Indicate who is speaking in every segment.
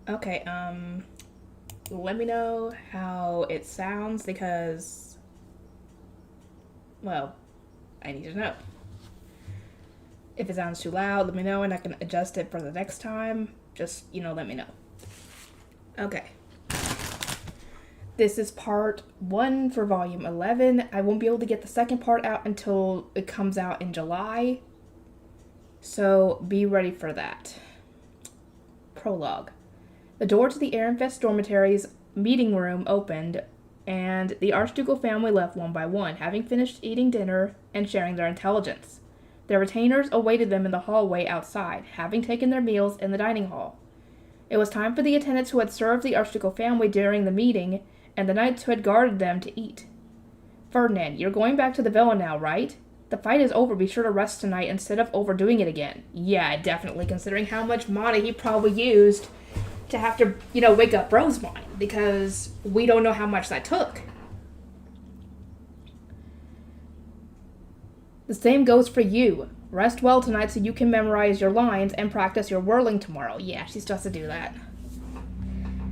Speaker 1: Okay, let me know how it sounds because, well, I need to know. If it sounds too loud, let me know and I can adjust it for the next time. Just, let me know. Okay. This is part 1 for volume 11. I won't be able to get the second part out until it comes out in July. So be ready for that. Prologue. The door to the Ehrenfest dormitory's meeting room opened, and the Archducal family left one by one, having finished eating dinner and sharing their intelligence. Their retainers awaited them in the hallway outside, having taken their meals in the dining hall. It was time for the attendants who had served the Archducal family during the meeting and the knights who had guarded them to eat. Ferdinand, you're going back to the villa now, right? The fight is over. Be sure to rest tonight instead of overdoing it again. Yeah, definitely, considering how much mana he probably used to have to, wake up Rosemont, because we don't know how much that took. The same goes for you. Rest well tonight so you can memorize your lines and practice your whirling tomorrow. Yeah, she still has to do that.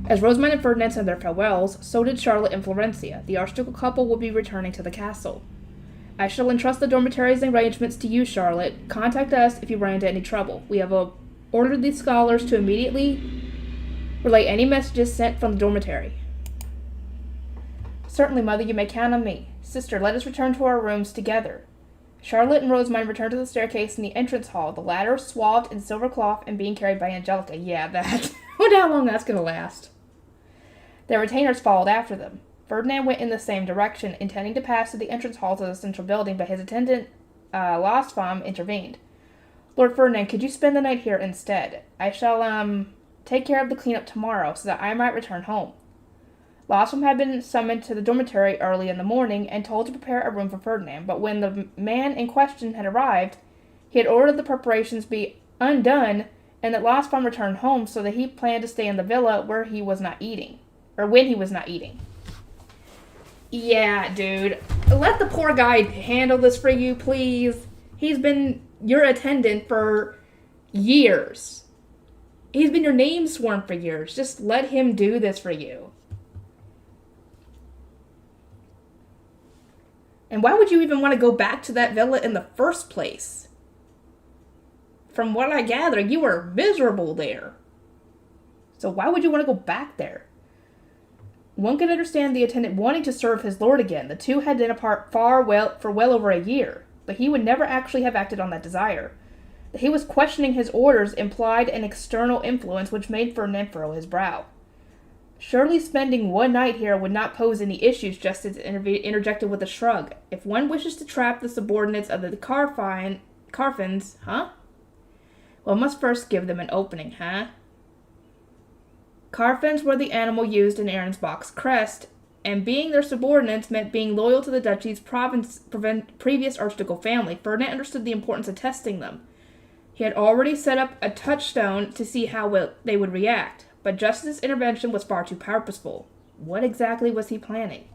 Speaker 1: As Rosamund and Ferdinand said their farewells, so did Charlotte and Florencia. The Archducal couple will be returning to the castle. I shall entrust the dormitory's arrangements to you, Charlotte. Contact us if you run into any trouble. We have ordered the scholars to immediately relay any messages sent from the dormitory. Certainly, Mother, you may count on me. Sister, let us return to our rooms together. Charlotte and Rosamund returned to the staircase in the entrance hall, the latter swathed in silver cloth and being carried by Angelica. Yeah, that. Wonder how long that's going to last. Their retainers followed after them. Ferdinand went in the same direction, intending to pass to the entrance hall to the central building, but his attendant, Lostfam, intervened. Lord Ferdinand, could you spend the night here instead? I shall, take care of the cleanup tomorrow, so that I might return home. Lostfam had been summoned to the dormitory early in the morning and told to prepare a room for Ferdinand, but when the man in question had arrived, he had ordered the preparations be undone and that Lostfam return home so that he planned to stay in the villa where he was not eating. Or when he was not eating. Yeah, dude. Let the poor guy handle this for you, please. He's been your attendant for years. He's been your name sworn for years. Just let him do this for you. And why would you even want to go back to that villa in the first place? From what I gather, you were miserable there. So why would you want to go back there? One could understand the attendant wanting to serve his lord again. The two had been apart for well over a year, but he would never actually have acted on that desire. That he was questioning his orders implied an external influence which made Ferdinand furrow his brow. Surely spending one night here would not pose any issues, Justice interjected with a shrug. If one wishes to trap the subordinates of the Carfins, huh? One must first give them an opening, huh? Carfins were the animal used in Arensbach's crest, and being their subordinates meant being loyal to the duchy's previous archducal family. Ferdinand understood the importance of testing them. He had already set up a touchstone to see how they would react, but Justice's intervention was far too purposeful. What exactly was he planning?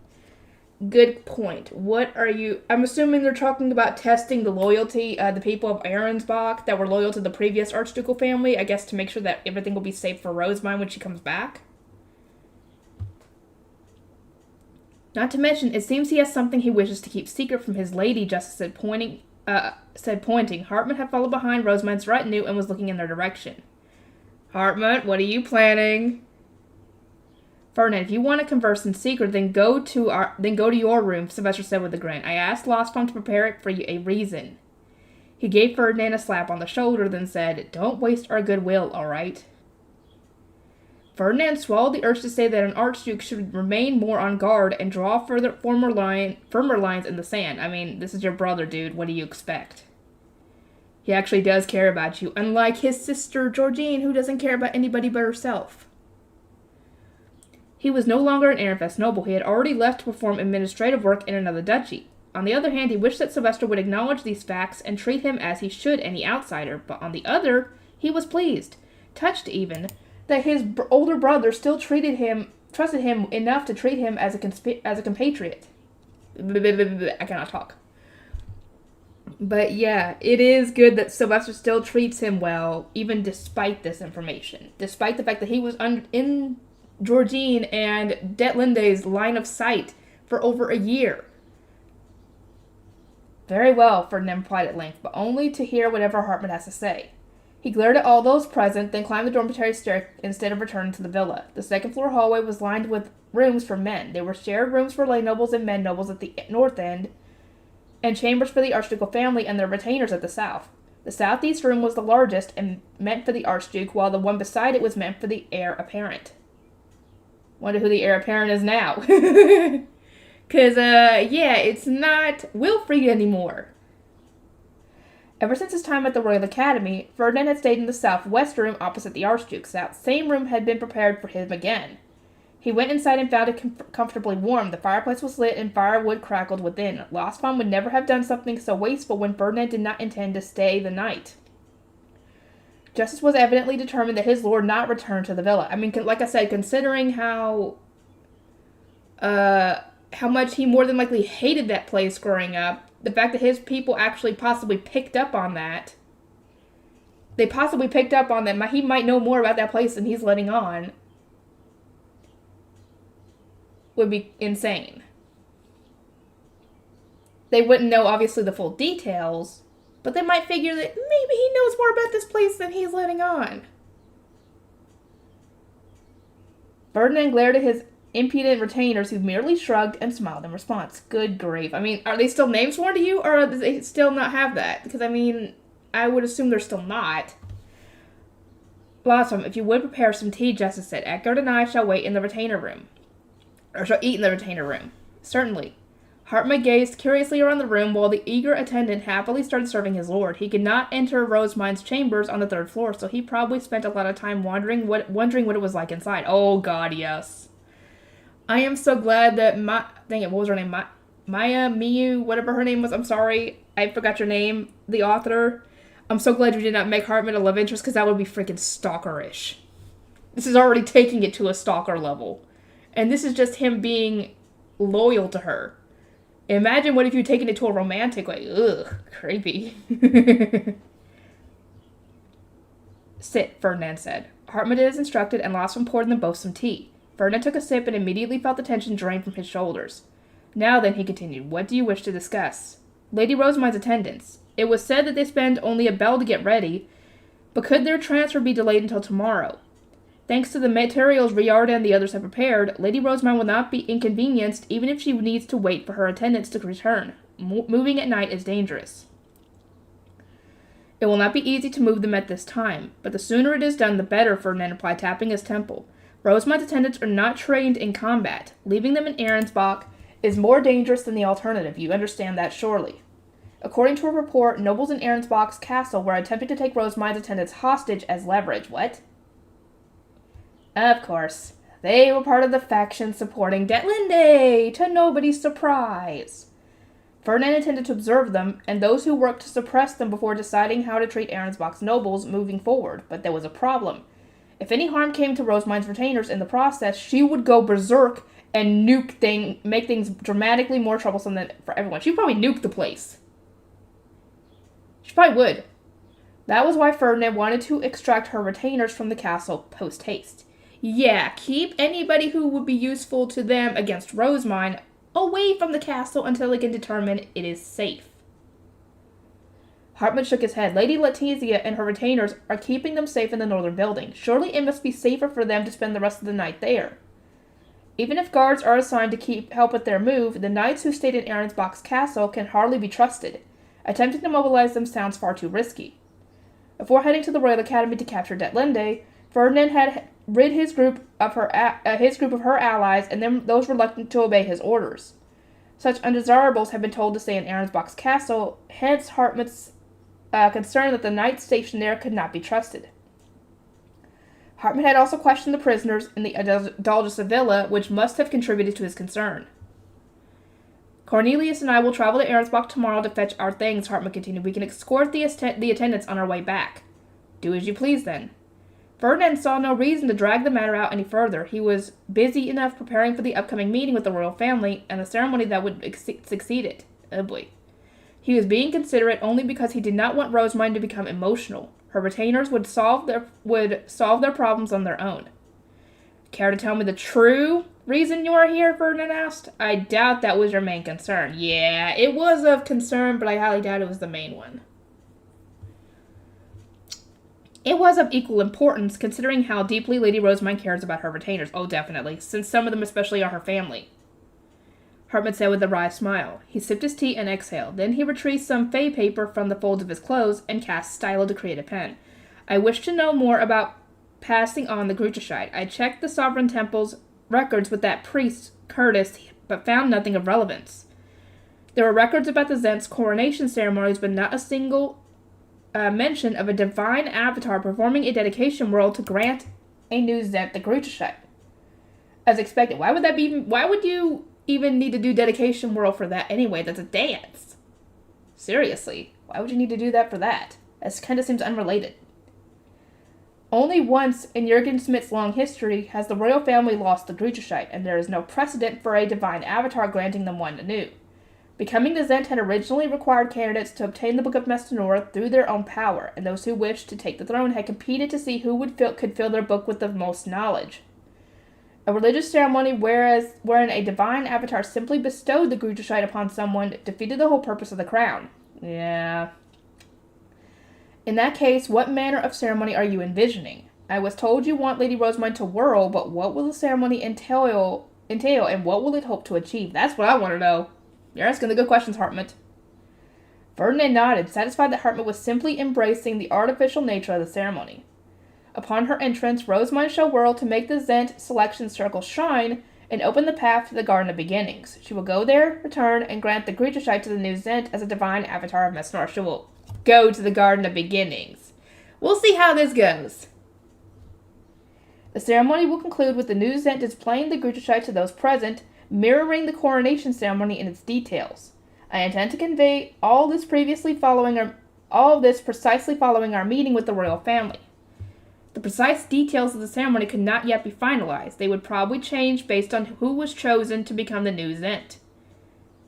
Speaker 1: Good point. I'm assuming they're talking about testing the loyalty of the people of Arensbach that were loyal to the previous archducal family, I guess to make sure that everything will be safe for Rosamund when she comes back. Not to mention, it seems he has something he wishes to keep secret from his lady, Justice said, pointing. Hartmut had followed behind Rosamund's retinue and was looking in their direction. Hartmut, what are you planning? Ferdinand, if you want to converse in secret, then go to your room, Sylvester said with a grin. I asked Lostfam to prepare it for you a reason. He gave Ferdinand a slap on the shoulder, then said, Don't waste our goodwill, all right? Ferdinand swallowed the urge to say that an archduke should remain more on guard and draw firmer lines in the sand. I mean, this is your brother, dude. What do you expect? He actually does care about you, unlike his sister, Georgine, who doesn't care about anybody but herself. He was no longer an Ehrenfest noble. He had already left to perform administrative work in another duchy. On the other hand, he wished that Sylvester would acknowledge these facts and treat him as he should any outsider. But on the other, he was pleased, touched even, that his older brother still trusted him enough to treat him as a compatriot. I cannot talk. But yeah, it is good that Sylvester still treats him well, even despite this information. Despite the fact that he was in Georgine and Detlinde's line of sight for over a year. Very well, Ferdinand replied at length, but only to hear whatever Hartman has to say. He glared at all those present, then climbed the dormitory stair instead of returning to the villa. The second-floor hallway was lined with rooms for men. There were shared rooms for lay nobles and men nobles at the north end, and chambers for the archducal family and their retainers at the south. The southeast room was the largest and meant for the archduke, while the one beside it was meant for the heir apparent. Wonder who the heir apparent is now. Because, yeah, it's not Wilfried anymore. Ever since his time at the Royal Academy, Ferdinand had stayed in the southwest room opposite the Archduke's. That same room had been prepared for him again. He went inside and found it comfortably warm. The fireplace was lit and firewood crackled within. Lostbaum would never have done something so wasteful when Ferdinand did not intend to stay the night. Justice was evidently determined that his lord not return to the villa. I mean, like I said, considering how much he more than likely hated that place growing up, the fact that his people actually possibly picked up on that. They possibly picked up on that. He might know more about that place than he's letting on. Would be insane. They wouldn't know, obviously, the full details, but they might figure that maybe he knows more about this place than he's letting on. Ferdinand glared at his impudent retainers, who merely shrugged and smiled in response. Good grief. I mean, are they still name sworn to you, or do they still not have that? Because, I mean, I would assume they're still not. Blossom, if you would prepare some tea, Justice said. Eckert and I shall wait in the retainer room. Or shall eat in the retainer room. Certainly. Hartman gazed curiously around the room while the eager attendant happily started serving his lord. He could not enter Rosamund's chambers on the third floor, so he probably spent a lot of time wondering what it was like inside. Oh, God, yes. I am so glad that what was her name? Maya Miyu, whatever her name was. I'm sorry. I forgot your name. The author. I'm so glad you did not make Hartman a love interest, because that would be freaking stalkerish. This is already taking it to a stalker level. And this is just him being loyal to her. Imagine what if you'd taken it to a romantic way. Ugh, creepy. Sit, Ferdinand said. Hartman did as instructed, and Losman poured them both some tea. Ferdinand took a sip and immediately felt the tension drain from his shoulders. Now then, he continued, what do you wish to discuss? Lady Rosamund's attendants. It was said that they spend only a bell to get ready, but could their transfer be delayed until tomorrow? Thanks to the materials Riarda and the others have prepared, Lady Rosamund will not be inconvenienced even if she needs to wait for her attendants to return. Moving at night is dangerous. It will not be easy to move them at this time, but the sooner it is done, the better, Ferdinand replied, tapping his temple. Rosamund's attendants are not trained in combat. Leaving them in Ahrensbach is more dangerous than the alternative. You understand that, surely. According to a report, nobles in Ahrensbach's castle were attempting to take Rosamund's attendants hostage as leverage. What? Of course. They were part of the faction supporting Detlinde, to nobody's surprise. Ferdinand intended to observe them, and those who worked to suppress them before deciding how to treat Ahrensbach's nobles moving forward. But there was a problem. If any harm came to Rosamund's retainers in the process, she would go berserk and make things dramatically more troublesome for everyone. She'd probably nuke the place. She probably would. That was why Ferdinand wanted to extract her retainers from the castle post-haste. Yeah, keep anybody who would be useful to them against Rosamund away from the castle until they can determine it is safe. Hartman shook his head. Lady Letizia and her retainers are keeping them safe in the northern building. Surely it must be safer for them to spend the rest of the night there. Even if guards are assigned to help with their move, the knights who stayed in Ahrensbach's castle can hardly be trusted. Attempting to mobilize them sounds far too risky. Before heading to the Royal Academy to capture Detlinde, Ferdinand had rid his group of her allies and then those reluctant to obey his orders. Such undesirables have been told to stay in Ahrensbach's castle, hence Hartmut's concern that the knights stationed there could not be trusted. Hartmut had also questioned the prisoners in the Adalgisa villa, which must have contributed to his concern. Cornelius and I will travel to Ahrensbach tomorrow to fetch our things, Hartmut continued. We can escort the attendants on our way back. Do as you please, then. Ferdinand saw no reason to drag the matter out any further. He was busy enough preparing for the upcoming meeting with the royal family and the ceremony that would succeed it. Oh boy. He was being considerate only because he did not want Rosamund to become emotional. Her retainers would solve their problems on their own. Care to tell me the true reason you are here? Ferdinand asked. I doubt that was your main concern. Yeah, it was of concern, but I highly doubt it was the main one. It was of equal importance, considering how deeply Lady Rosamund cares about her retainers. Oh, definitely, since some of them especially are her family. Hartman said with a wry smile. He sipped his tea and exhaled. Then he retrieved some fey paper from the folds of his clothes and cast stylo to create a pen. I wish to know more about passing on the Grucheshite. I checked the Sovereign Temple's records with that priest, Curtis, but found nothing of relevance. There were records about the Zent's coronation ceremonies, but not a single mention of a divine avatar performing a dedication role to grant a new Zent the Grucheshite. As expected, why would you even need to do dedication whirl for that anyway? That's a dance. Seriously, why would you need to do that for that? That kind of seems unrelated. Only once in Jurgen Smith's long history has the royal family lost the Grucheshite, and there is no precedent for a divine avatar granting them one anew. Becoming the Zent had originally required candidates to obtain the Book of Mestinora through their own power, and those who wished to take the throne had competed to see who could fill their book with the most knowledge. A religious ceremony wherein a divine avatar simply bestowed the Grucheshite upon someone defeated the whole purpose of the crown. Yeah. In that case, what manner of ceremony are you envisioning? I was told you want Lady Rosamund to whirl, but what will the ceremony entail, and what will it hope to achieve? That's what I want to know. You're asking the good questions, Hartmut. Ferdinand nodded, satisfied that Hartmut was simply embracing the artificial nature of the ceremony. Upon her entrance, Rosamund shall whirl to make the Zent selection circle shine and open the path to the Garden of Beginnings. She will go there, return, and grant the Grucheshite to the new Zent as a divine avatar of Mestinora. She will go to the Garden of Beginnings. We'll see how this goes. The ceremony will conclude with the new Zent displaying the Grucheshite to those present, mirroring the coronation ceremony in its details. I intend to convey all this precisely following our meeting with the royal family. The precise details of the ceremony could not yet be finalized. They would probably change based on who was chosen to become the new Zent.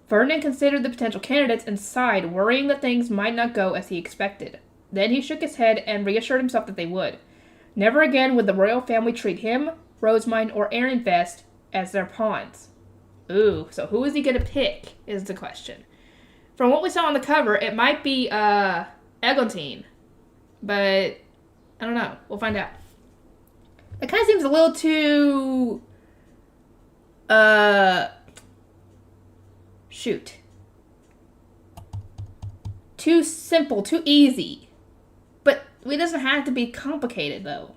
Speaker 1: Ferdinand considered the potential candidates and sighed, worrying that things might not go as he expected. Then he shook his head and reassured himself that they would. Never again would the royal family treat him, Rosamund, or Ehrenfest as their pawns. Ooh, so who is he going to pick, is the question. From what we saw on the cover, it might be, Eglantine. But, I don't know. We'll find out. It kind of seems a little too, too simple, too easy. But it doesn't have to be complicated, though.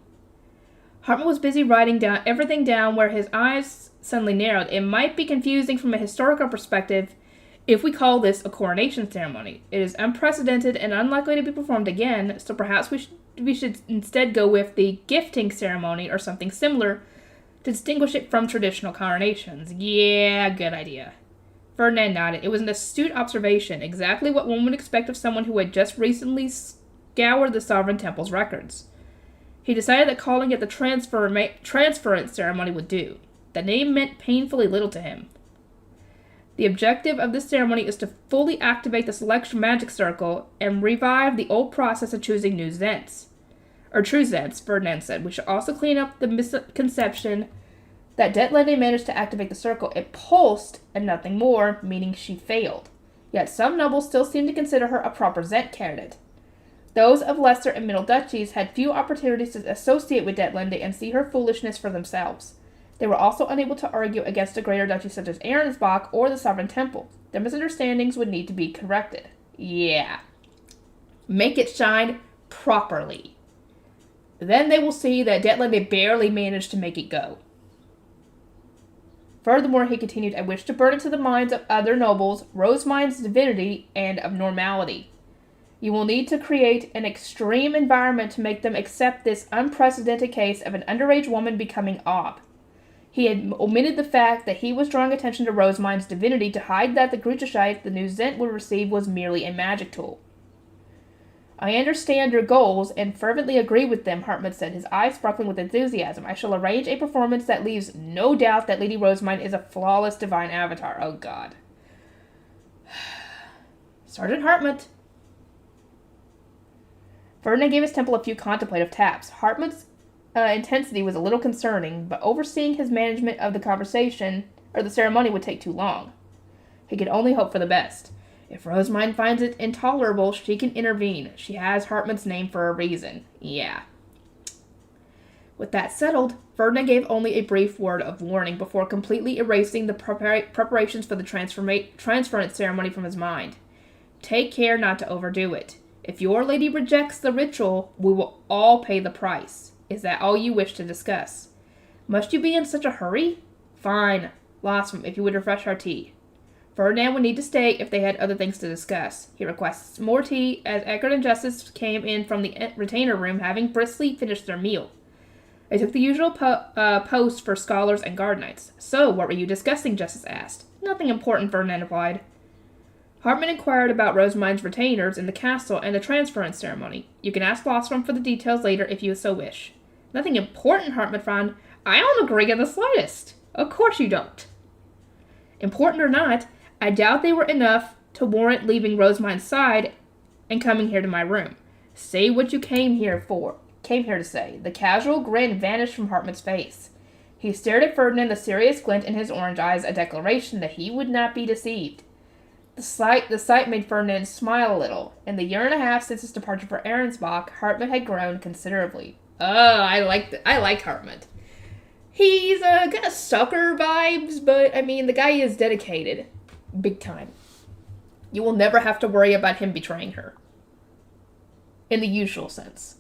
Speaker 1: Hartman was busy writing everything down where his eyes suddenly narrowed. It might be confusing from a historical perspective if we call this a coronation ceremony. It is unprecedented and unlikely to be performed again, so perhaps we should instead go with the gifting ceremony or something similar to distinguish it from traditional coronations. Yeah, good idea. Ferdinand nodded. It was an astute observation, exactly what one would expect of someone who had just recently scoured the Sovereign Temple's records. He decided that calling it the transference ceremony would do. The name meant painfully little to him. The objective of this ceremony is to fully activate the selection magic circle and revive the old process of choosing new Zents. Or true Zents, Ferdinand said. We should also clean up the misconception that Detlinde managed to activate the circle. It pulsed and nothing more, meaning she failed. Yet some nobles still seem to consider her a proper Zent candidate. Those of lesser and middle duchies had few opportunities to associate with Detlinde and see her foolishness for themselves. They were also unable to argue against a greater duchy such as Arensbach or the Sovereign Temple. Their misunderstandings would need to be corrected. Yeah. Make it shine properly. Then they will see that Detlinde barely managed to make it go. Furthermore, he continued, I wish to burn into the minds of other nobles Rosamund's divinity and of normality. You will need to create an extreme environment to make them accept this unprecedented case of an underage woman becoming Ob. He had omitted the fact that he was drawing attention to Rosamund's divinity to hide that the Grucheshite the new Zent would receive was merely a magic tool. I understand your goals and fervently agree with them, Hartmut said, his eyes sparkling with enthusiasm. I shall arrange a performance that leaves no doubt that Lady Rosamund is a flawless divine avatar. Oh, God. Sergeant Hartmut. Ferdinand gave his temple a few contemplative taps. Hartmut's intensity was a little concerning, but overseeing his management of the conversation, or the ceremony, would take too long. He could only hope for the best. If Rosemine finds it intolerable, she can intervene. She has Hartmut's name for a reason. Yeah. With that settled, Ferdinand gave only a brief word of warning before completely erasing the preparations for the transference ceremony from his mind. Take care not to overdo it. If your lady rejects the ritual, we will all pay the price. Is that all you wish to discuss? Must you be in such a hurry? Fine. Blossom, if you would refresh our tea. Ferdinand would need to stay if they had other things to discuss. He requests more tea as Eckert and Justice came in from the retainer room, having briskly finished their meal. They took the usual post for scholars and guard knights. So, what were you discussing? Justice asked. Nothing important, Ferdinand replied. Hartmut inquired about Rosemine's retainers in the castle and the transference ceremony. You can ask Blossom for the details later if you so wish. Nothing important, Hartmut frowned. I don't agree in the slightest. Of course you don't. Important or not, I doubt they were enough to warrant leaving Rosemine's side and coming here to my room. Say what you came here to say. The casual grin vanished from Hartmut's face. He stared at Ferdinand, the serious glint in his orange eyes, a declaration that he would not be deceived. The sight made Ferdinand smile a little. In the year and a half since his departure for Arensbach, Hartmut had grown considerably. I like Hartmut. He's got a sucker vibes, but I mean, the guy is dedicated. Big time. You will never have to worry about him betraying her. In the usual sense.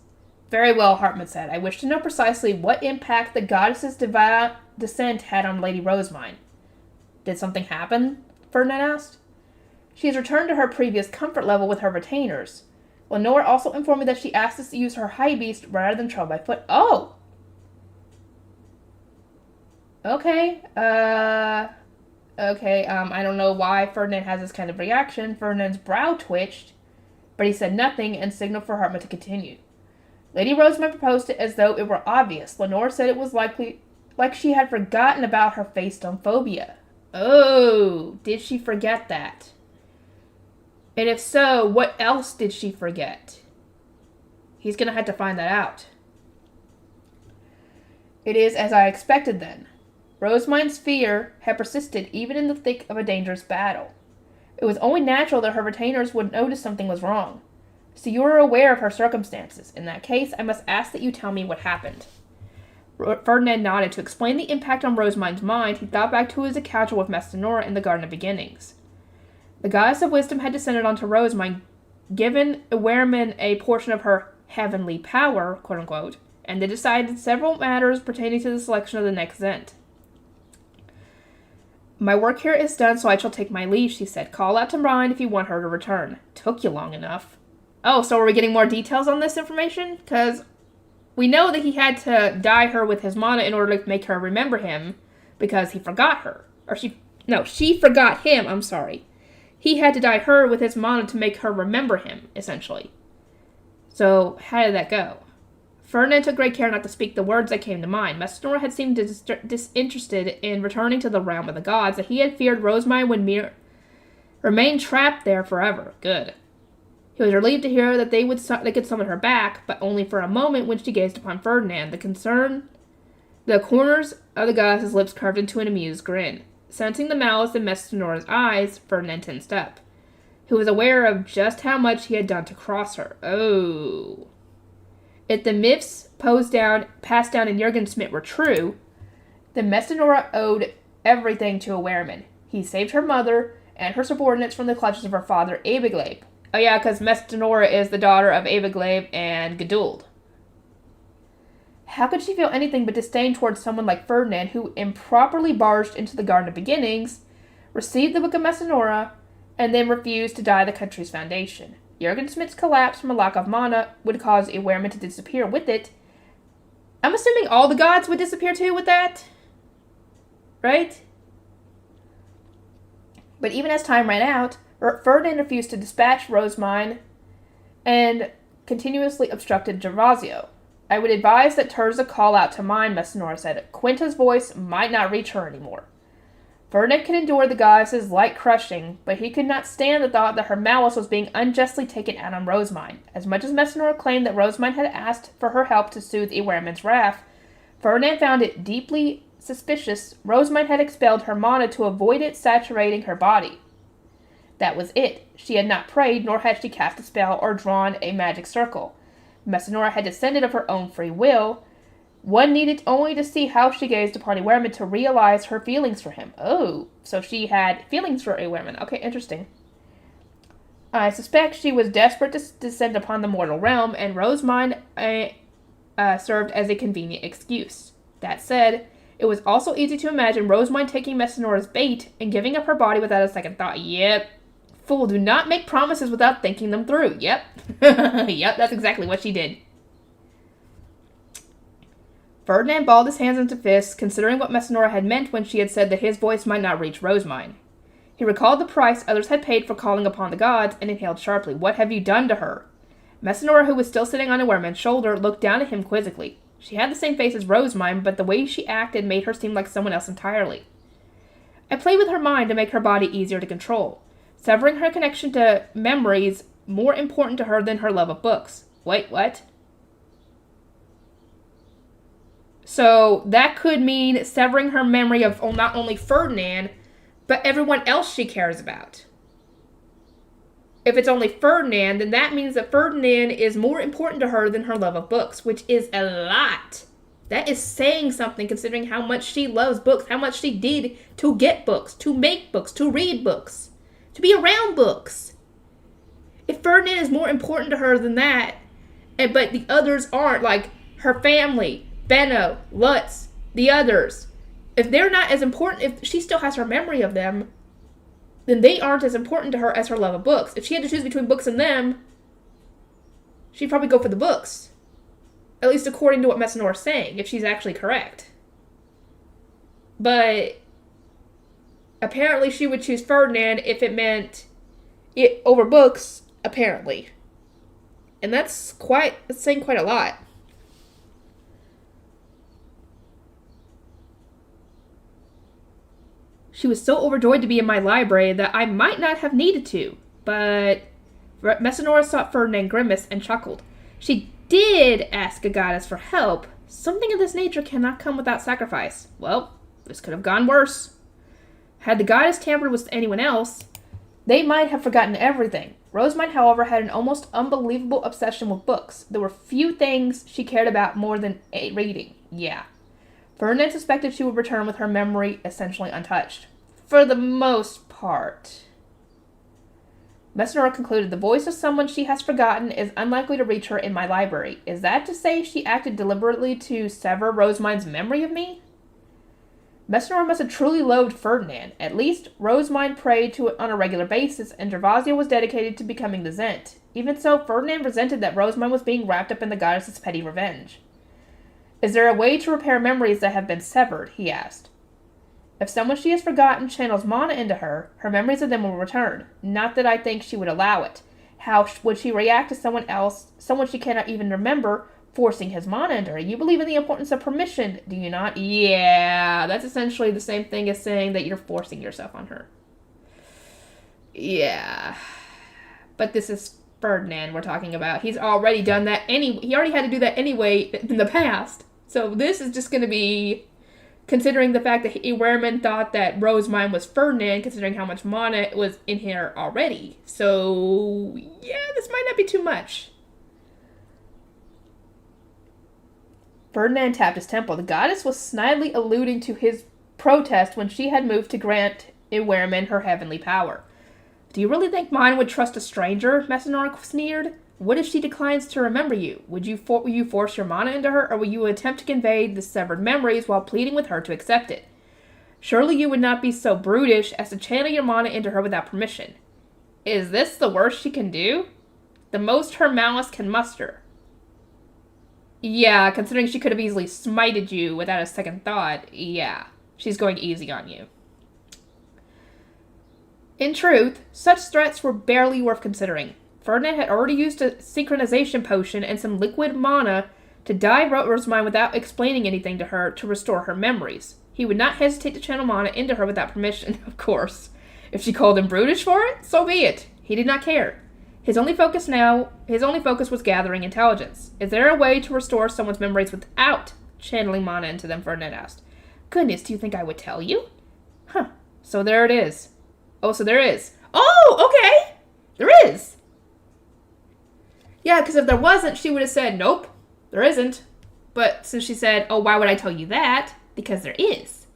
Speaker 1: Very well, Hartmut said. I wish to know precisely what impact the goddess's descent had on Lady Rosemine. Did something happen? Ferdinand asked. She has returned to her previous comfort level with her retainers. Lenore also informed me that she asked us to use her high beast rather than travel by foot. Oh! Okay, I don't know why Ferdinand has this kind of reaction. Ferdinand's brow twitched, but he said nothing and signaled for Hartmut to continue. Lady Rosemine proposed it as though it were obvious. Lenore said it was like she had forgotten about her face-stone phobia. Oh, did she forget that? And if so, what else did she forget? He's going to have to find that out. It is as I expected then. Rosemine's fear had persisted even in the thick of a dangerous battle. It was only natural that her retainers would notice something was wrong. So you are aware of her circumstances. In that case, I must ask that you tell me what happened. Ferdinand nodded. To explain the impact on Rosemine's mind, he thought back to his encounter with Mestinora in the Garden of Beginnings. The goddess of wisdom had descended onto Rosemine, given Wehrman a portion of her heavenly power, quote-unquote, and they decided several matters pertaining to the selection of the next Zent. My work here is done, so I shall take my leave, she said. Call out to Brian if you want her to return. Took you long enough. Oh, so are we getting more details on this information? Because we know that he had to dye her with his mana in order to make her remember him, because he forgot her. She forgot him, I'm sorry. He had to dye her with his mana to make her remember him, essentially. So, how did that go? Ferdinand took great care not to speak the words that came to mind. Mestinora had seemed disinterested in returning to the realm of the gods, that he had feared Rosemine would remain trapped there forever. Good. He was relieved to hear that they could summon her back, but only for a moment when she gazed upon Ferdinand. The corners of the goddess's lips curved into an amused grin. Sensing the malice in Mestinora's eyes, Ferdinand tensed up. He was aware of just how much he had done to cross her. Oh. If the myths passed down in Jürgen were true, then Mestinora owed everything to a Wehrman. He saved her mother and her subordinates from the clutches of her father, Abiglabe. Oh yeah, because Mestinora is the daughter of Abiglabe and Geduld. How could she feel anything but disdain towards someone like Ferdinand, who improperly barged into the Garden of Beginnings, received the Book of Mestinora, and then refused to dye the country's foundation? Jürgen Smith's collapse from a lack of mana would cause a Wehrman to disappear with it. I'm assuming all the gods would disappear too with that? Right? But even as time ran out, Ferdinand refused to dispatch Rosemine and continuously obstructed Gervasio. I would advise that Terza call out to mine, Messinora said. Quinta's voice might not reach her anymore. Ferdinand could endure the goddess's light crushing, but he could not stand the thought that her malice was being unjustly taken out on Rosamund. As much as Messinora claimed that Rosamund had asked for her help to soothe Ewerman's wrath, Ferdinand found it deeply suspicious Rosamund had expelled her mana to avoid it saturating her body. That was it. She had not prayed, nor had she cast a spell or drawn a magic circle. Messinora had descended of her own free will. One needed only to see how she gazed upon Ewerman to realize her feelings for him. Oh, so she had feelings for Ewerman. Okay, interesting. I suspect she was desperate to descend upon the mortal realm, and Rosamund served as a convenient excuse. That said, it was also easy to imagine Rosamund taking Messinora's bait and giving up her body without a second thought. Yep. Fool, do not make promises without thinking them through. Yep. Yep, that's exactly what she did. Ferdinand balled his hands into fists, considering what Messinora had meant when she had said that his voice might not reach Rosamund. He recalled the price others had paid for calling upon the gods and inhaled sharply. What have you done to her? Messinora, who was still sitting on Ewerman's shoulder, looked down at him quizzically. She had the same face as Rosamund, but the way she acted made her seem like someone else entirely. I played with her mind to make her body easier to control, severing her connection to memories more important to her than her love of books. Wait, what? So that could mean severing her memory of not only Ferdinand, but everyone else she cares about. If it's only Ferdinand, then that means that Ferdinand is more important to her than her love of books, which is a lot. That is saying something considering how much she loves books, how much she did to get books, to make books, to read books, to be around books. If Ferdinand is more important to her than that, but the others aren't, like her family, Benno, Lutz, the others, if they're not as important, if she still has her memory of them, then they aren't as important to her as her love of books. If she had to choose between books and them, she'd probably go for the books. At least according to what Messinora's saying, if she's actually correct. But apparently she would choose Ferdinand if it meant it over books, apparently. And that's saying quite a lot. She was so overjoyed to be in my library that I might not have needed to, but Messinora saw Ferdinand grimace and chuckled. She did ask a goddess for help. Something of this nature cannot come without sacrifice. Well, this could have gone worse. Had the goddess tampered with anyone else, they might have forgotten everything. Rosamund, however, had an almost unbelievable obsession with books. There were few things she cared about more than reading. Yeah. Ferdinand suspected she would return with her memory essentially untouched. For the most part. Messinora concluded the voice of someone she has forgotten is unlikely to reach her in my library. Is that to say she acted deliberately to sever Rosamund's memory of me? Messinora must have truly loathed Ferdinand. At least, Rosamund prayed to it on a regular basis, and Gervasia was dedicated to becoming the Zent. Even so, Ferdinand resented that Rosamund was being wrapped up in the goddess's petty revenge. Is there a way to repair memories that have been severed? He asked. If someone she has forgotten channels mana into her, her memories of them will return. Not that I think she would allow it. How would she react to someone else, someone she cannot even remember, forcing his mana into her? You believe in the importance of permission, do you not? Yeah, that's essentially the same thing as saying that you're forcing yourself on her. Yeah. But this is Ferdinand we're talking about. He's already done that he already had to do that anyway in the past. So this is just going to be, considering the fact that Ewerman thought that Rosamund was Ferdinand, considering how much mana was in here already. So, yeah, this might not be too much. Ferdinand tapped his temple. The goddess was snidely alluding to his protest when she had moved to grant Ewerman her heavenly power. Do you really think mine would trust a stranger? Messinora sneered. What if she declines to remember you? Will you force your mana into her, or will you attempt to convey the severed memories while pleading with her to accept it? Surely you would not be so brutish as to channel your mana into her without permission. Is this the worst she can do? The most her malice can muster. Yeah, considering she could have easily smited you without a second thought, yeah, she's going easy on you. In truth, such threats were barely worth considering. Ferdinand had already used a synchronization potion and some liquid mana to dye Rosamund without explaining anything to her to restore her memories. He would not hesitate to channel mana into her without permission, of course. If she called him brutish for it, so be it. He did not care. His only focus was gathering intelligence. Is there a way to restore someone's memories without channeling mana into them? Ferdinand asked. Goodness, do you think I would tell you? Huh. So there it is. Oh, so there is. Oh, okay. There is. Yeah, because if there wasn't, she would have said, nope, there isn't. But since she said, oh, why would I tell you that? Because there is.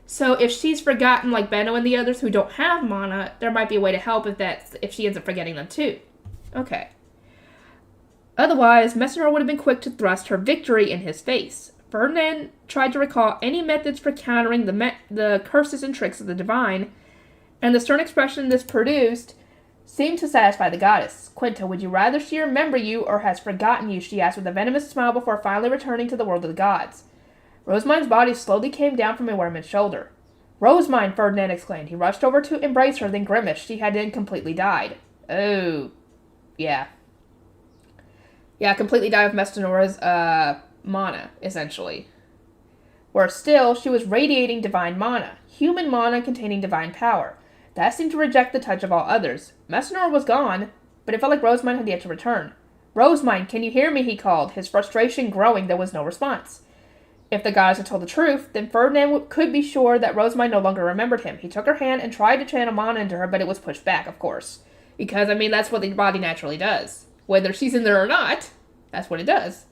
Speaker 1: So if she's forgotten, like Benno and the others who don't have mana, there might be a way to help if she ends up forgetting them too. Okay. Otherwise, Messenor would have been quick to thrust her victory in his face. Ferdinand tried to recall any methods for countering the curses and tricks of the divine, and the stern expression this produced seemed to satisfy the goddess. Quinta, would you rather she remember you or has forgotten you? She asked with a venomous smile before finally returning to the world of the gods. Rosemine's body slowly came down from Ewerman's shoulder. Rosemine, Ferdinand exclaimed. He rushed over to embrace her, then grimaced. She had then completely died. Oh, yeah. Yeah, completely died of Messenora's, mana, essentially. Whereas still, she was radiating divine mana, human mana containing divine power. That seemed to reject the touch of all others. Messenor was gone, but it felt like Rosemine had yet to return. Rosemine, can you hear me? He called, his frustration growing. There was no response. If the goddess had told the truth, then Ferdinand could be sure that Rosemine no longer remembered him. He took her hand and tried to channel mana into her, but it was pushed back, of course. Because, that's what the body naturally does. Whether she's in there or not, that's what it does.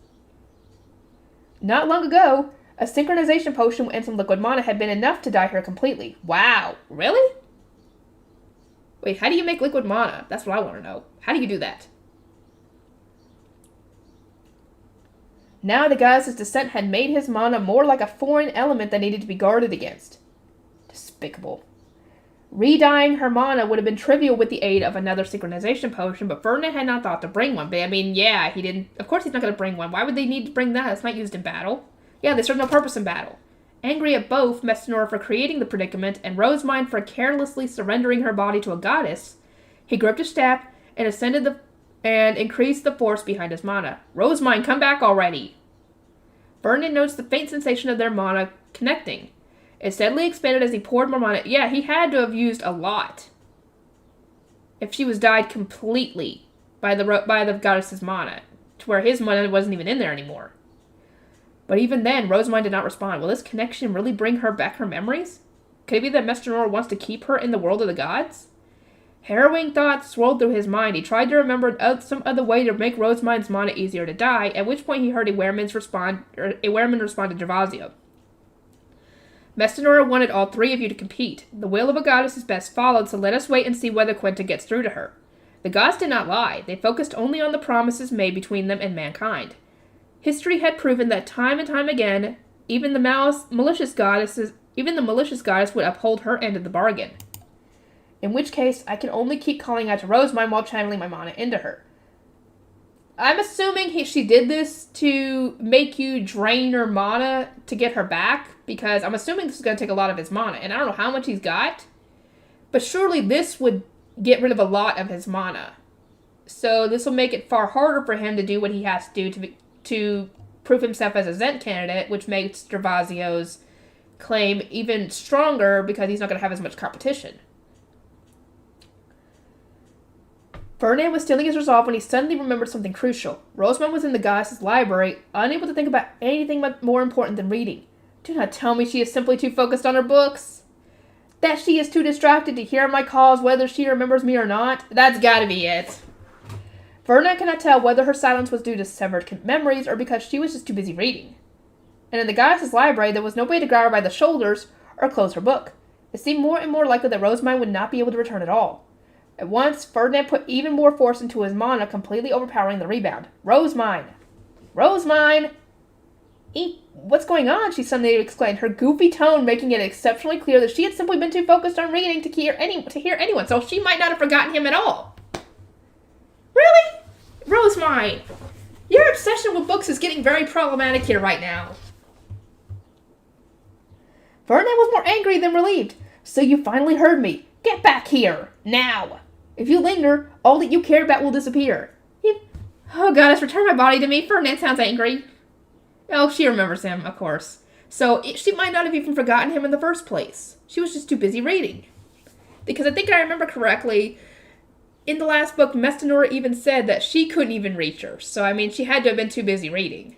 Speaker 1: Not long ago, a synchronization potion and some liquid mana had been enough to dye her completely. Wow, really? Wait, how do you make liquid mana? That's what I want to know. How do you do that? Now the goddess's descent had made his mana more like a foreign element that needed to be guarded against. Despicable. Re-dyeing her mana would have been trivial with the aid of another synchronization potion, but Ferdinand had not thought to bring one. But yeah, he didn't. Of course he's not going to bring one. Why would they need to bring that? It's not used in battle. Yeah, they serve no purpose in battle. Angry at both Messenor for creating the predicament and Rosemine for carelessly surrendering her body to a goddess, he gripped his staff and increased the force behind his mana. Rosemine, come back already! Ferdinand noticed the faint sensation of their mana connecting. It steadily expanded as he poured more mana. Yeah, he had to have used a lot. If she was dyed completely by the goddess's mana, to where his mana wasn't even in there anymore. But even then, Rosemine did not respond. Will this connection really bring her back her memories? Could it be that Messenor wants to keep her in the world of the gods? Harrowing thoughts swirled through his mind. He tried to remember some other way to make Rosemine's mana easier to die, at which point he heard Ewerman respond to Gervasio. Messenor wanted all three of you to compete. The will of a goddess is best followed, so let us wait and see whether Quinta gets through to her. The gods did not lie. They focused only on the promises made between them and mankind. History had proven that time and time again, even the malicious goddess would uphold her end of the bargain. In which case, I can only keep calling out to Rosemine while channeling my mana into her. I'm assuming she did this to make you drain her mana to get her back, because I'm assuming this is going to take a lot of his mana, and I don't know how much he's got, but surely this would get rid of a lot of his mana. So this will make it far harder for him to do what he has to do to prove himself as a Zent candidate, which makes Gervasio's claim even stronger because he's not going to have as much competition. Ferdinand was stealing his resolve when he suddenly remembered something crucial. Rosemine was in the goddess's library, unable to think about anything more important than reading. Do not tell me she is simply too focused on her books. That she is too distracted to hear my calls whether she remembers me or not. That's gotta be it. Ferdinand cannot tell whether her silence was due to severed memories or because she was just too busy reading. And in the goddess's library, there was no way to grab her by the shoulders or close her book. It seemed more and more likely that Rosemine would not be able to return at all. At once, Ferdinand put even more force into his mana, completely overpowering the rebound. Rosemine! Rosemine! What's going on? She suddenly exclaimed, her goofy tone making it exceptionally clear that she had simply been too focused on reading to hear anyone, so she might not have forgotten him at all. Really? Rosemine, your obsession with books is getting very problematic here right now. Ferdinand was more angry than relieved. So you finally heard me. Get back here, now. If you linger, all that you care about will disappear. Oh, goddess, return my body to me. Ferdinand sounds angry. Oh, she remembers him, of course. So she might not have even forgotten him in the first place. She was just too busy reading. Because I think I remember correctly, in the last book, Mestinora even said that she couldn't even reach her. So, I mean, she had to have been too busy reading.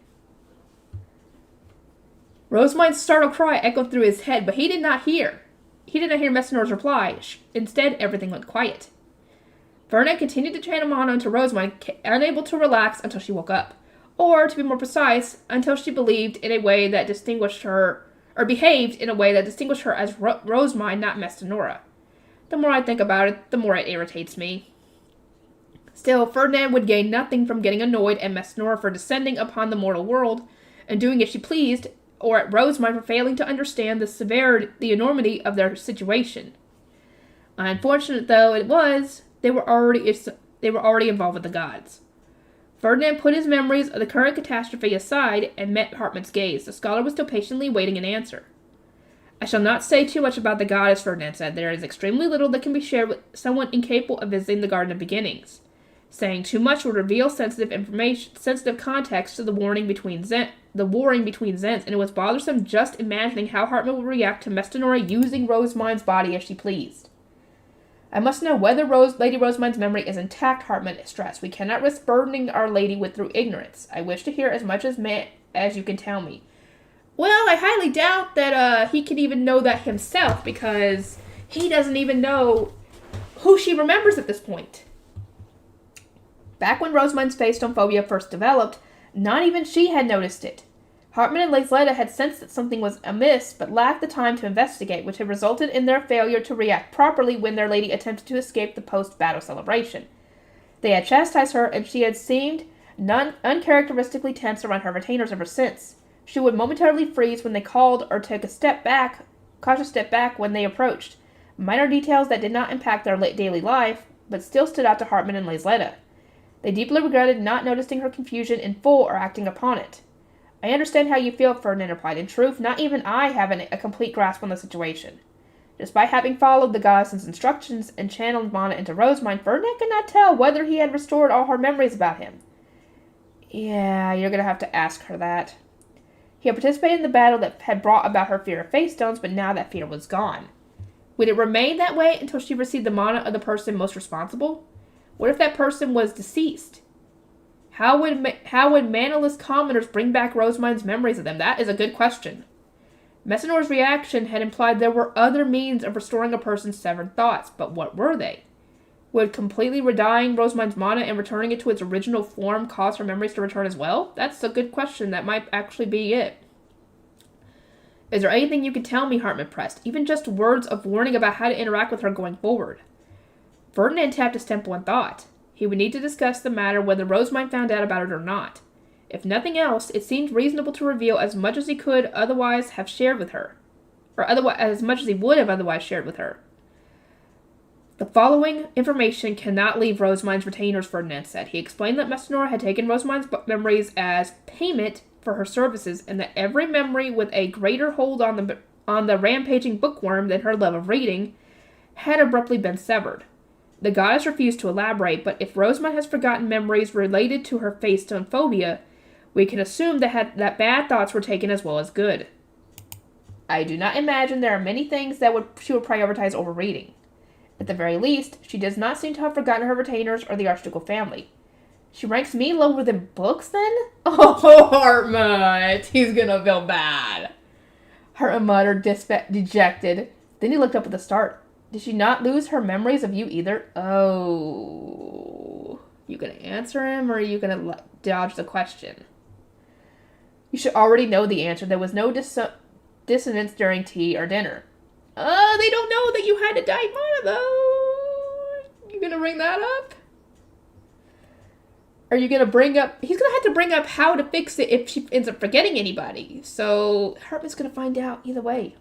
Speaker 1: Rosemine's startled cry echoed through his head, but he did not hear. He did not hear Mestinora's reply. Instead, everything went quiet. Ferdinand continued to channel mana into Rosemine, unable to relax until she woke up. Or, to be more precise, until she believed in a way that distinguished her, or behaved in a way that distinguished her as Rosemine, not Mestinora. The more I think about it, the more it irritates me. Still, Ferdinand would gain nothing from getting annoyed at Mestinora for descending upon the mortal world and doing as she pleased, or at Rosemine for failing to understand the enormity of their situation. Unfortunate though it was, they were already involved with the gods. Ferdinand put his memories of the current catastrophe aside and met Hartman's gaze. The scholar was still patiently waiting an answer. I shall not say too much about the goddess, Ferdinand said. There is extremely little that can be shared with someone incapable of visiting the Garden of Beginnings. Saying too much would reveal sensitive context to the warring between Zents, and it was bothersome just imagining how Hartman would react to Mestinora using Rosemine's body as she pleased. I must know whether Lady Rosemine's memory is intact, Hartman stressed. We cannot risk burdening Our Lady through ignorance. I wish to hear as much as you can tell me. Well, I highly doubt that he can even know that himself, because he doesn't even know who she remembers at this point. Back when Rosemine's face stone phobia first developed, not even she had noticed it. Hartman and Lazletta had sensed that something was amiss, but lacked the time to investigate, which had resulted in their failure to react properly when their lady attempted to escape the post-battle celebration. They had chastised her, and she had seemed uncharacteristically tense around her retainers ever since. She would momentarily freeze when they called or take a cautious step back when they approached. Minor details that did not impact their daily life, but still stood out to Hartman and Lazletta. They deeply regretted not noticing her confusion in full or acting upon it. I understand how you feel, Ferdinand replied. In truth, not even I have a complete grasp on the situation. Despite having followed the goddess's instructions and channeled mana into Rosemine, Ferdinand could not tell whether he had restored all her memories about him. Yeah, you're going to have to ask her that. He had participated in the battle that had brought about her fear of face stones, but now that fear was gone. Would it remain that way until she received the mana of the person most responsible? What if that person was deceased? How would manaless commoners bring back Rosemine's memories of them? That is a good question. Messinora's reaction had implied there were other means of restoring a person's severed thoughts, but what were they? Would completely redying Rosemine's mana and returning it to its original form cause her memories to return as well? That's a good question. That might actually be it. Is there anything you could tell me, Hartman pressed? Even just words of warning about how to interact with her going forward. Ferdinand tapped his temple in thought. He would need to discuss the matter whether Rosemine found out about it or not. If nothing else, it seemed reasonable to reveal as much as he could otherwise have shared with her. As much as he would have otherwise shared with her. The following information cannot leave Rosemine's retainers, Ferdinand said. He explained that Mestinora had taken Rosemine's memories as payment for her services, and that every memory with a greater hold on the rampaging bookworm than her love of reading had abruptly been severed. The goddess refused to elaborate, but if Rosemine has forgotten memories related to her face stone phobia, we can assume that bad thoughts were taken as well as good. I do not imagine there are many things that she would prioritize over reading. At the very least, she does not seem to have forgotten her retainers or the Archducal family. She ranks me lower than books, then? Oh, Hartmut! He's gonna feel bad. Hartmut muttered, dejected. Then he looked up at the start. Did she not lose her memories of you either? Oh. You gonna answer him, or are you gonna dodge the question? You should already know the answer. There was no dissonance during tea or dinner. They don't know that you had to die mana, though. You gonna bring that up? Are you gonna bring up... He's gonna have to bring up how to fix it if she ends up forgetting anybody. So, Hartman's gonna find out either way.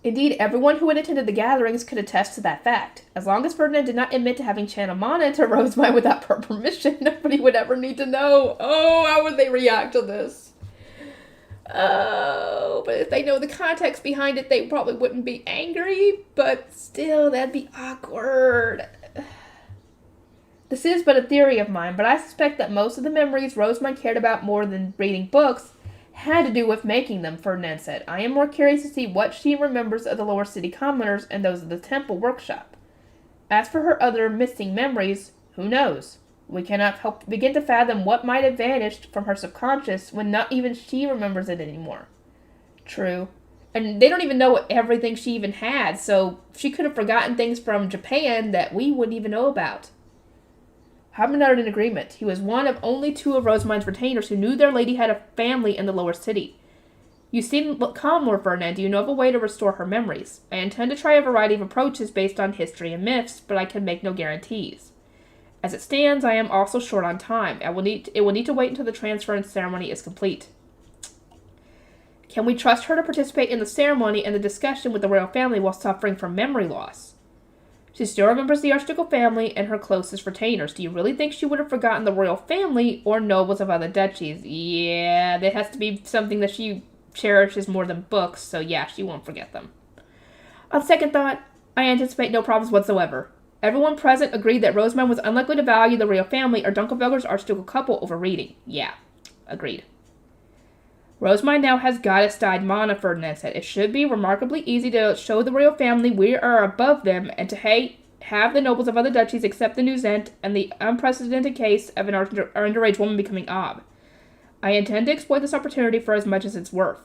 Speaker 1: Indeed, everyone who had attended the gatherings could attest to that fact. As long as Ferdinand did not admit to having channeled mana into Rosemine without her permission, nobody would ever need to know. Oh, how would they react to this? Oh, but if they know the context behind it, they probably wouldn't be angry, but still, that'd be awkward. This is but a theory of mine, but I suspect that most of the memories Rosemine cared about more than reading books had to do with making them, Ferdinand said. I am more curious to see what she remembers of the lower city commoners and those of the temple workshop. As for her other missing memories, who knows? We cannot help begin to fathom what might have vanished from her subconscious when not even she remembers it anymore. True. And they don't even know everything she even had, so she could have forgotten things from Japan that we wouldn't even know about. Hartman nodded in agreement. He was one of only 2 of Rosemine's retainers who knew their lady had a family in the lower city. You seem calm, Lord Ferdinand. Do you know of a way to restore her memories? I intend to try a variety of approaches based on history and myths, but I can make no guarantees. As it stands, I am also short on time. It will need to wait until the transference ceremony is complete. Can we trust her to participate in the ceremony and the discussion with the royal family while suffering from memory loss? She still remembers the Archducal family and her closest retainers. Do you really think she would have forgotten the royal family or nobles of other duchies? Yeah, that has to be something that she cherishes more than books, so yeah, she won't forget them. On second thought, I anticipate no problems whatsoever. Everyone present agreed that Rosamund was unlikely to value the royal family or Dunkelfelger's Archducal couple over reading. Yeah, agreed. Rosamund now has goddess-dyed mana, Ferdinand said. It should be remarkably easy to show the royal family we are above them and to have the nobles of other duchies accept the news and the unprecedented case of an underage woman becoming Ob. I intend to exploit this opportunity for as much as it's worth.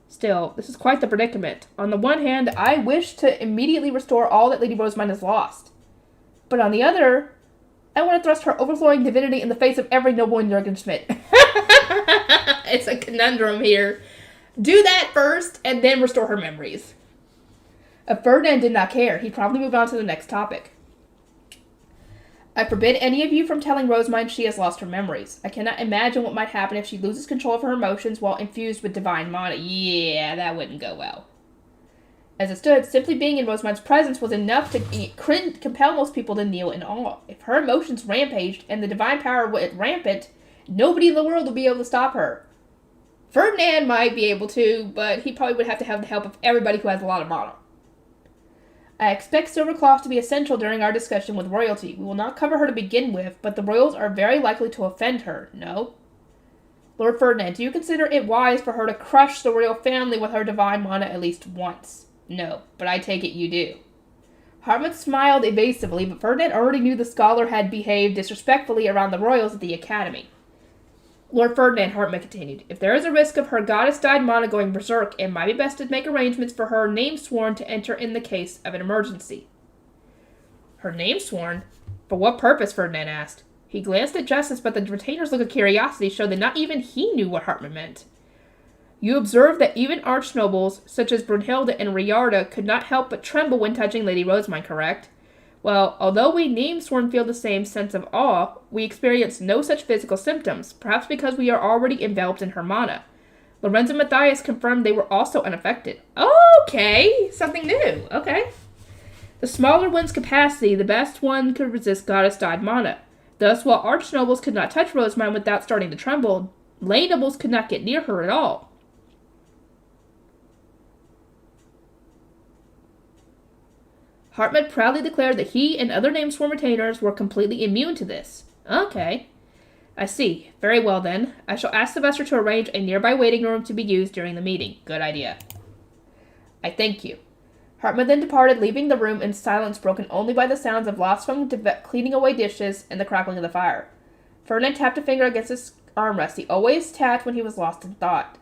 Speaker 1: Still, this is quite the predicament. On the one hand, I wish to immediately restore all that Lady Rosamund has lost. But on the other, I want to thrust her overflowing divinity in the face of every noble in Jürgen Schmidt. It's a conundrum here. Do that first, and then restore her memories. Ferdinand did not care. He'd probably move on to the next topic. I forbid any of you from telling Rosamund she has lost her memories. I cannot imagine what might happen if she loses control of her emotions while infused with divine mana. Yeah, that wouldn't go well. As it stood, simply being in Rosamund's presence was enough to compel most people to kneel in awe. If her emotions rampaged and the divine power went rampant, nobody in the world would be able to stop her. Ferdinand might be able to, but he probably would have to have the help of everybody who has a lot of mana. I expect Silvercloth to be essential during our discussion with royalty. We will not cover her to begin with, but the royals are very likely to offend her. No? Lord Ferdinand, do you consider it wise for her to crush the royal family with her divine mana at least once? No, but I take it you do. Hartmut smiled evasively, but Ferdinand already knew the scholar had behaved disrespectfully around the royals at the academy. Lord Ferdinand, Hartmut continued, if there is a risk of her goddess-dyed mana going berserk, it might be best to make arrangements for her name sworn to enter in the case of an emergency. Her name sworn? For what purpose? Ferdinand asked. He glanced at Justice, but the retainer's look of curiosity showed that not even he knew what Hartmut meant. You observe that even archnobles, such as Brunhilde and Riarda, could not help but tremble when touching Lady Rosamund, correct? Well, although we name-sworn feel the same sense of awe, we experience no such physical symptoms, perhaps because we are already enveloped in her mana. Lorenz and Matthias confirmed they were also unaffected. Okay, something new, okay. The smaller one's capacity, the best one could resist goddess-dyed mana. Thus, while archnobles could not touch Rosamund without starting to tremble, lay nobles could not get near her at all. Hartmut proudly declared that he and other name-sworn retainers were completely immune to this. Okay. I see. Very well, then. I shall ask Sylvester to arrange a nearby waiting room to be used during the meeting. Good idea. I thank you. Hartmut then departed, leaving the room in silence broken only by the sounds of Losfang cleaning away dishes and the crackling of the fire. Ferdinand tapped a finger against his armrest. He always tapped when he was lost in thought.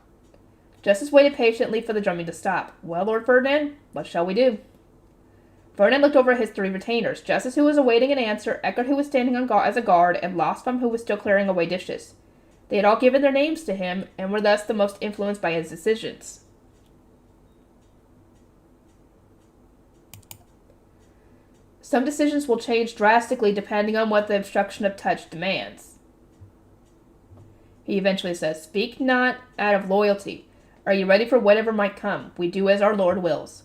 Speaker 1: Justice waited patiently for the drumming to stop. Well, Lord Ferdinand, what shall we do? Ferdinand looked over at his 3 retainers, Justice, who was awaiting an answer, Eckert, who was standing on as a guard, and Losfam, who was still clearing away dishes. They had all given their names to him, and were thus the most influenced by his decisions. Some decisions will change drastically depending on what the obstruction of touch demands. He eventually says, Speak not out of loyalty. Are you ready for whatever might come? We do as our Lord wills.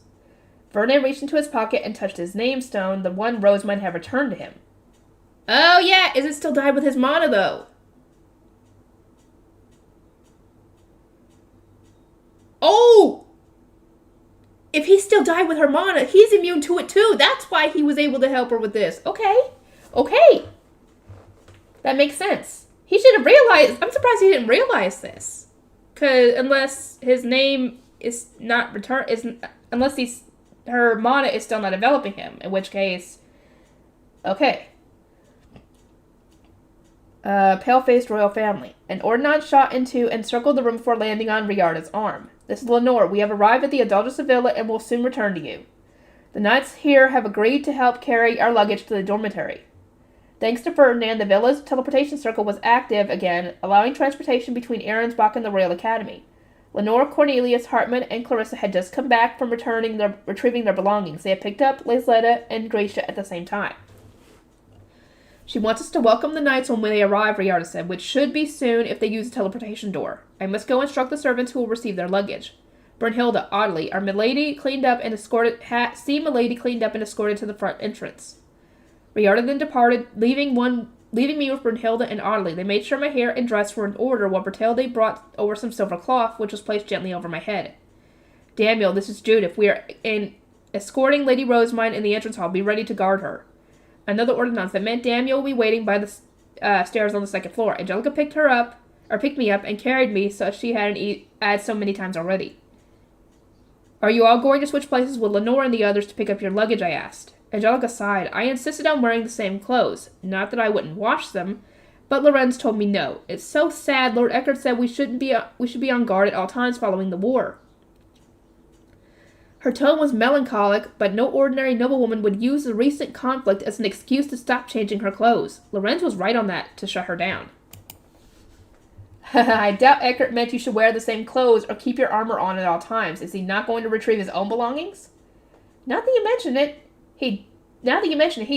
Speaker 1: Ferdinand reached into his pocket and touched his name stone, the one Rosamund had returned to him. Oh yeah, is it still dyed with his mana though? Oh! If he's still dyed with her mana, he's immune to it too. That's why he was able to help her with this. Okay. That makes sense. He should have realized. I'm surprised he didn't realize this. Cause unless his name is not return unless her mana is still not developing him, in which case, okay. Pale-faced royal family. An ordnance shot into and circled the room before landing on Riarda's arm. This is Lenore. We have arrived at the Adulteress Villa and will soon return to you. The knights here have agreed to help carry our luggage to the dormitory. Thanks to Ferdinand, the villa's teleportation circle was active again, allowing transportation between Ahrensbach and the Royal Academy. Lenore, Cornelius, Hartman, and Clarissa had just come back from retrieving their belongings. They had picked up Laisletta and Gracia at the same time. She wants us to welcome the knights when they arrive, Riarda said, which should be soon if they use the teleportation door. I must go instruct the servants who will receive their luggage. Brunhilde, oddly, our milady cleaned up and escorted to the front entrance. Riarda then departed, leaving me with Brunhilde and Audley. They made sure my hair and dress were in order, while Bertilde brought over some silver cloth, which was placed gently over my head. Daniel, this is Judith. We are escorting Lady Rosemine in the entrance hall. Be ready to guard her. Another ordinance that meant Daniel will be waiting by the stairs on the second floor. Angelica picked me up and carried me, so she hadn't had so many times already. Are you all going to switch places with Lenore and the others to pick up your luggage? I asked. Angelica sighed. I insisted on wearing the same clothes. Not that I wouldn't wash them, but Lorenz told me no. It's so sad. Lord Eckert said we should be on guard at all times following the war. Her tone was melancholic, but no ordinary noblewoman would use the recent conflict as an excuse to stop changing her clothes. Lorenz was right on that, to shut her down. I doubt Eckert meant you should wear the same clothes or keep your armor on at all times. Is he not going to retrieve his own belongings? Now that you mention it, he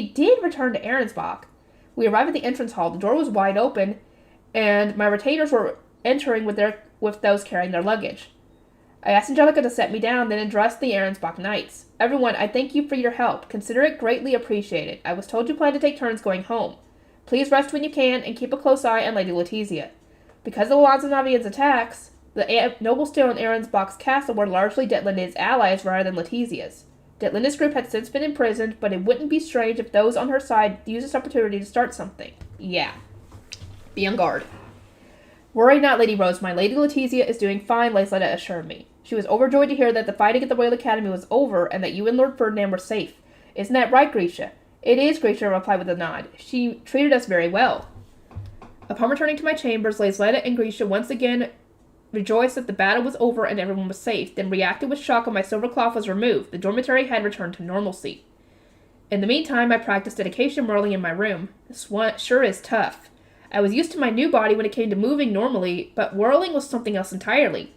Speaker 1: did return to Ahrensbach. We arrived at the entrance hall. The door was wide open, and my retainers were entering with those carrying their luggage. I asked Angelica to set me down, then addressed the Ahrensbach Knights. Everyone, I thank you for your help. Consider it greatly appreciated. I was told you plan to take turns going home. Please rest when you can, and keep a close eye on Lady Letizia. Because of the Lanzanavian's attacks, the nobles still in Ahrensbach's castle were largely Detlinda's allies rather than Letizia's. Detlinda's group had since been imprisoned, but it wouldn't be strange if those on her side used this opportunity to start something. Yeah. Be on guard. Worry not, Lady Rosemine. Lady Letizia is doing fine, Laisletta assured me. She was overjoyed to hear that the fighting at the Royal Academy was over and that you and Lord Ferdinand were safe. Isn't that right, Grisha? It is, Grisha replied with a nod. She treated us very well. Upon returning to my chambers, Laisletta and Grisha once again rejoiced that the battle was over and everyone was safe, then reacted with shock when my silver cloth was removed. The dormitory had returned to normalcy. In the meantime, I practiced dedication whirling in my room. This one sure is tough. I was used to my new body when it came to moving normally, but whirling was something else entirely.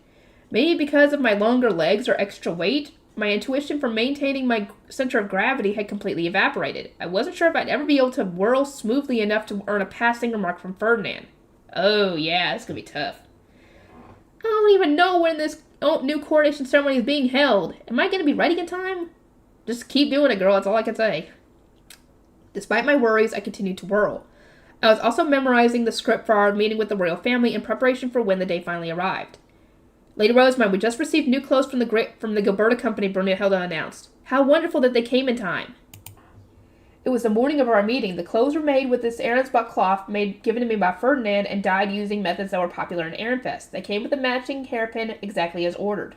Speaker 1: Maybe because of my longer legs or extra weight, my intuition for maintaining my center of gravity had completely evaporated. I wasn't sure if I'd ever be able to whirl smoothly enough to earn a passing remark from Ferdinand. Oh yeah, it's gonna be tough. I don't even know when this new coronation ceremony is being held. Am I gonna be ready in time? Just keep doing it, girl, that's all I can say. Despite my worries, I continued to whirl. I was also memorizing the script for our meeting with the royal family in preparation for when the day finally arrived. Lady Rosemine, we just received new clothes from the Gilberta Company, Brunhilde announced. How wonderful that they came in time. It was the morning of our meeting. The clothes were made with this Ahrensbach cloth given to me by Ferdinand and dyed using methods that were popular in Ehrenfest. They came with a matching hairpin exactly as ordered.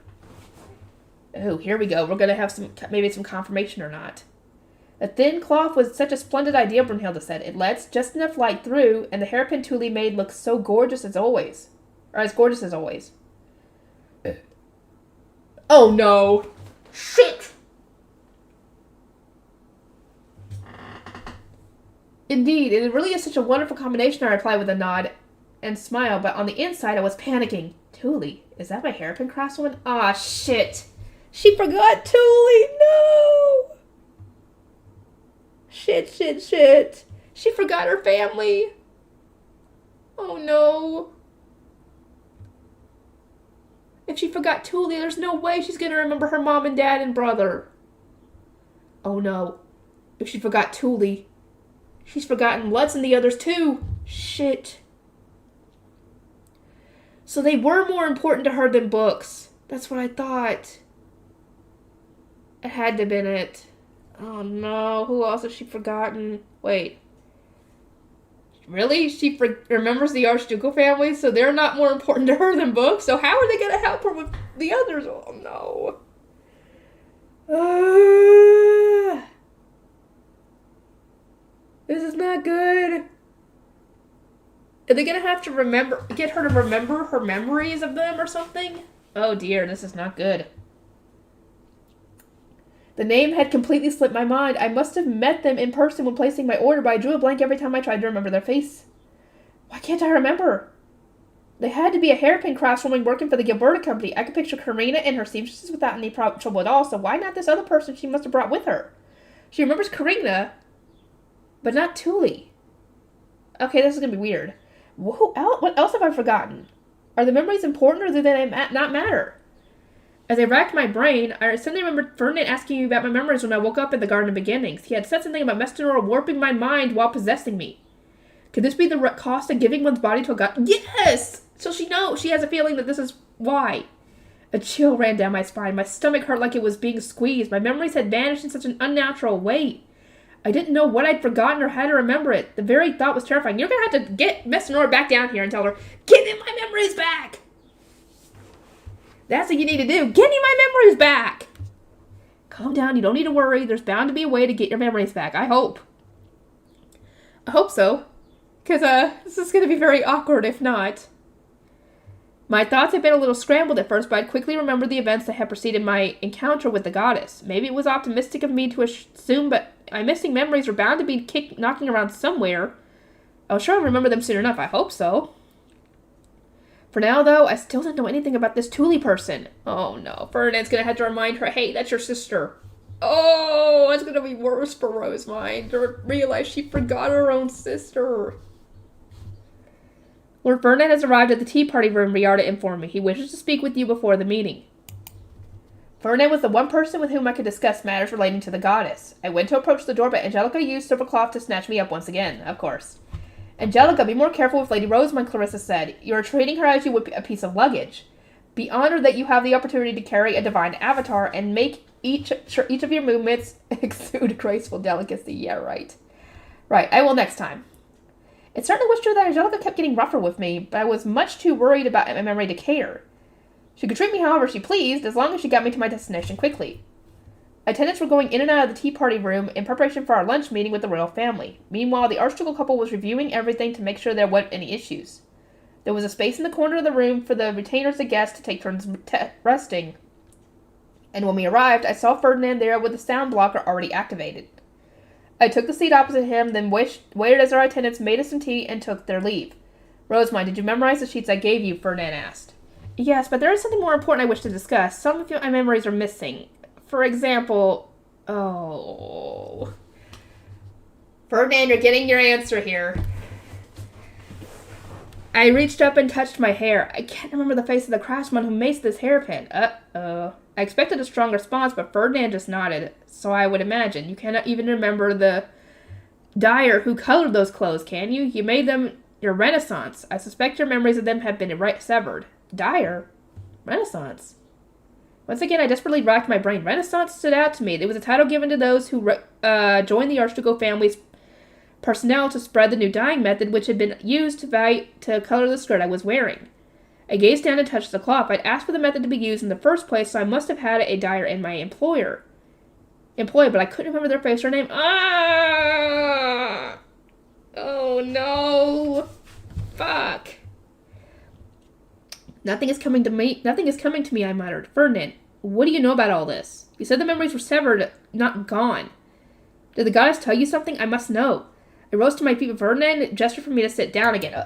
Speaker 1: Oh, here we go. We're going to have maybe some confirmation or not. The thin cloth was such a splendid idea, Brunhilde said. It lets just enough light through, and the hairpin Thule made looks so gorgeous as always. Or as gorgeous as always. Oh no! Shit! Indeed, it really is such a wonderful combination, I replied with a nod and smile, but on the inside I was panicking. Thule, is that my hairpin crosswind? Ah, shit! She forgot Thule! No! Shit. She forgot her family. Oh no. If she forgot Thule, there's no way she's going to remember her mom and dad and brother. Oh no. If she forgot Thule, she's forgotten Lutz and the others too. Shit. So they were more important to her than books. That's what I thought. It had to have been it. Oh no, who else has she forgotten? Wait. Really? She remembers the Archducal family, so they're not more important to her than books? So how are they going to help her with the others? Oh, no. This is not good. Are they going to have to get her to remember her memories of them or something? Oh, dear, this is not good. The name had completely slipped my mind. I must have met them in person when placing my order, but I drew a blank every time I tried to remember their face. Why can't I remember? They had to be a hairpin craftswoman working for the Gilberta Company. I could picture Karina and her seamstresses without any trouble at all, so why not this other person she must have brought with her? She remembers Karina, but not Thule. Okay, this is going to be weird. What else have I forgotten? Are the memories important, or do they not matter? As I racked my brain, I suddenly remembered Ferdinand asking me about my memories when I woke up in the Garden of Beginnings. He had said something about Mestinora warping my mind while possessing me. Could this be the cost of giving one's body to a god? Yes! So she has a feeling that this is why. A chill ran down my spine. My stomach hurt like it was being squeezed. My memories had vanished in such an unnatural way. I didn't know what I'd forgotten or how to remember it. The very thought was terrifying. You're going to have to get Mestinora back down here and tell her, give me my memories back! That's what you need to do. Give me my memories back! Calm down. You don't need to worry. There's bound to be a way to get your memories back. I hope. I hope so. Because this is going to be very awkward if not. My thoughts had been a little scrambled at first, but I'd quickly remembered the events that had preceded my encounter with the goddess. Maybe it was optimistic of me to assume, but my missing memories were bound to be knocking around somewhere. I was sure I'd remember them soon enough. I hope so. For now, though, I still didn't know anything about this Thule person. Oh, no. Ferdinand's going to have to remind her, hey, that's your sister. Oh, it's going to be worse for Rosemine to realize she forgot her own sister. Lord Ferdinand has arrived at the tea party room, Riarda informed me. He wishes to speak with you before the meeting. Ferdinand was the one person with whom I could discuss matters relating to the goddess. I went to approach the door, but Angelica used Silvercloth to snatch me up once again, of course. Angelica, be more careful with Lady Rosamund, Clarissa said. You are treating her as you would a piece of luggage. Be honored that you have the opportunity to carry a divine avatar and make each of your movements exude graceful delicacy. Yeah, right. Right, I will next time. It certainly was true that Angelica kept getting rougher with me, but I was much too worried about my memory to care. She could treat me however she pleased, as long as she got me to my destination quickly. Attendants were going in and out of the tea party room in preparation for our lunch meeting with the royal family. Meanwhile, the Archducal couple was reviewing everything to make sure there weren't any issues. There was a space in the corner of the room for the retainers and guests to take turns resting. And when we arrived, I saw Ferdinand there with the sound blocker already activated. I took the seat opposite him, then waited as our attendants made us some tea and took their leave. Rosamund, did you memorize the sheets I gave you? Ferdinand asked. Yes, but there is something more important I wish to discuss. Some of my memories are missing. For example, Ferdinand, you're getting your answer here. I reached up and touched my hair. I can't remember the face of the craftsman who maced this hairpin. I expected a strong response, but Ferdinand just nodded. So I would imagine. You cannot even remember the dyer who colored those clothes, can you? You made them your Renaissance. I suspect your memories of them have been severed. Dyer? Renaissance? Once again, I desperately racked my brain. Renaissance stood out to me. It was a title given to those who joined the Archducal family's personnel to spread the new dyeing method which had been used to color the skirt I was wearing. I gazed down and touched the cloth. I'd asked for the method to be used in the first place, so I must have had a dyer in my employ, but I couldn't remember their face or name. Ah! Oh, no. Fuck. Nothing is coming to me, I muttered. Ferdinand, what do you know about all this? You said the memories were severed, not gone. Did the goddess tell you something? I must know. I rose to my feet, but Ferdinand gestured for me to sit down again.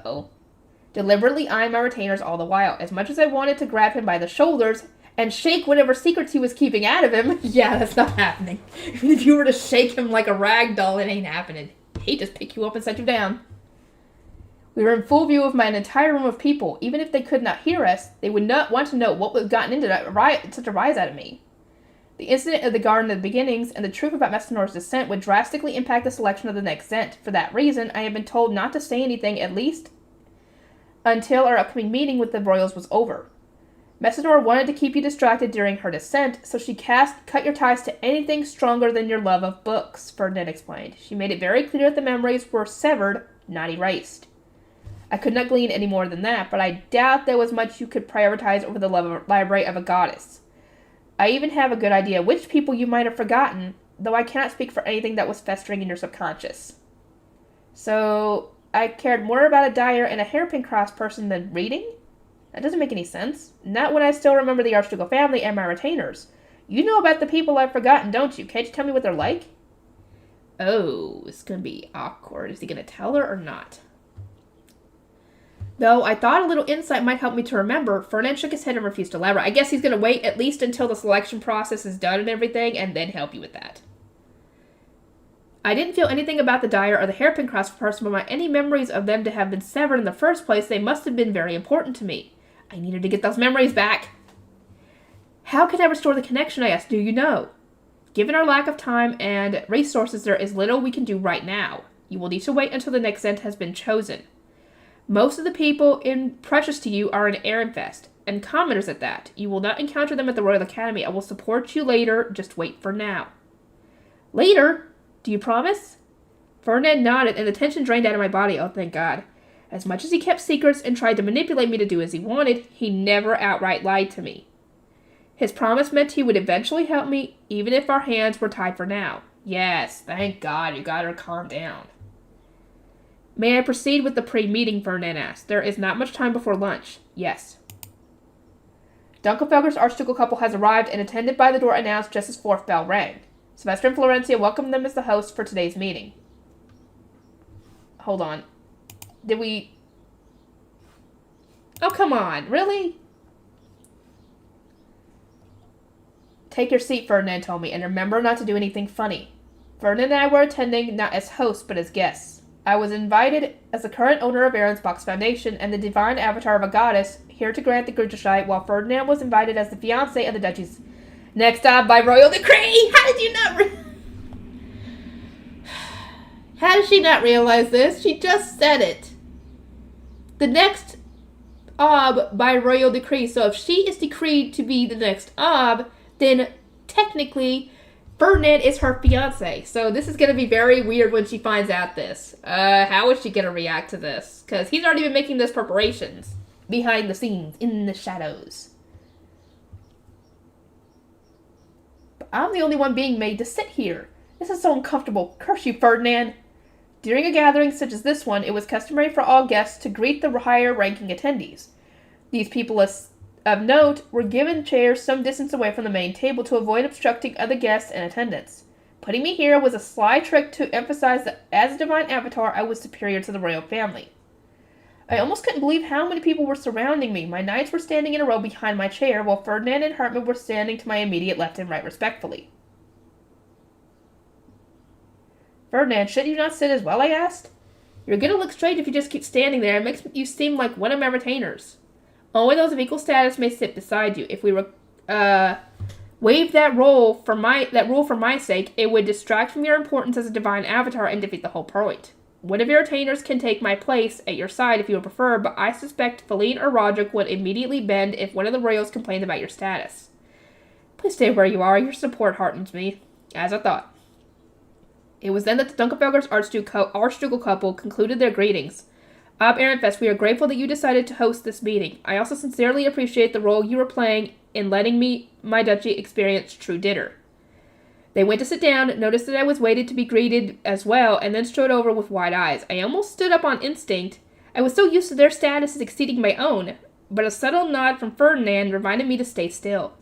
Speaker 1: Deliberately eyeing my retainers all the while. As much as I wanted to grab him by the shoulders and shake whatever secrets he was keeping out of him, yeah, that's not happening. Even if you were to shake him like a rag doll, it ain't happening. He'd just pick you up and set you down. We were in full view of an entire room of people. Even if they could not hear us, they would not want to know what was gotten into such a rise out of me. The incident of the Garden of the Beginnings and the truth about Mestinora's descent would drastically impact the selection of the next Zent. For that reason, I had been told not to say anything, at least until our upcoming meeting with the royals was over. Messinora wanted to keep you distracted during her descent, so she cut your ties to anything stronger than your love of books, Ferdinand explained. She made it very clear that the memories were severed, not erased. I could not glean any more than that, but I doubt there was much you could prioritize over the library of a goddess. I even have a good idea which people you might have forgotten, though I cannot speak for anything that was festering in your subconscious. So, I cared more about a dyer and a hairpin cross person than reading? That doesn't make any sense. Not when I still remember the Archducal family and my retainers. You know about the people I've forgotten, don't you? Can't you tell me what they're like? Oh, it's gonna be awkward. Is he gonna tell her or not? Though I thought a little insight might help me to remember, Ferdinand shook his head and refused to elaborate. I guess he's going to wait at least until the selection process is done and everything, and then help you with that. I didn't feel anything about the dyer or the hairpin cross person, but by any memories of them to have been severed in the first place, they must have been very important to me. I needed to get those memories back. How can I restore the connection, I asked. Do you know? Given our lack of time and resources, there is little we can do right now. You will need to wait until the next Zent has been chosen. Most of the people precious to you are in Ehrenfest, and commoners at that. You will not encounter them at the Royal Academy. I will support you later, just wait for now. Later? Do you promise? Ferdinand nodded, and the tension drained out of my body. Oh, thank God. As much as he kept secrets and tried to manipulate me to do as he wanted, he never outright lied to me. His promise meant he would eventually help me, even if our hands were tied for now. Yes, thank God, you got her to calm down. May I proceed with the pre-meeting, Ferdinand asked. There is not much time before lunch. Yes. Dunkelfelger's Archducal couple has arrived, and attended by the door announced just as fourth bell rang. Sylvester and Florencia welcomed them as the hosts for today's meeting. Hold on. Did we... Oh, come on. Really? Take your seat, Ferdinand told me, and remember not to do anything funny. Ferdinand and I were attending not as hosts, but as guests. I was invited as the current owner of Ahrensbach's Foundation and the divine avatar of a goddess, here to grant the Grutterscheid, while Ferdinand was invited as the fiancé of the Duchy's next up by royal decree. How did you not How does she not realize this? She just said it. The next by royal decree. So if she is decreed to be the next then technically Ferdinand is her fiancé, so this is going to be very weird when she finds out this. How is she going to react to this? Because he's already been making those preparations. Behind the scenes, in the shadows. But I'm the only one being made to sit here. This is so uncomfortable. Curse you, Ferdinand. During a gathering such as this one, it was customary for all guests to greet the higher-ranking attendees. These people of note were given chairs some distance away from the main table to avoid obstructing other guests in attendance. Putting me here was a sly trick to emphasize that as a divine avatar, I was superior to the royal family. I almost couldn't believe how many people were surrounding me. My knights were standing in a row behind my chair, while Ferdinand and Hartmann were standing to my immediate left and right respectfully. Ferdinand, should you not sit as well, I asked? You're going to look strange if you just keep standing there. It makes you seem like one of my retainers. Only those of equal status may sit beside you. If we waive that rule for my sake, it would distract from your importance as a divine avatar and defeat the whole point. One of your retainers can take my place at your side if you would prefer, but I suspect Feline or Roderick would immediately bend if one of the royals complained about your status. Please stay where you are. Your support heartens me. As I thought. It was then that the Dunkelfelger's Archducal couple concluded their greetings. Ab Ehrenfest, we are grateful that you decided to host this meeting. I also sincerely appreciate the role you were playing in letting my duchy experience true dinner. They went to sit down, noticed that I was waited to be greeted as well, and then strode over with wide eyes. I almost stood up on instinct. I was so used to their status as exceeding my own, but a subtle nod from Ferdinand reminded me to stay still.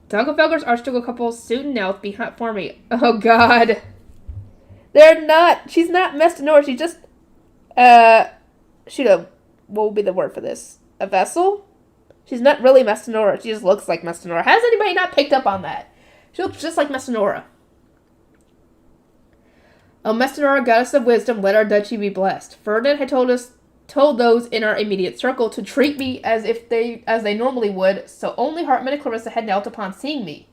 Speaker 1: Dunkelfelger's Archducal couple soon knelt before me. Oh, God. She's not Mestinor, she's just, what would be the word for this? A vessel? She's not really Mestinora, she just looks like Mestinora. Has anybody not picked up on that? She looks just like Mestinora. O Mestinora, goddess of wisdom, let our duchy be blessed. Ferdinand had told those in our immediate circle to treat me as they normally would, so only Hartmann and Clarissa had knelt upon seeing me.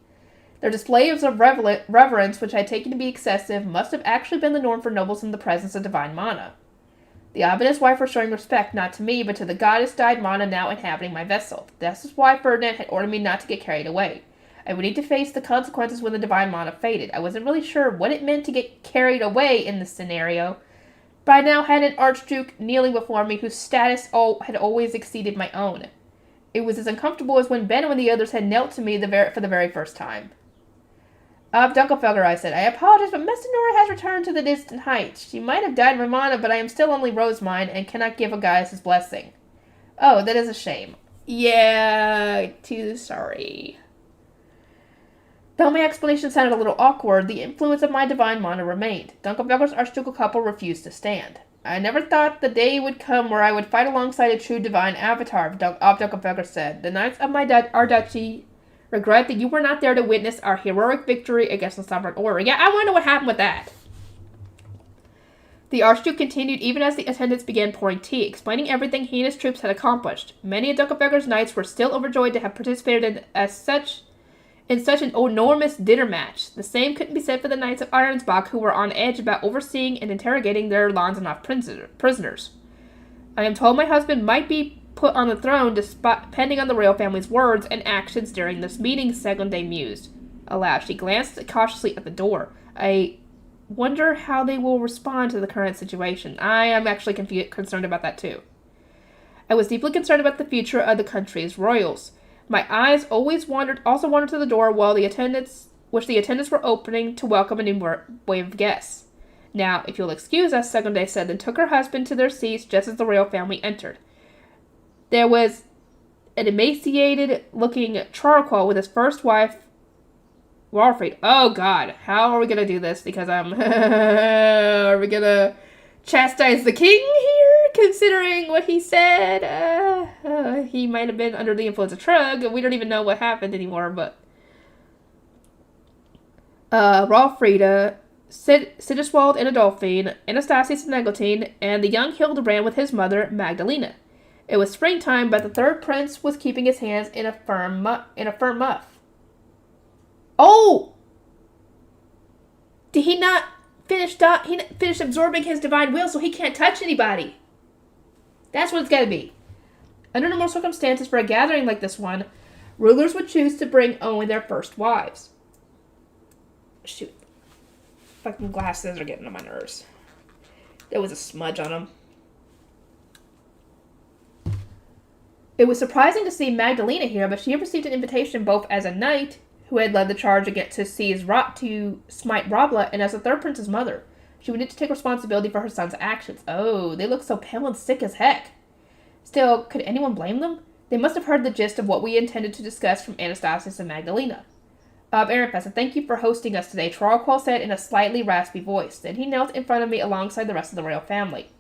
Speaker 1: Their displays of reverence, which I had taken to be excessive, must have actually been the norm for nobles in the presence of divine Mana. The Abb and his wife were showing respect not to me, but to the goddess-dyed Mana now inhabiting my vessel. This is why Ferdinand had ordered me not to get carried away. I would need to face the consequences when the divine Mana faded. I wasn't really sure what it meant to get carried away in this scenario, But I now had an Archduke kneeling before me whose status had always exceeded my own. It was as uncomfortable as when Benno and the others had knelt to me for the very first time. Dunkelfelder, I said, I apologize, but Miss Nora has returned to the distant heights. She might have died in Romana, but I am still only Rosemine and cannot give a Gaius' blessing. Oh, that is a shame. Yeah, too sorry. Though my explanation sounded a little awkward, the influence of my divine mana remained. Dunkelfelder's archducal couple refused to stand. I never thought the day would come where I would fight alongside a true divine avatar, Dunkelfelder said. The knights of our duchy regret that you were not there to witness our heroic victory against the sovereign order. Yeah, I want to know what happened with that. The Archduke continued even as the attendants began pouring tea, explaining everything he and his troops had accomplished. Many of Dunkelfelder's knights were still overjoyed to have participated in such an enormous dinner match. The same couldn't be said for the knights of Ironsbach, who were on edge about overseeing and interrogating their Lanzanoff prisoners. I am told my husband might be put on the throne depending on the royal family's words and actions during this meeting, Segonde mused. Aloud, she glanced cautiously at the door. I wonder how they will respond to the current situation. I am actually concerned about that too. I was deeply concerned about the future of the country's royals. My eyes also wandered to the door which the attendants were opening to welcome a new wave of guests. Now, if you'll excuse us, Segonde said, then took her husband to their seats just as the royal family entered. There was an emaciated-looking charcoal with his first wife, Walfried. Oh, God. How are we going to do this? Because are we going to chastise the king here, considering what he said? He might have been under the influence of Trug. We don't even know what happened anymore, but... Rolfrida, Sigiswald and Adolphine, Anastasius and Eglantine, and the young Hildebrand with his mother, Magdalena. It was springtime, but the third prince was keeping his hands in a firm muff. Oh! Did he not finish absorbing his divine will so he can't touch anybody? That's what it's got to be. Under normal circumstances for a gathering like this one, rulers would choose to bring only their first wives. Shoot. Fucking glasses are getting on my nerves. There was a smudge on them. It was surprising to see Magdalena here, but she had received an invitation both as a knight who had led the charge to smite Rabla, and as the third prince's mother. She would need to take responsibility for her son's actions. Oh, they look so pale and sick as heck. Still, could anyone blame them? They must have heard the gist of what we intended to discuss from Anastasius and Magdalena. Aaronfest, thank you for hosting us today, Trarqual said in a slightly raspy voice. Then he knelt in front of me alongside the rest of the royal family.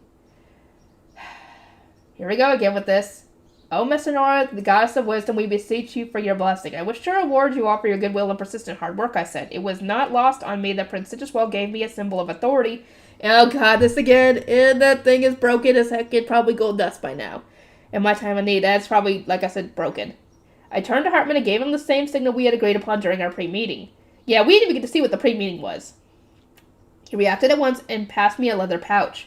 Speaker 1: Here we go again with this. O Messinora, the goddess of wisdom, we beseech you for your blessing. I wish to reward you all for your goodwill and persistent hard work, I said. It was not lost on me that Prince Sigiswell gave me a symbol of authority. Oh god, this again. And that thing is broken as heck. It'd probably gold dust by now. In my time of need, that's probably, like I said, broken. I turned to Hartman and gave him the same signal we had agreed upon during our pre-meeting. Yeah, we didn't even get to see what the pre-meeting was. He reacted at once and passed me a leather pouch.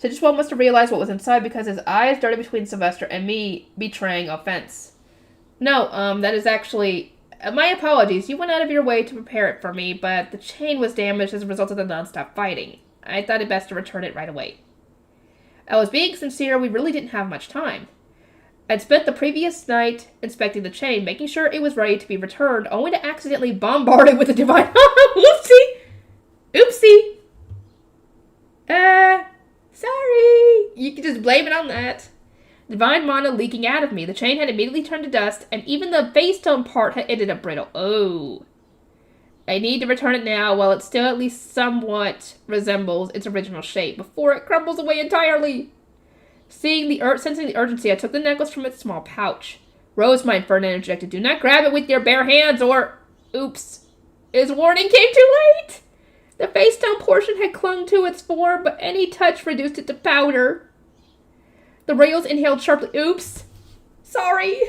Speaker 1: Sigiswell must have realized what was inside because his eyes darted between Sylvester and me, betraying offense. No, that is actually... my apologies. You went out of your way to prepare it for me, but the chain was damaged as a result of the non-stop fighting. I thought it best to return it right away. I was being sincere. We really didn't have much time. I'd spent the previous night inspecting the chain, making sure it was ready to be returned, only to accidentally bombard it with a divine... Whoopsie! Oopsie! Sorry! You can just blame it on that. Divine mana leaking out of me. The chain had immediately turned to dust, and even the faystone part had ended up brittle. Oh. I need to return it now, while it still at least somewhat resembles its original shape, before it crumbles away entirely. Sensing the urgency, I took the necklace from its small pouch. Rosemine, Ferdinand interjected, do not grab it with your bare hands, or... Oops. His warning came too late! The faystone portion had clung to its form, but any touch reduced it to powder. The rails inhaled sharply. Oops. Sorry.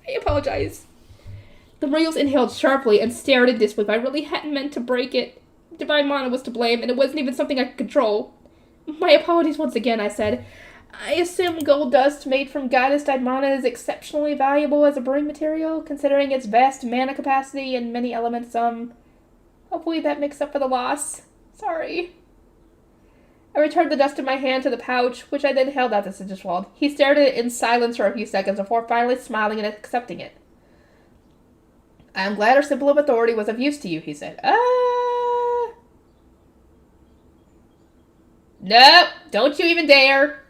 Speaker 1: I apologize. The rails inhaled sharply and stared in disbelief. I really hadn't meant to break it. Divine mana was to blame, and it wasn't even something I could control. My apologies once again, I said. I assume gold dust made from goddess-dyed mana is exceptionally valuable as a brewing material, considering its vast mana capacity and many elements, Hopefully that makes up for the loss. Sorry. I returned the dust in my hand to the pouch, which I then held out to Sigiswald. He stared at it in silence for a few seconds before finally smiling and accepting it. I am glad our symbol of authority was of use to you, he said. No, don't you even dare.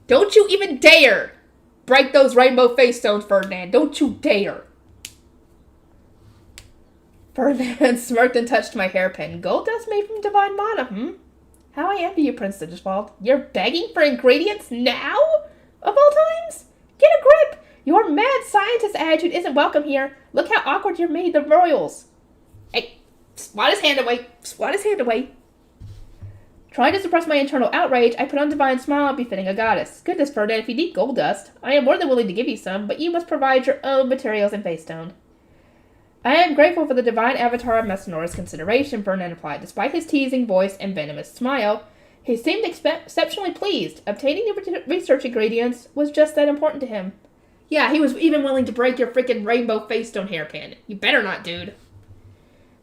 Speaker 1: Don't you even dare break those rainbow face stones, Ferdinand. Don't you dare. Ferdinand smirked and touched my hairpin. Gold dust made from divine mana, How I envy you, Prince Sigiswald. You're begging for ingredients now? Of all times? Get a grip! Your mad scientist attitude isn't welcome here. Look how awkward you made the royals. Hey, swat his hand away. Swat his hand away. Trying to suppress my internal outrage, I put on a divine smile befitting a goddess. Goodness, Ferdinand, if you need gold dust, I am more than willing to give you some, but you must provide your own materials and face stone. I am grateful for the divine avatar of Messenora's consideration, Ferdinand replied. Despite his teasing voice and venomous smile, he seemed exceptionally pleased. Obtaining new research ingredients was just that important to him. Yeah, he was even willing to break your freaking rainbow face stone hairpin. You better not, dude.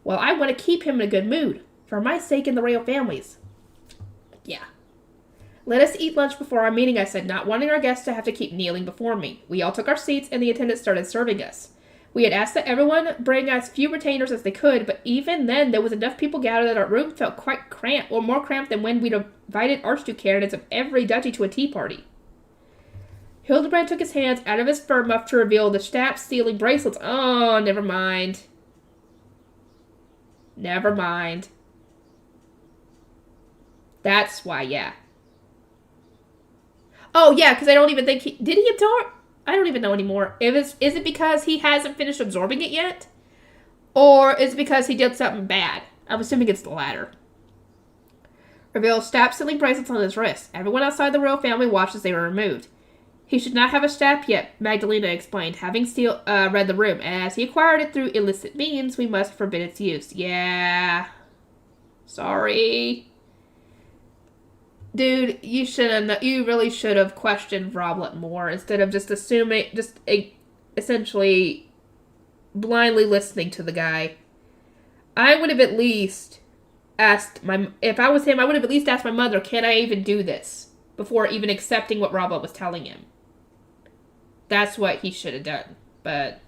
Speaker 1: Well, I want to keep him in a good mood. For my sake and the royal family's. Yeah. Let us eat lunch before our meeting, I said, not wanting our guests to have to keep kneeling before me. We all took our seats, and the attendants started serving us. We had asked that everyone bring as few retainers as they could, but even then there was enough people gathered that our room felt quite cramped, or more cramped than when we'd invited Archduke candidates of every duchy to a tea party. Hildebrand took his hands out of his fur muff to reveal the staff-stealing bracelets. Oh, never mind. Never mind. That's why, yeah. Oh, yeah, because I don't even think he... Did he absorb? I don't even know anymore. Is it because he hasn't finished absorbing it yet? Or is it because he did something bad? I'm assuming it's the latter. Revealed staff-stealing bracelets on his wrist. Everyone outside the royal family watched as they were removed. He should not have a staff yet, Magdalena explained, having read the room. As he acquired it through illicit means, we must forbid its use. Yeah. Sorry. Dude, you really should have questioned Roblet more instead of just assuming, essentially blindly listening to the guy. I would have at least asked if I was him, I would have at least asked my mother, can I even do this? Before even accepting what Roblet was telling him. That's what he should have done. But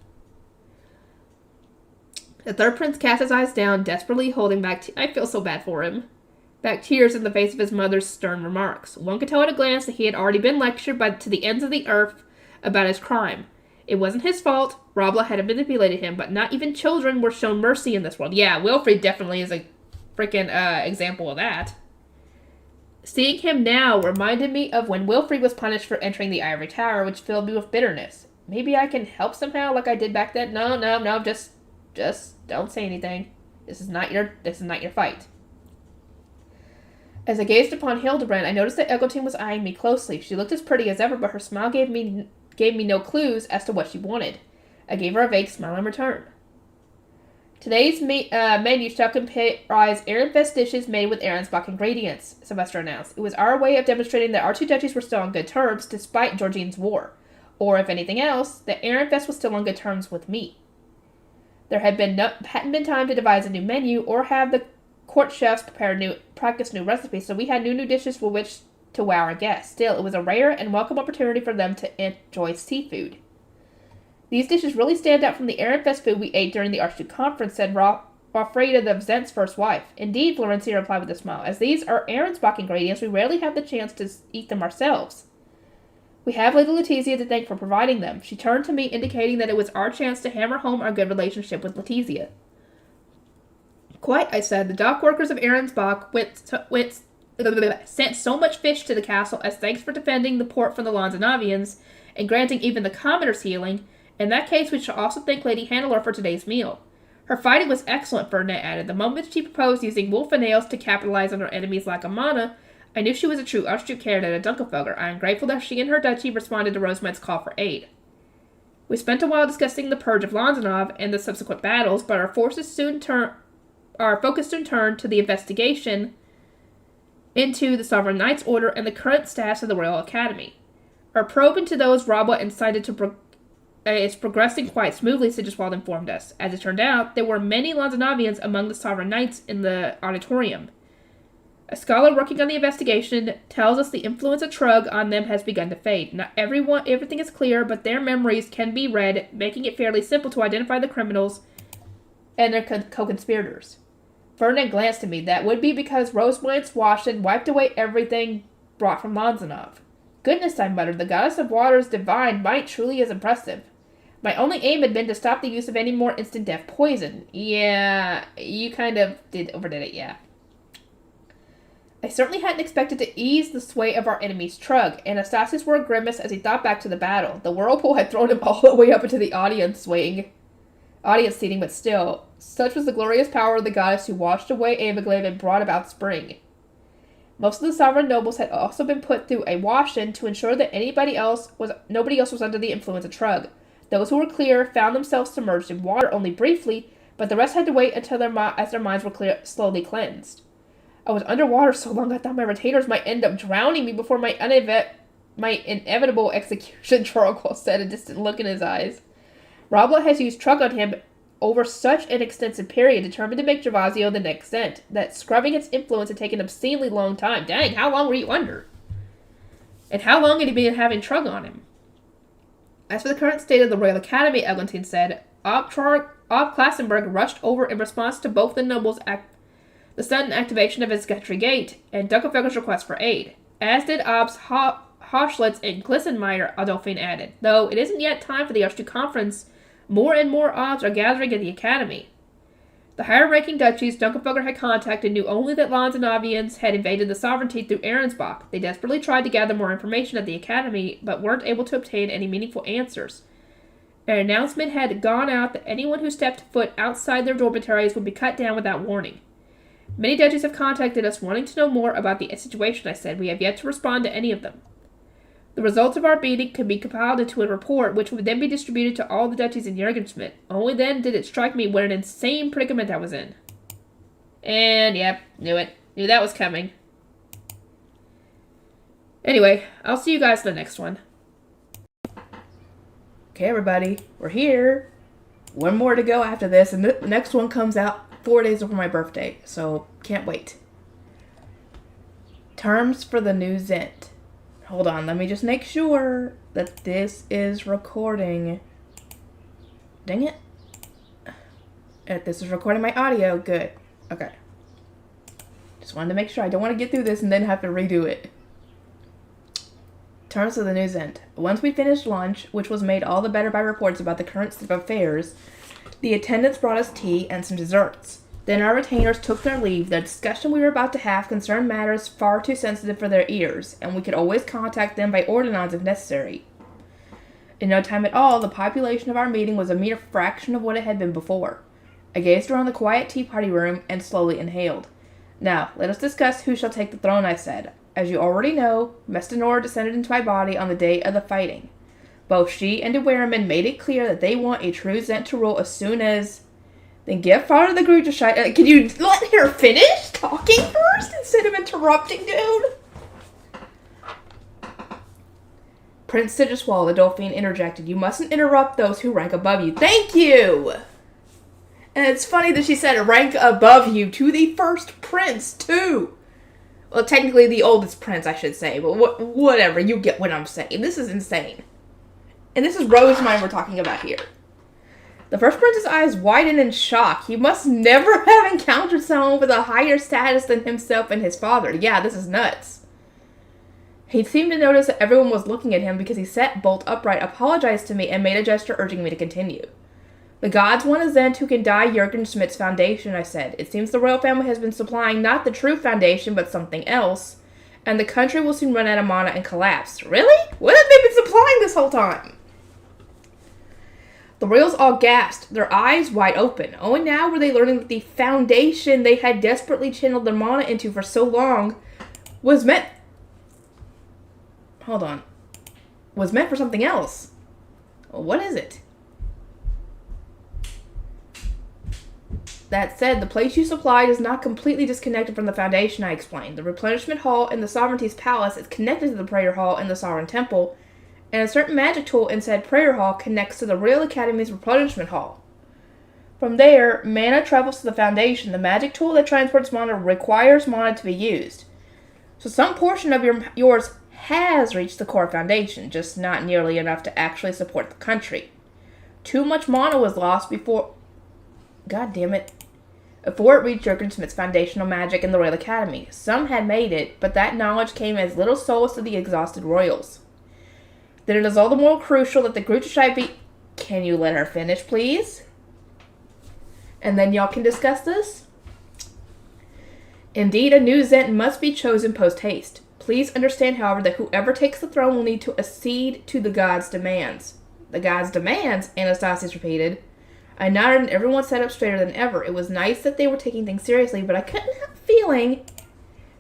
Speaker 1: the third prince cast his eyes down, desperately holding back. I feel so bad for him. Back tears in the face of his mother's stern remarks. One could tell at a glance that he had already been lectured to the ends of the earth about his crime. It wasn't his fault. Robla had manipulated him, but not even children were shown mercy in this world. Yeah, Wilfred definitely is a freaking example of that. Seeing him now reminded me of when Wilfred was punished for entering the Ivory Tower, which filled me with bitterness. Maybe I can help somehow like I did back then? No, just don't say anything. This is not your fight. As I gazed upon Hildebrand, I noticed that Eglantine was eyeing me closely. She looked as pretty as ever, but her smile gave me no clues as to what she wanted. I gave her a vague smile in return. Today's menu shall comprise Ehrenfest dishes made with Ehrensbach ingredients, Sylvester announced. It was our way of demonstrating that our two duchies were still on good terms, despite Georgine's war. Or, if anything else, that Ehrenfest was still on good terms with me. There hadn't been time to devise a new menu, or have the court chefs practice new recipes, so we had new dishes for which to wow our guests. Still, it was a rare and welcome opportunity for them to enjoy seafood. These dishes really stand out from the Ehrenfest food we ate during the Archduke conference, said Raffreda, the Zent's first wife. Indeed, Florencia replied with a smile. As these are Ehrensbach ingredients, we rarely have the chance to eat them ourselves. We have Lady Letizia to thank for providing them. She turned to me, indicating that it was our chance to hammer home our good relationship with Letizia. Quite, I said. The dock workers of Ehrensbach sent so much fish to the castle as thanks for defending the port from the Lanzanavians and granting even the commoner's healing. In that case, we shall also thank Lady Hannelore for today's meal. Her fighting was excellent, Ferdinand added. The moment she proposed using wolf and nails to capitalize on her enemy's lack of mana, I knew she was a true Archduke candidate at Dunkelfelger. I am grateful that she and her duchy responded to Rosamund's call for aid. We spent a while discussing the purge of Lanzanov and the subsequent battles, but our focus soon turned to the investigation into the Sovereign Knights Order and the current status of the Royal Academy. Our probe into those Rabwa incited is progressing quite smoothly, Sigiswald informed us. As it turned out, there were many Lanzanavians among the Sovereign Knights in the auditorium. A scholar working on the investigation tells us the influence of Trug on them has begun to fade. Not everything is clear, but their memories can be read, making it fairly simple to identify the criminals and their co-conspirators. Ferdinand glanced at me. That would be because Roseblance washed and wiped away everything brought from Lanzanov. Goodness, I muttered, the goddess of water's divine might truly is impressive. My only aim had been to stop the use of any more instant death poison. Yeah, you kind of overdid it, yeah. I certainly hadn't expected to ease the sway of our enemy's Trug. Anastasius wore a grimace as he thought back to the battle. The whirlpool had thrown him all the way up into the audience seating, but still, such was the glorious power of the goddess who washed away Abiglave and brought about spring. Most of the sovereign nobles had also been put through a wash-in to ensure that nobody else was under the influence of Trug. Those who were clear found themselves submerged in water only briefly, but the rest had to wait until their minds were slowly cleansed. I was underwater so long I thought my retainers might end up drowning me before my inevitable execution, Charcoal said, a distant look in his eyes. Rabla has used Trug on him over such an extensive period, determined to make Gervasio the next scent, that scrubbing its influence had taken an obscenely long time. Dang, how long were you under? And how long had he been having Trug on him? As for the current state of the Royal Academy, Eglantine said, Ob Klassenberg rushed over in response to both the nobles' the sudden activation of his Guthrie Gate and Dunkelfelger's request for aid, as did Ob's Hoschlitz and Glissenmeyer, Adolphine added. Though it isn't yet time for the Archduke Conference, more and more Obs are gathering at the Academy. The higher-ranking duchies Dunkelfelger had contacted knew only that Lanzanovians had invaded the sovereignty through Ahrensbach. They desperately tried to gather more information at the Academy, but weren't able to obtain any meaningful answers. An announcement had gone out that anyone who stepped foot outside their dormitories would be cut down without warning. Many duchies have contacted us wanting to know more about the situation, I said. We have yet to respond to any of them. The results of our meeting could be compiled into a report, which would then be distributed to all the duchies in Jurgenschmidt. Only then did it strike me what an insane predicament I was in. And, yep, knew it. Knew that was coming. Anyway, I'll see you guys in the next one. Okay, everybody, we're here. One more to go after this, and the next one comes out 4 days before my birthday, so can't wait. Terms for the new Zent. Hold on, let me just make sure that this is recording. Dang it. If this is recording my audio, good. Okay. Just wanted to make sure. I don't want to get through this and then have to redo it. Terms of the new Zent. Once we finished lunch, which was made all the better by reports about the current state of affairs, the attendants brought us tea and some desserts. Then our retainers took their leave. The discussion we were about to have concerned matters far too sensitive for their ears, and we could always contact them by ordinance if necessary. In no time at all, the population of our meeting was a mere fraction of what it had been before. I gazed around the quiet tea-party room and slowly inhaled. Now, let us discuss who shall take the throne, I said. As you already know, Mestanora descended into my body on the day of the fighting. Both she and de Wehrman made it clear that they want a true Zent to rule as soon as... Then get far of the Gruderscheid. Can you let her finish talking first instead of interrupting, dude? Prince Sigiswald, the Dolphin interjected. You mustn't interrupt those who rank above you. Thank you! And it's funny that she said rank above you to the first prince, too. Well, technically the oldest prince, I should say. But whatever, you get what I'm saying. This is insane. And this is Rosemine we're talking about here. The first prince's eyes widened in shock. He must never have encountered someone with a higher status than himself and his father. Yeah, this is nuts. He seemed to notice that everyone was looking at him because he sat bolt upright, apologized to me, and made a gesture urging me to continue. The gods want a Zent who can die Jurgenschmidt's foundation, I said. It seems the royal family has been supplying not the true foundation, but something else, and the country will soon run out of mana and collapse. Really? What have they been supplying this whole time? The royals all gasped, their eyes wide open. Only now were they learning that the foundation they had desperately channeled their mana into for so long was meant... Hold on. Was meant for something else. What is it? That said, the place you supplied is not completely disconnected from the foundation, I explained. The replenishment hall in the Sovereignty's palace is connected to the prayer hall in the Sovereign Temple, and a certain magic tool inside prayer hall connects to the Royal Academy's replenishment hall. From there, mana travels to the Foundation. The magic tool that transports mana requires mana to be used. So some portion of yours has reached the core Foundation, just not nearly enough to actually support the country. Too much mana was lost before... God damn it. Before it reached Jurgen Smith's foundational magic in the Royal Academy. Some had made it, but that knowledge came as little solace to the exhausted royals. Then it is all the more crucial that the Grucheshite be... Can you let her finish, please? And then y'all can discuss this? Indeed, a new Zent must be chosen post-haste. Please understand, however, that whoever takes the throne will need to accede to the gods' demands. The gods' demands, Anastasius repeated. I nodded and everyone sat up straighter than ever. It was nice that they were taking things seriously, but I couldn't help feeling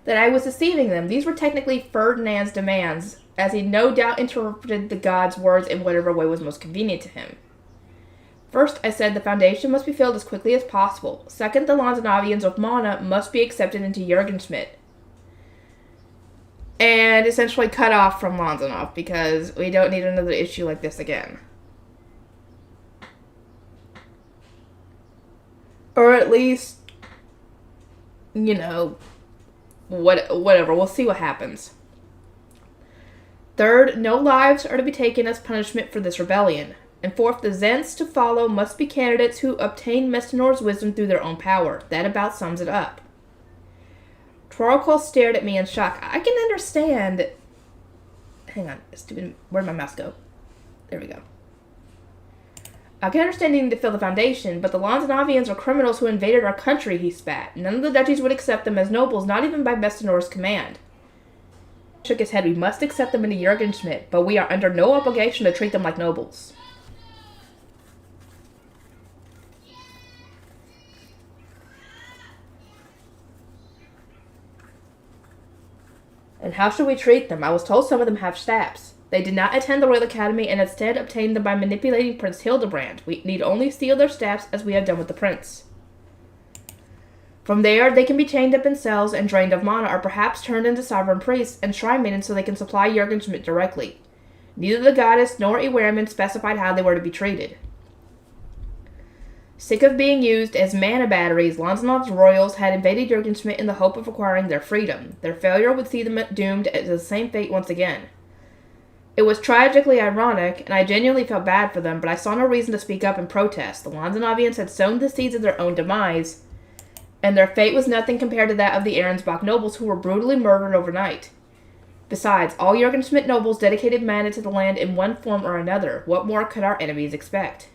Speaker 1: that I was deceiving them. These were technically Ferdinand's demands, as he no doubt interpreted the gods' words in whatever way was most convenient to him. First, I said the Foundation must be filled as quickly as possible. Second, the Lanzanavians with mana must be accepted into Jurgenschmidt. And essentially cut off from Lanzanov, because we don't need another issue like this again. Or at least, you know, whatever. We'll see what happens. Third, no lives are to be taken as punishment for this rebellion. And fourth, the Zents to follow must be candidates who obtain Mestinor's wisdom through their own power. That about sums it up. Torokol stared at me in shock. I can understand... Hang on. Stupid. Where'd my mouse go? There we go. I can understand needing to fill the Foundation, but the Lanzanavians are criminals who invaded our country, he spat. None of the duchies would accept them as nobles, not even by Mestinor's command. He shook his head. We must accept them into Jurgenschmidt, but we are under no obligation to treat them like nobles. And how should we treat them? I was told some of them have staffs. They did not attend the Royal Academy and instead obtained them by manipulating Prince Hildebrand. We need only steal their staffs as we have done with the prince. From there, they can be chained up in cells and drained of mana, or perhaps turned into sovereign priests and shrine maidens so they can supply Jurgenschmidt directly. Neither the goddess nor Iwerman specified how they were to be treated. Sick of being used as mana batteries, Lanzanov's royals had invaded Jurgenschmidt in the hope of acquiring their freedom. Their failure would see them doomed to the same fate once again. It was tragically ironic, and I genuinely felt bad for them, but I saw no reason to speak up and protest. The Lanzanavians had sown the seeds of their own demise, and their fate was nothing compared to that of the Arensbach nobles who were brutally murdered overnight. Besides, all Jurgenschmidt nobles dedicated mana to the land in one form or another. What more could our enemies expect?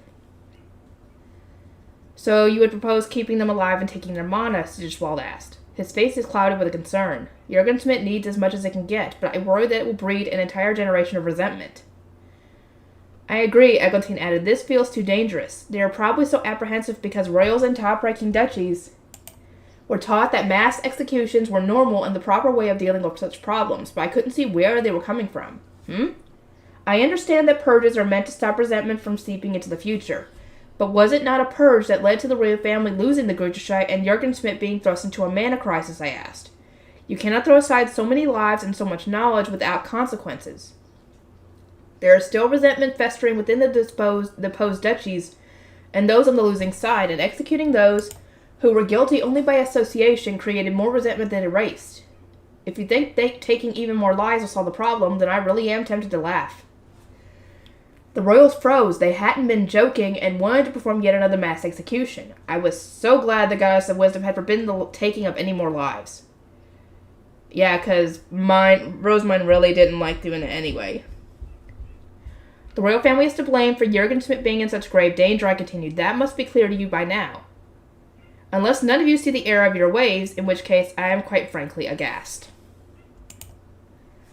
Speaker 1: So you would propose keeping them alive and taking their mana? Sigiswald asked. His face is clouded with concern. Jurgenschmidt needs as much as it can get, but I worry that it will breed an entire generation of resentment. I agree, Eglantine added. This feels too dangerous. They are probably so apprehensive because royals and top-ranking duchies were taught that mass executions were normal and the proper way of dealing with such problems, but I couldn't see where they were coming from. I understand that purges are meant to stop resentment from seeping into the future. But was it not a purge that led to the royal family losing the Grucheshite and Jurgenschmidt being thrust into a mana crisis, I asked. You cannot throw aside so many lives and so much knowledge without consequences. There is still resentment festering within the deposed duchies and those on the losing side, and executing those who were guilty only by association created more resentment than erased. If you think taking even more lives will solve the problem, then I really am tempted to laugh. The royals froze. They hadn't been joking and wanted to perform yet another mass execution. I was so glad the goddess of wisdom had forbidden the taking of any more lives. Yeah, because Rosamund really didn't like doing it anyway. The royal family is to blame for Jurgenschmidt being in such grave danger, I continued. That must be clear to you by now. Unless none of you see the error of your ways, in which case I am quite frankly aghast.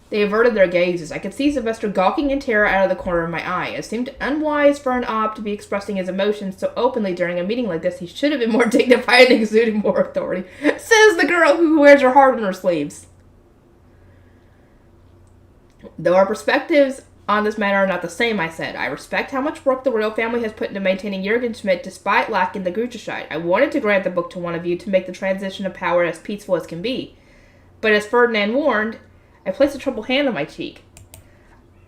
Speaker 1: They averted their gazes. I could see Sylvester gawking in terror out of the corner of my eye. It seemed unwise for an Ob to be expressing his emotions so openly during a meeting like this. He should have been more dignified and exuding more authority. Says the girl who wears her heart on her sleeves. Though our perspectives on this matter are not the same, I said. I respect how much work the royal family has put into maintaining Jurgenschmidt despite lacking the Grucheshite. I wanted to grant the book to one of you to make the transition of power as peaceful as can be. But as Ferdinand warned, I placed a troubled hand on my cheek.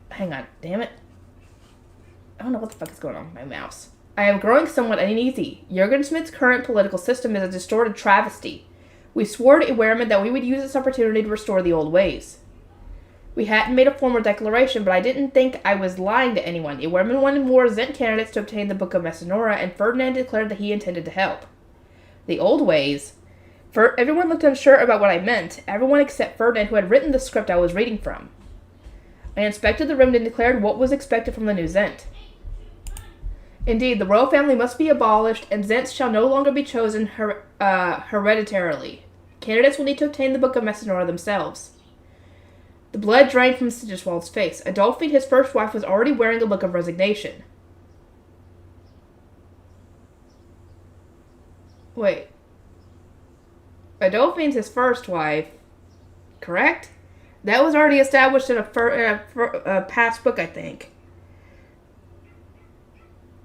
Speaker 1: Hang on, damn it. I don't know what the fuck is going on with my mouse. I am growing somewhat uneasy. Jurgen Smith's current political system is a distorted travesty. We swore to Ewerman that we would use this opportunity to restore the old ways. We hadn't made a formal declaration, but I didn't think I was lying to anyone. Ewerman wanted more Zent candidates to obtain the Book of Messinora, and Ferdinand declared that he intended to help. The old ways? Everyone looked unsure about what I meant, everyone except Ferdinand, who had written the script I was reading from. I inspected the room and declared what was expected from the new Zent. Indeed, the royal family must be abolished, and Zents shall no longer be chosen hereditarily. Candidates will need to obtain the Book of Messinora themselves. The blood drained from Sigiswald's face. Adolphine, his first wife, was already wearing a look of resignation. Wait. Adolphine's his first wife, correct? That was already established in a past book, I think.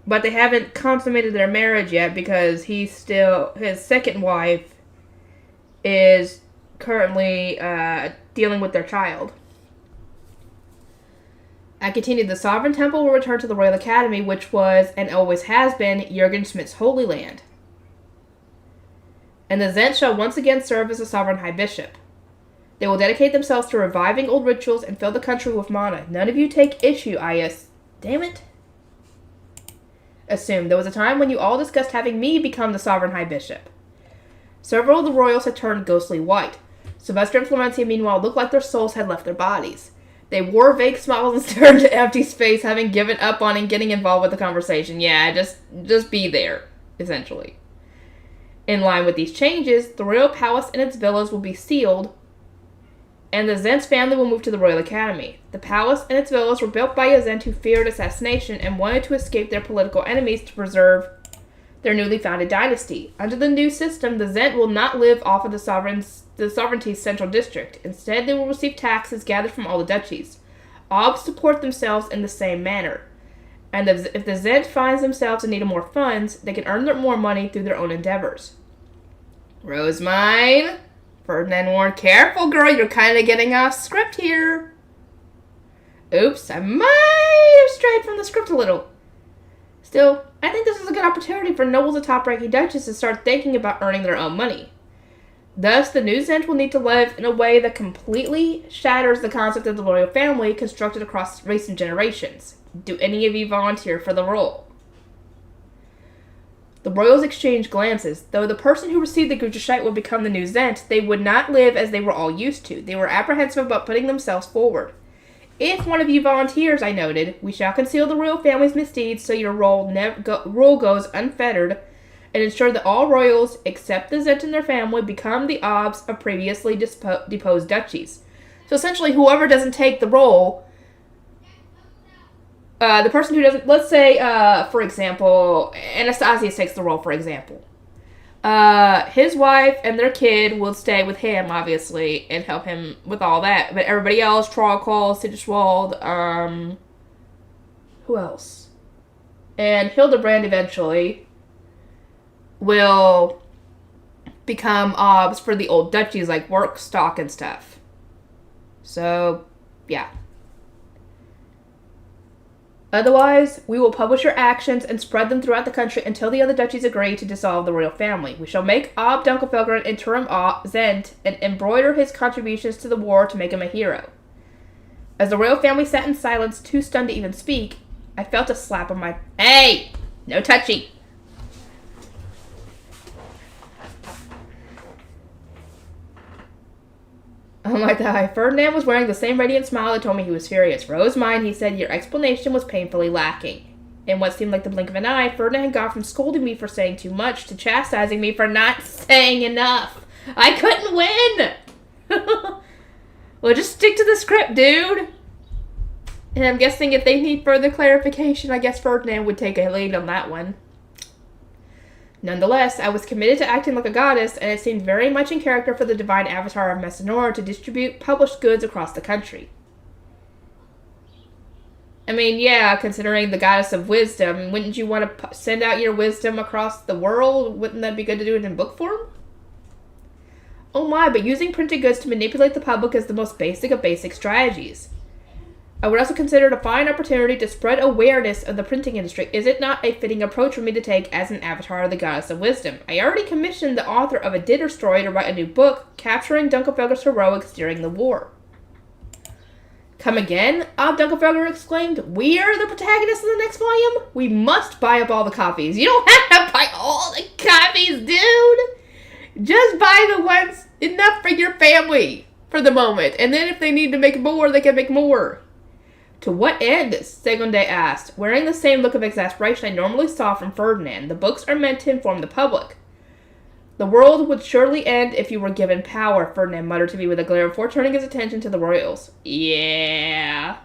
Speaker 1: But they haven't consummated their marriage yet because his second wife is currently dealing with their child. I continued, the Sovereign Temple will return to the Royal Academy, which was, and always has been, Jurgen Smith's holy land. And the Zent shall once again serve as the Sovereign High Bishop. They will dedicate themselves to reviving old rituals and fill the country with mana. None of you take issue, assume. There was a time when you all discussed having me become the Sovereign High Bishop. Several of the royals had turned ghostly white. Sylvester and Florencia, meanwhile, looked like their souls had left their bodies. They wore vague smiles and stared into empty space, having given up on and getting involved with the conversation. Yeah, just be there, essentially. In line with these changes, the royal palace and its villas will be sealed, and the Zent's family will move to the Royal Academy. The palace and its villas were built by a Zent who feared assassination and wanted to escape their political enemies to preserve their newly founded dynasty. Under the new system, the Zent will not live off of the sovereignty's central district. Instead, they will receive taxes gathered from all the duchies. All support themselves in the same manner. And if the Zent finds themselves in need of more funds, they can earn more money through their own endeavors. Rosemine, Ferdinand warned, careful girl, you're kind of getting off script here. Oops, I might have strayed from the script a little. Still, I think this is a good opportunity for nobles and top-ranking duchesses to start thinking about earning their own money. Thus, the new Zent will need to live in a way that completely shatters the concept of the royal family constructed across recent generations. Do any of you volunteer for the role? The royals exchanged glances. Though the person who received the Guterscheid would become the new Zent, they would not live as they were all used to. They were apprehensive about putting themselves forward. If one of you volunteers, I noted, we shall conceal the royal family's misdeeds so your role goes unfettered, and ensure that all royals, except the Zent and their family, become the obs of previously deposed duchies. So essentially, whoever doesn't take the role, the person who doesn't, let's say, for example, Anastasius takes the role, for example. His wife and their kid will stay with him, obviously, and help him with all that. But everybody else, Trollcall, Sigiswald, who else? And Hildebrand eventually will become obs for the old duchies, like work stock and stuff. So, yeah. Otherwise, we will publish your actions and spread them throughout the country until the other duchies agree to dissolve the royal family. We shall make Ob Dunkelfelger an interim Zent and embroider his contributions to the war to make him a hero. As the royal family sat in silence, too stunned to even speak, I felt a slap on my... Hey! No touchy! Unlike the High Ferdinand was wearing the same radiant smile that told me he was furious. Rosemine, he said, your explanation was painfully lacking. In what seemed like the blink of an eye, Ferdinand had gone from scolding me for saying too much to chastising me for not saying enough. I couldn't win! Well, just stick to the script, dude. And I'm guessing if they need further clarification, I guess Ferdinand would take a lead on that one. Nonetheless, I was committed to acting like a goddess, and it seemed very much in character for the divine avatar of Messinora to distribute published goods across the country. I mean, yeah, considering the goddess of wisdom, wouldn't you want to send out your wisdom across the world? Wouldn't that be good to do it in book form? Oh my, but using printed goods to manipulate the public is the most basic of basic strategies. I would also consider it a fine opportunity to spread awareness of the printing industry. Is it not a fitting approach for me to take as an avatar of the Goddess of Wisdom? I already commissioned the author of a Ditter story to write a new book, capturing Dunkelfelger's heroics during the war. Come again? Dunkelfelger exclaimed. We are the protagonists of the next volume? We must buy up all the copies. You don't have to buy all the copies, dude! Just buy the ones enough for your family for the moment. And then if they need to make more, they can make more. To what end? Segonde asked, wearing the same look of exasperation I normally saw from Ferdinand. The books are meant to inform the public. The world would surely end if you were given power, Ferdinand muttered to me with a glare before turning his attention to the royals. Yeah.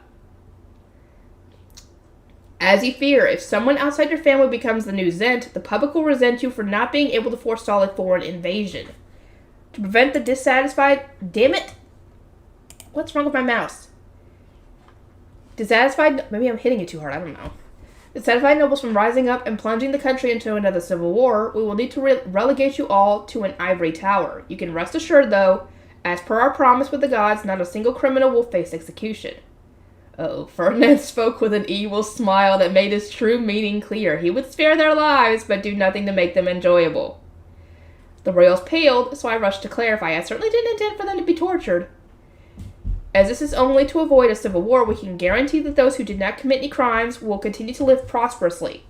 Speaker 1: As you fear, if someone outside your family becomes the new Zent, the public will resent you for not being able to forestall a foreign invasion. To prevent the dissatisfied... Damn it! What's wrong with my mouse? Dissatisfied... Maybe I'm hitting it too hard, I don't know. Dissatisfied nobles from rising up and plunging the country into another civil war, we will need to relegate you all to an ivory tower. You can rest assured, though, as per our promise with the gods, not a single criminal will face execution. Uh-oh. Ferdinand spoke with an evil smile that made his true meaning clear. He would spare their lives, but do nothing to make them enjoyable. The royals paled, so I rushed to clarify. I certainly didn't intend for them to be tortured. As this is only to avoid a civil war, we can guarantee that those who did not commit any crimes will continue to live prosperously.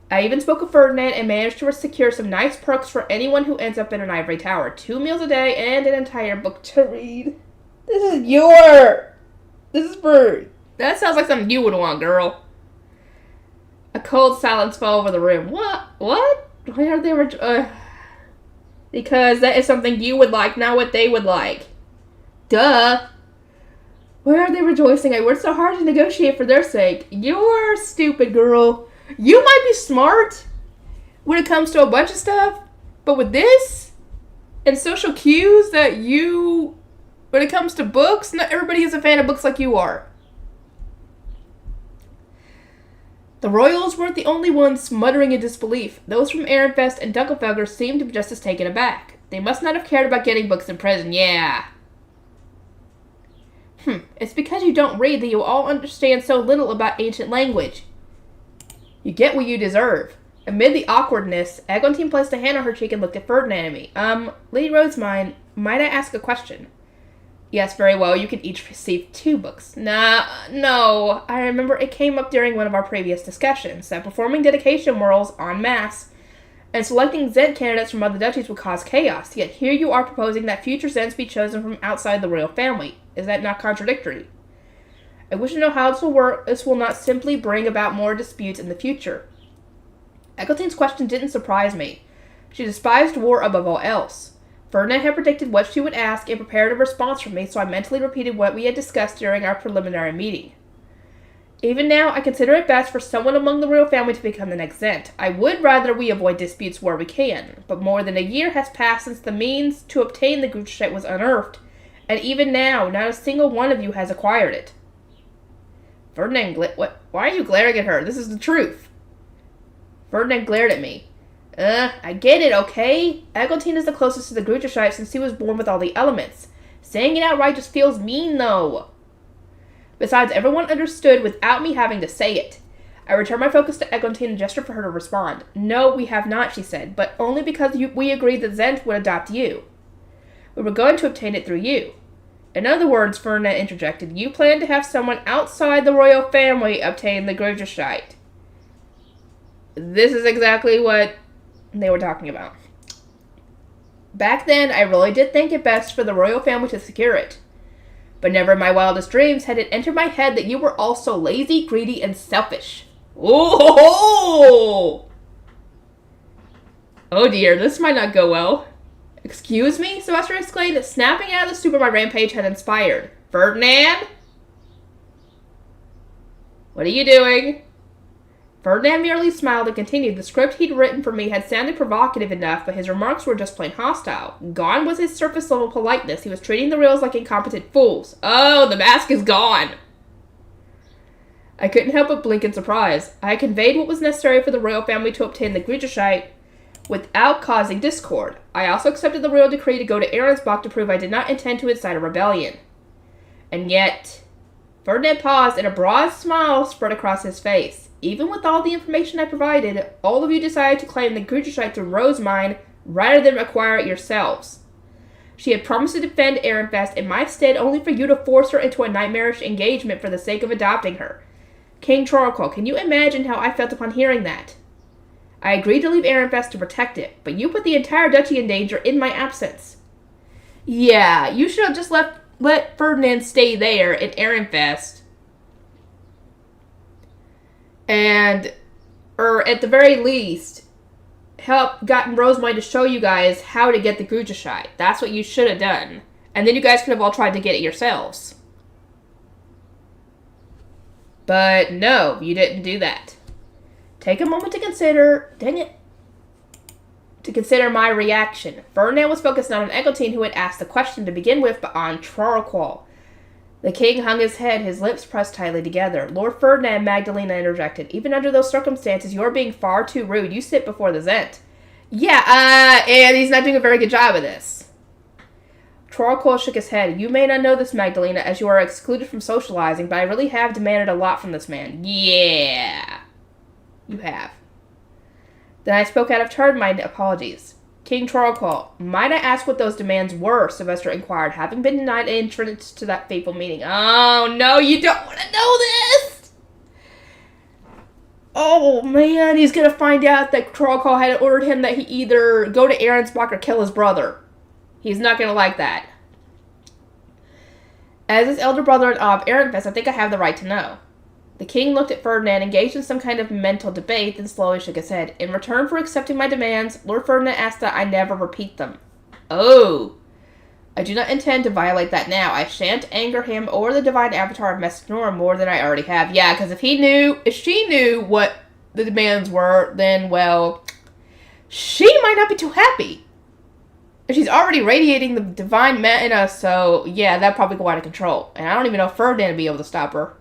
Speaker 1: I even spoke with Ferdinand and managed to secure some nice perks for anyone who ends up in an ivory tower. 2 meals a day and an entire book to read. This is for... That sounds like something you would want, girl. A cold silence fell over the room. What? Why are they... Because that is something you would like, not what they would like. Duh. Why are they rejoicing? I worked so hard to negotiate for their sake. You're stupid, girl. You might be smart when it comes to a bunch of stuff, but with this and social cues that you... When it comes to books, not everybody is a fan of books like you are. The royals weren't the only ones muttering in disbelief. Those from Ehrenfest and Dunkelfelger seemed to be just as taken aback. They must not have cared about getting books in prison, yeah. It's because you don't read that you all understand so little about ancient language. You get what you deserve. Amid the awkwardness, Eglantine placed a hand on her cheek and looked at Ferdinand and me. Lady Rosemine, might I ask a question? Yes, very well. You can each receive 2 books. No. I remember it came up during one of our previous discussions that performing dedication morals en masse and selecting Zent candidates from other duchies would cause chaos. Yet here you are proposing that future Zents be chosen from outside the royal family. Is that not contradictory? I wish to know how this will work. This will not simply bring about more disputes in the future. Eglantine's question didn't surprise me. She despised war above all else. Ferdinand had predicted what she would ask and prepared a response from me, so I mentally repeated what we had discussed during our preliminary meeting. Even now, I consider it best for someone among the royal family to become the next Zent. I would rather we avoid disputes where we can, but more than a year has passed since the means to obtain the Gruchite was unearthed, and even now, not a single one of you has acquired it. Ferdinand why are you glaring at her? This is the truth. Ferdinand glared at me. I get it, okay? Eglantine is the closest to the Gruchite since he was born with all the elements. Saying it outright just feels mean, though. Besides, everyone understood without me having to say it. I returned my focus to Eglantine and gestured for her to respond. No, we have not, she said, but only because we agreed that Zent would adopt you. We were going to obtain it through you. In other words, Ferdinand interjected, you plan to have someone outside the royal family obtain the Gruchite. This is exactly what they were talking about. Back then, I really did think it best for the royal family to secure it. But never in my wildest dreams had it entered my head that you were all so lazy, greedy, and selfish. Oh dear, this might not go well. Excuse me? Sylvester exclaimed, snapping out of the stupor my rampage had inspired. Ferdinand? What are you doing? Ferdinand merely smiled and continued. The script he'd written for me had sounded provocative enough, but his remarks were just plain hostile. Gone was his surface-level politeness. He was treating the royals like incompetent fools. Oh, the mask is gone! I couldn't help but blink in surprise. I had conveyed what was necessary for the royal family to obtain the Gruchite without causing discord. I also accepted the royal decree to go to Ahrensbach to prove I did not intend to incite a rebellion. And yet... Ferdinand paused, and a broad smile spread across his face. Even with all the information I provided, all of you decided to claim the creature site through Rosemine rather than acquire it yourselves. She had promised to defend Ehrenfest in my stead only for you to force her into a nightmarish engagement for the sake of adopting her. King Troracle, can you imagine how I felt upon hearing that? I agreed to leave Ehrenfest to protect it, but you put the entire duchy in danger in my absence. Yeah, you should have just let Ferdinand stay there in Ehrenfest. Or at the very least, gotten Rosemine to show you guys how to get the Grugischite. That's what you should have done. And then you guys could have all tried to get it yourselves. But no, you didn't do that. Take a moment to consider... Dang it. To consider my reaction. Ferdinand was focused not on Eglantine, who had asked the question to begin with, but on Troraqual. The king hung his head, his lips pressed tightly together. Lord Ferdinand, Magdalena interjected. Even under those circumstances, you're being far too rude. You sit before the Zent. Yeah, and he's not doing a very good job of this. Troraqual shook his head. You may not know this, Magdalena, as you are excluded from socializing, but I really have demanded a lot from this man. Yeah. You have. Then I spoke out of turn, my apologies. King Troraqual, might I ask what those demands were? Sylvester inquired, having been denied entrance to that fateful meeting. Oh, no, you don't want to know this! Oh, man, he's going to find out that Troraqual had ordered him that he either go to Arensbach or kill his brother. He's not going to like that. As his elder brother of Ehrenfest, I think I have the right to know. The king looked at Ferdinand, engaged in some kind of mental debate, then slowly shook his head. In return for accepting my demands, Lord Ferdinand asked that I never repeat them. Oh. I do not intend to violate that now. I shan't anger him or the divine avatar of Messinora more than I already have. Yeah, because if she knew what the demands were, then, well, she might not be too happy. If she's already radiating the divine mana, so, yeah, that'd probably go out of control. And I don't even know if Ferdinand would be able to stop her.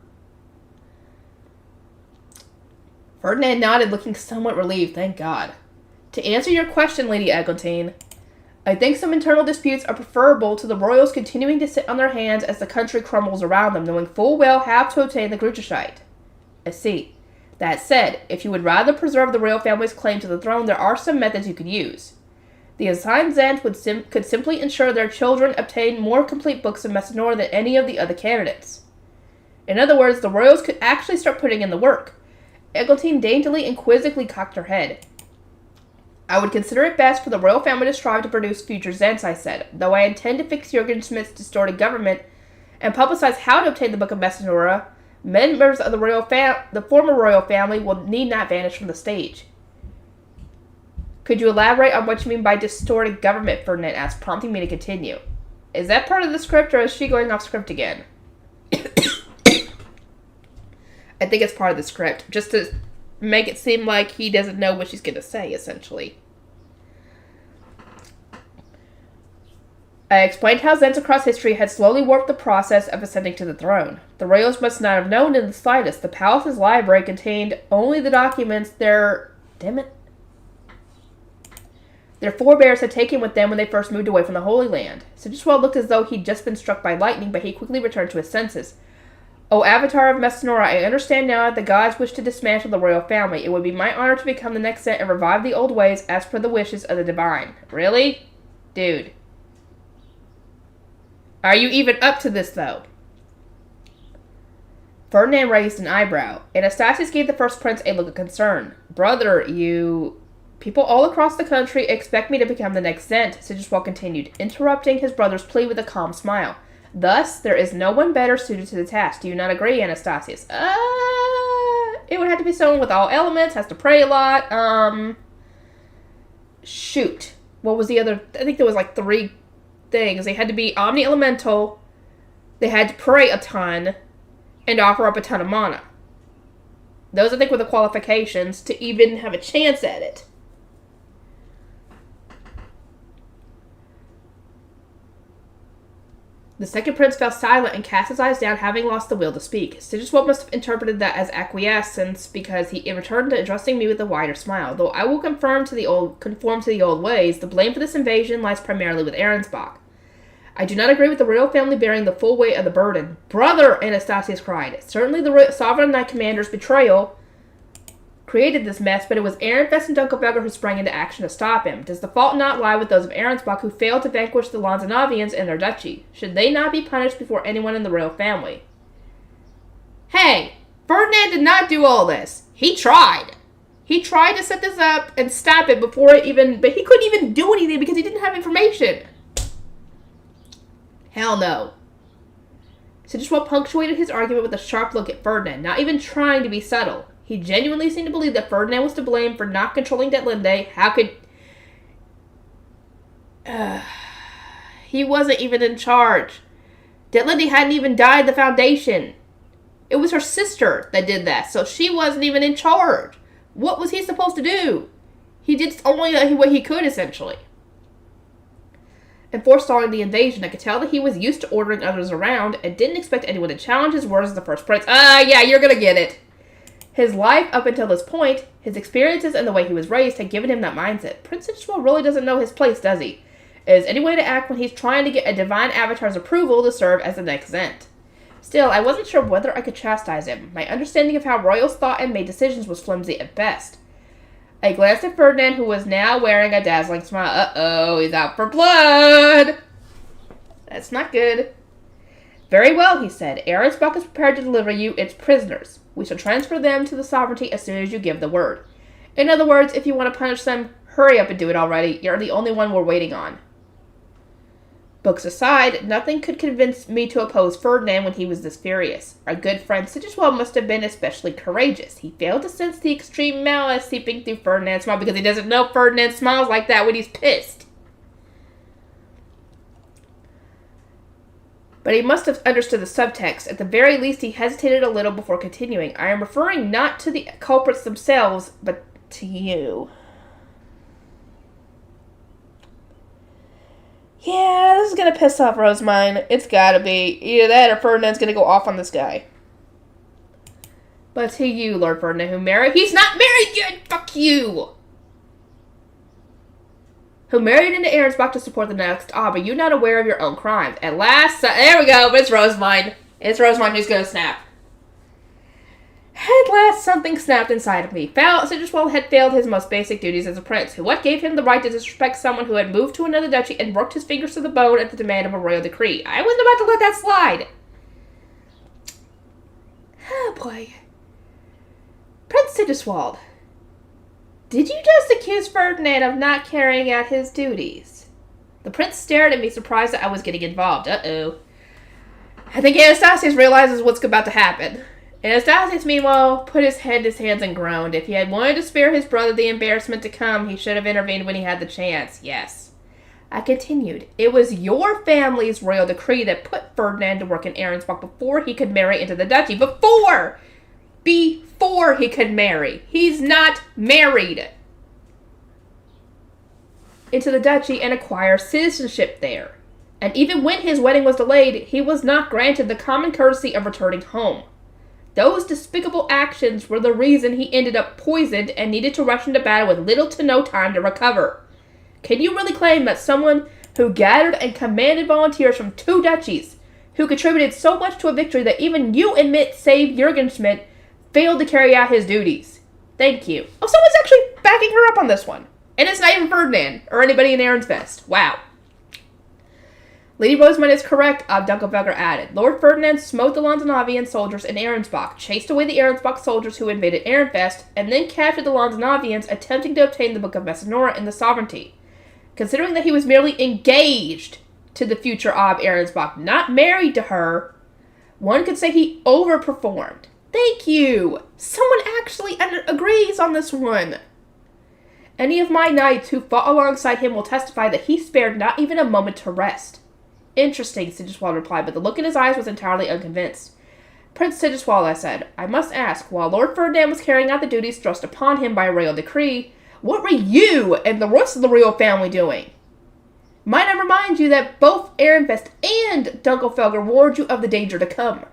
Speaker 1: Ferdinand nodded, looking somewhat relieved, thank God. To answer your question, Lady Eglantine, I think some internal disputes are preferable to the royals continuing to sit on their hands as the country crumbles around them, knowing full well how to obtain the Grugischite. I see. That said, if you would rather preserve the royal family's claim to the throne, there are some methods you could use. The assigned Zent could simply ensure their children obtain more complete books of Messinora than any of the other candidates. In other words, the royals could actually start putting in the work. Eglantine daintily and quizzically cocked her head. I would consider it best for the royal family to strive to produce future Zents, I said, though I intend to fix Jurgen Schmidt's distorted government and publicize how to obtain the Book of Messinora. Members of the former royal family will need not vanish from the stage. Could you elaborate on what you mean by distorted government, Ferdinand asked, prompting me to continue. Is that part of the script, or is she going off script again? I think it's part of the script, just to make it seem like he doesn't know what she's going to say, essentially. I explained how Zents across history had slowly warped the process of ascending to the throne. The royals must not have known in the slightest. The palace's library contained only the documents their forebears had taken with them when they first moved away from the Holy Land. Sigiswell looked as though he'd just been struck by lightning, but he quickly returned to his senses. O Avatar of Messinora, I understand now that the gods wish to dismantle the royal family. It would be my honor to become the next Zent and revive the old ways as per the wishes of the divine. Really? Dude. Are you even up to this, though? Ferdinand raised an eyebrow. Anastasius gave the first prince a look of concern. Brother, people all across the country expect me to become the next Zent, Sigiswell continued, interrupting his brother's plea with a calm smile. Thus, there is no one better suited to the task. Do you not agree, Anastasius? It would have to be someone with all elements, has to pray a lot. Shoot. What was the other? I think there was like 3 things. They had to be omni-elemental, they had to pray a ton, and offer up a ton of mana. Those, I think, were the qualifications to even have a chance at it. The second prince fell silent and cast his eyes down, having lost the will to speak. Sigiswell must have interpreted that as acquiescence, because he returned to addressing me with a wider smile. Though I will conform to the old ways, the blame for this invasion lies primarily with Arensbach. I do not agree with the royal family bearing the full weight of the burden. Brother, Anastasius cried. Certainly the Sovereign Knight Commander's betrayal created this mess, but it was Ehrenfest and Dunkelfelger who sprang into action to stop him. Does the fault not lie with those of Arensbach who failed to vanquish the Lanzanovians and their duchy? Should they not be punished before anyone in the royal family? Hey, Ferdinand did not do all this. He tried. He tried to set this up and stop it but he couldn't even do anything because he didn't have information. Hell no. Sigiswald punctuated his argument with a sharp look at Ferdinand, not even trying to be subtle. He genuinely seemed to believe that Ferdinand was to blame for not controlling Detlinde. How could... he wasn't even in charge. Detlinde hadn't even died the Foundation. It was her sister that did that, so she wasn't even in charge. What was he supposed to do? He did only what he could, essentially. And forestalling the invasion, I could tell that he was used to ordering others around and didn't expect anyone to challenge his words as the first prince. Yeah, you're gonna get it. His life up until this point, his experiences and the way he was raised had given him that mindset. Prince Sigiswald really doesn't know his place, does he? It is any way to act when he's trying to get a divine avatar's approval to serve as the next Zent. Still, I wasn't sure whether I could chastise him. My understanding of how royals thought and made decisions was flimsy at best. I glanced at Ferdinand, who was now wearing a dazzling smile. Uh-oh, he's out for blood! That's not good. Very well, he said. Arensbach is prepared to deliver you its prisoners. We shall transfer them to the sovereignty as soon as you give the word. In other words, if you want to punish them, hurry up and do it already. You're the only one we're waiting on. Books aside, nothing could convince me to oppose Ferdinand when he was this furious. Our good friend Sigiswald must have been especially courageous. He failed to sense the extreme malice seeping through Ferdinand's smile because he doesn't know Ferdinand smiles like that when he's pissed. But he must have understood the subtext. At the very least, he hesitated a little before continuing. I am referring not to the culprits themselves, but to you. Yeah, this is going to piss off Rosemine. It's got to be. Either that or Ferdinand's going to go off on this guy. But to you, Lord Ferdinand, who married... He's not married yet! Fuck you! Who married into Arensbach to support the next Are you not aware of your own crimes? At last... there we go, but it's Rosemine. It's Rosemine who's going to snap. At last, something snapped inside of me. Sigiswald had failed his most basic duties as a prince. What gave him the right to disrespect someone who had moved to another duchy and worked his fingers to the bone at the demand of a royal decree? I wasn't about to let that slide. Oh, boy. Prince Sigiswald, did you just accuse Ferdinand of not carrying out his duties? The prince stared at me, surprised that I was getting involved. Uh-oh. I think Anastasius realizes what's about to happen. Anastasius, meanwhile, put his head in his hands and groaned. If he had wanted to spare his brother the embarrassment to come, he should have intervened when he had the chance. Yes. I continued. It was your family's royal decree that put Ferdinand to work in Arensbach before he could marry into the duchy. Before he could marry. He's not married into the duchy and acquire citizenship there. And even when his wedding was delayed, he was not granted the common courtesy of returning home. Those despicable actions were the reason he ended up poisoned and needed to rush into battle with little to no time to recover. Can you really claim that someone who gathered and commanded volunteers from 2 duchies, who contributed so much to a victory that even you admit saved Jürgen Schmidt, failed to carry out his duties? Thank you. Oh, someone's actually backing her up on this one. And it's not even Ferdinand or anybody in Arensfest. Wow. Lady Rosamund is correct, Dunkelfelger added. Lord Ferdinand smote the Lanzanovian soldiers in Arensbach, chased away the Arensbach soldiers who invaded Ehrenfest, and then captured the Lanzanovians attempting to obtain the Book of Messinora and the sovereignty. Considering that he was merely engaged to the future of Arensbach, not married to her, one could say he overperformed. Thank you! Someone actually agrees on this one. Any of my knights who fought alongside him will testify that he spared not even a moment to rest. Interesting, Sigiswald replied, but the look in his eyes was entirely unconvinced. Prince Sigiswald, I said, I must ask, while Lord Ferdinand was carrying out the duties thrust upon him by royal decree, what were you and the rest of the royal family doing? Might I remind you that both Ehrenfest and Dunkelfelger warned you of the danger to come.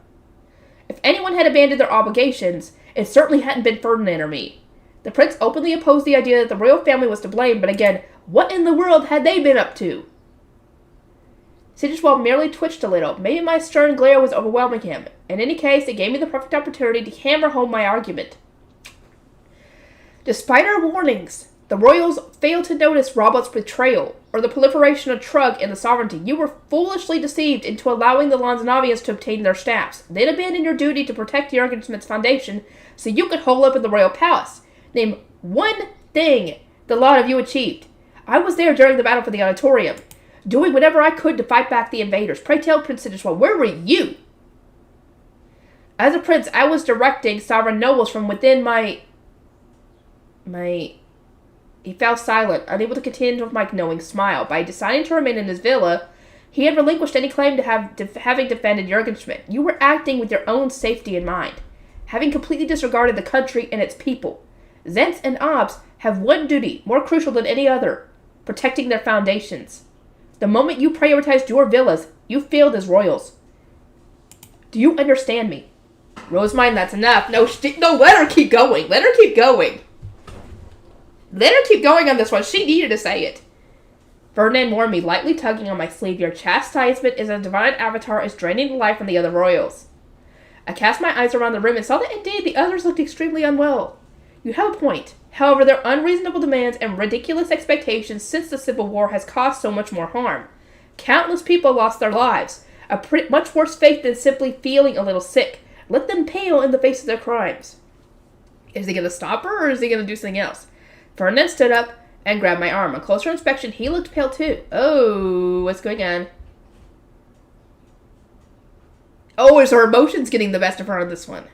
Speaker 1: If anyone had abandoned their obligations, it certainly hadn't been Ferdinand or me. The prince openly opposed the idea that the royal family was to blame, but again, what in the world had they been up to? Sigil merely twitched a little. Maybe my stern glare was overwhelming him. In any case, it gave me the perfect opportunity to hammer home my argument. Despite our warnings, the royals failed to notice Robot's betrayal, or the proliferation of Trug and the sovereignty. You were foolishly deceived into allowing the Lanzanavians to obtain their staffs. Then abandoned your duty to protect the Argument's foundation so you could hole up in the royal palace. Name one thing the lot of you achieved. I was there during the battle for the auditorium, doing whatever I could to fight back the invaders. Pray tell, Prince Sigil, where were you? As a prince, I was directing sovereign nobles from within my... He fell silent, unable to continue with my knowing smile. By deciding to remain in his villa, he had relinquished any claim to having defended Jurgenschmidt. You were acting with your own safety in mind, having completely disregarded the country and its people. Zents and Obs have one duty, more crucial than any other, protecting their foundations. The moment you prioritized your villas, you failed as royals. Do you understand me? Rosemine, that's enough. No, let her keep going. Let her keep going. Let her keep going on this one. She needed to say it. Ferdinand warned me, lightly tugging on my sleeve. Your chastisement as a divine avatar is draining the life from the other royals. I cast my eyes around the room and saw that indeed the others looked extremely unwell. You have a point. However, their unreasonable demands and ridiculous expectations since the Civil War has caused so much more harm. Countless people lost their lives. A much worse fate than simply feeling a little sick. Let them pale in the face of their crimes. Is he going to stop her, or is he going to do something else? Ferdinand stood up and grabbed my arm. On closer inspection, he looked pale too. Oh, what's going on? Oh, is her emotions getting the best of her on this one?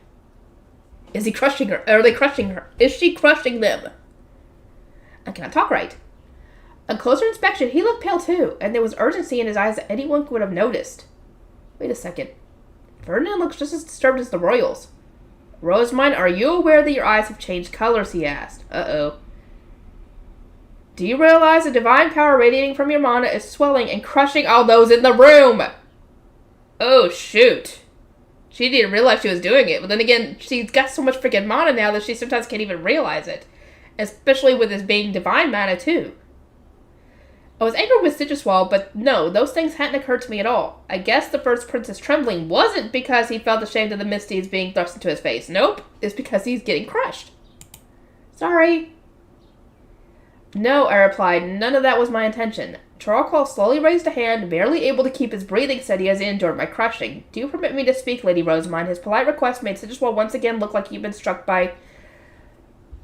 Speaker 1: Is he crushing her? Are they crushing her? Is she crushing them? I cannot talk right. On closer inspection, he looked pale too, and there was urgency in his eyes that anyone would have noticed. Wait a second. Ferdinand looks just as disturbed as the royals. Rosemine, are you aware that your eyes have changed colors? He asked. Uh-oh. Do you realize the divine power radiating from your mana is swelling and crushing all those in the room? Oh, shoot. She didn't realize she was doing it, but then again, she's got so much freaking mana now that she sometimes can't even realize it. Especially with this being divine mana, too. I was angry with Sigil, but no, those things hadn't occurred to me at all. I guess the first prince's trembling wasn't because he felt ashamed of the misdeeds being thrust into his face. Nope, it's because he's getting crushed. Sorry. No, I replied, none of that was my intention. Charlcall slowly raised a hand, barely able to keep his breathing steady as he endured my crushing. Do permit me to speak, Lady Rosamine. His polite request made Sigil once again look like he'd been struck by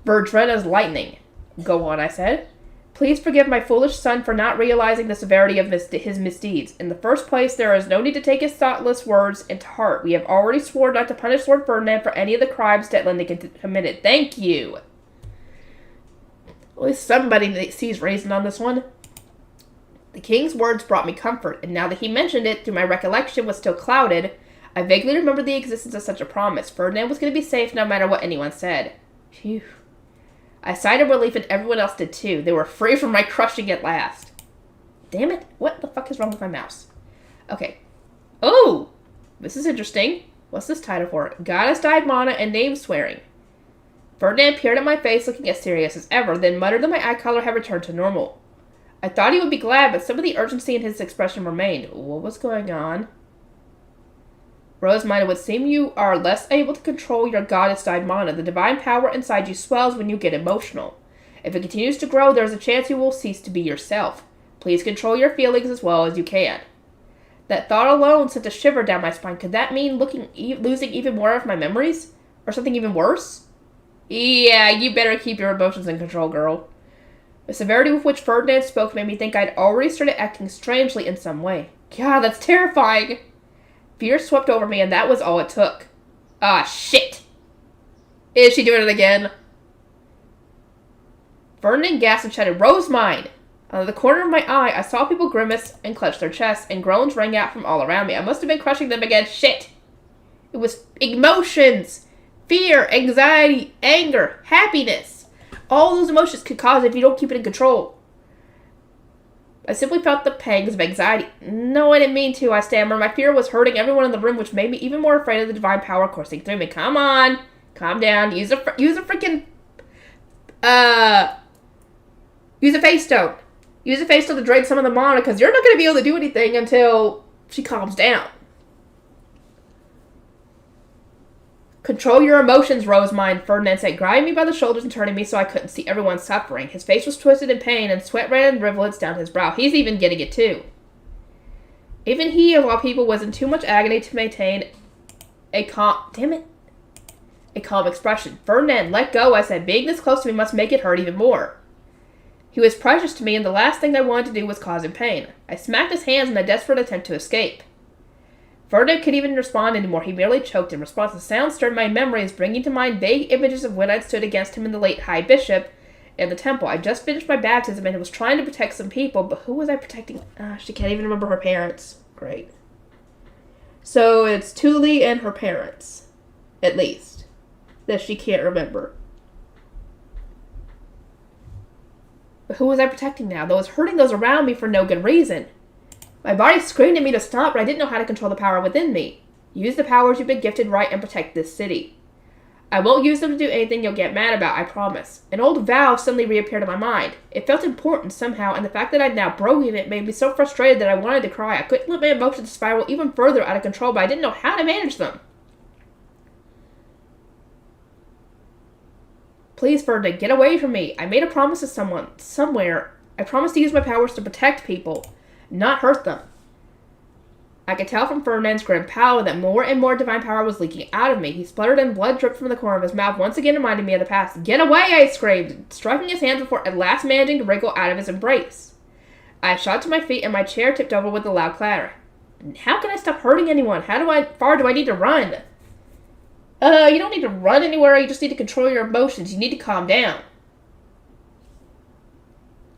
Speaker 1: Verdrena's lightning. Go on, I said. Please forgive my foolish son for not realizing the severity of his misdeeds. In the first place, there is no need to take his thoughtless words into heart. We have already sworn not to punish Lord Ferdinand for any of the crimes Detland committed. Thank you. At least somebody sees reason on this one. The king's words brought me comfort, and now that he mentioned it, though my recollection was still clouded, I vaguely remembered the existence of such a promise. Ferdinand was going to be safe no matter what anyone said. Phew. I sighed in relief, and everyone else did too. They were free from my crushing at last. Damn it. What the fuck is wrong with my mouse? Okay. Oh! This is interesting. What's this title for? Goddess Died Mana and Name Swearing. Ferdinand peered at my face, looking as serious as ever, then muttered that my eye color had returned to normal. I thought he would be glad, but some of the urgency in his expression remained. What was going on? Rosemine, it would seem you are less able to control your goddess-died mana. The divine power inside you swells when you get emotional. If it continues to grow, there is a chance you will cease to be yourself. Please control your feelings as well as you can. That thought alone sent a shiver down my spine. Could that mean losing even more of my memories? Or something even worse? Yeah, you better keep your emotions in control, girl. The severity with which Ferdinand spoke made me think I'd already started acting strangely in some way. God, that's terrifying! Fear swept over me, and that was all it took. Ah, shit! Is she doing it again? Ferdinand gasped and shouted, Rosemine! Out of the corner of my eye, I saw people grimace and clutch their chests, and groans rang out from all around me. I must have been crushing them again. Shit! It was emotions! Fear, anxiety, anger, happiness. All those emotions could cause if you don't keep it in control. I simply felt the pangs of anxiety. No, I didn't mean to, I stammered. My fear was hurting everyone in the room, which made me even more afraid of the divine power coursing through me. Come on. Calm down. Use a face stone. Use the face to drain some of the mana, because you're not going to be able to do anything until she calms down. Control your emotions, Rosemine, Ferdinand said, grabbing me by the shoulders and turning me so I couldn't see everyone suffering. His face was twisted in pain, and sweat ran in rivulets down his brow. He's even getting it, too. Even he, of all people, was in too much agony to maintain a calm expression. Ferdinand, let go, I said. Being this close to me must make it hurt even more. He was precious to me, and the last thing I wanted to do was cause him pain. I smacked his hands in a desperate attempt to escape. Ferdinand couldn't even respond anymore. He merely choked in response. The sound stirred my memories, bringing to mind vague images of when I'd stood against him in the late High Bishop in the temple. I just finished my baptism and was trying to protect some people, but who was I protecting? She can't even remember her parents. Great. So it's Thule and her parents, at least, that she can't remember. But who was I protecting now? Though I was hurting those around me for no good reason. My body screamed at me to stop, but I didn't know how to control the power within me. Use the powers you've been gifted right and protect this city. I won't use them to do anything you'll get mad about, I promise. An old vow suddenly reappeared in my mind. It felt important somehow, and the fact that I'd now broken it made me so frustrated that I wanted to cry. I couldn't let my emotions spiral even further out of control, but I didn't know how to manage them. Please, Ferdinand, get away from me. I made a promise to someone, somewhere. I promised to use my powers to protect people, not hurt them. I could tell from Ferdinand's grim pallor that more and more divine power was leaking out of me. He spluttered and blood dripped from the corner of his mouth, once again reminding me of the past. Get away, I screamed, striking his hands before at last managing to wriggle out of his embrace. I shot to my feet and my chair tipped over with a loud clatter. How can I stop hurting anyone? How far do I need to run? You don't need to run anywhere, you just need to control your emotions. You need to calm down.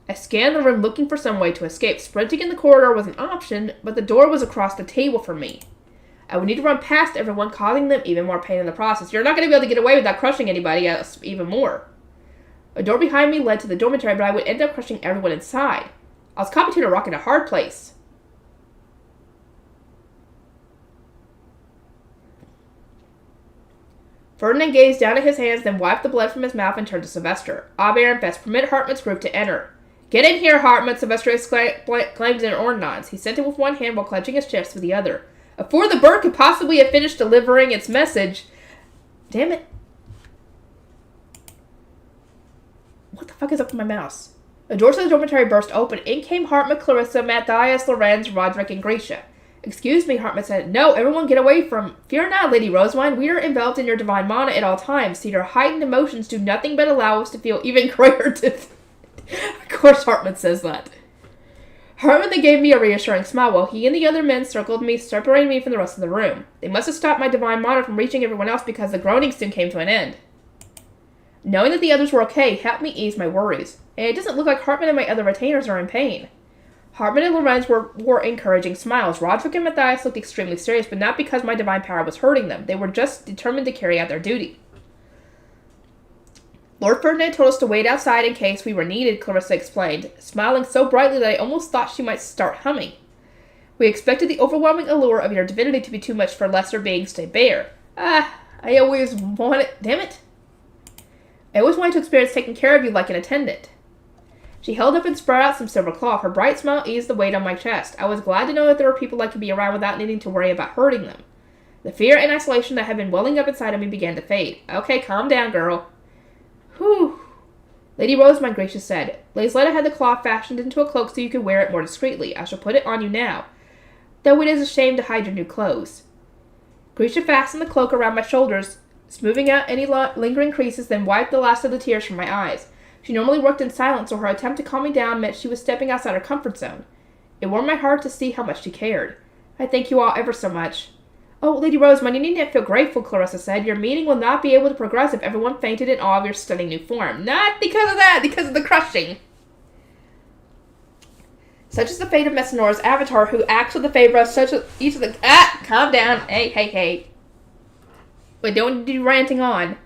Speaker 1: I scanned the room looking for some way to escape. Sprinting in the corridor was an option, but the door was across the table from me. I would need to run past everyone, causing them even more pain in the process. You're not going to be able to get away without crushing anybody else even more. A door behind me led to the dormitory, but I would end up crushing everyone inside. I was caught between a rock and a hard place. Ferdinand gazed down at his hands, then wiped the blood from his mouth and turned to Sylvester. Aubert and Best, permit Hartmut's group to enter. Get in here, Hartmut, Sylvester exclaimed in ordnance. He sent it with one hand while clenching his chest with the other. Before the bird could possibly have finished delivering its message... Damn it. What the fuck is up with my mouse? The doors of the dormitory burst open. In came Hartmut, Clarissa, Matthias, Lorenz, Roderick, and Grisha. Excuse me, Hartmut said. No, everyone get away from... Fear not, Lady Rosewind. We are enveloped in your divine mana at all times. See, your heightened emotions do nothing but allow us to feel even greater Of course Hartmut says that. Hartmut then gave me a reassuring smile while he and the other men circled me, separating me from the rest of the room. They must have stopped my divine mana from reaching everyone else because the groaning soon came to an end. Knowing that the others were okay helped me ease my worries, and it doesn't look like Hartmut and my other retainers are in pain. Hartmut and Lorenz wore encouraging smiles. Roderick and Matthias looked extremely serious, but not because my divine power was hurting them. They were just determined to carry out their duty. Lord Ferdinand told us to wait outside in case we were needed, Clarissa explained, smiling so brightly that I almost thought she might start humming. We expected the overwhelming allure of your divinity to be too much for lesser beings to bear. I always wanted to experience taking care of you like an attendant. She held up and spread out some silver cloth. Her bright smile eased the weight on my chest. I was glad to know that there were people I could be around without needing to worry about hurting them. The fear and isolation that had been welling up inside of me began to fade. Okay, calm down, girl. Whew. Lady Rosewind, Gracious said. Laisletta had the cloth fashioned into a cloak so you could wear it more discreetly. I shall put it on you now, though it is a shame to hide your new clothes. Grisha fastened the cloak around my shoulders, smoothing out any lingering creases, then wiped the last of the tears from my eyes. She normally worked in silence, so her attempt to calm me down meant she was stepping outside her comfort zone. It warmed my heart to see how much she cared. I thank you all ever so much. Oh, Lady Rosewind, you needn't feel grateful, Clarissa said. Your meeting will not be able to progress if everyone fainted in awe of your stunning new form. Not because of that, because of the crushing. Such is the fate of Messenora's avatar, who acts with the favor of each of the... Calm down. Hey. We don't do ranting on.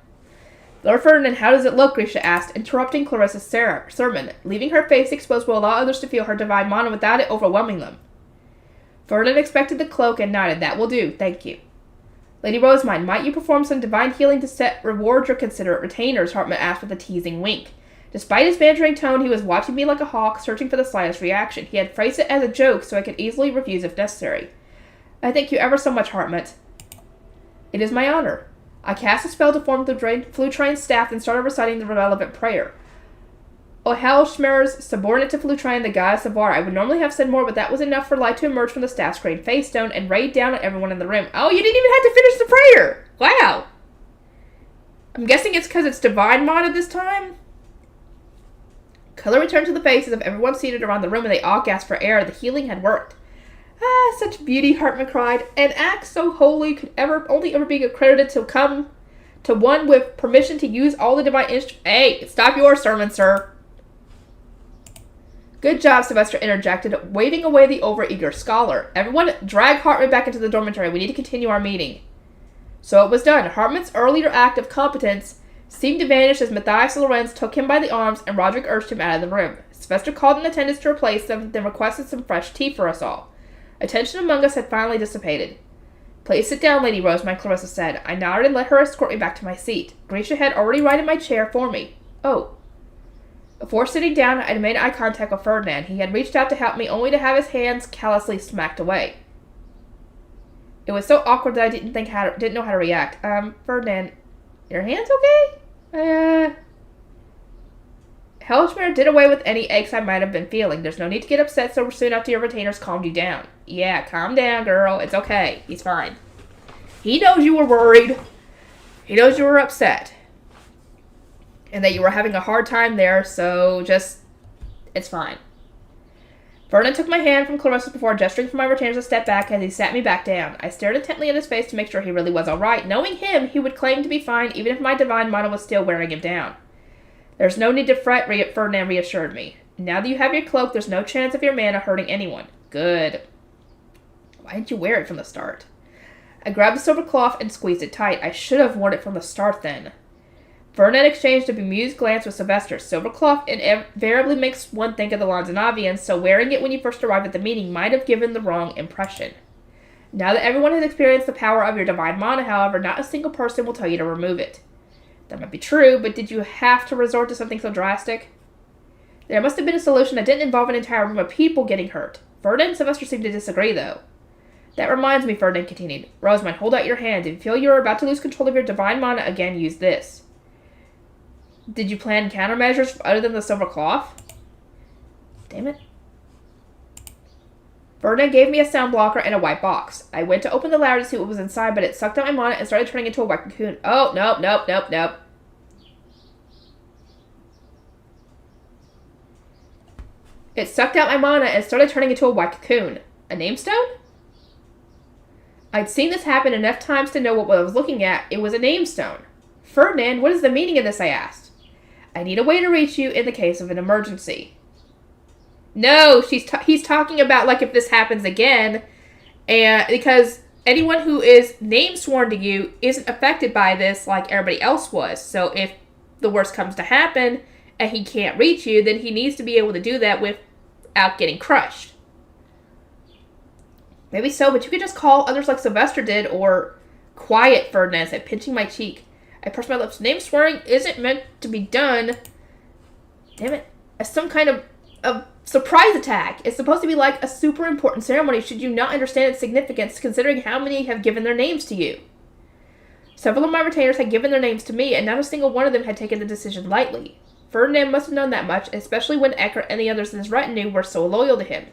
Speaker 1: Lord Ferdinand, how does it look? Grisha asked, interrupting Clarissa's sermon, leaving her face exposed will allow others to feel her divine mana without it overwhelming them. Ferdinand expected the cloak and nodded. That will do, thank you. Lady Rosewind, might you perform some divine healing to set rewards or considerate retainers? Hartmut asked with a teasing wink. Despite his bantering tone, he was watching me like a hawk, searching for the slightest reaction. He had phrased it as a joke, so I could easily refuse if necessary. I thank you ever so much, Hartmut. It is my honor. I cast a spell to form the Flutrine's staff and started reciting the relevant prayer. O Hellschmer's subordinate to Flutrine, the goddess of war. I would normally have said more, but that was enough for light to emerge from the staff's green face stone and rain down on everyone in the room. Oh, you didn't even have to finish the prayer! Wow! I'm guessing it's because it's divine mana this time? Color returned to the faces of everyone seated around the room, and they all gasped for air. The healing had worked. Ah, such beauty, Hartmut cried. An act so holy could only ever be accredited to come to one with permission to use all the divine instruments. Hey, stop your sermon, sir. Good job, Sylvester interjected, waving away the overeager scholar. Everyone drag Hartmut back into the dormitory. We need to continue our meeting. So it was done. Hartmut's earlier act of competence seemed to vanish as Matthias Lorenz took him by the arms and Roderick urged him out of the room. Sylvester called an attendant to replace them, then requested some fresh tea for us all. Attention among us had finally dissipated. Please sit down, Lady Rosemine, Clarissa said. I nodded and let her escort me back to my seat. Grisha had already righted my chair for me. Oh. Before sitting down, I had made eye contact with Ferdinand. He had reached out to help me, only to have his hands callously smacked away. It was so awkward that I didn't know how to react. Ferdinand, your hands okay? Hellschmer did away with any aches I might have been feeling. There's no need to get upset so soon after your retainers calmed you down. Yeah, calm down, girl. It's okay. He's fine. He knows you were worried. He knows you were upset. And that you were having a hard time there, so it's fine. Vernon took my hand from Clarissa's before gesturing for my retainers to step back as he sat me back down. I stared intently at his face to make sure he really was alright. Knowing him, he would claim to be fine even if my divine mana was still wearing him down. There's no need to fret, Ferdinand reassured me. Now that you have your cloak, there's no chance of your mana hurting anyone. Good. Why didn't you wear it from the start? I grabbed the silver cloth and squeezed it tight. I should have worn it from the start then. Ferdinand exchanged a bemused glance with Sylvester. Silver cloth invariably makes one think of the Lanzanavians, so wearing it when you first arrived at the meeting might have given the wrong impression. Now that everyone has experienced the power of your divine mana, however, not a single person will tell you to remove it. That might be true, but did you have to resort to something so drastic? There must have been a solution that didn't involve an entire room of people getting hurt. Ferdinand and Sylvester seemed to disagree, though. That reminds me, Ferdinand continued. Rosamund, hold out your hand. If you feel you are about to lose control of your divine mana again, use this. Did you plan countermeasures other than the silver cloth? Damn it. Ferdinand gave me a sound blocker and a white box. I went to open the latter to see what was inside, but it sucked out my mana and started turning into a white cocoon. Oh, nope. It sucked out my mana and started turning into a white cocoon. A namestone? I'd seen this happen enough times to know what I was looking at. It was a namestone. Ferdinand, what is the meaning of this, I asked. I need a way to reach you in the case of an emergency. No, he's talking about, like, if this happens again, and because anyone who is name sworn to you isn't affected by this like everybody else was. So if the worst comes to happen and he can't reach you, then he needs to be able to do that without getting crushed. Maybe so, but you could just call others like Sylvester did, or quiet, Ferdinand said, pinching my cheek. I pursed my lips. Name swearing isn't meant to be done. Damn it. As some kind of surprise attack. It's supposed to be like a super important ceremony should you not understand its significance, considering how many have given their names to you. Several of my retainers had given their names to me, and not a single one of them had taken the decision lightly. Ferdinand must have known that much, especially when Eckert and the others in his retinue were so loyal to him,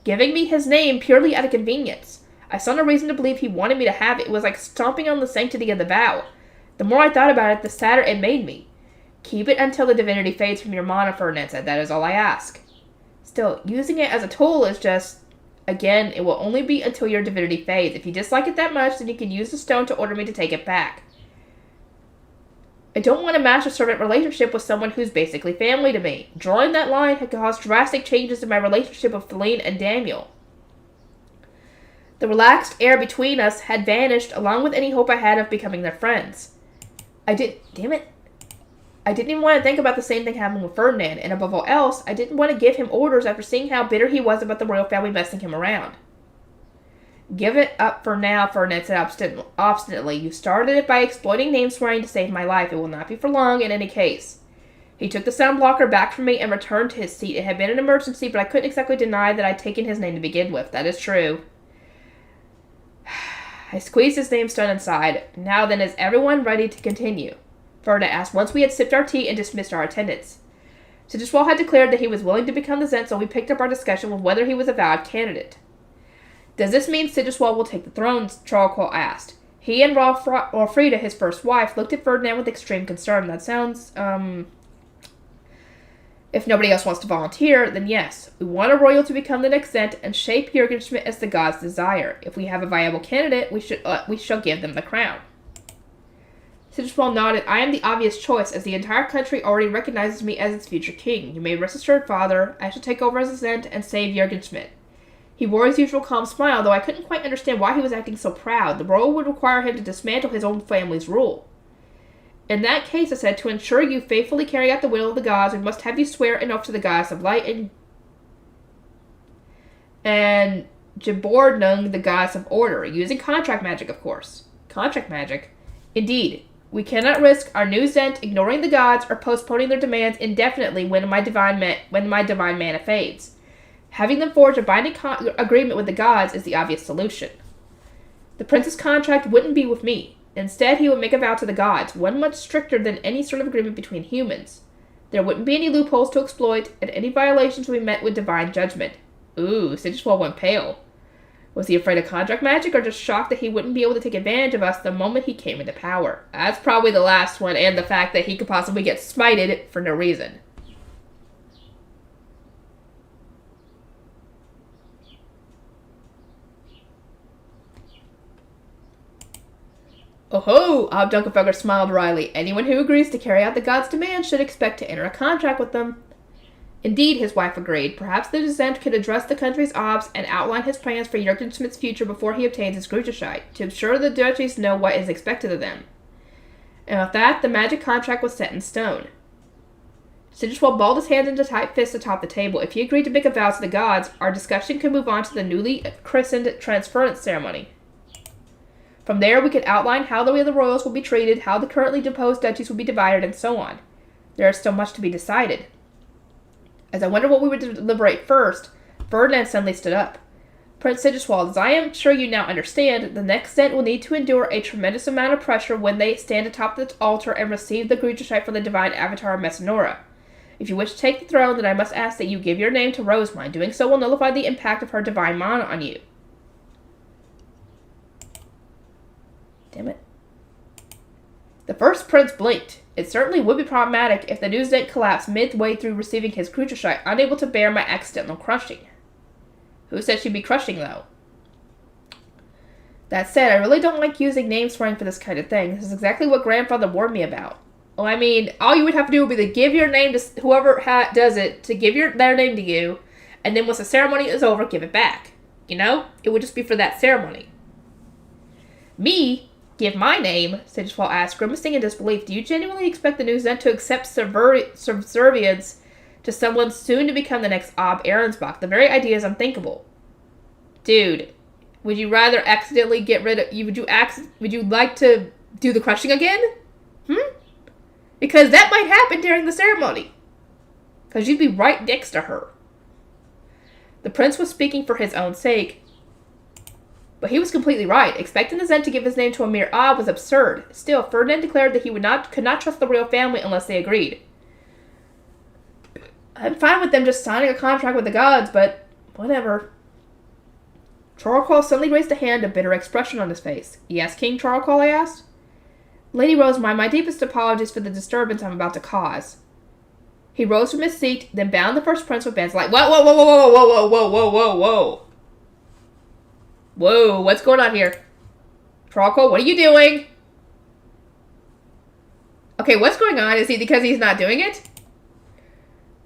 Speaker 1: giving me his name purely out of convenience. I saw no reason to believe he wanted me to have it. It was like stomping on the sanctity of the vow. The more I thought about it, the sadder it made me. Keep it until the divinity fades from your mana, Ferdinand said. That is all I ask. Still, using it as a tool is just... Again, it will only be until your divinity fades. If you dislike it that much, then you can use the stone to order me to take it back. I don't want a master-servant relationship with someone who's basically family to me. Drawing that line had caused drastic changes in my relationship with Feline and Daniel. The relaxed air between us had vanished, along with any hope I had of becoming their friends. I didn't even want to think about the same thing happening with Ferdinand, and above all else, I didn't want to give him orders after seeing how bitter he was about the royal family messing him around. Give it up for now, Ferdinand said obstinately. You started it by exploiting name swearing to save my life. It will not be for long in any case. He took the sound blocker back from me and returned to his seat. It had been an emergency, but I couldn't exactly deny that I'd taken his name to begin with. That is true. I squeezed his name stone inside. Now then, is everyone ready to continue? Verna asked once we had sipped our tea and dismissed our attendants. Sigistwall had declared that he was willing to become the Zent, so we picked up our discussion with whether he was a valid candidate. Does this mean Sigistwall will take the throne? Charlcoal asked. He and Frida, his first wife, looked at Ferdinand with extreme concern. That sounds, If nobody else wants to volunteer, then yes. We want a royal to become the next Zent and shape Jurgenschmidt as the gods desire. If we have a viable candidate, we shall give them the crown. Sigistwall nodded. I am the obvious choice, as the entire country already recognizes me as its future king. You may rest assured, father. I shall take over as a Zent and save Jurgenschmidt. He wore his usual calm smile, though I couldn't quite understand why he was acting so proud. The role would require him to dismantle his own family's rule. In that case, I said, to ensure you faithfully carry out the will of the gods, we must have you swear an oath to the goddess of light and Jibordnung, the goddess of order, using contract magic, of course. Contract magic? Indeed. We cannot risk our new Zent ignoring the gods or postponing their demands indefinitely when my divine mana fades. Having them forge a binding agreement with the gods is the obvious solution. The prince's contract wouldn't be with me. Instead, he would make a vow to the gods, one much stricter than any sort of agreement between humans. There wouldn't be any loopholes to exploit, and any violations would be met with divine judgment. Ooh, Sigistwall went pale. Was he afraid of contract magic, or just shocked that he wouldn't be able to take advantage of us the moment he came into power? That's probably the last one, and the fact that he could possibly get smited for no reason. Oh-ho! Dunkelfelger smiled wryly. Anyone who agrees to carry out the gods' demands should expect to enter a contract with them. Indeed, his wife agreed. Perhaps the Zent could address the country's obs and outline his plans for Jurgenschmidt's future before he obtains his Gruterscheid, to ensure the duchies know what is expected of them. And with that, the magic contract was set in stone. Sigistwall balled his hands into tight fists atop the table. If he agreed to make a vow to the gods, our discussion could move on to the newly christened transference ceremony. From there, we could outline how the royals will be treated, how the currently deposed duchies will be divided, and so on. There is still much to be decided. As I wondered what we would deliberate first, Ferdinand suddenly stood up. Prince Sigistwall, as I am sure you now understand, the next Zent will need to endure a tremendous amount of pressure when they stand atop the altar and receive the Gruterscheid from the divine avatar of Messinora. If you wish to take the throne, then I must ask that you give your name to Rosemine. Doing so will nullify the impact of her divine mana on you. Damn it. The first prince blinked. It certainly would be problematic if the new Zent collapsed midway through receiving his Gruterscheid, unable to bear my accidental crushing. Who said she'd be crushing, though? That said, I really don't like using name swearing for this kind of thing. This is exactly what grandfather warned me about. Well, I mean, all you would have to do would be to give your name to whoever does it, to give their name to you, and then once the ceremony is over, give it back. You know? It would just be for that ceremony. Me? Give my name? Sigistwall asked, grimacing in disbelief. Do you genuinely expect the new Zent to accept subservience to someone soon to become the next Ob Ahrensbach? The very idea is unthinkable. Dude, would you rather accidentally get rid of... Would you like to do the crushing again? Because that might happen during the ceremony. Because you'd be right next to her. The prince was speaking for his own sake. But he was completely right. Expecting the Zent to give his name to a mere Ob was absurd. Still, Ferdinand declared that he could not trust the royal family unless they agreed. I'm fine with them just signing a contract with the gods, but whatever. Charlcoal suddenly raised a hand, a bitter expression on his face. Yes, King Charlcoal, I asked. Lady Rosemine, my deepest apologies for the disturbance I'm about to cause. He rose from his seat, then bound the first prince with bands like, whoa, whoa, whoa, whoa, whoa, whoa, whoa, whoa, whoa, whoa. Whoa, what's going on here? Charlcoal, what are you doing? Okay, what's going on? Is he because he's not doing it?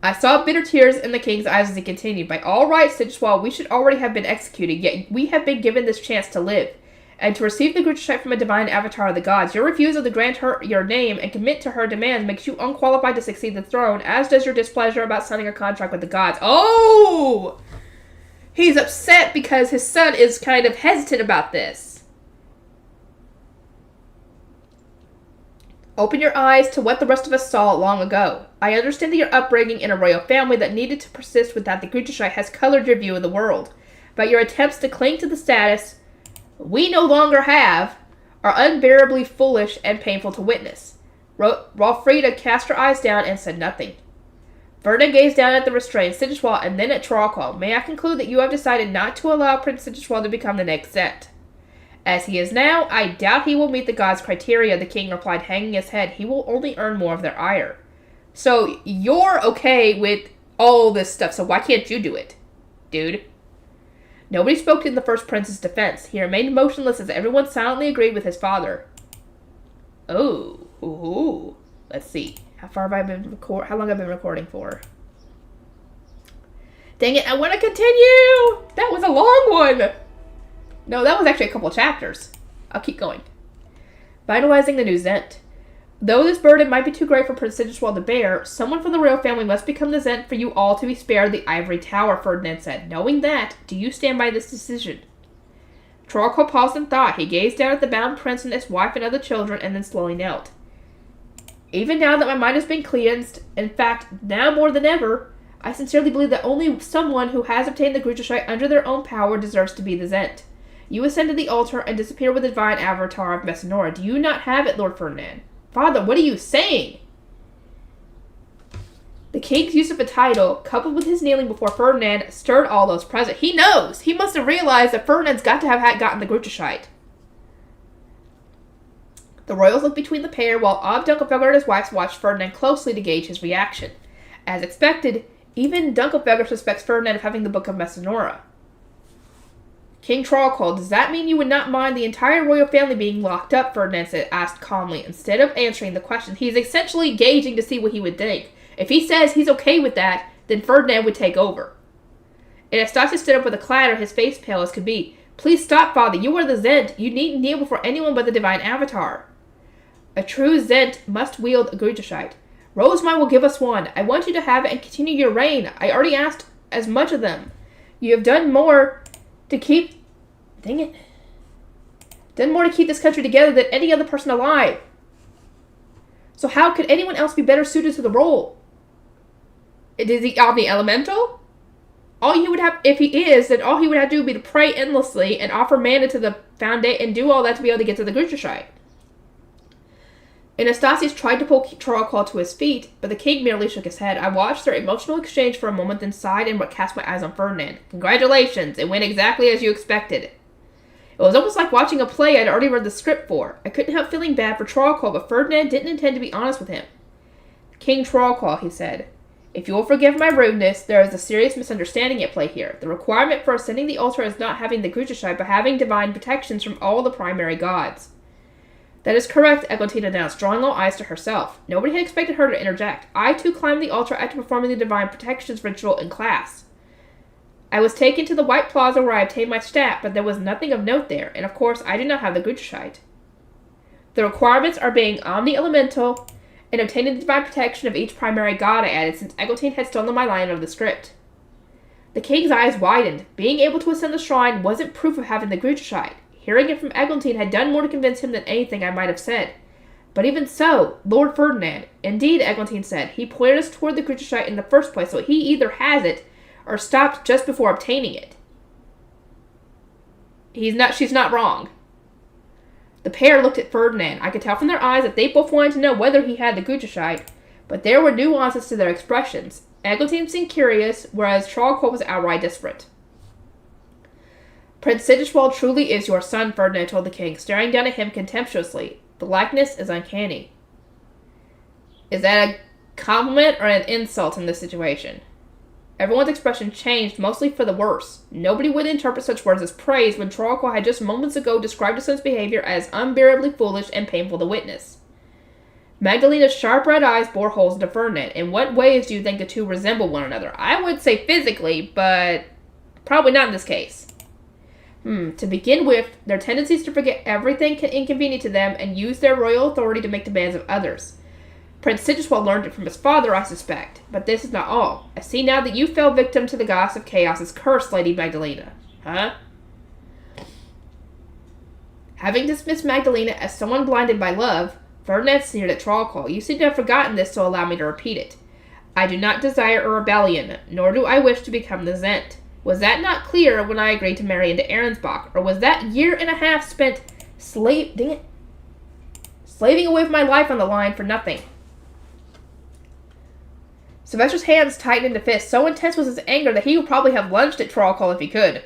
Speaker 1: I saw bitter tears in the king's eyes as he continued. By all rights, Sigistwall, we should already have been executed, yet we have been given this chance to live. And to receive the Gruterscheid from a divine avatar of the gods, your refusal to grant her your name and commit to her demands makes you unqualified to succeed the throne, as does your displeasure about signing a contract with the gods. Oh! He's upset because his son is kind of hesitant about this. Open your eyes to what the rest of us saw long ago. I understand that your upbringing in a royal family that needed to persist without the Grutushite has colored your view of the world, but your attempts to cling to the status we no longer have are unbearably foolish and painful to witness. Ralfrida cast her eyes down and said nothing. Verna gazed down at the restrained Sigistwald and then at Tralcall. May I conclude that you have decided not to allow Prince Sigistwald to become the next Zent? As he is now, I doubt he will meet the gods' criteria, the king replied, hanging his head. He will only earn more of their ire. So, you're okay with all this stuff, so why can't you do it, dude? Nobody spoke in the first prince's defense. He remained motionless as everyone silently agreed with his father. Oh, ooh. Let's see. How long have I been recording for? Dang it, I want to continue! That was a long one! No, that was actually a couple chapters. I'll keep going. Finalizing the new Zent. Though this burden might be too great for Prince Sigistwald to bear, someone from the royal family must become the Zent for you all to be spared the ivory tower, Ferdinand said. Knowing that, do you stand by this decision? Tralcall paused in thought. He gazed down at the bound prince and his wife and other children, and then slowly knelt. Even now that my mind has been cleansed, in fact, now more than ever, I sincerely believe that only someone who has obtained the Grutushite under their own power deserves to be the Zent. You ascend to the altar and disappear with the divine avatar of Messinora. Do you not have it, Lord Ferdinand? Father, what are you saying? The king's use of a title, coupled with his kneeling before Ferdinand, stirred all those present. He knows! He must have realized that Ferdinand's got to have gotten the Grutushite. The royals looked between the pair, while Ob Dunkelfelger and his wife watched Ferdinand closely to gauge his reaction. As expected, even Dunkelfelger suspects Ferdinand of having the Book of Messinora. King Tralcall, does that mean you would not mind the entire royal family being locked up? Ferdinand asked calmly. Instead of answering the question, he's essentially gauging to see what he would think. If he says he's okay with that, then Ferdinand would take over. Anastasis stood up with a clatter, his face pale as could be. Please stop, father. You are the Zent. You needn't kneel before anyone but the divine avatar. A true Zent must wield a Grutushite. Rosemine will give us one. I want you to have it and continue your reign. I already asked as much of them. You have done more to keep... Dang it. Done more to keep this country together than any other person alive. So how could anyone else be better suited to the role? Is he the elemental? All he would have, if he is, then all he would have to do would be to pray endlessly and offer mana to the foundation and do all that to be able to get to the Grutushite. Anastasius tried to pull Tralcall to his feet, but the king merely shook his head. I watched their emotional exchange for a moment, then sighed and cast my eyes on Ferdinand. Congratulations, it went exactly as you expected. It was almost like watching a play I'd already read the script for. I couldn't help feeling bad for Tralcall, but Ferdinand didn't intend to be honest with him. King Tralcall, he said, if you will forgive my rudeness, there is a serious misunderstanding at play here. The requirement for ascending the altar is not having the Grutushite, but having divine protections from all the primary gods. That is correct, Eglantine announced, drawing all eyes to herself. Nobody had expected her to interject. I, too, climbed the altar after performing the divine protections ritual in class. I was taken to the White Plaza where I obtained my stat, but there was nothing of note there, and of course I do not have the Grutushite. The requirements are being omni-elemental and obtaining the divine protection of each primary god, I added, since Eglantine had stolen my line of the script. The king's eyes widened. Being able to ascend the shrine wasn't proof of having the Grutushite. Hearing it from Eglantine had done more to convince him than anything I might have said. But even so, Lord Ferdinand, indeed, Eglantine said, he pointed us toward the Grutushite in the first place, so he either has it or stopped just before obtaining it. She's not wrong. The pair looked at Ferdinand. I could tell from their eyes that they both wanted to know whether he had the Grutushite, but there were nuances to their expressions. Eglantine seemed curious, whereas Tralcall was outright desperate. Prince Sigistwald truly is your son, Ferdinand told the king, staring down at him contemptuously. The likeness is uncanny. Is that a compliment or an insult in this situation? Everyone's expression changed, mostly for the worse. Nobody would interpret such words as praise when Tralcall had just moments ago described his son's behavior as unbearably foolish and painful to witness. Magdalena's sharp red eyes bore holes into Ferdinand. In what ways do you think the two resemble one another? I would say physically, but probably not in this case. To begin with, their tendencies to forget everything inconvenient to them and use their royal authority to make demands of others. Prince Sigistwald learned it from his father, I suspect. But this is not all. I see now that you fell victim to the goddess of chaos's curse, Lady Magdalena. Huh? Having dismissed Magdalena as someone blinded by love, Ferdinand sneered at Trollcall. You seem to have forgotten this, so allow me to repeat it. I do not desire a rebellion, nor do I wish to become the Zent. Was that not clear when I agreed to marry into Ahrensbach, or was that year and a half spent slaving away with my life on the line for nothing? Sylvester's hands tightened into fists. So intense was his anger that he would probably have lunged at Trollcall if he could.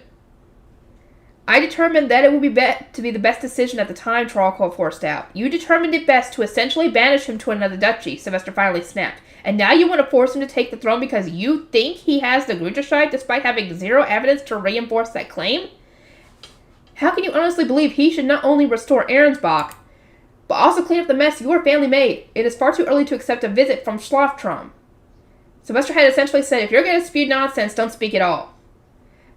Speaker 1: I determined that it would be to be the best decision at the time, Trollcall forced out. You determined it best to essentially banish him to another duchy, Sylvester finally snapped. And now you want to force him to take the throne because you think he has the Gruderscheid despite having zero evidence to reinforce that claim? How can you honestly believe he should not only restore Ahrensbach, but also clean up the mess your family made? It is far too early to accept a visit from Schlaftrom. Sylvester had essentially said, if you're going to spew nonsense, don't speak at all.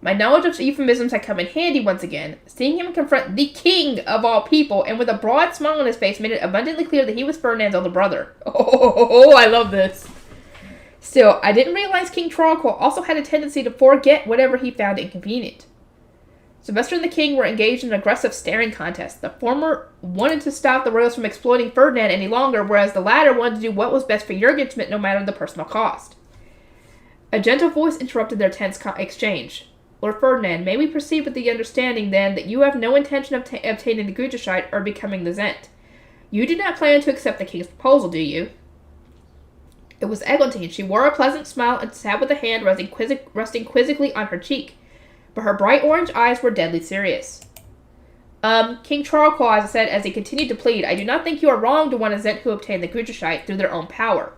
Speaker 1: My knowledge of euphemisms had come in handy once again. Seeing him confront the king of all people, and with a broad smile on his face, made it abundantly clear that he was Ferdinand's older brother. Oh, I love this. Still, I didn't realize King Trollcall also had a tendency to forget whatever he found inconvenient. Sylvester and the king were engaged in an aggressive staring contest. The former wanted to stop the royals from exploiting Ferdinand any longer, whereas the latter wanted to do what was best for Jurgen Schmidt no matter the personal cost. A gentle voice interrupted their tense exchange. Lord Ferdinand, may we proceed with the understanding, then, that you have no intention of obtaining the Gruderscheid or becoming the Zent? You do not plan to accept the king's proposal, do you? It was Eglantine. She wore a pleasant smile and sat with a hand resting quizzically on her cheek, but her bright orange eyes were deadly serious. King Trollcall, as I said, as he continued to plead, I do not think you are wrong to want a Zent who obtain the Gruderscheid through their own power.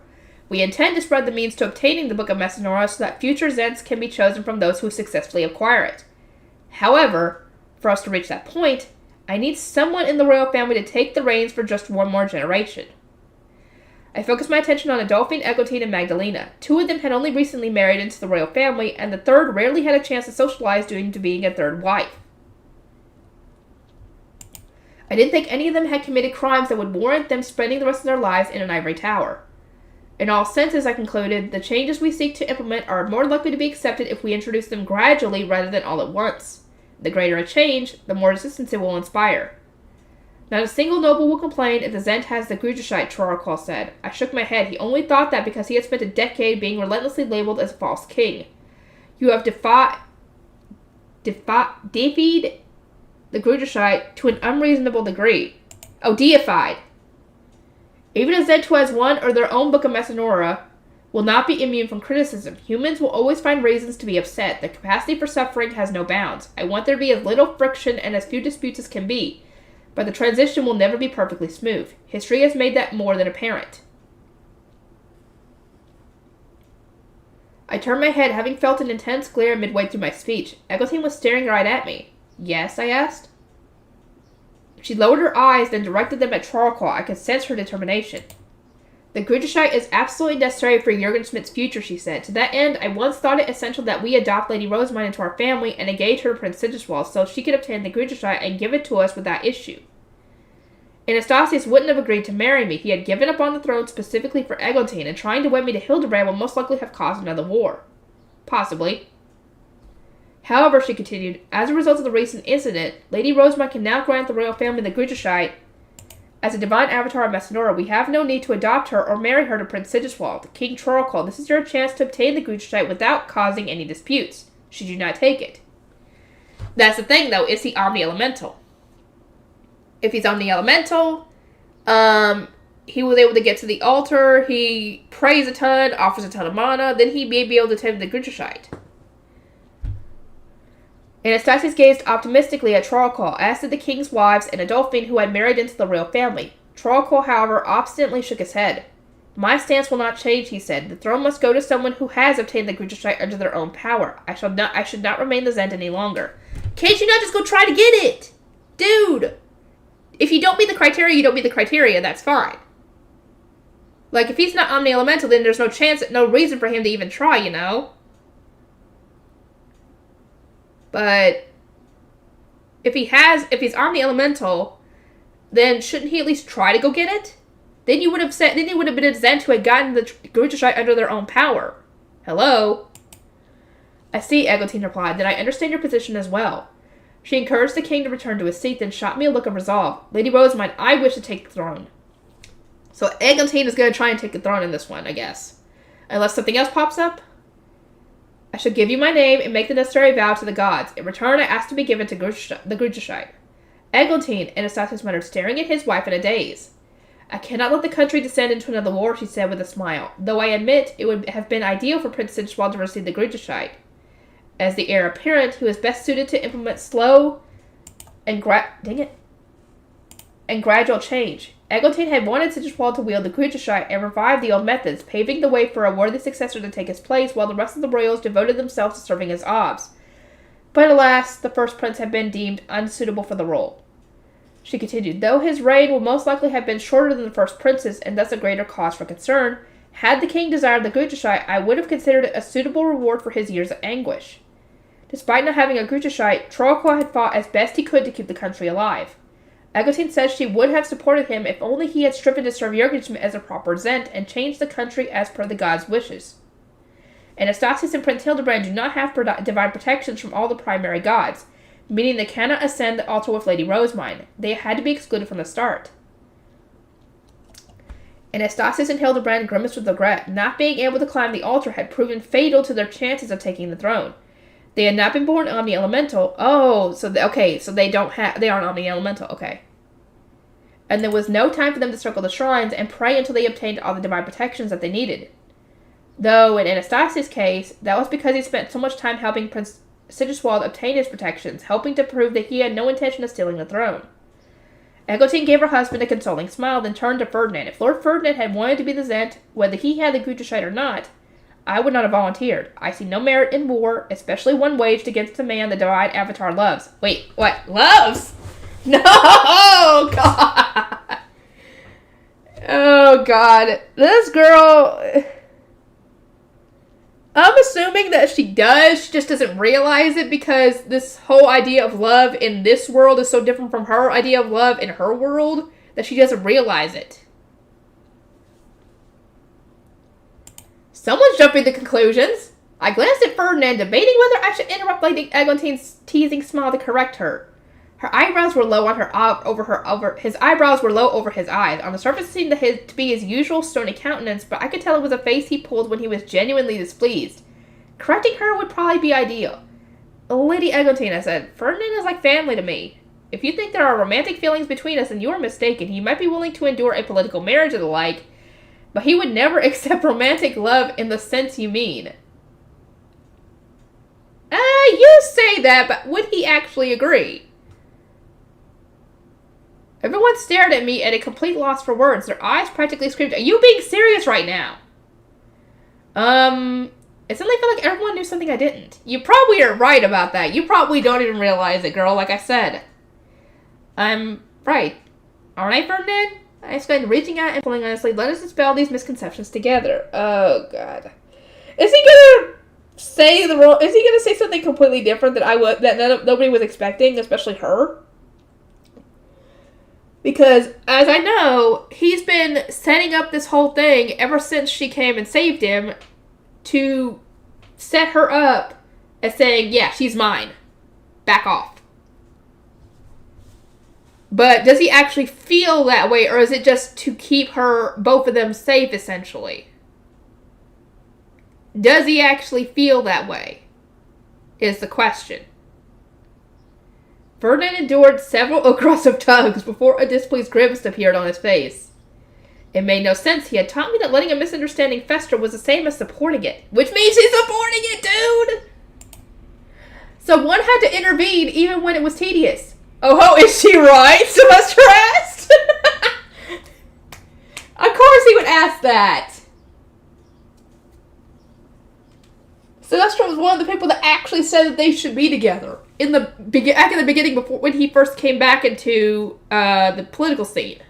Speaker 1: We intend to spread the means to obtaining the Book of Messinora so that future Zents can be chosen from those who successfully acquire it. However, for us to reach that point, I need someone in the royal family to take the reins for just one more generation. I focused my attention on Adolphine, Eglantine, and Magdalena. Two of them had only recently married into the royal family, and the third rarely had a chance to socialize due to being a third wife. I didn't think any of them had committed crimes that would warrant them spending the rest of their lives in an ivory tower. In all senses, I concluded, the changes we seek to implement are more likely to be accepted if we introduce them gradually rather than all at once. The greater a change, the more resistance it will inspire. Not a single noble will complain if the Zent has the Gruderscheid, Trollcall said. I shook my head. He only thought that because he had spent a decade being relentlessly labeled as a false king. You have defied the Gruderscheid to an unreasonable degree. Oh, deified. Even a Zent who has one or their own Book of Messinora will not be immune from criticism. Humans will always find reasons to be upset. The capacity for suffering has no bounds. I want there to be as little friction and as few disputes as can be, but the transition will never be perfectly smooth. History has made that more than apparent. I turned my head, having felt an intense glare midway through my speech. Eglantine was staring right at me. Yes, I asked. She lowered her eyes, then directed them at Trollcall. I could sense her determination. The Gruderscheid is absolutely necessary for Jurgen Schmidt's future, she said. To that end, I once thought it essential that we adopt Lady Rosamund into our family and engage her to Prince Siggiswald so she could obtain the Gruderscheid and give it to us without issue. Anastasius wouldn't have agreed to marry me. He had given up on the throne specifically for Eglantine, and trying to wed me to Hildebrand will most likely have caused another war. Possibly. However, she continued, as a result of the recent incident, Lady Rosamund can now grant the royal family the Gruderscheid. As a divine avatar of Messinora, we have no need to adopt her or marry her to Prince Siggiswald. King Trollcall, this is your chance to obtain the Gruderscheid without causing any disputes, should you not take it. That's the thing, though, is he omni-elemental? If he's omni-elemental, he was able to get to the altar, he prays a ton, offers a ton of mana, then he may be able to obtain the Gruderscheid. Anastasius gazed optimistically at Trollcall, as did the king's wives and Adolphine, who had married into the royal family. Trollcall, however, obstinately shook his head. My stance will not change, he said. The throne must go to someone who has obtained the Gruderscheid under their own power. I should not remain the Zent any longer. Can't you not just go try to get it? Dude! If you don't meet the criteria, you don't meet the criteria, that's fine. Like, if he's not omni-elemental, then there's no reason for him to even try, you know? But if he's omni-elemental, then shouldn't he at least try to go get it? Then he would have been a Zent who had gotten the Gruderscheid under their own power. Hello? I see, Eglantine replied. Then I understand your position as well. She encouraged the king to return to his seat, then shot me a look of resolve. Lady Rosamund, I wish to take the throne. So Eglantine is going to try and take the throne in this one, I guess. Unless something else pops up. I shall give you my name and make the necessary vow to the gods. In return, I ask to be given to the Grucheshite. Eglantine, Anastasius muttered, staring at his wife in a daze. I cannot let the country descend into another war, she said with a smile, though I admit it would have been ideal for Prince Sigewald to receive the Grucheshite. As the heir apparent, who is best suited to implement slow and gradual change. Eglantine had wanted Sigewald to wield the Grucheshite and revive the old methods, paving the way for a worthy successor to take his place, while the rest of the royals devoted themselves to serving as Obs. But alas, the first prince had been deemed unsuitable for the role. She continued, though his reign will most likely have been shorter than the first prince's, and thus a greater cause for concern, had the king desired the Grucheshite, I would have considered it a suitable reward for his years of anguish. Despite not having a Grucheshite, Trollcock had fought as best he could to keep the country alive. Eglantine says she would have supported him if only he had striven to serve Jurgenschmidt as a proper Zent and changed the country as per the gods' wishes. Anastasius and Prince Hildebrand do not have divine protections from all the primary gods, meaning they cannot ascend the altar with Lady Rosemine. They had to be excluded from the start. Anastasius and Hildebrand grimaced with regret. Not being able to climb the altar had proven fatal to their chances of taking the throne. They had not been born omni-elemental. Oh, so they aren't omni-elemental. Okay. And there was no time for them to circle the shrines and pray until they obtained all the divine protections that they needed. Though, in Anastasius' case, that was because he spent so much time helping Prince Sigewald obtain his protections, helping to prove that he had no intention of stealing the throne. Eglantine gave her husband a consoling smile, then turned to Ferdinand. If Lord Ferdinand had wanted to be the Zent, whether he had the Grucheshite or not, I would not have volunteered. I see no merit in war, especially one waged against a man the divine Avatar loves. Wait, what? Loves? No! God! Oh, God. This girl... I'm assuming that she does. She just doesn't realize it because this whole idea of love in this world is so different from her idea of love in her world that she doesn't realize it. Someone's jumping to conclusions. I glanced at Ferdinand, debating whether I should interrupt Lady Eglantine's teasing smile to correct her. Her eyebrows were low on his eyebrows were low over his eyes. On the surface, it seemed to be his usual stony countenance, but I could tell it was a face he pulled when he was genuinely displeased. Correcting her would probably be ideal. Lady Eglantine, I said, Ferdinand is like family to me. If you think there are romantic feelings between us, then you are mistaken. He might be willing to endure a political marriage or the like, but he would never accept romantic love in the sense you mean. You say that, but would he actually agree? Everyone stared at me at a complete loss for words. Their eyes practically screamed, are you being serious right now? It suddenly felt like everyone knew something I didn't. You probably are right about that. You probably don't even realize it, girl, like I said. I'm right. Aren't I, Ferdinand? I exclaimed, reaching out and pulling honestly. Let us dispel these misconceptions together. Oh, God. Is he gonna say something completely different that nobody was expecting, especially her? Because, as I know, he's been setting up this whole thing ever since she came and saved him to set her up as saying, yeah, she's mine. Back off. But does he actually feel that way, or is it just to keep both of them safe, essentially? Does he actually feel that way? Is the question. Ferdinand endured several aggressive tugs before a displeased grimace appeared on his face. It made no sense. He had taught me that letting a misunderstanding fester was the same as supporting it. Which means he's supporting it, dude! So one had to intervene even when it was tedious. Oh ho, is she right? Sylvester asked? Of course he would ask that. Sylvester was one of the people that actually said that they should be together. Back in the beginning, before when he first came back into the political scene.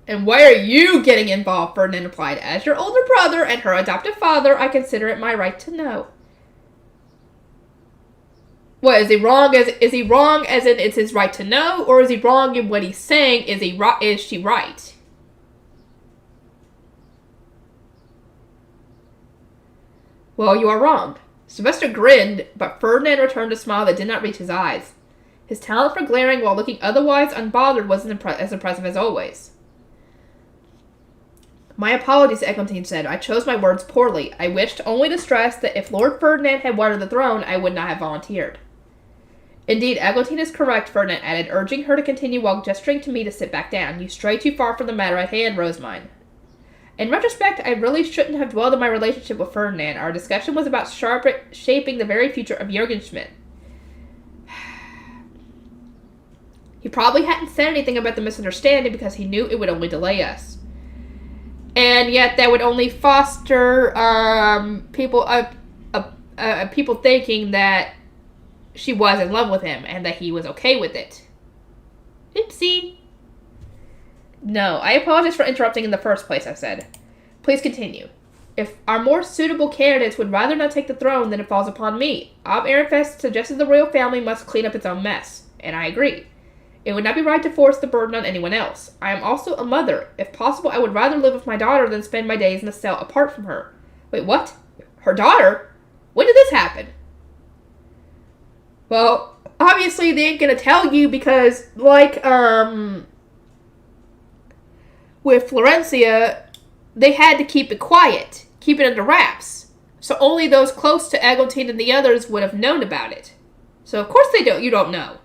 Speaker 1: And why are you getting involved? Ferdinand replied. As your older brother and her adoptive father, I consider it my right to know. What, is he wrong as in it's his right to know, or is he wrong in what he's saying? Is she right? Well, you are wrong. Sylvester grinned, but Ferdinand returned a smile that did not reach his eyes. His talent for glaring while looking otherwise unbothered wasn't as impressive as always. My apologies, Eglantine said. I chose my words poorly. I wished only to stress that if Lord Ferdinand had wanted the throne, I would not have volunteered. Indeed, Eglantine is correct, Ferdinand added, urging her to continue while gesturing to me to sit back down. You stray too far from the matter at hand, Rosemine. In retrospect, I really shouldn't have dwelled on my relationship with Ferdinand. Our discussion was about shaping the very future of Jürgen Schmidt. He probably hadn't said anything about the misunderstanding because he knew it would only delay us. And yet that would only foster people thinking that she was in love with him and that he was okay with it. Oopsie. No, I apologize for interrupting in the first place, I said. Please continue. If our more suitable candidates would rather not take the throne, then it falls upon me. Ob Ehrenfest suggested the royal family must clean up its own mess, and I agree. It would not be right to force the burden on anyone else. I am also a mother. If possible, I would rather live with my daughter than spend my days in a cell apart from her. Wait, what? Her daughter? When did this happen? Well, obviously they ain't gonna tell you because, like, with Florencia, they had to keep it quiet, keep it under wraps. So only those close to Eglantine and the others would have known about it. So of course you don't know.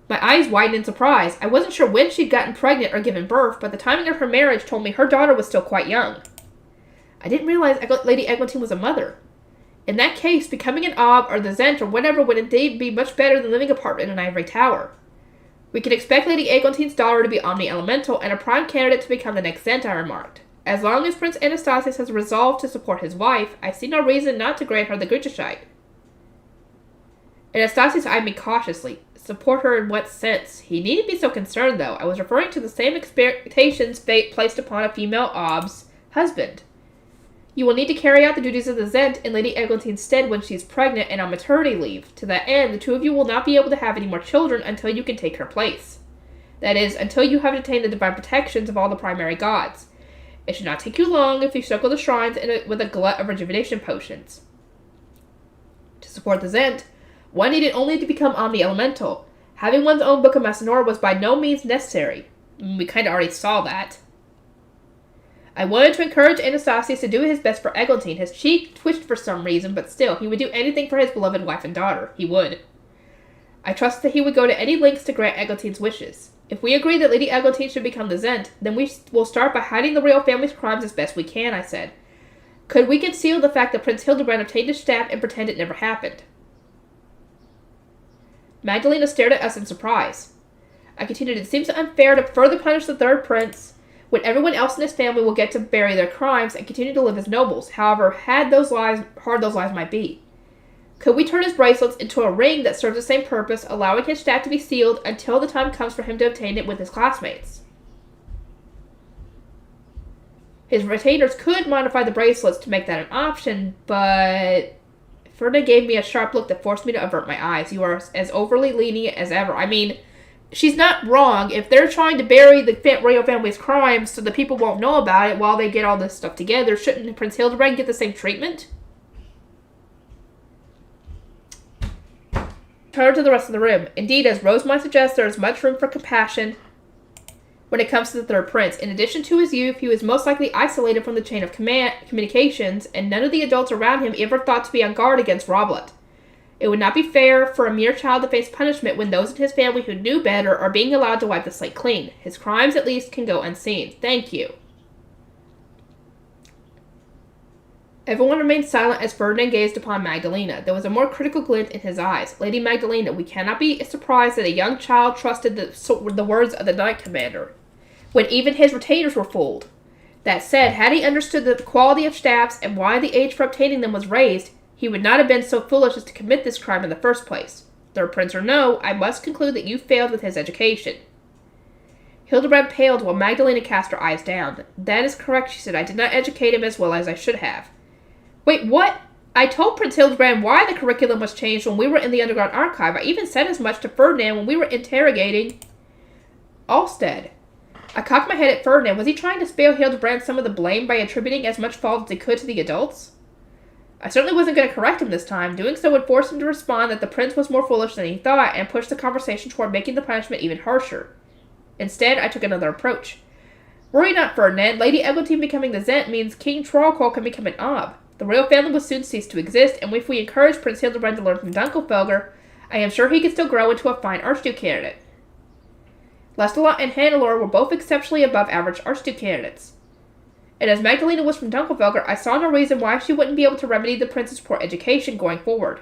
Speaker 1: My eyes widened in surprise. I wasn't sure when she'd gotten pregnant or given birth, but the timing of her marriage told me her daughter was still quite young. I didn't realize Lady Eglantine was a mother. In that case, becoming an Ob or the Zent or whatever would indeed be much better than living apart in an ivory tower. We can expect Lady Eglantine's daughter to be omni-elemental and a prime candidate to become the next Zent, I remarked. As long as Prince Anastasius has resolved to support his wife, I see no reason not to grant her the Güterscheid. Anastasius eyed me cautiously. Support her in what sense? He needn't be so concerned, though. I was referring to the same expectations fate placed upon a female Ob's husband. You will need to carry out the duties of the Zent in Lady Eglantine's stead when she is pregnant and on maternity leave. To that end, the two of you will not be able to have any more children until you can take her place. That is, until you have attained the divine protections of all the primary gods. It should not take you long if you circle the shrines with a glut of rejuvenation potions. To support the Zent, one needed only to become omni-elemental. Having one's own Book of Massanor was by no means necessary. We kind of already saw that. I wanted to encourage Anastasius to do his best for Eglantine. His cheek twitched for some reason, but still, he would do anything for his beloved wife and daughter. He would. I trusted that he would go to any lengths to grant Eglantine's wishes. If we agree that Lady Eglantine should become the Zent, then we will start by hiding the royal family's crimes as best we can, I said. Could we conceal the fact that Prince Hildebrand obtained his staff and pretend it never happened? Magdalena stared at us in surprise. I continued, it seems unfair to further punish the third prince when everyone else in his family will get to bury their crimes and continue to live as nobles, however hard those lives might be. Could we turn his bracelets into a ring that serves the same purpose, allowing his staff to be sealed until the time comes for him to obtain it with his classmates? His retainers could modify the bracelets to make that an option, but Ferna gave me a sharp look that forced me to avert my eyes. You are as overly lenient as ever. I mean, she's not wrong. If they're trying to bury the royal family's crimes so the people won't know about it while they get all this stuff together, shouldn't Prince Hildebrand get the same treatment? Turn to the rest of the room. Indeed, as Rosemont suggests, there is much room for compassion when it comes to the third prince. In addition to his youth, he was most likely isolated from the chain of communications, and none of the adults around him ever thought to be on guard against Roblet. It would not be fair for a mere child to face punishment when those in his family who knew better are being allowed to wipe the slate clean. His crimes, at least, can go unseen. Thank you. Everyone remained silent as Ferdinand gazed upon Magdalena. There was a more critical glint in his eyes. Lady Magdalena, we cannot be surprised that a young child trusted the words of the Knight Commander, when even his retainers were fooled. That said, had he understood the quality of staffs and why the age for obtaining them was raised, he would not have been so foolish as to commit this crime in the first place. Third prince or no, I must conclude that you failed with his education. Hildebrand paled while Magdalena cast her eyes down. That is correct, she said. I did not educate him as well as I should have. Wait, what? I told Prince Hildebrand why the curriculum was changed when we were in the underground archive. I even said as much to Ferdinand when we were interrogating Alstead. I cocked my head at Ferdinand. Was he trying to spare Hildebrand some of the blame by attributing as much fault as he could to the adults? I certainly wasn't going to correct him this time. Doing so would force him to respond that the prince was more foolish than he thought and push the conversation toward making the punishment even harsher. Instead, I took another approach. Worry not, Ferdinand. Lady Eglantine becoming the Zent means King Trollcall can become an Ob. The royal family will soon cease to exist, and if we encourage Prince Hildebrand to learn from Dunkelfelger, I am sure he can still grow into a fine Archduke candidate. Lestalot and Hannelore were both exceptionally above average Archduke candidates. And as Magdalena was from Dunkelfelger, I saw no reason why she wouldn't be able to remedy the prince's poor education going forward.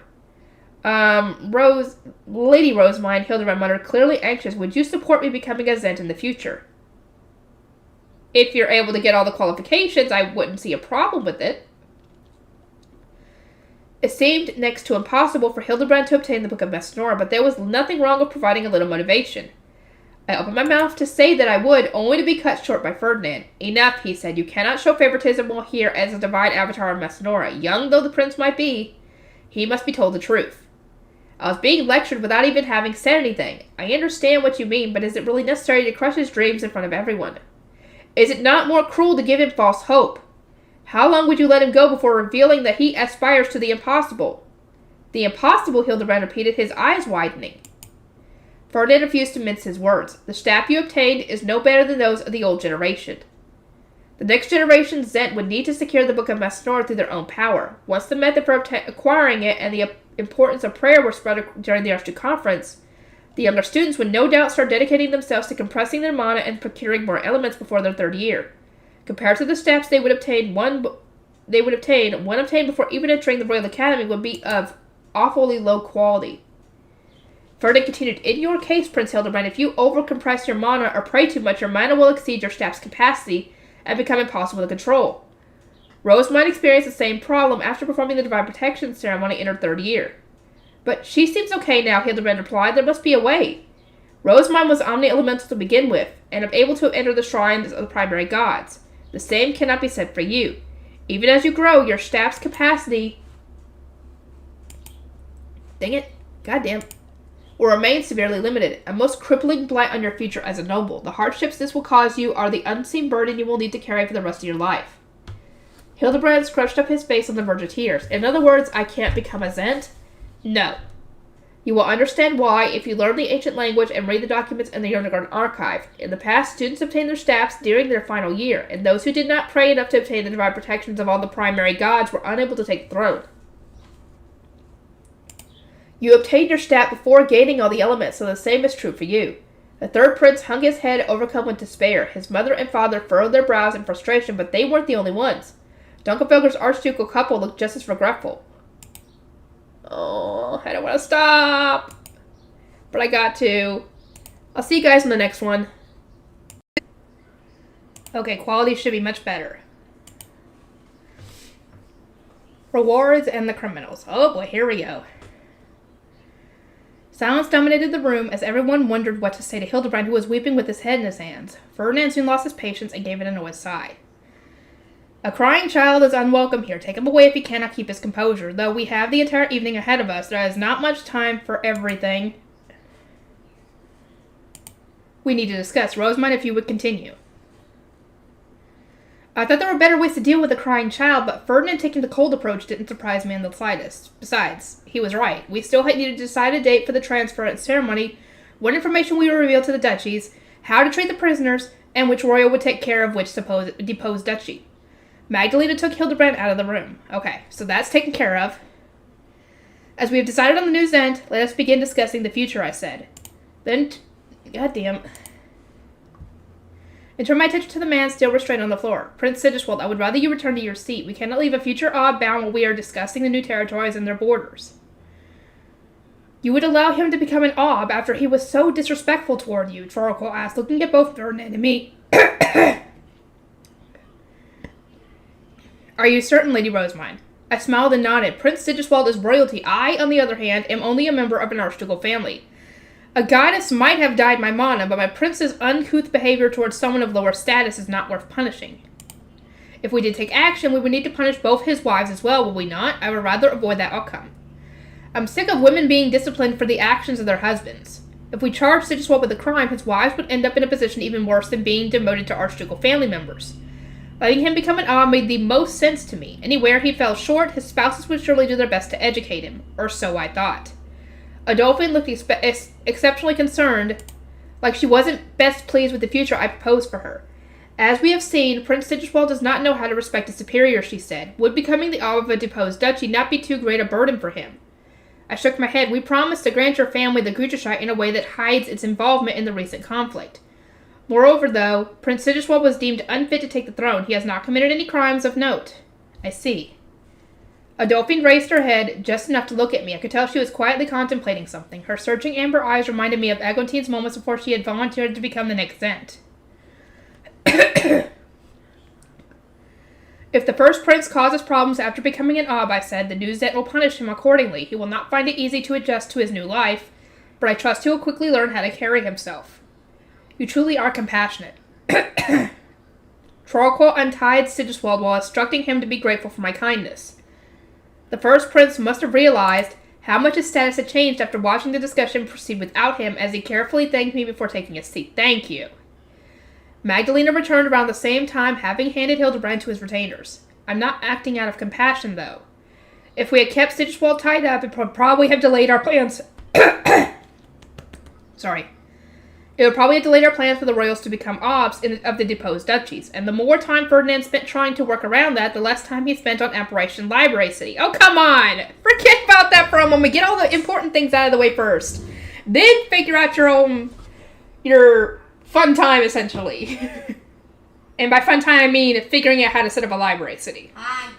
Speaker 1: Lady Rosemine, Hildebrand muttered, clearly anxious. Would you support me becoming a Zent in the future? If you're able to get all the qualifications, I wouldn't see a problem with it. It seemed next to impossible for Hildebrand to obtain the Book of Messinora, but there was nothing wrong with providing a little motivation. I opened my mouth to say that I would, only to be cut short by Ferdinand. Enough, he said. You cannot show favoritism while here as a divine avatar of Messinora. Young though the prince might be, he must be told the truth. I was being lectured without even having said anything. I understand what you mean, but is it really necessary to crush his dreams in front of everyone? Is it not more cruel to give him false hope? How long would you let him go before revealing that he aspires to the impossible? The impossible, Hildebrand repeated, his eyes widening. Ferdinand refused to mince his words. The staff you obtained is no better than those of the old generation. The next generation's Zent would need to secure the Book of Messinora through their own power. Once the method for acquiring it and the importance of prayer were spread during the Archduke Conference, the younger students would no doubt start dedicating themselves to compressing their mana and procuring more elements before their third year. Compared to the steps they would obtain, one obtained before even entering the Royal Academy would be of awfully low quality. Ferdinand continued, in your case, Prince Hildebrand, if you overcompress your mana or pray too much, your mana will exceed your staff's capacity and become impossible to control. Rose might experience the same problem after performing the Divine Protection ceremony in her third year. But she seems okay now, Hildebrand replied. There must be a way. Rosemine was omni-elemental to begin with, and able to enter the shrines of the primary gods. The same cannot be said for you. Even as you grow, your staff's capacity... Dang it. Goddamn. Will remain severely limited, a most crippling blight on your future as a noble. The hardships this will cause you are the unseen burden you will need to carry for the rest of your life. Hildebrand scrunched up his face on the verge of tears. In other words, I can't become a Zent? No. You will understand why if you learn the ancient language and read the documents in the Underground Archive. In the past, students obtained their staffs during their final year, and those who did not pray enough to obtain the divine protections of all the primary gods were unable to take the throne. You obtained your staff before gaining all the elements, so the same is true for you. The third prince hung his head, overcome with despair. His mother and father furrowed their brows in frustration, but they weren't the only ones. Dunkelfelger's archducal couple looked just as regretful. Oh, I don't want to stop. But I got to. I'll see you guys in the next one. Okay, quality should be much better. Rewards and the criminals. Oh boy, here we go. Silence dominated the room as everyone wondered what to say to Hildebrand, who was weeping with his head in his hands. Ferdinand soon lost his patience and gave an annoyed sigh. A crying child is unwelcome here. Take him away if he cannot keep his composure. Though we have the entire evening ahead of us, there is not much time for everything we need to discuss. Rosemine, if you would continue. I thought there were better ways to deal with a crying child, but Ferdinand taking the cold approach didn't surprise me in the slightest. Besides, he was right. We still needed to decide a date for the transference ceremony, what information we would reveal to the duchies, how to treat the prisoners, and which royal would take care of which deposed duchy. Magdalena took Hildebrand out of the room. Okay, so that's taken care of. As we have decided on the new Zent, let us begin discussing the future, I said. Then, goddamn. And turned my attention to the man still restrained on the floor. Prince Sigiswald, I would rather you return to your seat. We cannot leave a future Ob bound while we are discussing the new territories and their borders. You would allow him to become an Ob after he was so disrespectful toward you, Trollcall asked, looking at both Ferdinand and me. Are you certain, Lady Rosemine? I smiled and nodded. Prince Sigiswald is royalty. I, on the other hand, am only a member of an archducal family. A goddess might have dyed my mana, but my prince's uncouth behavior towards someone of lower status is not worth punishing. If we did take action, we would need to punish both his wives as well, would we not? I would rather avoid that outcome. I'm sick of women being disciplined for the actions of their husbands. If we charge Sigiswald with a crime, his wives would end up in a position even worse than being demoted to archducal family members. Letting him become an Ob made the most sense to me. Anywhere he fell short, his spouses would surely do their best to educate him, or so I thought. Adolphine looked exceptionally concerned, like she wasn't best pleased with the future I proposed for her. As we have seen, Prince Siggiswald does not know how to respect his superior, she said. Would becoming the Ob of a deposed duchy not be too great a burden for him? I shook my head. We promised to grant your family the Guterscheid in a way that hides its involvement in the recent conflict. Moreover, though, Prince Siggiswald was deemed unfit to take the throne. He has not committed any crimes of note. I see. Adolphine raised her head just enough to look at me. I could tell she was quietly contemplating something. Her searching amber eyes reminded me of Eglantine's moments before she had volunteered to become the next Zent. If the first prince causes problems after becoming an Ob, I said, the new Zent will punish him accordingly. He will not find it easy to adjust to his new life, but I trust he will quickly learn how to carry himself. You truly are compassionate. Trollquoll untied Siggiswald while instructing him to be grateful for my kindness. The first prince must have realized how much his status had changed after watching the discussion proceed without him as he carefully thanked me before taking his seat. Thank you. Magdalena returned around the same time, having handed Hildebrand to his retainers. I'm not acting out of compassion, though. If we had kept Siggiswald tied up, it would probably have delayed our plans. Sorry. It would probably have delayed our plans for the royals to become Obs of the deposed duchies, and the more time Ferdinand spent trying to work around that, the less time he spent on Apparition Library City. Oh, come on! Forget about that for a moment. Get all the important things out of the way first. Then figure out your fun time, essentially. And by fun time, I mean figuring out how to set up a library city. Hi.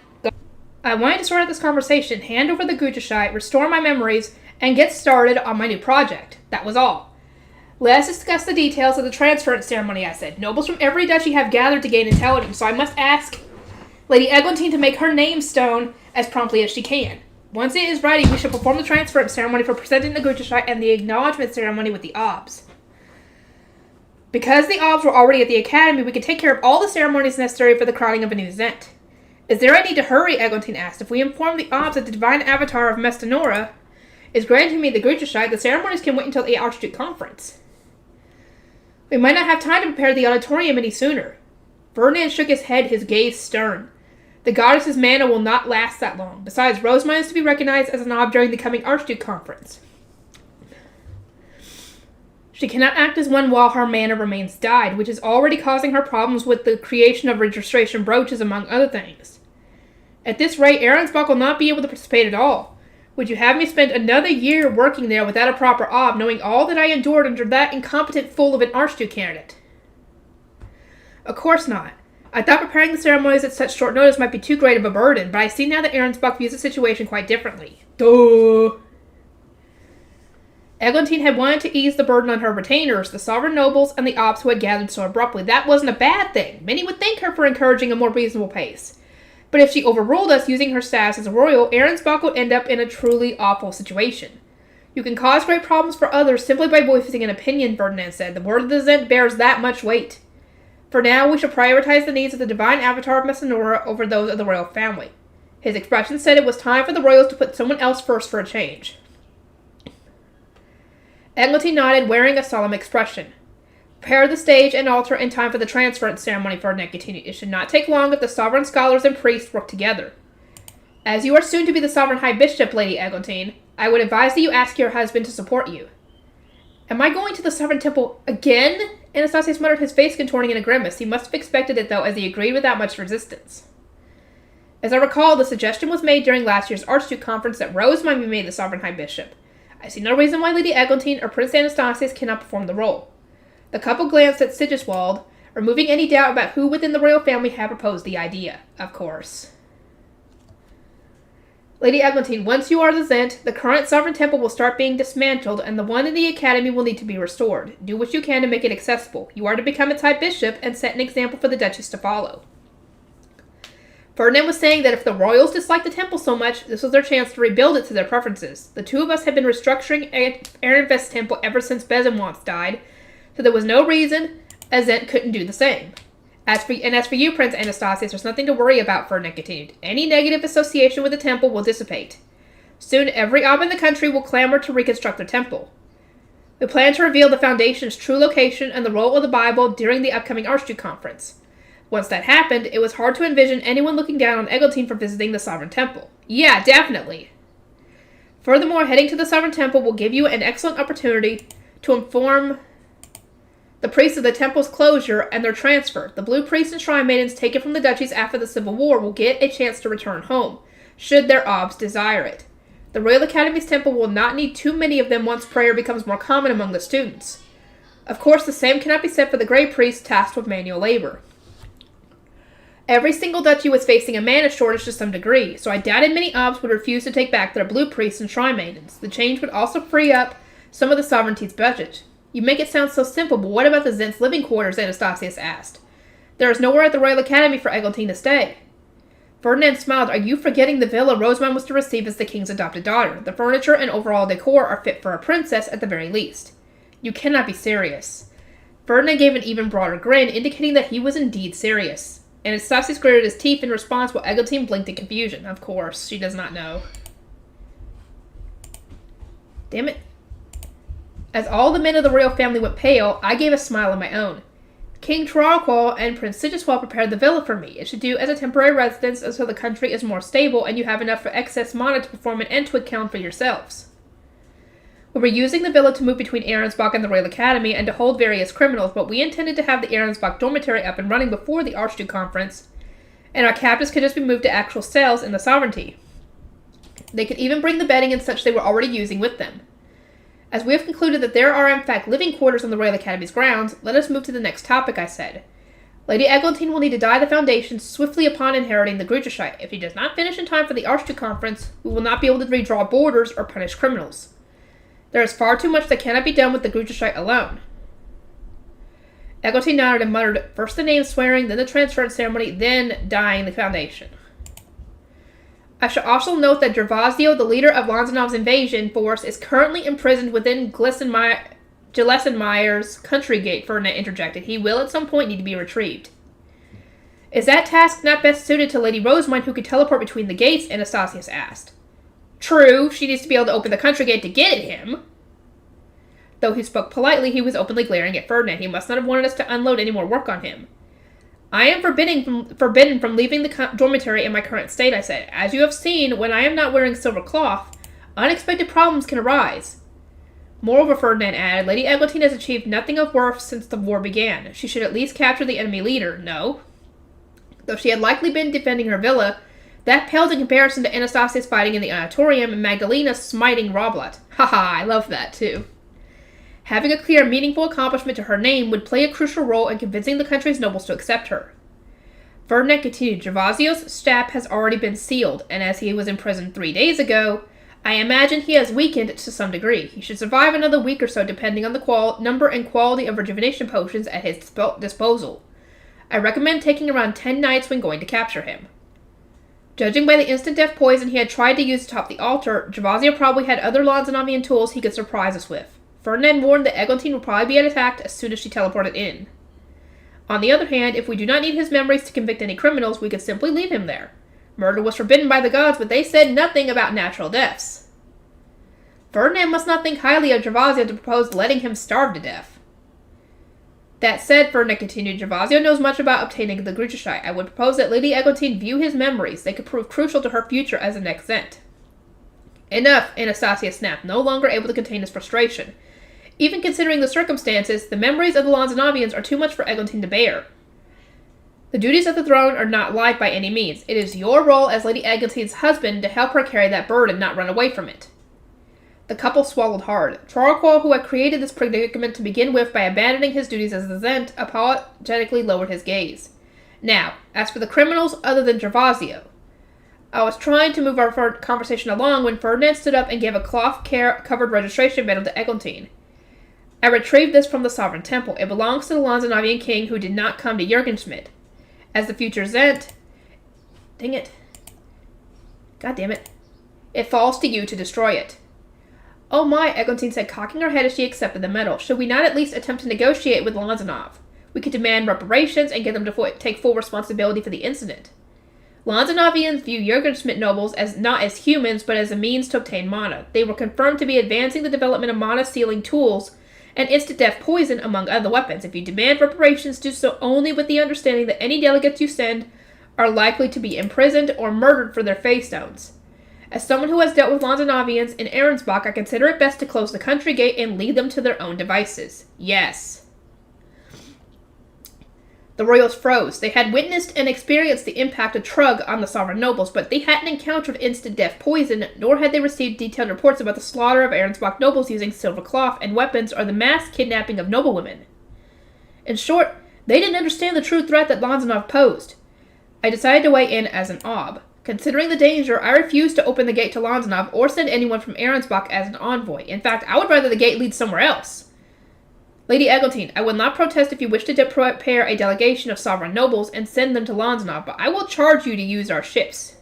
Speaker 1: I wanted to sort out this conversation, hand over the Guterscheid, restore my memories, and get started on my new project. That was all. Let us discuss the details of the transference ceremony, I said. Nobles from every duchy have gathered to gain intelligence, so I must ask Lady Eglantine to make her name stone as promptly as she can. Once it is ready, we shall perform the transference ceremony for presenting the Guterscheid and the acknowledgement ceremony with the Obs. Because the Obs were already at the academy, we can take care of all the ceremonies necessary for the crowning of a new Zent. Is there any need to hurry? Eglantine asked. If we inform the Obs that the divine avatar of Mestanora is granting me the Guterscheid, the ceremonies can wait until the Archduke Conference. We might not have time to prepare the auditorium any sooner. Ferdinand shook his head, his gaze stern. The goddess's mana will not last that long. Besides, Rosamund is to be recognized as an Ob during the coming Archduke Conference. She cannot act as one while her mana remains dyed, which is already causing her problems with the creation of registration brooches, among other things. At this rate, Arensbach will not be able to participate at all. Would you have me spend another year working there without a proper Ob, knowing all that I endured under that incompetent fool of an Archduke candidate? Of course not. I thought preparing the ceremonies at such short notice might be too great of a burden, but I see now that Arensbach views the situation quite differently. Duh! Eglantine had wanted to ease the burden on her retainers, the sovereign nobles, and the Obs who had gathered so abruptly. That wasn't a bad thing. Many would thank her for encouraging a more reasonable pace. But if she overruled us using her status as a royal, Arensbach would end up in a truly awful situation. You can cause great problems for others simply by voicing an opinion, Ferdinand said. The word of the Zent bears that much weight. For now, we shall prioritize the needs of the divine avatar of Mestanora over those of the royal family. His expression said it was time for the royals to put someone else first for a change. Eglantine nodded, wearing a solemn expression. Prepare the stage and altar in time for the transference ceremony, Ferdinand continued. It should not take long if the sovereign scholars and priests work together. As you are soon to be the sovereign high bishop, Lady Eglantine, I would advise that you ask your husband to support you. Am I going to the sovereign temple again? Anastasius muttered, his face contorting in a grimace. He must have expected it, though, as he agreed without much resistance. As I recall, the suggestion was made during last year's Archduke Conference that Rose might be made the sovereign high bishop. I see no reason why Lady Eglantine or Prince Anastasius cannot perform the role. The couple glanced at Siggiswald, removing any doubt about who within the royal family had proposed the idea, of course. Lady Eglantine, once you are the Zent, the current sovereign temple will start being dismantled, and the one in the academy will need to be restored. Do what you can to make it accessible. You are to become its high bishop and set an example for the duchess to follow. Ferdinand was saying that if the royals disliked the temple so much, this was their chance to rebuild it to their preferences. The two of us had been restructuring Ehrenfest's temple ever since Besenwant's died, so there was no reason a Zent couldn't do the same. As for you, Prince Anastasius, there's nothing to worry about, Ferdinand continued. Any negative association with the temple will dissipate. Soon every Ob in the country will clamor to reconstruct their temple. We plan to reveal the Foundation's true location and the role of the Bible during the upcoming Archduke Conference. Once that happened, it was hard to envision anyone looking down on Eglantine for visiting the Sovereign Temple. Yeah, definitely. Furthermore, heading to the Sovereign Temple will give you an excellent opportunity to inform The priests of the temple's closure and their transfer. The blue priests and shrine maidens taken from the duchies after the Civil War will get a chance to return home, should their obs desire it. The Royal Academy's temple will not need too many of them once prayer becomes more common among the students. Of course, the same cannot be said for the Grey priests tasked with manual labor. Every single duchy was facing a mana shortage to some degree, so I doubted many obs would refuse to take back their blue priests and shrine maidens. The change would also free up some of the sovereignty's budget. You make it sound so simple, but what about the Zent's living quarters? Anastasius asked. There is nowhere at the Royal Academy for Eglantine to stay. Ferdinand smiled. Are you forgetting the villa Rosamund was to receive as the king's adopted daughter? The furniture and overall decor are fit for a princess at the very least. You cannot be serious. Ferdinand gave an even broader grin, indicating that he was indeed serious. Anastasius gritted his teeth in response while Eglantine blinked in confusion. Of course, she does not know. Damn it. As all the men of the royal family went pale, I gave a smile of my own. King Trarqual and Prince Sigiswald prepared the villa for me. It should do as a temporary residence until the country is more stable and you have enough for excess mana to perform an Entwig count for yourselves. We were using the villa to move between Arensbach and the Royal Academy and to hold various criminals, but we intended to have the Arensbach dormitory up and running before the Archduke Conference, and our captives could just be moved to actual cells in the Sovereignty. They could even bring the bedding and such they were already using with them. As we have concluded that there are in fact living quarters on the Royal Academy's grounds, let us move to the next topic, I said. Lady Eglantine will need to dye the foundations swiftly upon inheriting the Gruterscheid. If she does not finish in time for the Archduke Conference, we will not be able to redraw borders or punish criminals. There is far too much that cannot be done with the Gruterscheid alone. Eglantine nodded and muttered, first the name swearing, then the transference ceremony, then dyeing the foundation. I shall also note that Gervasio, the leader of Lanzanov's invasion force, is currently imprisoned within Gelsenmeyer's country gate, Ferdinand interjected. He will at some point need to be retrieved. Is that task not best suited to Lady Rosamund, who could teleport between the gates? Anastasius asked. True, she needs to be able to open the country gate to get at him. Though he spoke politely, he was openly glaring at Ferdinand. He must not have wanted us to unload any more work on him. I am forbidden from leaving the dormitory in my current state, I said. As you have seen, when I am not wearing silver cloth, unexpected problems can arise. Moreover, Ferdinand added, Lady Eglantine has achieved nothing of worth since the war began. She should at least capture the enemy leader. No. Though she had likely been defending her villa, that paled in comparison to Anastasius fighting in the Auditorium and Magdalena smiting Roblat. Haha, I love that too. Having a clear, meaningful accomplishment to her name would play a crucial role in convincing the country's nobles to accept her. Ferdinand continued, Gervasio's staff has already been sealed, and as he was in prison 3 days ago, I imagine he has weakened to some degree. He should survive another week or so depending on the number and quality of rejuvenation potions at his disposal. I recommend taking around 10 nights when going to capture him. Judging by the instant death poison he had tried to use atop the altar, Gervasio probably had other Lanzanovian tools he could surprise us with. Ferdinand warned that Eglantine would probably be attacked as soon as she teleported in. On the other hand, if we do not need his memories to convict any criminals, we could simply leave him there. Murder was forbidden by the gods, but they said nothing about natural deaths. Ferdinand must not think highly of Gervasio to propose letting him starve to death. That said, Ferdinand continued, Gervasio knows much about obtaining the Gruterscheid. I would propose that Lady Eglantine view his memories. They could prove crucial to her future as the next Zent. Enough, Anastasius snapped, no longer able to contain his frustration. Even considering the circumstances, the memories of the Lanzanovians are too much for Eglantine to bear. The duties of the throne are not light by any means. It is your role as Lady Eglantine's husband to help her carry that burden, not run away from it. The couple swallowed hard. Trarqual, who had created this predicament to begin with by abandoning his duties as the Zent, apologetically lowered his gaze. Now, as for the criminals other than Gervasio. I was trying to move our conversation along when Ferdinand stood up and gave a cloth-covered registration medal to Eglantine. I retrieved this from the Sovereign Temple. It belongs to the Lanzanovian king who did not come to Jürgenschmidt. As the future Zent... Dang it. God damn it. It falls to you to destroy it. Oh my, Eglantine said, cocking her head as she accepted the medal. Should we not at least attempt to negotiate with Lanzanov? We could demand reparations and get them to take full responsibility for the incident. Lanzanovians view Jürgenschmidt nobles as not as humans, but as a means to obtain mana. They were confirmed to be advancing the development of mana-sealing tools and instant death poison, among other weapons. If you demand reparations, do so only with the understanding that any delegates you send are likely to be imprisoned or murdered for their faith stones. As someone who has dealt with Lanzanovians in Arensbach, I consider it best to close the country gate and leave them to their own devices. Yes. The royals froze. They had witnessed and experienced the impact of Trug on the sovereign nobles, but they hadn't encountered instant death poison, nor had they received detailed reports about the slaughter of Arensbach nobles using silver cloth and weapons or the mass kidnapping of noblewomen. In short, they didn't understand the true threat that Lanzanov posed. I decided to weigh in as an ob. Considering the danger, I refused to open the gate to Lanzanov or send anyone from Arensbach as an envoy. In fact, I would rather the gate lead somewhere else. Lady Eglantine, I will not protest if you wish to prepare a delegation of sovereign nobles and send them to Lanzanov, but I will charge you to use our ships.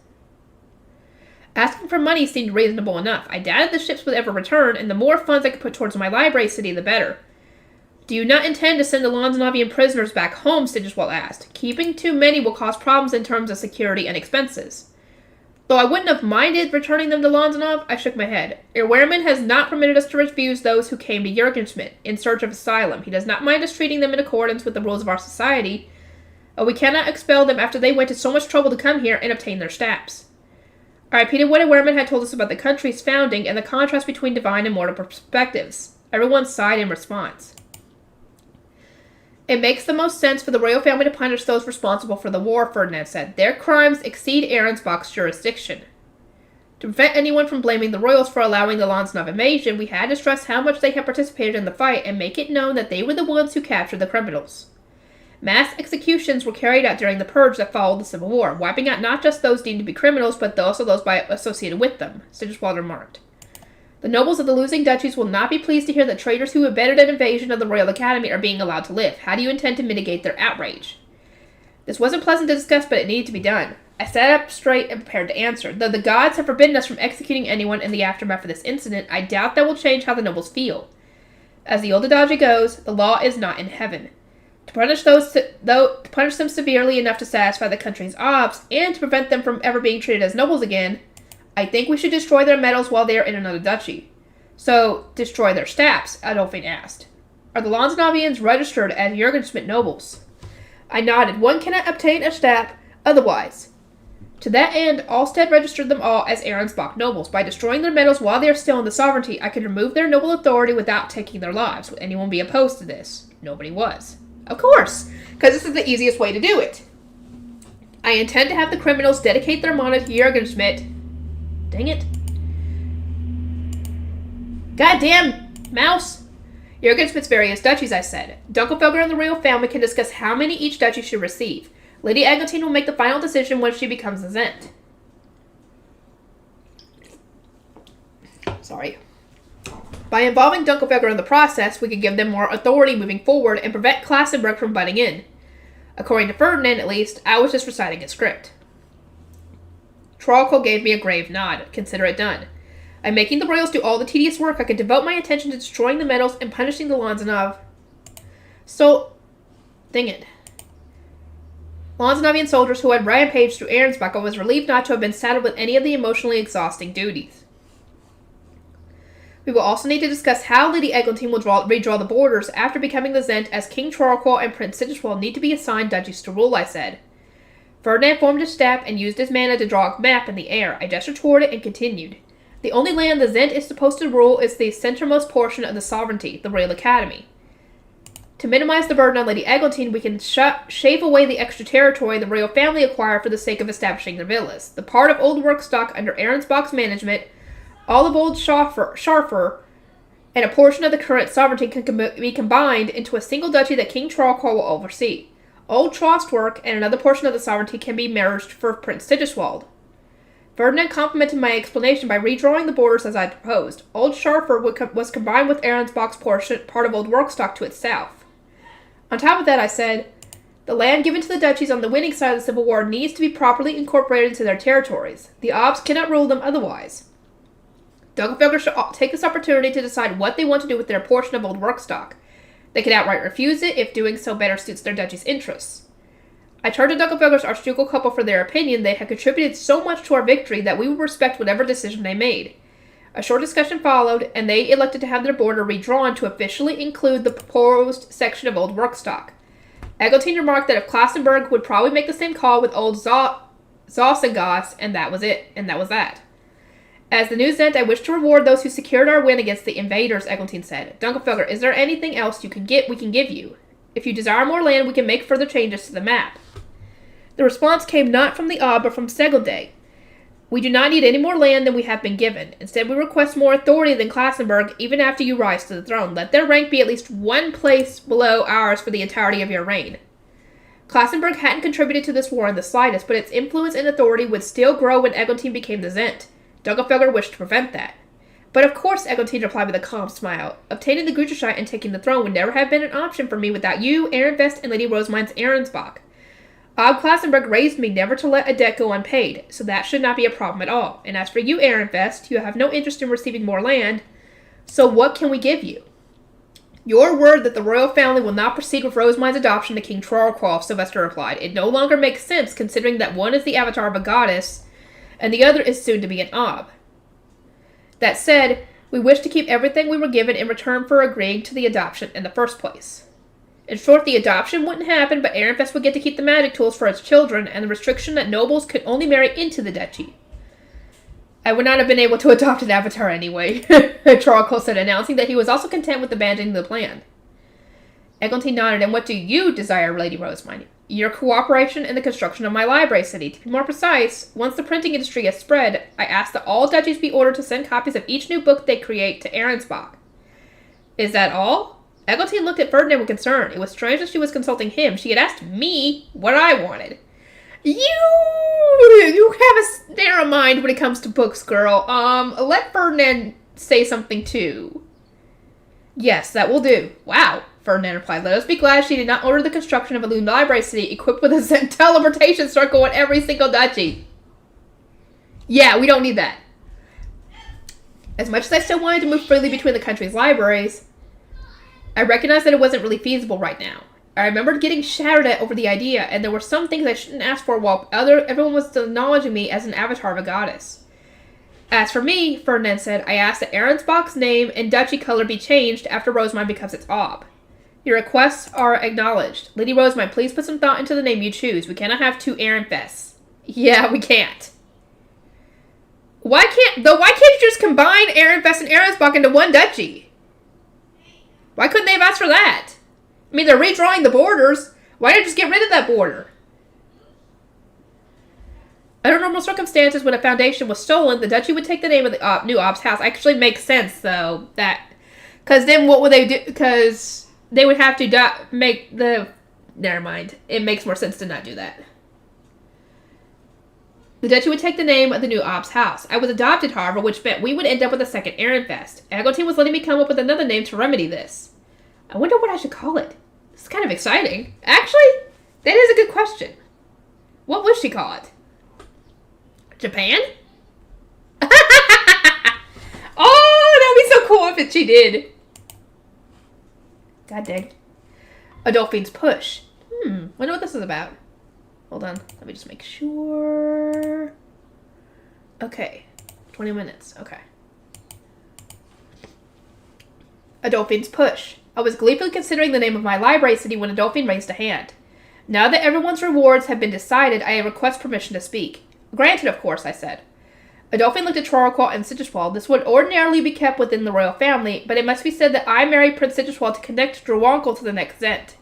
Speaker 1: Asking for money seemed reasonable enough. I doubted the ships would ever return, and the more funds I could put towards my library city, the better. Do you not intend to send the Lanzanovian prisoners back home? Siggiswald asked. Keeping too many will cause problems in terms of security and expenses. Though I wouldn't have minded returning them to Lanzanov, I shook my head. Ehrwerman has not permitted us to refuse those who came to Jurgenschmidt in search of asylum. He does not mind us treating them in accordance with the rules of our society, but we cannot expel them after they went to so much trouble to come here and obtain their stamps. I repeated what Ehrwerman had told us about the country's founding and the contrast between divine and mortal perspectives. Everyone sighed in response. It makes the most sense for the royal family to punish those responsible for the war, Ferdinand said. Their crimes exceed Arensbach's jurisdiction. To prevent anyone from blaming the royals for allowing the Lanzanov invasion, we had to stress how much they had participated in the fight and make it known that they were the ones who captured the criminals. Mass executions were carried out during the purge that followed the Civil War, wiping out not just those deemed to be criminals, but also those associated with them, Siggiswald remarked. The nobles of the losing duchies will not be pleased to hear that traitors who abetted an invasion of the Royal Academy are being allowed to live. How do you intend to mitigate their outrage? This wasn't pleasant to discuss, but it needed to be done. I sat up straight and prepared to answer. Though the gods have forbidden us from executing anyone in the aftermath of this incident, I doubt that will change how the nobles feel. As the old adage goes, the law is not in heaven. To punish them severely enough to satisfy the country's obs, and to prevent them from ever being treated as nobles again, I think we should destroy their medals while they are in another duchy. So, destroy their stamps, Adolphine asked. Are the Lanzanovians registered as Jurgenschmidt nobles? I nodded. One cannot obtain a stamp otherwise. To that end, Alstead registered them all as Arensbach nobles. By destroying their medals while they are still in the sovereignty, I could remove their noble authority without taking their lives. Would anyone be opposed to this? Nobody was. Of course, because this is the easiest way to do it. I intend to have the criminals dedicate their mana to Jurgenschmidt. Dang it. Goddamn mouse. Jurgenschmidt's various duchies, I said. Dunkelfelger and the royal family can discuss how many each duchy should receive. Lady Eglantine will make the final decision when she becomes the Zent. Sorry. By involving Dunkelfelger in the process, we could give them more authority moving forward and prevent Klassenberg from butting in. According to Ferdinand, at least, I was just reciting a script. Trollco gave me a grave nod. Consider it done. I'm making the royals do all the tedious work. I can devote my attention to destroying the medals and punishing the Lanzanov. Dang it. Lanzanovian soldiers who had rampaged through Arensbach was relieved not to have been saddled with any of the emotionally exhausting duties. We will also need to discuss how Lady Eglantine will redraw the borders after becoming the Zent, as King Trollco and Prince Siggiswald need to be assigned duchies to rule, I said. Ferdinand formed his staff and used his mana to draw a map in the air. I gestured toward it and continued. The only land the Zent is supposed to rule is the centermost portion of the sovereignty, the Royal Academy. To minimize the burden on Lady Eglantine, we can shave away the extra territory the royal family acquired for the sake of establishing their villas. The part of old workstock under Arensbach's management, all of old Scharfer, and a portion of the current sovereignty can be combined into a single duchy that King Trollco will oversee. Old Trostwerk and another portion of the sovereignty can be merged for Prince Siggiswald. Ferdinand complimented my explanation by redrawing the borders as I proposed. Old Scharfer was combined with Arensbach's part of old Workstock to its south. On top of that, I said, the land given to the duchies on the winning side of the Civil War needs to be properly incorporated into their territories. The Obs cannot rule them otherwise. Dunkelfelger should take this opportunity to decide what they want to do with their portion of old Workstock. They could outright refuse it if doing so better suits their duchy's interests. I turned to Dunkelfelger's Archducal couple for their opinion. They had contributed so much to our victory that we would respect whatever decision they made. A short discussion followed, and they elected to have their border redrawn to officially include the proposed section of old Workstock. Eglantine remarked that if Klassenberg would probably make the same call with old Zossengass, and that was it, and that was that. As the new Zent, I wish to reward those who secured our win against the invaders, Eglantine said. Dunkelfelger, is there anything else we can give you? If you desire more land, we can make further changes to the map. The response came not from the Ob, but from Segelday. We do not need any more land than we have been given. Instead, we request more authority than Klassenberg, even after you rise to the throne. Let their rank be at least one place below ours for the entirety of your reign. Klassenberg hadn't contributed to this war in the slightest, but its influence and authority would still grow when Eglantine became the Zent. Dunkelfelder wished to prevent that. But of course, Eglantine replied with a calm smile. Obtaining the Guterscheid and taking the throne would never have been an option for me without you, Ehrenfest, and Lady Rosemine's Ehrensbach. Ob Klassenberg raised me never to let a debt go unpaid, so that should not be a problem at all. And as for you, Ehrenfest, you have no interest in receiving more land, so what can we give you? Your word that the royal family will not proceed with Rosemine's adoption to King Trarqual, Sylvester replied. It no longer makes sense, considering that one is the avatar of a goddess, and the other is soon to be an Ob. That said, we wish to keep everything we were given in return for agreeing to the adoption in the first place. In short, the adoption wouldn't happen, but Ehrenfest would get to keep the magic tools for its children, and the restriction that nobles could only marry into the duchy. I would not have been able to adopt an avatar anyway, Trarqual said, announcing that he was also content with abandoning the plan. Eglantine nodded. And what do you desire, Lady Rosemine? Your cooperation in the construction of my library city. To be more precise, once the printing industry has spread, I ask that all duchies be ordered to send copies of each new book they create to Ehrensbach. Is that all? Eglantine looked at Ferdinand with concern. It was strange that she was consulting him. She had asked me what I wanted. You have a narrow mind when it comes to books, girl. Let Ferdinand say something too. Yes, that will do. Wow, Ferdinand replied. Let us be glad she did not order the construction of a new library city equipped with a teleportation circle in every single duchy. Yeah, we don't need that. As much as I still wanted to move freely between the country's libraries, I recognized that it wasn't really feasible right now. I remembered getting shouted at over the idea, and there were some things I shouldn't ask for while everyone was acknowledging me as an avatar of a goddess. As for me, Ferdinand said, I asked that Ehrensbach's name and duchy color be changed after Rosemine becomes its Ob. Your requests are acknowledged. Lady Rosemine, please put some thought into the name you choose. We cannot have two Ehrenfests. Yeah, we can't. Why can't you just combine Ehrenfest and Ehrensbach into one duchy? Why couldn't they have asked for that? I mean, they're redrawing the borders. Why not just get rid of that border? Under normal circumstances, when a foundation was stolen, the duchy would take the name of the new Ob's house. Actually makes sense, though. Because then what would they do? Because they would have to make the... Never mind. It makes more sense to not do that. The duchy would take the name of the new Ob's house. I was adopted, however, which meant we would end up with a second Ehrenfest. Eglantine was letting me come up with another name to remedy this. I wonder what I should call it. It's kind of exciting. Actually, that is a good question. What would she call it? Japan? Oh, that'd be so cool if she did. God dang. Adolphine's Push. Wonder what this is about. Hold on. Let me just make sure. Okay. 20 minutes. Okay. Adolphine's Push. I was gleefully considering the name of my library city when Adolphine raised a hand. Now that everyone's rewards have been decided, I request permission to speak. Granted, of course, I said. Adolphine looked at Trarqual and Siggiswald. This would ordinarily be kept within the royal family, but it must be said that I married Prince Siggiswald to connect Drwankel to the next Zent.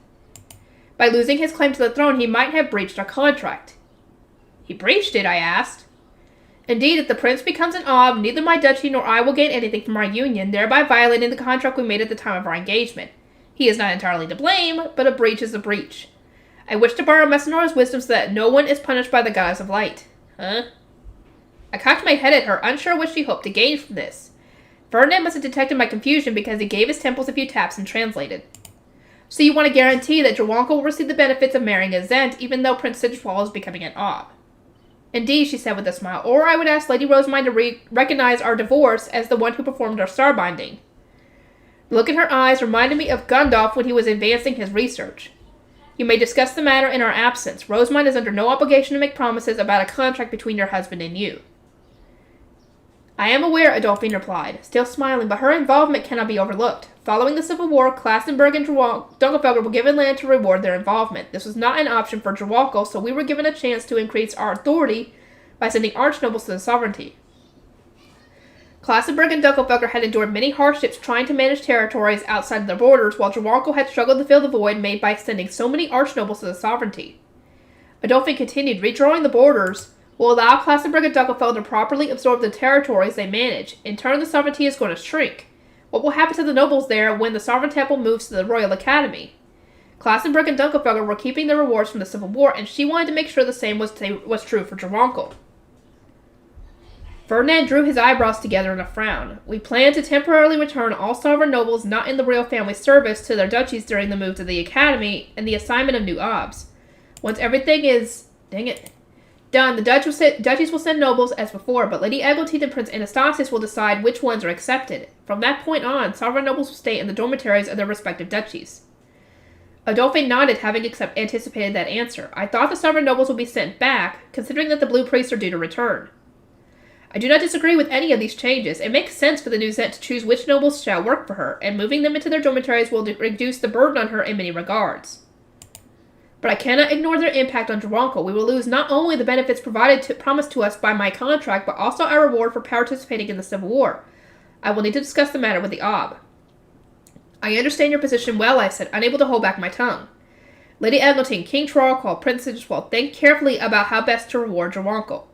Speaker 1: By losing his claim to the throne, he might have breached our contract. He breached it, I asked. Indeed, if the prince becomes an Ob, neither my duchy nor I will gain anything from our union, thereby violating the contract we made at the time of our engagement. He is not entirely to blame, but a breach is a breach. I wish to borrow Messenora's wisdom so that no one is punished by the goddess of light. Huh? I cocked my head at her, unsure what she hoped to gain from this. Ferdinand must have detected my confusion because he gave his temples a few taps and translated. So you want to guarantee that Drwankel will receive the benefits of marrying a Zent, even though Prince Siggiswald is becoming an Ob. Indeed, she said with a smile, or I would ask Lady Rosemine to recognize our divorce as the one who performed our star binding. The look in her eyes reminded me of Gundalf when he was advancing his research. You may discuss the matter in our absence. Rosemine is under no obligation to make promises about a contract between your husband and you. I am aware, Adolphine replied, still smiling, but her involvement cannot be overlooked. Following the Civil War, Klassenberg and Dunkelfelder were given land to reward their involvement. This was not an option for Drwankel, so we were given a chance to increase our authority by sending archnobles to the sovereignty.
Speaker 2: Klassenberg and Dunkelfelder had endured many hardships trying to manage territories outside their borders, while Jawanko had struggled to fill the void made by sending so many archnobles to the sovereignty. Adolphine continued, redrawing the borders will allow Klassenberg and Dunkelfelder to properly absorb the territories they manage. In turn, the sovereignty is going to shrink. What will happen to the nobles there when the Sovereign Temple moves to the Royal Academy? Klassenberg and Dunkelfelder were keeping their rewards from the Civil War, and she wanted to make sure the same was true for Jawanko. Ferdinand drew his eyebrows together in a frown. We plan to temporarily return all sovereign nobles not in the royal family service to their duchies during the move to the academy and the assignment of new obs. Once everything is, done, the duchies will send nobles as before, but Lady Eglantine and Prince Anastasius will decide which ones are accepted. From that point on, sovereign nobles will stay in the dormitories of their respective duchies. Adolphine nodded, having anticipated that answer. I thought the sovereign nobles would be sent back, considering that the blue priests are due to return. I do not disagree with any of these changes. It makes sense for the new Zet to choose which nobles shall work for her, and moving them into their dormitories will reduce the burden on her in many regards. But I cannot ignore their impact on Jawanko. We will lose not only the benefits promised to us by my contract, but also our reward for participating in the Civil War. I will need to discuss the matter with the Ob. I understand your position well, I said, unable to hold back my tongue. Lady Eglantine, King Trarkal, Prince Sigiswald, think carefully about how best to reward Jawanko.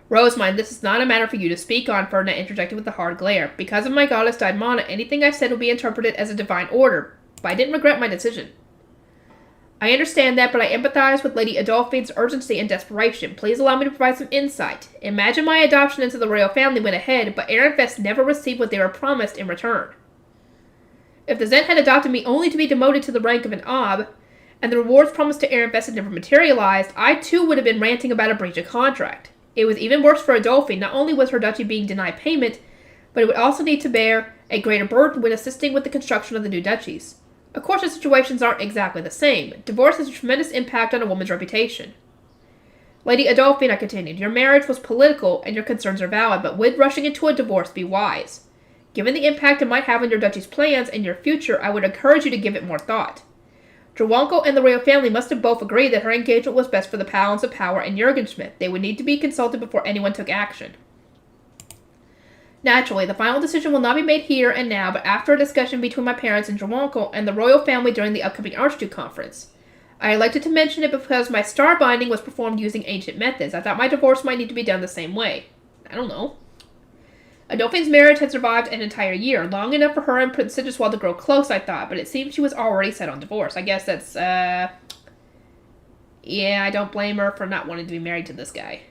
Speaker 2: Rosemine, this is not a matter for you to speak on, Ferdinand interjected with a hard glare. Because of my goddess Daimana, anything I said will be interpreted as a divine order, but I didn't regret my decision. I understand that, but I empathize with Lady Adolphine's urgency and desperation. Please allow me to provide some insight. Imagine my adoption into the royal family went ahead, but Ehrenfest never received what they were promised in return. If the Zent had adopted me only to be demoted to the rank of an Ob, and the rewards promised to Ehrenfest had never materialized, I too would have been ranting about a breach of contract. It was even worse for Adolphine. Not only was her duchy being denied payment, but it would also need to bear a greater burden when assisting with the construction of the new duchies. Of course, the situations aren't exactly the same. Divorce has a tremendous impact on a woman's reputation. Lady Adolphine, I continued, your marriage was political and your concerns are valid, but would rushing into a divorce be wise? Given the impact it might have on your duchy's plans and your future, I would encourage you to give it more thought. Jawanko and the royal family must have both agreed that her engagement was best for the balance of power in Jurgenschmidt. They would need to be consulted before anyone took action. Naturally, the final decision will not be made here and now, but after a discussion between my parents and Jawanko and the royal family during the upcoming Archduke Conference. I elected to mention it because my star binding was performed using ancient methods. I thought my divorce might need to be done the same way. I don't know. Adolphine's marriage had survived an entire year, long enough for her and Prince Sigiswald to grow close, I thought, but it seemed she was already set on divorce. I guess that's, yeah, I don't blame her for not wanting to be married to this guy.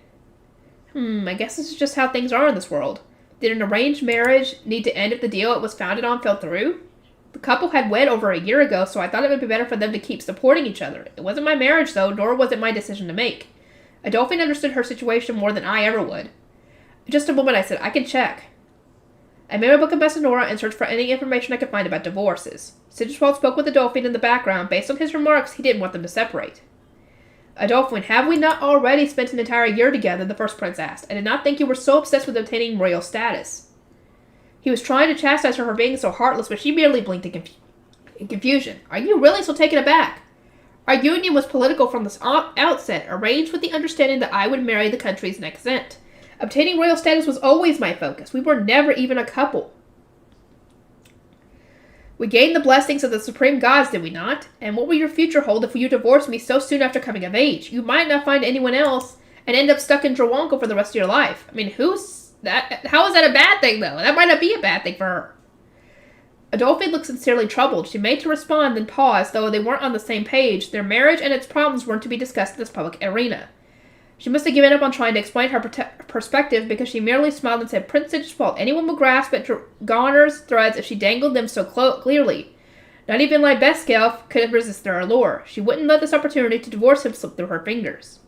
Speaker 2: I guess this is just how things are in this world. Did an arranged marriage need to end if the deal it was founded on fell through? The couple had wed over a year ago, so I thought it would be better for them to keep supporting each other. It wasn't my marriage, though, nor was it my decision to make. Adolphine understood her situation more than I ever would. Just a moment, I said. I can check. I made my book of Messinora and searched for any information I could find about divorces. Sigiswald spoke with Adolphine in the background. Based on his remarks, he didn't want them to separate. Adolphine, have we not already spent an entire year together? The first prince asked. I did not think you were so obsessed with obtaining royal status. He was trying to chastise her for being so heartless, but she merely blinked in confusion. Are you really so taken aback? Our union was political from the outset, arranged with the understanding that I would marry the country's next Zent. Obtaining royal status was always my focus. We were never even a couple. We gained the blessings of the supreme gods, did we not? And what will your future hold if you divorce me so soon after coming of age? You might not find anyone else and end up stuck in Jawanko for the rest of your life. I mean, how is that a bad thing, though? That might not be a bad thing for her. Adolphine looked sincerely troubled. She made to respond, then paused, though they weren't on the same page. Their marriage and its problems weren't to be discussed in this public arena. She must have given up on trying to explain her perspective because she merely smiled and said, Prince Sigiswald, anyone will grasp at Garner's threads if she dangled them so clearly. Not even my best Gelf could resist their allure. She wouldn't let this opportunity to divorce him slip through her fingers.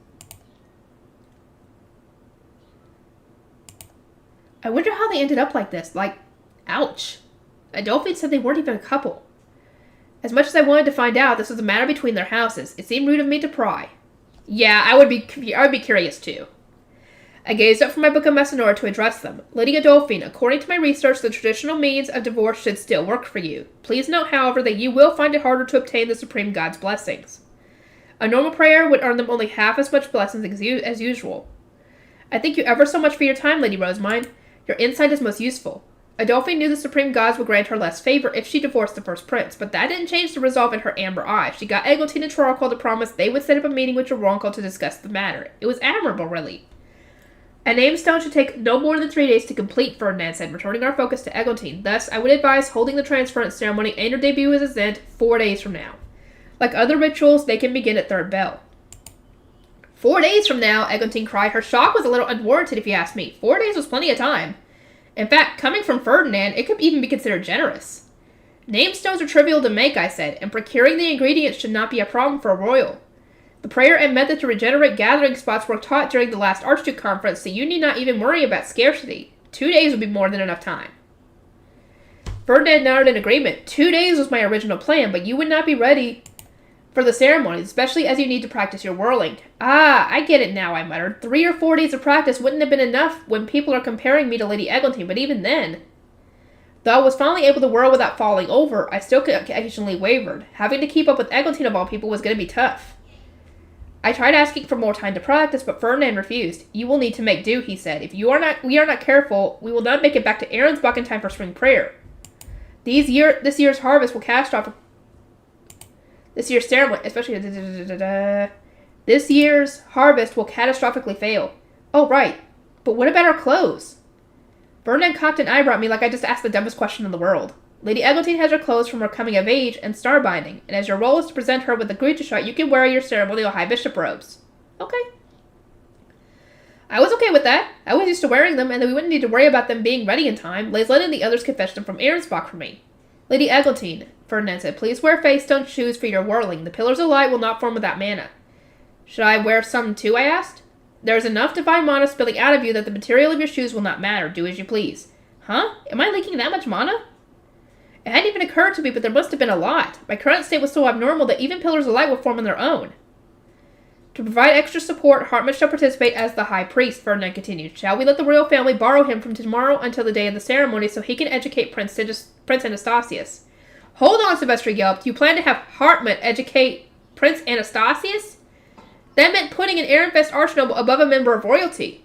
Speaker 2: I wonder how they ended up like this. Like, ouch. Adolphine said they weren't even a couple. As much as I wanted to find out, this was a matter between their houses. It seemed rude of me to pry. Yeah, I would be curious too. I gazed up from my book of Messinora to address them. Lady Adolphine, according to my research, the traditional means of divorce should still work for you. Please note, however, that you will find it harder to obtain the Supreme God's blessings. A normal prayer would earn them only half as much blessings as usual. I thank you ever so much for your time, Lady Rosemine. Your insight is most useful. Adolphe knew the supreme gods would grant her less favor if she divorced the first prince, but that didn't change the resolve in her amber eye. She got Eglantine and Troarkol to promise they would set up a meeting with Troarkol to discuss the matter. It was admirable, really. A name stone should take no more than 3 days to complete, Ferdinand said, returning our focus to Eglantine. Thus, I would advise holding the transference ceremony and your debut as a Zent 4 days from now. Like other rituals, they can begin at third bell. 4 days from now, Eglantine cried. Her shock was a little unwarranted, if you ask me. 4 days was plenty of time. In fact, coming from Ferdinand, it could even be considered generous. Name stones are trivial to make, I said, and procuring the ingredients should not be a problem for a royal. The prayer and method to regenerate gathering spots were taught during the last Archduke conference, so you need not even worry about scarcity. 2 days would be more than enough time. Ferdinand nodded in agreement. 2 days was my original plan, but you would not be ready for the ceremonies, especially as you need to practice your whirling. Ah, I get it now, I muttered. 3 or 4 days of practice wouldn't have been enough when people are comparing me to Lady Eglantine, but even then. Though I was finally able to whirl without falling over, I still occasionally wavered. Having to keep up with Eglantine of all people was going to be tough. I tried asking for more time to practice, but Ferdinand refused. You will need to make do, he said. If we are not careful, we will not make it back to Arensbach in time for spring prayer. This year's harvest will This year's ceremony, especially this year's harvest will catastrophically fail. Oh, right. But what about our clothes? Ferdinand cocked an eyebrow at me like I just asked the dumbest question in the world. Lady Eglantine has her clothes from her coming of age and star binding, and as your role is to present her with the Grützeschat, you can wear your ceremonial high bishop robes. Okay. I was okay with that. I was used to wearing them, and then we wouldn't need to worry about them being ready in time. Laisslyn and the others could fetch them from Arensbach for me. Lady Eglantine, Ferdinand said, please wear face-stone shoes for your whirling. The pillars of light will not form without mana. Should I wear some too, I asked. There is enough divine mana spilling out of you that the material of your shoes will not matter. Do as you please. Huh? Am I leaking that much mana? It hadn't even occurred to me, but there must have been a lot. My current state was so abnormal that even pillars of light will form on their own. To provide extra support, Hartmut shall participate as the high priest, Ferdinand continued. Shall we let the royal family borrow him from tomorrow until the day of the ceremony so he can educate Prince Anastasius? Hold on, Sylvester yelped. You plan to have Hartmut educate Prince Anastasius? That meant putting an Ehrenfest archnoble above a member of royalty.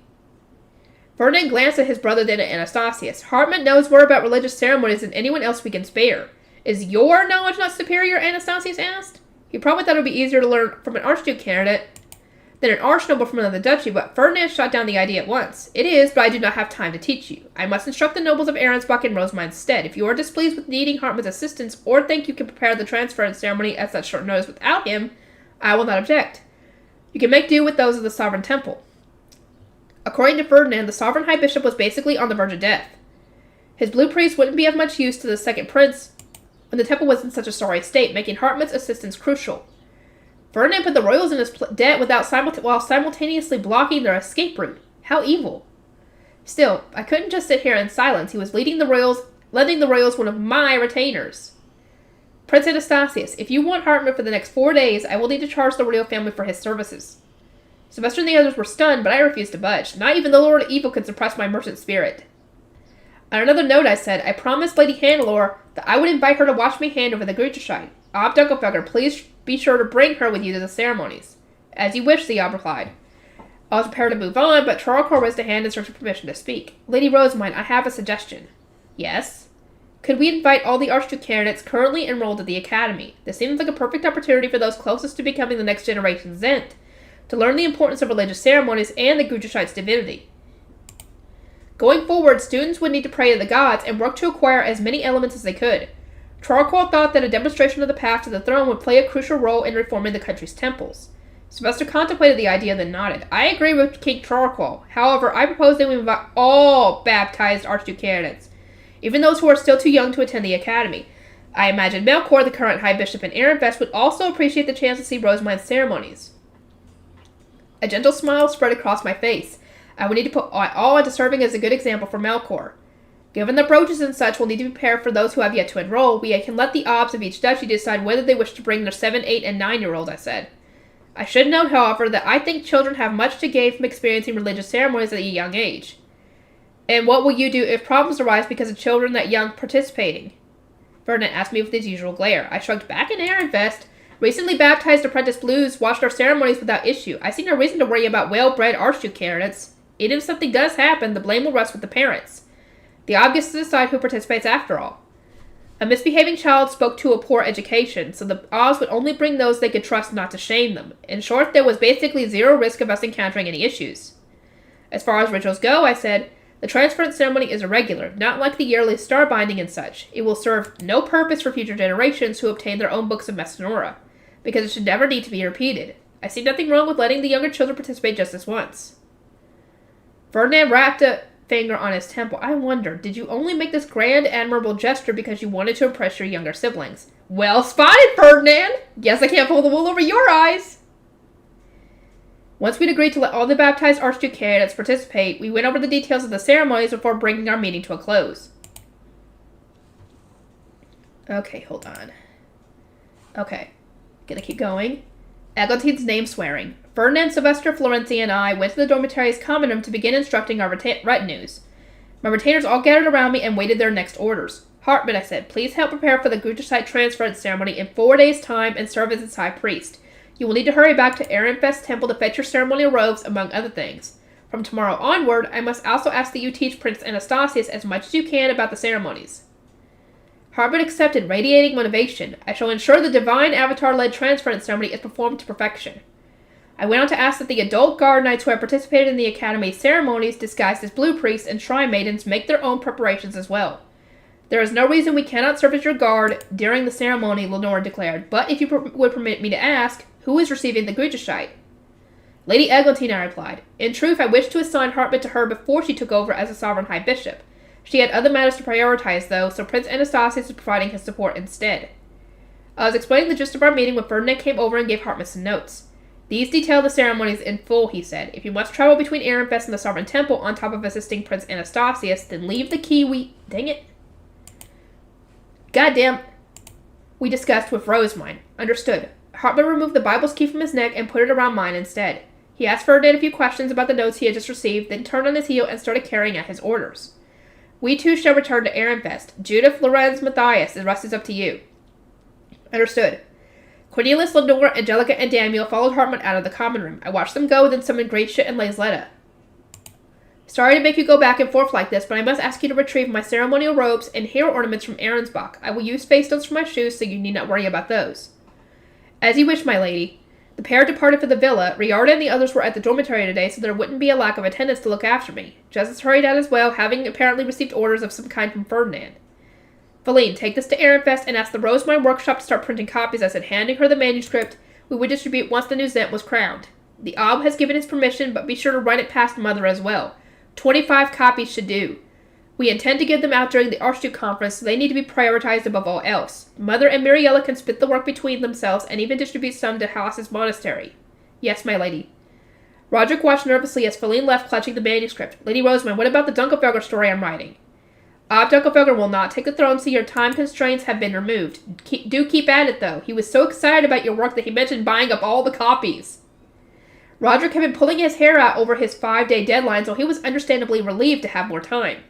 Speaker 2: Ferdinand glanced at his brother then at Anastasius. Hartmut knows more about religious ceremonies than anyone else we can spare. Is your knowledge not superior? Anastasius asked. He probably thought it would be easier to learn from an archduke candidate than an archnoble from another duchy, but Ferdinand shot down the idea at once. It is, but I do not have time to teach you. I must instruct the nobles of Arensbach and Rosemine instead. If you are displeased with needing Hartmut's assistance, or think you can prepare the transference ceremony at such short notice without him, I will not object. You can make do with those of the sovereign temple. According to Ferdinand, the sovereign high bishop was basically on the verge of death. His blue priest wouldn't be of much use to the second prince when the temple was in such a sorry state, making Hartmut's assistance crucial. Ferdinand put the royals in his debt while simultaneously blocking their escape route. How evil. Still, I couldn't just sit here in silence. He was lending the royals one of my retainers. Prince Anastasius, if you want Hartmut for the next 4 days, I will need to charge the royal family for his services. Sylvester and the others were stunned, but I refused to budge. Not even the Lord of Evil could suppress my merchant spirit. On another note, I said, I promised Lady Hannelore that I would invite her to wash me hand over the Grützeschat. Ob Dunkelfelder, please be sure to bring her with you to the ceremonies. As you wish, the Ob replied. I was prepared to move on, but Troarkol raised a hand in search of permission to speak. Lady Rosemine, I have a suggestion. Yes? Could we invite all the Archduke candidates currently enrolled at the Academy? This seems like a perfect opportunity for those closest to becoming the next generation Zent to learn the importance of religious ceremonies and the Grützeschat's divinity. Going forward, students would need to pray to the gods and work to acquire as many elements as they could. Troarkol thought that a demonstration of the path to the throne would play a crucial role in reforming the country's temples. Sylvester contemplated the idea, then nodded. I agree with King Troarkol. However, I propose that we invite all baptized Archduke candidates, even those who are still too young to attend the Academy. I imagine Melchior, the current High Bishop in Ehrenfest, would also appreciate the chance to see Rosemine's ceremonies. A gentle smile spread across my face. I would need to put all into serving as a good example for Melchior. Given the brooches and such will need to be prepared for those who have yet to enroll, we can let the obs of each duchy decide whether they wish to bring their 7, 8, and 9-year-old, I said. I should note, however, that I think children have much to gain from experiencing religious ceremonies at a young age. And what will you do if problems arise because of children that young participating? Ferdinand asked me with his usual glare. I shrugged back in Ehrenfest. Recently baptized apprentice blues watched our ceremonies without issue. I see no reason to worry about well-bred Archduke candidates. Even if something does happen, the blame will rest with the parents. The Ob gets to decide who participates after all. A misbehaving child spoke to a poor education, so the Obs would only bring those they could trust not to shame them. In short, there was basically zero risk of us encountering any issues. As far as rituals go, I said, the transference ceremony is irregular, not like the yearly star binding and such. It will serve no purpose for future generations who obtain their own books of Mesonora, because it should never need to be repeated. I see nothing wrong with letting the younger children participate just this once. Ferdinand rapped a finger on his temple. I wonder, did you only make this grand, admirable gesture because you wanted to impress your younger siblings? Well spotted, Ferdinand! Guess I can't pull the wool over your eyes! Once we'd agreed to let all the baptized Archduke candidates participate, we went over the details of the ceremonies before bringing our meeting to a close. Okay, hold on. Okay, gonna keep going. Eglantine's name swearing. Ferdinand, Sylvester, Florenzi, and I went to the dormitory's common room to begin instructing our retinues. My retainers all gathered around me and waited their next orders. Hartman, I said, please help prepare for the Gutachite transference ceremony in 4 days' time and serve as its high priest. You will need to hurry back to Ehrenfest Temple to fetch your ceremonial robes, among other things. From tomorrow onward, I must also ask that you teach Prince Anastasius as much as you can about the ceremonies. Hartman accepted, radiating motivation. I shall ensure the divine avatar-led transference ceremony is performed to perfection. I went on to ask that the adult guard knights who have participated in the academy ceremonies disguised as blue priests and shrine maidens make their own preparations as well. There is no reason we cannot serve as your guard during the ceremony, Lenore declared, but if you would permit me to ask, who is receiving the Gutachite? Lady Eglantine, I replied. In truth, I wished to assign Hartman to her before she took over as a sovereign high bishop. She had other matters to prioritize, though, so Prince Anastasius is providing his support instead. I was explaining the gist of our meeting when Ferdinand came over and gave Hartman some notes. These detail the ceremonies in full, he said. If you must travel between Ehrenfest and the Sovereign Temple on top of assisting Prince Anastasius, then leave the key Dang it. Goddamn. We discussed with Rosemine. Understood. Hartman removed the Bible's key from his neck and put it around mine instead. He asked Ferdinand a few questions about the notes he had just received, then turned on his heel and started carrying out his orders. We too shall return to Ehrenfest. Judith, Lorenz, Matthias, the rest is up to you. Understood. Cornelius, Lenore, Angelica, and Daniel followed Hartman out of the common room. I watched them go, then summoned Gracia and Laisletta. Sorry to make you go back and forth like this, but I must ask you to retrieve my ceremonial robes and hair ornaments from Ahrensbach. I will use face stones for my shoes, so you need not worry about those. As you wish, my lady. The pair departed for the villa. Riarda and the others were at the dormitory today, so there wouldn't be a lack of attendants to look after me. Justice hurried out as well, having apparently received orders of some kind from Ferdinand. Feline, take this to Ehrenfest and ask the Rosemine workshop to start printing copies. I said, handing her the manuscript we would distribute once the new Zent was crowned. The Ob has given his permission, but be sure to run it past Mother as well. 25 copies should do. We intend to give them out during the Archduke Conference, so they need to be prioritized above all else. Mother and Miriella can split the work between themselves and even distribute some to Haas's monastery. Yes, my lady. Roderick watched nervously as Feline left, clutching the manuscript. Lady Rosemine, what about the Dunkelfelger story I'm writing? Ob Dunkelfelger will not take the throne, so your time constraints have been removed. Do keep at it, though. He was so excited about your work that he mentioned buying up all the copies. Roderick had been pulling his hair out over his 5-day deadline, so he was understandably relieved to have more time.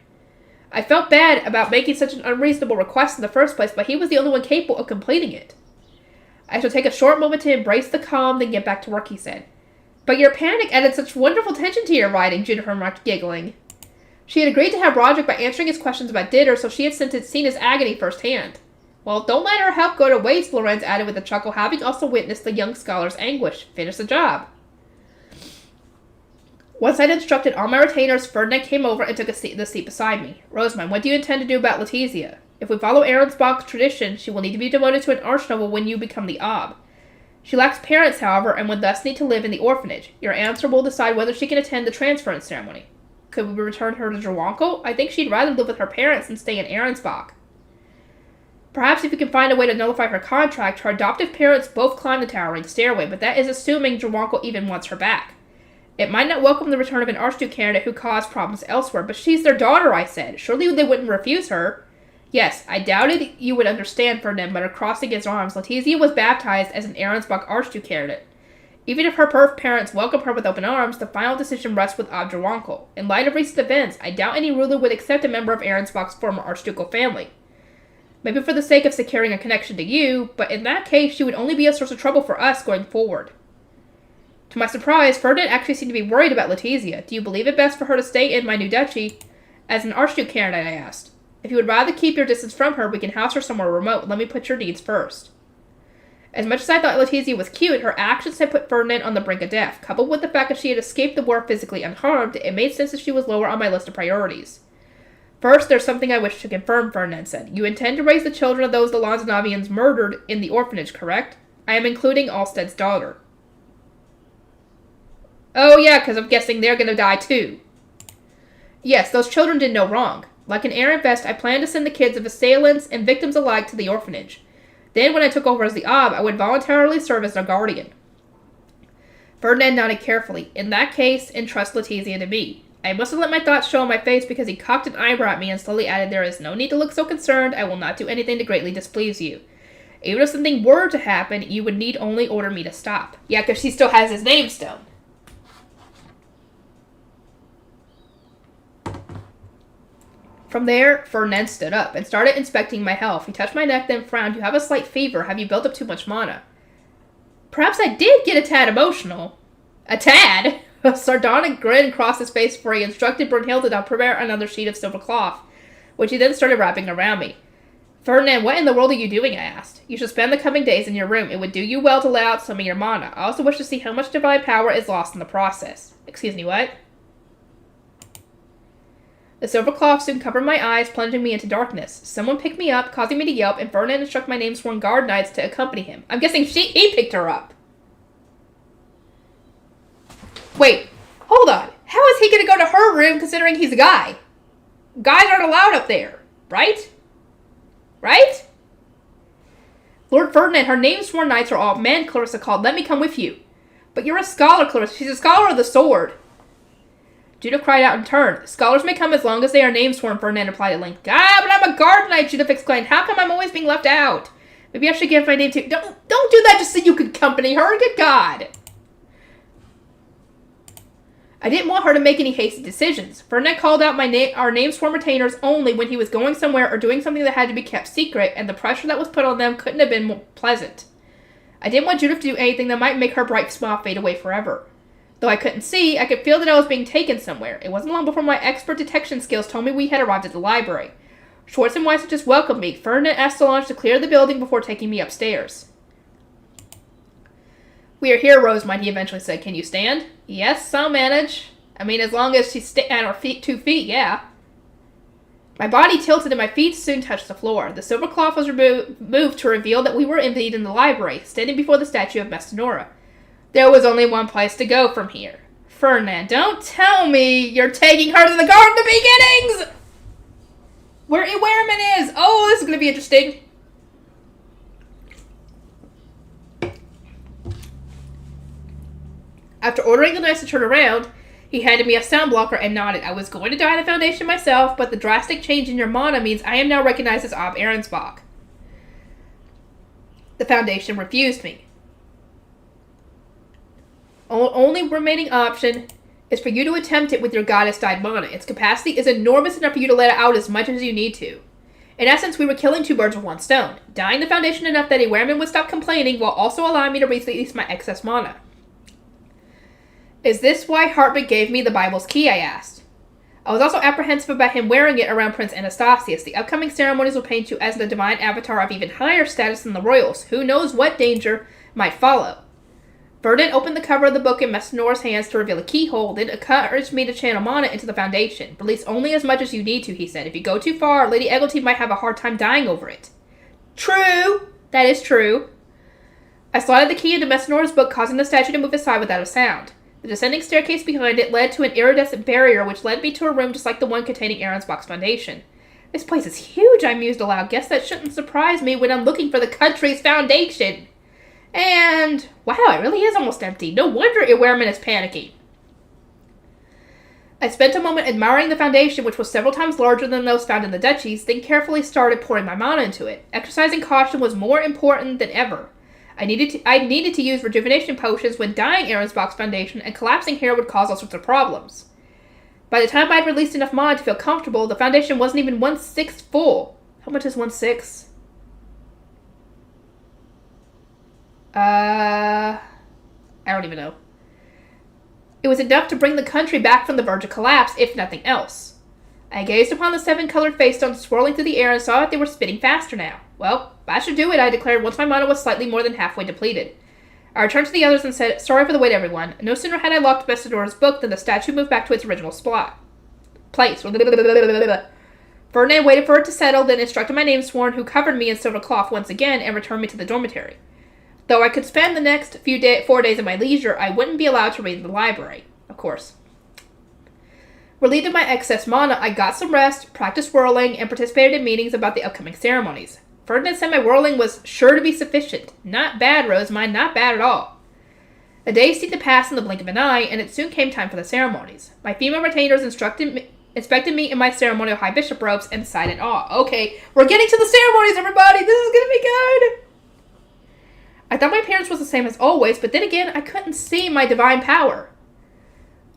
Speaker 2: I felt bad about making such an unreasonable request in the first place, but he was the only one capable of completing it. I shall take a short moment to embrace the calm, then get back to work, he said. But your panic added such wonderful tension to your writing, Jennifer remarked, giggling. She had agreed to have Roderick by answering his questions about Ditter, so she had seen his agony firsthand. Well, don't let her help go to waste, Lorenz added with a chuckle, having also witnessed the young scholar's anguish. Finish the job. Once I'd instructed all my retainers, Ferdinand came over and took the seat beside me. Rosamund, what do you intend to do about Letizia? If we follow Ahrensbach's tradition, she will need to be demoted to an archnoble when you become the Ob. She lacks parents, however, and would thus need to live in the orphanage. Your answer will decide whether she can attend the transference ceremony. Could we return her to Jerwanko? I think she'd rather live with her parents than stay in Ahrensbach. Perhaps if you can find a way to nullify her contract, her adoptive parents both climb the towering stairway, but that is assuming Jerwanko even wants her back. It might not welcome the return of an Archduke candidate who caused problems elsewhere, but she's their daughter, I said. Surely they wouldn't refuse her. Yes, I doubted you would understand, Ferdinand muttered, crossing his arms. Letizia was baptized as an Ahrensbach Archduke candidate. Even if her parents welcome her with open arms, the final decision rests with Ob Jerwanko. In light of recent events, I doubt any ruler would accept a member of Ahrensbach's former archducal family. Maybe for the sake of securing a connection to you, but in that case, she would only be a source of trouble for us going forward. To my surprise, Ferdinand actually seemed to be worried about Letizia. Do you believe it best for her to stay in my new duchy? As an Archduke candidate, I asked. If you would rather keep your distance from her, we can house her somewhere remote. Let me put your needs first. As much as I thought Letizia was cute, her actions had put Ferdinand on the brink of death. Coupled with the fact that she had escaped the war physically unharmed, it made sense that she was lower on my list of priorities. First, there's something I wish to confirm, Ferdinand said. You intend to raise the children of those the Lanzanavians murdered in the orphanage, correct? I am including Alsted's daughter. Oh yeah, because I'm guessing they're going to die too. Yes, those children did no wrong. Like an Aaron Vest, I plan to send the kids of assailants and victims alike to the orphanage. Then, when I took over as the Ob, I would voluntarily serve as their guardian. Ferdinand nodded carefully. In that case, entrust Letizia to me. I must have let my thoughts show on my face because he cocked an eyebrow at me and slowly added, there is no need to look so concerned. I will not do anything to greatly displease you. Even if something were to happen, you would need only order me to stop. Yeah, because she still has his name stone. From there, Ferdinand stood up and started inspecting my health. He touched my neck, then frowned. You have a slight fever. Have you built up too much mana? Perhaps I did get a tad emotional. A tad? A sardonic grin crossed his face before he instructed Brunhilde to prepare another sheet of silver cloth, which he then started wrapping around me. Ferdinand, what in the world are you doing? I asked. You should spend the coming days in your room. It would do you well to let out some of your mana. I also wish to see how much divine power is lost in the process. Excuse me, what? The silver cloth soon covered my eyes, plunging me into darkness. Someone picked me up, causing me to yelp, and Ferdinand instructed my name-sworn guard knights to accompany him. I'm guessing he picked her up. Wait, hold on. How is he going to go to her room considering he's a guy? Guys aren't allowed up there, right? Right? Lord Ferdinand, her name-sworn knights are all men, Clarissa called. Let me come with you. But you're a scholar, Clarissa. She's a scholar of the sword. Judith cried out in turn. Scholars may come as long as they are name-sworn, Ferdinand replied at length. Ah, but I'm a guard knight, Judith exclaimed. How come I'm always being left out? Maybe I should give my name to... Don't do that just so you can accompany her. Good God. I didn't want her to make any hasty decisions. Ferdinand called out our name-sworn retainers only when he was going somewhere or doing something that had to be kept secret, and the pressure that was put on them couldn't have been more pleasant. I didn't want Judith to do anything that might make her bright smile fade away forever. Though I couldn't see, I could feel that I was being taken somewhere. It wasn't long before my expert detection skills told me we had arrived at the library. Schwartz and Weiss had just welcomed me. Ferdinand asked Solange to clear the building before taking me upstairs. We are here, Rosemont, he eventually said. Can you stand? Yes, I'll manage. I mean, as long as she's at her 2 feet, yeah. My body tilted and my feet soon touched the floor. The silver cloth was moved to reveal that we were indeed in the library, standing before the statue of Mestinora. There was only one place to go from here. Ferdinand, don't tell me you're taking her to the Garden of Beginnings! Where Wehrman is! Oh, this is going to be interesting. After ordering the knights to turn around, he handed me a sound blocker and nodded. I was going to die in the Foundation myself, but the drastic change in your mana means I am now recognized as Ob Ahrensbach. The Foundation refused me. Only remaining option is for you to attempt it with your goddess-dyed mana. Its capacity is enormous enough for you to let it out as much as you need to. In essence, we were killing 2 birds with 1 stone. Dying the Foundation enough that a wereman would stop complaining while also allowing me to release my excess mana. Is this why Hartmut gave me the Bible's key, I asked. I was also apprehensive about him wearing it around Prince Anastasius. The upcoming ceremonies will paint you as the divine avatar of even higher status than the royals. Who knows what danger might follow? Ferdinand opened the cover of the book in Messinora's hands to reveal a keyhole, then encouraged me to channel mana into the Foundation. Release only as much as you need to, he said. If you go too far, Lady Eglantine might have a hard time dying over it. True! That is true. I slotted the key into Messinora's book, causing the statue to move aside without a sound. The descending staircase behind it led to an iridescent barrier, which led me to a room just like the one containing Ahrensbach's Foundation. This place is huge, I mused aloud. Guess that shouldn't surprise me when I'm looking for the country's foundation. And, wow, it really is almost empty. No wonder Wehrman is panicking. I spent a moment admiring the Foundation, which was several times larger than those found in the duchies, then carefully started pouring my mana into it. Exercising caution was more important than ever. I needed to use rejuvenation potions when dying Ahrensbach's Foundation, and collapsing here would cause all sorts of problems. By the time I'd released enough mana to feel comfortable, the Foundation wasn't even 1/6 full. How much is 1/6? I don't even know. It was enough to bring the country back from the verge of collapse, if nothing else. I gazed upon the 7 colored face stones swirling through the air and saw that they were spinning faster now. Well, I should do it, I declared once my mana was slightly more than halfway depleted. I returned to the others and said, sorry for the wait, everyone. No sooner had I locked Messidor's book than the statue moved back to its original place. Ferdinand waited for it to settle, then instructed my name sworn, who covered me in silver cloth once again and returned me to the dormitory. Though I could spend the next 4 days at my leisure, I wouldn't be allowed to read in the library, of course. Relieved of my excess mana, I got some rest, practiced whirling, and participated in meetings about the upcoming ceremonies. Ferdinand said my whirling was sure to be sufficient. Not bad, Rosemine, not bad at all. A day seemed to pass in the blink of an eye, and it soon came time for the ceremonies. My female retainers inspected me in my ceremonial high bishop robes and sighed in awe. Okay, we're getting to the ceremonies, everybody! This is gonna be good! I thought my appearance was the same as always, but then again, I couldn't see my divine power.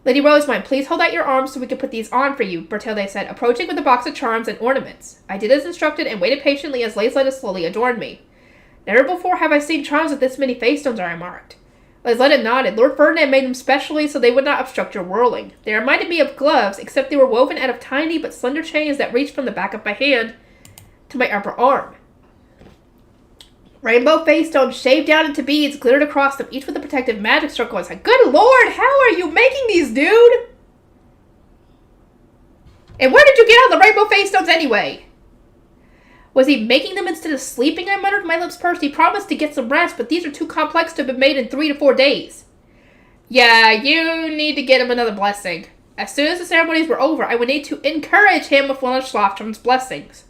Speaker 2: Lady Rosemine, please hold out your arms so we can put these on for you, Bertilde said, approaching with a box of charms and ornaments. I did as instructed and waited patiently as Lazletta slowly adorned me. Never before have I seen charms with this many face stones, I remarked. Lazletta nodded. Lord Ferdinand made them specially so they would not obstruct your whirling. They reminded me of gloves, except they were woven out of tiny but slender chains that reached from the back of my hand to my upper arm. Rainbow face stones shaved down into beads glittered across them, each with a protective magic circle. I was like, good lord, how are you making these, dude? And where did you get all the rainbow face stones anyway? Was he making them instead of sleeping? I muttered, my lips pursed. He promised to get some rest, but these are too complex to have been made in 3 to 4 days. Yeah, you need to get him another blessing. As soon as the ceremonies were over, I would need to encourage him with one of Schlaftrum's blessings.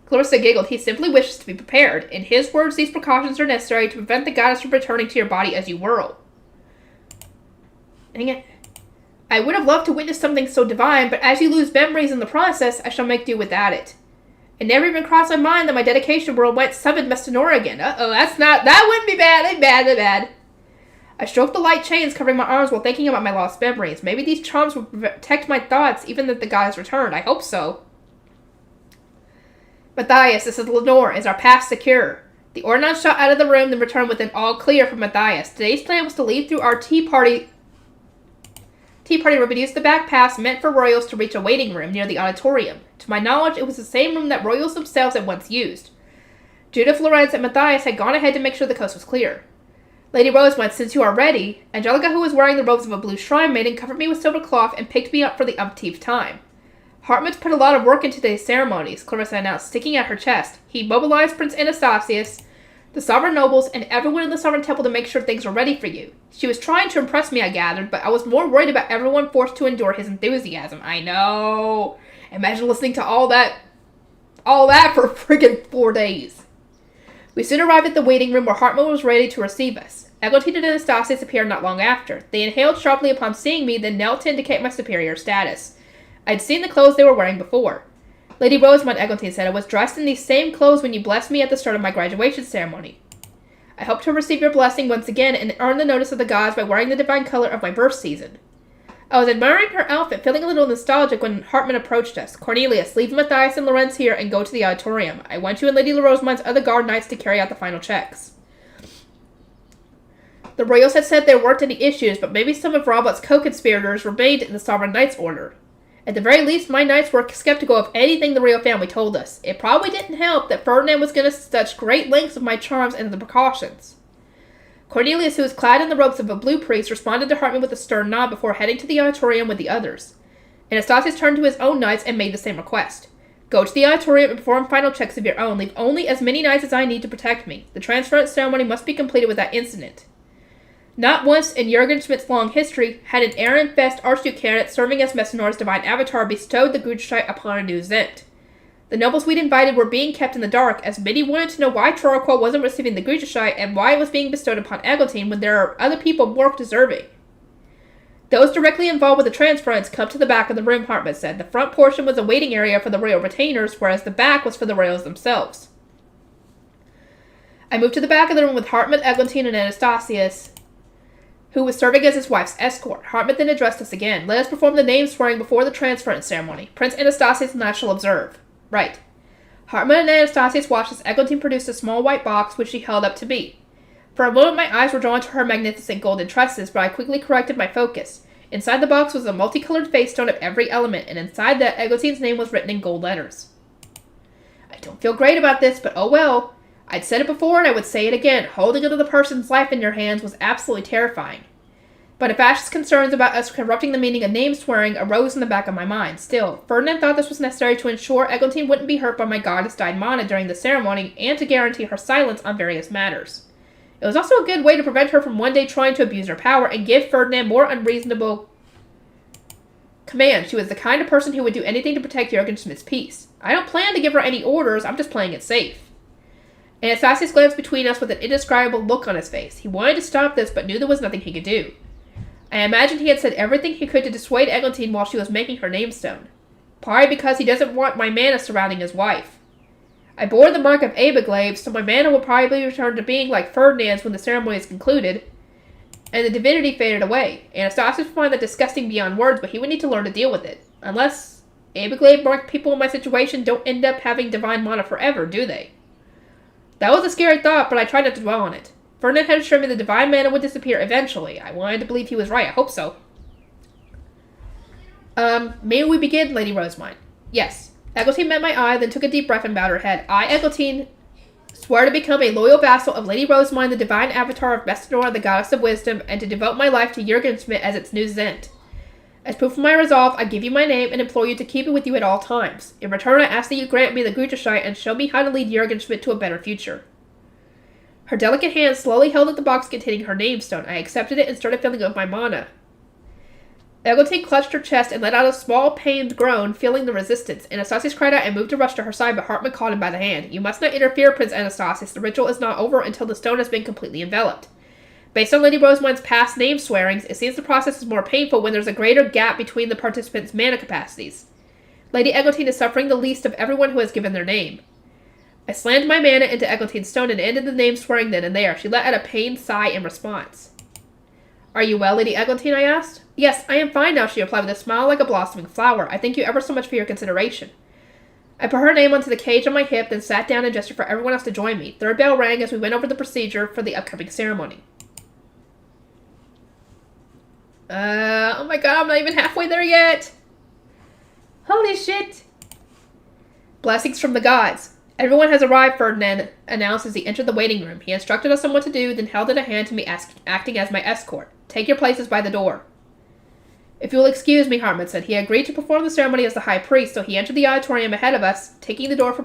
Speaker 2: Clarissa giggled. He simply wishes to be prepared. In his words, these precautions are necessary to prevent the goddess from returning to your body as you whirl. Dang it. I would have loved to witness something so divine, but as you lose memories in the process, I shall make do without it. It never even crossed my mind that my dedication whirl might summon Mestinora again. Uh-oh, that wouldn't be bad. Bad. I stroked the light chains covering my arms while thinking about my lost memories. Maybe these charms would protect my thoughts even if the goddess returned. I hope so. Matthias, this is Lenore. Is our path secure? The Ordnance shot out of the room, then returned with an all clear from Matthias. Today's plan was to leave through our tea party room and use the back paths meant for royals to reach a waiting room near the auditorium. To my knowledge, it was the same room that royals themselves had once used. Judith, Lorenz, and Matthias had gone ahead to make sure the coast was clear. Lady Rosemont, since you are ready, Angelica, who was wearing the robes of a blue shrine maiden, covered me with silver cloth and picked me up for the umpteenth time. Hartmut's put a lot of work into today's ceremonies, Clarissa announced, sticking out her chest. He mobilized Prince Anastasius, the sovereign nobles, and everyone in the sovereign temple to make sure things were ready for you. She was trying to impress me, I gathered, but I was more worried about everyone forced to endure his enthusiasm. I know. Imagine listening to all that for friggin' 4 days. We soon arrived at the waiting room where Hartmut was ready to receive us. Eglantine and Anastasius appeared not long after. They inhaled sharply upon seeing me, then knelt to indicate my superior status. I'd seen the clothes they were wearing before. Lady Rosemont, Eglantine said, I was dressed in these same clothes when you blessed me at the start of my graduation ceremony. I hope to receive your blessing once again and earn the notice of the gods by wearing the divine color of my birth season. I was admiring her outfit, feeling a little nostalgic when Hartmut approached us. Cornelius, leave Matthias and Lorenz here and go to the auditorium. I want you and Lady Rosemont's other guard knights to carry out the final checks. The royals had said there weren't any issues, but maybe some of Robert's co-conspirators remained in the Sovereign Knights Order. At the very least, my knights were skeptical of anything the royal family told us. It probably didn't help that Ferdinand was going to such great lengths of my charms and the precautions. Cornelius, who was clad in the robes of a blue priest, responded to Hartmut with a stern nod before heading to the auditorium with the others. Anastasius turned to his own knights and made the same request. Go to the auditorium and perform final checks of your own. Leave only as many knights as I need to protect me. The transference ceremony must be completed without incident. Not once in Jürgen Schmidt's long history had an Ehrenfest Archduke candidate serving as Messinore's divine avatar bestowed the Gutscheid upon a new Zent. The nobles we'd invited were being kept in the dark, as many wanted to know why Torquil wasn't receiving the Gutscheid and why it was being bestowed upon Eglantine when there are other people more deserving. Those directly involved with the transference come to the back of the room, Hartmut said. The front portion was a waiting area for the royal retainers, whereas the back was for the royals themselves. I moved to the back of the room with Hartmut, Eglantine, and Anastasius, who was serving as his wife's escort. Hartmut then addressed us again. Let us perform the name swearing before the transference ceremony. Prince Anastasius and I shall observe. Right. Hartmut and Anastasius watched as Eglantine produced a small white box, which she held up to me. For a moment my eyes were drawn to her magnificent golden tresses, but I quickly corrected my focus. Inside the box was a multicolored face stone of every element, and inside that, Eglantina's name was written in gold letters. I don't feel great about this, but oh well. I'd said it before and I would say it again. Holding another person's life in your hands was absolutely terrifying. But if Ash's concerns about us corrupting the meaning of name swearing arose in the back of my mind. Still, Ferdinand thought this was necessary to ensure Eglantine wouldn't be hurt by my goddess-dyed mana during the ceremony and to guarantee her silence on various matters. It was also a good way to prevent her from one day trying to abuse her power and give Ferdinand more unreasonable commands. She was the kind of person who would do anything to protect Jurgen Schmidt's peace. I don't plan to give her any orders, I'm just playing it safe. Anastasius glanced between us with an indescribable look on his face. He wanted to stop this, but knew there was nothing he could do. I imagined he had said everything he could to dissuade Eglantine while she was making her namestone. Probably because he doesn't want my mana surrounding his wife. I bore the mark of Abiglaive, so my mana will probably return to being like Ferdinand's when the ceremony is concluded, and the divinity faded away. Anastasius would find that disgusting beyond words, but he would need to learn to deal with it. Unless Abiglaive marked people in my situation don't end up having divine mana forever, do they? That was a scary thought, but I tried not to dwell on it. Ferdinand had assured me the divine mana would disappear eventually. I wanted to believe he was right. I hope so. May we begin, Lady Rosemine? Yes. Eglantine met my eye, then took a deep breath and bowed her head. I, Eglantine, swear to become a loyal vassal of Lady Rosemine, the divine avatar of Messinora, the goddess of wisdom, and to devote my life to Jurgensmith as its new Zent. As proof of my resolve, I give you my name and implore you to keep it with you at all times. In return, I ask that you grant me the Güterscheid and show me how to lead Jurgensmith to a better future. Her delicate hand slowly held at the box containing her namestone. I accepted it and started filling it with my mana. Eglantine clutched her chest and let out a small, pained groan, feeling the resistance. Anastasius cried out and moved to rush to her side, but Hartman caught him by the hand. You must not interfere, Prince Anastasius. The ritual is not over until the stone has been completely enveloped. Based on Lady Rosemine's past name swearings, it seems the process is more painful when there's a greater gap between the participants' mana capacities. Lady Eglantine is suffering the least of everyone who has given their name. I slammed my mana into Eglantine's stone and ended the name swearing then and there. She let out a pained sigh in response. Are you well, Lady Eglantine? I asked. Yes, I am fine now, she replied with a smile like a blossoming flower. I thank you ever so much for your consideration. I put her name onto the cage on my hip, then sat down and gestured for everyone else to join me. Third bell rang as we went over the procedure for the upcoming ceremony. Oh my god, I'm not even halfway there yet. Holy shit. Blessings from the gods. Everyone has arrived, Ferdinand announced as he entered the waiting room. He instructed us on what to do, then held out a hand to me, acting as my escort. Take your places by the door. If you will excuse me, Hartman said. He agreed to perform the ceremony as the high priest, so he entered the auditorium ahead of us, taking the door for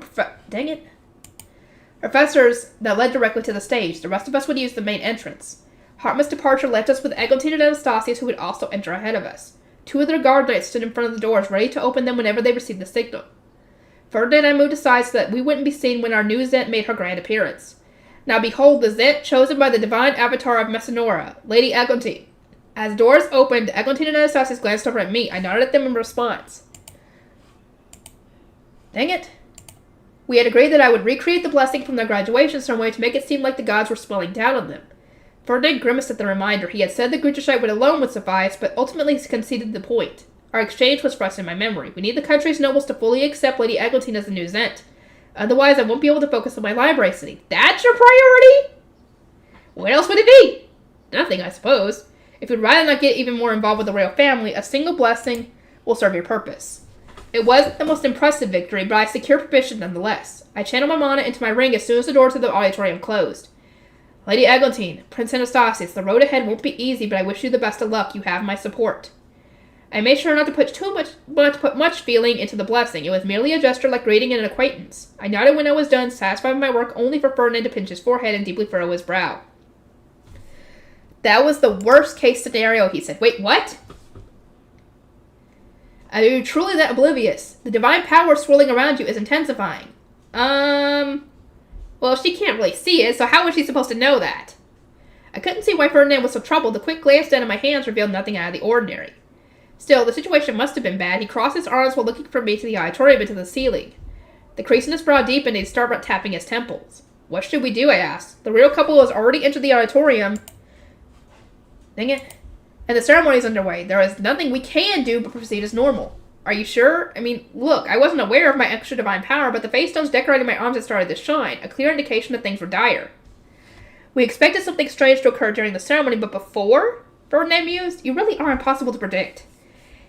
Speaker 2: professors that led directly to the stage. The rest of us would use the main entrance. Hartman's departure left us with Eglantine and Anastasius, who would also enter ahead of us. Two of their guard knights stood in front of the doors, ready to open them whenever they received the signal. Ferdinand and I moved aside so that we wouldn't be seen when our new Zent made her grand appearance. Now behold the Zent chosen by the divine avatar of Messinora, Lady Eglantine. As doors opened, Eglantine and Anastasius glanced over at me. I nodded at them in response. Dang it. We had agreed that I would recreate the blessing from their graduation ceremony to make it seem like the gods were smiling down on them. Ferdinand grimaced at the reminder. He had said the Güterscheid would alone would suffice, but ultimately conceded the point. Our exchange was fresh in my memory. We need the country's nobles to fully accept Lady Eglantine as the new Zent. Otherwise, I won't be able to focus on my library study. That's your priority? What else would it be? Nothing, I suppose. If you'd rather not get even more involved with the royal family, a single blessing will serve your purpose. It wasn't the most impressive victory, but I secured permission nonetheless. I channeled my mana into my ring as soon as the door to the auditorium closed. Lady Eglantine, Prince Anastasius, the road ahead won't be easy, but I wish you the best of luck. You have my support. I made sure not to put much feeling into the blessing. It was merely a gesture like greeting an acquaintance. I nodded when I was done, satisfied with my work, only for Ferdinand to pinch his forehead and deeply furrow his brow. That was the worst case scenario, he said. Wait, what? Are you truly that oblivious? The divine power swirling around you is intensifying. Well, she can't really see it, so how was she supposed to know that? I couldn't see why Ferdinand was so troubled. The quick glance down at my hands revealed nothing out of the ordinary. Still, the situation must have been bad. He crossed his arms while looking from me to the auditorium and to the ceiling. The crease in his brow deepened and he started tapping his temples. What should we do, I asked. The real couple has already entered the auditorium. Dang it. And the ceremony is underway. There is nothing we can do but proceed as normal. Are you sure? I mean, look, I wasn't aware of my extra divine power, but the face stones decorating my arms had started to shine, a clear indication that things were dire. We expected something strange to occur during the ceremony, but before? Ferdinand mused. You really are impossible to predict.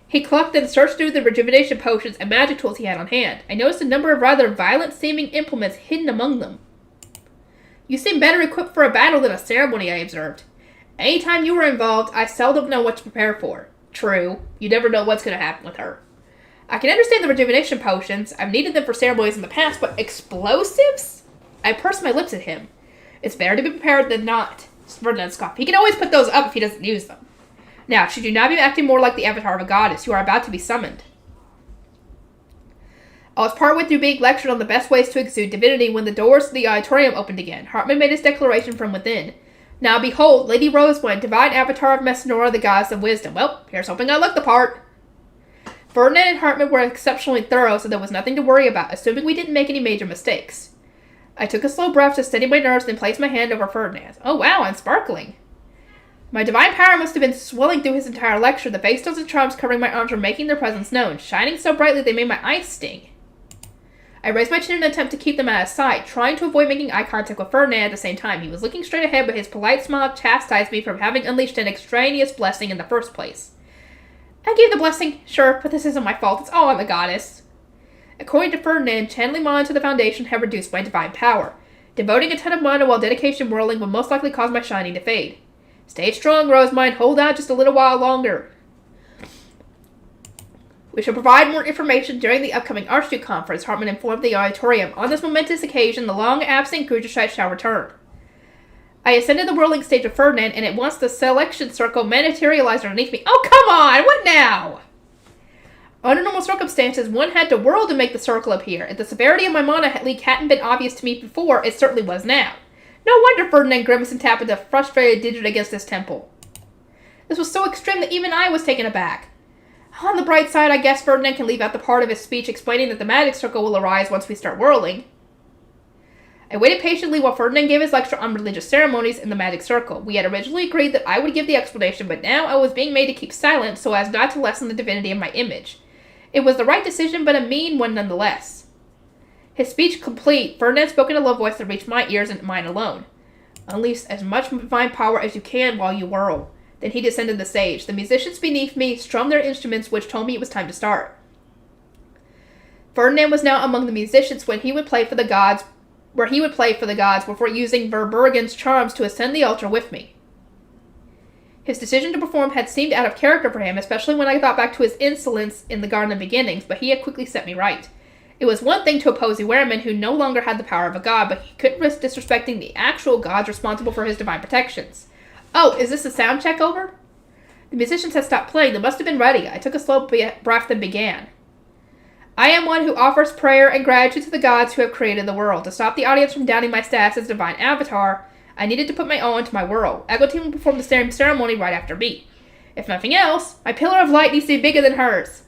Speaker 2: He clucked and searched through the rejuvenation potions and magic tools he had on hand. I noticed a number of rather violent-seeming implements hidden among them. You seem better equipped for a battle than a ceremony, I observed. Anytime you were involved, I seldom know what to prepare for. True. You never know what's going to happen with her. I can understand the rejuvenation potions. I've needed them for ceremonies in the past, but explosives? I pursed my lips at him. It's better to be prepared than not. Ferdinand scoffed. He can always put those up if he doesn't use them. Now, should you not be acting more like the avatar of a goddess, you are about to be summoned. I was part way through being lectured on the best ways to exude divinity when the doors to the auditorium opened again. Hartman made his declaration from within. Now behold, Lady Rosewine, divine avatar of Messinora, the goddess of wisdom. Well, here's hoping I look the part. Ferdinand and Hartman were exceptionally thorough, so there was nothing to worry about, assuming we didn't make any major mistakes. I took a slow breath to steady my nerves, then placed my hand over Ferdinand's. Oh wow, I'm sparkling. My divine power must have been swelling through his entire lecture. The face stones and charms covering my arms were making their presence known, shining so brightly they made my eyes sting. I raised my chin in an attempt to keep them out of sight, trying to avoid making eye contact with Ferdinand at the same time. He was looking straight ahead, but his polite smile chastised me for having unleashed an extraneous blessing in the first place. I gave the blessing, sure, but this isn't my fault. It's all on the goddess. According to Ferdinand, channeling mana to the foundation had reduced my divine power. Devoting a ton of mana while dedication whirling would most likely cause my shining to fade. Stay strong, Rosemine. Hold out just a little while longer. We shall provide more information during the upcoming Archduke Conference, Hartman informed the auditorium. On this momentous occasion, the long-absent Gruderscheit shall return. I ascended the whirling stage of Ferdinand, and at once the selection circle materialized underneath me. Oh, come on! What now? Under normal circumstances, one had to whirl to make the circle appear. If the severity of my mana leak hadn't been obvious to me before, it certainly was now. No wonder Ferdinand grimaced and tapped a frustrated digit against his temple. This was so extreme that even I was taken aback. On the bright side, I guess Ferdinand can leave out the part of his speech explaining that the magic circle will arise once we start whirling. I waited patiently while Ferdinand gave his lecture on religious ceremonies in the magic circle. We had originally agreed that I would give the explanation, but now I was being made to keep silent so as not to lessen the divinity of my image. It was the right decision, but a mean one nonetheless. His speech complete, Ferdinand spoke in a low voice that reached my ears and mine alone. Unleash as much divine power as you can while you whirl. Then he descended the stage. The musicians beneath me strummed their instruments, which told me it was time to start. Ferdinand was now among the musicians where he would play for the gods before using Verbergen's charms to ascend the altar with me. His decision to perform had seemed out of character for him, especially when I thought back to his insolence in the Garden of Beginnings, but he had quickly set me right. It was one thing to oppose Ewerman, who no longer had the power of a god, but he couldn't risk disrespecting the actual gods responsible for his divine protections. Oh, is this the sound check over? The musicians had stopped playing. They must have been ready. I took a slow breath and began. I am one who offers prayer and gratitude to the gods who have created the world. To stop the audience from doubting my status as divine avatar, I needed to put my own into my whirl. Egotine will perform the same ceremony right after me. If nothing else, my pillar of light needs to be bigger than hers.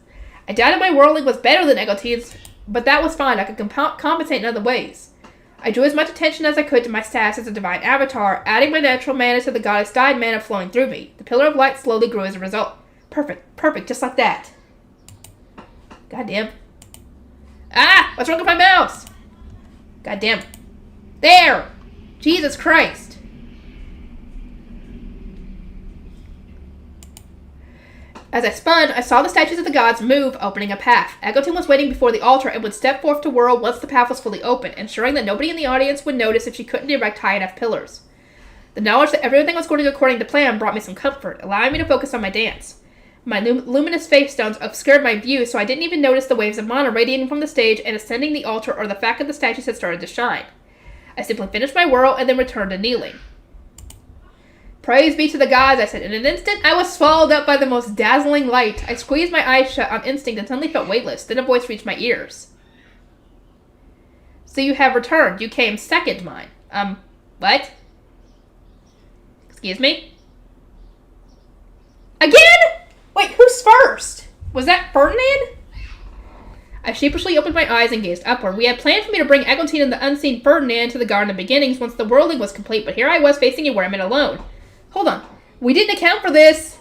Speaker 2: I doubted my whirling was better than Egotine's, but that was fine. I could compensate in other ways. I drew as much attention as I could to my status as a divine avatar, adding my natural mana to the goddess dyed mana flowing through me. The pillar of light slowly grew as a result. Perfect, just like that. Goddamn. Ah! What's wrong with my mouse? Goddamn. There! Jesus Christ. As I spun, I saw the statues of the gods move, opening a path. Egotine was waiting before the altar and would step forth to whirl once the path was fully open, ensuring that nobody in the audience would notice if she couldn't erect high enough pillars. The knowledge that everything was going according to plan brought me some comfort, allowing me to focus on my dance. My luminous face stones obscured my view, so I didn't even notice the waves of mana radiating from the stage and ascending the altar or the fact that the statues had started to shine. I simply finished my whirl and then returned to kneeling. Praise be to the gods, I said. In an instant, I was swallowed up by the most dazzling light. I squeezed my eyes shut on instinct and suddenly felt weightless. Then a voice reached my ears. So you have returned. You came second, mine. What? Excuse me? Again? Wait, who's first? Was that Ferdinand? I sheepishly opened my eyes and gazed upward. We had planned for me to bring Egotine and the unseen Ferdinand to the Garden of Beginnings once the whirling was complete, but here I was facing Ewerman alone. Hold on. We didn't account for this.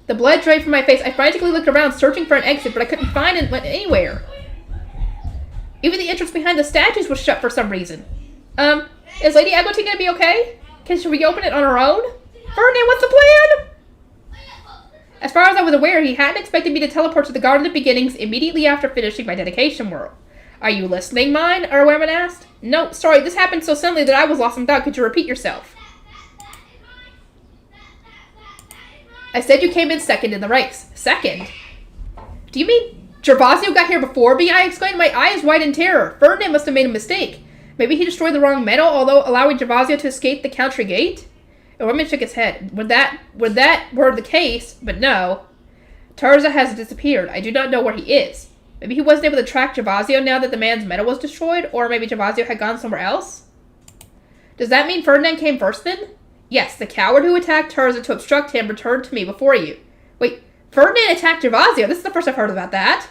Speaker 2: The blood drained from my face. I frantically looked around, searching for an exit, but I couldn't find it anywhere. Even the entrance behind the statues was shut for some reason. Is Lady Egotine gonna be okay? Can she reopen it on her own? Ferdinand, what's the plan? As far as I was aware, he hadn't expected me to teleport to the Garden of Beginnings immediately after finishing my dedication world. Are you listening, mine? Erwin asked. No, sorry, this happened so suddenly that I was lost in thought. Could you repeat yourself? I said you came in second in the race. Second? Do you mean Gervasio got here before me? I exclaimed, my eyes wide in terror. Ferdinand must have made a mistake. Maybe he destroyed the wrong medal, although allowing Gervasio to escape the country gate? Erwin shook his head. Would that were the case, but no. Tarza has disappeared. I do not know where he is. Maybe he wasn't able to track Gervasio now that the man's medal was destroyed, or maybe Gervasio had gone somewhere else? Does that mean Ferdinand came first then? Yes, the coward who attacked Tarza to obstruct him returned to me before you. Wait, Ferdinand attacked Gervasio? This is the first I've heard about that.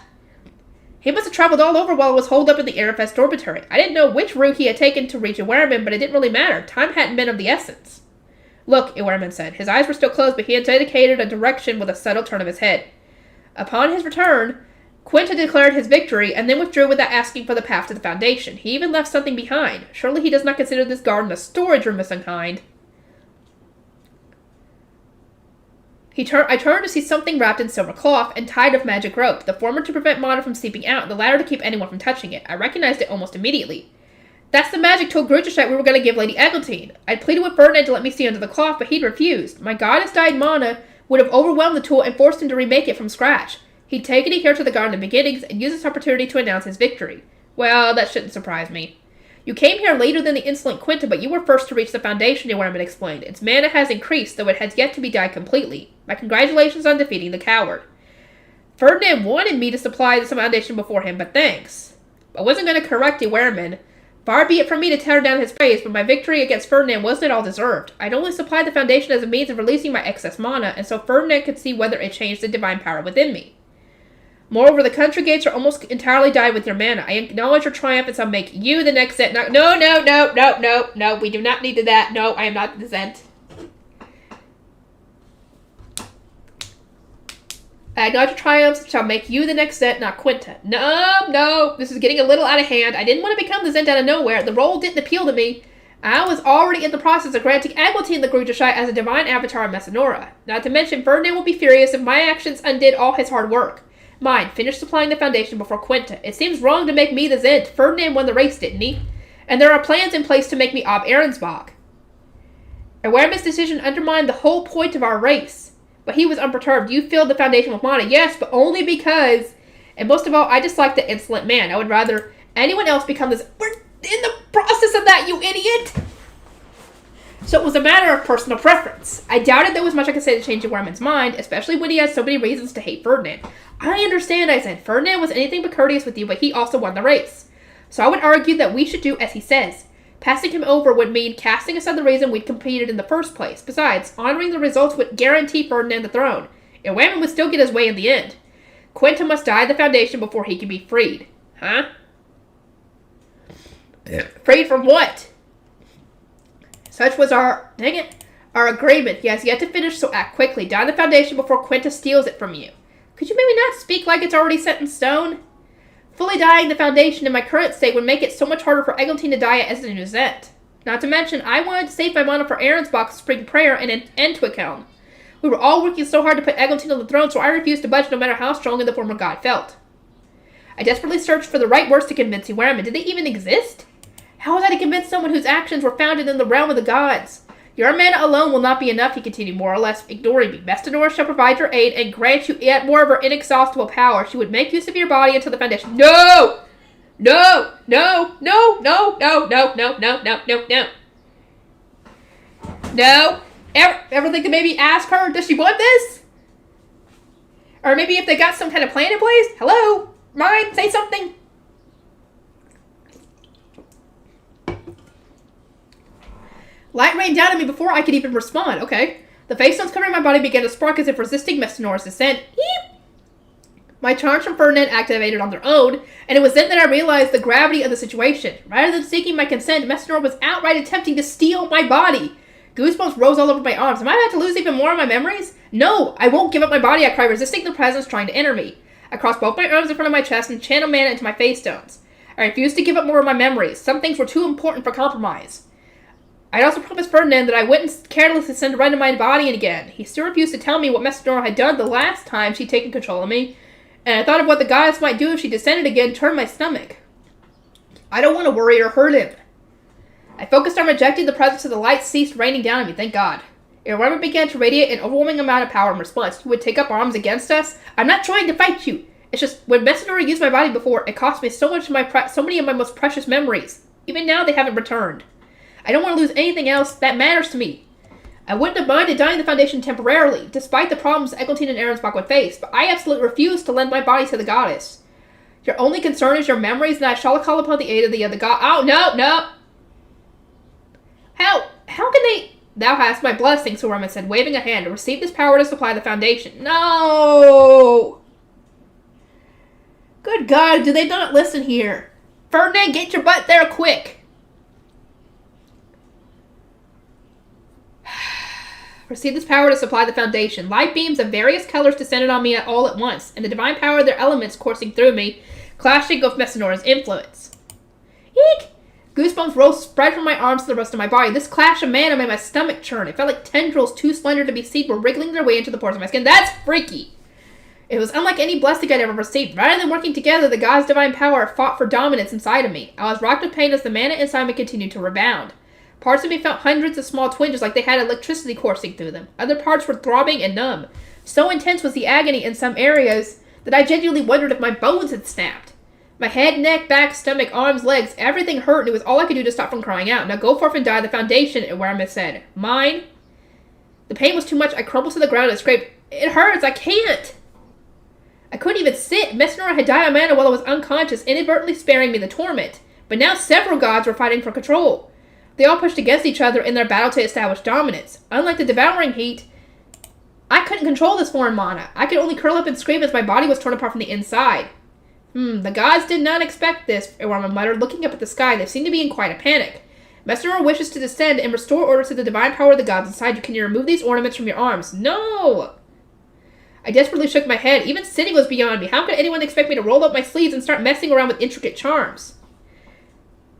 Speaker 2: He must have traveled all over while it was holed up in the Airfest dormitory. I didn't know which route he had taken to reach Ewerman, but it didn't really matter. Time hadn't been of the essence. Look, Ewerman said. His eyes were still closed, but he had indicated a direction with a subtle turn of his head. Upon his return, Quinta declared his victory, and then withdrew without asking for the path to the Foundation. He even left something behind. Surely he does not consider this garden a storage room of some kind. I turned to see something wrapped in silver cloth and tied with magic rope, the former to prevent Mana from seeping out, the latter to keep anyone from touching it. I recognized it almost immediately. That's the magic tool Grudershite we were going to give Lady Eglantine. I pleaded with Ferdinand to let me see under the cloth, but he'd refused. My goddess-dyed Mana would have overwhelmed the tool and forced him to remake it from scratch. He'd taken it here to the Garden of Beginnings and used this opportunity to announce his victory. Well, that shouldn't surprise me. You came here later than the insolent Quinta, but you were first to reach the Foundation, Ewerman explained. Its mana has increased, though it has yet to be dyed completely. My congratulations on defeating the coward. Ferdinand wanted me to supply the Foundation before him, but thanks. I wasn't going to correct Ewerman. Far be it from me to tear down his praise, but my victory against Ferdinand wasn't at all deserved. I'd only supplied the Foundation as a means of releasing my excess mana, and so Ferdinand could see whether it changed the divine power within me. Moreover, the country gates are almost entirely dyed with your mana. I acknowledge your triumph, and so I'll make you the next Zent. No, we do not need to that. No, I am not the Zent. I acknowledge your triumphs, shall make you the next Zent, not Quinta. No, this is getting a little out of hand. I didn't want to become the Zent out of nowhere. The role didn't appeal to me. I was already in the process of granting Eglantine the Grudershite as a divine avatar of Messinora. Not to mention, Ferdinand will be furious if my actions undid all his hard work. Mine, finish supplying the Foundation before Quinta. It seems wrong to make me the Zent. Ferdinand won the race, didn't he? And there are plans in place to make me Ob Ehrensbach. Ewerman's decision undermined the whole point of our race. But he was unperturbed. You filled the Foundation with mana, yes, but only because... And most of all, I dislike the insolent man. I would rather anyone else become this... We're in the process of that, you idiot! So it was a matter of personal preference. I doubted there was much I could say to change Ewerman's mind, especially when he had so many reasons to hate Ferdinand. I understand, I said. Ferdinand was anything but courteous with you, but he also won the race. So I would argue that we should do as he says. Passing him over would mean casting aside the reason we'd competed in the first place. Besides, honoring the results would guarantee Ferdinand the throne. Ewerman would still get his way in the end. Quinta must die at the Foundation before he can be freed. Huh? Yeah. Freed from what? Such was our agreement. He has yet to finish, so act quickly. Die the Foundation before Quinta steals it from you. Could you maybe not speak like it's already set in stone? Fully dying the Foundation in my current state would make it so much harder for Eglantine to die as an Zent. Not to mention, I wanted to save my mana for Ehrensbach's spring prayer and an end to Helm. We were all working so hard to put Eglantine on the throne, so I refused to budge no matter how strongly the former god felt. I desperately searched for the right words to convince Ewerman. Did they even exist? How was I to convince someone whose actions were founded in the realm of the gods? Your mana alone will not be enough, he continued, more or less ignoring me. Messinora shall provide your aid and grant you yet more of her inexhaustible power. She would make use of your body until the Foundation... No! Ever think to maybe ask her, does she want this? Or maybe if they got some kind of plan in place? Hello? Mine? Say something? Light rained down on me before I could even respond. Okay. The face stones covering my body began to spark as if resisting Messinora's descent. Eep! My charms from Ferdinand activated on their own, and it was then that I realized the gravity of the situation. Rather than seeking my consent, Messinora was outright attempting to steal my body. Goosebumps rose all over my arms. Am I about to lose even more of my memories? No! I won't give up my body, I cried, resisting the presence trying to enter me. I crossed both my arms in front of my chest and channeled mana into my face stones. I refused to give up more of my memories. Some things were too important for compromise. I'd also promised Ferdinand that I wouldn't carelessly send right into my body again. He still refused to tell me what Messinora had done the last time she'd taken control of me, and I thought of what the goddess might do if she descended again, turned my stomach. I don't want to worry or hurt him. I focused on rejecting the presence of the light ceased raining down on me, thank God. Irwin began to radiate an overwhelming amount of power in response. You would take up arms against us? I'm not trying to fight you. It's just, when Messinora used my body before, it cost me so many of my most precious memories. Even now, they haven't returned. I don't want to lose anything else that matters to me. I wouldn't have minded dying in the Foundation temporarily, despite the problems Eglantine and Ahrensbach would face, but I absolutely refuse to lend my body to the goddess. Your only concern is your memories, and I shall call upon the aid of the other god. Oh, no! How can they... Thou hast my blessing, Sir Roman said, waving a hand, to receive this power to supply the Foundation. No! Good God, do they not listen here? Ferdinand, get your butt there quick! Receive this power to supply the Foundation. Light beams of various colors descended on me all at once, and the divine power of their elements coursing through me, clashing with Messinora's influence. Eek! Goosebumps spread from my arms to the rest of my body. This clash of mana made my stomach churn. It felt like tendrils too slender to be seen were wriggling their way into the pores of my skin. That's freaky! It was unlike any blessing I'd ever received. Rather than working together, the god's divine power fought for dominance inside of me. I was rocked with pain as the mana inside me continued to rebound. Parts of me felt hundreds of small twinges like they had electricity coursing through them. Other parts were throbbing and numb. So intense was the agony in some areas that I genuinely wondered if my bones had snapped. My head, neck, back, stomach, arms, legs, everything hurt, and it was all I could do to stop from crying out. Now go forth and die, the Foundation, Irwin said. Mine? The pain was too much. I crumbled to the ground and scraped. It hurts. I can't. I couldn't even sit. Messinora had died on mana while I was unconscious, inadvertently sparing me the torment. But now several gods were fighting for control. They all pushed against each other in their battle to establish dominance. Unlike the devouring heat, I couldn't control this foreign mana. I could only curl up and scream as my body was torn apart from the inside. The gods did not expect this, Irwin muttered, looking up at the sky. They seemed to be in quite a panic. Messinora wishes to descend and restore order to the divine power of the gods inside you. Can you remove these ornaments from your arms? No! I desperately shook my head. Even sitting was beyond me. How could anyone expect me to roll up my sleeves and start messing around with intricate charms?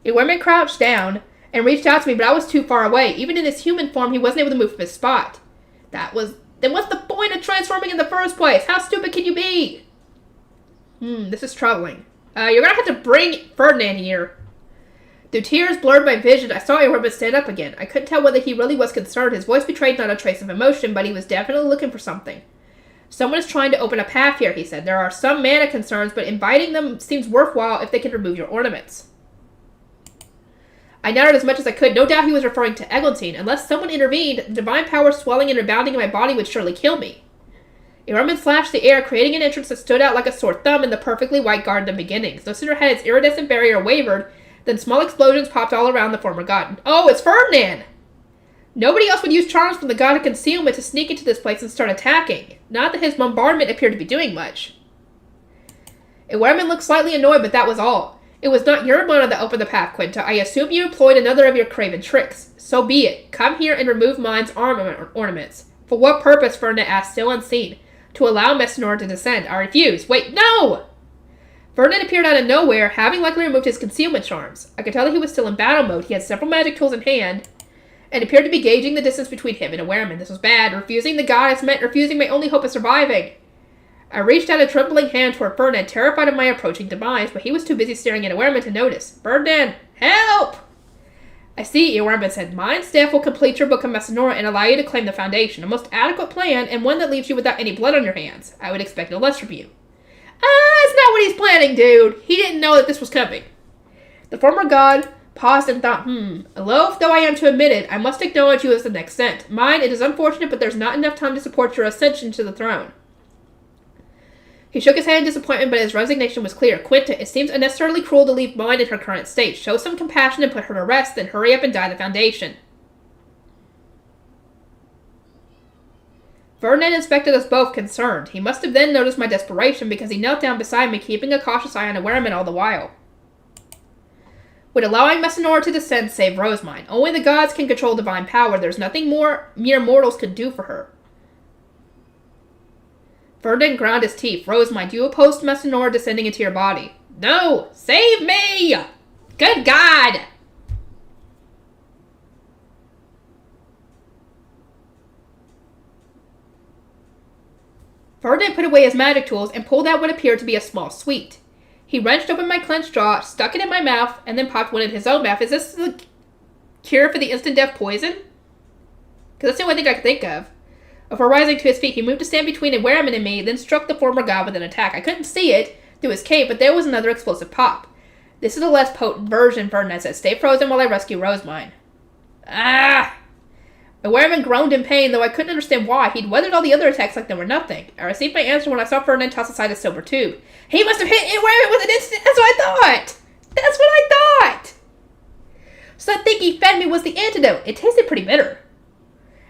Speaker 2: Irwin crouched down and reached out to me, but I was too far away. Even in his human form, he wasn't able to move from his spot. Then what's the point of transforming in the first place? How stupid can you be? This is troubling. You're gonna have to bring Ferdinand here. Through tears blurred my vision, I saw Irwin stand up again. I couldn't tell whether he really was concerned. His voice betrayed not a trace of emotion, but he was definitely looking for something. Someone is trying to open a path here, he said. There are some mana concerns, but inviting them seems worthwhile if they can remove your ornaments. I nodded as much as I could. No doubt he was referring to Eglantine. Unless someone intervened, the divine power swelling and rebounding in my body would surely kill me. Irwin slashed the air, creating an entrance that stood out like a sore thumb in the perfectly white garden of beginnings. No sooner had its iridescent barrier wavered than small explosions popped all around the former god. Oh, it's Ferdinand! Nobody else would use charms from the god of concealment to sneak into this place and start attacking. Not that his bombardment appeared to be doing much. Irwin looked slightly annoyed, but that was all. It was not your mana that opened the path, Quinta. I assume you employed another of your craven tricks. So be it. Come here and remove mine's arm ornaments. For what purpose, Ferdinand asked, still unseen. To allow Messinora to descend. I refuse. Wait, no! Ferdinand appeared out of nowhere, having likely removed his concealment charms. I could tell that he was still in battle mode. He had several magic tools in hand, and appeared to be gauging the distance between him and Irwin. This was bad. Refusing the goddess meant refusing my only hope of surviving. I reached out a trembling hand toward Ferdinand, terrified of my approaching demise, but he was too busy staring at Irwin to notice. Ferdinand, help! I see, Irwin said. Mine staff will complete your book of Messinora and allow you to claim the Foundation. A most adequate plan, and one that leaves you without any blood on your hands. I would expect no less from you. That's not what he's planning, dude. He didn't know that this was coming. The former god paused and thought, Loath though I am to admit it, I must acknowledge you as the next sent. Mine, it is unfortunate, but there's not enough time to support your ascension to the throne. He shook his head in disappointment, but his resignation was clear. Quinta, it seems unnecessarily cruel to leave mine in her current state. Show some compassion and put her to rest, then hurry up and die the Foundation. Ferdinand inspected us both, concerned. He must have then noticed my desperation, because he knelt down beside me, keeping a cautious eye on Irwin all the while. Would allowing Messinora to descend save Rosemine? Only the gods can control divine power. There's nothing more mere mortals can do for her. Ferdinand ground his teeth. Rosemine, do you oppose Messinora descending into your body? No! Save me! Good God! Ferdinand put away his magic tools and pulled out what appeared to be a small sweet. He wrenched open my clenched jaw, stuck it in my mouth, and then popped one in his own mouth. Is this the cure for the instant death poison? Because that's the only thing I could think of. Before rising to his feet, he moved to stand between a Wehrman and me, then struck the former god with an attack. I couldn't see it through his cape, but there was another explosive pop. This is a less potent version, Ferdinand said. Stay frozen while I rescue Rosemine. Ah! The Wehrman groaned in pain, though I couldn't understand why. He'd weathered all the other attacks like they were nothing. I received my answer when I saw Ferdinand toss aside a silver tube. He must have hit Wehrman with an instant. That's what I thought! That's what I thought! So that thing he fed me was the antidote. It tasted pretty bitter.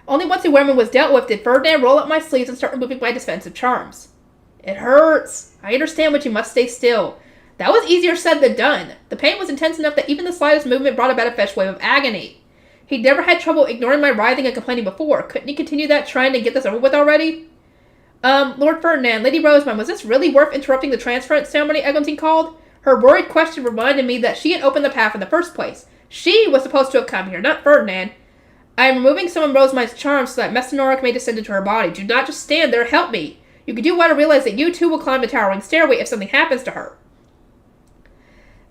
Speaker 2: Only once the Wehrman was dealt with did Ferdinand roll up my sleeves and start removing my defensive charms. It hurts. I understand, but you must stay still. That was easier said than done. The pain was intense enough that even the slightest movement brought about a fresh wave of agony. He'd never had trouble ignoring my writhing and complaining before. Couldn't he continue that trend and get this over with already? Lord Ferdinand, Lady Rosemine, was this really worth interrupting the transference ceremony, Eglantine called? Her worried question reminded me that she had opened the path in the first place. She was supposed to have come here, not Ferdinand. I am removing some of Rosemine's charms so that Messinoric may descend into her body. Do not just stand there, help me. You can do well to realize that you too will climb the towering stairway if something happens to her.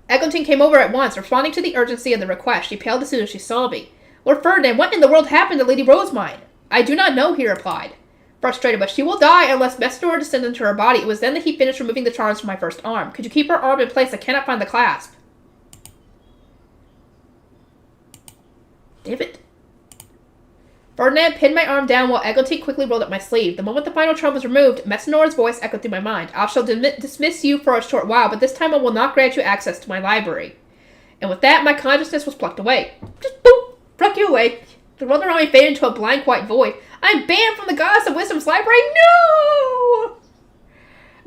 Speaker 2: Eglantine came over at once, responding to the urgency of the request. She paled as soon as she saw me. Lord Ferdinand, what in the world happened to Lady Rosemine? I do not know, he replied. Frustrated, but she will die unless Messinor descends into her body. It was then that he finished removing the charms from my first arm. Could you keep her arm in place? I cannot find the clasp. Damn it. Ferdinand pinned my arm down while Eglantine quickly rolled up my sleeve. The moment the final charm was removed, Messinor's voice echoed through my mind. I shall dismiss you for a short while, but this time I will not grant you access to my library. And with that, my consciousness was plucked away. Just boop! Pluck you away. The world around me faded into a blank white void. I am banned from the Goddess of Wisdom's library? No!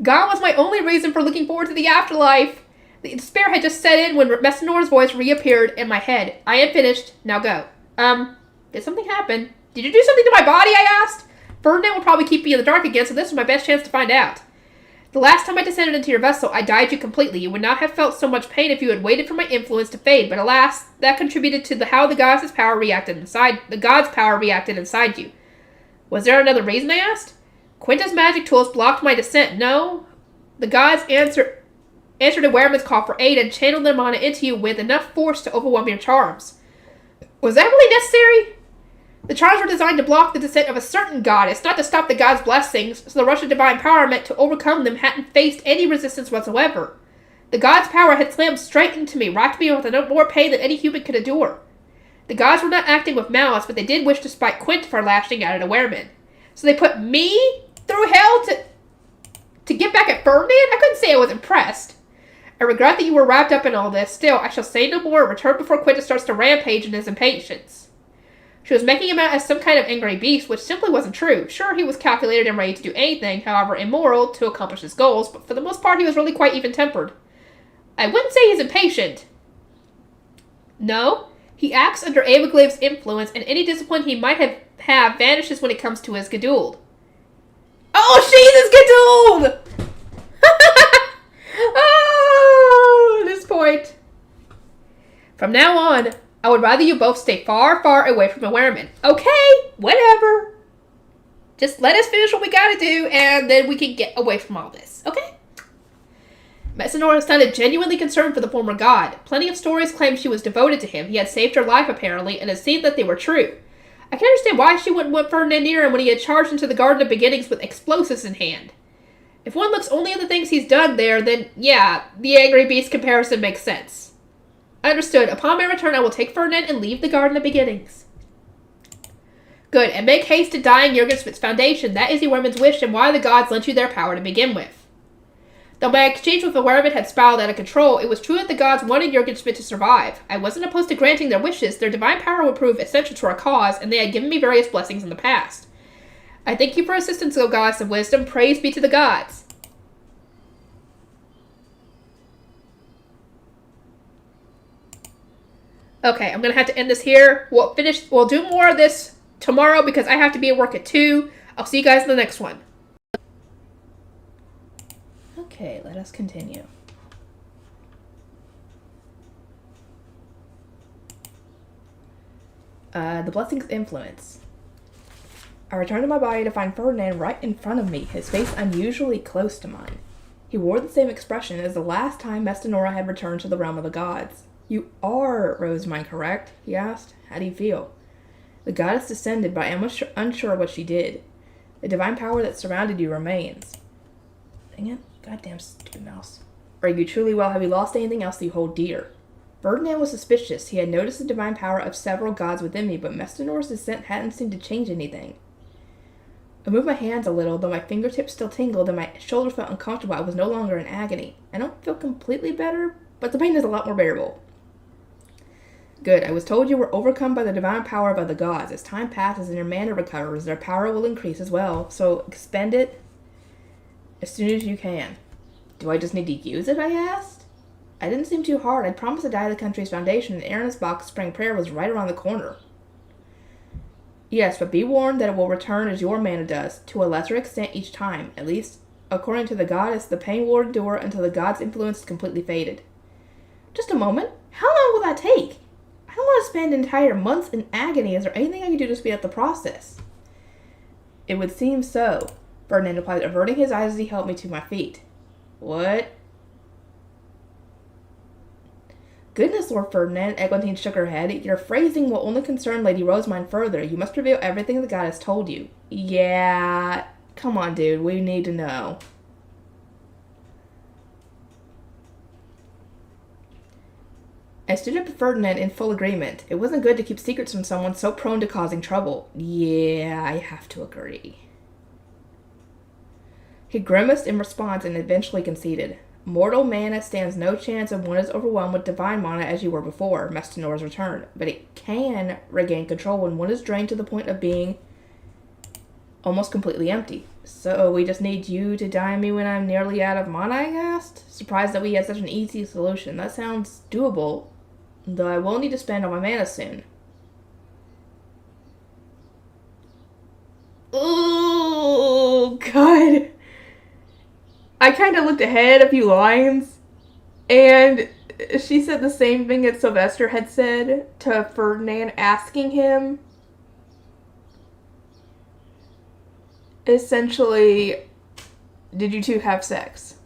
Speaker 2: Gone was my only reason for looking forward to the afterlife. The despair had just set in when Messinor's voice reappeared in my head. I am finished. Now go. Did something happen? Did you do something to my body, I asked? Ferdinand will probably keep me in the dark again, so this was my best chance to find out. The last time I descended into your vessel, I dyed you completely. You would not have felt so much pain if you had waited for my influence to fade, but alas, that contributed to how the god's power reacted inside you. Was there another reason, I asked? Quinta's magic tools blocked my descent. No. The gods answered a Wehrman's call for aid and channeled their mana into you with enough force to overwhelm your charms. Was that really necessary? The charms were designed to block the descent of a certain goddess, not to stop the god's blessings, so the rush of divine power meant to overcome them hadn't faced any resistance whatsoever. The god's power had slammed straight into me, racked me with more pain than any human could endure. The gods were not acting with malice, but they did wish to spite Quint for lashing out at a Wehrman. So they put me through hell to get back at Ferdinand? I couldn't say I was impressed. I regret that you were wrapped up in all this. Still, I shall say no more. Return before Quinta starts to rampage in his impatience. She was making him out as some kind of angry beast, which simply wasn't true. Sure, he was calculated and ready to do anything, however immoral, to accomplish his goals, but for the most part he was really quite even-tempered. I wouldn't say he's impatient. No, he acts under Avagliv's influence, and any discipline he might have vanishes when it comes to his Geduld. Oh, she's his Geduld! Oh, at this point. From now on, I would rather you both stay far, far away from the Wehrman. Okay, whatever. Just let us finish what we gotta do, and then we can get away from all this, okay? Messinor sounded genuinely concerned for the former god. Plenty of stories claimed she was devoted to him. He had saved her life, apparently, and it seemed that they were true. I can understand why she wouldn't want Ferdinand near him when he had charged into the Garden of Beginnings with explosives in hand. If one looks only at the things he's done there, then, yeah, the angry beast comparison makes sense. Understood. Upon my return, I will take Ferdinand and leave the Garden of Beginnings. Good, and make haste to die in Jurgenspit's foundation. That is the Wehrman's wish, and why the gods lent you their power to begin with. Though my exchange with the Wehrman had spiraled out of control, it was true that the gods wanted Jurgenspit to survive. I wasn't opposed to granting their wishes. Their divine power would prove essential to our cause, and they had given me various blessings in the past. I thank you for assistance, O Goddess of Wisdom. Praise be to the gods. Okay, I'm going to have to end this here. We'll do more of this tomorrow because I have to be at work at 2. I'll see you guys in the next one. Okay, let us continue. The Blessing's Influence.
Speaker 1: I returned to my body to find Ferdinand right in front of me, his face unusually close to mine. He wore the same expression as the last time Mestanora had returned to the realm of the gods. You are Rosemine, correct? He asked. How do you feel? The goddess descended, but I am unsure what she did. The divine power that surrounded you remains. Dang it. Goddamn stupid mouse. Are you truly well? Have you lost anything else that you hold dear? Ferdinand was suspicious. He had noticed the divine power of several gods within me, but Mestanora's descent hadn't seemed to change anything. I moved my hands a little, though my fingertips still tingled and my shoulders felt uncomfortable. I was no longer in agony. I don't feel completely better, but the pain is a lot more bearable. Good. I was told you were overcome by the divine power of other gods. As time passes and your mana recovers, their power will increase as well, so expend it as soon as you can. Do I just need to use it, I asked? I didn't seem too hard. I'd promised to die the country's foundation, and Aaron's box spring prayer was right around the corner. Yes, but be warned that it will return as your mana does, to a lesser extent each time. At least, according to the goddess, the pain will endure until the god's influence is completely faded. Just a moment. How long will that take? I don't want to spend entire months in agony. Is there anything I can do to speed up the process? It would seem so, Ferdinand replied, averting his eyes as he helped me to my feet. What? Goodness, Lord Ferdinand, Eglantine shook her head. Your phrasing will only concern Lady Rosemine further. You must reveal everything the goddess told you. Yeah, come on, dude. We need to know. I stood up to Ferdinand in full agreement. It wasn't good to keep secrets from someone so prone to causing trouble. Yeah, I have to agree. He grimaced in response and eventually conceded. Mortal mana stands no chance if one is overwhelmed with divine mana as you were before Mestanora's return, but it can regain control when one is drained to the point of being almost completely empty. So we just need you to die me when I'm nearly out of mana, I asked? Surprised that we had such an easy solution. That sounds doable, though I will need to spend all my mana soon. Oh, God. I kind of looked ahead a few lines, and she said the same thing that Sylvester had said to Ferdinand, asking him, essentially, did you two have sex?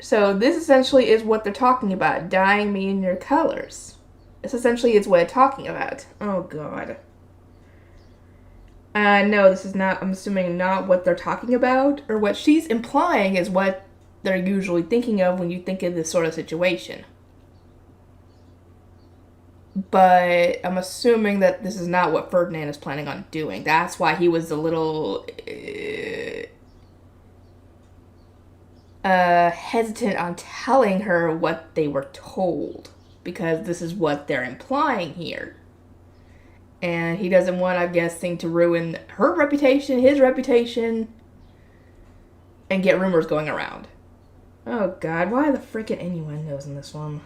Speaker 1: So this essentially is what they're talking about, dyeing me in your colors. This essentially is what they're talking about. Oh, God. No, this is not, I'm assuming, not what they're talking about, or what she's implying is what they're usually thinking of when you think of this sort of situation. But I'm assuming that this is not what Ferdinand is planning on doing. That's why he was a little hesitant on telling her what they were told, because this is what they're implying here. And he doesn't want, I'm guessing, to ruin her reputation, his reputation, and get rumors going around. Oh, God, why the frickin' innuendos in this one?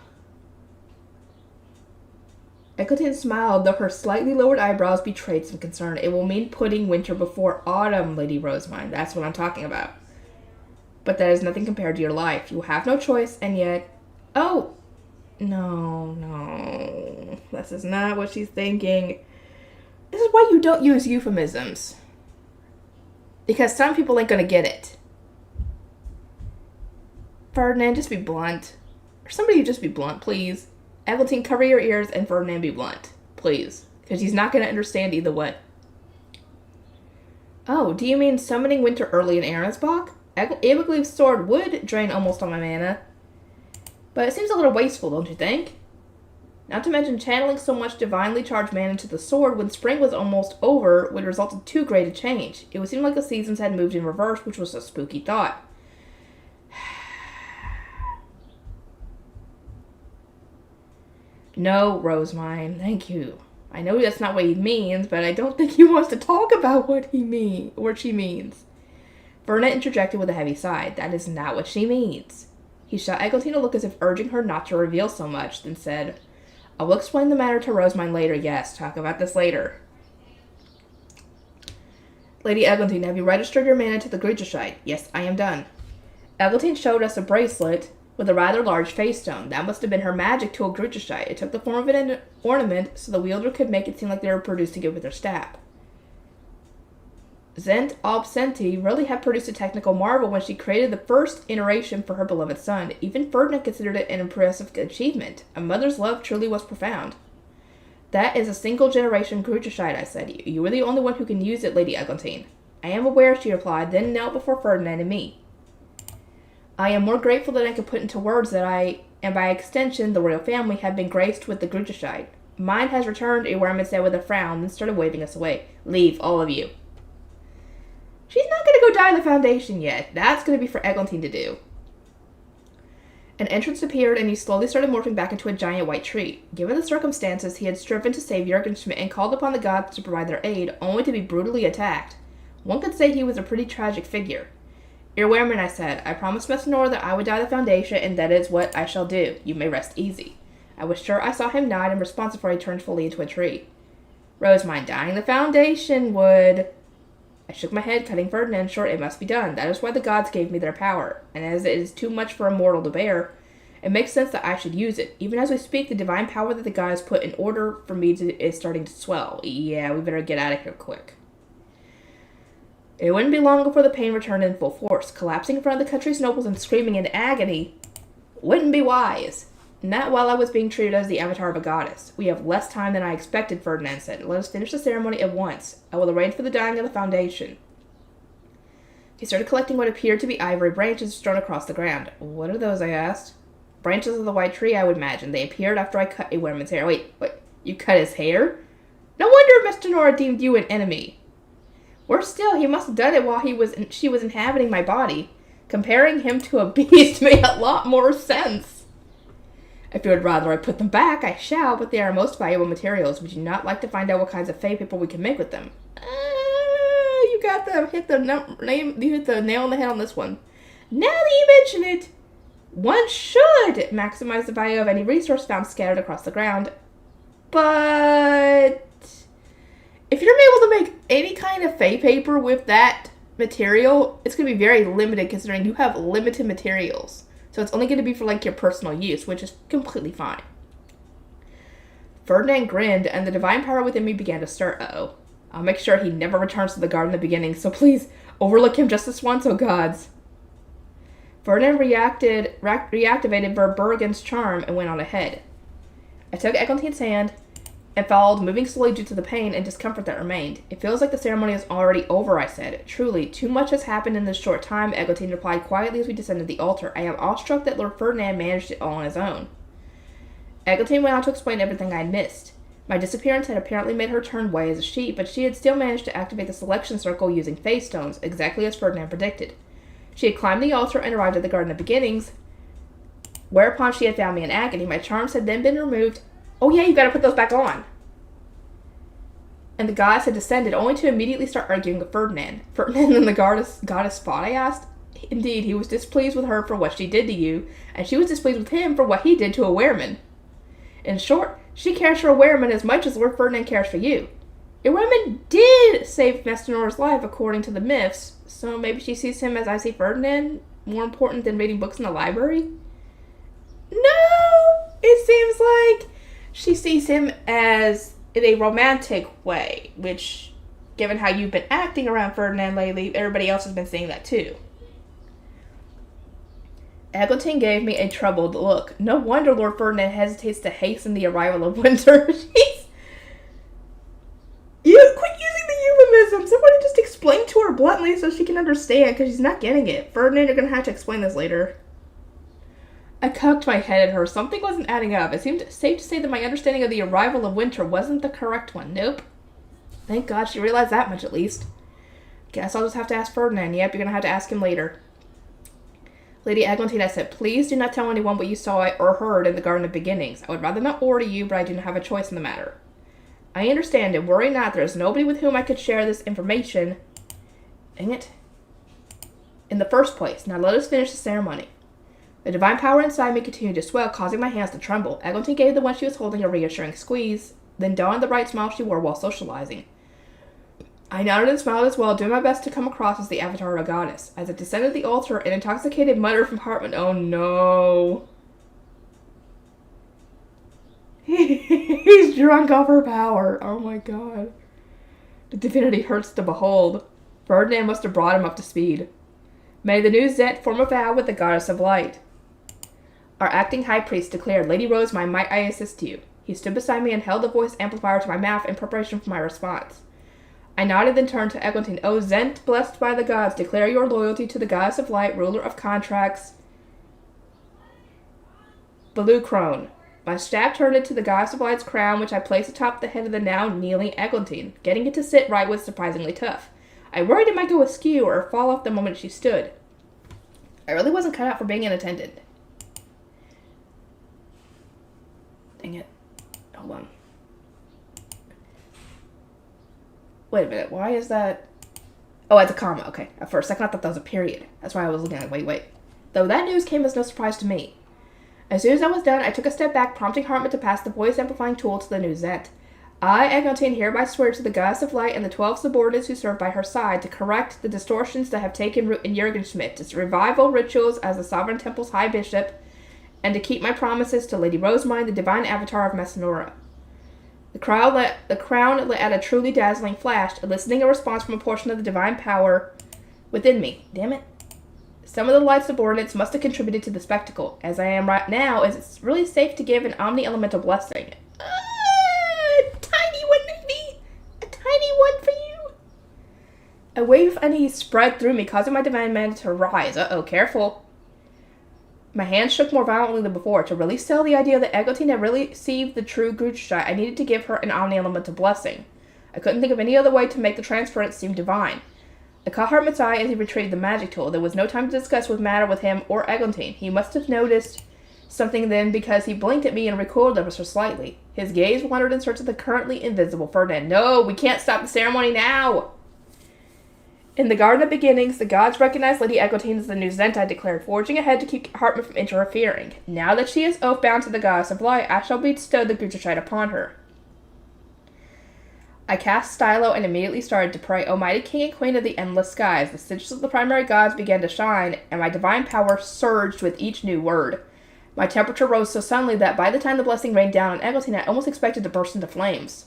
Speaker 1: Eccleston smiled, though her slightly lowered eyebrows betrayed some concern. It will mean putting winter before autumn, Lady Rosemine. That's what I'm talking about. But that is nothing compared to your life. You have no choice, and yet... Oh! No. This is not what she's thinking. This is why you don't use euphemisms. Because some people ain't gonna get it. Ferdinand, just be blunt. Or somebody just be blunt, please. Eglantine, cover your ears, and Ferdinand, be blunt. Please. Because he's not gonna understand either way. Oh, do you mean summoning winter early in Arensbach? Ebergleif's sword would drain almost all my mana. But it seems a little wasteful, don't you think? Not to mention channeling so much divinely charged mana into the sword when spring was almost over would result in too great a change. It would seem like the seasons had moved in reverse, which was a spooky thought. No, Rosemine, thank you. I know that's not what he means, but I don't think he wants to talk about what she means. Verna interjected with a heavy sigh. That is not what she means. He shot Eglantine a look as if urging her not to reveal so much, then said, I will explain the matter to Rosemine later, yes. Talk about this later. Lady Eglantine, have you registered your mana to the Grigishite? Yes, I am done. Eglantine showed us a bracelet
Speaker 2: with a rather large face stone. That must have been her magic tool, Grucheshite. It took the form of an ornament so the wielder could make it seem like they were produced together with their staff. Zent Obsenti really had produced a technical marvel when she created the first iteration for her beloved son. Even Ferdinand considered it an impressive achievement. A mother's love truly was profound. That is a single-generation Grucheshite, I said. You were the only one who can use it, Lady Eglantine. I am aware, she replied, then knelt before Ferdinand and me. I am more grateful than I can put into words that I, and by extension, the royal family, have been graced with the Grucheshite. Mine has returned, Ewerman said with a frown, then started waving us away. Leave, all of you. She's not going to go die in the Foundation yet. That's going to be for Eglantine to do. An entrance appeared, and he slowly started morphing back into a giant white tree. Given the circumstances, he had striven to save Jürgen Schmidt and called upon the gods to provide their aid, only to be brutally attacked. One could say he was a pretty tragic figure. Ewerman, I said, I promised Messinor that I would die in the Foundation, and that is what I shall do. You may rest easy. I was sure I saw him nod in response before he turned fully into a tree. Rosamine, dying in the Foundation would... I shook my head, cutting Ferdinand short. It must be done. That is why the gods gave me their power. And as it is too much for a mortal to bear, it makes sense that I should use it. Even as we speak, the divine power that the gods put in order for me is starting to swell. Yeah, we better get out of here quick. It wouldn't be long before the pain returned in full force. Collapsing in front of the country's nobles and screaming in agony wouldn't be wise. Not while I was being treated as the avatar of a goddess. We have less time than I expected, Ferdinand said. Let us finish the ceremony at once. I will arrange for the dying of the Foundation. He started collecting what appeared to be ivory branches strewn across the ground. What are those, I asked. Branches of the white tree, I would imagine. They appeared after I cut Ewerman's hair. Wait, you cut his hair? No wonder Mr. Nora deemed you an enemy. Worse still, he must have done it while she was inhabiting my body. Comparing him to a beast made a lot more sense. If you would rather I put them back, I shall, but they are most valuable materials. Would you not like to find out what kinds of fey paper we can make with them? You got them. You hit the nail on the head on this one. Now that you mention it, one should maximize the value of any resource found scattered across the ground. But if you're able to make any kind of fey paper with that material, it's going to be very limited considering you have limited materials. So it's only going to be for, like, your personal use, which is completely fine. Ferdinand grinned, and the divine power within me began to stir. Uh-oh. I'll make sure he never returns to the garden in the beginning, so please, overlook him just this once, oh gods. Ferdinand reactivated Verbergen's charm and went on ahead. I took Eglantine's hand and followed, moving slowly due to the pain and discomfort that remained. It feels like the ceremony is already over, I said. Truly, too much has happened in this short time, Eglantine replied quietly as we descended the altar. I am awestruck that Lord Ferdinand managed it all on his own. Eglantine went on to explain everything I had missed. My disappearance had apparently made her turn white as a sheet, but she had still managed to activate the selection circle using face stones, exactly as Ferdinand predicted. She had climbed the altar and arrived at the Garden of Beginnings, whereupon she had found me in agony. My charms had then been removed. Oh yeah, you gotta put those back on. And the goddess had descended, only to immediately start arguing with Ferdinand. Ferdinand and the goddess fought, I asked. Indeed, he was displeased with her for what she did to you, and she was displeased with him for what he did to Ewerman. In short, she cares for Ewerman as much as Lord Ferdinand cares for you. Ewerman did save Mestinora's life according to the myths, so maybe she sees him as I see Ferdinand, more important than reading books in the library? No! It seems like she sees him as in a romantic way, which, given how you've been acting around Ferdinand lately, everybody else has been seeing that too. Eglantine gave me a troubled look. No wonder Lord Ferdinand hesitates to hasten the arrival of winter. You quit using the euphemism. Somebody just explain to her bluntly so she can understand, because she's not getting it. Ferdinand, you're going to have to explain this later. I cocked my head at her. Something wasn't adding up. It seemed safe to say that my understanding of the arrival of winter wasn't the correct one. Nope. Thank God she realized that much at least. Guess I'll just have to ask Ferdinand. Yep, you're going to have to ask him later. Lady Eglantine, I said, please do not tell anyone what you saw or heard in the Garden of Beginnings. I would rather not order you, but I do not have a choice in the matter. I understand, and worry not. There is nobody with whom I could share this information. Dang it. In the first place, now let us finish the ceremony. The divine power inside me continued to swell, causing my hands to tremble. Eglantine gave the one she was holding a reassuring squeeze, then donned the bright smile she wore while socializing. I nodded and smiled as well, doing my best to come across as the avatar of a goddess. As I descended the altar, an intoxicated mutter from Hartman. Oh no. He's drunk off her power. Oh my god. The divinity hurts to behold. Ferdinand must have brought him up to speed. May the new Zet form a vow with the goddess of light. Our acting high priest declared, Lady Rosemine, might I assist you? He stood beside me and held the voice amplifier to my mouth in preparation for my response. I nodded, then turned to Eglinton. O Zent, blessed by the gods, declare your loyalty to the goddess of light, ruler of contracts, Belucrone. My staff turned it to the goddess of light's crown, which I placed atop the head of the now kneeling Eglantine. Getting it to sit right was surprisingly tough. I worried it might go askew or fall off the moment she stood. I really wasn't cut out for being an attendant. Dang it. Hold on. Wait a minute, why is that? Oh, it's a comma, okay. For a second I thought that was a period. That's why I was looking at it. Wait. Though that news came as no surprise to me. As soon as I was done, I took a step back, prompting Hartman to pass the voice-amplifying tool to the new Zent. I, Eglantine, hereby swear to the goddess of light and the 12 subordinates who serve by her side to correct the distortions that have taken root in Jurgenschmidt, to revival rituals as the Sovereign Temple's High Bishop, and to keep my promises to Lady Rosemine, the divine avatar of Messinora. The crown lit at a truly dazzling flash, eliciting a response from a portion of the divine power within me. Damn it. Some of the light subordinates must have contributed to the spectacle. As I am right now, it's really safe to give an omni-elemental blessing. Tiny one, maybe? A tiny one for you? A wave of unease spread through me, causing my divine man to rise. Uh-oh, careful. My hands shook more violently than before. To really sell the idea that Eglantine had really received the true Gruchshai, I needed to give her an omni-elemental blessing. I couldn't think of any other way to make the transference seem divine. I caught Hartman's eye as he retrieved the magic tool. There was no time to discuss what matter with him or Eglantine. He must have noticed something then, because he blinked at me and recoiled ever so slightly. His gaze wandered in search of the currently invisible Ferdinand. No, we can't stop the ceremony now! In the Garden of Beginnings, the gods recognized Lady Eglantine as the new Zent, I declared, forging ahead to keep Hartman from interfering. Now that she is oath-bound to the goddess of light, I shall bestow the Gruchshite upon her. I cast Stylo and immediately started to pray. O mighty king and queen of the endless skies, the sigils of the primary gods began to shine, and my divine power surged with each new word. My temperature rose so suddenly that by the time the blessing rained down on Eglantine, I almost expected to burst into flames.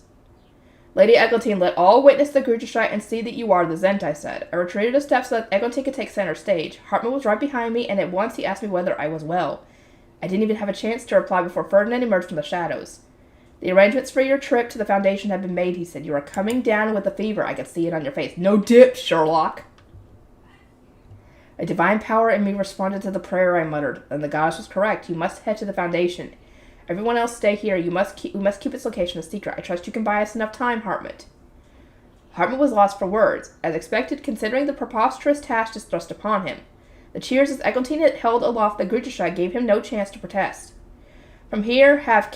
Speaker 2: Lady Eglantine, let all witness the Gruchshite and see that you are the Zent, I said. I retreated a step so that Eglantine could take center stage. Hartman was right behind me, and at once he asked me whether I was well. I didn't even have a chance to reply before Ferdinand emerged from the shadows. The arrangements for your trip to the Foundation have been made, he said. You are coming down with a fever. I can see it on your face. No dip, Sherlock. A divine power in me responded to the prayer I muttered, and the goddess was correct. You must head to the Foundation. Everyone else stay here. We must keep its location a secret. I trust you can buy us enough time, Hartman. Hartman was lost for words, as expected, considering the preposterous task just thrust upon him. The cheers as Eglantine held aloft the Gruchshite gave him no chance to protest. From here, have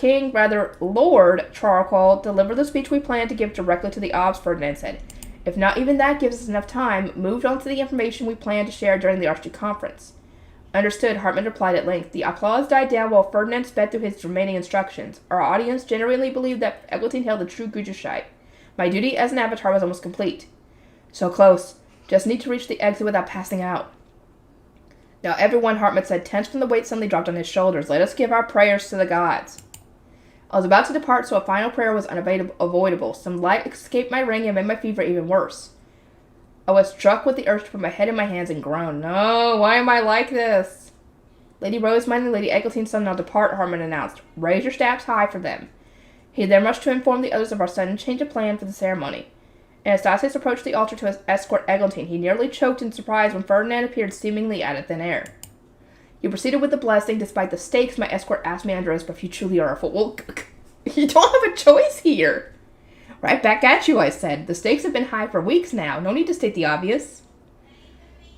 Speaker 2: Lord Charcoal deliver the speech we plan to give directly to the Obs, Ferdinand said. If not even that gives us enough time, move on to the information we plan to share during the Archduke Conference. Understood, Hartman replied at length. The applause died down while Ferdinand sped through his remaining instructions. Our audience genuinely believed that Eglantine held the true Gruchshite. My duty as an avatar was almost complete. So close. Just need to reach the exit without passing out. Now everyone, Hartman said, tense from the weight suddenly dropped on his shoulders. Let us give our prayers to the gods. I was about to depart, so a final prayer was unavoidable. Some light escaped my ring and made my fever even worse. I was struck with the urge to put my head in my hands and groan. No, why am I like this? Lady Rosemine and Lady Eglantine shall now depart, Hartman announced. Raise your staffs high for them. He then rushed to inform the others of our sudden change of plan for the ceremony. And as Stasis approached the altar to escort Eglantine, he nearly choked in surprise when Ferdinand appeared seemingly out of thin air. You proceeded with the blessing, despite the stakes my escort asked me under oath, but you truly are a fool. Well, you don't have a choice here. Right back at you, I said. The stakes have been high for weeks now. No need to state the obvious.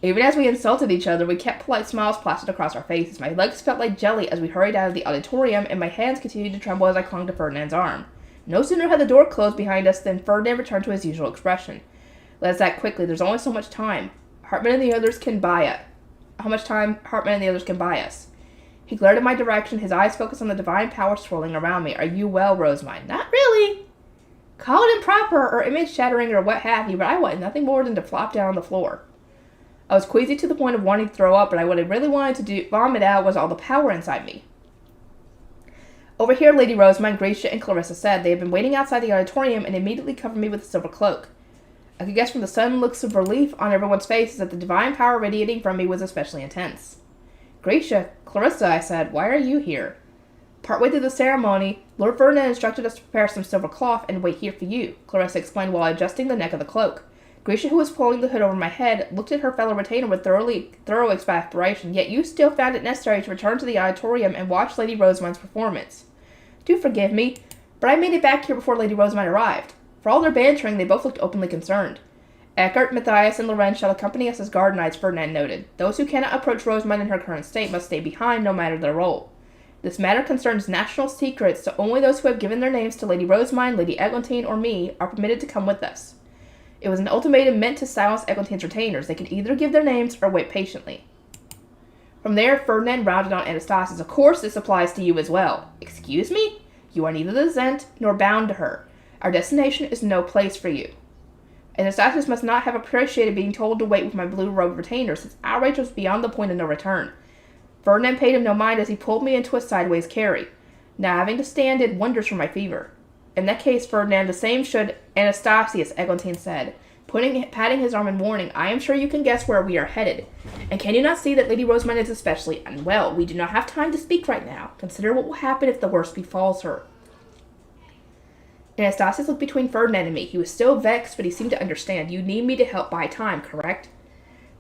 Speaker 2: Even as we insulted each other, we kept polite smiles plastered across our faces. My legs felt like jelly as we hurried out of the auditorium, and my hands continued to tremble as I clung to Ferdinand's arm. No sooner had the door closed behind us than Ferdinand returned to his usual expression. Let us act quickly. There's only so much time. Hartman and the others can buy it. How much time Hartman and the others can buy us? He glared in my direction, his eyes focused on the divine power swirling around me. Are you well, Rosemine? Not really. Call it improper or image-shattering or what have you, but I wanted nothing more than to flop down on the floor. I was queasy to the point of wanting to throw up, but what I really wanted to vomit out was all the power inside me. Over here, Lady Rosamund, Gracia, and Clarissa said they had been waiting outside the auditorium and immediately covered me with a silver cloak. I could guess from the sudden looks of relief on everyone's faces that the divine power radiating from me was especially intense. Gracia, Clarissa, I said, why are you here? Partway through the ceremony, Lord Ferdinand instructed us to prepare some silver cloth and wait here for you, Clarissa explained while adjusting the neck of the cloak. Gracia, who was pulling the hood over my head, looked at her fellow retainer with thorough exasperation, yet you still found it necessary to return to the auditorium and watch Lady Rosamund's performance. Do forgive me, but I made it back here before Lady Rosamund arrived. For all their bantering, they both looked openly concerned. Eckhart, Matthias, and Lorenz shall accompany us as guard knights, Ferdinand noted. Those who cannot approach Rosamund in her current state must stay behind, no matter their role. This matter concerns national secrets, so only those who have given their names to Lady Rosamund, Lady Eglantine, or me are permitted to come with us. It was an ultimatum meant to silence Eglantine's retainers. They could either give their names or wait patiently. From there, Ferdinand rounded on Anastasis. Of course this applies to you as well. Excuse me? You are neither the Zent nor bound to her. Our destination is no place for you. Anastasis must not have appreciated being told to wait with my blue-robed retainers, since outrage was beyond the point of no return. Ferdinand paid him no mind as he pulled me into a sideways carry. Now having to stand did wonders for my fever. In that case, Ferdinand, the same should Anastasius, Eglantine said, patting his arm in warning. I am sure you can guess where we are headed. And can you not see that Lady Rosamund is especially unwell? We do not have time to speak right now. Consider what will happen if the worst befalls her. Anastasius looked between Ferdinand and me. He was still vexed, but he seemed to understand. You need me to help buy time, correct?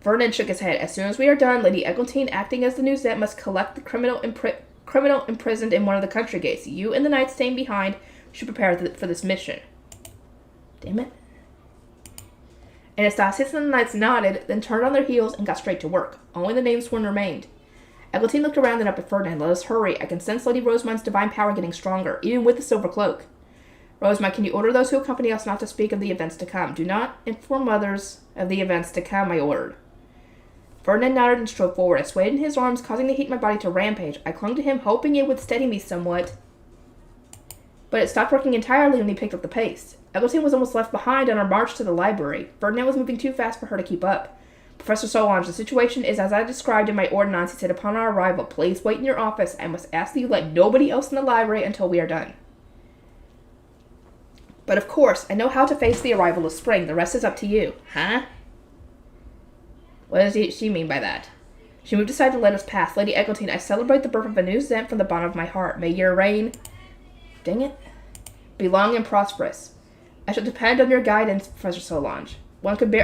Speaker 2: Ferdinand shook his head. As soon as we are done, Lady Eglantine, acting as the new Zent, must collect the criminal imprisoned in one of the country gates. You and the knights staying behind should prepare for this mission. Damn it. Anastasius and the knights nodded, then turned on their heels and got straight to work. Only the names sworn remained. Eglantine looked around and up at Ferdinand. Let us hurry. I can sense Lady Rosamund's divine power getting stronger, even with the silver cloak. Rosamund, can you order those who accompany us not to speak of the events to come? Do not inform others of the events to come, I ordered. Ferdinand nodded and strode forward. I swayed in his arms, causing the heat in my body to rampage. I clung to him, hoping it would steady me somewhat, but it stopped working entirely when he picked up the pace. Eglantine was almost left behind on our march to the library. Ferdinand was moving too fast for her to keep up. Professor Solange, the situation is as I described in my ordinance, he said upon our arrival. Please wait in your office. I must ask that you let nobody else in the library until we are done. But of course, I know how to face the arrival of spring. The rest is up to you. Huh? What does she mean by that? She moved aside to let us pass. Lady Eglantine, I celebrate the birth of a new Zent from the bottom of my heart. May your reign... Dang it. Be long and prosperous. I shall depend on your guidance, Professor Solange. One could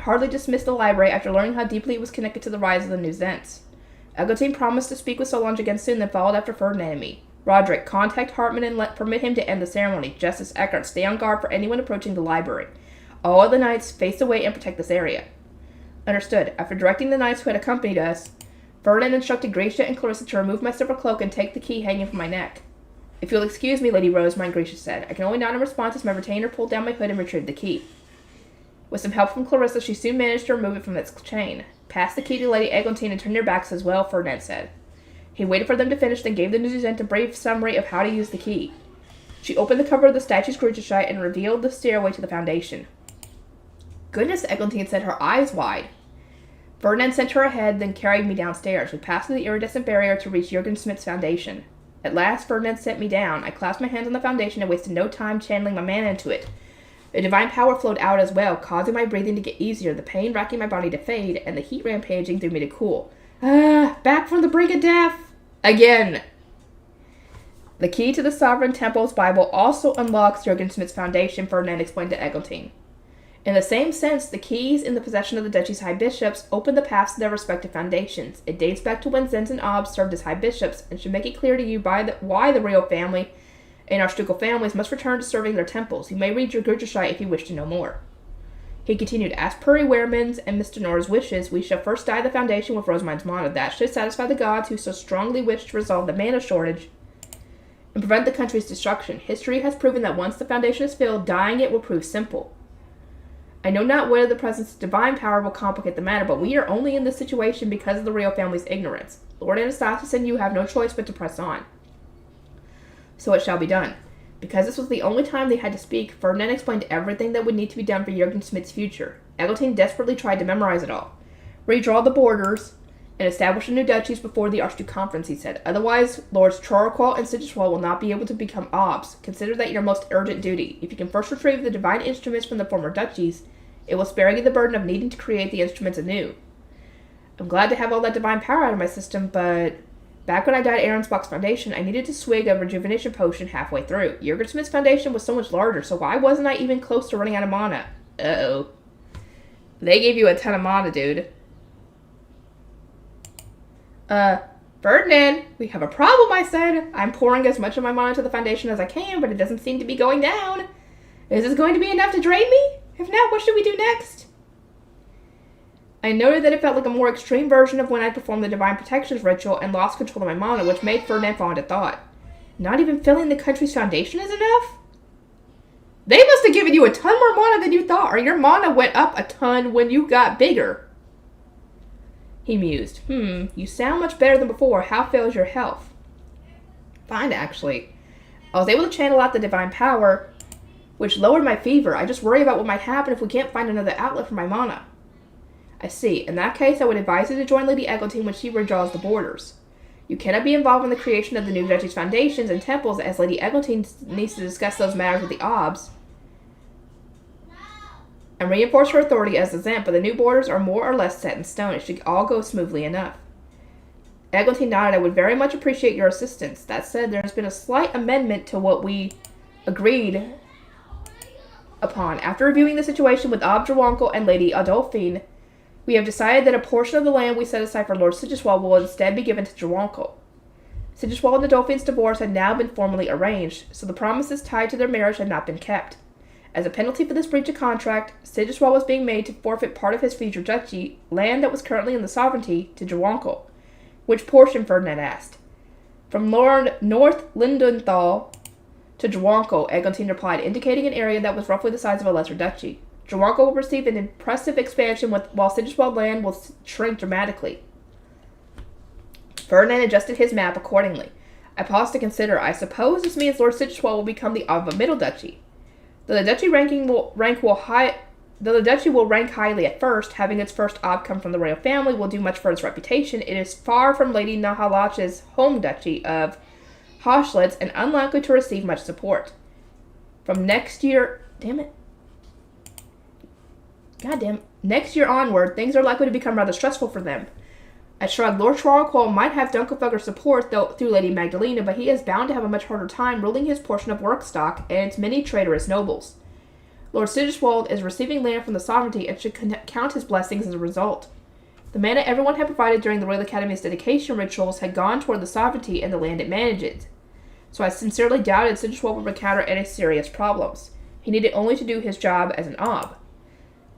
Speaker 2: hardly dismiss the library after learning how deeply it was connected to the rise of the new Zents. Eglantine promised to speak with Solange again soon, then followed after Ferdinand and me. Roderick, contact Hartman and permit him to end the ceremony. Justice Eckhart, stay on guard for anyone approaching the library. All of the knights face away and protect this area. Understood. After directing the knights who had accompanied us, Ferdinand instructed Gracia and Clarissa to remove my silver cloak and take the key hanging from my neck. If you'll excuse me, Lady Rosamund, Gracia said. I can only nod in response as my retainer pulled down my hood and retrieved the key. With some help from Clarissa, she soon managed to remove it from its chain. Pass the key to Lady Eglantine and turn your backs as well, Ferdinand said. He waited for them to finish, then gave the new Zent a brief summary of how to use the key. She opened the cover of the statue's Grucheshite and revealed the stairway to the foundation. Goodness, Eglantine said, her eyes wide. Ferdinand sent her ahead, then carried me downstairs. We passed through the iridescent barrier to reach Jurgen Smith's foundation. At last, Ferdinand set me down. I clasped my hands on the foundation and wasted no time channeling my mana into it. The divine power flowed out as well, causing my breathing to get easier, the pain racking my body to fade, and the heat rampaging through me to cool. Back from the brink of death! Again! The key to the Sovereign Temple's Bible also unlocks Jurgen Smith's foundation, Ferdinand explained to Eglantine. In the same sense, the keys in the possession of the Duchy's high bishops open the paths to their respective foundations. It dates back to when Zents and Obs served as high bishops, and should make it clear to you why the royal family and archducal families must return to serving their temples. You may read your Grucheshite if you wish to know more. He continued, as per Wehrmann's and Mr. Nora's wishes, we shall first dye the foundation with Rosamund's mana. That should satisfy the gods who so strongly wish to resolve the mana shortage and prevent the country's destruction. History has proven that once the foundation is filled, dyeing it will prove simple. I know not whether the presence of divine power will complicate the matter, but we are only in this situation because of the royal family's ignorance. Lord Anastasius and you have no choice but to press on. So it shall be done. Because this was the only time they had to speak, Ferdinand explained everything that would need to be done for Jürgen Smith's future. Eglantine desperately tried to memorize it all. Redraw the borders and establish the new duchies before the Archduke Conference, he said. Otherwise, Lords Trorqual and Siggiswald will not be able to become obs. Consider that your most urgent duty. If you can first retrieve the divine instruments from the former duchies, it will spare you the burden of needing to create the instruments anew. I'm glad to have all that divine power out of my system, but back when I died at Arensbach's foundation, I needed to swig a rejuvenation potion halfway through. Jürgen Smith's foundation was so much larger, so why wasn't I even close to running out of mana? Uh-oh. They gave you a ton of mana, dude. Ferdinand, we have a problem, I said. I'm pouring as much of my mana into the foundation as I can, but it doesn't seem to be going down. Is this going to be enough to drain me? If not, what should we do next? I noted that it felt like a more extreme version of when I performed the Divine Protections ritual and lost control of my mana, which made Ferdinand fall into thought. Not even filling the country's foundation is enough? They must have given you a ton more mana than you thought, or your mana went up a ton when you got bigger. He mused. You sound much better than before. How fails your health? Fine, actually. I was able to channel out the divine power, which lowered my fever. I just worry about what might happen if we can't find another outlet for my mana. I see. In that case, I would advise you to join Lady Eglantine when she redraws the borders. You cannot be involved in the creation of the new duchy's foundations and temples, as Lady Eglantine needs to discuss those matters with the Obs and reinforce her authority as the Zemp, but the new borders are more or less set in stone. It should all go smoothly enough. Eglantine nodded. I would very much appreciate your assistance. That said, there has been a slight amendment to what we agreed upon. After reviewing the situation with Ob Jawankel and Lady Adolphine, we have decided that a portion of the land we set aside for Lord Siggiswald will instead be given to Jawankel. Siggiswald and Adolphine's divorce had now been formally arranged, so the promises tied to their marriage had not been kept. As a penalty for this breach of contract, Siggiswald was being made to forfeit part of his future duchy, land that was currently in the sovereignty, to Jawankel. Which portion, Ferdinand asked. From Lord North Lindenthal to Jawankel, Eglantine replied, indicating an area that was roughly the size of a lesser duchy. Jawankel will receive an impressive expansion while Siggiswald land will shrink dramatically. Ferdinand adjusted his map accordingly. I paused to consider. I suppose this means Lord Siggiswald will become the of a middle duchy. Though the duchy will rank highly at first, having its first ob come from the royal family will do much for its reputation. It is far from Lady Nahalach's home duchy of Hoschlitz and unlikely to receive much support. From next year... Next year onward, things are likely to become rather stressful for them. I shrugged. Lord Trorqual might have Dunkelfugger's support through Lady Magdalena, but he is bound to have a much harder time ruling his portion of work stock and its many traitorous nobles. Lord Siggiswald is receiving land from the sovereignty and should count his blessings as a result. The mana everyone had provided during the Royal Academy's dedication rituals had gone toward the sovereignty and the land it manages, so I sincerely doubted Siggiswald would encounter any serious problems. He needed only to do his job as an ob.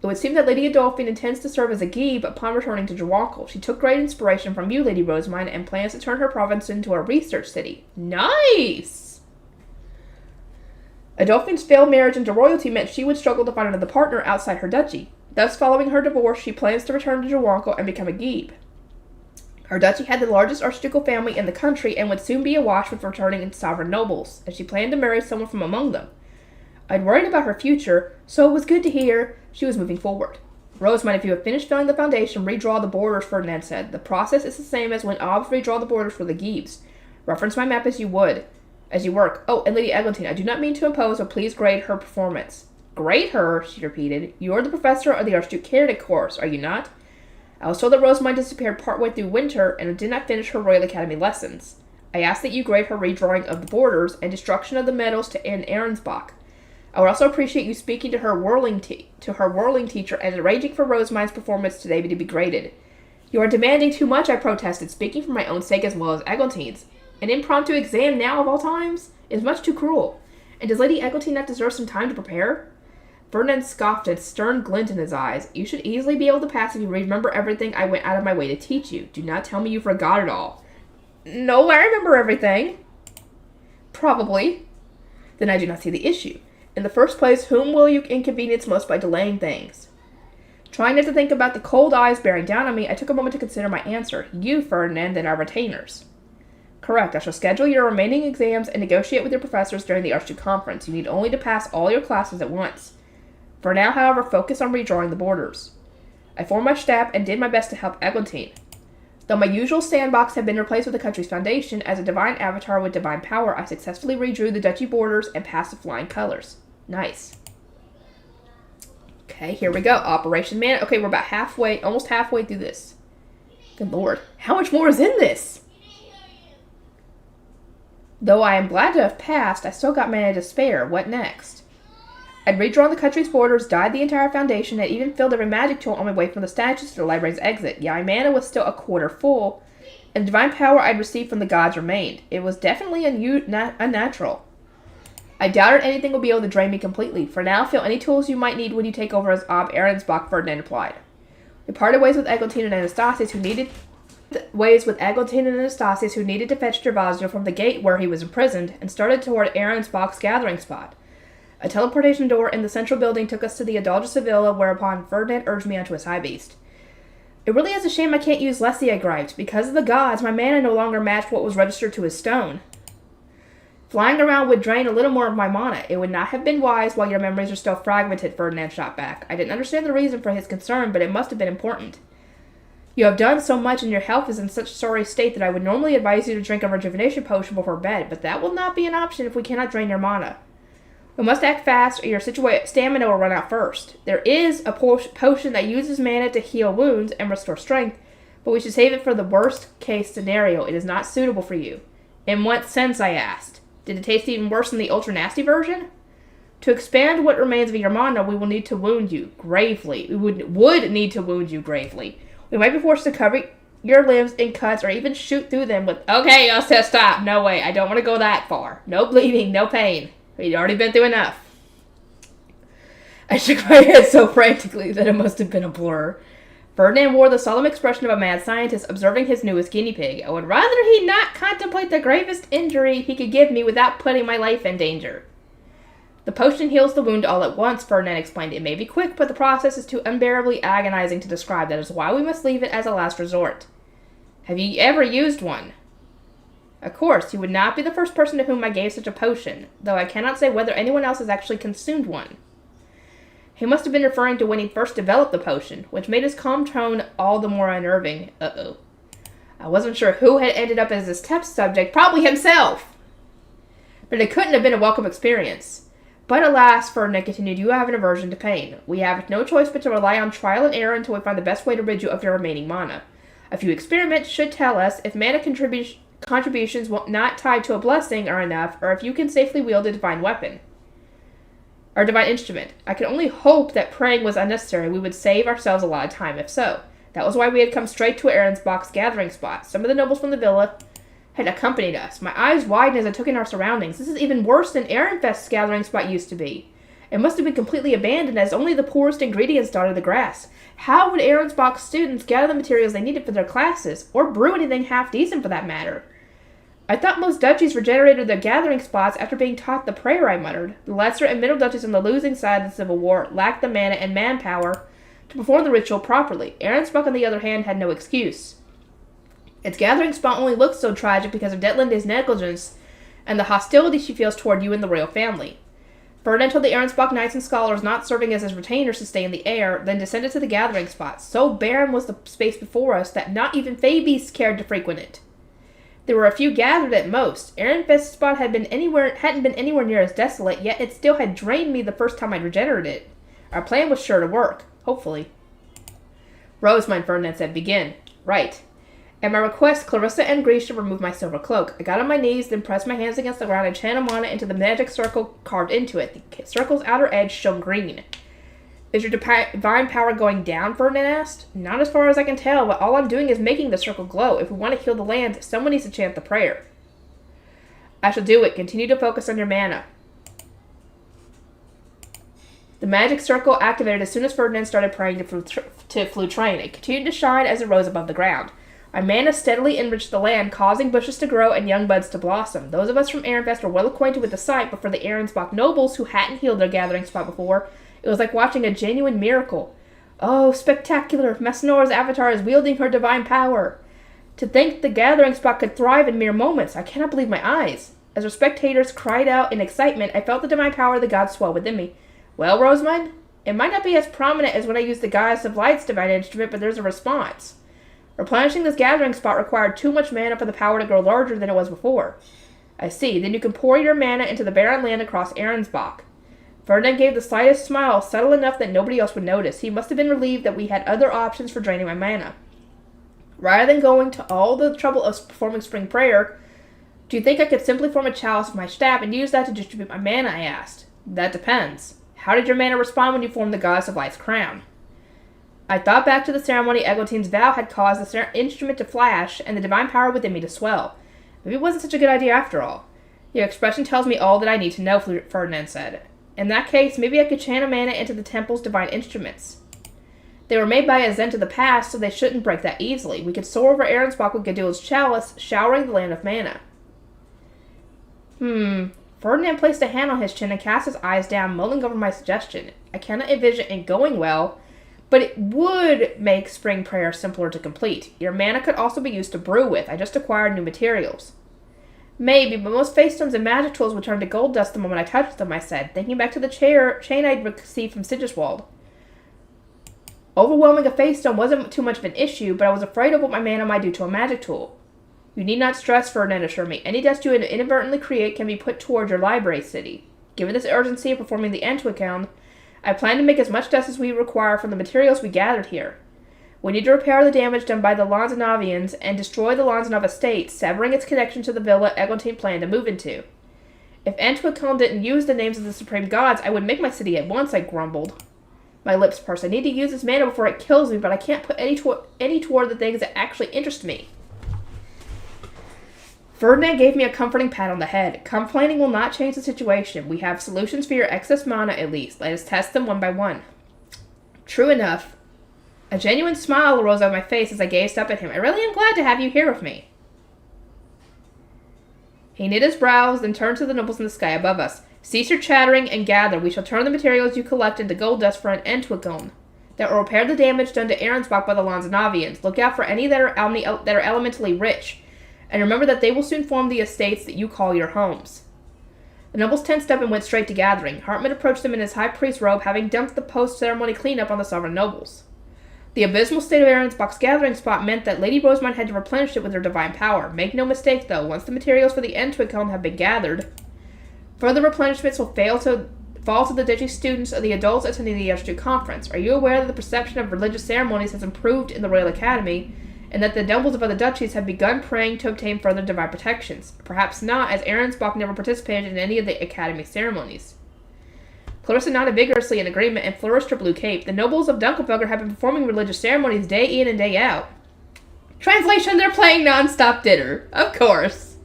Speaker 2: It would seem that Lady Adolphine intends to serve as a Geeb upon returning to Jawankel. She took great inspiration from you, Lady Rosamine, and plans to turn her province into a research city. Nice! Adolphine's failed marriage into royalty meant she would struggle to find another partner outside her duchy. Thus, following her divorce, she plans to return to Jawankel and become a Geeb. Her duchy had the largest archducal family in the country and would soon be awash with returning sovereign nobles, and she planned to marry someone from among them. I'd worried about her future, so it was good to hear she was moving forward. Rosamund, if you have finished filling the foundation, redraw the borders, Ferdinand said. The process is the same as when Obs redraw the borders for the Geebs. Reference my map as you work. Oh, and Lady Eglantine, I do not mean to impose, but please grade her performance. Grade her, she repeated. You are the professor of the Archduke Candidate course, are you not? I was told that Rosamund disappeared partway through winter and did not finish her Royal Academy lessons. I ask that you grade her redrawing of the borders and destruction of the medals to Anne Arensbach. I would also appreciate you speaking to her whirling teacher and arranging for Rosamine's performance today to be graded. You are demanding too much, I protested, speaking for my own sake as well as Eglantine's. An impromptu exam now of all times is much too cruel. And does Lady Eglantine not deserve some time to prepare? Ferdinand scoffed, a stern glint in his eyes. You should easily be able to pass if you remember everything I went out of my way to teach you. Do not tell me you forgot it all. No, I remember everything. Probably. Then I do not see the issue. In the first place, whom will you inconvenience most by delaying things? Trying not to think about the cold eyes bearing down on me, I took a moment to consider my answer. You, Ferdinand, and our retainers. Correct. I shall schedule your remaining exams and negotiate with your professors during the Archduke Conference. You need only to pass all your classes at once. For now, however, focus on redrawing the borders. I formed my staff and did my best to help Eglantine. Though my usual sandbox had been replaced with the country's foundation, as a divine avatar with divine power, I successfully redrew the duchy borders and passed the flying colors. Nice. Okay, here we go. Operation Man. Okay, we're about halfway, almost halfway through this. Good lord. How much more is in this? Though I am glad to have passed, I still got mana to spare. What next? I'd redrawn the country's borders, dyed the entire foundation, and even filled every magic tool on my way from the statues to the library's exit. Yet my mana was still a quarter full, and the divine power I'd received from the gods remained. It was definitely unnatural. I doubted anything would be able to drain me completely. For now, feel any tools you might need when you take over as Ob Ahrensbach, Ferdinand replied. We parted ways with Eglantine and Anastasius, who needed to fetch Gervasio from the gate where he was imprisoned, and started toward Ahrensbach's gathering spot. A teleportation door in the central building took us to the Adalgisa Villa, whereupon Ferdinand urged me onto his high beast. It really is a shame I can't use Leslie, I griped. Because of the gods, my mana no longer matched what was registered to his stone. Flying around would drain a little more of my mana. It would not have been wise while your memories are still fragmented, Ferdinand shot back. I didn't understand the reason for his concern, but it must have been important. You have done so much and your health is in such a sorry state that I would normally advise you to drink a rejuvenation potion before bed, but that will not be an option if we cannot drain your mana. We must act fast or your stamina will run out first. There is a potion that uses mana to heal wounds and restore strength, but we should save it for the worst case scenario. It is not suitable for you. In what sense, I asked? Did it taste even worse than the ultra nasty version? To expand what remains of your mana, we will need to wound you gravely. We would need to wound you gravely. We might be forced to cover your limbs in cuts or even shoot through them with... Okay, I'll say stop. No way. I don't want to go that far. No bleeding, no pain. We'd already been through enough. I shook my head so frantically that it must have been a blur. Ferdinand wore the solemn expression of a mad scientist observing his newest guinea pig. I would rather he not contemplate the gravest injury he could give me without putting my life in danger. The potion heals the wound all at once, Ferdinand explained. It may be quick, but the process is too unbearably agonizing to describe. That is why we must leave it as a last resort. Have you ever used one? Of course, you would not be the first person to whom I gave such a potion, though I cannot say whether anyone else has actually consumed one. He must have been referring to when he first developed the potion, which made his calm tone all the more unnerving. Uh-oh. I wasn't sure who had ended up as his test subject, probably himself! But it couldn't have been a welcome experience. But alas, Ferdinand continued, you have an aversion to pain. We have no choice but to rely on trial and error until we find the best way to rid you of your remaining mana. A few experiments should tell us if mana contributions not tied to a blessing are enough, or if you can safely wield a divine weapon. Or divine instrument. I could only hope that praying was unnecessary. We would save ourselves a lot of time, if so. That was why we had come straight to Ahrensbach's gathering spot. Some of the nobles from the villa had accompanied us. My eyes widened as I took in our surroundings. This is even worse than Ehrenfest's gathering spot used to be. It must have been completely abandoned, as only the poorest ingredients dotted the grass. How would Ahrensbach's students gather the materials they needed for their classes, or brew anything half decent for that matter? I thought most duchies regenerated their gathering spots after being taught the prayer, I muttered. The lesser and middle duchies on the losing side of the Civil War lacked the mana and manpower to perform the ritual properly. Ahrensbach, on the other hand, had no excuse. Its gathering spot only looks so tragic because of Detlinde's negligence and the hostility she feels toward you and the royal family. Ferdinand told the Ahrensbach knights and scholars not serving as his retainers to stay in the air, then descended to the gathering spot. So barren was the space before us that not even fey beasts cared to frequent it. There were a few gathered at most. Ehrenfest's spot hadn't been anywhere near as desolate, yet it still had drained me the first time I'd regenerated it. Our plan was sure to work. Hopefully. Rosemine, Ferdinand said, begin. Right. At my request, Clarissa and Grisha removed my silver cloak. I got on my knees, then pressed my hands against the ground and channeled mana into the magic circle carved into it. The circle's outer edge shone green. Is your divine power going down? Ferdinand asked. Not as far as I can tell, but all I'm doing is making the circle glow. If we want to heal the land, someone needs to chant the prayer. I shall do it. Continue to focus on your mana. The magic circle activated as soon as Ferdinand started praying to Flutrain. It continued to shine as it rose above the ground. My mana steadily enriched the land, causing bushes to grow and young buds to blossom. Those of us from Ehrenfest were well acquainted with the sight, but for the Ahrensbach nobles who hadn't healed their gathering spot before, it was like watching a genuine miracle. Oh, spectacular! Masnora's avatar is wielding her divine power. To think the gathering spot could thrive in mere moments. I cannot believe my eyes. As our spectators cried out in excitement, I felt the divine power of the gods swell within me. Well, Rosamund, it might not be as prominent as when I used the Goddess of Light's divine instrument, but there's a response. Replenishing this gathering spot required too much mana for the power to grow larger than it was before. I see. Then you can pour your mana into the barren land across Arensbach. Ferdinand gave the slightest smile, subtle enough that nobody else would notice. He must have been relieved that we had other options for draining my mana. Rather than going to all the trouble of performing Spring Prayer, do you think I could simply form a chalice with my staff and use that to distribute my mana, I asked. That depends. How did your mana respond when you formed the Goddess of Light's crown? I thought back to the ceremony Eglinton's vow had caused the instrument to flash and the divine power within me to swell. Maybe it wasn't such a good idea after all. Your expression tells me all that I need to know, Ferdinand said. In that case, maybe I could channel mana into the temple's divine instruments. They were made by a Zent of the past, so they shouldn't break that easily. We could soar over Arensbach with Gadul's chalice, showering the land of mana. Ferdinand placed a hand on his chin and cast his eyes down, mulling over my suggestion. I cannot envision it going well, but it would make Spring Prayer simpler to complete. Your mana could also be used to brew with. I just acquired new materials. Maybe, but most face stones and magic tools would turn to gold dust the moment I touched them, I said, thinking back to the chain I'd received from Sigiswald. Overwhelming a face stone wasn't too much of an issue, but I was afraid of what my mana might do to a magic tool. You need not stress, Ferdinand assured me. Any dust you inadvertently create can be put towards your library city. Given this urgency of performing the Entwickeln, I plan to make as much dust as we require from the materials we gathered here. We need to repair the damage done by the Lanzanovians and destroy the Lanzanov estate, severing its connection to the villa Eglinton planned to move into. If Entwickeln didn't use the names of the supreme gods, I would make my city at once, I grumbled. My lips pursed. I need to use this mana before it kills me, but I can't put any toward the things that actually interest me. Ferdinand gave me a comforting pat on the head. Complaining will not change the situation. We have solutions for your excess mana, at least. Let us test them one by one. True enough. A genuine smile arose on my face as I gazed up at him. I really am glad to have you here with me. He knit his brows, then turned to the nobles in the sky above us. Cease your chattering and gather. We shall turn the materials you collect into gold dust for an Entwickeln that will repair the damage done to Arensbach by the Lanzanovians. Look out for any that are elementally rich. And remember that they will soon form the estates that you call your homes. The nobles tensed up and went straight to gathering. Hartman approached them in his high priest robe, having dumped the post-ceremony cleanup on the sovereign nobles. The abysmal state of Arensbach's gathering spot meant that Lady Rosamund had to replenish it with her divine power. Make no mistake, though, once the materials for the Entwickeln have been gathered, further replenishments will fall to the ditchy students or the adults attending the Archduke Conference. Are you aware that the perception of religious ceremonies has improved in the Royal Academy, and that the nobles of other duchies have begun praying to obtain further divine protections? Perhaps not, as Arensbach never participated in any of the Academy ceremonies. Clarissa nodded vigorously in agreement and flourished her blue cape. The nobles of Dunkelfelger have been performing religious ceremonies day in and day out. Translation, they're playing non-stop dinner. Of course.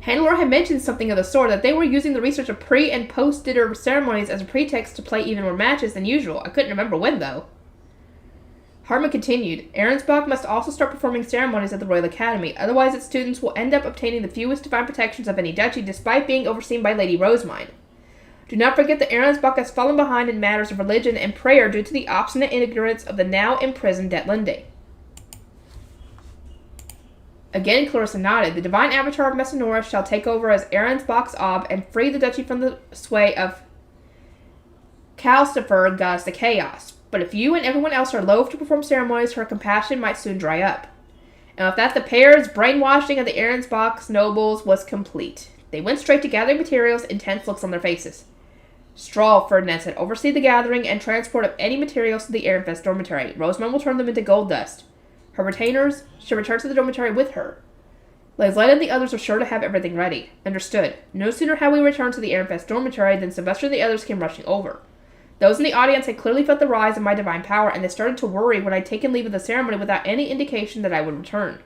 Speaker 2: Hannelore had mentioned something of the sort, that they were using the research of pre- and post-dinner ceremonies as a pretext to play even more matches than usual. I couldn't remember when, though. Hartman continued, Arensbach must also start performing ceremonies at the Royal Academy, otherwise its students will end up obtaining the fewest divine protections of any duchy, despite being overseen by Lady Rosamund. Do not forget that Arensbach has fallen behind in matters of religion and prayer due to the obstinate ignorance of the now imprisoned Detlinde. Again, Clarissa nodded. The divine avatar of Messinora shall take over as Arensbach's Ob and free the duchy from the sway of Calcifer, goddess of chaos. But if you and everyone else are loath to perform ceremonies, her compassion might soon dry up. And with that, the pair's brainwashing of the Arensbach's nobles was complete. They went straight to gathering materials, intense looks on their faces. Strahl, Ferdinand said, oversee the gathering and transport of any materials to the Ehrenfest dormitory. Rosamund will turn them into gold dust. Her retainers should return to the dormitory with her. Leslette and the others are sure to have everything ready. Understood. No sooner had we returned to the Ehrenfest dormitory than Sylvester and the others came rushing over. Those in the audience had clearly felt the rise of my divine power, and they started to worry when I'd taken leave of the ceremony without any indication that I would return.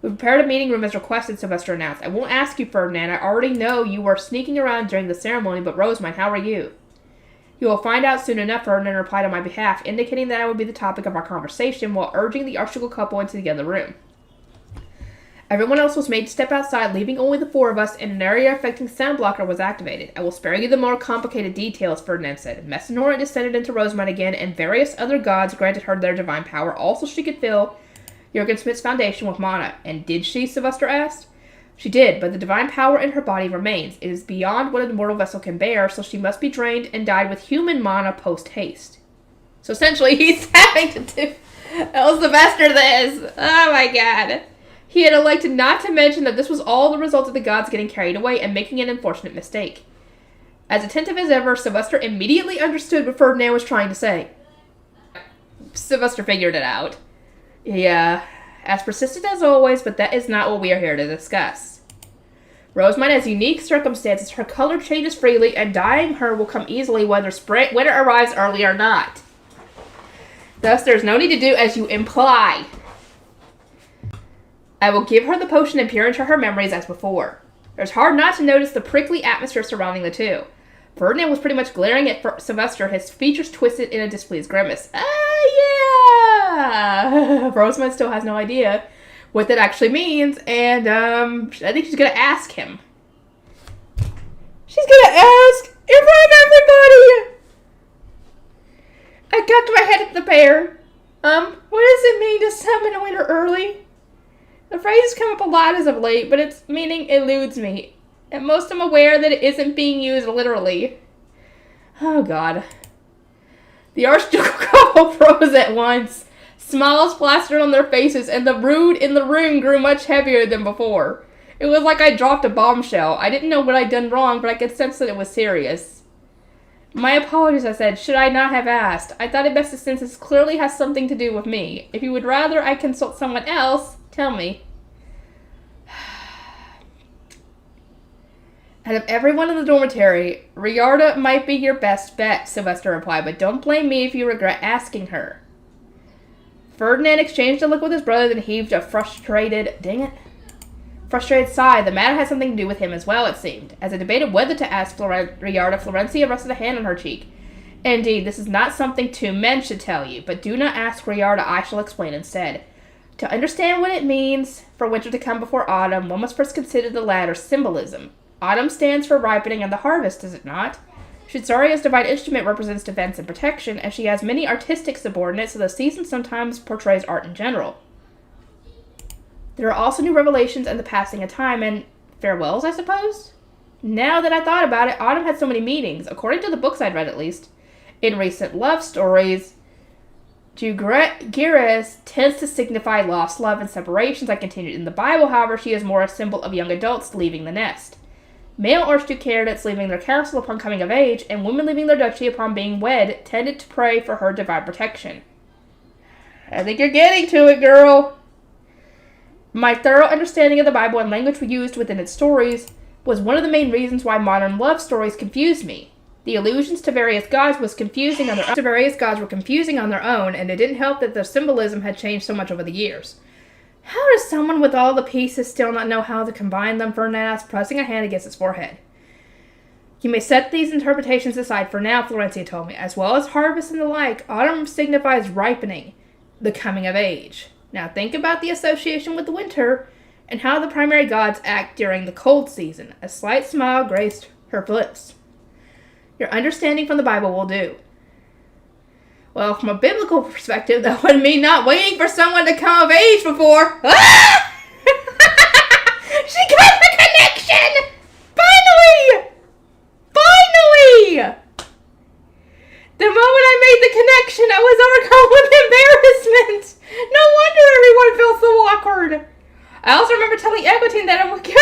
Speaker 2: We prepared a meeting room as requested, Sylvester announced. I won't ask you, Ferdinand. I already know you were sneaking around during the ceremony, but Rosamund, how are you? You will find out soon enough, Ferdinand replied on my behalf, indicating that I would be the topic of our conversation while urging the archducal couple into the other room. Everyone else was made to step outside, leaving only the four of us, and an area-affecting sound blocker was activated. I will spare you the more complicated details, Ferdinand said. Messinora descended into Rosamund again, and various other gods granted her their divine power. Also she could feel Jurgen Smith's foundation with mana. And did she? Sylvester asked. She did, but the divine power in her body remains. It is beyond what a mortal vessel can bear, so she must be drained and died with human mana post-haste. So essentially, he's having to do Sylvester this. Oh my god. He had elected not to mention that this was all the result of the gods getting carried away and making an unfortunate mistake. As attentive as ever, Sylvester immediately understood what Ferdinand was trying to say. Sylvester figured it out. Yeah, as persistent as always, but that is not what we are here to discuss. Rosamund has unique circumstances. Her color changes freely, and dyeing her will come easily whether winter arrives early or not. Thus, there is no need to do as you imply. I will give her the potion and peer into her memories as before. It was hard not to notice the prickly atmosphere surrounding the two. Ferdinand was pretty much glaring at Sylvester, his features twisted in a displeased grimace. Yeah! Rosamund still has no idea what that actually means, and I think she's gonna ask him. She's gonna ask in front of everybody! I ducked my head at the pair. What does it mean to summon a winter early? The phrase has come up a lot as of late, but its meaning eludes me. At most I'm aware that it isn't being used literally. Oh god. The Archduke couple froze at once. Smiles plastered on their faces, and the mood in the room grew much heavier than before. It was like I dropped a bombshell. I didn't know what I'd done wrong, but I could sense that it was serious. My apologies, I said. Should I not have asked? I thought it best since this clearly has something to do with me. If you would rather I consult someone else, tell me. Out of everyone in the dormitory, Riarda might be your best bet, Sylvester replied, but don't blame me if you regret asking her. Ferdinand exchanged a look with his brother, then heaved a frustrated sigh. The matter had something to do with him as well, it seemed. As I debated whether to ask Riarda, Florencia rested a hand on her cheek. Indeed, this is not something two men should tell you, but do not ask Riarda, I shall explain instead. To understand what it means for winter to come before autumn, one must first consider the latter's symbolism. Autumn stands for ripening and the harvest, does it not? Shutsaria's divine instrument represents defense and protection, and she has many artistic subordinates, so the season sometimes portrays art in general. There are also new revelations and the passing of time, and farewells, I suppose? Now that I thought about it, autumn had so many meanings, according to the books I'd read at least. In recent love stories, Jugeris tends to signify lost love and separations. I continued. In the Bible, however, she is more a symbol of young adults leaving the nest. Male Archduke candidates leaving their castle upon coming of age, and women leaving their duchy upon being wed, tended to pray for her divine protection. I think you're getting to it, girl. My thorough understanding of the Bible and language we used within its stories was one of the main reasons why modern love stories confused me. The allusions to various gods were confusing on their own, and it didn't help that the symbolism had changed so much over the years. How does someone with all the pieces still not know how to combine them? Ferdinand asked, pressing a hand against his forehead. You may set these interpretations aside for now, Florencia told me. As well as harvest and the like, autumn signifies ripening, the coming of age. Now think about the association with the winter, and how the primary gods act during the cold season. A slight smile graced her lips. Your understanding from the Bible will do. Well, from a biblical perspective, that would mean not waiting for someone to come of age before. Ah! She got the connection! Finally! Finally! The moment I made the connection, I was overcome with embarrassment. No wonder everyone felt so awkward. I also remember telling Eglantine that I would get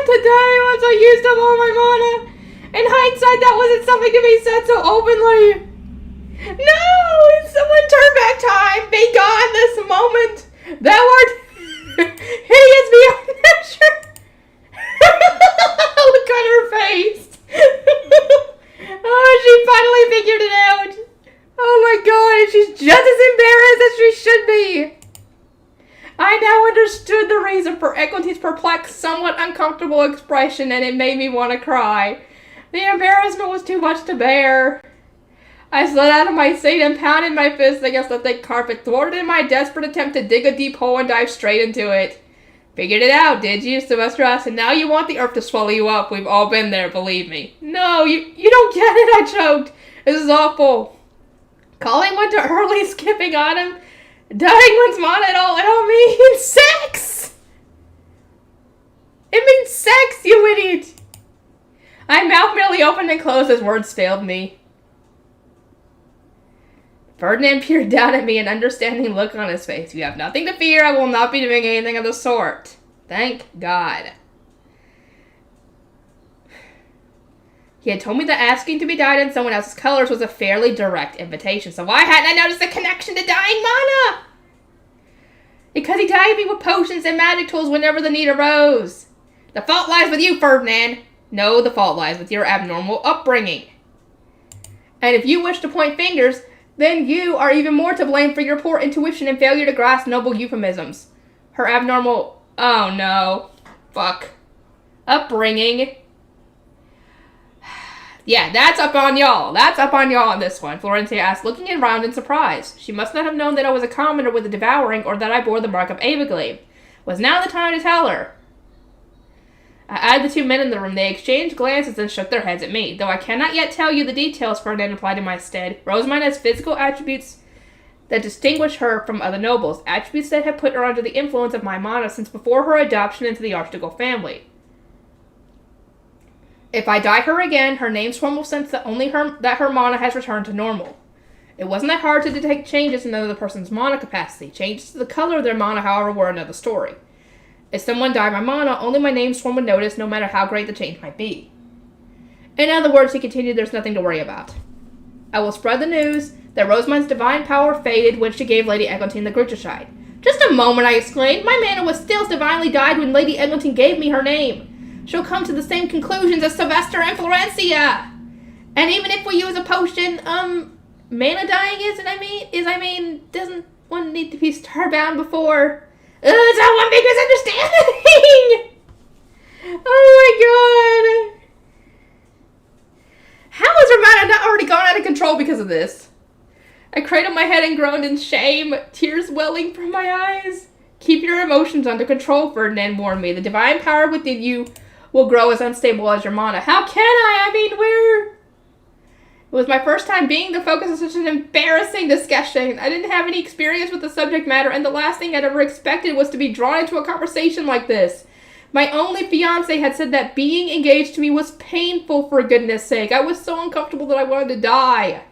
Speaker 2: today once I used up all my mana. In hindsight, that wasn't something to be said so openly. No! Someone turn back time! Be gone this moment! Thou art hideous beyond measure! Look on her face! Oh, she finally figured it out! Oh my god, she's just as embarrassed as she should be! I now understood the reason for Eglantine's perplexed, somewhat uncomfortable expression, and it made me want to cry. The embarrassment was too much to bear. I slid out of my seat and pounded my fist against the thick carpet, thwarted in my desperate attempt to dig a deep hole and dive straight into it. Figured it out, did you? Sylvester asked, and now you want the earth to swallow you up. We've all been there, believe me. No, you don't get it, I choked. This is awful. Calling one too early, skipping on him, dying one's mana, it all means sex! It means sex, you idiot! My mouth merely opened and closed as words failed me. Ferdinand peered down at me, an understanding look on his face. You have nothing to fear. I will not be doing anything of the sort. Thank God. He had told me that asking to be dyed in someone else's colors was a fairly direct invitation, so why hadn't I noticed the connection to dying mana? Because he dyed me with potions and magic tools whenever the need arose. The fault lies with you, Ferdinand. No, the fault lies with your abnormal upbringing. And if you wish to point fingers, then you are even more to blame for your poor intuition and failure to grasp noble euphemisms. Her abnormal... oh no. Fuck. Upbringing. Yeah, that's up on y'all. That's up on y'all on this one, Florencia asked, looking around in surprise. She must not have known that I was a commoner with the devouring or that I bore the mark of Abiglaive. Was now the time to tell her. I eyed the two men in the room. They exchanged glances and shook their heads at me. Though I cannot yet tell you the details, Ferdinand replied in my stead. Rosamund has physical attributes that distinguish her from other nobles, attributes that have put her under the influence of my mana since before her adoption into the Archducal family. If I dye her again, her name swarm will sense that her mana has returned to normal. It wasn't that hard to detect changes in another person's mana capacity. Changes to the color of their mana, however, were another story. If someone dyed my mana, only my name swarm would notice, no matter how great the change might be. In other words, he continued, there's nothing to worry about. I will spread the news that Rosamund's divine power faded when she gave Lady Eglantine the Gritchashide. Just a moment, I exclaimed. My mana was still divinely dyed when Lady Eglantine gave me her name. She'll come to the same conclusions as Sylvester and Florencia. And even if we use a potion, mana dyeing doesn't one need to be starbound before... it's not one big misunderstanding! Oh my god! How has her mana not already gone out of control because of this? I cradled my head and groaned in shame, tears welling from my eyes. Keep your emotions under control, Ferdinand warned me. The divine power within you will grow as unstable as your mana. How can I? It was my first time being the focus of such an embarrassing discussion. I didn't have any experience with the subject matter, and the last thing I'd ever expected was to be drawn into a conversation like this. My only fiancé had said that being engaged to me was painful, for goodness sake. I was so uncomfortable that I wanted to die.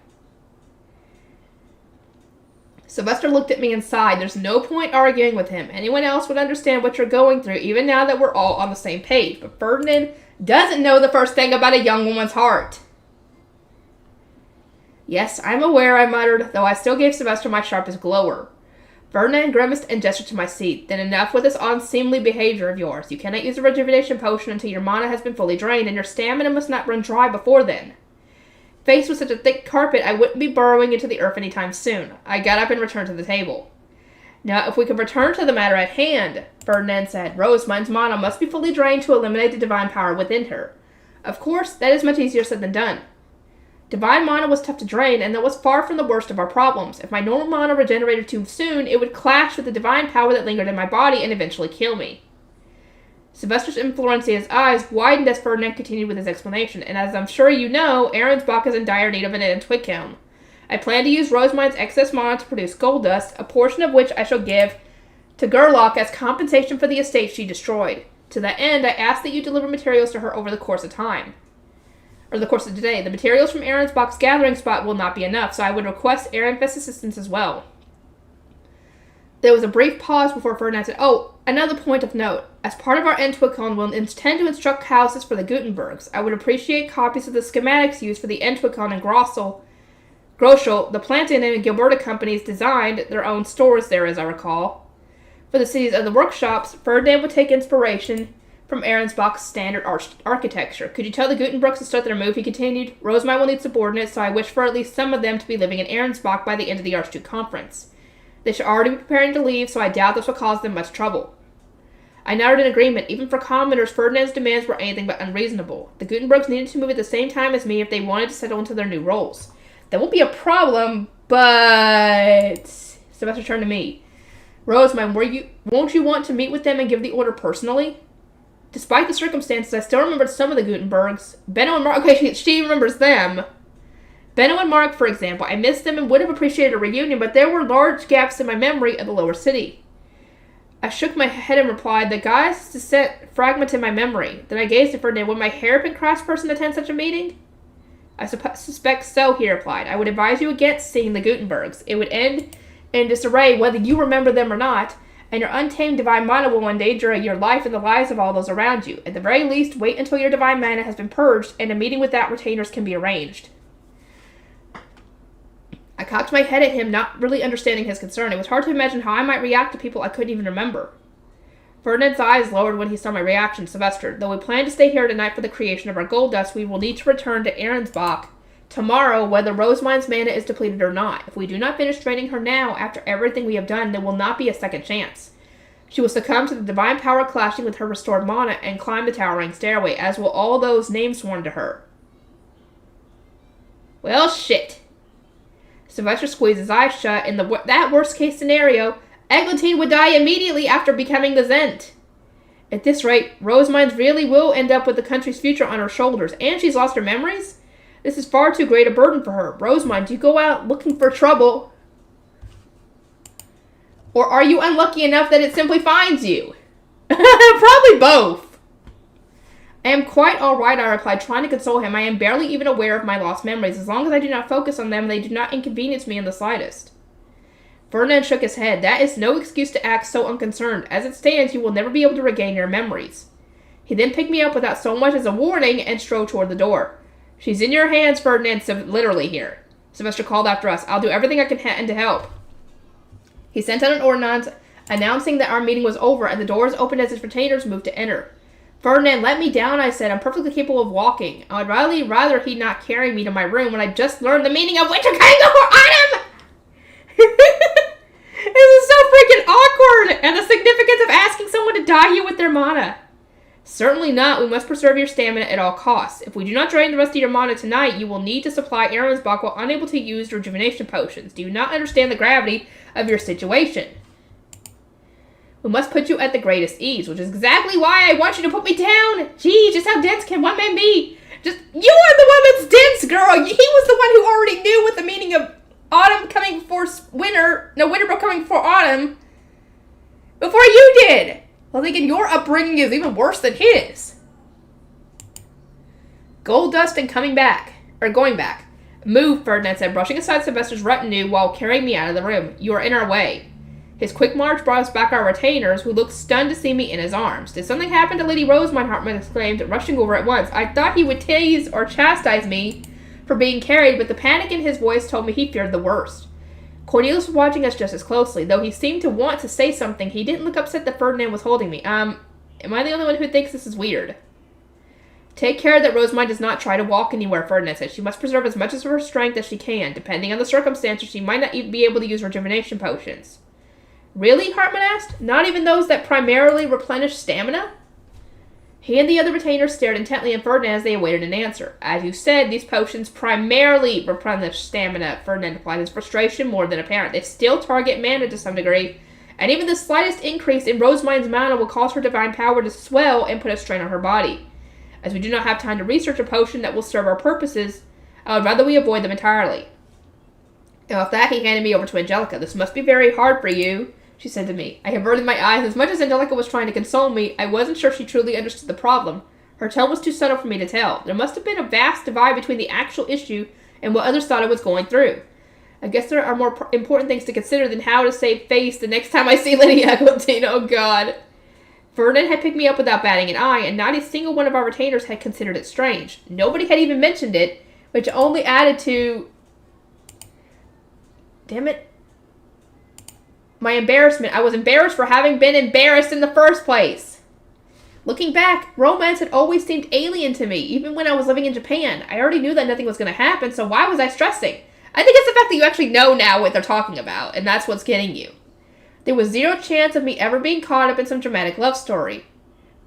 Speaker 2: Sylvester looked at me and sighed. There's no point arguing with him. Anyone else would understand what you're going through, even now that we're all on the same page. But Ferdinand doesn't know the first thing about a young woman's heart. Yes, I'm aware, I muttered, though I still gave Sylvester my sharpest glower. Ferdinand grimaced and gestured to my seat. Then enough with this unseemly behavior of yours. You cannot use a rejuvenation potion until your mana has been fully drained, and your stamina must not run dry before then. Faced with such a thick carpet, I wouldn't be burrowing into the earth anytime soon. I got up and returned to the table. Now, if we could return to the matter at hand, Ferdinand said, Rosamund's mana must be fully drained to eliminate the divine power within her. Of course, that is much easier said than done. Divine mana was tough to drain, and that was far from the worst of our problems. If my normal mana regenerated too soon, it would clash with the divine power that lingered in my body and eventually kill me. Sylvester's and Florencia's eyes widened as Ferdinand continued with his explanation, and as I'm sure you know, Arensbach is in dire need of an Entwickelm. I plan to use Rosamund's excess mana to produce gold dust, a portion of which I shall give to Gerlach as compensation for the estate she destroyed. To that end, I ask that you deliver materials to her over the course of time. Or the course of today. The materials from Arensbach's gathering spot will not be enough, so I would request Arenfest's assistance as well. There was a brief pause before Ferdinand said, Oh, another point of note. As part of our Entwickelm, we'll intend to instruct houses for the Gutenbergs. I would appreciate copies of the schematics used for the Entwickelm and Groschel. The Plantin and Gilberta companies designed their own stores there, as I recall. For the cities of the workshops, Ferdinand would take inspiration from Arensbach's standard architecture. Could you tell the Gutenbergs to start their move, he continued. Rosamund will need subordinates, so I wish for at least some of them to be living in Arensbach by the end of the Archduke Conference. They should already be preparing to leave, so I doubt this will cause them much trouble. I nodded in agreement. Even for commoners, Ferdinand's demands were anything but unreasonable. The Gutenbergs needed to move at the same time as me if they wanted to settle into their new roles. That won't be a problem, but... Sylvester turned to me. Rosamund, won't you want to meet with them and give the order personally? Despite the circumstances, I still remembered some of the Gutenbergs. Benno and Mark, okay, she remembers them. Benno and Mark, for example, I missed them and would have appreciated a reunion, but there were large gaps in my memory of the lower city. I shook my head and replied, the guy's descent fragmented my memory. Then I gazed at Ferdinand. Would my hairpin crossed person attend such a meeting? I suspect so, he replied. I would advise you against seeing the Gutenbergs. It would end in disarray whether you remember them or not, and your untamed divine mana will endanger your life and the lives of all those around you. At the very least, wait until your divine mana has been purged and a meeting without retainers can be arranged. I cocked my head at him, not really understanding his concern. It was hard to imagine how I might react to people I couldn't even remember. Ferdinand's eyes lowered when he saw my reaction. Sylvester, though we plan to stay here tonight for the creation of our gold dust, we will need to return to Ahrensbach tomorrow, whether Rosemine's mana is depleted or not. If we do not finish training her now, after everything we have done, there will not be a second chance. She will succumb to the divine power clashing with her restored mana and climb the towering stairway, as will all those names sworn to her. Well, shit. Sylvester squeezed his eyes shut. In that worst-case scenario, Eglantine would die immediately after becoming the Zent. At this rate, Rosemines really will end up with the country's future on her shoulders, and she's lost her memories? This is far too great a burden for her. Rosemine, do you go out looking for trouble? Or are you unlucky enough that it simply finds you? Probably both. I am quite all right, I replied, trying to console him. I am barely even aware of my lost memories. As long as I do not focus on them, they do not inconvenience me in the slightest. Ferdinand shook his head. That is no excuse to act so unconcerned. As it stands, you will never be able to regain your memories. He then picked me up without so much as a warning and strode toward the door. She's in your hands, Ferdinand, literally here. Sylvester called after us. I'll do everything I can to help. He sent out an ordinance announcing that our meeting was over, and the doors opened as his retainers moved to enter. Ferdinand, let me down, I said. I'm perfectly capable of walking. I would rather he not carry me to my room when I just learned the meaning of winter coming over autumn! This is so freaking awkward! And the significance of asking someone to dye you with their mana. Certainly not. We must preserve your stamina at all costs. If we do not drain the rest of your mana tonight, you will need to supply Ahrensbach while unable to use rejuvenation potions. Do you not understand the gravity of your situation? We must put you at the greatest ease, which is exactly why I want you to put me down. Gee, just how dense can one man be? You are the one that's dense, girl. He was the one who already knew what the meaning of autumn coming before winter, winter coming before autumn, before you did. Well, thinking your upbringing is even worse than his. Gold dust and going back. Move, Ferdinand said, brushing aside Sylvester's retinue while carrying me out of the room. You are in our way. His quick march brought us back our retainers, who looked stunned to see me in his arms. Did something happen to Lady Rosemine? Hartman exclaimed, rushing over at once. I thought he would tease or chastise me for being carried, but the panic in his voice told me he feared the worst. Cornelius was watching us just as closely. Though he seemed to want to say something, he didn't look upset that Ferdinand was holding me. Am I the only one who thinks this is weird? Take care that Rosemine does not try to walk anywhere, Ferdinand said. She must preserve as much of her strength as she can. Depending on the circumstances, she might not even be able to use rejuvenation potions. Really? Hartman asked. Not even those that primarily replenish stamina? He and the other retainers stared intently at Ferdinand as they awaited an answer. As you said, these potions primarily replenish stamina, Ferdinand replied, his frustration more than apparent. They still target mana to some degree, and even the slightest increase in Rosemine's mana will cause her divine power to swell and put a strain on her body. As we do not have time to research a potion that will serve our purposes, I would rather we avoid them entirely. And with that, he handed me over to Angelica. This must be very hard for you, she said to me. I averted my eyes. As much as Angelica was trying to console me, I wasn't sure she truly understood the problem. Her tone was too subtle for me to tell. There must have been a vast divide between the actual issue and what others thought I was going through. I guess there are more important things to consider than how to save face the next time I see Lady Eglantine. Oh, God. Ferdinand had picked me up without batting an eye, and not a single one of our retainers had considered it strange. Nobody had even mentioned it, which only added to... Damn it. My embarrassment. I was embarrassed for having been embarrassed in the first place. Looking back, romance had always seemed alien to me, even when I was living in Japan. I already knew that nothing was going to happen, so why was I stressing? I think it's the fact that you actually know now what they're talking about, and that's what's getting you. There was zero chance of me ever being caught up in some dramatic love story.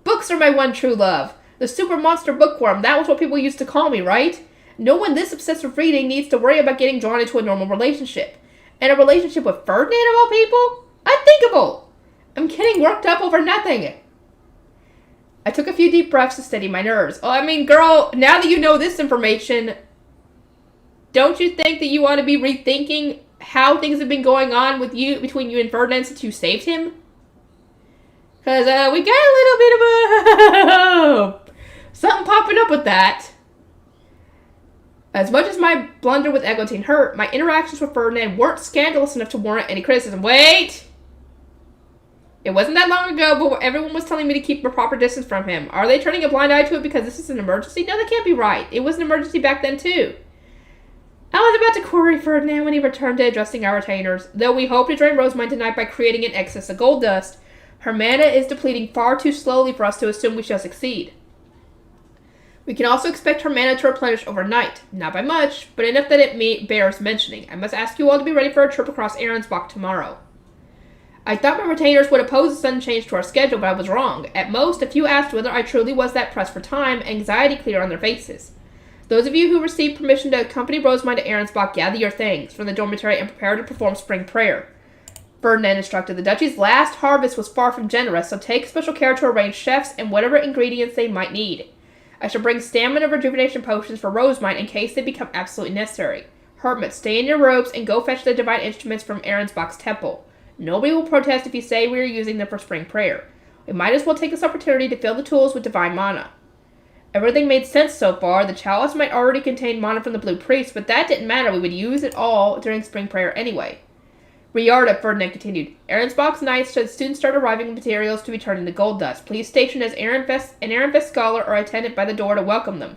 Speaker 2: Books are my one true love. The super monster bookworm, that was what people used to call me, right? No one this obsessed with reading needs to worry about getting drawn into a normal relationship. And a relationship with Ferdinand of all people? Unthinkable! I'm getting worked up over nothing. I took a few deep breaths to steady my nerves. Oh, I mean, girl, now that you know this information, don't you think that you ought to be rethinking how things have been going on with you between you and Ferdinand since you saved him? Because we got a little bit of a something popping up with that. As much as my blunder with Eglantine hurt, my interactions with Ferdinand weren't scandalous enough to warrant any criticism. Wait! It wasn't that long ago, but everyone was telling me to keep a proper distance from him. Are they turning a blind eye to it because this is an emergency? No, that can't be right. It was an emergency back then, too. I was about to query Ferdinand when he returned to addressing our retainers. Though we hope to drain Rosemine tonight by creating an excess of gold dust, her mana is depleting far too slowly for us to assume we shall succeed. We can also expect her mana to replenish overnight. Not by much, but enough that it bears mentioning. I must ask you all to be ready for a trip across Arensbach tomorrow. I thought my retainers would oppose a sudden change to our schedule, but I was wrong. At most, a few asked whether I truly was that pressed for time, anxiety clear on their faces. Those of you who received permission to accompany Rosemine to Arensbach, gather your things from the dormitory and prepare to perform spring prayer. Ferdinand instructed the duchy's last harvest was far from generous, so take special care to arrange chefs and whatever ingredients they might need. I shall bring stamina rejuvenation potions for Rosemine in case they become absolutely necessary. Hermits, stay in your robes and go fetch the divine instruments from Arensbach's temple. Nobody will protest if you say we are using them for spring prayer. We might as well take this opportunity to fill the tools with divine mana. Everything made sense so far. The chalice might already contain mana from the Blue Priest, but that didn't matter. We would use it all during spring prayer anyway. Riarda, Ferdinand continued. Arensbach's knights should soon start arriving with materials to be turned into gold dust. Please station as an Ehrenfest scholar or attendant by the door to welcome them.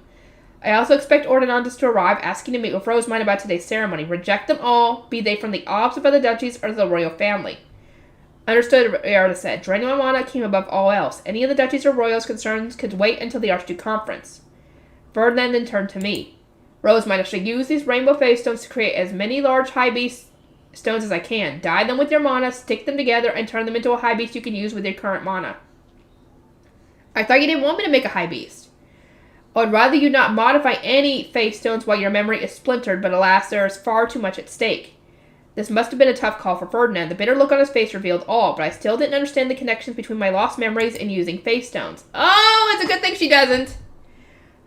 Speaker 2: I also expect Ordinantes to arrive, asking to meet with Rosemine about today's ceremony. Reject them all, be they from the Obs of other duchies or the royal family. Understood, Riarda said. Draining my mana came above all else. Any of the duchies or royals' concerns could wait until the Archduke conference. Ferdinand then turned to me. Rosemine, I shall use these rainbow phase stones to create as many large high beast stones as I can. Dye them with your mana, stick them together, and turn them into a high beast you can use with your current mana. I thought you didn't want me to make a high beast. I would rather you not modify any phase stones while your memory is splintered, but alas, there is far too much at stake. This must have been a tough call for Ferdinand. The bitter look on his face revealed all, but I still didn't understand the connections between my lost memories and using phase stones. Oh, it's a good thing she doesn't!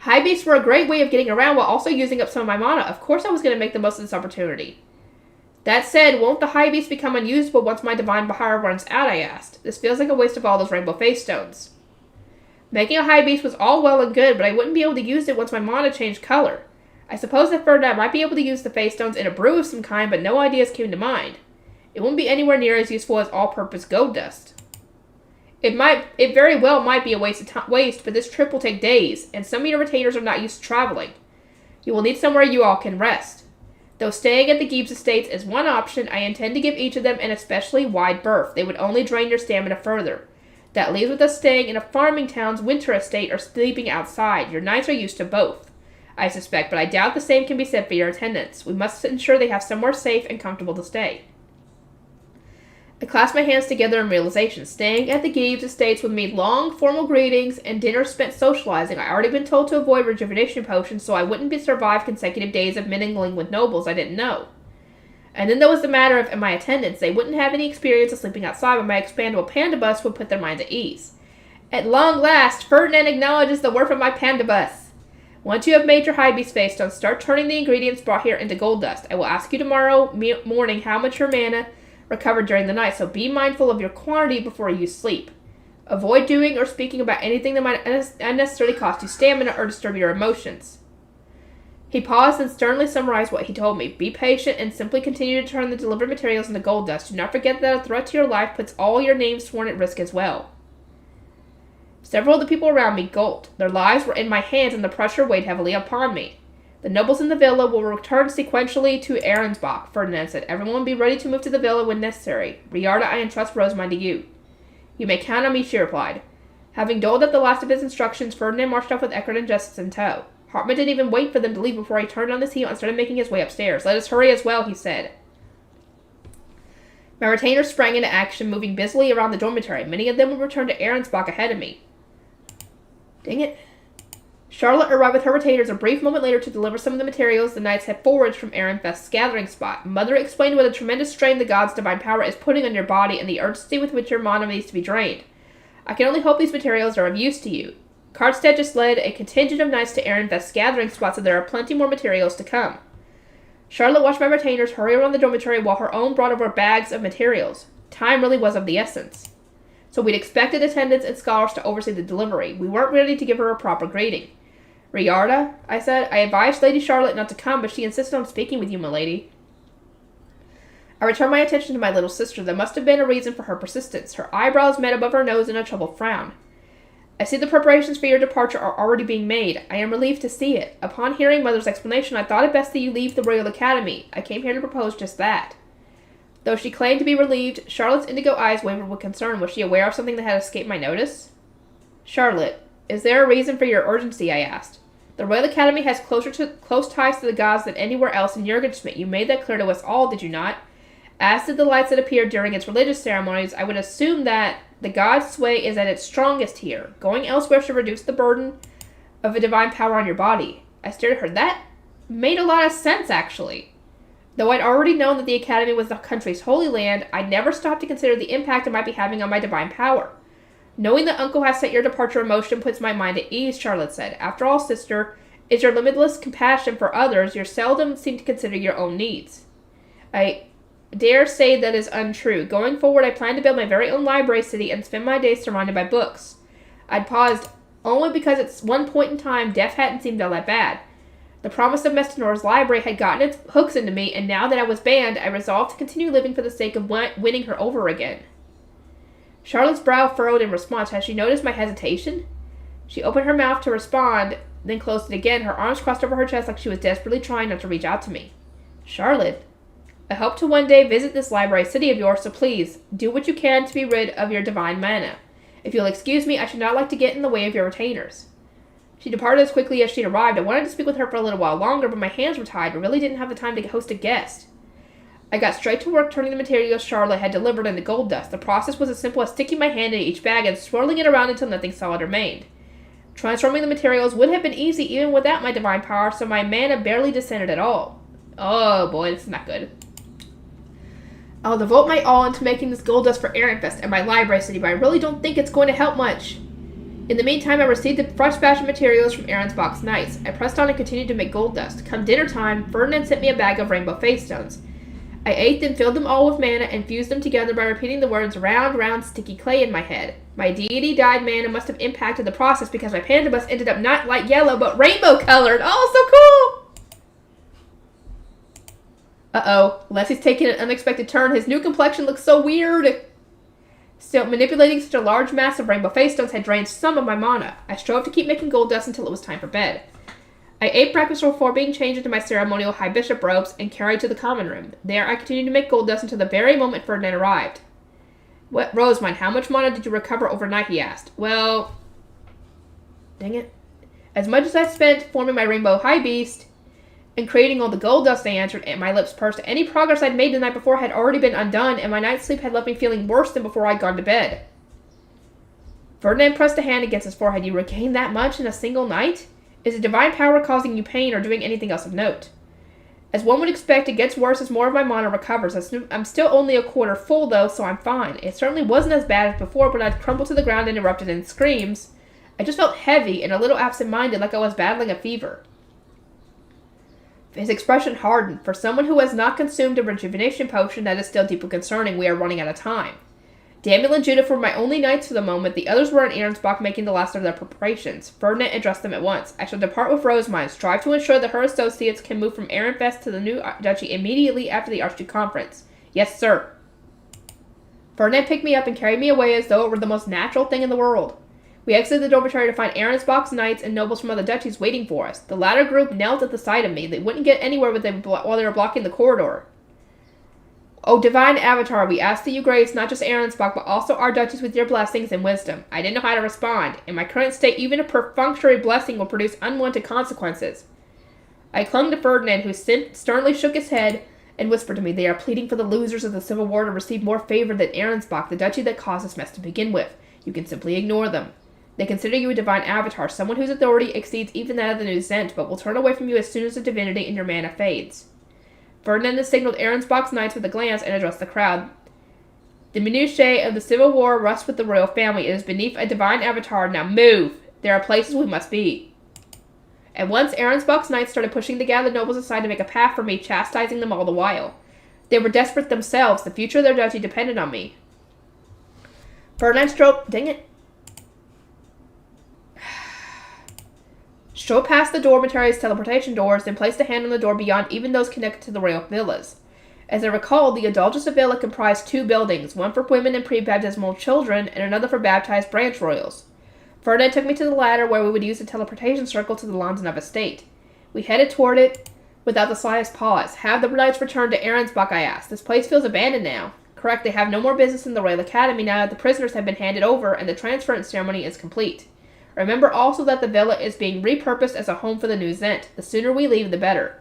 Speaker 2: High beasts were a great way of getting around while also using up some of my mana. Of course I was going to make the most of this opportunity. That said, won't the high beast become unusable once my divine Bahar runs out, I asked. This feels like a waste of all those rainbow phase stones. Making a high beast was all well and good, but I wouldn't be able to use it once my mana changed color. I suppose that Ferdinand might be able to use the phase stones in a brew of some kind, but no ideas came to mind. It wouldn't be anywhere near as useful as all-purpose gold dust. It very well might be a waste, but this trip will take days, and some of your retainers are not used to traveling. You will need somewhere you all can rest. Though staying at the Gibbs estates is one option, I intend to give each of them an especially wide berth. They would only drain your stamina further. That leaves with us staying in a farming town's winter estate or sleeping outside. Your knights are used to both, I suspect, but I doubt the same can be said for your attendants. We must ensure they have somewhere safe and comfortable to stay. I clasped my hands together in realization. Staying at the Gibbs estates would mean long, formal greetings and dinners spent socializing. I already been told to avoid rejuvenation potions, so I wouldn't survive consecutive days of mingling with nobles I didn't know. And then there was the matter of my attendants. They wouldn't have any experience of sleeping outside, but my expandable panda bus would put their minds at ease. At long last, Ferdinand acknowledges the worth of my panda bus. Once you have made your high beast phase stones, start turning the ingredients brought here into gold dust. I will ask you tomorrow morning how much your mana recovered during the night, so be mindful of your quantity before you sleep. Avoid doing or speaking about anything that might unnecessarily cost you stamina or disturb your emotions. He paused and sternly summarized what he told me. Be patient and simply continue to turn the delivered materials into gold dust. Do not forget that a threat to your life puts all your names sworn at risk as well. Several of the people around me gulped. Their lives were in my hands and the pressure weighed heavily upon me. The nobles in the villa will return sequentially to Arensbach, Ferdinand said. Everyone be ready to move to the villa when necessary. Riarda, I entrust Rosemine to you. You may count on me, she replied. Having doled out the last of his instructions, Ferdinand marched off with Eckert and Justice in tow. Hartman didn't even wait for them to leave before he turned on his heel and started making his way upstairs. Let us hurry as well, he said. My retainers sprang into action, moving busily around the dormitory. Many of them would return to Arensbach ahead of me. Dang it. Charlotte arrived with her retainers a brief moment later to deliver some of the materials the knights had foraged from Ehrenfest's gathering spot. Mother explained what a tremendous strain the god's divine power is putting on your body and the urgency with which your mana needs to be drained. I can only hope these materials are of use to you. Kartstedt just led a contingent of knights to Ehrenfest's gathering spot, so there are plenty more materials to come. Charlotte watched my retainers hurry around the dormitory while her own brought over bags of materials. Time really was of the essence. So we'd expected attendants and scholars to oversee the delivery. We weren't ready to give her a proper greeting. Riarda, I said, I advised Lady Charlotte not to come, but she insisted on speaking with you, milady. I returned my attention to my little sister. There must have been a reason for her persistence. Her eyebrows met above her nose in a troubled frown. I see the preparations for your departure are already being made. I am relieved to see it. Upon hearing Mother's explanation, I thought it best that you leave the Royal Academy. I came here to propose just that. Though she claimed to be relieved, Charlotte's indigo eyes wavered with concern. Was she aware of something that had escaped my notice? Charlotte, is there a reason for your urgency? I asked. The Royal Academy has close ties to the gods than anywhere else in Jurgenschmidt. You made that clear to us all, did you not? As did the lights that appeared during its religious ceremonies, I would assume that the god's sway is at its strongest here. Going elsewhere should reduce the burden of a divine power on your body. I stared at her. That made a lot of sense, actually. Though I'd already known that the Academy was the country's holy land, I never stopped to consider the impact it might be having on my divine power. Knowing that Uncle has set your departure in motion puts my mind at ease, Charlotte said. After all, sister, is your limitless compassion for others, you seldom seem to consider your own needs. I dare say that is untrue. Going forward, I plan to build my very own library city and spend my days surrounded by books. I'd paused only because at one point in time, death hadn't seemed all that bad. The promise of Mestinor's library had gotten its hooks into me, and now that I was banned, I resolved to continue living for the sake of winning her over again. Charlotte's brow furrowed in response. Had she noticed my hesitation? She opened her mouth to respond, then closed it again, her arms crossed over her chest like she was desperately trying not to reach out to me. Charlotte, I hope to one day visit this library city of yours, so please, do what you can to be rid of your divine mana. If you'll excuse me, I should not like to get in the way of your retainers. She departed as quickly as she'd arrived. I wanted to speak with her for a little while longer, but my hands were tied. I really didn't have the time to host a guest. I got straight to work turning the materials Charlotte had delivered into gold dust. The process was as simple as sticking my hand in each bag and swirling it around until nothing solid remained. Transforming the materials would have been easy even without my divine power, so my mana barely descended at all. Oh boy, this is not good. I'll devote my all into making this gold dust for Ehrenfest and my library city, but I really don't think it's going to help much. In the meantime, I received a fresh batch of materials from Ahrensbach's Knights. I pressed on and continued to make gold dust. Come dinner time, Ferdinand sent me a bag of rainbow face stones. I ate them, filled them all with mana, and fused them together by repeating the words round, round, sticky clay in my head. My deity-dyed mana must have impacted the process because my panda bus ended up not light yellow, but rainbow-colored. Oh, so cool! Uh-oh. Leslie's taking an unexpected turn. His new complexion looks so weird. Still, manipulating such a large mass of rainbow face stones had drained some of my mana. I strove to keep making gold dust until it was time for bed. I ate breakfast before being changed into my ceremonial high bishop robes and carried to the common room. There I continued to make gold dust until the very moment Ferdinand arrived. What, Rosemine, how much mana did you recover overnight, he asked. Well, dang it. As much as I spent forming my rainbow high beast and creating all the gold dust, I answered, and my lips pursed. Any progress I'd made the night before had already been undone, and my night's sleep had left me feeling worse than before I'd gone to bed. Ferdinand pressed a hand against his forehead. You regained that much in a single night? Is the divine power causing you pain or doing anything else of note? As one would expect, it gets worse as more of my mana recovers. I'm still only a quarter full, though, so I'm fine. It certainly wasn't as bad as before, but I'd crumbled to the ground and erupted in screams. I just felt heavy and a little absent-minded, like I was battling a fever. His expression hardened. For someone who has not consumed a rejuvenation potion, that is still deeply concerning. We are running out of time. Daniel and Judith were my only knights for the moment. The others were in Ahrensbach making the last of their preparations. Ferdinand addressed them at once. I shall depart with Rosemine. Strive to ensure that her associates can move from Ehrenfest to the new duchy immediately after the Archduke Conference. Yes, sir. Ferdinand picked me up and carried me away as though it were the most natural thing in the world. We exited the dormitory to find Ahrensbach's knights and nobles from other duchies waiting for us. The latter group knelt at the sight of me. They wouldn't get anywhere with them while they were blocking the corridor. O divine avatar, we ask that you grace not just Ahrensbach, but also our duchies with your blessings and wisdom. I didn't know how to respond. In my current state, even a perfunctory blessing will produce unwanted consequences. I clung to Ferdinand, who sternly shook his head and whispered to me, they are pleading for the losers of the Civil War to receive more favor than Ahrensbach, the duchy that caused this mess to begin with. You can simply ignore them. They consider you a divine avatar, someone whose authority exceeds even that of the new Zent, but will turn away from you as soon as the divinity in your mana fades. Ferdinand signaled Ahrensbach's knights with a glance and addressed the crowd. The minutiae of the Civil War rust with the royal family. It is beneath a divine avatar. Now move! There are places we must be. At once, Aronsbach's knights started pushing the gathered nobles aside to make a path for me, chastising them all the while. They were desperate themselves. The future of their duchy depended on me. Ferdinand strode past the dormitory's teleportation doors, then placed a hand on the door beyond even those connected to the royal villas. As I recalled, the Adulgisa Villa comprised 2 buildings, one for women and pre-baptismal children, and another for baptized branch royals. Ferdinand took me to the latter, where we would use the teleportation circle to the Londonov estate. We headed toward it without the slightest pause. Have the knights returned to Aronsbach, I asked. This place feels abandoned now. Correct, they have no more business in the Royal Academy now that the prisoners have been handed over and the transference ceremony is complete. Remember also that the villa is being repurposed as a home for the new Zent. The sooner we leave, the better.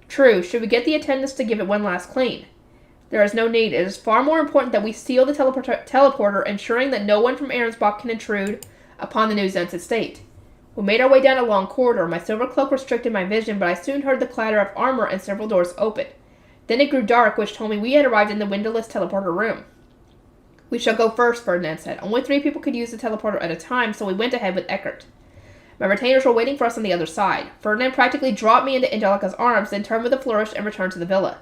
Speaker 2: True, should we get the attendants to give it one last clean? There is no need. It is far more important that we seal the teleporter, ensuring that no one from Aronsbach can intrude upon the new Zent's estate. We made our way down a long corridor. My silver cloak restricted my vision, but I soon heard the clatter of armor and several doors open. Then it grew dark, which told me we had arrived in the windowless teleporter room. We shall go first, Ferdinand said. Only 3 people could use the teleporter at a time, so we went ahead with Eckert. My retainers were waiting for us on the other side. Ferdinand practically dropped me into Angelica's arms, then turned with a flourish and returned to the villa.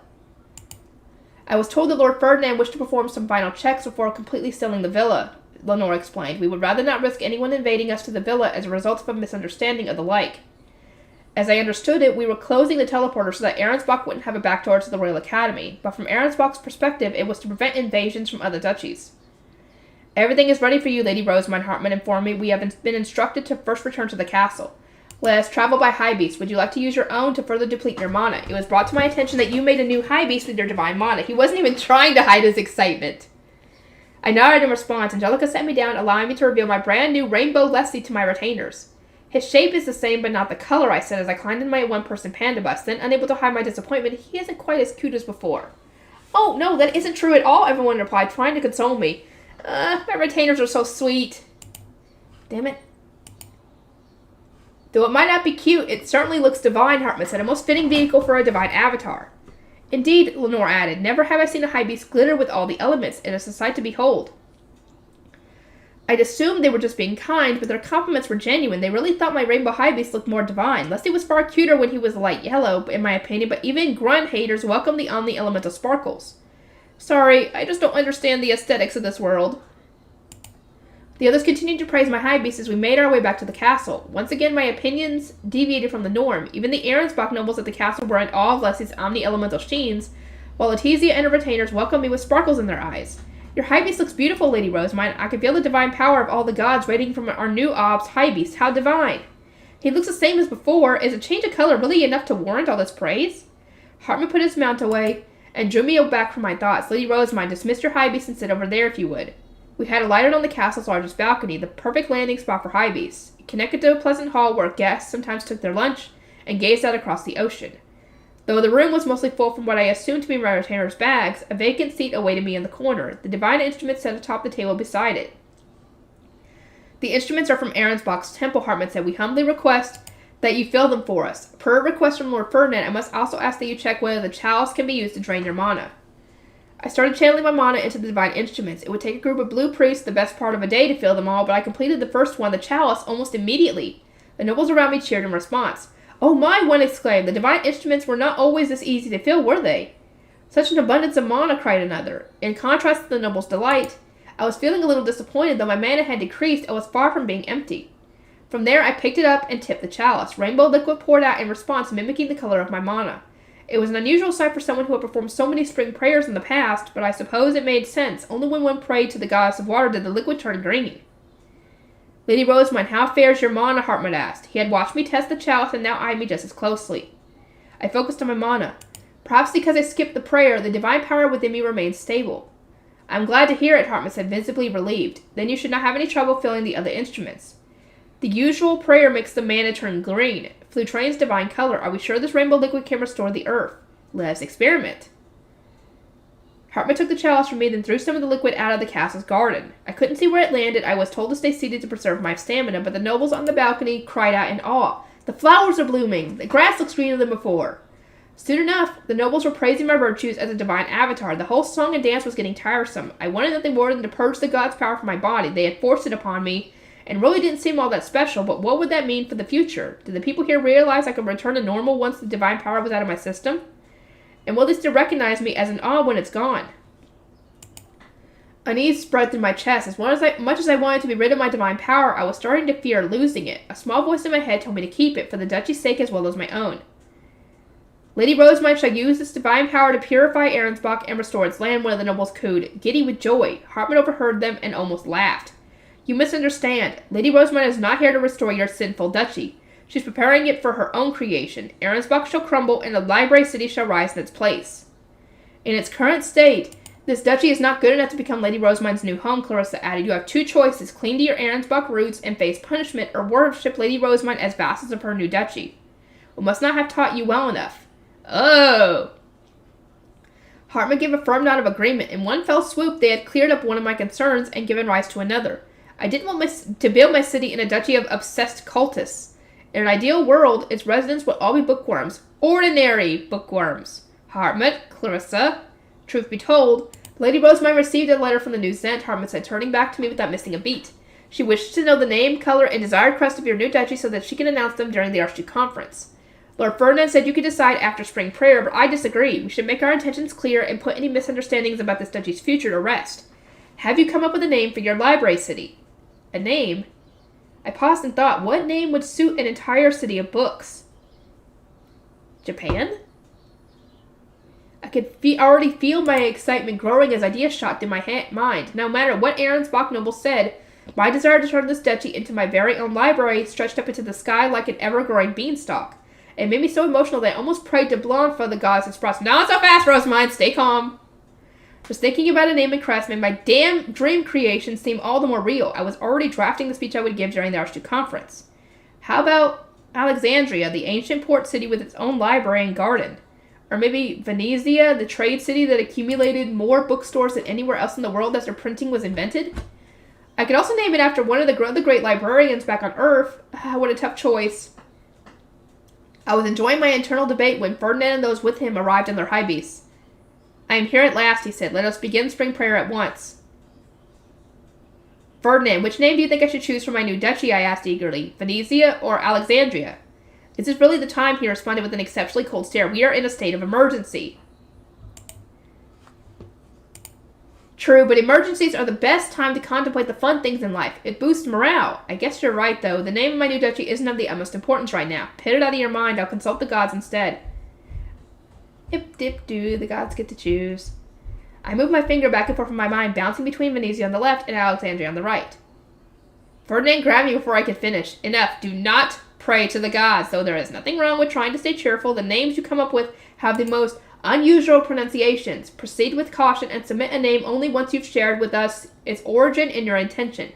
Speaker 2: I was told that Lord Ferdinand wished to perform some final checks before completely sealing the villa, Lenore explained. We would rather not risk anyone invading us to the villa as a result of a misunderstanding of the like. As I understood it, we were closing the teleporter so that Aronsbach wouldn't have a backdoor to the Royal Academy, but from Aronsbach's perspective, it was to prevent invasions from other duchies. Everything is ready for you, Lady Rosamund, Hartman informed me. We have been instructed to first return to the castle. Let us travel by high beast. Would you like to use your own to further deplete your mana? It was brought to my attention that you made a new high beast with your divine mana. He wasn't even trying to hide his excitement. I nodded in response. Angelica set me down, allowing me to reveal my brand new rainbow Leslie to my retainers. His shape is the same, but not the color, I said as I climbed in my one-person panda bus. Then, unable to hide my disappointment, he isn't quite as cute as before. Oh, no, that isn't true at all, everyone replied, trying to console me. My retainers are so sweet. Damn it. Though it might not be cute, it certainly looks divine, Hartman said, a most fitting vehicle for a divine avatar. Indeed, Lenore added, never have I seen a high beast glitter with all the elements. It is a sight to behold. I'd assumed they were just being kind, but their compliments were genuine. They really thought my rainbow high beast looked more divine. Leslie was far cuter when he was light yellow, in my opinion, but even grunt haters welcome the omni-elemental sparkles. Sorry, I just don't understand the aesthetics of this world. The others continued to praise my high beast as we made our way back to the castle. Once again, my opinions deviated from the norm. Even the Aronsbach nobles at the castle were in awe of Leslie's omni-elemental sheens, while Letizia and her retainers welcomed me with sparkles in their eyes. Your high beast looks beautiful, Lady Rosamund. I can feel the divine power of all the gods radiating from our new Ob's high beast. How divine! He looks the same as before. Is a change of color really enough to warrant all this praise? Hartman put his mount away and drew me back from my thoughts. Lady Rosamund, dismiss your high beast and sit over there if you would. We had alighted on the castle's largest balcony, the perfect landing spot for high beasts. It connected to a pleasant hall where guests sometimes took their lunch and gazed out across the ocean. Though the room was mostly full from what I assumed to be my retainer's bags, a vacant seat awaited me in the corner, the divine instrument set atop the table beside it. The instruments are from Aronsbach's temple, Hartman said. We humbly request that you fill them for us. Per request from Lord Ferdinand, I must also ask that you check whether the chalice can be used to drain your mana. I started channeling my mana into the divine instruments. It would take a group of blue priests the best part of a day to fill them all, but I completed the first one, the chalice, almost immediately. The nobles around me cheered in response. Oh my, one exclaimed. The divine instruments were not always this easy to fill, were they? Such an abundance of mana, cried another. In contrast to the nobles' delight, I was feeling a little disappointed. Though my mana had decreased, I was far from being empty. From there, I picked it up and tipped the chalice. Rainbow liquid poured out in response, mimicking the color of my mana. It was an unusual sight for someone who had performed so many spring prayers in the past, but I suppose it made sense. Only when one prayed to the goddess of water did the liquid turn green. Lady Rosamund, how fares your mana? Hartman asked. He had watched me test the chalice and now eyed me just as closely. I focused on my mana. Perhaps because I skipped the prayer, the divine power within me remained stable. I'm glad to hear it, Hartman said, visibly relieved. Then you should not have any trouble filling the other instruments. The usual prayer makes the mana turn green. Flutrane's divine color. Are we sure this rainbow liquid can restore the earth? Let's experiment. Hartman took the chalice from me, then threw some of the liquid out of the castle's garden. I couldn't see where it landed. I was told to stay seated to preserve my stamina, but the nobles on the balcony cried out in awe. The flowers are blooming. The grass looks greener than before. Soon enough, the nobles were praising my virtues as a divine avatar. The whole song and dance was getting tiresome. I wanted nothing more than to purge the god's power from my body. They had forced it upon me, and really didn't seem all that special, but what would that mean for the future? Did the people here realize I could return to normal once the divine power was out of my system? And will they still recognize me as an odd when it's gone? Unease spread through my chest. As much as I wanted to be rid of my divine power, I was starting to fear losing it. A small voice in my head told me to keep it, for the duchy's sake as well as my own. Lady Rosemine shall use this divine power to purify Ahrensbach and restore its land, one of the nobles cooed, giddy with joy. Hartman overheard them and almost laughed. You misunderstand. Lady Rosemine is not here to restore your sinful duchy. She's preparing it for her own creation. Ahrensbach shall crumble, and the library city shall rise in its place. In its current state, this duchy is not good enough to become Lady Rosemine's new home, Clarissa added. You have two choices, cling to your Ahrensbach roots and face punishment, or worship Lady Rosemine as vassals of her new duchy. We must not have taught you well enough. Oh! Hartman gave a firm nod of agreement. In one fell swoop, they had cleared up one of my concerns and given rise to another. I didn't want to build my city in a duchy of obsessed cultists. In an ideal world, its residents would all be bookworms. Ordinary bookworms. Hartman, Clarissa. Truth be told, Lady Rosemine received a letter from the New Zent, Hartman said, turning back to me without missing a beat. She wished to know the name, color, and desired crest of your new duchy so that she can announce them during the Archduke Conference. Lord Ferdinand said you could decide after spring prayer, but I disagree. We should make our intentions clear and put any misunderstandings about this duchy's future to rest. Have you come up with a name for your library city? A name? I paused and thought, what name would suit an entire city of books? Japan? I could already feel my excitement growing as ideas shot through my mind. No matter what Ahrensbach noble said, my desire to turn this duchy into my very own library stretched up into the sky like an ever-growing beanstalk. It made me so emotional that I almost prayed to Blanc for the gods and sprouts. Not so fast, Rosemine! Stay calm! Just thinking about a name and crest made my damn dream creation seem all the more real. I was already drafting the speech I would give during the Archduke Conference. How about Alexandria, the ancient port city with its own library and garden? Or maybe Venezia, the trade city that accumulated more bookstores than anywhere else in the world after printing was invented? I could also name it after one of the great librarians back on Earth. What a tough choice. I was enjoying my internal debate when Ferdinand and those with him arrived on their high beasts. I am here at last, he said. Let us begin spring prayer at once. Ferdinand, which name do you think I should choose for my new duchy? I asked eagerly. Venezia or Alexandria? This is really the time, he responded with an exceptionally cold stare. We are in a state of emergency. True, but emergencies are the best time to contemplate the fun things in life. It boosts morale. I guess you're right, though. The name of my new duchy isn't of the utmost importance right now. Put it out of your mind. I'll consult the gods instead. Dip-dip-doo. The gods get to choose. I moved my finger back and forth in my mind, bouncing between Venezia on the left and Alexandria on the right. Ferdinand grabbed me before I could finish. Enough. Do not pray to the gods. Though there is nothing wrong with trying to stay cheerful, the names you come up with have the most unusual pronunciations. Proceed with caution and submit a name only once you've shared with us its origin and your intention.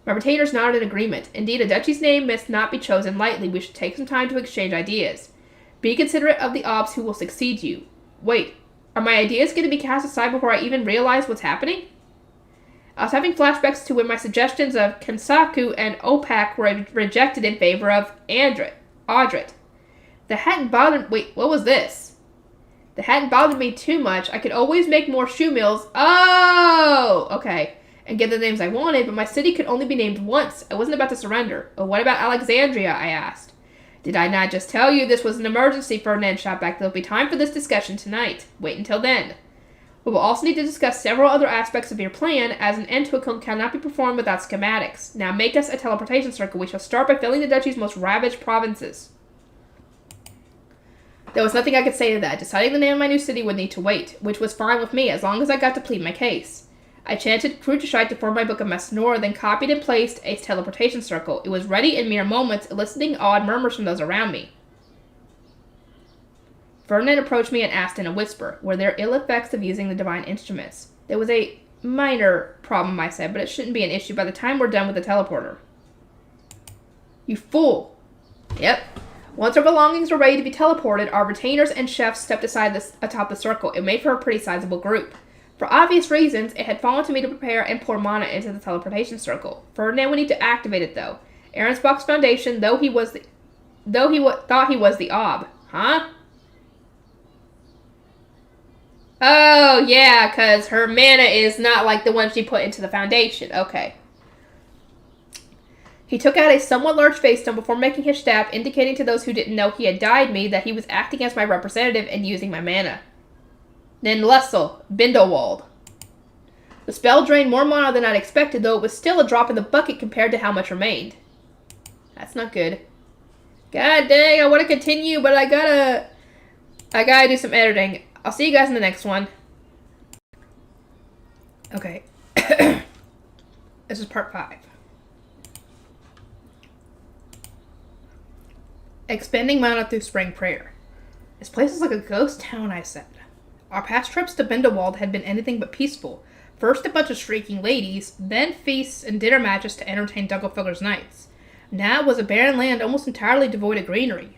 Speaker 2: My retainers nodded in agreement. Indeed, a duchy's name must not be chosen lightly. We should take some time to exchange ideas. Be considerate of the obs who will succeed you. Wait, are my ideas going to be cast aside before I even realize what's happening? I was having flashbacks to when my suggestions of Kensaku and Opak were rejected in favor of Audrit. That hadn't bothered... Wait, what was this? That hadn't bothered me too much. I could always make more shoe mills. Oh! Okay. And get the names I wanted, but my city could only be named once. I wasn't about to surrender. Oh, what about Alexandria? I asked. Did I not just tell you this was an emergency? Ferdinand shot back. There'll be time for this discussion tonight. Wait until then. We will also need to discuss several other aspects of your plan, as an end to a cannot be performed without schematics. Now make us a teleportation circle. We shall start by filling the duchy's most ravaged provinces. There was nothing I could say to that. Deciding the name of my new city would need to wait, which was fine with me, as long as I got to plead my case. I chanted Krutashite to form my book of Masnor, then copied and placed a teleportation circle. It was ready in mere moments, eliciting odd murmurs from those around me. Ferdinand approached me and asked in a whisper, were there ill effects of using the divine instruments? There was a minor problem, I said, but it shouldn't be an issue by the time we're done with the teleporter. You fool! Yep. Once our belongings were ready to be teleported, our retainers and chefs stepped aside atop the circle. It made for a pretty sizable group. For obvious reasons, it had fallen to me to prepare and pour mana into the teleportation circle. Ferdinand would need to activate it, though. Ahrensbach's foundation, thought he was the Ob. Huh? Oh, yeah, because her mana is not like the one she put into the foundation. Okay. He took out a somewhat large face stone before making his stab, indicating to those who didn't know he had died me that he was acting as my representative and using my mana. Ninlessel, Bindowald. The spell drained more mana than I'd expected, though it was still a drop in the bucket compared to how much remained. That's not good. God dang, I want to continue, but I gotta do some editing. I'll see you guys in the next one. Okay. This is part 5. Expending mana through Spring Prayer. This place is like a ghost town, I said. Our past trips to Bindowald had been anything but peaceful. First a bunch of shrieking ladies, then feasts and dinner matches to entertain Dunkelfelger's knights. Now it was a barren land almost entirely devoid of greenery.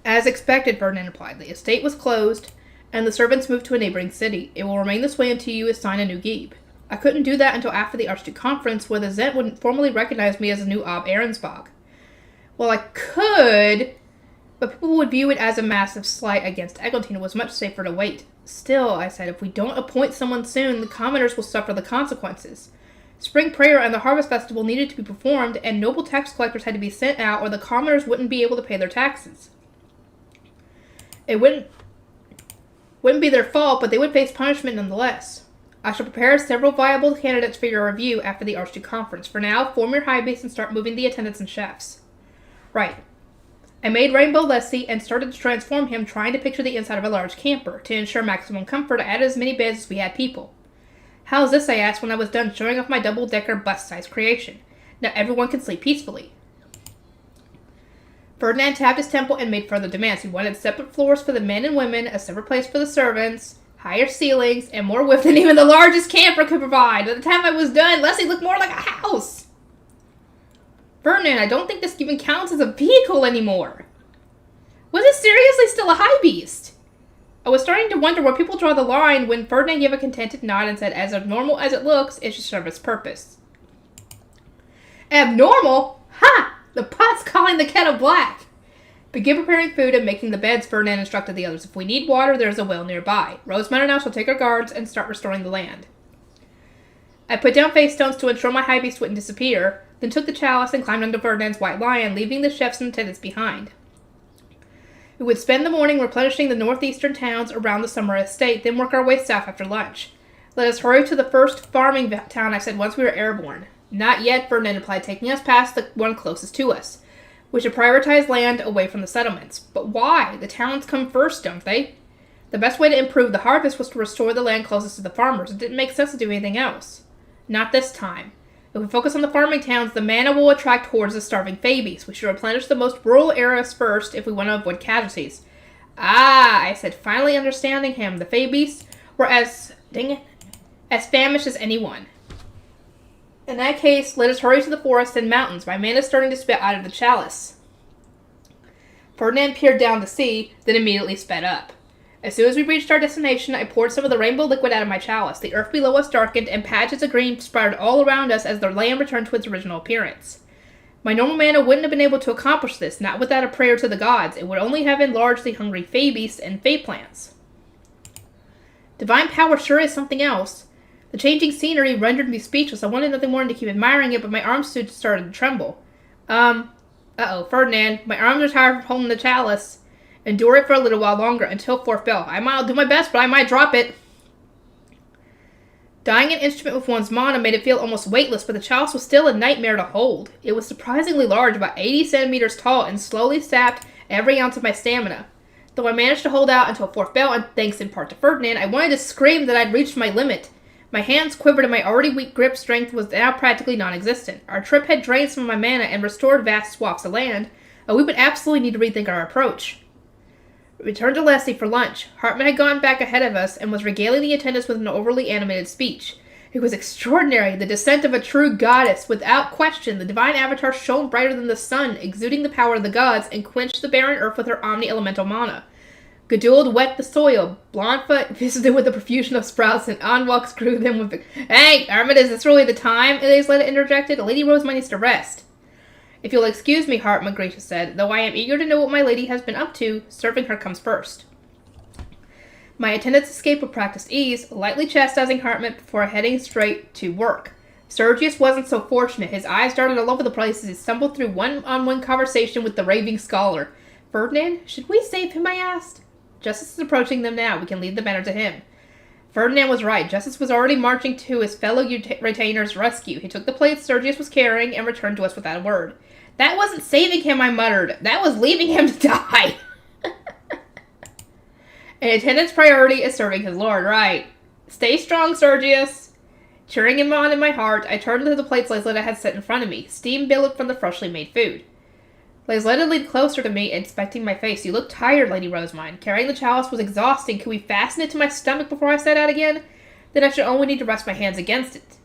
Speaker 2: As expected, Ferdinand replied, the estate was closed, and the servants moved to a neighboring city. It will remain this way until you assign a new Geeb. I couldn't do that until after the Archduke Conference, where the Zent wouldn't formally recognize me as a new Ob Ahrensbach. Well, I could, but people would view it as a massive slight against Eglantine. It was much safer to wait. Still, I said, if we don't appoint someone soon, the commoners will suffer the consequences. Spring Prayer and the Harvest Festival needed to be performed, and noble tax collectors had to be sent out, or the commoners wouldn't be able to pay their taxes. It wouldn't be their fault, but they would face punishment nonetheless. I shall prepare several viable candidates for your review after the Archduke Conference. For now, form your high base and start moving the attendants and chefs. Right. I made Rainbow Leslie and started to transform him, trying to picture the inside of a large camper. To ensure maximum comfort, I added as many beds as we had people. How's this, I asked when I was done showing off my double-decker bust-sized creation. Now everyone can sleep peacefully. Ferdinand tapped his temple and made further demands. He wanted separate floors for the men and women, a separate place for the servants, higher ceilings, and more width than even the largest camper could provide. By the time I was done, Leslie looked more like a house. Ferdinand, I don't think this even counts as a vehicle anymore. Was it seriously still a high beast? I was starting to wonder where people draw the line when Ferdinand gave a contented nod and said, as abnormal as it looks, it should serve its purpose. Abnormal? Ha! The pot's calling the kettle black. Begin preparing food and making the beds, Ferdinand instructed the others. If we need water, there is a well nearby. Rosemary and I shall take our guards and start restoring the land. I put down face stones to ensure my high beast wouldn't disappear, then took the chalice and climbed onto Ferdinand's white lion, leaving the chefs and attendants behind. We would spend the morning replenishing the northeastern towns around the summer estate, then work our way south after lunch. Let us hurry to the first farming town, I said once we were airborne. Not yet, Ferdinand replied, taking us past the one closest to us. We should prioritize land away from the settlements. But why? The towns come first, don't they? The best way to improve the harvest was to restore the land closest to the farmers. It didn't make sense to do anything else. Not this time. If we focus on the farming towns, the mana will attract hordes of starving Fabies. We should replenish the most rural areas first if we want to avoid casualties. Ah, I said, finally understanding him. The Fabies were as famished as anyone. In that case, let us hurry to the forests and mountains. My mana is starting to spit out of the chalice. Ferdinand peered down to see, then immediately sped up. As soon as we reached our destination, I poured some of the rainbow liquid out of my chalice. The earth below us darkened, and patches of green sprouted all around us as the land returned to its original appearance. My normal mana wouldn't have been able to accomplish this, not without a prayer to the gods. It would only have enlarged the hungry Fae-beasts and Fae-plants. Divine power sure is something else. The changing scenery rendered me speechless. I wanted nothing more than to keep admiring it, but my arms started to tremble. Uh-oh, Ferdinand, my arms are tired from holding the chalice. Endure it for a little while longer, until fourth bell. I might do my best, but I might drop it. Dyeing an instrument with one's mana made it feel almost weightless, but the chalice was still a nightmare to hold. It was surprisingly large, about 80 centimeters tall, and slowly sapped every ounce of my stamina. Though I managed to hold out until fourth bell, and thanks in part to Ferdinand, I wanted to scream that I'd reached my limit. My hands quivered and my already weak grip strength was now practically non-existent. Our trip had drained some of my mana and restored vast swaths of land, but we would absolutely need to rethink our approach. We returned to Leslie for lunch. Hartman had gone back ahead of us and was regaling the attendants with an overly animated speech. It was extraordinary, the descent of a true goddess. Without question, the divine avatar shone brighter than the sun, exuding the power of the gods, and quenched the barren earth with her omni-elemental mana. Geduld wet the soil. Blondfoot visited with a profusion of sprouts, and Anwalks grew them with... Hey, Armid, is this really the time? Elisleda interjected. Lady Rosemary needs to rest. If you'll excuse me, Hartman, Gracia said, though I am eager to know what my lady has been up to, serving her comes first. My attendants escaped with practiced ease, lightly chastising Hartman before heading straight to work. Sergius wasn't so fortunate. His eyes darted all over the place as he stumbled through one-on-one conversation with the raving scholar. Ferdinand, should we save him, I asked. Justice is approaching them now. We can lead the banner to him. Ferdinand was right. Justice was already marching to his fellow retainer's rescue. He took the plate Sergius was carrying and returned to us without a word. That wasn't saving him, I muttered. That was leaving him to die. An attendant's priority is serving his lord, right? Stay strong, Sergius. Cheering him on in my heart, I turned to the plates Lazletta had set in front of me. Steam billowed from the freshly made food. Lazletta leaned closer to me, inspecting my face. You look tired, Lady Rosemine. Carrying the chalice was exhausting. Can we fasten it to my stomach before I set out again? Then I should only need to rest my hands against it.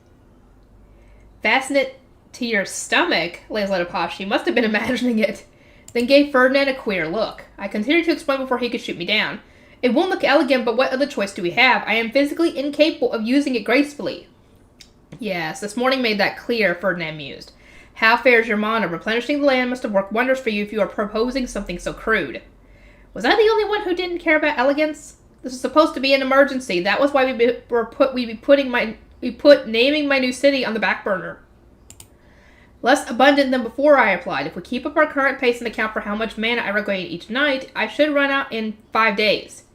Speaker 2: Fasten it to your stomach? Lazletta paused. She must have been imagining it. Then gave Ferdinand a queer look. I continued to explain before he could shoot me down. It won't look elegant, but what other choice do we have? I am physically incapable of using it gracefully. Yes, this morning made that clear, Ferdinand mused. How fares your mana? Replenishing the land must have worked wonders for you if you are proposing something so crude. Was I the only one who didn't care about elegance? This was supposed to be an emergency. That was why we put naming my new city on the back burner. Less abundant than before, I replied. If we keep up our current pace and account for how much mana I regain each night, I should run out in 5 days.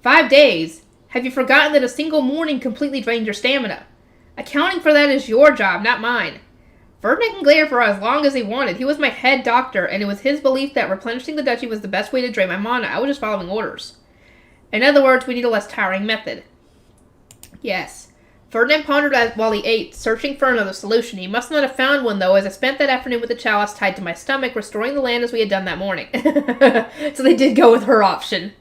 Speaker 2: 5 days? Have you forgotten that a single morning completely drained your stamina? Accounting for that is your job, not mine. Ferdinand can glare for as long as he wanted. He was my head doctor, and it was his belief that replenishing the duchy was the best way to drain my mana. I was just following orders. In other words, we need a less tiring method. Yes. Ferdinand pondered while he ate, searching for another solution. He must not have found one, though, as I spent that afternoon with the chalice tied to my stomach, restoring the land as we had done that morning. So they did go with her option.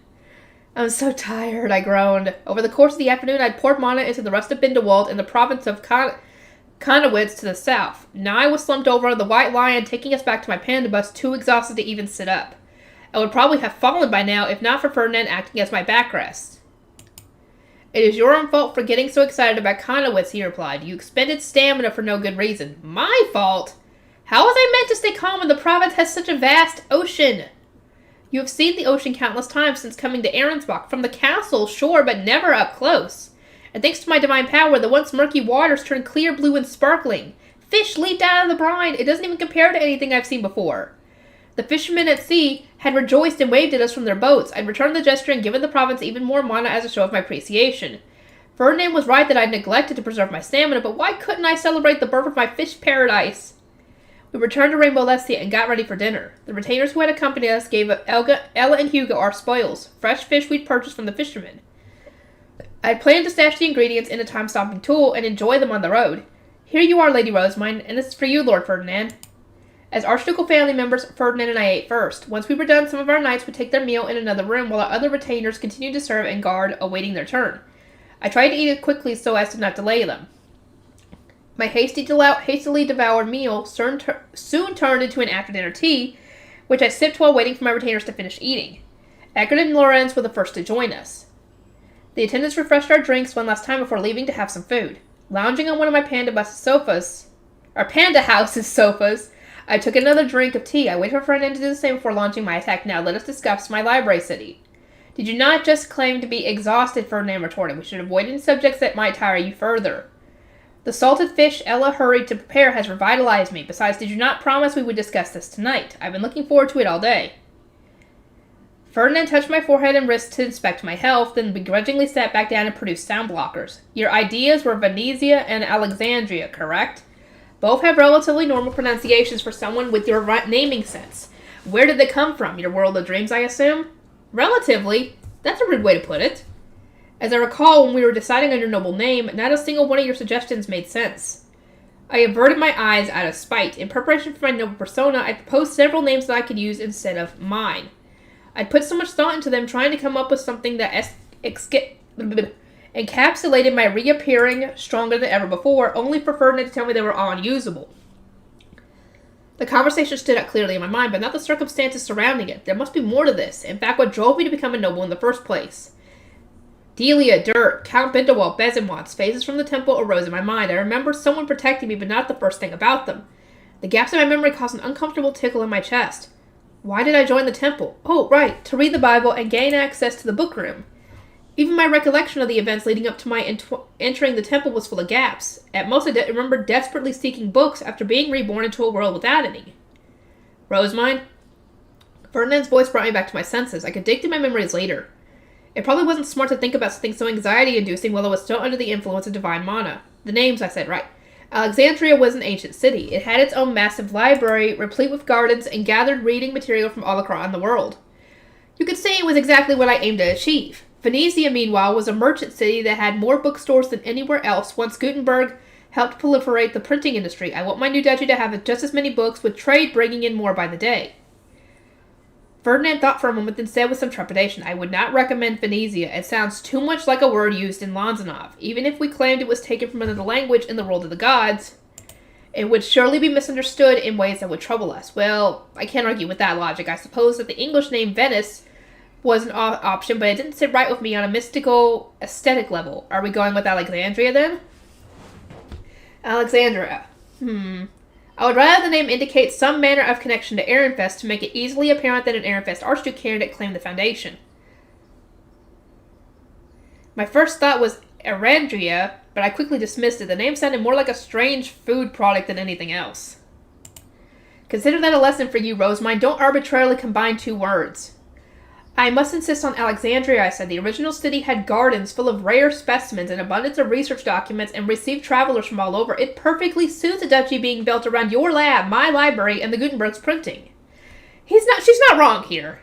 Speaker 2: I'm so tired, I groaned. Over the course of the afternoon, I'd poured mana into the rest of Bindewald in the province of Konowitz to the south. Now I was slumped over on the White Lion, taking us back to my panda bus, too exhausted to even sit up. I would probably have fallen by now, if not for Ferdinand acting as my backrest. It is your own fault for getting so excited about Konowitz, he replied. You expended stamina for no good reason. My fault? How was I meant to stay calm when the province has such a vast ocean? You have seen the ocean countless times since coming to Ahrensbach, from the castle, sure, but never up close. And thanks to my divine power, the once murky waters turned clear blue and sparkling. Fish leaped out of the brine. It doesn't even compare to anything I've seen before. The fishermen at sea had rejoiced and waved at us from their boats. I'd returned the gesture and given the province even more mana as a show of my appreciation. Ferdinand was right that I'd neglected to preserve my stamina, but why couldn't I celebrate the birth of my fish paradise? We returned to Rainbow Lestia and got ready for dinner. The retainers who had accompanied us gave Ella and Hugo our spoils, fresh fish we'd purchased from the fishermen. I had planned to stash the ingredients in a time-stopping tool and enjoy them on the road. Here you are, Lady Rosemine, and this is for you, Lord Ferdinand. As Archducal family members, Ferdinand and I ate first. Once we were done, some of our knights would take their meal in another room, while our other retainers continued to serve and guard, awaiting their turn. I tried to eat it quickly so as to not delay them. My hastily devoured meal soon turned into an after-dinner tea, which I sipped while waiting for my retainers to finish eating. Eckert and Lorenz were the first to join us. The attendants refreshed our drinks one last time before leaving to have some food. Lounging on one of my panda house's sofas, I took another drink of tea. I waited for Ferdinand to do the same before launching my attack. Now let us discuss my library city. Did you not just claim to be exhausted? Ferdinand retorted. We should avoid any subjects that might tire you further. The salted fish Ella hurried to prepare has revitalized me. Besides, did you not promise we would discuss this tonight? I've been looking forward to it all day. Ferdinand touched my forehead and wrist to inspect my health, then begrudgingly sat back down and produced sound blockers. Your ideas were Venezia and Alexandria, correct? Both have relatively normal pronunciations for someone with your naming sense. Where did they come from? Your world of dreams, I assume? Relatively? That's a rude way to put it. As I recall, when we were deciding on your noble name, not a single one of your suggestions made sense. I averted my eyes out of spite. In preparation for my noble persona, I proposed several names that I could use instead of mine. I'd put so much thought into them, trying to come up with something that encapsulated my reappearing stronger than ever before, only for Ferdinand to tell me they were all unusable. The conversation stood out clearly in my mind, but not the circumstances surrounding it. There must be more to this. In fact, what drove me to become a noble in the first place. Delia, Dirt, Count Bindewald, Besenwatz, faces from the temple arose in my mind. I remembered someone protecting me, but not the first thing about them. The gaps in my memory caused an uncomfortable tickle in my chest. Why did I join the temple? Oh, right, to read the Bible and gain access to the bookroom. Even my recollection of the events leading up to my entering the temple was full of gaps. At most, I remember desperately seeking books after being reborn into a world without any. Rosemine? Ferdinand's voice brought me back to my senses. I could dig through my memories later. It probably wasn't smart to think about something so anxiety-inducing while I was still under the influence of divine mana. The names, I said right. Alexandria was an ancient city. It had its own massive library, replete with gardens, and gathered reading material from all across the world. You could say it was exactly what I aimed to achieve. Phoenicia, meanwhile, was a merchant city that had more bookstores than anywhere else once Gutenberg helped proliferate the printing industry. I want my new duchy to have just as many books, with trade bringing in more by the day. Ferdinand thought for a moment, then said with some trepidation, I would not recommend Phoenicia. It sounds too much like a word used in Lanzanov. Even if we claimed it was taken from another language in the world of the gods, it would surely be misunderstood in ways that would trouble us. Well, I can't argue with that logic. I suppose that the English name Venice was an option, but it didn't sit right with me on a mystical, aesthetic level. Are we going with Alexandria, then? Alexandria. I would rather the name indicate some manner of connection to Ehrenfest to make it easily apparent that an Ehrenfest Archduke candidate claimed the foundation. My first thought was Erandria, but I quickly dismissed it. The name sounded more like a strange food product than anything else. Consider that a lesson for you, Rosemine. Don't arbitrarily combine two words. I must insist on Alexandria, I said. The original city had gardens full of rare specimens, an abundance of research documents, and received travelers from all over. It perfectly suits a duchy being built around your lab, my library, and the Gutenberg's printing. She's not wrong here.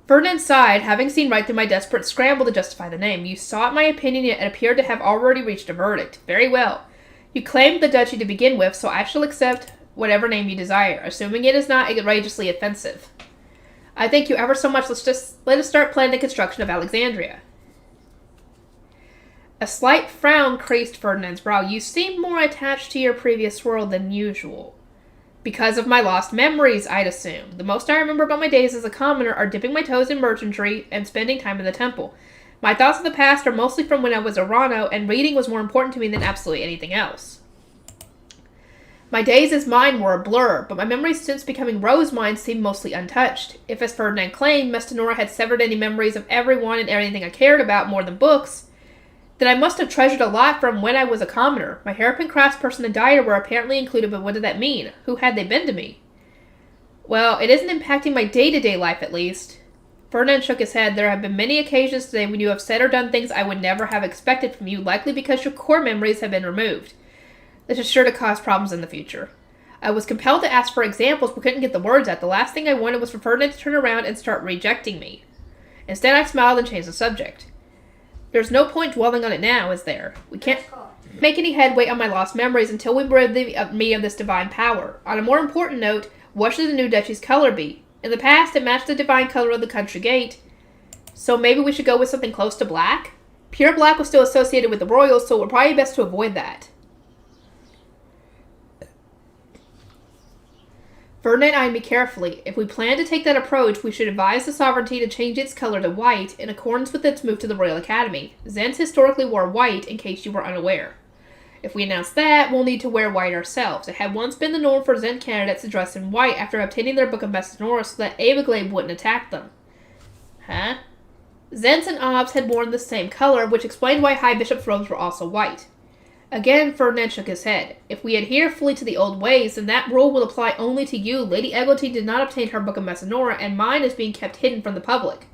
Speaker 2: Ferdinand sighed, having seen right through my desperate scramble to justify the name. You sought my opinion, yet it appeared to have already reached a verdict. Very well. You claimed the duchy to begin with, so I shall accept whatever name you desire, assuming it is not outrageously offensive. I thank you ever so much. Let us start planning the construction of Alexandria. A slight frown creased Ferdinand's brow. You seem more attached to your previous world than usual. Because of my lost memories, I'd assume. The most I remember about my days as a commoner are dipping my toes in merchantry and spending time in the temple. My thoughts of the past are mostly from when I was a Rano, and reading was more important to me than absolutely anything else. My days as mine were a blur, but my memories since becoming Rosemine seem mostly untouched. If, as Ferdinand claimed, Mestanora had severed any memories of everyone and everything I cared about more than books, then I must have treasured a lot from when I was a commoner. My hairpin craftsperson and dyer were apparently included, but what did that mean? Who had they been to me? Well, it isn't impacting my day-to-day life, at least. Ferdinand shook his head. There have been many occasions today when you have said or done things I would never have expected from you, likely because your core memories have been removed. This is sure to cause problems in the future. I was compelled to ask for examples but couldn't get the words out. The last thing I wanted was for Ferdinand to turn around and start rejecting me. Instead, I smiled and changed the subject. There's no point dwelling on it now, is there? We can't make any headway on my lost memories until we rid me of this divine power. On a more important note, what should the new duchy's color be? In the past, it matched the divine color of the country gate, so maybe we should go with something close to black? Pure black was still associated with the royals, so it would probably be best to avoid that. Ferdinand eyed me carefully. If we plan to take that approach, we should advise the sovereignty to change its color to white in accordance with its move to the Royal Academy. Zens historically wore white, in case you were unaware. If we announce that, we'll need to wear white ourselves. It had once been the norm for Zen candidates to dress in white after obtaining their Book of Mestanora so that Abiglade wouldn't attack them. Huh? Zens and Obs had worn the same color, which explained why High Bishop's robes were also white. Again, Ferdinand shook his head. If we adhere fully to the old ways, then that rule will apply only to you. Lady Eglantine did not obtain her Book of Mestanora, and mine is being kept hidden from the public.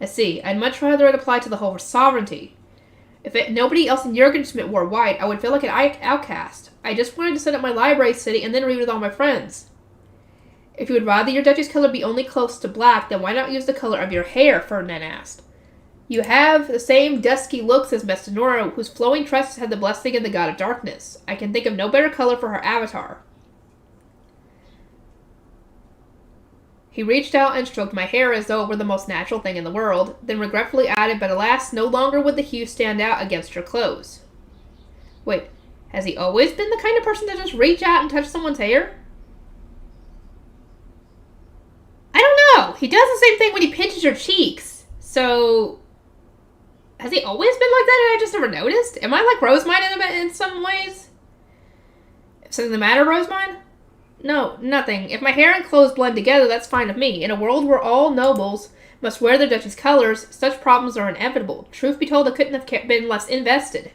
Speaker 2: I see. I'd much rather it apply to the whole sovereignty. If nobody else in Jurgenschmidt wore white, I would feel like an outcast. I just wanted to set up my library city and then read with all my friends. If you would rather your duchy's color be only close to black, then why not use the color of your hair? Ferdinand asked. You have the same dusky looks as Mestanora, whose flowing tresses had the blessing of the god of darkness. I can think of no better color for her avatar. He reached out and stroked my hair as though it were the most natural thing in the world, then regretfully added, but alas, no longer would the hue stand out against your clothes. Wait, has he always been the kind of person to just reach out and touch someone's hair? I don't know. He does the same thing when he pinches your cheeks. So, has he always been like that and I just never noticed? Am I like Rosemine in some ways? Something the matter, Rosemine? No, nothing. If my hair and clothes blend together, that's fine with me. In a world where all nobles must wear their duchy's colors, such problems are inevitable. Truth be told, I couldn't have been less invested.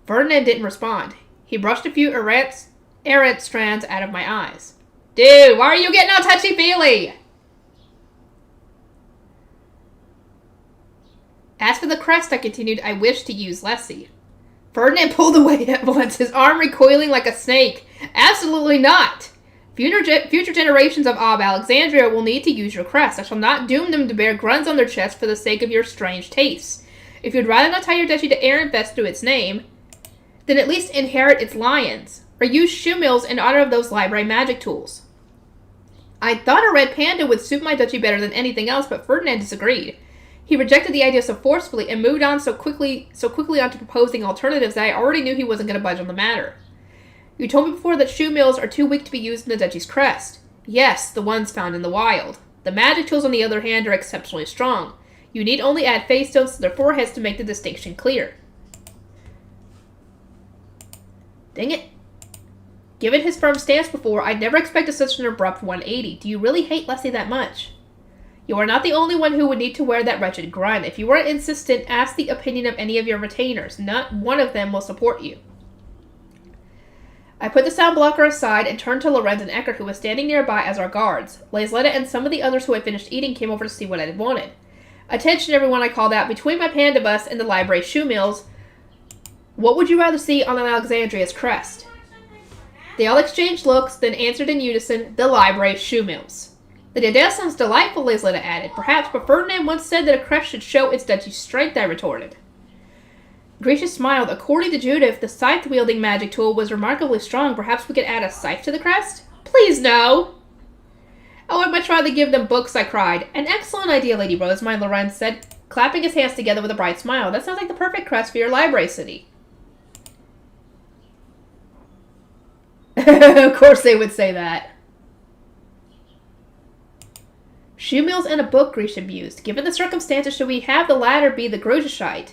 Speaker 2: Ferdinand didn't respond. He brushed a few errant strands out of my eyes. Dude, why are you getting all touchy-feely? As for the crest, I continued, I wish to use Lessie. Ferdinand pulled away at once, his arm recoiling like a snake. Absolutely not! Future generations of Alexandria will need to use your crest. I shall not doom them to bear grunts on their chests for the sake of your strange tastes. If you'd rather not tie your duchy to Aaron Vest to its name, then at least inherit its lions, or use shoe mills in honor of those library magic tools. I thought a red panda would suit my duchy better than anything else, but Ferdinand disagreed. He rejected the idea so forcefully and moved on so quickly onto proposing alternatives that I already knew he wasn't going to budge on the matter. You told me before that shoe mills are too weak to be used in the duchy's crest. Yes, the ones found in the wild. The magic tools, on the other hand, are exceptionally strong. You need only add face stones to their foreheads to make the distinction clear. Dang it. Given his firm stance before, I'd never expected such an abrupt 180. Do you really hate Leslie that much? You are not the only one who would need to wear that wretched grunt. If you are insistent, ask the opinion of any of your retainers. Not one of them will support you. I put the sound blocker aside and turned to Lorenz and Eckert, who was standing nearby as our guards. Lazletta and some of the others who had finished eating came over to see what I had wanted. Attention, everyone, I called out. Between my panda bus and the library shoe mills, what would you rather see on an Alexandria's crest? They all exchanged looks, then answered in unison, the library shoe mills. The idea sounds delightful, Lazletta added. Perhaps, but Ferdinand once said that a crest should show its duchy's strength, I retorted. Grisha smiled. According to Judith, the scythe-wielding magic tool was remarkably strong. Perhaps we could add a scythe to the crest? Please, no! I would much rather give them books, I cried. An excellent idea, Lady Rosemine, Lorenz said, clapping his hands together with a bright smile. That sounds like the perfect crest for your library city. Of course they would say that. Shoe mills and a book, Grisha mused. Given the circumstances, should we have the latter be the Grujashite?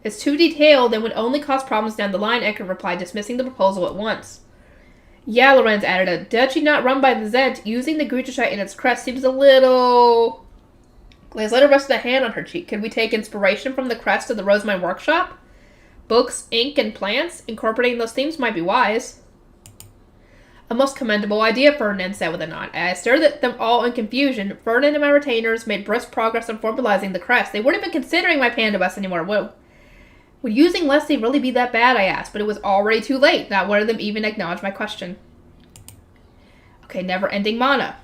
Speaker 2: It's too detailed and would only cause problems down the line, Eckert replied, dismissing the proposal at once. Yeah, Lorenz added, a duchy not run by the Zent, using the Grujashite in its crest seems a little... Lazletta rested a hand on her cheek. Could we take inspiration from the crest of the Rosemine workshop? Books, ink, and plants? Incorporating those themes might be wise. A most commendable idea, Ferdinand said with a nod. I stared at them all in confusion. Ferdinand and my retainers made brisk progress in formalizing the crest. They weren't even considering my panda bus anymore. Would using Leslie really be that bad, I asked, but it was already too late. Not one of them even acknowledged my question. Okay, never-ending mana.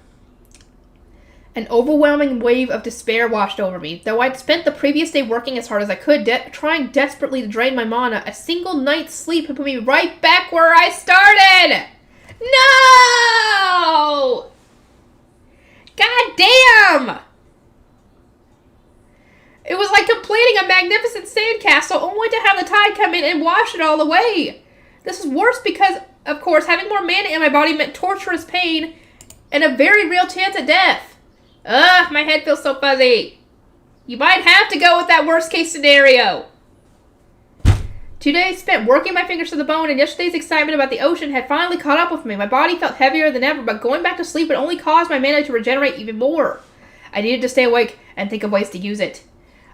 Speaker 2: An overwhelming wave of despair washed over me. Though I'd spent the previous day working as hard as I could, trying desperately to drain my mana, a single night's sleep had put me right back where I started! No! God damn! It was like completing a magnificent sandcastle only to have the tide come in and wash it all away. This is worse because, of course, having more mana in my body meant torturous pain and a very real chance at death. Ugh, my head feels so fuzzy. You might have to go with that worst case scenario. 2 days spent working my fingers to the bone, and yesterday's excitement about the ocean had finally caught up with me. My body felt heavier than ever, but going back to sleep would only cause my mana to regenerate even more. I needed to stay awake and think of ways to use it.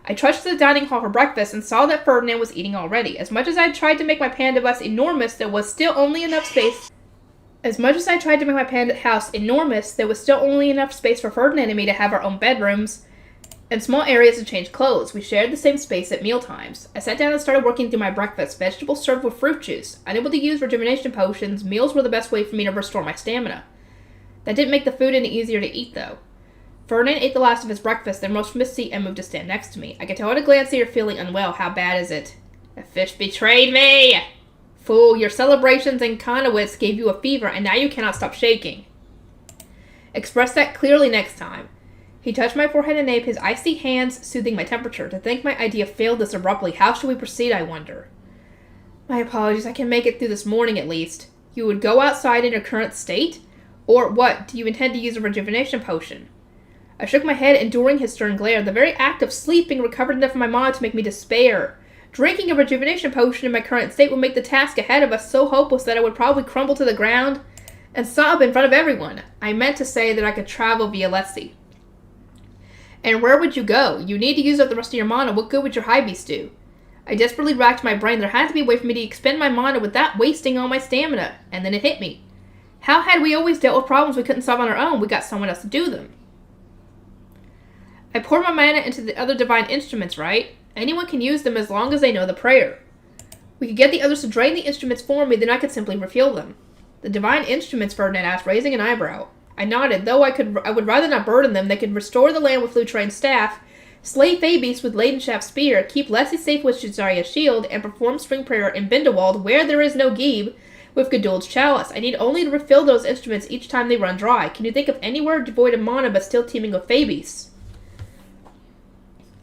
Speaker 2: I trudged to the dining hall for breakfast and saw that Ferdinand was eating already. As much as I tried to make my panda bus enormous, there was still only enough space. As much as I tried to make my panda house enormous, there was still only enough space for Ferdinand and me to have our own bedrooms and small areas to change clothes. We shared the same space at mealtimes. I sat down and started working through my breakfast, vegetables served with fruit juice. Unable to use rejuvenation potions, meals were the best way for me to restore my stamina. That didn't make the food any easier to eat, though. Ferdinand ate the last of his breakfast, then rose from his seat and moved to stand next to me. I could tell at a glance that you're feeling unwell. How bad is it? The fish betrayed me! Fool, your celebrations and conduits gave you a fever, and now you cannot stop shaking. Express that clearly next time. He touched my forehead and nape, his icy hands soothing my temperature. To think my idea failed this abruptly. How should we proceed, I wonder? My apologies, I can make it through this morning at least. You would go outside in your current state? Or what, do you intend to use a rejuvenation potion? I shook my head, enduring his stern glare. The very act of sleeping recovered enough of my mana to make me despair. Drinking a rejuvenation potion in my current state would make the task ahead of us so hopeless that I would probably crumble to the ground and sob in front of everyone. I meant to say that I could travel via Leslie. And where would you go? You need to use up the rest of your mana. What good would your high beast do? I desperately racked my brain. There had to be a way for me to expend my mana without wasting all my stamina. And then it hit me. How had we always dealt with problems we couldn't solve on our own? We got someone else to do them. I poured my mana into the other divine instruments, right? Anyone can use them as long as they know the prayer. We could get the others to drain the instruments for me, then I could simply refuel them. The divine instruments, Ferdinand asked, raising an eyebrow. I nodded. Though I would rather not burden them, they could restore the land with Lutrain's staff, slay Fabius with Ladenshaft's spear, keep Leslie safe with Shizaria's shield, and perform spring prayer in Bindewald, where there is no Geeb, with Gaduld's chalice. I need only to refill those instruments each time they run dry. Can you think of anywhere devoid of mana but still teeming with Fabius?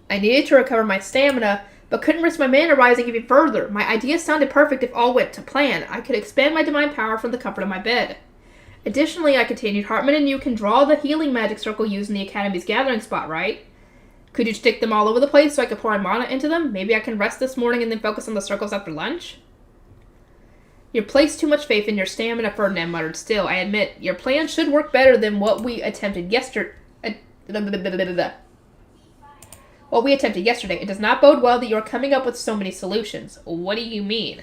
Speaker 2: I needed to recover my stamina, but couldn't risk my mana rising even further. My idea sounded perfect if all went to plan. I could expand my divine power from the comfort of my bed. Additionally, I continued, Hartman and you can draw the healing magic circle used in the Academy's gathering spot, right? Could you stick them all over the place so I could pour my mana into them? Maybe I can rest this morning and then focus on the circles after lunch? You placed too much faith in your stamina, Ferdinand muttered. Still, I admit, your plan should work better than what we attempted yesterday. It does not bode well that you are coming up with so many solutions. What do you mean?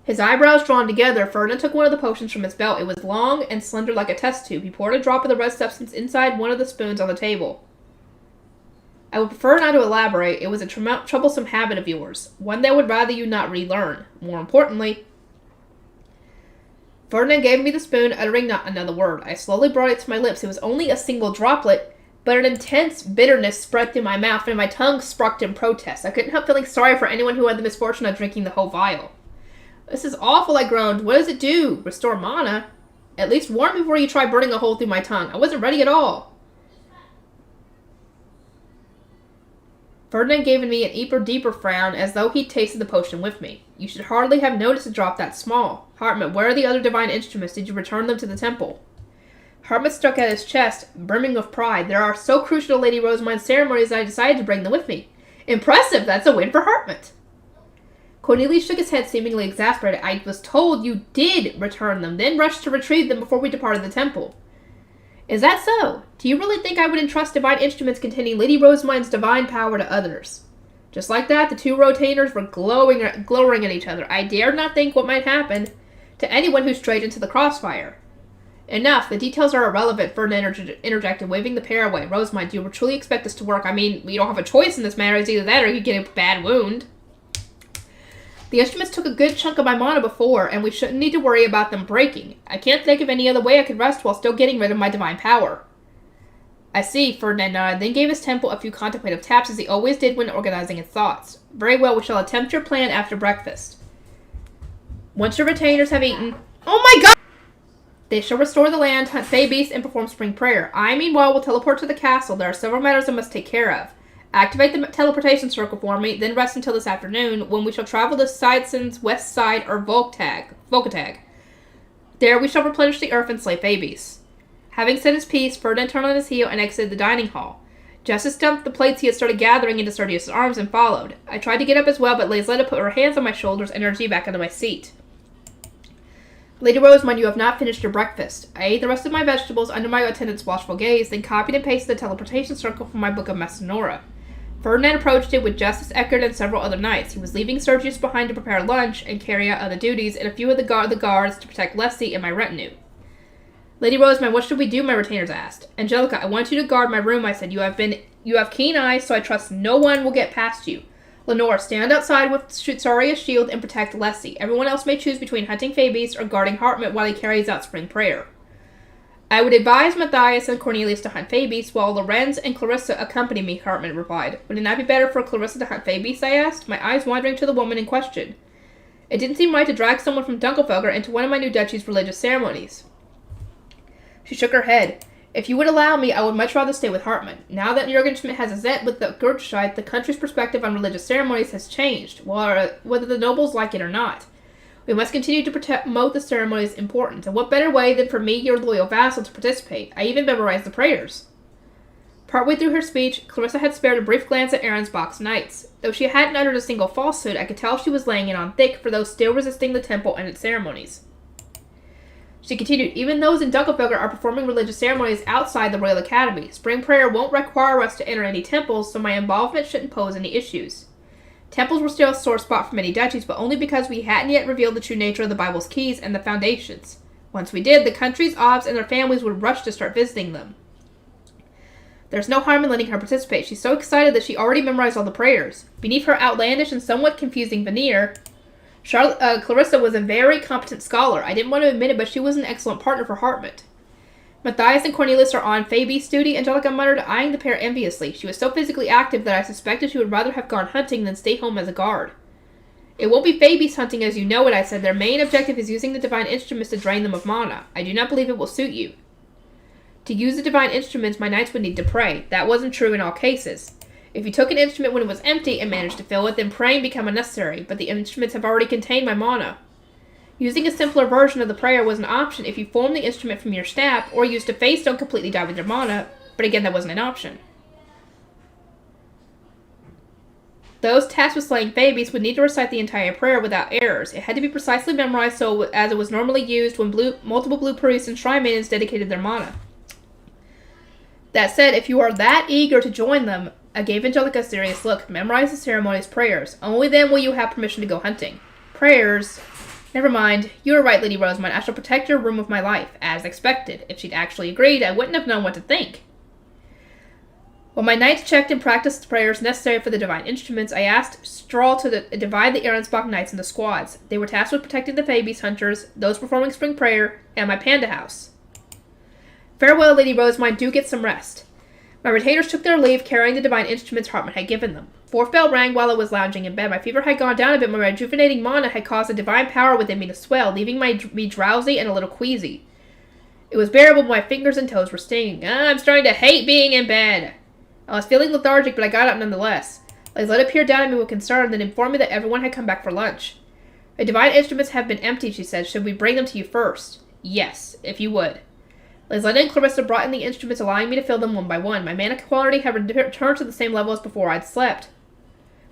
Speaker 2: His eyebrows drawn together, Ferdinand took one of the potions from his belt. It was long and slender like a test tube. He poured a drop of the red substance inside one of the spoons on the table. I would prefer not to elaborate. It was a troublesome habit of yours, one that I would rather you not relearn. More importantly, Ferdinand gave me the spoon, uttering not another word. I slowly brought it to my lips. It was only a single droplet, but an intense bitterness spread through my mouth, and my tongue sparked in protest. I couldn't help feeling sorry for anyone who had the misfortune of drinking the whole vial. This is awful, I groaned. What does it do? Restore mana? At least warn me before you try burning a hole through my tongue. I wasn't ready at all. Ferdinand gave me an deeper frown, as though he'd tasted the potion with me. You should hardly have noticed a drop that small. Hartman, where are the other divine instruments? Did you return them to the temple? Hartman struck at his chest, brimming with pride. They are so crucial to Lady Rosemine's ceremonies that I decided to bring them with me. Impressive! That's a win for Hartman. Cornelius shook his head, seemingly exasperated. I was told you did return them, then rushed to retrieve them before we departed the temple. Is that so? Do you really think I would entrust divine instruments containing Lady Rosemine's divine power to others? Just like that, the two rotainers were glowering at each other. I dared not think what might happen to anyone who strayed into the crossfire. Enough, the details are irrelevant, Ferdinand interjected, waving the pair away. Rosemine, do you truly expect this to work? I mean, we don't have a choice in this matter. It's either that or you get a bad wound. The instruments took a good chunk of my mana before, and we shouldn't need to worry about them breaking. I can't think of any other way I could rest while still getting rid of my divine power. I see, Ferdinand nodded, then gave his temple a few contemplative taps as he always did when organizing his thoughts. Very well, we shall attempt your plan after breakfast. Once your retainers have eaten... Oh my god! They shall restore the land, hunt fey beasts, and perform spring prayer. I, meanwhile, will teleport to the castle. There are several matters I must take care of. Activate the teleportation circle for me, then rest until this afternoon, when we shall travel to Sideson's west side or Volkatag. There we shall replenish the earth and slay fey beasts. Having said his piece, Ferdinand turned on his heel and exited the dining hall. Justice dumped the plates he had started gathering into Sergius' arms and followed. I tried to get up as well, but Lazletta put her hands on my shoulders and urged me back onto my seat. Lady Rosemond, you have not finished your breakfast. I ate the rest of my vegetables under my attendant's watchful gaze, then copied and pasted the teleportation circle from my book of Messinora. Ferdinand approached it with Justice Eckert and several other knights. He was leaving Sergius behind to prepare lunch and carry out other duties, and a few of the guards to protect Leslie and my retinue. Lady Rosemond, what should we do? My retainers asked. Angelica, I want you to guard my room, I said. You have keen eyes, so I trust no one will get past you. Lenore, stand outside with Saria's shield and protect Leslie. Everyone else may choose between hunting fey beasts or guarding Hartmut while he carries out spring prayer. I would advise Matthias and Cornelius to hunt fey beasts while Lorenz and Clarissa accompany me, Hartmut replied. Would it not be better for Clarissa to hunt fey beasts, I asked, my eyes wandering to the woman in question. It didn't seem right to drag someone from Dunkelfelger into one of my new duchy's religious ceremonies. She shook her head. If you would allow me, I would much rather stay with Hartmut. Now that Jürgen Schmidt has a Zet with the Gurtscheid, the country's perspective on religious ceremonies has changed, whether the nobles like it or not. We must continue to promote the ceremonies' importance, and what better way than for me, your loyal vassal, to participate? I even memorized the prayers. Partway through her speech, Clarissa had spared a brief glance at Aronsbach's knights. Though she hadn't uttered a single falsehood, I could tell she was laying it on thick for those still resisting the temple and its ceremonies. She continued, even those in Dunkelfelger are performing religious ceremonies outside the Royal Academy. Spring prayer won't require us to enter any temples, so my involvement shouldn't pose any issues. Temples were still a sore spot for many duchies, but only because we hadn't yet revealed the true nature of the Bible's keys and the foundations. Once we did, the country's obs and their families would rush to start visiting them. There's no harm in letting her participate. She's so excited that she already memorized all the prayers. Beneath her outlandish and somewhat confusing veneer, Clarissa was a very competent scholar. I didn't want to admit it, but she was an excellent partner for Hartmut. Matthias and Cornelius are on Fabi's duty, Angelica muttered, eyeing the pair enviously. She was so physically active that I suspected she would rather have gone hunting than stay home as a guard. It won't be Fabi's hunting as you know it, I said. Their main objective is using the divine instruments to drain them of mana. I do not believe it will suit you. To use the divine instruments, my knights would need to pray. That wasn't true in all cases. If you took an instrument when it was empty and managed to fill it, then praying became unnecessary, but the instruments have already contained my mana. Using a simpler version of the prayer was an option if you formed the instrument from your staff, or used a face don't completely die with your mana, but again, that wasn't an option. Those tasked with slaying babies would need to recite the entire prayer without errors. It had to be precisely memorized so as it was normally used when multiple blue priests and shrine maidens dedicated their mana. That said, if you are that eager to join them, I gave Angelica a serious look. Memorize the ceremony's prayers. Only then will you have permission to go hunting. Prayers? Never mind. You are right, Lady Rosamund. I shall protect your room with my life, as expected. If she'd actually agreed, I wouldn't have known what to think. While my knights checked and practiced the prayers necessary for the divine instruments, I asked Strahl to divide the Aronsbach knights into squads. They were tasked with protecting the Fabies hunters, those performing spring prayer, and my panda house. Farewell, Lady Rosamund. Do get some rest. My retainers took their leave, carrying the divine instruments Hartmut had given them. Fourth bell rang while I was lounging in bed. My fever had gone down a bit, but my rejuvenating mana had caused the divine power within me to swell, leaving me drowsy and a little queasy. It was bearable, but my fingers and toes were stinging. I'm starting to hate being in bed. I was feeling lethargic, but I got up nonetheless. Lisletta peered down at me with concern, then informed me that everyone had come back for lunch. The divine instruments have been emptied, she said. Should we bring them to you first? Yes, if you would. Lisletta and Clarissa brought in the instruments, allowing me to fill them one by one. My mana quality had returned to the same level as before I'd slept,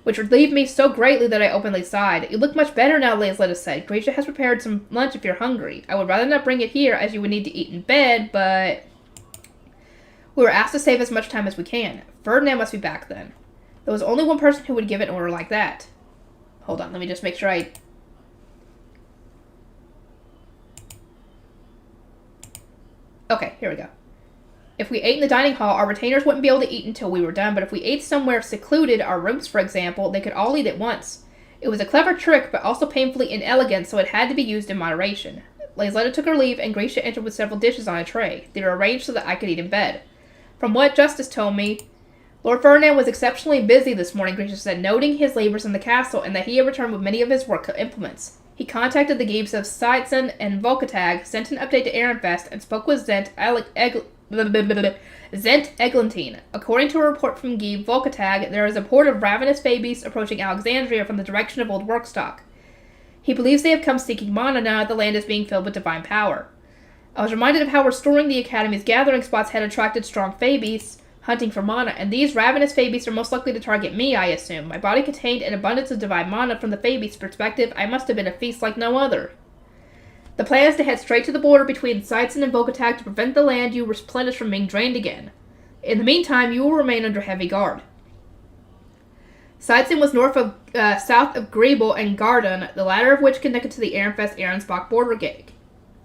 Speaker 2: which relieved me so greatly that I openly sighed. You look much better now, Lisletta said. Gracia has prepared some lunch if you're hungry. I would rather not bring it here, as you would need to eat in bed, but... We were asked to save as much time as we can. Ferdinand must be back then. There was only one person who would give an order like that. Hold on, let me just make sure I... Okay, here we go. If we ate in the dining hall, our retainers wouldn't be able to eat until we were done, but if we ate somewhere secluded, our rooms for example, they could all eat at once. It was a clever trick, but also painfully inelegant, so it had to be used in moderation. Lisletta took her leave, and Gracia entered with several dishes on a tray. They were arranged so that I could eat in bed. From what Justice told me, Lord Ferdinand was exceptionally busy this morning, Gracia said, noting his labors in the castle, and that he had returned with many of his work implements. He contacted the Giebs of Seitzen and Volkatag, sent an update to Ehrenfest, and spoke with Zent Eglantine. According to a report from Gieb Volkatag, there is a horde of ravenous babies approaching Alexandria from the direction of Old Workstock. He believes they have come seeking mana now that the land is being filled with divine power. I was reminded of how restoring the Academy's gathering spots had attracted strong Fabies hunting for mana, and these ravenous Fabies are most likely to target me, I assume. My body contained an abundance of divine mana. From the Fabies' perspective, I must have been a feast like no other. The plan is to head straight to the border between Seitzen and Volkatag to prevent the land you replenish from being drained again. In the meantime, you will remain under heavy guard. Seitzen was south of Griebel and Garden, the latter of which connected to the Ehrenfest-Aronsbach border gate.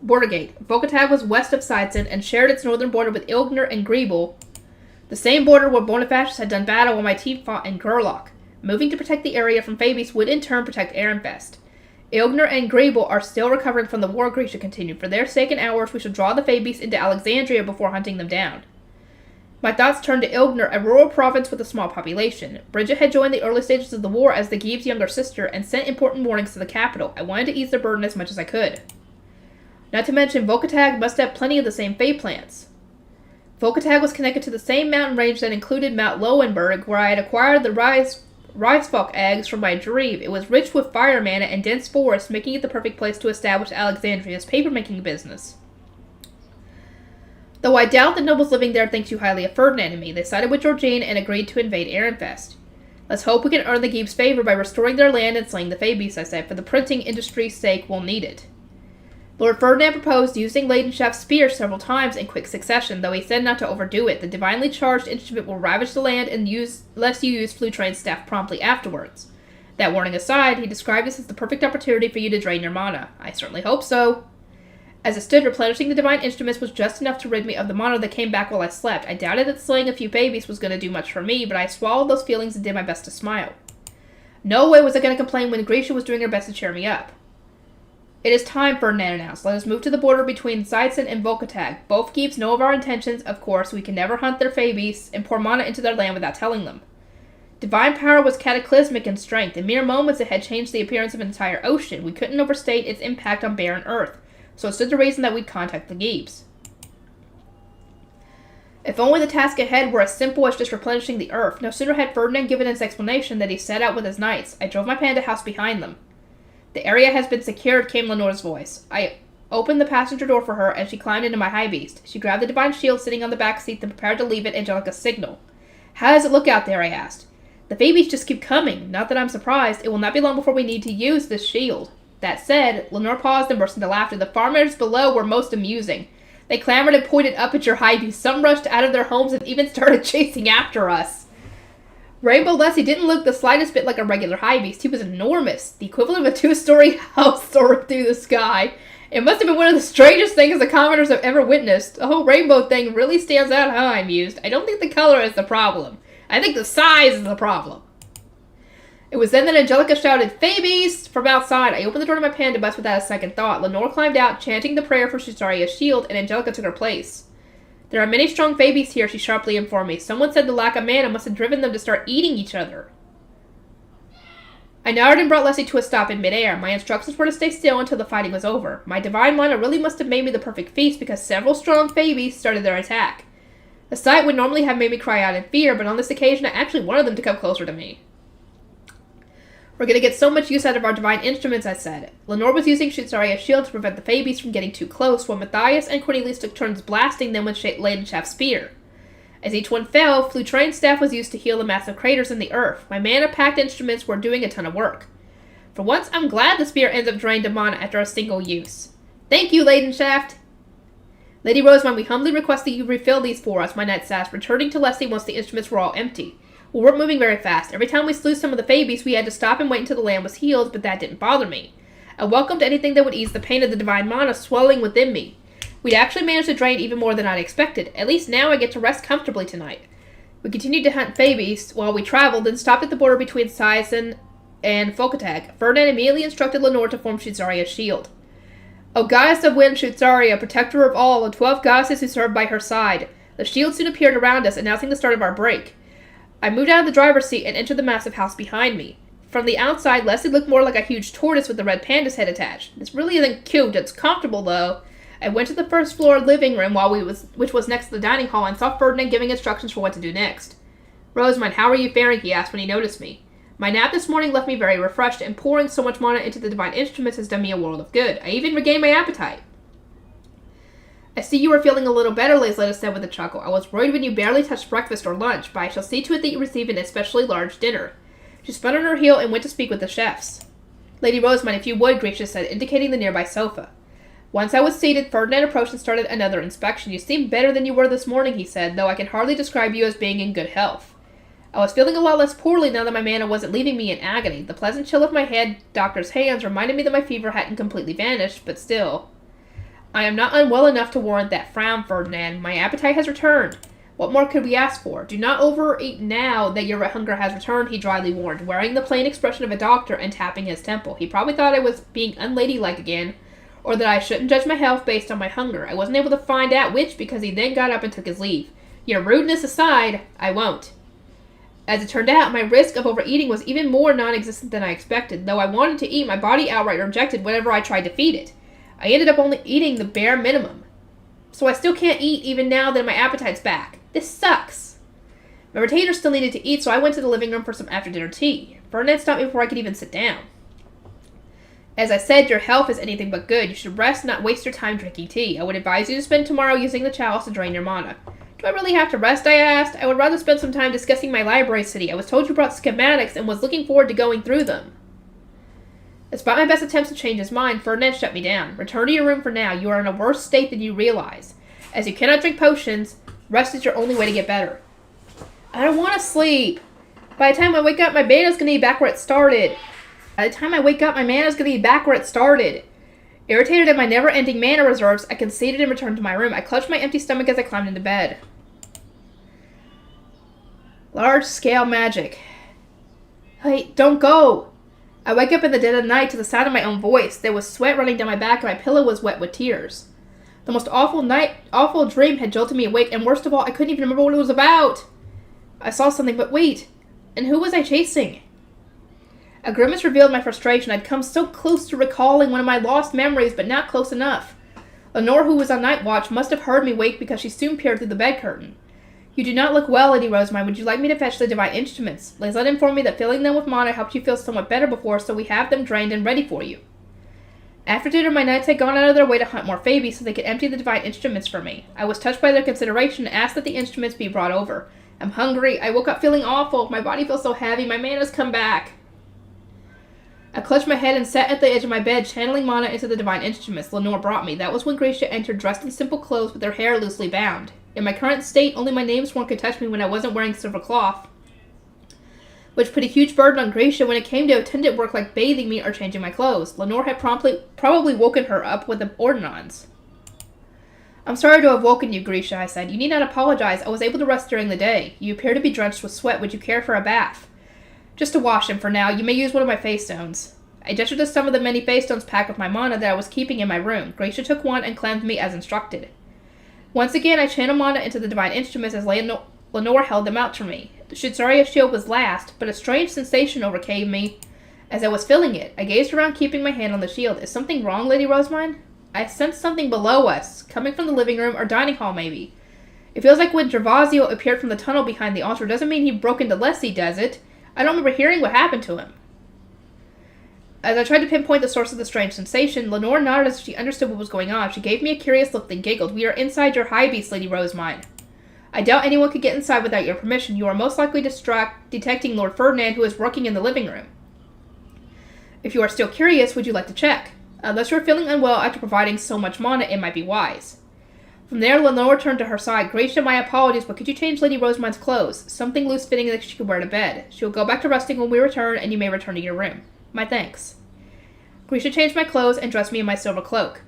Speaker 2: Volkatag was west of Seitzen and shared its northern border with Ilgner and Griebel, the same border where Bonifacius had done battle while my team fought in Gerlach. Moving to protect the area from Fabies would in turn protect Ehrenfest. Ilgner and Griebel are still recovering from the war, Gracia continued. For their sake and ours, we shall draw the Fabies into Alexandria before hunting them down. My thoughts turned to Ilgner, a rural province with a small population. Bridget had joined the early stages of the war as the Gieb's younger sister and sent important warnings to the capital. I wanted to ease their burden as much as I could. Not to mention, Volkatag must have plenty of the same Fey plants. Volkatag was connected to the same mountain range that included Mount Lowenberg, where I had acquired the Reisfalk eggs from my dream. It was rich with fire mana and dense forests, making it the perfect place to establish Alexandria's papermaking business. Though I doubt the nobles living there think too highly of Ferdinand and me, they sided with Georgine and agreed to invade Ehrenfest. Let's hope we can earn the Gieb's favor by restoring their land and slaying the Fabies, I said. For the printing industry's sake, we'll need it. Lord Ferdinand proposed using Leidenschaft's spear several times in quick succession, though he said not to overdo it. The divinely charged instrument will ravage the land unless you use Flutrin's staff promptly afterwards. That warning aside, he described this as the perfect opportunity for you to drain your mana. I certainly hope so. As it stood, replenishing the divine instruments was just enough to rid me of the mana that came back while I slept. I doubted that slaying a few babies was going to do much for me, but I swallowed those feelings and did my best to smile. No way was I going to complain when Grisha was doing her best to cheer me up. It is time, Ferdinand announced. Let us move to the border between Seitzen and Volkatag. Both Giebs know of our intentions, of course. We can never hunt their Fabies and pour mana into their land without telling them. Divine power was cataclysmic in strength. In mere moments, it had changed the appearance of an entire ocean. We couldn't overstate its impact on barren earth, so it stood to reason that we'd contact the Giebs. If only the task ahead were as simple as just replenishing the earth. No sooner had Ferdinand given his explanation than he set out with his knights. I drove my panda house behind them. The area has been secured, came Lenore's voice. I opened the passenger door for her, and she climbed into my high beast. She grabbed the divine shield sitting on the back seat and prepared to leave it Angelica's signal. How does it look out there, I asked. The Fabies just keep coming. Not that I'm surprised. It will not be long before we need to use this shield. That said, Lenore paused and burst into laughter. The farmers below were most amusing. They clamored and pointed up at your high beast. Some rushed out of their homes and even started chasing after us. Rainbow Leslie didn't look the slightest bit like a regular high beast. He was enormous, the equivalent of a 2-story house soaring through the sky. It must have been one of the strangest things the commoners have ever witnessed. The whole rainbow thing really stands out, huh, I mused. I don't think the color is the problem. I think the size is the problem. It was then that Angelica shouted, Fabies! From outside. I opened the door to my panda bus without a second thought. Lenore climbed out, chanting the prayer for Shusaria's shield, and Angelica took her place. There are many strong Fabies here, she sharply informed me. Someone said the lack of mana must have driven them to start eating each other. I nodded and brought Leslie to a stop in midair. My instructions were to stay still until the fighting was over. My divine mana really must have made me the perfect feast because several strong Fabies started their attack. The sight would normally have made me cry out in fear, but on this occasion I actually wanted them to come closer to me. We're going to get so much use out of our divine instruments, I said. Lenore was using Shutsaria's shield to prevent the Fabies from getting too close, while Matthias and Cornelius took turns blasting them with Leidenschaft's spear. As each one fell, Flutrin's staff was used to heal the massive craters in the earth. My mana-packed instruments were doing a ton of work. For once, I'm glad the spear ends up drained of mana after a single use. Thank you, Leidenschaft! Lady Rosamond, we humbly request that you refill these for us, my knights asked, returning to Leslie once the instruments were all empty. We weren't moving very fast. Every time we slew some of the Fabies, we had to stop and wait until the land was healed, but that didn't bother me. I welcomed anything that would ease the pain of the divine mana swelling within me. We'd actually managed to drain even more than I'd expected. At least now I get to rest comfortably tonight. We continued to hunt Fabies while we traveled, and stopped at the border between Seitzen and Volkatag. Ferdinand immediately instructed Lenore to form Shutsaria's shield. O goddess of wind, Shutsaria, protector of all, and 12 goddesses who served by her side. The shield soon appeared around us, announcing the start of our break. I moved out of the driver's seat and entered the massive house behind me. From the outside, Leslie looked more like a huge tortoise with a red panda's head attached. This really isn't cute. It's comfortable, though. I went to the first floor living room, which was next to the dining hall, and saw Ferdinand giving instructions for what to do next. Rosamond, how are you faring? He asked when he noticed me. My nap this morning left me very refreshed, and pouring so much mana into the divine instruments has done me a world of good. I even regained my appetite. I see you are feeling a little better, Laisletta said with a chuckle. I was worried when you barely touched breakfast or lunch, but I shall see to it that you receive an especially large dinner. She spun on her heel and went to speak with the chefs. Lady Rosamond, if you would, Gracia said, indicating the nearby sofa. Once I was seated, Ferdinand approached and started another inspection. You seem better than you were this morning, he said, though I can hardly describe you as being in good health. I was feeling a lot less poorly now that my mana wasn't leaving me in agony. The pleasant chill of my head doctor's hands reminded me that my fever hadn't completely vanished, but still. I am not unwell enough to warrant that frown, Ferdinand. My appetite has returned. What more could we ask for? Do not overeat now that your hunger has returned, he dryly warned, wearing the plain expression of a doctor and tapping his temple. He probably thought I was being unladylike again, or that I shouldn't judge my health based on my hunger. I wasn't able to find out which because he then got up and took his leave. Your rudeness aside, I won't. As it turned out, my risk of overeating was even more non-existent than I expected. Though I wanted to eat, my body outright rejected whenever I tried to feed it. I ended up only eating the bare minimum. So I still can't eat even now that my appetite's back. This sucks. My retainers still needed to eat, so I went to the living room for some after-dinner tea. Ferdinand stopped me before I could even sit down. As I said, your health is anything but good. You should rest, not waste your time drinking tea. I would advise you to spend tomorrow using the chalice to drain your mana. Do I really have to rest, I asked? I would rather spend some time discussing my library city. I was told you brought schematics and was looking forward to going through them. Despite my best attempts to change his mind, Ferdinand shut me down. Return to your room for now. You are in a worse state than you realize. As you cannot drink potions, rest is your only way to get better. I don't want to sleep. By the time I wake up, my mana's going to be back where it started. Irritated at my never-ending mana reserves, I conceded and returned to my room. I clutched my empty stomach as I climbed into bed. Large-scale magic. Hey, don't go! I wake up in the dead of night to the sound of my own voice. There was sweat running down my back and my pillow was wet with tears. The most awful dream had jolted me awake, and worst of all, I couldn't even remember what it was about. I saw something, but wait. And who was I chasing? A grimace revealed my frustration. I'd come so close to recalling one of my lost memories, but not close enough. Lenore, who was on night watch, must have heard me wake because she soon peered through the bed curtain. You do not look well, Lady Rosemine. Would you like me to fetch the divine instruments? Liesl informed me that filling them with mana helped you feel somewhat better before, so we have them drained and ready for you. After dinner, my knights had gone out of their way to hunt more Fabies so they could empty the divine instruments for me. I was touched by their consideration and asked that the instruments be brought over. I'm hungry. I woke up feeling awful. My body feels so heavy. My mana's come back. I clutched my head and sat at the edge of my bed, channeling mana into the divine instruments Lenore brought me. That was when Gracia entered, dressed in simple clothes with her hair loosely bound. In my current state, only my namesworn could touch me when I wasn't wearing silver cloth, which put a huge burden on Gracia when it came to attendant work like bathing me or changing my clothes. Lenore had probably woken her up with the ordinance. I'm sorry to have woken you, Gracia, I said. You need not apologize. I was able to rest during the day. You appear to be drenched with sweat. Would you care for a bath? Just to wash him for now. You may use one of my face stones. I gestured to some of the many face stones packed with my mana that I was keeping in my room. Gracia took one and cleansed me as instructed. Once again, I channeled mana into the divine instruments as Lenore held them out to me. The Shitsaria shield was last, but a strange sensation overcame me as I was filling it. I gazed around, keeping my hand on the shield. Is something wrong, Lady Rosemine? I sensed something below us, coming from the living room or dining hall, maybe. It feels like when Gervasio appeared from the tunnel behind the altar. Doesn't mean he broke into Leslie, does it? I don't remember hearing what happened to him. As I tried to pinpoint the source of the strange sensation, Lenore nodded as if she understood what was going on. She gave me a curious look, then giggled. We are inside your high beast, Lady Rosemine. I doubt anyone could get inside without your permission. You are most likely detecting Lord Ferdinand, who is working in the living room. If you are still curious, would you like to check? Unless you are feeling unwell after providing so much mana, it might be wise. From there, Lenore turned to her side. Gracia, my apologies, but could you change Lady Rosemine's clothes? Something loose-fitting that she could wear to bed. She will go back to resting when we return, and you may return to your room. My thanks. Gracia changed my clothes and dressed me in my silver cloak.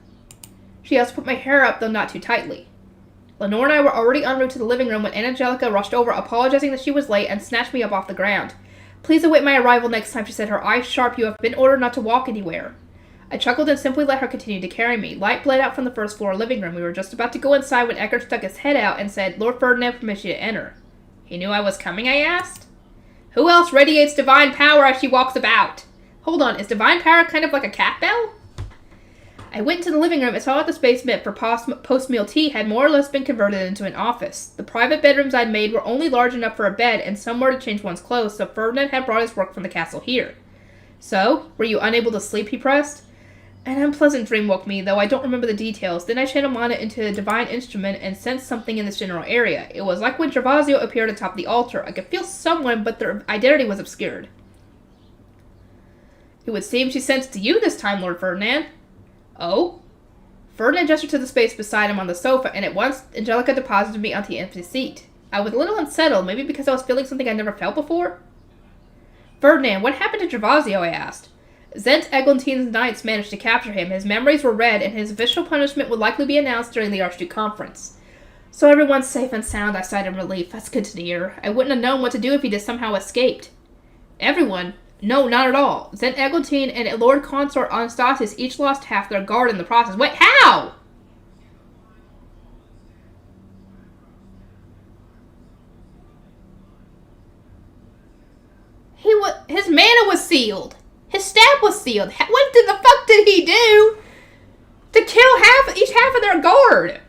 Speaker 2: She also put my hair up, though not too tightly. Lenore and I were already en route to the living room when Angelica rushed over, apologizing that she was late, and snatched me up off the ground. Please await my arrival next time, she said, her eyes sharp. You have been ordered not to walk anywhere. I chuckled and simply let her continue to carry me. Light bled out from the first floor living room. We were just about to go inside when Eckert stuck his head out and said, Lord Ferdinand permits you to enter. He knew I was coming, I asked. Who else radiates divine power as she walks about? Hold on, is divine power kind of like a cat bell? I went into the living room and saw that the space meant for post-meal tea had more or less been converted into an office. The private bedrooms I'd made were only large enough for a bed and somewhere to change one's clothes, so Ferdinand had brought his work from the castle here. So, were you unable to sleep, he pressed. An unpleasant dream woke me, though I don't remember the details. Then I channeled mana into a divine instrument and sensed something in this general area. It was like when Gervasio appeared atop the altar. I could feel someone, but their identity was obscured. It would seem she sensed you this time, Lord Ferdinand. Oh? Ferdinand gestured to the space beside him on the sofa, and at once Angelica deposited me onto the empty seat. I was a little unsettled, maybe because I was feeling something I'd never felt before. Ferdinand, what happened to Gervasio? I asked. Zent Eglantine's knights managed to capture him. His memories were read, and his official punishment would likely be announced during the Archduke Conference. So everyone's safe and sound, I sighed in relief. That's good to hear. I wouldn't have known what to do if he just somehow escaped. Everyone? No, not at all. Zent Eglantine and Lord Consort Anastasius each lost half their guard in the process. Wait, how? His mana was sealed. His staff was sealed. What the fuck did he do to kill each half of their guard?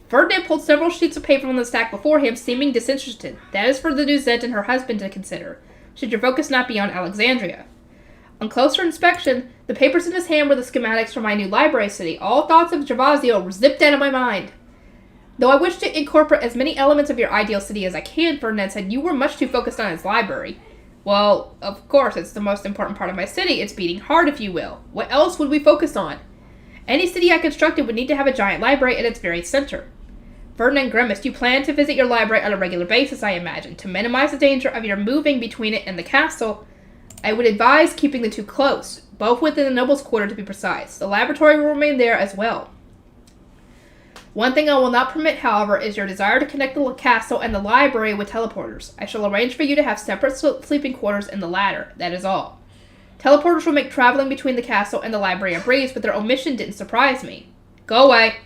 Speaker 2: Ferdinand pulled several sheets of paper from the stack before him, seeming disinterested. That is for the new Zent and her husband to consider. Should your focus not be on Alexandria? On closer inspection, the papers in his hand were the schematics for my new library city. All thoughts of Javazio were zipped out of my mind. Though I wish to incorporate as many elements of your ideal city as I can, Ferdinand said you were much too focused on his library. Well, of course, it's the most important part of my city. It's beating hard, if you will. What else would we focus on? Any city I constructed would need to have a giant library at its very center. Ferdinand grimaced. You plan to visit your library on a regular basis, I imagine. To minimize the danger of your moving between it and the castle, I would advise keeping the two close, both within the noble's quarter to be precise. The laboratory will remain there as well. One thing I will not permit, however, is your desire to connect the castle and the library with teleporters. I shall arrange for you to have separate sleeping quarters in the latter. That is all. Teleporters will make traveling between the castle and the library a breeze, but their omission didn't surprise me. Go away.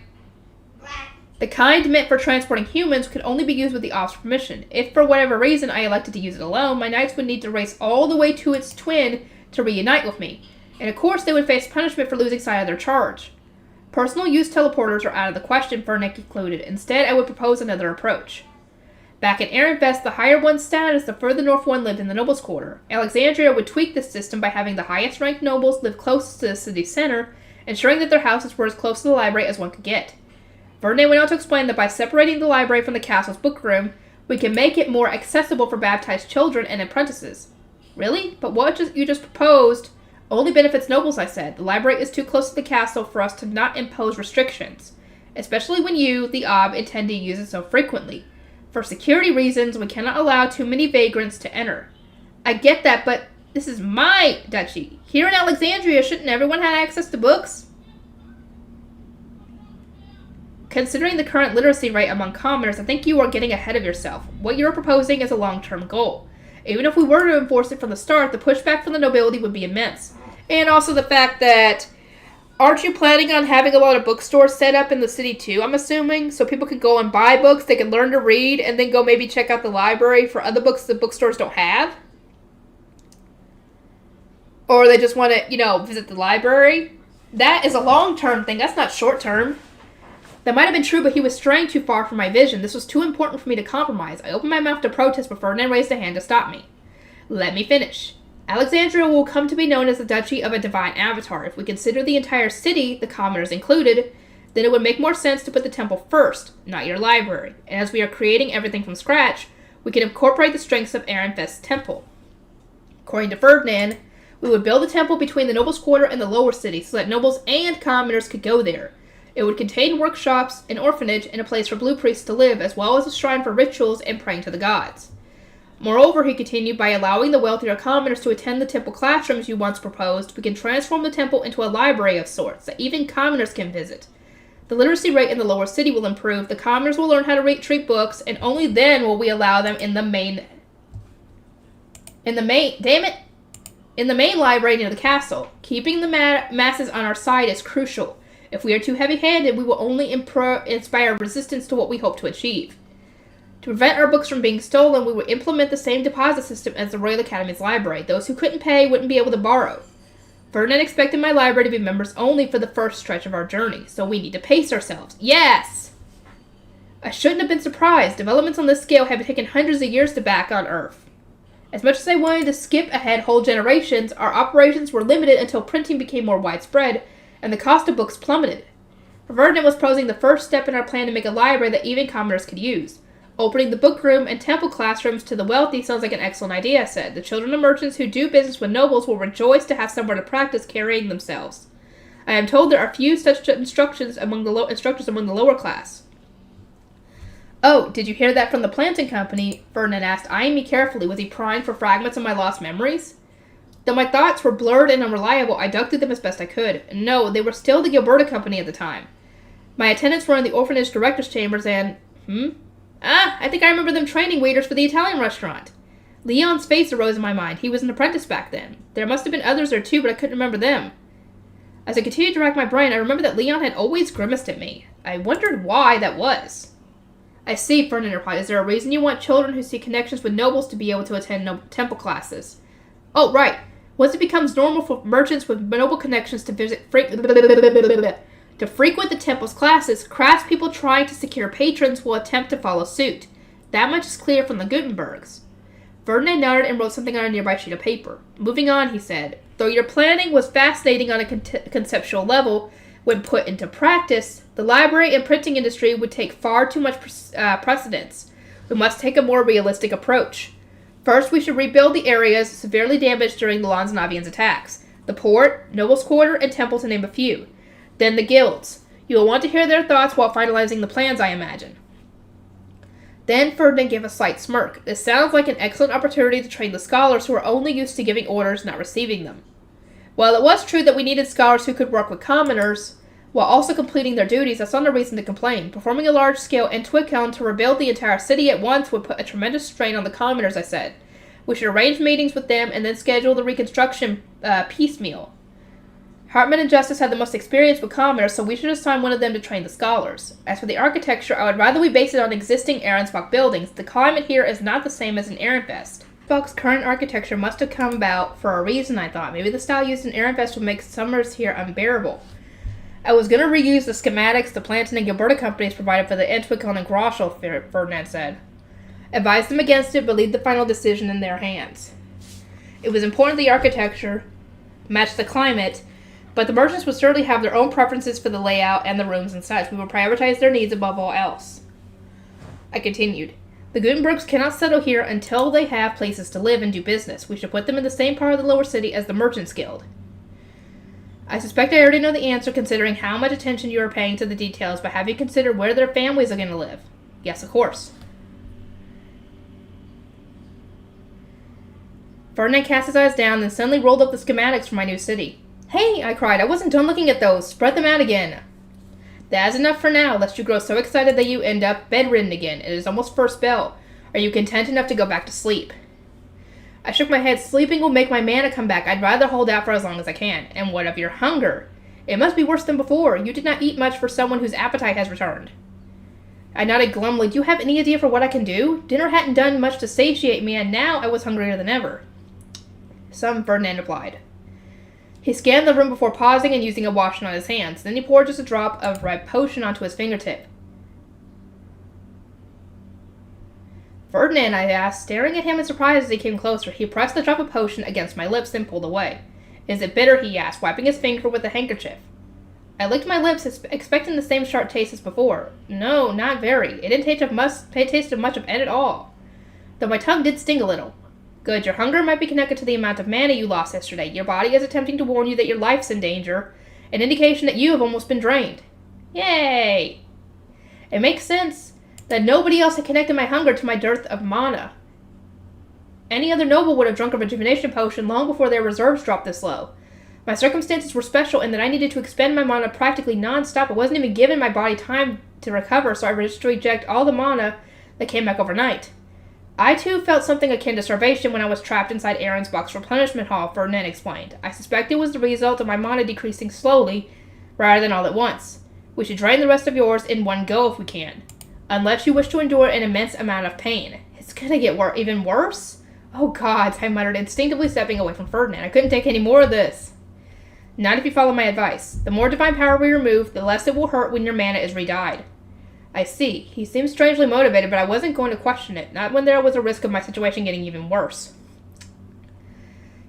Speaker 2: The kind meant for transporting humans could only be used with the Ops' permission. If for whatever reason I elected to use it alone, my knights would need to race all the way to its twin to reunite with me. And of course they would face punishment for losing sight of their charge. Personal use teleporters are out of the question, Ferdinand concluded. Instead, I would propose another approach. Back in Ehrenfest, the higher one status, the further north one lived in the nobles' quarter. Alexandria would tweak this system by having the highest ranked nobles live closest to the city center, ensuring that their houses were as close to the library as one could get. Ferdinand went on to explain that by separating the library from the castle's bookroom, we can make it more accessible for baptized children and apprentices. Really? But what you just proposed only benefits nobles, I said. The library is too close to the castle for us to not impose restrictions, especially when you, the Ob, intend to use it so frequently. For security reasons, we cannot allow too many vagrants to enter. I get that, but this is my duchy. Here in Alexandria, shouldn't everyone have access to books? Considering the current literacy rate among commoners, I think you are getting ahead of yourself. What you are proposing is a long-term goal. Even if we were to enforce it from the start, the pushback from the nobility would be immense. And also the fact that, aren't you planning on having a lot of bookstores set up in the city too, I'm assuming? So people can go and buy books, they can learn to read, and then go maybe check out the library for other books that bookstores don't have? Or they just want to, visit the library? That is a long-term thing, that's not short-term. That might have been true, but he was straying too far from my vision. This was too important for me to compromise. I opened my mouth to protest, but Ferdinand raised a hand to stop me. Let me finish. Alexandria will come to be known as the Duchy of a Divine Avatar. If we consider the entire city, the commoners included, then it would make more sense to put the temple first, not your library. And as we are creating everything from scratch, we can incorporate the strengths of Ehrenfest's temple. According to Ferdinand, we would build a temple between the nobles' quarter and the lower city so that nobles and commoners could go there. It would contain workshops, an orphanage, and a place for blue priests to live, as well as a shrine for rituals and praying to the gods. Moreover, he continued, by allowing the wealthier commoners to attend the temple classrooms you once proposed, we can transform the temple into a library of sorts that even commoners can visit. The literacy rate in the lower city will improve, the commoners will learn how to treat books, and only then will we allow them in the main library near the castle. Keeping the masses on our side is crucial. If we are too heavy-handed, we will only inspire resistance to what we hope to achieve. To prevent our books from being stolen, we would implement the same deposit system as the Royal Academy's library. Those who couldn't pay wouldn't be able to borrow. Ferdinand expected my library to be members only for the first stretch of our journey, so we need to pace ourselves. Yes! I shouldn't have been surprised. Developments on this scale have taken hundreds of years to back on Earth. As much as I wanted to skip ahead whole generations, our operations were limited until printing became more widespread, and the cost of books plummeted. Ferdinand was proposing the first step in our plan to make a library that even commoners could use. Opening the bookroom and temple classrooms to the wealthy sounds like an excellent idea, I said. The children of merchants who do business with nobles will rejoice to have somewhere to practice carrying themselves. I am told there are few such instructors among the lower class. Oh, did you hear that from the planting company? Ferdinand asked, eyeing me carefully. Was he prying for fragments of my lost memories? Though my thoughts were blurred and unreliable, I dug through them as best I could. No, they were still the Gilberta Company at the time. My attendants were in the orphanage director's chambers and... I think I remember them training waiters for the Italian restaurant. Leon's face arose in my mind. He was an apprentice back then. There must have been others there too, but I couldn't remember them. As I continued to rack my brain, I remembered that Leon had always grimaced at me. I wondered why that was. I see, Ferdinand replied. Is there a reason you want children who see connections with nobles to be able to attend temple classes? Oh, right. Once it becomes normal for merchants with noble connections to frequent the temple's classes, crass people trying to secure patrons will attempt to follow suit. That much is clear from the Gutenbergs. Ferdinand nodded and wrote something on a nearby sheet of paper. Moving on, he said. Though your planning was fascinating on a conceptual level, when put into practice, the library and printing industry would take far too much precedence. We must take a more realistic approach. First, we should rebuild the areas severely damaged during the Lanzanavians' attacks. The port, Noble's Quarter, and Temple, to name a few. Then the guilds. You will want to hear their thoughts while finalizing the plans, I imagine. Then Ferdinand gave a slight smirk. This sounds like an excellent opportunity to train the scholars who are only used to giving orders, not receiving them. While it was true that we needed scholars who could work with commoners, while also completing their duties, that's not a reason to complain. Performing a large-scale Entwickeln to rebuild the entire city at once would put a tremendous strain on the commoners, I said. We should arrange meetings with them and then schedule the reconstruction piecemeal. Hartman and Justice had the most experience with commoners, so we should assign one of them to train the scholars. As for the architecture, I would rather we base it on existing Arensbach buildings. The climate here is not the same as in Ehrenfest. Bach's current architecture must have come about for a reason, I thought. Maybe the style used in Ehrenfest would make summers here unbearable. I was going to reuse the schematics the Planten and Gilberta companies provided for the Entwickeln and Groschel, Ferdinand said. Advised them against it, but leave the final decision in their hands. It was important the architecture matched the climate, but the merchants would certainly have their own preferences for the layout and the rooms and such. We would prioritize their needs above all else. I continued. The Gutenbergs cannot settle here until they have places to live and do business. We should put them in the same part of the lower city as the Merchants Guild. I suspect I already know the answer considering how much attention you are paying to the details, but have you considered where their families are going to live? Yes, of course. Ferdinand cast his eyes down, then suddenly rolled up the schematics for my new city. Hey, I cried, I wasn't done looking at those. Spread them out again. That is enough for now, lest you grow so excited that you end up bedridden again. It is almost first bell. Are you content enough to go back to sleep? I shook my head. Sleeping will make my mana come back. I'd rather hold out for as long as I can. And what of your hunger? It must be worse than before. You did not eat much for someone whose appetite has returned. I nodded glumly. Do you have any idea for what I can do? Dinner hadn't done much to satiate me, and now I was hungrier than ever. Some, Ferdinand replied. He scanned the room before pausing and using a washing on his hands. Then he poured just a drop of red potion onto his fingertip. Ferdinand, I asked, staring at him in surprise as he came closer. He pressed the drop of potion against my lips, then pulled away. Is it bitter? He asked, wiping his finger with a handkerchief. I licked my lips, expecting the same sharp taste as before. No, not very. It didn't taste of much of it at all. Though my tongue did sting a little. Good, your hunger might be connected to the amount of mana you lost yesterday. Your body is attempting to warn you that your life's in danger, an indication that you have almost been drained. Yay! It makes sense that nobody else had connected my hunger to my dearth of mana. Any other noble would have drunk a rejuvenation potion long before their reserves dropped this low. My circumstances were special in that I needed to expend my mana practically non-stop. I wasn't even giving my body time to recover, so I just reject all the mana that came back overnight. I, too, felt something akin to starvation when I was trapped inside Arensbach's replenishment hall, Ferdinand explained. I suspect it was the result of my mana decreasing slowly, rather than all at once. We should drain the rest of yours in one go if we can. Unless you wish to endure an immense amount of pain. It's gonna get even worse? Oh, gods, I muttered, instinctively stepping away from Ferdinand. I couldn't take any more of this. Not if you follow my advice. The more divine power we remove, the less it will hurt when your mana is re-dyed. I see. He seemed strangely motivated, but I wasn't going to question it, not when there was a risk of my situation getting even worse.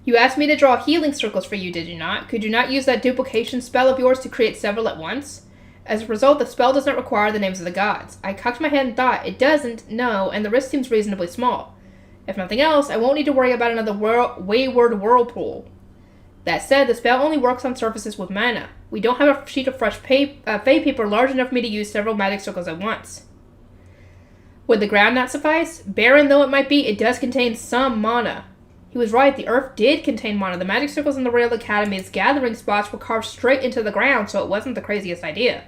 Speaker 2: You asked me to draw healing circles for you, did you not? Could you not use that duplication spell of yours to create several at once? As a result, the spell does not require the names of the gods. I cocked my head and thought, it doesn't, no, and the risk seems reasonably small. If nothing else, I won't need to worry about another wayward whirlpool. That said, the spell only works on surfaces with mana. We don't have a sheet of fresh fey paper large enough for me to use several magic circles at once. Would the ground not suffice? Barren though it might be, it does contain some mana. He was right, the earth did contain mana. The magic circles in the Royal Academy's gathering spots were carved straight into the ground, so it wasn't the craziest idea.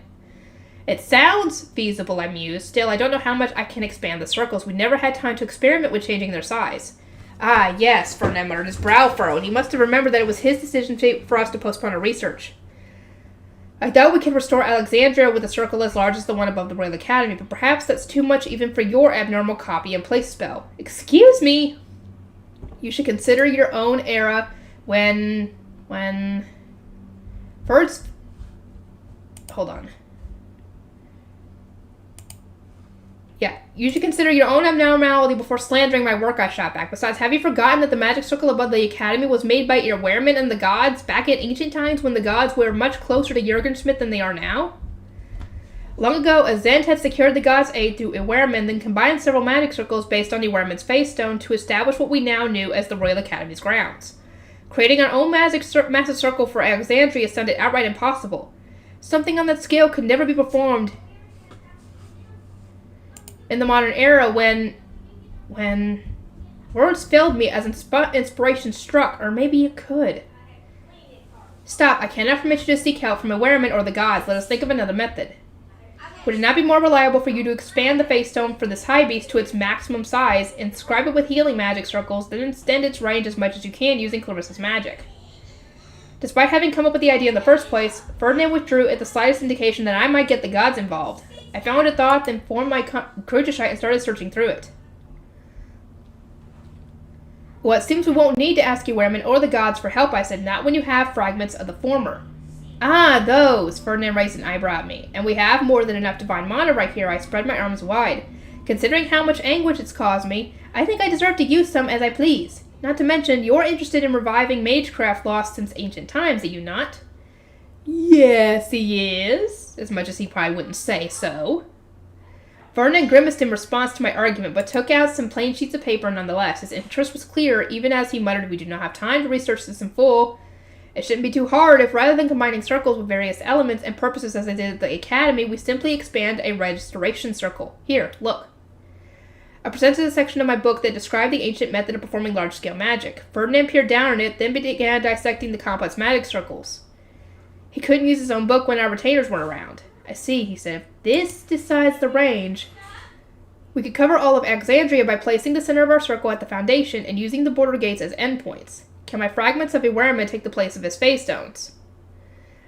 Speaker 2: It sounds feasible, I mused. Still, I don't know how much I can expand the circles. We never had time to experiment with changing their size. Ah, yes, Ferdinand muttered, his brow furrowed. He must have remembered that it was his decision for us to postpone our research. I doubt we can restore Alexandria with a circle as large as the one above the Royal Academy, but perhaps that's too much even for your abnormal copy and place spell. Excuse me! You should consider your own era when... First... Hold on. Yeah, you should consider your own abnormality before slandering my work, I shot back. Besides, have you forgotten that the magic circle above the academy was made by Earwearmen and the gods back in ancient times when the gods were much closer to Jurgenschmidt than they are now? Long ago, Azent had secured the gods' aid through Earwearmen, then combined several magic circles based on Earwearmen's face stone to establish what we now knew as the Royal Academy's grounds. Creating our own massive circle for Alexandria sounded outright impossible. Something on that scale could never be performed in the modern era when words failed me as inspiration struck, or maybe it could. Stop, I cannot permit you to seek help from Earwearmen or the gods. Let us think of another method. Would it not be more reliable for you to expand the face stone for this high beast to its maximum size, inscribe it with healing magic circles, then extend its range as much as you can using Clarissa's magic? Despite having come up with the idea in the first place, Ferdinand withdrew at the slightest indication that I might get the gods involved. I found a thought, then formed my Cruciate and started searching through it. Well, it seems we won't need to ask Earwearmen or the gods for help, I said, not when you have fragments of the former. Ah, those! Ferdinand raised an eyebrow at me. And we have more than enough divine mana right here. I spread my arms wide. Considering how much anguish it's caused me, I think I deserve to use some as I please. Not to mention, you're interested in reviving magecraft lost since ancient times, are you not? Yes, he is. As much as he probably wouldn't say so. Ferdinand grimaced in response to my argument, but took out some plain sheets of paper nonetheless. His interest was clear, even as he muttered, we do not have time to research this in full. It shouldn't be too hard if, rather than combining circles with various elements and purposes as I did at the academy, we simply expand a restoration circle. Here, look. I presented a section of my book that described the ancient method of performing large-scale magic. Ferdinand peered down on it, then began dissecting the complex magic circles. He couldn't use his own book when our retainers weren't around. I see, he said. If this decides the range, we could cover all of Alexandria by placing the center of our circle at the foundation and using the border gates as endpoints. Can my fragments of Earwearmen take the place of his face stones?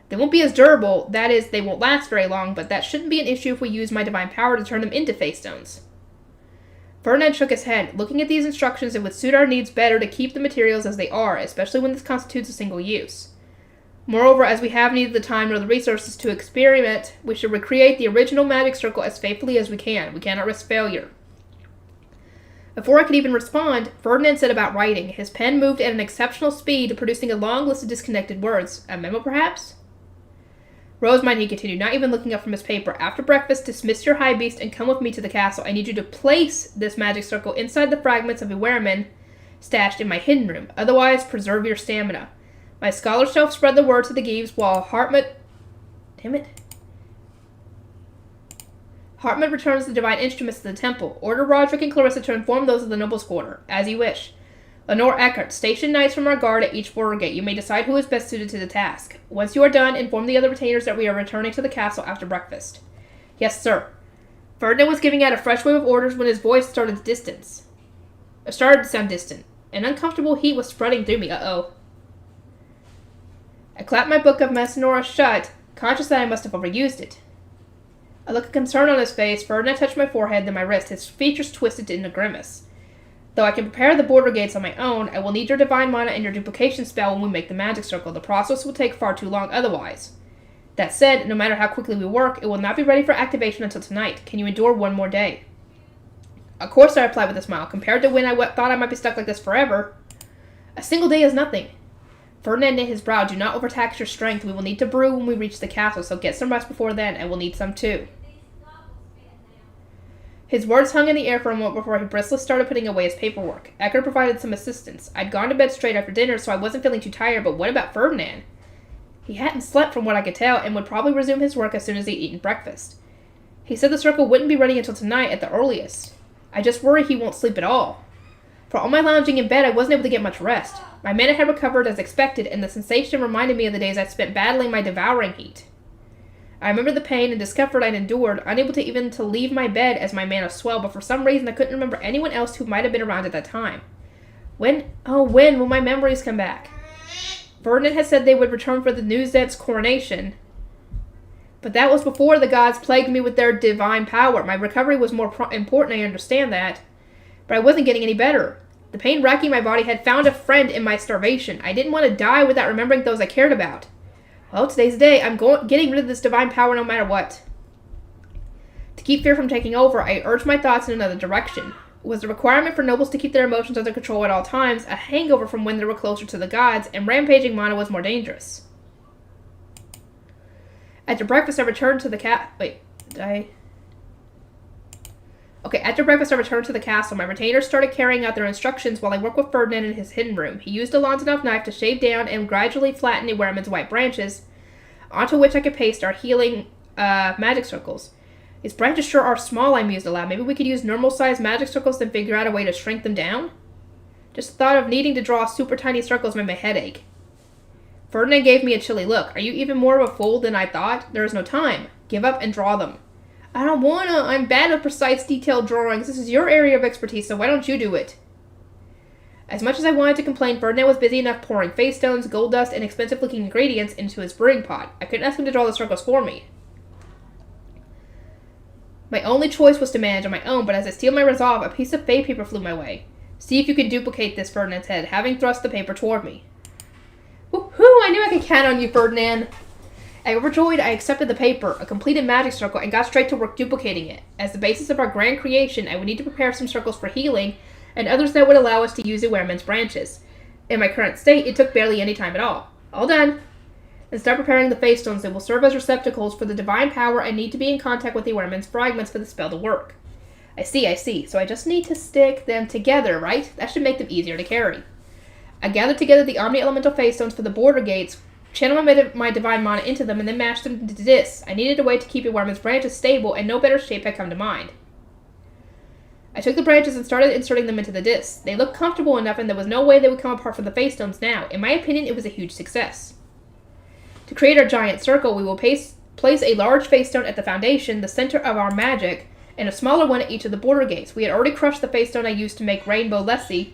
Speaker 2: They won't be as durable, that is, they won't last very long, but that shouldn't be an issue if we use my divine power to turn them into face stones. Ferdinand shook his head. Looking at these instructions, it would suit our needs better to keep the materials as they are, especially when this constitutes a single use. Moreover, as we have neither the time nor the resources to experiment, we should recreate the original magic circle as faithfully as we can. We cannot risk failure. Before I could even respond, Ferdinand set about writing. His pen moved at an exceptional speed, producing a long list of disconnected words. A memo, perhaps? Rosemine, he continued, not even looking up from his paper. After breakfast, dismiss your high beast and come with me to the castle. I need you to place this magic circle inside the fragments of Earwearmen stashed in my hidden room. Otherwise, preserve your stamina. My scholar shall spread the word to the Geeves while Hartmut returns the divine instruments to the temple. Order Roderick and Clarissa to inform those of the nobles' quarter, as you wish. Lenore Eckert, station knights from our guard at each border gate. You may decide who is best suited to the task. Once you are done, inform the other retainers that we are returning to the castle after breakfast. Yes, sir. Ferdinand was giving out a fresh wave of orders when his voice started to sound distant. An uncomfortable heat was spreading through me. Uh-oh. I clapped my book of Messinora shut, conscious that I must have overused it. A look of concern on his face, Ferdinand touched my forehead, then my wrist. His features twisted in a grimace. Though I can prepare the border gates on my own, I will need your divine mana and your duplication spell when we make the magic circle. The process will take far too long otherwise. That said, no matter how quickly we work, it will not be ready for activation until tonight. Can you endure one more day? Of course, I replied with a smile. Compared to when I thought I might be stuck like this forever, a single day is nothing. Ferdinand knit his brow. Do not overtax your strength. We will need to brew when we reach the castle, so get some rest before then, and we'll need some too. His words hung in the air for a moment before he briskly started putting away his paperwork. Eckert provided some assistance. I'd gone to bed straight after dinner, so I wasn't feeling too tired, but what about Ferdinand? He hadn't slept from what I could tell, and would probably resume his work as soon as he'd eaten breakfast. He said the circle wouldn't be ready until tonight at the earliest. I just worry he won't sleep at all. For all my lounging in bed, I wasn't able to get much rest. My mana had recovered as expected, and the sensation reminded me of the days I'd spent battling my devouring heat. I remember the pain and discomfort I'd endured, unable to even to leave my bed as my mana swelled, but for some reason I couldn't remember anyone else who might have been around at that time. When will my memories come back? Ferdinand had said they would return for the Newszet's coronation, but that was before the gods plagued me with their divine power. My recovery was more important, I understand that, but I wasn't getting any better. The pain racking my body had found a friend in my starvation. I didn't want to die without remembering those I cared about. Well, today's the day. I'm getting rid of this divine power no matter what. To To keep fear from taking over, I urged my thoughts in another direction. Was the requirement for nobles to keep their emotions under control at all times a hangover from when they were closer to the gods, and rampaging mana was more dangerous? After breakfast, I returned to the After breakfast, I returned to the castle. My retainers started carrying out their instructions while I worked with Ferdinand in his hidden room. He used a Lonzanoff knife to shave down and gradually flatten the Wehrman's white branches, onto which I could paste our healing magic circles. These branches sure are small, I mused aloud. Maybe we could use normal-sized magic circles and figure out a way to shrink them down? Just the thought of needing to draw super tiny circles made my head ache. Ferdinand gave me a chilly look. Are you even more of a fool than I thought? There is no time. Give up and draw them. I don't wanna. I'm bad at precise, detailed drawings. This is your area of expertise, so why don't you do it? As much as I wanted to complain, Ferdinand was busy enough pouring face stones, gold dust, and expensive-looking ingredients into his brewing pot. I couldn't ask him to draw the circles for me. My only choice was to manage on my own, but as I steeled my resolve, a piece of fey paper flew my way. See if you can duplicate this, Ferdinand said, having thrust the paper toward me. Woohoo! I knew I could count on you, Ferdinand. Overjoyed, I accepted the paper, a completed magic circle, and got straight to work duplicating it. As the basis of our grand creation, I would need to prepare some circles for healing, and others that would allow us to use the Wehrman's branches. In my current state, it took barely any time at all. All done. And start preparing the face stones that will serve as receptacles for the divine power I need to be in contact with the Wehrman's fragments for the spell to work. I see. So I just need to stick them together, right? That should make them easier to carry. I gathered together the omni-elemental face stones for the border gates, channeled my divine mana into them, and then mashed them into discs. I needed a way to keep your Wehrman's branches stable, and no better shape had come to mind. I took the branches and started inserting them into the discs. They looked comfortable enough, and there was no way they would come apart from the face stones now. In my opinion, it was a huge success. To create our giant circle, we will place a large face stone at the foundation, the center of our magic, and a smaller one at each of the border gates. We had already crushed the face stone I used to make Rainbow Lessie.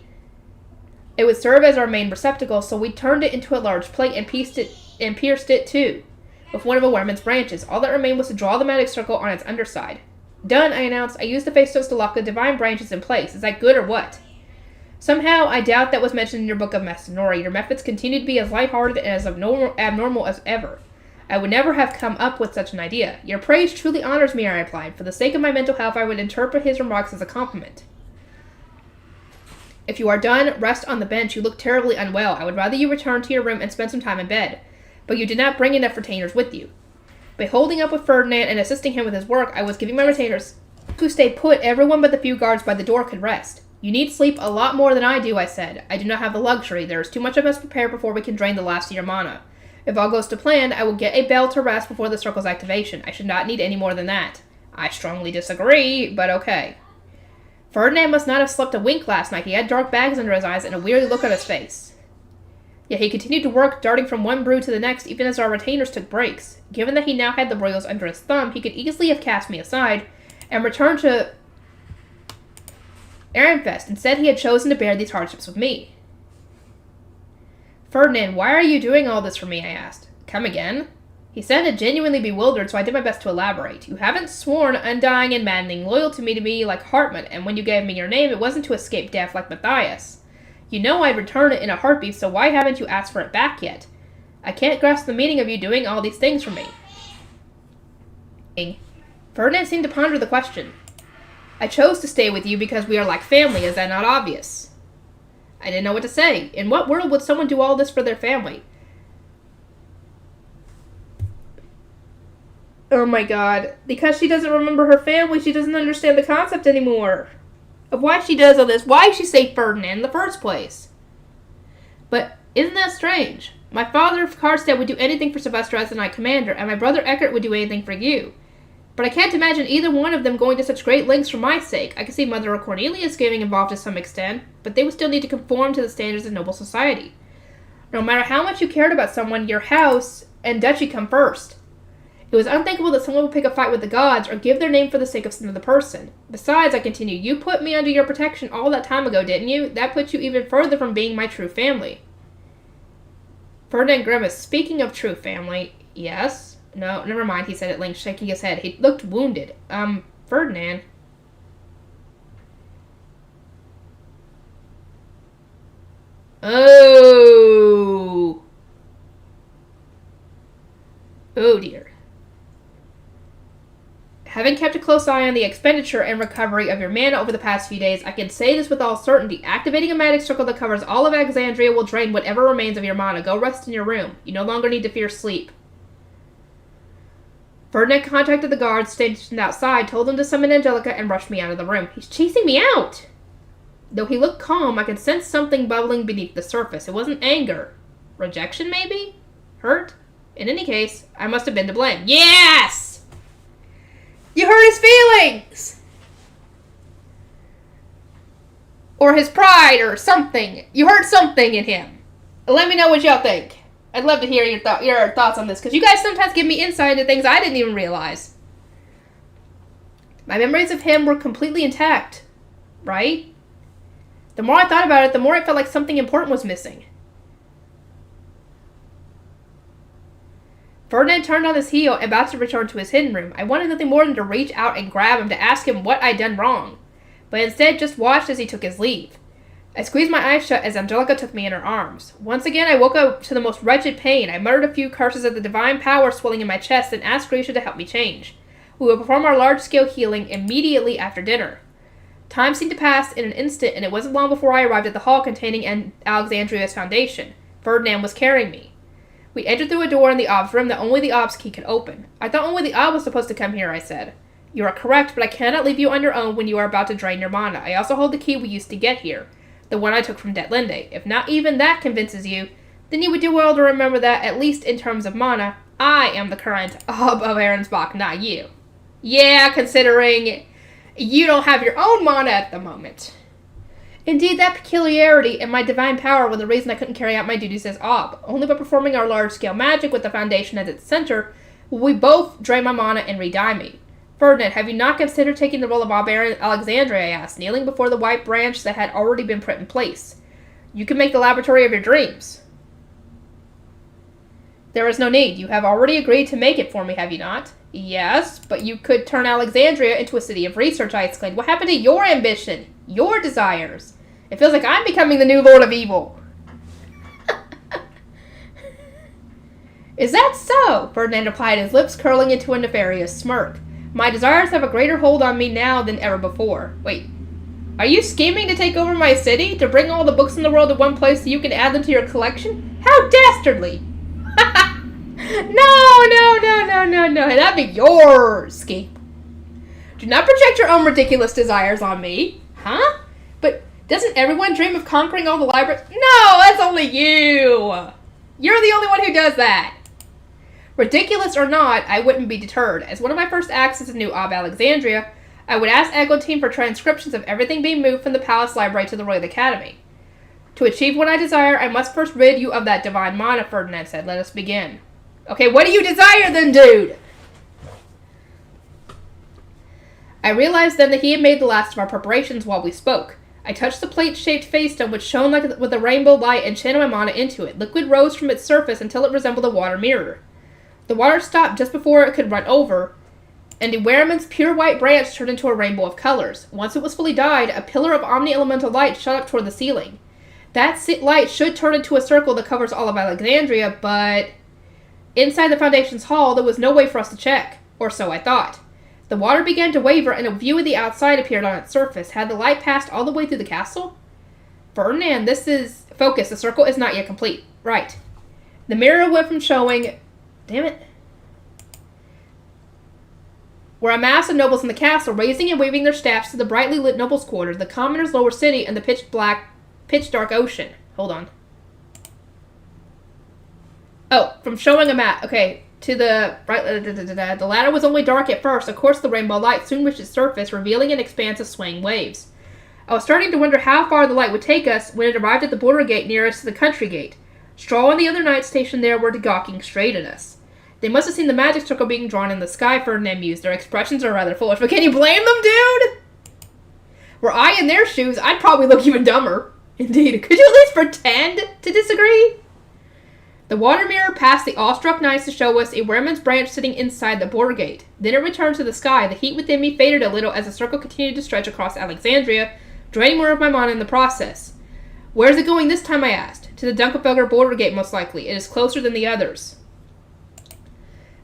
Speaker 2: It would serve as our main receptacle, so we turned it into a large plate and pierced it too, with one of a Wehrman's branches. All that remained was to draw the magic circle on its underside. Done, I announced. I used the face stones to lock the divine branches in place. Is that good or what? Somehow, I doubt that was mentioned in your book of Masonori. Your methods continue to be as lighthearted and as abnormal as ever. I would never have come up with such an idea. Your praise truly honors me, I replied. For the sake of my mental health, I would interpret his remarks as a compliment. If you are done, rest on the bench. You look terribly unwell. I would rather you return to your room and spend some time in bed. But you did not bring enough retainers with you. By holding up with Ferdinand and assisting him with his work, I was giving my retainers who stayed put. Everyone but the few guards by the door could rest. You need sleep a lot more than I do, I said. I do not have the luxury. There is too much of us prepared before we can drain the last of your mana. If all goes to plan, I will get a bell to rest before the circle's activation. I should not need any more than that. I strongly disagree, but okay. Ferdinand must not have slept a wink last night. He had dark bags under his eyes and a weary look on his face. Yet he continued to work, darting from one brew to the next, even as our retainers took breaks. Given that he now had the royals under his thumb, he could easily have cast me aside and returned to Ehrenfest. Instead, he had chosen to bear these hardships with me. Ferdinand, why are you doing all this for me? I asked. Come again? He sounded genuinely bewildered, so I did my best to elaborate. You haven't sworn undying and maddening loyalty to me like Hartmut, and when you gave me your name, it wasn't to escape death like Matthias. You know I'd return it in a heartbeat, so why haven't you asked for it back yet? I can't grasp the meaning of you doing all these things for me. Ferdinand seemed to ponder the question. I chose to stay with you because we are like family. Is that not obvious? I didn't know what to say. In what world would someone do all this for their family? Oh my god. Because she doesn't remember her family, she doesn't understand the concept anymore of why she does all this. Why she say Ferdinand in the first place? But isn't that strange? My father of Karstead would do anything for Sylvester as the Knight Commander, and my brother Eckert would do anything for you. But I can't imagine either one of them going to such great lengths for my sake. I can see Mother of Cornelius getting involved to some extent, but they would still need to conform to the standards of noble society. No matter how much you cared about someone, your house and duchy come first. It was unthinkable that someone would pick a fight with the gods or give their name for the sake of another person. Besides, I continued, you put me under your protection all that time ago, didn't you? That puts you even further from being my true family. Ferdinand grimaced. Speaking of true family, yes? No, never mind, he said at length, shaking his head. He looked wounded. Ferdinand. Oh. Oh dear. Having kept a close eye on the expenditure and recovery of your mana over the past few days, I can say this with all certainty. Activating a magic circle that covers all of Alexandria will drain whatever remains of your mana. Go rest in your room. You no longer need to fear sleep. Ferdinand contacted the guards stationed outside, told them to summon Angelica, and rushed me out of the room. He's chasing me out! Though he looked calm, I could sense something bubbling beneath the surface. It wasn't anger. Rejection, maybe? Hurt? In any case, I must have been to blame. Yes! You hurt his feelings! Or his pride, or something. You hurt something in him. Let me know what y'all think. I'd love to hear your thoughts on this, because you guys sometimes give me insight into things I didn't even realize. My memories of him were completely intact, right? The more I thought about it, the more it felt like something important was missing. Ferdinand turned on his heel, about to return to his hidden room. I wanted nothing more than to reach out and grab him to ask him what I'd done wrong, but instead just watched as he took his leave. I squeezed my eyes shut as Angelica took me in her arms. Once again, I woke up to the most wretched pain. I muttered a few curses at the divine power swelling in my chest and asked Grisha to help me change. We will perform our large-scale healing immediately after dinner. Time seemed to pass in an instant, and it wasn't long before I arrived at the hall containing Alexandria's foundation. Ferdinand was carrying me. We entered through a door in the Ob's room that only the Ob's key could open. I thought only the Ob was supposed to come here, I said. You are correct, but I cannot leave you on your own when you are about to drain your mana. I also hold the key we used to get here, the one I took from Detlinde. If not even that convinces you, then you would do well to remember that, at least in terms of mana, I am the current Ob of Arensbach, not you. Yeah, considering you don't have your own mana at the moment. Indeed, that peculiarity in my divine power was the reason I couldn't carry out my duties as Ob. Only by performing our large-scale magic with the foundation at its center will we both drain my mana and re-dye me. Ferdinand, have you not considered taking the role of Ob Alexandria, I asked, kneeling before the white branch that had already been put in place. You can make the laboratory of your dreams. There is no need. You have already agreed to make it for me, have you not? Yes, but you could turn Alexandria into a city of research, I exclaimed. What happened to your ambition? Your desires? It feels like I'm becoming the new Lord of Evil. Is that so? Ferdinand replied, his lips curling into a nefarious smirk. My desires have a greater hold on me now than ever before. Wait, are you scheming to take over my city? To bring all the books in the world to one place so you can add them to your collection? How dastardly! No. That'd be your scheme. Do not project your own ridiculous desires on me. Huh? But doesn't everyone dream of conquering all the libraries? No, that's only you. You're the only one who does that. Ridiculous or not, I wouldn't be deterred. As one of my first acts as a new Ob Alexandria, I would ask Eglantine for transcriptions of everything being moved from the Palace Library to the Royal Academy. To achieve what I desire, I must first rid you of that divine mana, Ferdinand said. Let us begin. Okay, what do you desire then, dude? I realized then that he had made the last of our preparations while we spoke. I touched the plate-shaped face stone, which shone like with a rainbow light, and channeled my mana into it. Liquid rose from its surface until it resembled a water mirror. The water stopped just before it could run over, and Werman's pure white branch turned into a rainbow of colors. Once it was fully dyed, a pillar of omni-elemental light shot up toward the ceiling. That light should turn into a circle that covers all of Alexandria, but inside the Foundation's hall, there was no way for us to check. Or so I thought. The water began to waver, and a view of the outside appeared on its surface. Had the light passed all the way through the castle? Ferdinand, this is... Focus, the circle is not yet complete. Right. The mirror went from showing... Damn it. Were a mass of nobles in the castle, raising and waving their staffs to the brightly lit nobles' quarters, the commoners' lower city, and the pitch-dark ocean. Hold on. Oh, from showing a map. Okay, to the right. The latter was only dark at first. Of course, the rainbow light soon reached its surface, revealing an expanse of swaying waves. I was starting to wonder how far the light would take us when it arrived at the border gate nearest to the country gate. Straw and the other knights stationed there were gawking straight at us. They must have seen the magic circle being drawn in the sky, Ferdinand mused. Their expressions are rather foolish, but can you blame them, dude? Were I in their shoes, I'd probably look even dumber. Indeed. Could you at least pretend to disagree? The water mirror passed the awestruck knights to show us a Werman's branch sitting inside the border gate. Then it returned to the sky. The heat within me faded a little as the circle continued to stretch across Alexandria, draining more of my mana in the process. Where is it going this time, I asked. To the Dunkelfelder border gate, most likely. It is closer than the others.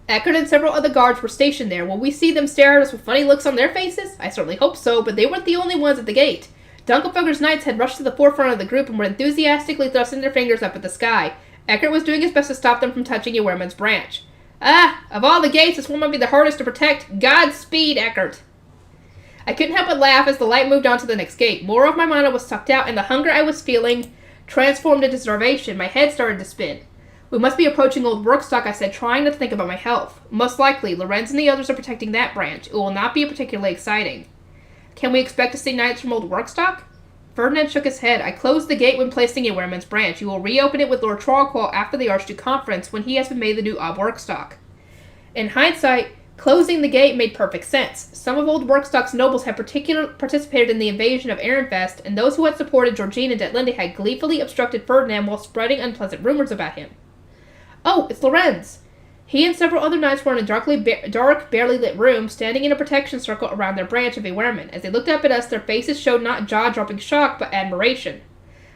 Speaker 2: Eckert and several other guards were stationed there. Will we see them stare at us with funny looks on their faces? I certainly hope so, but they weren't the only ones at the gate. Dunkelfelger's knights had rushed to the forefront of the group and were enthusiastically thrusting their fingers up at the sky. Eckert was doing his best to stop them from touching Ewerman's branch. Ah, of all the gates, this one might be the hardest to protect. Godspeed, Eckert. I couldn't help but laugh as the light moved on to the next gate. More of my mana was sucked out, and the hunger I was feeling transformed into starvation. My head started to spin. We must be approaching Old Workstock, I said, trying not to think about my health. Most likely, Lorenz and the others are protecting that branch. It will not be particularly exciting. Can we expect to see knights from Old Workstock? Ferdinand shook his head. I closed the gate when placing Ewerman's branch. You will reopen it with Lord Trollquaw after the Archduke Conference when he has been made the new Ob Workstock. In hindsight, closing the gate made perfect sense. Some of Old Workstock's nobles had participated in the invasion of Ehrenfest, and those who had supported Georgine and Detlinde had gleefully obstructed Ferdinand while spreading unpleasant rumors about him. Oh, it's Lorenz! He and several other knights were in a dark, barely lit room, standing in a protection circle around their branch of Ewerman. As they looked up at us, their faces showed not jaw-dropping shock, but admiration.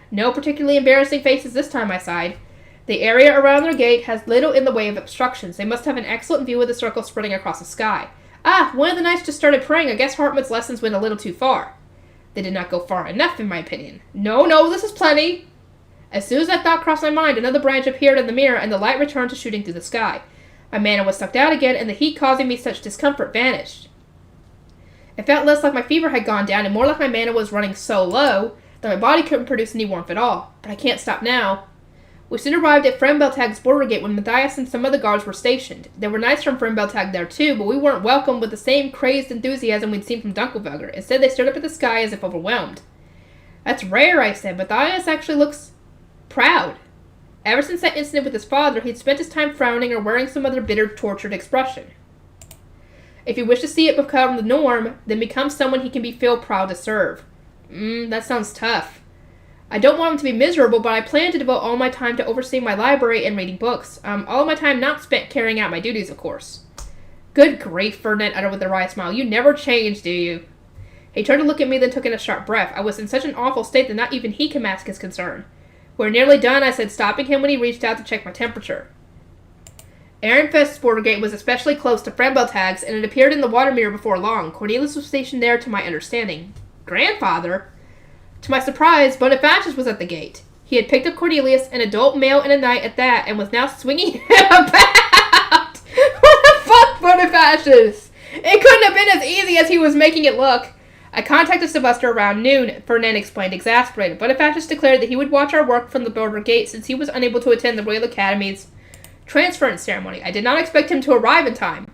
Speaker 2: No particularly embarrassing faces this time, I sighed. The area around their gate has little in the way of obstructions. They must have an excellent view of the circle spreading across the sky. Ah, one of the knights just started praying. I guess Hartmut's lessons went a little too far. They did not go far enough, in my opinion. No, this is plenty. As soon as that thought crossed my mind, another branch appeared in the mirror, and the light returned to shooting through the sky. My mana was sucked out again, and the heat causing me such discomfort vanished. It felt less like my fever had gone down, and more like my mana was running so low that my body couldn't produce any warmth at all. But I can't stop now. We soon arrived at Frembeltag's border gate when Matthias and some other guards were stationed. There were knights from Frembeltag there too, but we weren't welcomed with the same crazed enthusiasm we'd seen from Dunkelfelger. Instead, they stared up at the sky as if overwhelmed. That's rare, I said. Matthias actually looks proud. Ever since that incident with his father, he'd spent his time frowning or wearing some other bitter, tortured expression. If you wish to see it become the norm, then become someone he can feel proud to serve. That sounds tough. I don't want him to be miserable, but I plan to devote all my time to overseeing my library and reading books. All of my time not spent carrying out my duties, of course. Good grief, Ferdinand uttered with a wry smile. You never change, do you? He turned to look at me, then took in a sharp breath. I was in such an awful state that not even he could mask his concern. We're nearly done, I said, stopping him when he reached out to check my temperature. Ehrenfest's border gate was especially close to Frembeltag's, and it appeared in the water mirror before long. Cornelius was stationed there, to my understanding. Grandfather? To my surprise, Bonifacius was at the gate. He had picked up Cornelius, an adult male and a knight at that, and was now swinging him about. What the fuck, Bonifacius? It couldn't have been as easy as he was making it look. I contacted Sylvester around noon, Ferdinand explained, exasperated. Bonifacius declared that he would watch our work from the border gate since he was unable to attend the Royal Academy's transference ceremony. I did not expect him to arrive in time.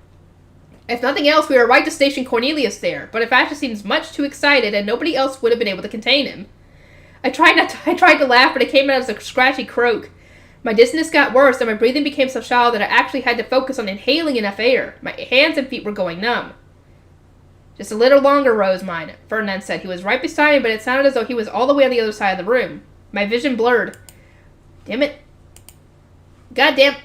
Speaker 2: If nothing else, we were right to station Cornelius there. Bonifacius seems much too excited, and nobody else would have been able to contain him. I tried to laugh, but it came out as a scratchy croak. My dizziness got worse, and my breathing became so shallow that I actually had to focus on inhaling enough air. My hands and feet were going numb. Just a little longer, Rosemine, Ferdinand said. He was right beside me, but it sounded as though he was all the way on the other side of the room. My vision blurred. Damn it. Goddamn.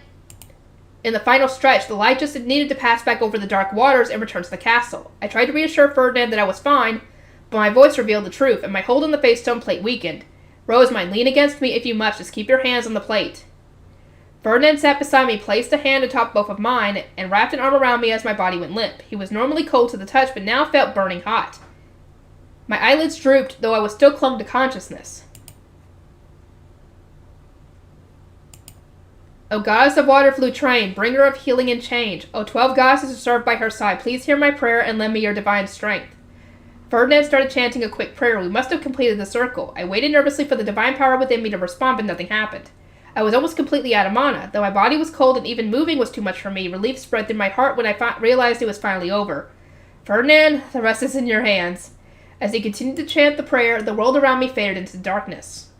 Speaker 2: In the final stretch, the light just needed to pass back over the dark waters and return to the castle. I tried to reassure Ferdinand that I was fine, but my voice revealed the truth, and my hold on the face stone plate weakened. Rosemine, lean against me if you must. Just keep your hands on the plate. Ferdinand sat beside me, placed a hand atop both of mine, and wrapped an arm around me as my body went limp. He was normally cold to the touch, but now felt burning hot. My eyelids drooped, though I was still clung to consciousness. O goddess of water-flew train, bringer of healing and change, O 12 goddesses who serve by her side, please hear my prayer and lend me your divine strength. Ferdinand started chanting a quick prayer. We must have completed the circle. I waited nervously for the divine power within me to respond, but nothing happened. I was almost completely out of mana. Though my body was cold and even moving was too much for me, relief spread through my heart when I realized it was finally over. Ferdinand, the rest is in your hands. As he continued to chant the prayer, the world around me faded into darkness.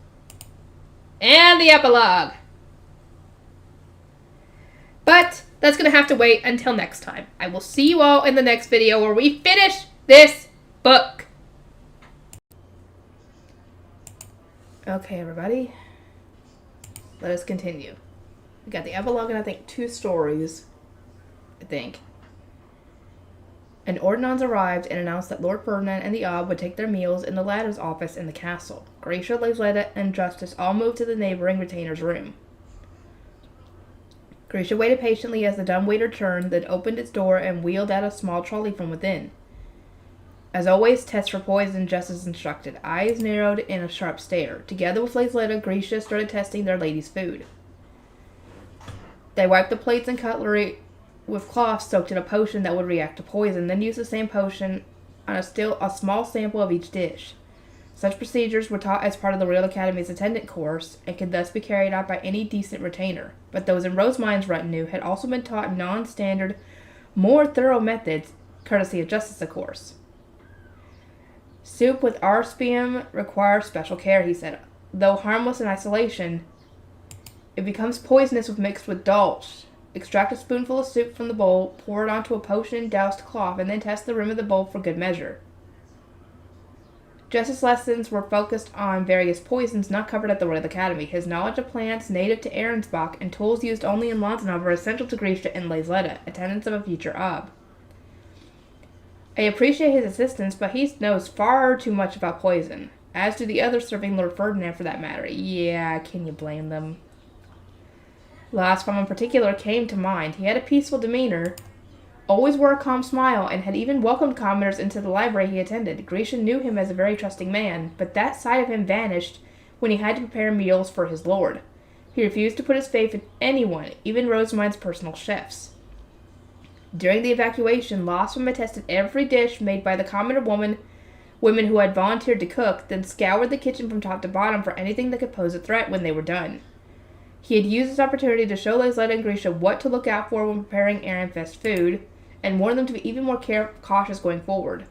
Speaker 2: And the epilogue. But that's going to have to wait until next time. I will see you all in the next video where we finish this book. Okay, everybody. Let us continue. We got the epilogue and I think 2 stories. I think. An ordinance arrived and announced that Lord Ferdinand and the Ob would take their meals in the latter's office in the castle. Gracia, Lazetta, and Justice all moved to the neighboring retainer's room.
Speaker 1: Grisha waited patiently as the dumbwaiter turned, then opened its door and wheeled out a small trolley from within. As always, test for poison just as instructed. Eyes narrowed in a sharp stare. Together with Lazleta, Grisha started testing their lady's food. They wiped the plates and cutlery with cloths soaked in a potion that would react to poison, then used the same potion on a small sample of each dish. Such procedures were taught as part of the Royal Academy's attendant course, and could thus be carried out by any decent retainer. But those in Rosemine's retinue had also been taught non-standard, more thorough methods, courtesy of Justice, of course. Soup with arspium requires special care, he said. Though harmless in isolation, it becomes poisonous if mixed with dolch. Extract a spoonful of soup from the bowl, pour it onto a potion-doused cloth, and then test the rim of the bowl for good measure. Justice's lessons were focused on various poisons not covered at the Royal Academy. His knowledge of plants native to Arensbach and tools used only in Lanzenov were essential to Grisha and Lazleta, attendants of a future Ob. I appreciate his assistance, but he knows far too much about poison, as do the others serving Lord Ferdinand for that matter. Yeah, can you blame them? Lastfam in particular came to mind. He had a peaceful demeanor, always wore a calm smile, and had even welcomed commoners into the library he attended. Grisha knew him as a very trusting man, but that side of him vanished when he had to prepare meals for his lord. He refused to put his faith in anyone, even Rosemine's personal chefs. During the evacuation, Lostfam had tested every dish made by the commoner women who had volunteered to cook, then scoured the kitchen from top to bottom for anything that could pose a threat when they were done. He had used this opportunity to show Lazleta and Grisha what to look out for when preparing Arenfest food, and warn them to be even more cautious going forward.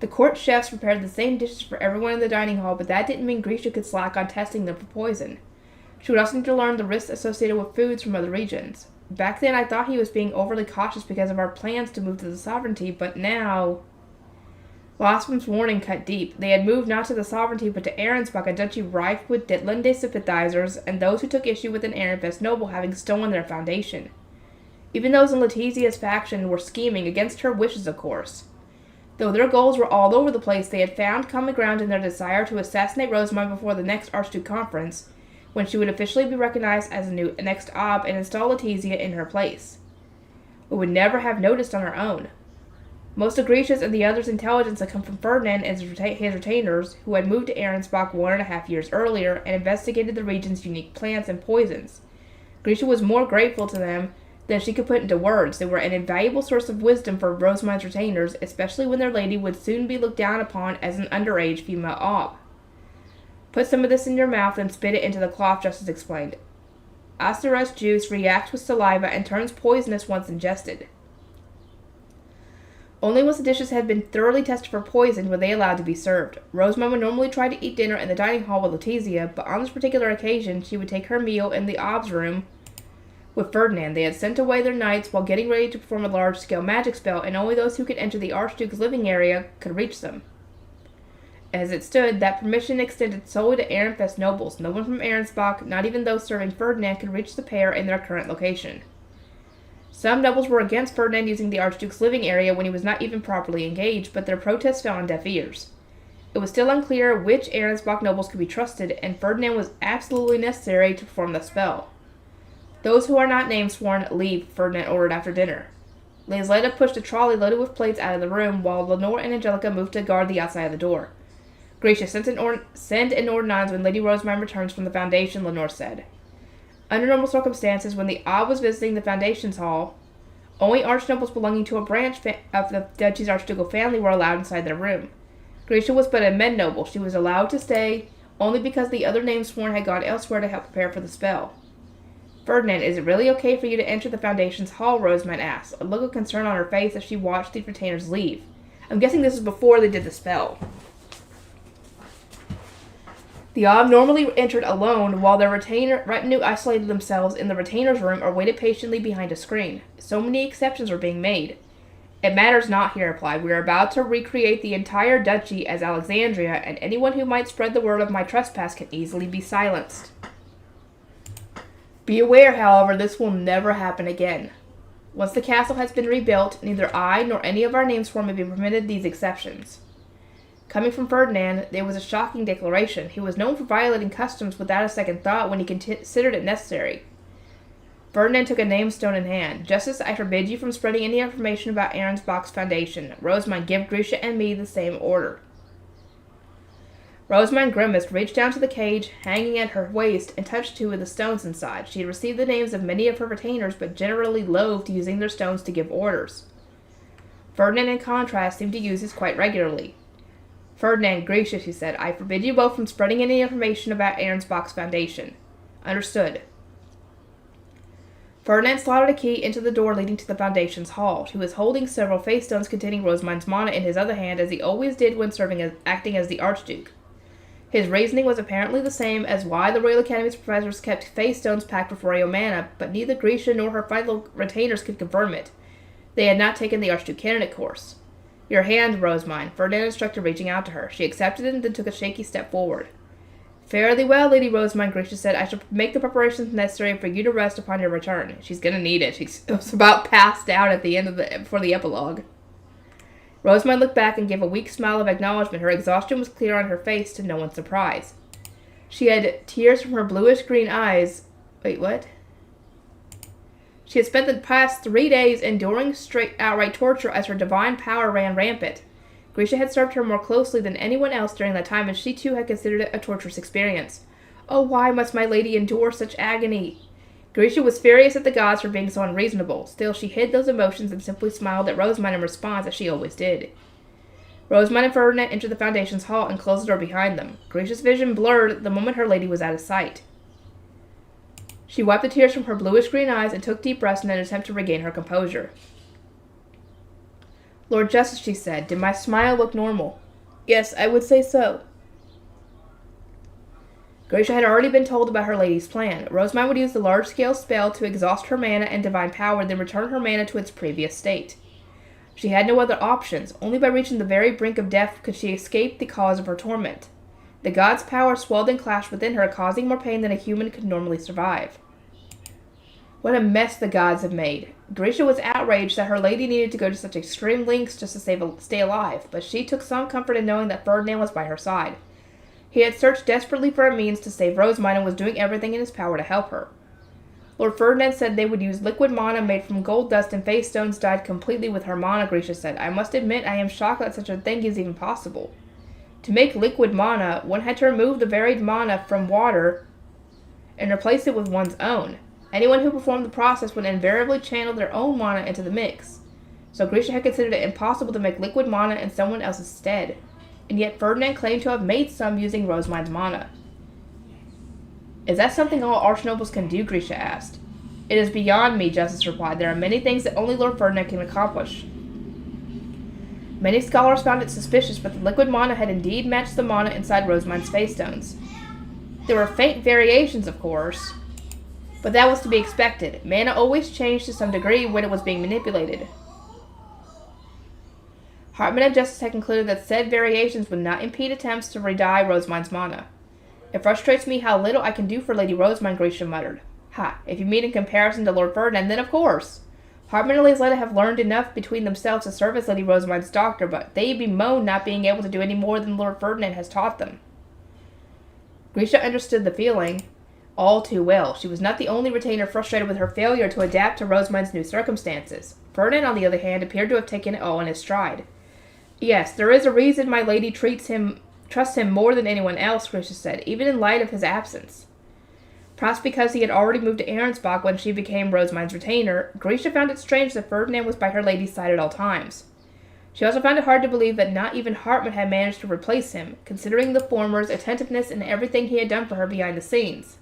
Speaker 1: The court chefs prepared the same dishes for everyone in the dining hall, but that didn't mean Grisha could slack on testing them for poison. She would also need to learn the risks associated with foods from other regions. Back then, I thought he was being overly cautious because of our plans to move to the sovereignty, but now... Lostfam's warning cut deep. They had moved not to the sovereignty, but to Arensbach, a duchy rife with Ditlande sympathizers, and those who took issue with an Arenfest noble having stolen their foundation. Even those in Letizia's faction were scheming, against her wishes, of course. Though their goals were all over the place, they had found common ground in their desire to assassinate Rosamund before the next Archduke Conference, when she would officially be recognized as the next Ob and install Letizia in her place. We would never have noticed on our own. Most of Grisha's and the others' intelligence had come from Ferdinand and his retainers, who had moved to Arensbach 1.5 years earlier and investigated the region's unique plants and poisons. Grisha was more grateful to them than she could put into words. They were an invaluable source of wisdom for Rosamund's retainers, especially when their lady would soon be looked down upon as an underage female Ob. Put some of this in your mouth and spit it into the cloth, Justice explained. Asterus juice reacts with saliva and turns poisonous once ingested. Only once the dishes had been thoroughly tested for poison were they allowed to be served. Rosamund would normally try to eat dinner in the dining hall with Letizia, but on this particular occasion she would take her meal in the Ob's room with Ferdinand. They had sent away their knights while getting ready to perform a large-scale magic spell, and only those who could enter the Archduke's living area could reach them. As it stood, that permission extended solely to Arenfest nobles. No one from Arensbach, not even those serving Ferdinand, could reach the pair in their current location. Some nobles were against Ferdinand using the Archduke's living area when he was not even properly engaged, but their protests fell on deaf ears. It was still unclear which Arensbach nobles could be trusted, and Ferdinand was absolutely necessary to perform the spell. Those who are not named sworn leave, Ferdinand ordered after dinner. Lazleta pushed a trolley loaded with plates out of the room, while Lenore and Angelica moved to guard the outside of the door. Grisha, send an ordinance when Lady Rosamund returns from the Foundation, Lenore said. Under normal circumstances, when the Ob was visiting the Foundation's hall, only archnobles belonging to a branch of the duchy's archducal family were allowed inside their room. Grisha was but a men noble. She was allowed to stay only because the other named sworn had gone elsewhere to help prepare for the spell. Ferdinand, is it really okay for you to enter the Foundation's hall? Rosamund asked, a look of concern on her face as she watched the retainers leave. I'm guessing this was before they did the spell. The Ob normally entered alone, while their retinue isolated themselves in the retainer's room or waited patiently behind a screen. So many exceptions were being made. It matters not, he replied. We are about to recreate the entire duchy as Alexandria, and anyone who might spread the word of my trespass can easily be silenced. Be aware, however, this will never happen again. Once the castle has been rebuilt, neither I nor any of our namesworn may be permitted these exceptions. Coming from Ferdinand, it was a shocking declaration. He was known for violating customs without a second thought when he considered it necessary.
Speaker 2: Ferdinand took a name stone in hand. Justice, I forbid you from spreading any information about Ahrensbach's foundation. Rosamund, give Grisha and me the same order. Rosamund grimaced, reached down to the cage hanging at her waist, and touched two of the stones inside. She had received the names of many of her retainers, but generally loathed using their stones to give orders. Ferdinand, in contrast, seemed to use his quite regularly. Ferdinand, Grisha, she said, I forbid you both from spreading any information about Ahrensbach's foundation. Understood. Ferdinand slotted a key into the door leading to the Foundation's hall. He was holding several face stones containing Rosamund's mana in his other hand, as he always did when acting as the Archduke. His reasoning was apparently the same as why the Royal Academy's professors kept face stones packed with royal mana, but neither Grisha nor her fellow retainers could confirm it. They had not taken the Archduke candidate course. Your hand, Rosamund, Ferdinand instructed, reaching out to her. She accepted it and then took a shaky step forward. Fairly well, Lady Rosamund, Grisha said. I shall make the preparations necessary for you to rest upon your return. She's gonna need it. She was about passed out at the end before the epilogue. Rosamund looked back and gave a weak smile of acknowledgement. Her exhaustion was clear on her face, to no one's surprise. She had tears from her bluish-green eyes. Wait, what? She had spent the past 3 days enduring outright torture as her divine power ran rampant. Grisha had served her more closely than anyone else during that time, and she too had considered it a torturous experience. Oh, why must my lady endure such agony? Grisha was furious at the gods for being so unreasonable. Still, she hid those emotions and simply smiled at Rosamund in response, as she always did. Rosamund and Ferdinand entered the Foundation's hall and closed the door behind them. Grisha's vision blurred the moment her lady was out of sight. She wiped the tears from her bluish-green eyes and took deep breaths in an attempt to regain her composure. Lord Justice, she said, did my smile look normal? Yes, I would say so. Grisha had already been told about her lady's plan. Rosamund would use the large-scale spell to exhaust her mana and divine power, then return her mana to its previous state. She had no other options. Only by reaching the very brink of death could she escape the cause of her torment. The god's power swelled and clashed within her, causing more pain than a human could normally survive. What a mess the gods had made. Grisha was outraged that her lady needed to go to such extreme lengths just to stay alive, but she took some comfort in knowing that Ferdinand was by her side. He had searched desperately for a means to save Rosamund and was doing everything in his power to help her. Lord Ferdinand said they would use liquid mana made from gold dust, and face stones dyed completely with her mana, Grisha said. I must admit I am shocked that such a thing is even possible. To make liquid mana, one had to remove the varied mana from water and replace it with one's own. Anyone who performed the process would invariably channel their own mana into the mix. So Grisha had considered it impossible to make liquid mana in someone else's stead. And yet Ferdinand claimed to have made some using Rosamund's mana. Is that something all archnobles can do? Grisha asked. It is beyond me, Justice replied. There are many things that only Lord Ferdinand can accomplish. Many scholars found it suspicious, but the liquid mana had indeed matched the mana inside Rosamund's face stones. There were faint variations, of course, but that was to be expected. Mana always changed to some degree when it was being manipulated. Hartman and Justice had concluded that said variations would not impede attempts to re-dye Rosamund's mana. It frustrates me how little I can do for Lady Rosamund, Grisha muttered. Ha, if you mean in comparison to Lord Ferdinand, then of course. Hartman and Lisletta have learned enough between themselves to serve as Lady Rosamund's doctor, but they bemoan not being able to do any more than Lord Ferdinand has taught them. Grisha understood the feeling all too well. She was not the only retainer frustrated with her failure to adapt to Rosamund's new circumstances. Ferdinand, on the other hand, appeared to have taken it all in his stride. Yes, there is a reason my lady trusts him more than anyone else, Grisha said, even in light of his absence. Perhaps because he had already moved to Ahrensbach when she became Rosamund's retainer, Grisha found it strange that Ferdinand was by her lady's side at all times. She also found it hard to believe that not even Hartman had managed to replace him, considering the former's attentiveness and everything he had done for her behind the scenes.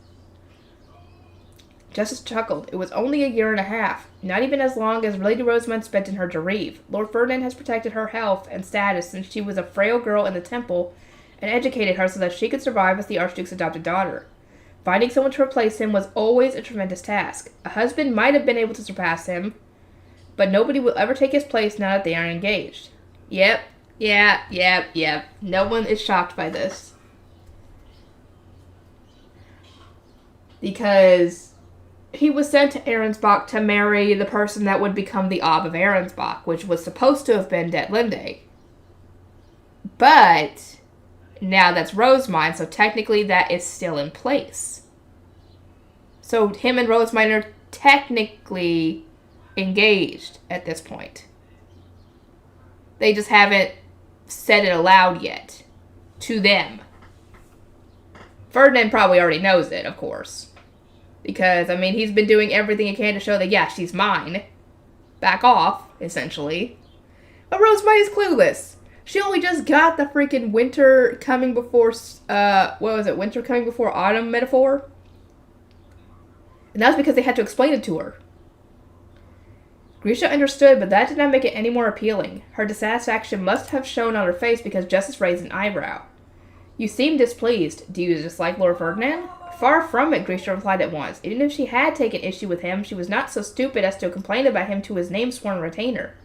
Speaker 2: Justice chuckled. It was only a year and a half, not even as long as Lady Rosamund spent in her Jareve. Lord Ferdinand has protected her health and status since she was a frail girl in the temple, and educated her so that she could survive as the Archduke's adopted daughter. Finding someone to replace him was always a tremendous task. A husband might have been able to surpass him, but nobody will ever take his place now that they are engaged. Yep. No one is shocked by this. Because he was sent to Ahrensbach to marry the person that would become the Ob of Ahrensbach, which was supposed to have been Detlinde. But now that's Rosamund, so technically that is still in place. So him and Rosamund are technically engaged at this point. They just haven't said it aloud yet to them. Ferdinand probably already knows it, of course. Because, I mean, he's been doing everything he can to show that, yeah, she's mine. Back off, essentially. But Rosemary is clueless. She only just got the freaking winter coming before, winter coming before autumn metaphor? And that's because they had to explain it to her. Grisha understood, but that did not make it any more appealing. Her dissatisfaction must have shown on her face because Justice raised an eyebrow. You seem displeased. Do you dislike Lord Ferdinand? Far from it, Grisha replied at once. Even if she had taken issue with him, she was not so stupid as to complain about him to his name-sworn retainer.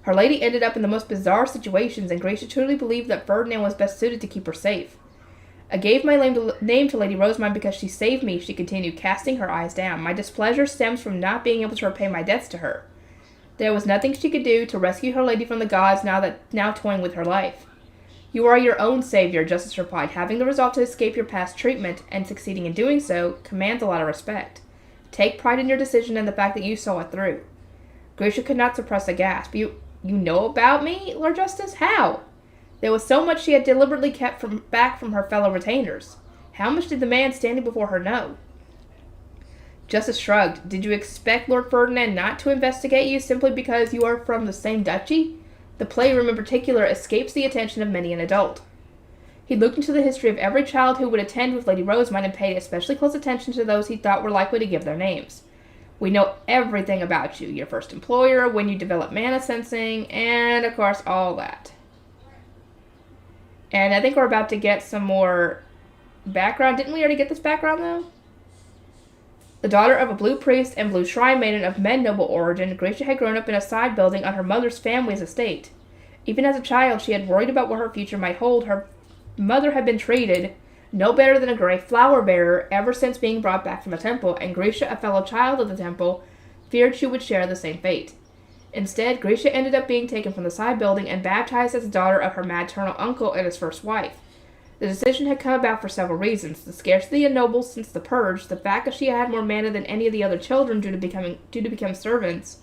Speaker 2: Her lady ended up in the most bizarre situations, and Grisha truly believed that Ferdinand was best suited to keep her safe. I gave my name to Lady Rosamond because she saved me, she continued, casting her eyes down. My displeasure stems from not being able to repay my debts to her. There was nothing she could do to rescue her lady from the gods now toying with her life. You are your own savior, Justice replied. Having the resolve to escape your past treatment, and succeeding in doing so, commands a lot of respect. Take pride in your decision and the fact that you saw it through. Grisha could not suppress a gasp. You know about me, Lord Justice? How? There was so much she had deliberately kept back from her fellow retainers. How much did the man standing before her know? Justice shrugged. Did you expect Lord Ferdinand not to investigate you simply because you are from the same duchy? The playroom in particular escapes the attention of many an adult. He looked into the history of every child who would attend with Lady Rosamond and paid especially close attention to those he thought were likely to give their names. We know everything about you, your first employer, when you developed mana sensing, and of course all that. And I think we're about to get some more background. Didn't we already get this background though? The daughter of a blue priest and blue shrine maiden of men noble origin, Grisha had grown up in a side building on her mother's family's estate. Even as a child, she had worried about what her future might hold. Her mother had been treated no better than a gray flower bearer ever since being brought back from a temple, and Grisha, a fellow child of the temple, feared she would share the same fate. Instead, Grisha ended up being taken from the side building and baptized as the daughter of her maternal uncle and his first wife. The decision had come about for several reasons: the scarcity of nobles since the purge, the fact that she had more mana than any of the other children due to become servants,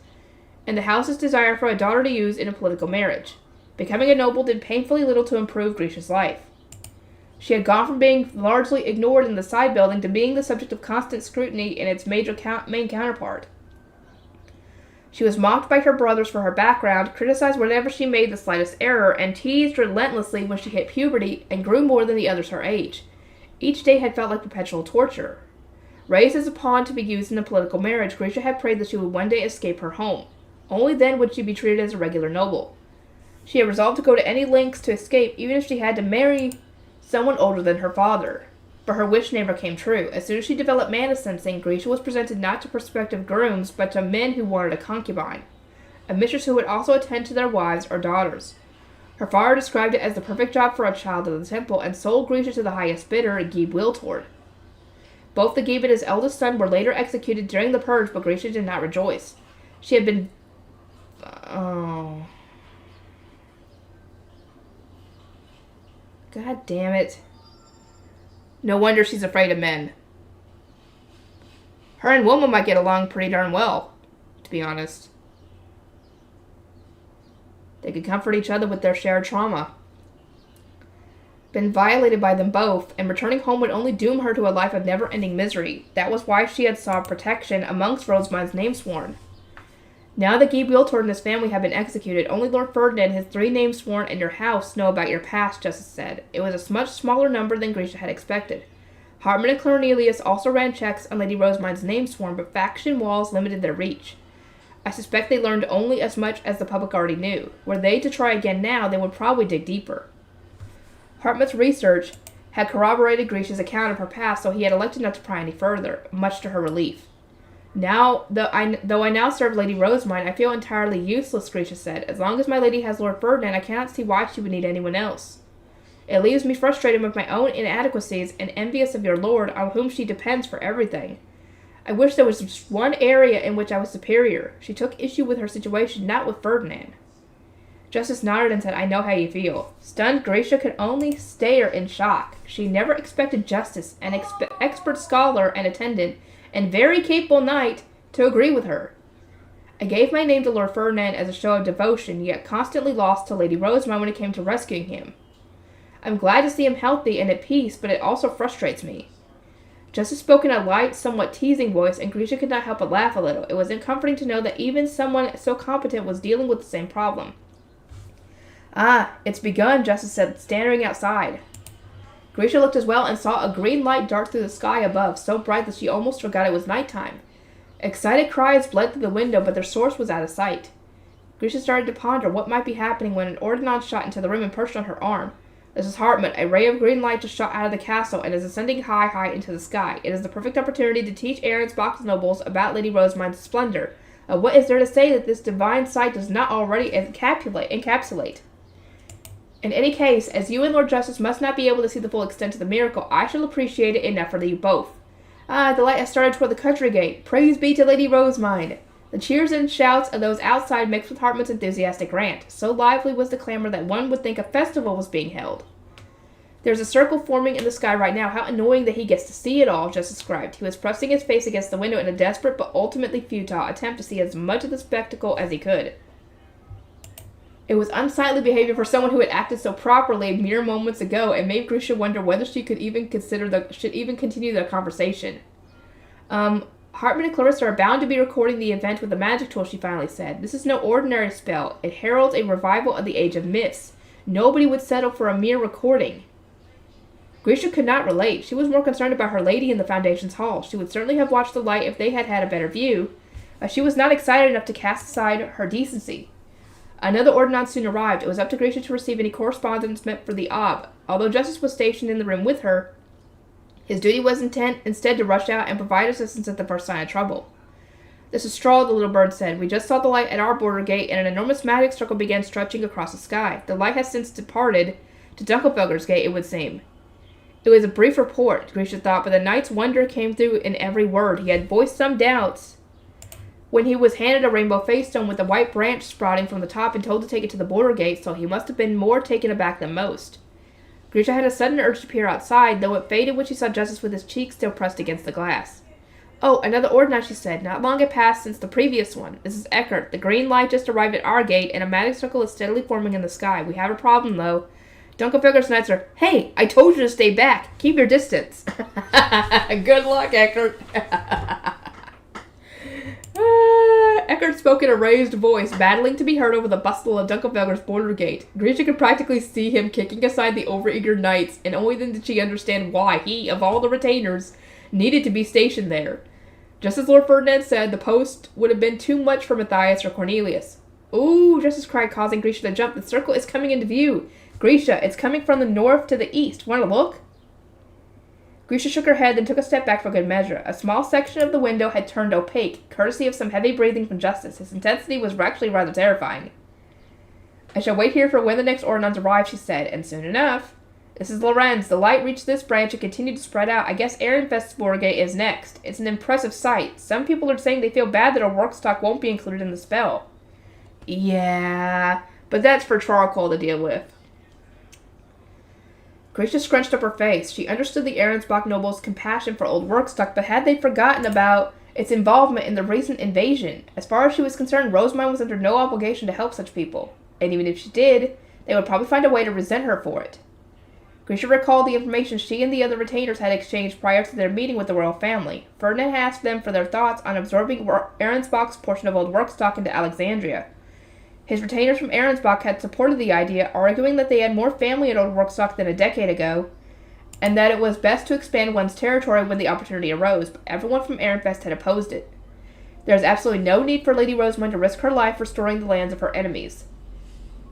Speaker 2: and the house's desire for a daughter to use in a political marriage. Becoming a noble did painfully little to improve Grisha's life. She had gone from being largely ignored in the side building to being the subject of constant scrutiny in its main counterpart. She was mocked by her brothers for her background, criticized whenever she made the slightest error, and teased relentlessly when she hit puberty and grew more than the others her age. Each day had felt like perpetual torture. Raised as a pawn to be used in a political marriage, Grisha had prayed that she would one day escape her home. Only then would she be treated as a regular noble. She had resolved to go to any lengths to escape, even if she had to marry someone older than her father. But her wish never came true. As soon as she developed mana sensing, Grisha was presented not to prospective grooms, but to men who wanted a concubine, a mistress who would also attend to their wives or daughters. Her father described it as the perfect job for a child of the temple, and sold Grisha to the highest bidder, Gib Wiltord. Both the Gib and his eldest son were later executed during the purge, but Grisha did not rejoice. She had been... Oh... God damn it. No wonder she's afraid of men. Her and Wilma might get along pretty darn well, to be honest. They could comfort each other with their shared trauma. Been violated by them both, and returning home would only doom her to a life of never-ending misery. That was why she had sought protection amongst Rosamond's namesworn. Now that Guy Wiltord and his family have been executed, only Lord Ferdinand, his 3 namesworn, and your house know about your past, Justice said. It was a much smaller number than Grisha had expected. Hartman and Cornelius also ran checks on Lady Rosamond's namesworn, but faction walls limited their reach. I suspect they learned only as much as the public already knew. Were they to try again now, they would probably dig deeper. Hartman's research had corroborated Grisha's account of her past, so he had elected not to pry any further, much to her relief. Now, though I now serve Lady Rosamond, I feel entirely useless, Grisha said. As long as my lady has Lord Ferdinand, I cannot see why she would need anyone else. It leaves me frustrated with my own inadequacies and envious of your lord, on whom she depends for everything. I wish there was just one area in which I was superior. She took issue with her situation, not with Ferdinand. Justice nodded and said, I know how you feel. Stunned, Grisha could only stare in shock. She never expected Justice, an expert scholar and attendant, and very capable knight, to agree with her. I gave my name to Lord Ferdinand as a show of devotion, yet constantly lost to Lady Rosamond when it came to rescuing him. I'm glad to see him healthy and at peace, but it also frustrates me. Justice spoke in a light, somewhat teasing voice, and Grisha could not help but laugh a little. It was comforting to know that even someone so competent was dealing with the same problem. Ah, it's begun, Justice said, staring outside. Grisha looked as well and saw a green light dart through the sky above, so bright that she almost forgot it was nighttime. Excited cries bled through the window, but their source was out of sight. Grisha started to ponder what might be happening when an ordnance shot into the room and perched on her arm. This is Hartmut. A ray of green light just shot out of the castle and is ascending high into the sky. It is the perfect opportunity to teach Arensbach's nobles about Lady Rosamond's splendor. What is there to say that this divine sight does not already encapsulate? In any case, as you and Lord Justice must not be able to see the full extent of the miracle, I shall appreciate it enough for you both. Ah, the light has started toward the country gate. Praise be to Lady Rosamond. The cheers and shouts of those outside mixed with Hartmut's enthusiastic rant. So lively was the clamor that one would think a festival was being held. There's a circle forming in the sky right now. How annoying that he gets to see it all, Justice described. He was pressing his face against the window in a desperate but ultimately futile attempt to see as much of the spectacle as he could. It was unsightly behavior for someone who had acted so properly mere moments ago, and made Grisha wonder whether she could even continue the conversation. Hartmut and Clarissa are bound to be recording the event with the magic tool, she finally said. This is no ordinary spell. It heralds a revival of the Age of Myths. Nobody would settle for a mere recording. Grisha could not relate. She was more concerned about her lady in the Foundation's hall. She would certainly have watched the light if they had had a better view. She was not excited enough to cast aside her decency. Another ordnance soon arrived. It was up to Grisha to receive any correspondence meant for the Ob. Although Justice was stationed in the room with her, his duty was instead to rush out and provide assistance at the first sign of trouble. This is Straw, the little bird said. We just saw the light at our border gate, and an enormous magic circle began stretching across the sky. The light has since departed to Dunkelfelger's gate, it would seem. It was a brief report, Grisha thought, but the knight's wonder came through in every word. He had voiced some doubts when he was handed a rainbow face stone with a white branch sprouting from the top and told to take it to the border gate, so he must have been more taken aback than most. Grisha had a sudden urge to peer outside, though it faded when she saw Justice with his cheek still pressed against the glass. Oh, another ordnance, she said. Not long had passed since the previous one. This is Eckert. The green light just arrived at our gate, and a magic circle is steadily forming in the sky. We have a problem, though. Dunkelfelger's knights are, Hey, I told you to stay back. Keep your distance. Good luck, Eckert. Eckert spoke in a raised voice, battling to be heard over the bustle of Dunkelfelger's border gate. Grisha could practically see him kicking aside the overeager knights, and only then did she understand why he, of all the retainers, needed to be stationed there. Just as Lord Ferdinand said, the post would have been too much for Matthias or Cornelius. Ooh, Justice cried, causing Grisha to jump. The circle is coming into view. Grisha, it's coming from the north to the east. Want to look? Grisha shook her head, then took a step back for good measure. A small section of the window had turned opaque, courtesy of some heavy breathing from Justice. His intensity was actually rather terrifying. I shall wait here for when the next ordnance arrives, she said, and soon enough. This is Lorenz. The light reached this branch and continued to spread out. I guess Ehrenfest's Borgate is next. It's an impressive sight. Some people are saying they feel bad that our work stock won't be included in the spell. Yeah, but that's for charcoal to deal with. Grisha scrunched up her face. She understood the Arensbach nobles' compassion for old workstock, but had they forgotten about its involvement in the recent invasion? As far as she was concerned, Rosamond was under no obligation to help such people. And even if she did, they would probably find a way to resent her for it. Grisha recalled the information she and the other retainers had exchanged prior to their meeting with the royal family. Ferdinand asked them for their thoughts on absorbing Arensbach's portion of old workstock into Alexandria. His retainers from Arensbach had supported the idea, arguing that they had more family at Old Workstock than a decade ago, and that it was best to expand one's territory when the opportunity arose, but everyone from Ehrenfest had opposed it. There is absolutely no need for Lady Rosamond to risk her life restoring the lands of her enemies.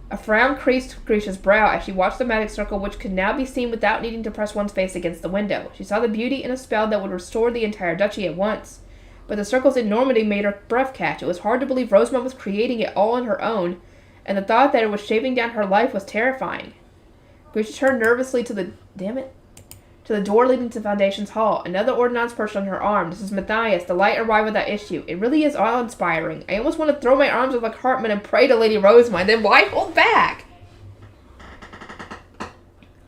Speaker 2: A frown creased Grisha's brow as she watched the magic circle, which could now be seen without needing to press one's face against the window. She saw the beauty in a spell that would restore the entire duchy at once. But the circle's enormity made her breath catch. It was hard to believe Rosamond was creating it all on her own, and the thought that it was shaving down her life was terrifying. Grisha turned nervously to the door leading to the Foundation's hall. Another ordnance perched on her arm. This is Matthias. The light arrived without issue. It really is awe-inspiring. I almost want to throw my arms up like Hartmut and pray to Lady Rosamond. Then why hold back?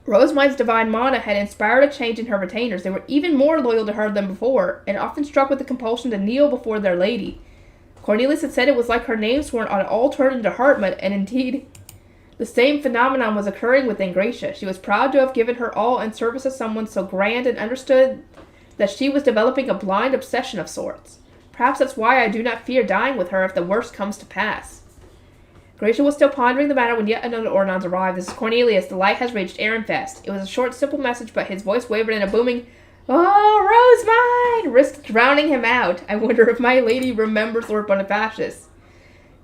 Speaker 2: Rosemine's divine mana had inspired a change in her retainers. They were even more loyal to her than before, and often struck with the compulsion to kneel before their lady. Cornelius had said it was like her name sworn had all turned into heartmud, and indeed, the same phenomenon was occurring within Gracia. She was proud to have given her all in service of someone so grand and understood that she was developing a blind obsession of sorts. Perhaps that's why I do not fear dying with her if the worst comes to pass. Gracia was still pondering the matter when yet another Ordnance arrived. "This is Cornelius. The light has reached Ehrenfest." It was a short, simple message, but his voice wavered in a booming, "Oh, Rosemine!" risked drowning him out. I wonder if my lady remembers Lord Bonifacius.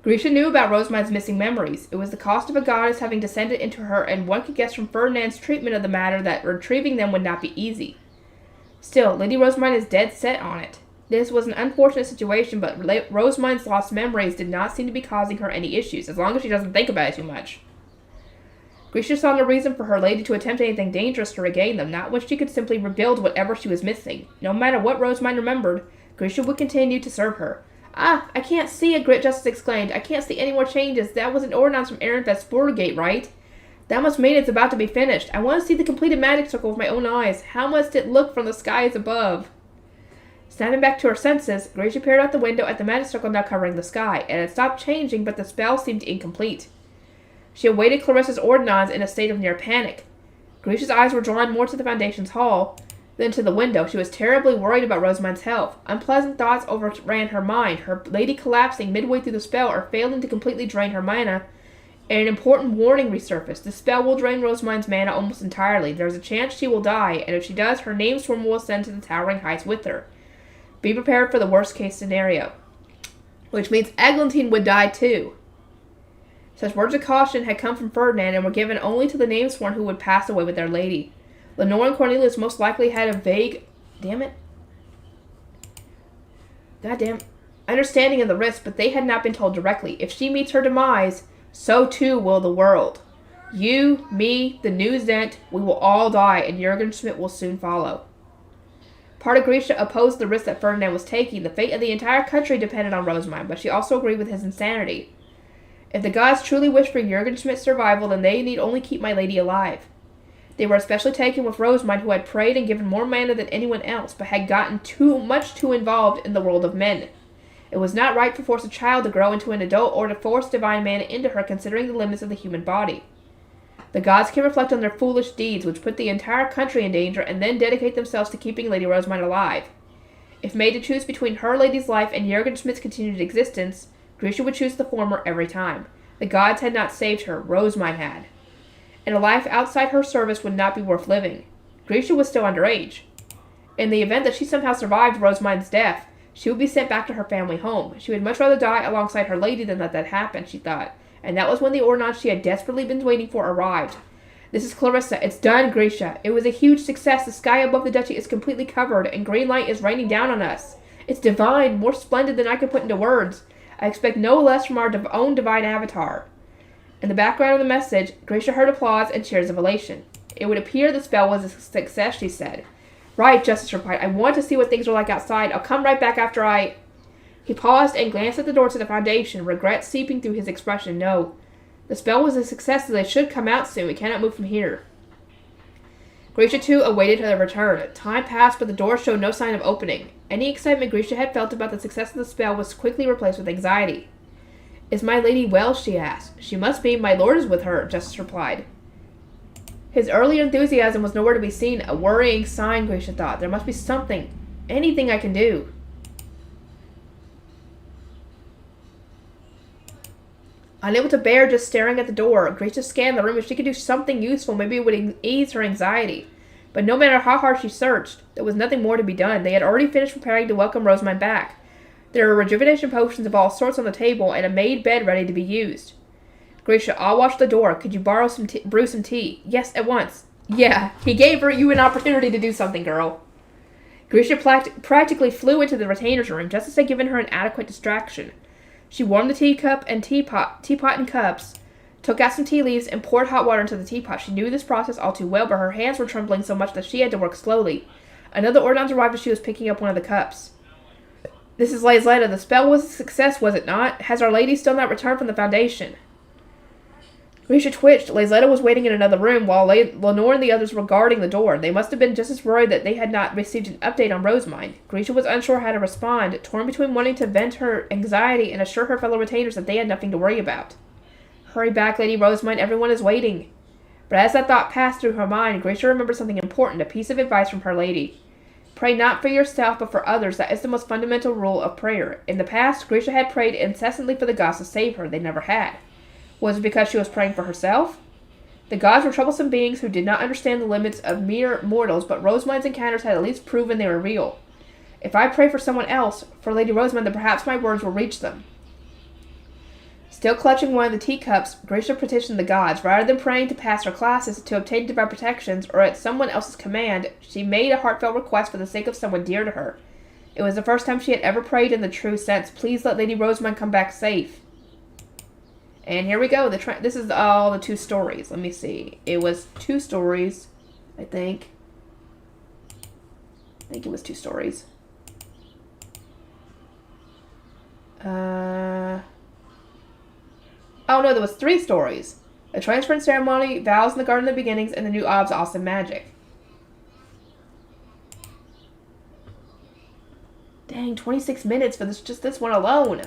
Speaker 2: Gracia knew about Rosemine's missing memories. It was the cost of a goddess having descended into her, and one could guess from Ferdinand's treatment of the matter that retrieving them would not be easy. Still, Lady Rosemine is dead set on it. This was an unfortunate situation, but Rosemine's lost memories did not seem to be causing her any issues, as long as she doesn't think about it too much. Gracia saw no reason for her lady to attempt anything dangerous to regain them, not when she could simply rebuild whatever she was missing. No matter what Rosemine remembered, Gracia would continue to serve her. "Ah, I can't see it," Grit Justice exclaimed. "I can't see any more changes. That was an ordinance from Ehrenfest's border gate, right? That must mean it's about to be finished. I want to see the completed magic circle with my own eyes. How must it look from the skies above?" Snapping back to her senses, Gracia peered out the window at the magic circle now covering the sky. It had stopped changing, but the spell seemed incomplete. She awaited Clarissa's ordinance in a state of near panic. Gracia's eyes were drawn more to the Foundation's hall than to the window. She was terribly worried about Rosemine's health. Unpleasant thoughts overran her mind, her lady collapsing midway through the spell or failing to completely drain her mana, and an important warning resurfaced. The spell will drain Rosemine's mana almost entirely. There is a chance she will die, and if she does, her name swarm will ascend to the towering heights with her. Be prepared for the worst-case scenario, which means Eglantine would die too. Such words of caution had come from Ferdinand and were given only to the name-sworn who would pass away with their lady. Lenore and Cornelius most likely had a vague, understanding of the risk, but they had not been told directly. If she meets her demise, so too will the world. You, me, the new Zent, we will all die, and Jurgen Schmidt will soon follow. Part of Gracia opposed the risk that Ferdinand was taking. The fate of the entire country depended on Rosemine, but she also agreed with his insanity. If the gods truly wished for Jurgen Schmidt's survival, then they need only keep my lady alive. They were especially taken with Rosemine, who had prayed and given more mana than anyone else, but had gotten too involved in the world of men. It was not right to force a child to grow into an adult or to force divine mana into her, considering the limits of the human body. The gods can reflect on their foolish deeds, which put the entire country in danger, and then dedicate themselves to keeping Lady Rosemine alive. If made to choose between her lady's life and Jurgen Schmidt's continued existence, Gracia would choose the former every time. The gods had not saved her, Rosemine had. And a life outside her service would not be worth living. Gracia was still underage. In the event that she somehow survived Rosemine's death, she would be sent back to her family home. She would much rather die alongside her lady than let that happen, she thought. And that was when the ordinance she had desperately been waiting for arrived. "This is Clarissa. It's done, Gracia. It was a huge success. The sky above the duchy is completely covered, and green light is raining down on us. It's divine, more splendid than I could put into words. I expect no less from our own divine avatar." In the background of the message, Gracia heard applause and cheers of elation. "It would appear the spell was a success," she said. "Right," Justice replied. "I want to see what things are like outside. I'll come right back after I—" He paused and glanced at the door to the Foundation, regret seeping through his expression. "No. The spell was a success, so they should come out soon. We cannot move from here." Gracia, too, awaited their return. Time passed, but the door showed no sign of opening. Any excitement Gracia had felt about the success of the spell was quickly replaced with anxiety. "Is my lady well?" she asked. "She must be. My lord is with her," Justice replied. His early enthusiasm was nowhere to be seen. A worrying sign, Gracia thought. There must be something. Anything I can do. Unable to bear just staring at the door, Gracia scanned the room. If she could do something useful, maybe it would ease her anxiety. But no matter how hard she searched, there was nothing more to be done. They had already finished preparing to welcome Rosemine back. There were rejuvenation potions of all sorts on the table, and a made bed ready to be used. "Gracia, I'll watch the door. Could you brew some tea?" "Yes, at once." "Yeah, he gave you an opportunity to do something, girl." Gracia practically flew into the retainer's room. Justice had given her an adequate distraction. She warmed the teapot and cups, took out some tea leaves, and poured hot water into the teapot. She knew this process all too well, but her hands were trembling so much that she had to work slowly. Another ordinance arrived as she was picking up one of the cups. "This is Laisletta. The spell was a success, was it not? Has Our Lady still not returned from the Foundation?" Grisha twitched. Lazetta was waiting in another room while Lenore and the others were guarding the door. They must have been just as worried that they had not received an update on Rosemind. Grisha was unsure how to respond, torn between wanting to vent her anxiety and assure her fellow retainers that they had nothing to worry about. Hurry back, Lady Rosemind, everyone is waiting. But as that thought passed through her mind, Grisha remembered something important, a piece of advice from her lady. Pray not for yourself, but for others. That is the most fundamental rule of prayer. In the past, Grisha had prayed incessantly for the gods to save her. They never had. Was it because she was praying for herself? The gods were troublesome beings who did not understand the limits of mere mortals, but Rosamind's encounters had at least proven they were real. If I pray for someone else, for Lady Rosamind, then perhaps my words will reach them. Still clutching one of the teacups, Grisha petitioned the gods. Rather than praying to pass her classes, to obtain divine protections, or at someone else's command, she made a heartfelt request for the sake of someone dear to her. It was the first time she had ever prayed in the true sense. Please let Lady Rosamind come back safe. And here we go. This is all the 2 stories. Let me see. It was 2 stories, I think. I think it was 2 stories. Oh no, there was 3 stories. The transference ceremony, vows in the Garden of the Beginnings, and the new Ob's awesome magic. Dang, 26 minutes for just this one alone.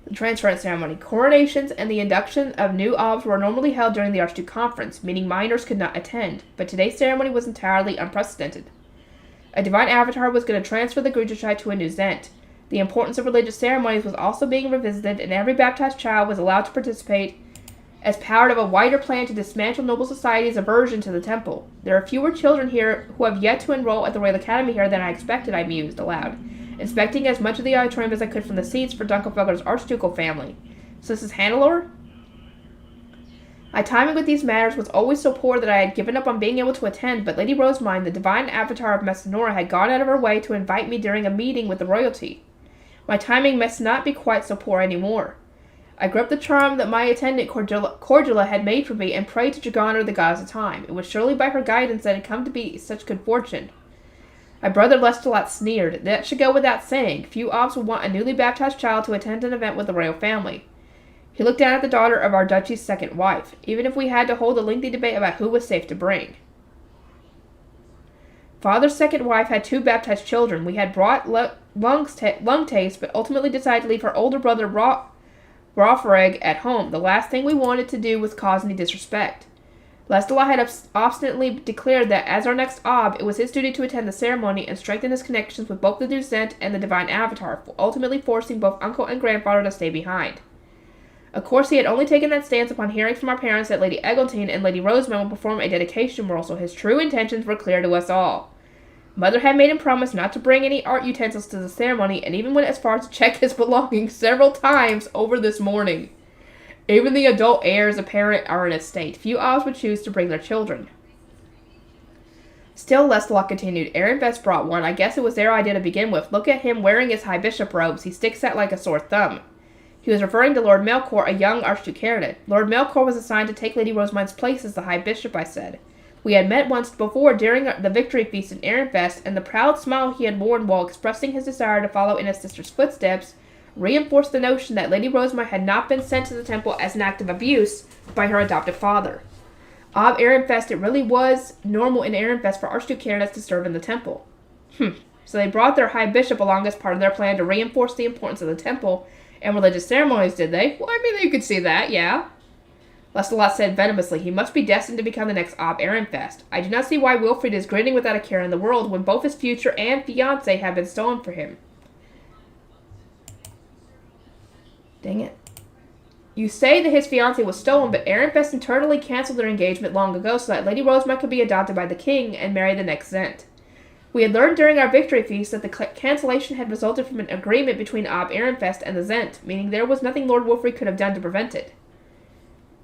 Speaker 2: The transference ceremony. Coronations and the induction of new Obs were normally held during the Archduke Conference, meaning minors could not attend, but today's ceremony was entirely unprecedented. A divine avatar was going to transfer the Grujachai to a new Zent. The importance of religious ceremonies was also being revisited, and every baptized child was allowed to participate as part of a wider plan to dismantle noble society's aversion to the temple. There are fewer children here who have yet to enroll at the Royal Academy here than I expected, I mused aloud, inspecting as much of the auditorium as I could from the seats for Dunkelfelder's archducal family. So this is Hannelore? My timing with these matters was always so poor that I had given up on being able to attend, but Lady Rosemind, the divine avatar of Messinora, had gone out of her way to invite me during a meeting with the royalty. My timing must not be quite so poor anymore. I gripped the charm that my attendant Cordula had made for me and prayed to Jagana, the goddess of time. It was surely by her guidance that it had come to be such good fortune. My brother Lestalot sneered. That should go without saying. Few Obs would want a newly baptized child to attend an event with the royal family. He looked down at the daughter of our duchy's second wife, even if we had to hold a lengthy debate about who was safe to bring. Father's second wife had 2 baptized children. We had brought lung taste, but ultimately decided to leave her older brother Rofareg at home. The last thing we wanted to do was cause any disrespect. Lestalot had obstinately declared that as our next Ob, it was his duty to attend the ceremony and strengthen his connections with both the new Zent and the divine avatar, ultimately forcing both uncle and grandfather to stay behind. Of course, he had only taken that stance upon hearing from our parents that Lady Eglantine and Lady Rosamind would perform a dedication role, so his true intentions were clear to us all. Mother had made him promise not to bring any art utensils to the ceremony, and even went as far as to check his belongings several times over this morning. Even the adult heirs apparent are in a state. Few Obs would choose to bring their children. Still, Lestalot continued. Ehrenfest brought one. I guess it was their idea to begin with. Look at him wearing his high bishop robes. He sticks out like a sore thumb. He was referring to Lord Melkor, a young Archduke Heroded. Lord Melkor was assigned to take Lady Rosamind's place as the high bishop, I said. We had met once before during the victory feast in Ehrenfest, and the proud smile he had worn while expressing his desire to follow in his sister's footsteps reinforced the notion that Lady Rosamind had not been sent to the temple as an act of abuse by her adoptive father. Of Ehrenfest, it really was normal in Ehrenfest for Archduke Heroded to serve in the temple. So they brought their high bishop along as part of their plan to reinforce the importance of the temple and religious ceremonies, did they? Well, I mean, you could see that, yeah. Lestalot said venomously, he must be destined to become the next Ob Ehrenfest. I do not see why Wilfrid is grinning without a care in the world when both his future and fiancé have been stolen from him. Dang it. You say that his fiancé was stolen, but Ehrenfest internally canceled their engagement long ago so that Lady Rosamind could be adopted by the king and marry the next Zent. We had learned during our victory feast that the cancellation had resulted from an agreement between Ob Ehrenfest and the Zent, meaning there was nothing Lord Wilfrid could have done to prevent it.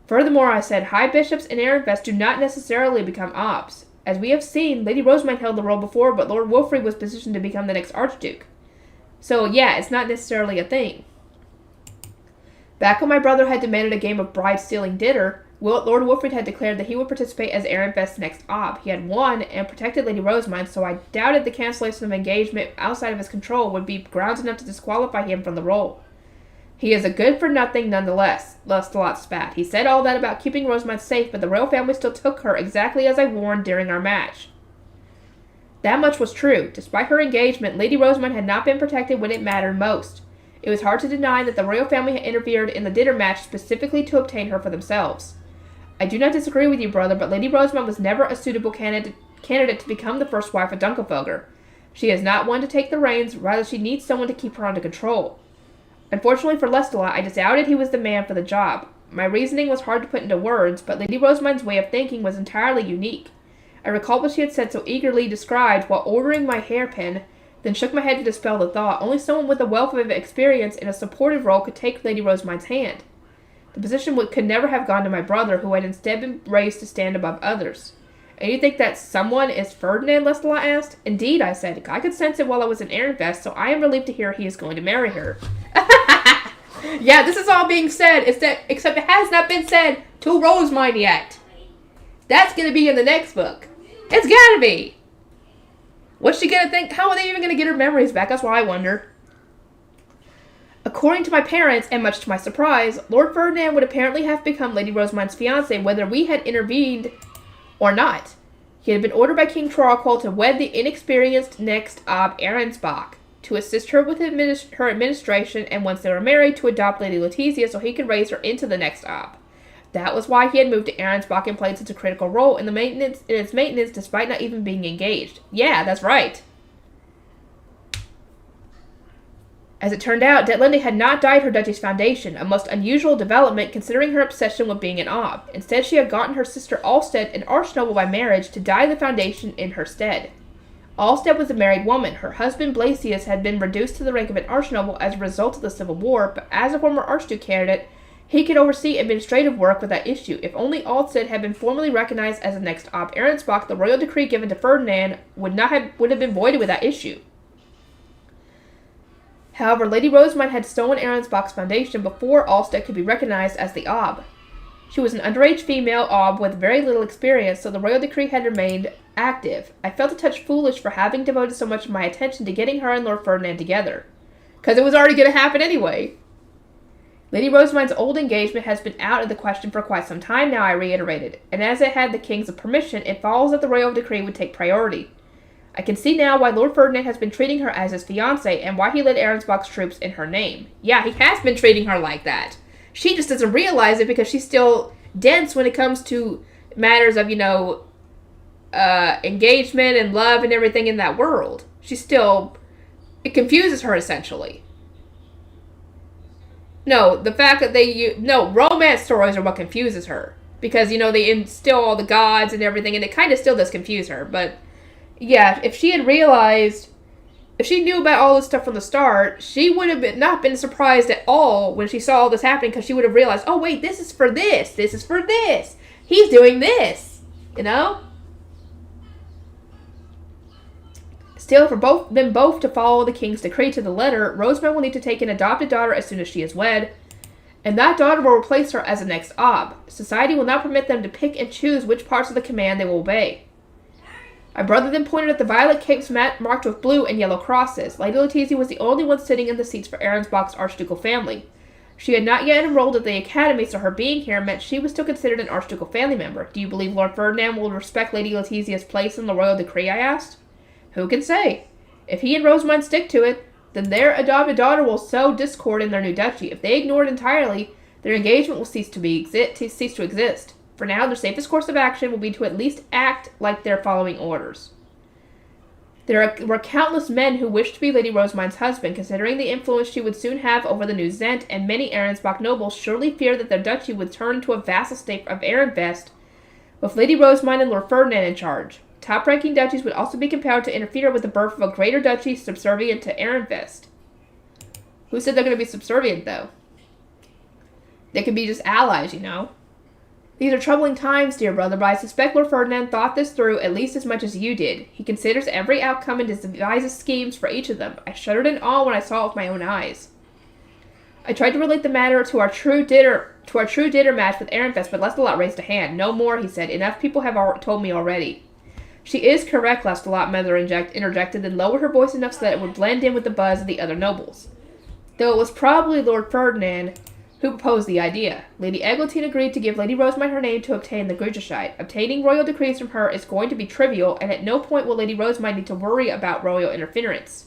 Speaker 2: Furthermore, I said, high bishops in Ehrenfest do not necessarily become Obs. As we have seen, Lady Rosamind held the role before, but Lord Wilfrid was positioned to become the next Archduke. So, yeah, it's not necessarily a thing. Back when my brother had demanded a game of bride-stealing dinner, Lord Wilfrid had declared that he would participate as Ehrenfest's next Ob. He had won and protected Lady Rosamind, so I doubted the cancellation of engagement outside of his control would be grounds enough to disqualify him from the role. He is a good-for-nothing nonetheless, Lestalot spat. He said all that about keeping Rosamund safe, but the royal family still took her exactly as I warned during our match. That much was true. Despite her engagement, Lady Rosamund had not been protected when it mattered most. It was hard to deny that the royal family had interfered in the dinner match specifically to obtain her for themselves. I do not disagree with you, brother, but Lady Rosamund was never a suitable candidate to become the first wife of Dunkelvogel. She is not one to take the reins, rather she needs someone to keep her under control. Unfortunately for Lestalot, I doubted he was the man for the job. My reasoning was hard to put into words, but Lady Rosamund's way of thinking was entirely unique. I recalled what she had said so eagerly described while ordering my hairpin, then shook my head to dispel the thought. Only someone with a wealth of experience in a supportive role could take Lady Rosamund's hand. The position could never have gone to my brother, who had instead been raised to stand above others. And you think that someone is Ferdinand? Lestalot asked. Indeed, I said. I could sense it while I was in Ehrenfest, so I am relieved to hear he is going to marry her. Yeah, this is all being said, except it has not been said to Rosamund yet. That's going to be in the next book. It's got to be. What's she going to think? How are they even going to get her memories back? That's what I wonder. According to my parents, and much to my surprise, Lord Ferdinand would apparently have become Lady Rosamund's fiancé whether we had intervened or not. He had been ordered by King Trarquil to wed the inexperienced next Ob Arensbach, to assist her with her administration, and once they were married, to adopt Lady Letizia so he could raise her into the next Ob. That was why he had moved to Arensbach and played such a critical role in its maintenance despite not even being engaged. Yeah, that's right. As it turned out, Detlinde had not dyed her duchy's foundation, a most unusual development considering her obsession with being an Ob. Instead, she had gotten her sister Alstead, an archnoble by marriage, to dye the foundation in her stead. Alstead was a married woman. Her husband Blasius had been reduced to the rank of an archnoble as a result of the Civil War, but as a former archduke candidate, he could oversee administrative work without issue. If only Alstead had been formally recognized as the next Ob Arensbach, the royal decree given to Ferdinand would have been voided without issue. However, Lady Rosamund had stolen Arensbach's foundation before Alstead could be recognized as the Ob. She was an underage female Ob with very little experience, so the royal decree had remained active. I felt a touch foolish for having devoted so much of my attention to getting her and Lord Ferdinand together, because it was already going to happen anyway. Lady Rosamund's old engagement has been out of the question for quite some time now, I reiterated, and as it had the king's permission, it follows that the royal decree would take priority. I can see now why Lord Ferdinand has been treating her as his fiancée and why he led Arensbach's troops in her name. Yeah, he has been treating her like that. She just doesn't realize it because she's still dense when it comes to matters of, engagement and love and everything in that world. It confuses her essentially. No, the fact that romance stories are what confuses her. Because, they instill all the gods and everything, and it kind of still does confuse her, but yeah, if she knew about all this stuff from the start, she would have not been surprised at all when she saw all this happening, because she would have realized, oh wait, this is for this is for this, he's doing this, Still, for them both to follow the king's decree to the letter, Rosamund will need to take an adopted daughter as soon as she is wed, and that daughter will replace her as the next Ob. Society will not permit them to pick and choose which parts of the command they will obey. My brother then pointed at the violet capes marked with blue and yellow crosses. Lady Letizia was the only one sitting in the seats for Arensbach's archducal family. She had not yet enrolled at the academy, so her being here meant she was still considered an archducal family member. Do you believe Lord Ferdinand will respect Lady Letizia's place in the royal decree, I asked. Who can say? If he and Rosamund stick to it, then their adopted daughter will sow discord in their new duchy. If they ignore it entirely, their engagement will cease to exist. For now, their safest course of action will be to at least act like they're following orders. There were countless men who wished to be Lady Rosamund's husband, considering the influence she would soon have over the new Zent, and many Arensbach nobles surely feared that their duchy would turn into a vassal state of Ehrenfest, with Lady Rosamund and Lord Ferdinand in charge. Top-ranking duchies would also be compelled to interfere with the birth of a greater duchy subservient to Ehrenfest. Who said they're going to be subservient, though? They could be just allies, These are troubling times, dear brother, but I suspect Lord Ferdinand thought this through at least as much as you did. He considers every outcome and devises schemes for each of them. I shuddered in awe when I saw it with my own eyes. I tried to relate the matter to our true dinner match with Ehrenfest, but Lestalot raised a hand. No more, he said. Enough people have told me already. She is correct, Lestalot, Mother interjected, and lowered her voice enough so that it would blend in with the buzz of the other nobles. though it was probably Lord Ferdinand who proposed the idea. Lady Eglantine agreed to give Lady Rosamund her name to obtain the Grugershite. Obtaining royal decrees from her is going to be trivial, and at no point will Lady Rosamund need to worry about royal interference.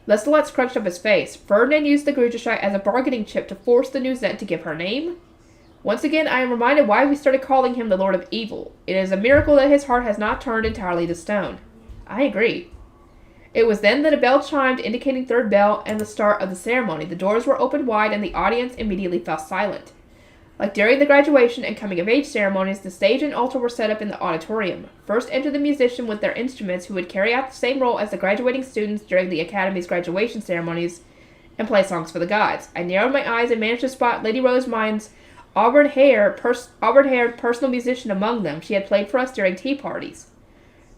Speaker 2: Lancelot scrunched up his face. Ferdinand used the Grugershite as a bargaining chip to force the new Zent to give her name? Once again, I am reminded why we started calling him the Lord of Evil. It is a miracle that his heart has not turned entirely to stone. I agree. It was then that a bell chimed, indicating third bell and the start of the ceremony. The doors were opened wide, and the audience immediately fell silent. Like during the graduation and coming-of-age ceremonies, the stage and altar were set up in the auditorium. First entered the musician with their instruments, who would carry out the same role as the graduating students during the Academy's graduation ceremonies and play songs for the gods. I narrowed my eyes and managed to spot Lady Rosamund's auburn-haired personal musician among them. She had played for us during tea parties.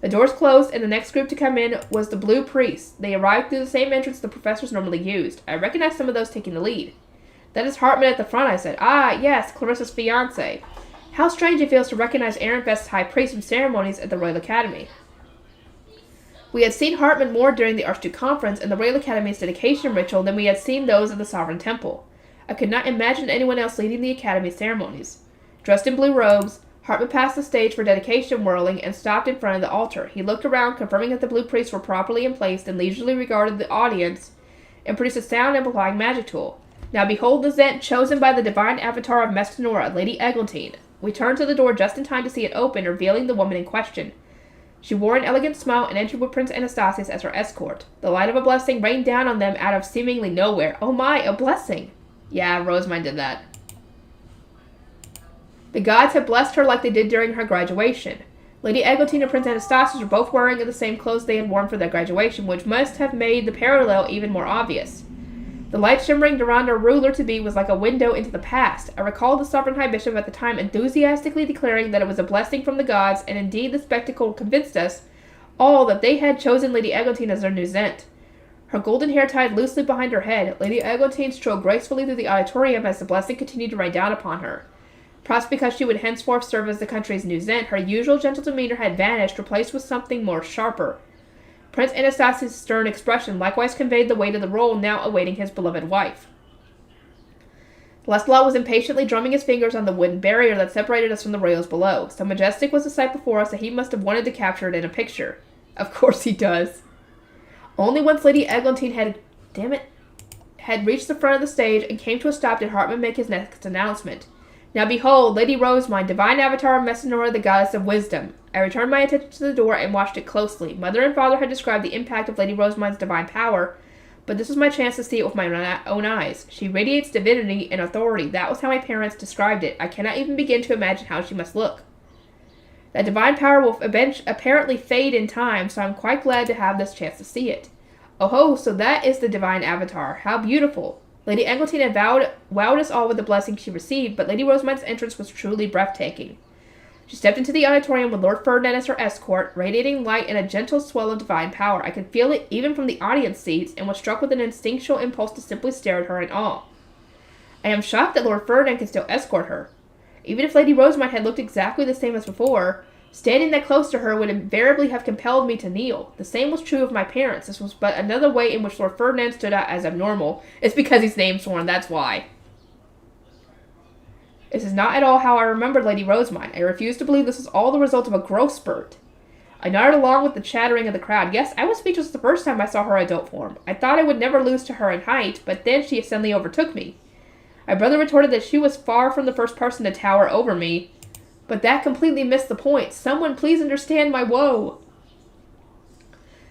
Speaker 2: The doors closed, and the next group to come in was the Blue Priests. They arrived through the same entrance the professors normally used. I recognized some of those taking the lead. That is Hartman at the front, I said. Ah, yes, Clarissa's fiancé. How strange it feels to recognize Ehrenfest's high priest from ceremonies at the Royal Academy. We had seen Hartman more during the Archduke Conference and the Royal Academy's dedication ritual than we had seen those of the Sovereign Temple. I could not imagine anyone else leading the Academy ceremonies. Dressed in blue robes, Hartman passed the stage for dedication whirling and stopped in front of the altar. He looked around, confirming that the blue priests were properly in place, and leisurely regarded the audience and produced a sound-amplifying magic tool. Now behold the Zent chosen by the divine avatar of Mestinora, Lady Eglantine. We turned to the door just in time to see it open, revealing the woman in question. She wore an elegant smile and entered with Prince Anastasius as her escort. The light of a blessing rained down on them out of seemingly nowhere. Oh my, a blessing! Yeah, Rosamund did that. The gods had blessed her like they did during her graduation. Lady Eglantine and Prince Anastasius were both wearing the same clothes they had worn for their graduation, which must have made the parallel even more obvious. The light shimmering around our ruler-to-be was like a window into the past. I recalled the Sovereign High Bishop at the time enthusiastically declaring that it was a blessing from the gods, and indeed the spectacle convinced us all that they had chosen Lady Eglantine as their new Zent. Her golden hair tied loosely behind her head, Lady Eglantine strode gracefully through the auditorium as the blessing continued to rain down upon her. Perhaps because she would henceforth serve as the country's new Zent, her usual gentle demeanor had vanished, replaced with something more sharper. Prince Anastasius' stern expression likewise conveyed the weight of the role now awaiting his beloved wife. Lancelot was impatiently drumming his fingers on the wooden barrier that separated us from the rails below. So majestic was the sight before us that he must have wanted to capture it in a picture. Of course he does. Only once Lady Eglantine had reached the front of the stage and came to a stop did Hartman make his next announcement. Now behold, Lady Rosamund, divine avatar of Messinora, the goddess of wisdom. I returned my attention to the door and watched it closely. Mother and father had described the impact of Lady Rosamund's divine power, but this was my chance to see it with my own eyes. She radiates divinity and authority. That was how my parents described it. I cannot even begin to imagine how she must look. That divine power will apparently fade in time, so I'm quite glad to have this chance to see it. Oh ho, so that is the divine avatar. How beautiful. Lady Eglantine had wowed us all with the blessing she received, but Lady Rosamund's entrance was truly breathtaking. She stepped into the auditorium with Lord Ferdinand as her escort, radiating light and a gentle swell of divine power. I could feel it even from the audience seats, and was struck with an instinctual impulse to simply stare at her in awe. I am shocked that Lord Ferdinand could still escort her. Even if Lady Rosamund had looked exactly the same as before, standing that close to her would invariably have compelled me to kneel. The same was true of my parents. This was but another way in which Lord Ferdinand stood out as abnormal. It's because he's name-sworn, that's why. This is not at all how I remembered Lady Rosamund. I refuse to believe this is all the result of a growth spurt. I nodded along with the chattering of the crowd. Yes, I was speechless the first time I saw her adult form. I thought I would never lose to her in height, but then she suddenly overtook me. My brother retorted that she was far from the first person to tower over me, but that completely missed the point. Someone please understand my woe.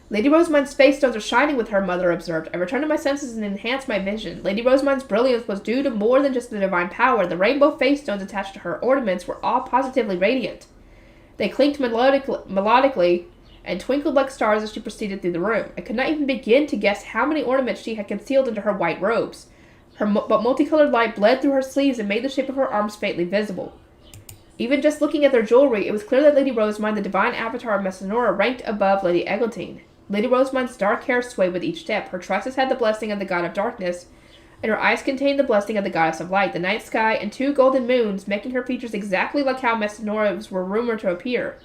Speaker 2: Lady Rosamund's face stones are shining with her, mother observed. I returned to my senses and enhanced my vision. Lady Rosamund's brilliance was due to more than just the divine power. The rainbow face stones attached to her ornaments were all positively radiant. They clinked melodically and twinkled like stars as she proceeded through the room. I could not even begin to guess how many ornaments she had concealed under her white robes. But multicolored light bled through her sleeves and made the shape of her arms faintly visible. Even just looking at their jewelry, it was clear that Lady Rosamund, the divine avatar of Messinora, ranked above Lady Eglantine. Lady Rosamund's dark hair swayed with each step. Her tresses had the blessing of the god of darkness, and her eyes contained the blessing of the goddess of light, the night sky, and 2 golden moons, making her features exactly like how Messinora's were rumored to appear.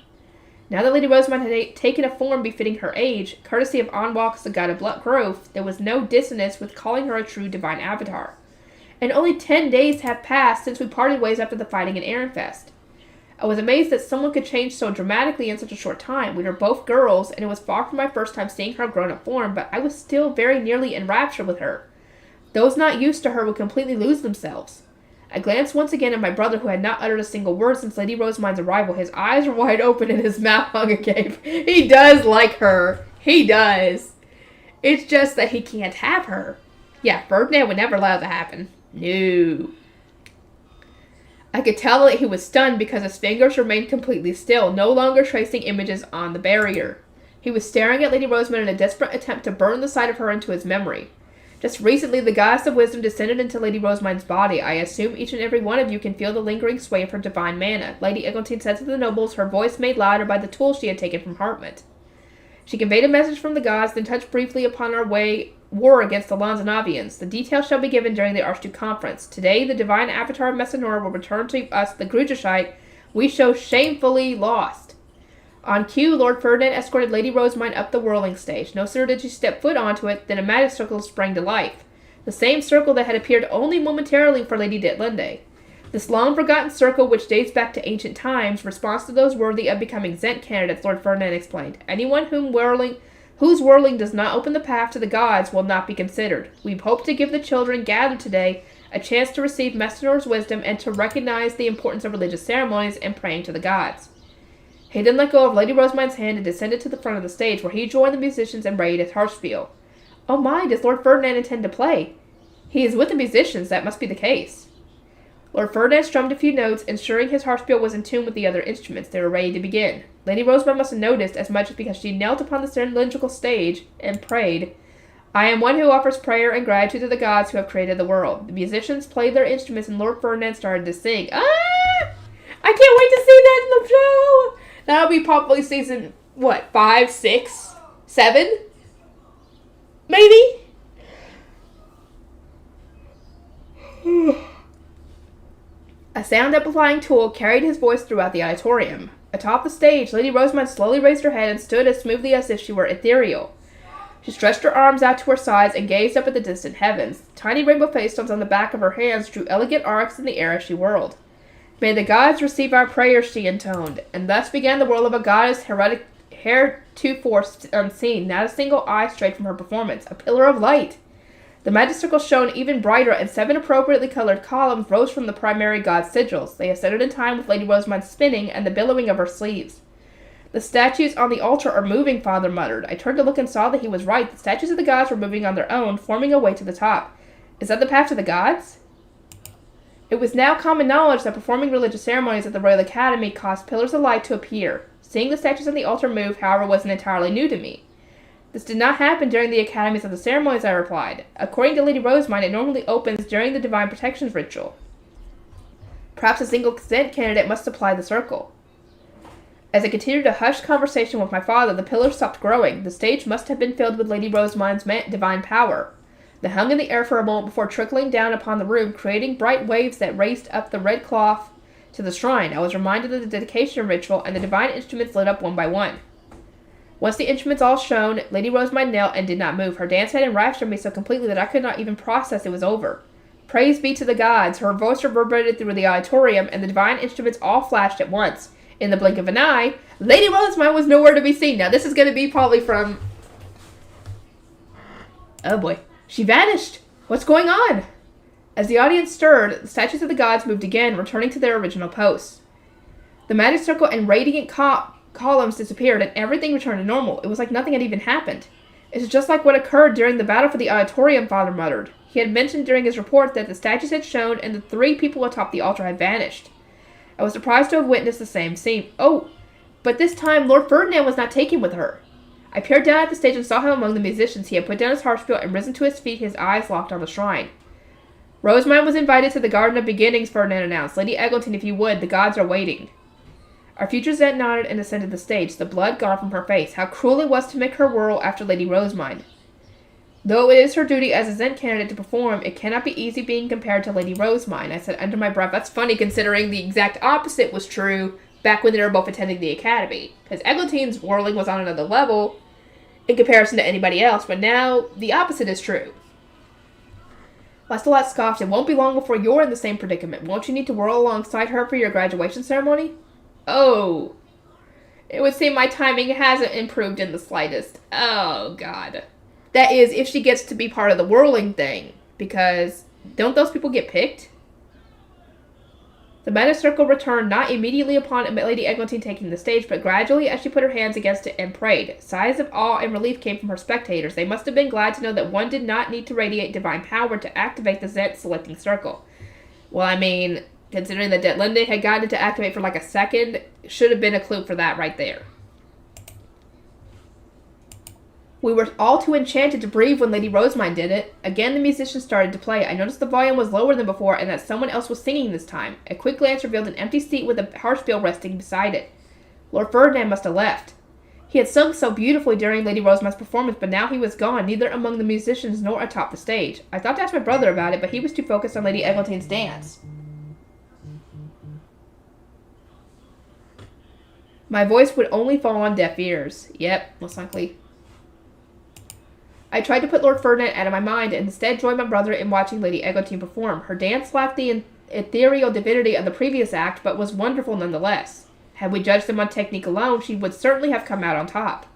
Speaker 2: Now that Lady Rosamund had taken a form befitting her age, courtesy of Anwalk's the god of blood growth, there was no dissonance with calling her a true divine avatar. And only 10 days have passed since we parted ways after the fighting in Ehrenfest. I was amazed that someone could change so dramatically in such a short time. We were both girls, and it was far from my first time seeing her grown-up form, but I was still very nearly enraptured with her. Those not used to her would completely lose themselves. I glanced once again at my brother, who had not uttered a single word since Lady Rosamund's arrival. His eyes were wide open and his mouth hung agape. He does like her. He does. It's just that he can't have her. Yeah, Ferdinand would never allow that to happen. No. I could tell that he was stunned because his fingers remained completely still, no longer tracing images on the barrier. He was staring at Lady Rosamund in a desperate attempt to burn the sight of her into his memory. Just recently, the goddess of wisdom descended into Lady Rosamund's body. I assume each and every one of you can feel the lingering sway of her divine mana. Lady Eglantine said to the nobles, her voice made louder by the tool she had taken from Hartmut. She conveyed a message from the gods, then touched briefly upon our war against the Lanzanavians. The details shall be given during the Archduke Conference. Today, the divine avatar of Messinora will return to us the Grujischite we so shamefully lost. On cue, Lord Ferdinand escorted Lady Rosamund up the whirling stage. No sooner did she step foot onto it than a magic circle sprang to life. The same circle that had appeared only momentarily for Lady Detlinde. This long-forgotten circle, which dates back to ancient times, responds to those worthy of becoming Zent candidates, Lord Ferdinand explained. Anyone whose whirling does not open the path to the gods will not be considered. We hope to give the children gathered today a chance to receive Messinora's wisdom and to recognize the importance of religious ceremonies and praying to the gods. He then let go of Lady Rosamund's hand and descended to the front of the stage, where he joined the musicians and raised his harpspiel. Oh my, does Lord Ferdinand intend to play? He is with the musicians, that must be the case. Lord Ferdinand strummed a few notes, ensuring his harpspiel was in tune with the other instruments. They were ready to begin. Lady Rosamund must have noticed, as much as because she knelt upon the cylindrical stage and prayed, I am one who offers prayer and gratitude to the gods who have created the world. The musicians played their instruments and Lord Ferdinand started to sing. I can't wait to see that in the show! That'll be probably season, 5, 6, 7? Maybe? A sound-amplifying tool carried his voice throughout the auditorium. Atop the stage, Lady Rosamund slowly raised her head and stood as smoothly as if she were ethereal. She stretched her arms out to her sides and gazed up at the distant heavens. Tiny rainbow face-stones on the back of her hands drew elegant arcs in the air as she whirled. May the gods receive our prayers, she intoned, and thus began the whirl of a goddess heretofore unseen, not a single eye strayed from her performance, a pillar of light. The magic circle shone even brighter, and 7 appropriately colored columns rose from the primary god's sigils. They ascended in time with Lady Rosamund spinning and the billowing of her sleeves. The statues on the altar are moving, Father muttered. I turned to look and saw that he was right. The statues of the gods were moving on their own, forming a way to the top. Is that the path to the gods? It was now common knowledge that performing religious ceremonies at the Royal Academy caused pillars of light to appear. Seeing the statues on the altar move, however, wasn't entirely new to me. This did not happen during the academies of the ceremonies, I replied. According to Lady Rosamund, it normally opens during the Divine Protections ritual. Perhaps a single Zent candidate must supply the circle. As I continued a hushed conversation with my father, the pillars stopped growing. The stage must have been filled with Lady Rosamund's divine power. They hung in the air for a moment before trickling down upon the room, creating bright waves that raced up the red cloth to the shrine. I was reminded of the dedication ritual, and the divine instruments lit up one by one. Once the instruments all shone, Lady Rosamund knelt and did not move. Her dance had enraptured me so completely that I could not even process it was over. Praise be to the gods! Her voice reverberated through the auditorium, and the divine instruments all flashed at once. In the blink of an eye, Lady Rosamund was nowhere to be seen. Now this is going to be probably from... Oh boy. She vanished! What's going on? As the audience stirred, the statues of the gods moved again, returning to their original posts. The magic circle and radiant columns disappeared, and everything returned to normal. It was like nothing had even happened. It's just like what occurred during the battle for the auditorium, Father muttered. He had mentioned during his report that the statues had shown and the 3 people atop the altar had vanished. I was surprised to have witnessed the same scene. Oh, but this time Lord Ferdinand was not taken with her. I peered down at the stage and saw him among the musicians. He had put down his harpspiel and risen to his feet, his eyes locked on the shrine. Rosamund was invited to the Garden of Beginnings, Ferdinand announced. Lady Eglantine, if you would, the gods are waiting. Our future Zent nodded and ascended the stage, the blood gone from her face. How cruel it was to make her whirl after Lady Rosamund. Though it is her duty as a Zent candidate to perform, it cannot be easy being compared to Lady Rosamund, I said under my breath. That's funny considering the exact opposite was true back when they were both attending the academy. Because Eglantine's whirling was on another level in comparison to anybody else, but now the opposite is true. Lancelot scoffed, "It won't be long before you're in the same predicament. Won't you need to whirl alongside her for your graduation ceremony?" Oh. It would seem my timing hasn't improved in the slightest. Oh, God. That is, if she gets to be part of the whirling thing. Because don't those people get picked? The magic circle returned not immediately upon Lady Eglantine taking the stage, but gradually as she put her hands against it and prayed. Sighs of awe and relief came from her spectators. They must have been glad to know that one did not need to radiate divine power to activate the Zent selecting circle. Well, I mean, considering that Detlinde had gotten it to activate for like a second, should have been a clue for that right there. We were all too enchanted to breathe when Lady Rosemine did it. Again, the musicians started to play. I noticed the volume was lower than before and that someone else was singing this time. A quick glance revealed an empty seat with a harpspiel resting beside it. Lord Ferdinand must have left. He had sung so beautifully during Lady Rosemine's performance, but now he was gone, neither among the musicians nor atop the stage. I thought to ask my brother about it, but he was too focused on Lady Eglantine's dance. My voice would only fall on deaf ears. Yep, most likely. I tried to put Lord Ferdinand out of my mind and instead joined my brother in watching Lady Eglantine perform. Her dance lacked the ethereal divinity of the previous act, but was wonderful nonetheless. Had we judged them on technique alone, she would certainly have come out on top.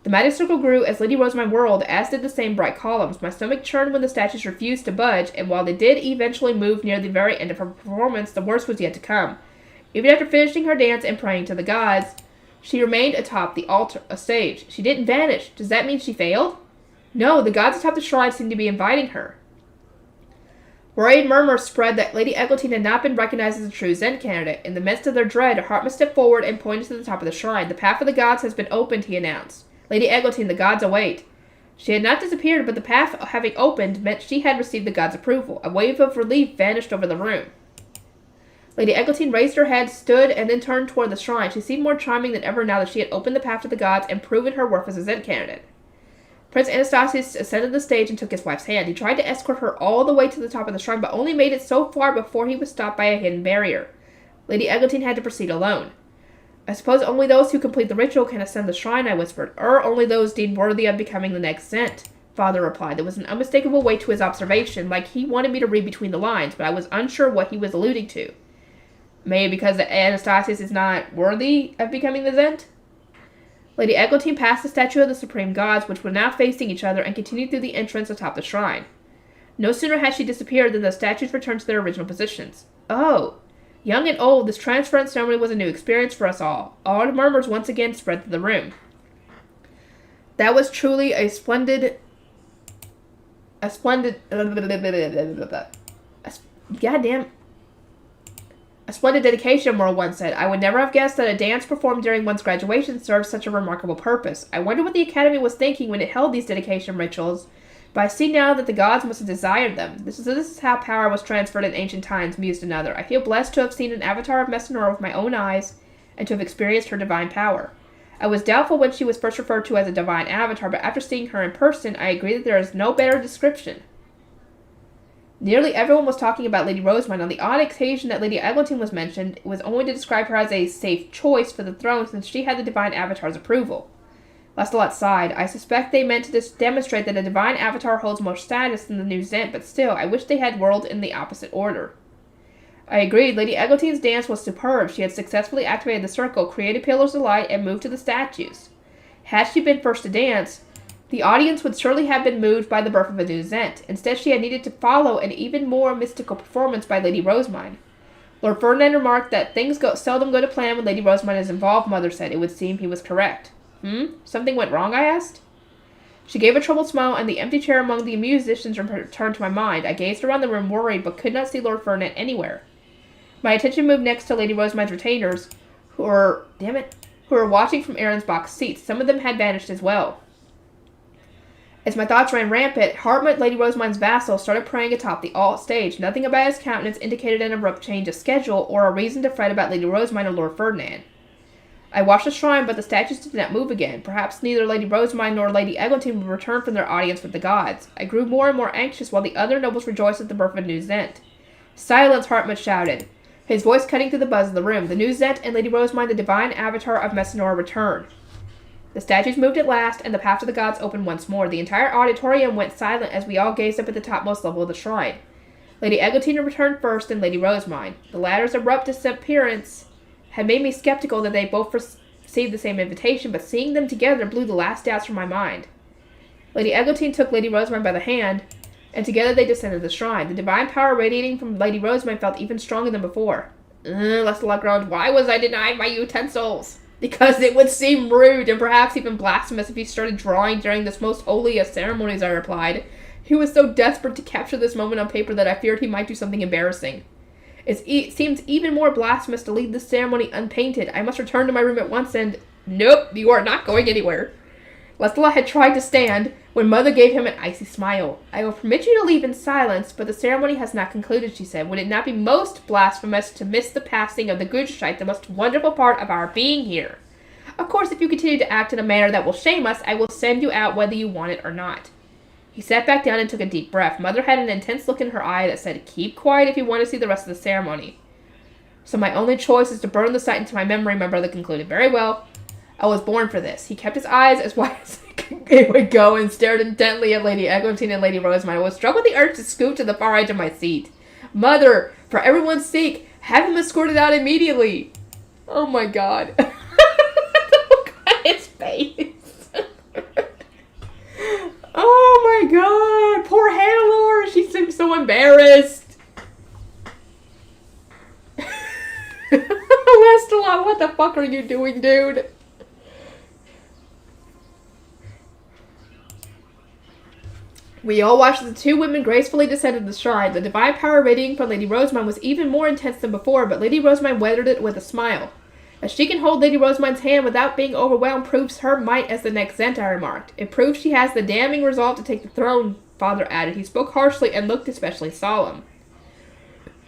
Speaker 2: The magic circle grew as Lady Rosemine whirled, as did the same bright columns. My stomach churned when the statues refused to budge, and while they did eventually move near the very end of her performance, the worst was yet to come. Even after finishing her dance and praying to the gods, she remained atop the stage. She didn't vanish. Does that mean she failed? No, the gods atop the shrine seemed to be inviting her. Worried murmurs spread that Lady Eglantine had not been recognized as a true Zen candidate. In the midst of their dread, Hartman stepped forward and pointed to the top of the shrine. "The path of the gods has been opened," he announced. "Lady Eglantine, the gods await." She had not disappeared, but the path having opened meant she had received the gods' approval. A wave of relief vanished over the room. Lady Eglantine raised her head, stood, and then turned toward the shrine. She seemed more charming than ever now that she had opened the path to the gods and proven her worth as a Zen candidate. Prince Anastasius ascended the stage and took his wife's hand. He tried to escort her all the way to the top of the shrine, but only made it so far before he was stopped by a hidden barrier. Lady Eglantine had to proceed alone. "I suppose only those who complete the ritual can ascend the shrine," I whispered. "Or only those deemed worthy of becoming the next Zent," Father replied. There was an unmistakable weight to his observation, like he wanted me to read between the lines, but I was unsure what he was alluding to. Maybe because Anastasius is not worthy of becoming the Zent? Lady Eglantine passed the statue of the supreme gods, which were now facing each other, and continued through the entrance atop the shrine. No sooner had she disappeared than the statues returned to their original positions. Oh! Young and old, this transference ceremony was a new experience for us all. Awed murmurs once again spread through the room. That was truly a splendid... A splendid dedication, Merle once said. I would never have guessed that a dance performed during one's graduation served such a remarkable purpose. I wonder what the Academy was thinking when it held these dedication rituals, but I see now that the gods must have desired them. This is how power was transferred in ancient times, mused another. I feel blessed to have seen an avatar of Messinora with my own eyes, and to have experienced her divine power. I was doubtful when she was first referred to as a divine avatar, but after seeing her in person, I agree that there is no better description. Nearly everyone was talking about Lady Rosemine. On the odd occasion that Lady Eglantine was mentioned, it was only to describe her as a safe choice for the throne since she had the divine avatar's approval. Lancelot sighed. I suspect they meant to demonstrate that a divine avatar holds more status than the new Zent, but still, I wish they had whirled in the opposite order. I agreed. Lady Eglantine's dance was superb. She had successfully activated the circle, created pillars of light, and moved to the statues. Had she been first to dance, the audience would surely have been moved by the birth of a new Zent. Instead, she had needed to follow an even more mystical performance by Lady Rosemine. Lord Ferdinand remarked that things seldom go to plan when Lady Rosemine is involved, Mother said. It would seem he was correct. Something went wrong, I asked. She gave a troubled smile, and the empty chair among the musicians returned to my mind. I gazed around the room, worried, but could not see Lord Ferdinand anywhere. My attention moved next to Lady Rosemine's retainers, who were watching from Aaron's box seats. Some of them had vanished as well. As my thoughts ran rampant, Hartmut, Lady Rosemine's vassal, started praying atop the alt stage. Nothing about his countenance indicated an abrupt change of schedule or a reason to fret about Lady Rosemine or Lord Ferdinand. I watched the shrine, but the statues did not move again. Perhaps neither Lady Rosemine nor Lady Eglantine would return from their audience with the gods. I grew more and more anxious while the other nobles rejoiced at the birth of a new Zent. Silence, Hartmut shouted. his voice cutting through the buzz of the room. The new Zent and Lady Rosemine, the divine avatar of Messinora, returned. The statues moved at last, and the path to the gods opened once more. The entire auditorium went silent as we all gazed up at the topmost level of the shrine. Lady Eglantine returned first, and Lady Rosemine. The latter's abrupt disappearance had made me skeptical that they both received the same invitation, but seeing them together blew the last doubts from my mind. Lady Eglantine took Lady Rosemine by the hand, and together they descended the shrine. The divine power radiating from Lady Rosemine felt even stronger than before. Lancelot groaned, "Why was I denied my utensils?" "Because it would seem rude, and perhaps even blasphemous if he started drawing during this most holy of ceremonies," I replied. He was so desperate to capture this moment on paper that I feared he might do something embarrassing. It seems even more blasphemous to leave this ceremony unpainted. I must return to my room at once and... "Nope, you are not going anywhere." Lancelot had tried to stand when Mother gave him an icy smile. "I will permit you to leave in silence, but the ceremony has not concluded," she said. "Would it not be most blasphemous to miss the passing of the Gudgescheit, the most wonderful part of our being here? Of course, if you continue to act in a manner that will shame us, I will send you out whether you want it or not." He sat back down and took a deep breath. Mother had an intense look in her eye that said, "Keep quiet if you want to see the rest of the ceremony." "So my only choice is to burn the sight into my memory," my brother concluded. "Very well. I was born for this." He kept his eyes as wide as it would go and stared intently at Lady Eglantine and Lady Rosemine. I was struck with the urge to scoot to the far edge of my seat. "Mother, for everyone's sake, have him escorted out immediately." Oh my god. Look at his face. Oh my god. Poor Hannelore. She seems so embarrassed. Lancelot, what the fuck are you doing, dude? We all watched as the two women gracefully descended the shrine. The divine power radiating from Lady Rosemine was even more intense than before, but Lady Rosemine weathered it with a smile. As she can hold Lady Rosemine's hand without being overwhelmed proves her might as the next Zent, I remarked. It proves she has the damning resolve to take the throne, Father added. He spoke harshly and looked especially solemn.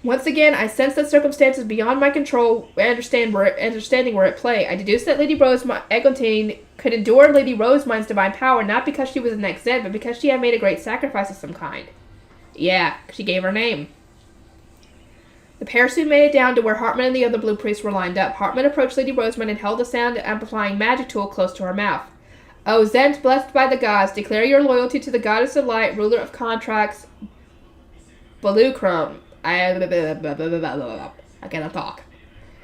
Speaker 2: Once again, I sensed that circumstances beyond my control and understanding were at play. I deduced that Lady Eglantine could endure Lady Rosemine's divine power not because she was the next Zent, but because she had made a great sacrifice of some kind. Yeah, she gave her name. The pair soon made it down to where Hartman and the other blue priests were lined up. Hartman approached Lady Rosemine and held the sound-amplifying magic tool close to her mouth. "O Zent, blessed by the gods, declare your loyalty to the goddess of light, ruler of contracts, Bookworm." I cannot talk.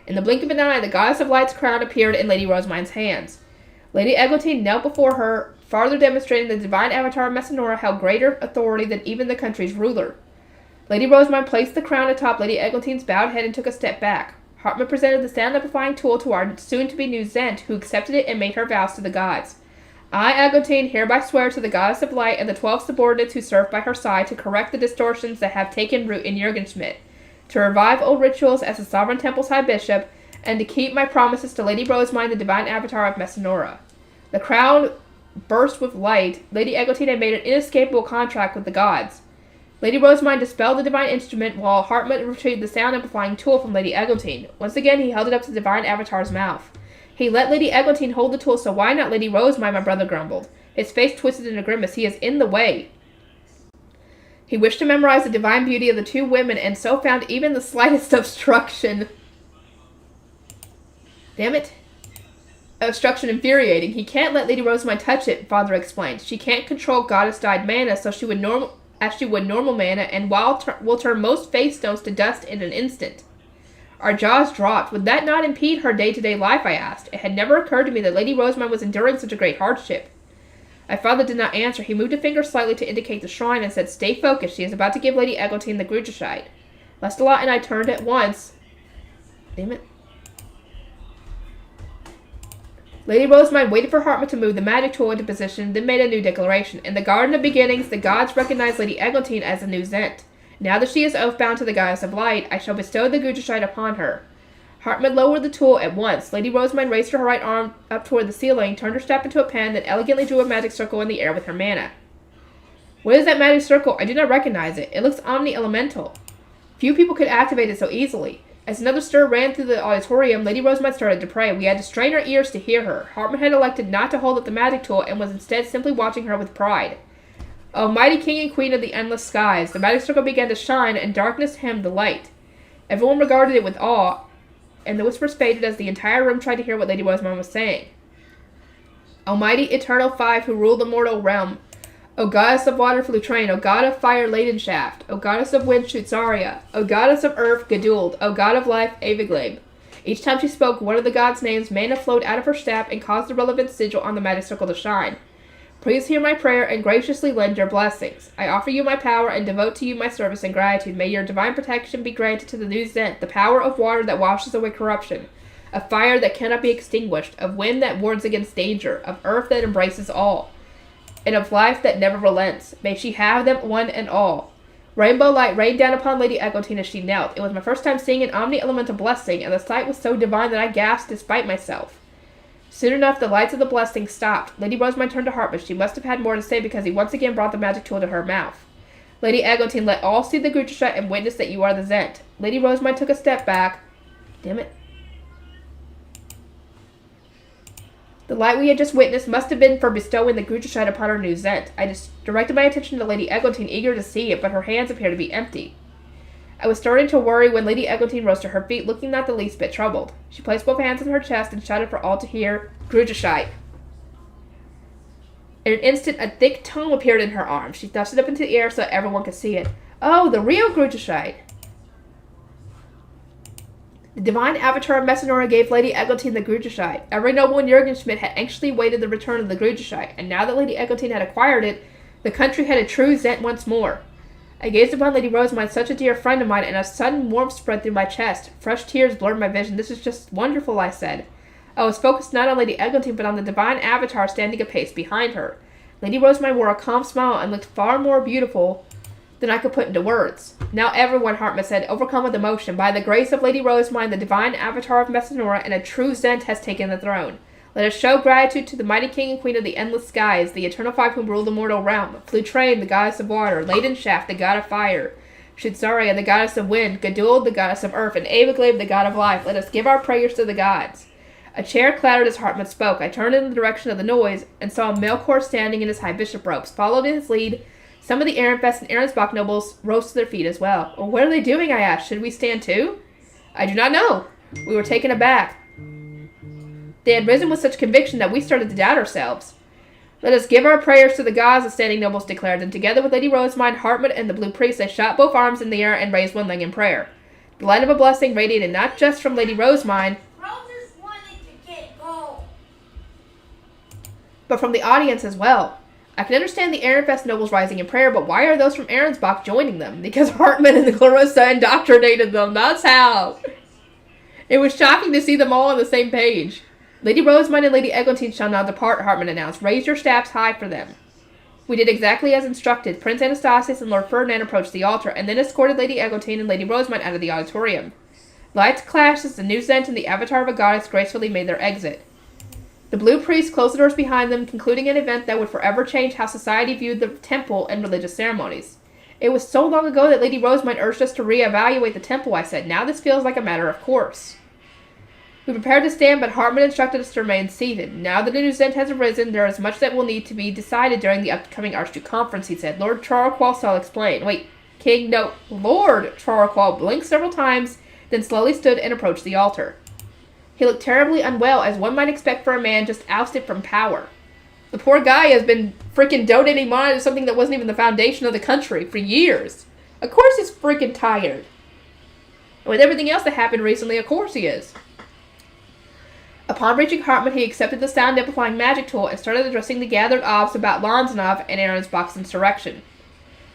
Speaker 2: In the blink of an eye, the goddess of light's crown appeared in Lady Rosemine's hands. Lady Eglantine knelt before her, farther demonstrating the divine avatar of Messinora held greater authority than even the country's ruler. Lady Rosemine placed the crown atop Lady Eglantine's bowed head and took a step back. Hartman presented the sound-amplifying tool to our soon-to-be new Zent, who accepted it and made her vows to the gods. "I, Eglantine, hereby swear to the goddess of light and the 12 subordinates who serve by her side to correct the distortions that have taken root in Jürgenschmidt, to revive old rituals as the Sovereign Temple's High Bishop, and to keep my promises to Lady Rosemine, the divine avatar of Messinora." The crown burst with light. Lady Eglantine had made an inescapable contract with the gods. Lady Rosemine dispelled the divine instrument while Hartman retrieved the sound-amplifying tool from Lady Eglantine. Once again, he held it up to the divine avatar's mouth. He let Lady Eglantine hold the tool, so why not Lady Rosemine, my brother grumbled. His face twisted in a grimace. He is in the way. He wished to memorize the divine beauty of the two women, and so found even the slightest obstruction. Damn it. Obstruction infuriating. He can't let Lady Rosemine touch it, Father explained. She can't control goddess-dyed mana, so she would normal mana, and will turn most faith stones to dust in an instant. Our jaws dropped. Would that not impede her day-to-day life, I asked. It had never occurred to me that Lady Rosemine was enduring such a great hardship. My father did not answer. He moved a finger slightly to indicate the shrine and said, "Stay focused. She is about to give Lady Eglantine the Gudgescheit." Lancelot and I turned at once. Damn it. Lady Rosemine waited for Hartman to move the magic tool into position, then made a new declaration. "In the Garden of Beginnings, the gods recognized Lady Eglantine as the new Zent. Now that she is oath-bound to the goddess of light, I shall bestow the Gudgescheit upon her." Hartman lowered the tool at once. Lady Rosemine raised her right arm up toward the ceiling, turned her staff into a pen, then elegantly drew a magic circle in the air with her mana. "What is that magic circle? I do not recognize it. It looks omni-elemental. Few people could activate it so easily." As another stir ran through the auditorium, Lady Rosemine started to pray. We had to strain our ears to hear her. Hartman had elected not to hold up the magic tool and was instead simply watching her with pride. O mighty king and queen of the endless skies, the magic circle began to shine, and darkness hemmed the light. Everyone regarded it with awe, and the whispers faded as the entire room tried to hear what Lady Rosamund was saying. Almighty Eternal Five, who rule the mortal realm, O Goddess of Water Flutrain, O God of Fire Ladenshaft, O Goddess of Wind Shutzaria, O Goddess of Earth Geduld, O God of Life Aviglabe. Each time she spoke one of the gods' names, mana flowed out of her staff and caused the relevant sigil on the magic circle to shine. Please hear my prayer and graciously lend your blessings. I offer you my power and devote to you my service and gratitude. May your divine protection be granted to the new Zent, the power of water that washes away corruption, of fire that cannot be extinguished, of wind that warns against danger, of earth that embraces all, and of life that never relents. May she have them one and all. Rainbow light rained down upon Lady Eglantine as she knelt. It was my first time seeing an omni-elemental blessing, and the sight was so divine that I gasped despite myself. Soon enough, the lights of the blessing stopped. Lady Rosamund turned to Hartman. She must have had more to say because he once again brought the magic tool to her mouth. Lady Eglantine, let all see the Grutershut and witness that you are the Zent. Lady Rosamund took a step back. Damn it. The light we had just witnessed must have been for bestowing the Grutershut upon her new Zent. I just directed my attention to Lady Eglantine, eager to see it, but her hands appeared to be empty. I was starting to worry when Lady Eglantine rose to her feet, looking not the least bit troubled. She placed both hands on her chest and shouted for all to hear, Grutershut. In an instant, a thick tome appeared in her arm. She thrust it up into the air so everyone could see it. Oh, the real Grutershut! The divine avatar of Messinora gave Lady Eglantine the Grutershut. Every noble in Jurgenschmidt had anxiously waited the return of the Grutershut, and now that Lady Eglantine had acquired it, the country had a true Zent once more. I gazed upon Lady Rosamund, such a dear friend of mine, and a sudden warmth spread through my chest. Fresh tears blurred my vision. This is just wonderful, I said. I was focused not on Lady Eglantine, but on the divine avatar standing a pace behind her. Lady Rosamund wore a calm smile and looked far more beautiful than I could put into words. Now everyone, Hartman said, overcome with emotion. By the grace of Lady Rosamund, the divine avatar of Messinora, and a true Zent has taken the throne. Let us show gratitude to the mighty king and queen of the endless skies, the eternal five who rule the mortal realm, Flutrain, the goddess of water, Ladenshaft, the god of fire, Shutzaria, the goddess of wind, Geduld, the goddess of earth, and Aviglabe, the god of life. Let us give our prayers to the gods. A chair clattered as Hartman spoke. I turned in the direction of the noise and saw Melkor standing in his high bishop robes. Followed in his lead, some of the Ehrenfest and Ehrensbach nobles rose to their feet as well. Well, what are they doing, I asked. Should we stand too? I do not know. We were taken aback. They had risen with such conviction that we started to doubt ourselves. Let us give our prayers to the gods, the standing nobles declared. Then together with Lady Rosamund, Hartman, and the Blue Priest, they shot both arms in the air and raised one leg in prayer. The light of a blessing radiated not just from Lady Rosamund, but from the audience as well. I can understand the Ehrenfest nobles rising in prayer, but why are those from Ehrensbach joining them? Because Hartman and the Clarissa indoctrinated them, that's how. It was shocking to see them all on the same page. Lady Rosamund and Lady Eglantine shall now depart, Hartman announced. Raise your staffs high for them. We did exactly as instructed. Prince Anastasius and Lord Ferdinand approached the altar, and then escorted Lady Eglantine and Lady Rosamund out of the auditorium. Lights clashed as the new Zent and the avatar of a goddess gracefully made their exit. The Blue Priest closed the doors behind them, concluding an event that would forever change how society viewed the temple and religious ceremonies. It was so long ago that Lady Rosamund urged us to reevaluate the temple, I said. Now this feels like a matter of course. We prepared to stand, but Hartman instructed us to remain seated. Now that a new Zent has arisen, there is much that will need to be decided during the upcoming Archduke Conference, he said. Lord Charqual shall explain. Wait, King, no, Lord Charqual blinked several times, then slowly stood and approached the altar. He looked terribly unwell, as one might expect for a man just ousted from power. The poor guy has been freaking donating money to something that wasn't even the foundation of the country for years. Of course he's freaking tired. And with everything else that happened recently, of course he is. Upon reaching Hartman, he accepted the sound-amplifying magic tool and started addressing the gathered obs about Lanzanov and Ehrensbach's insurrection.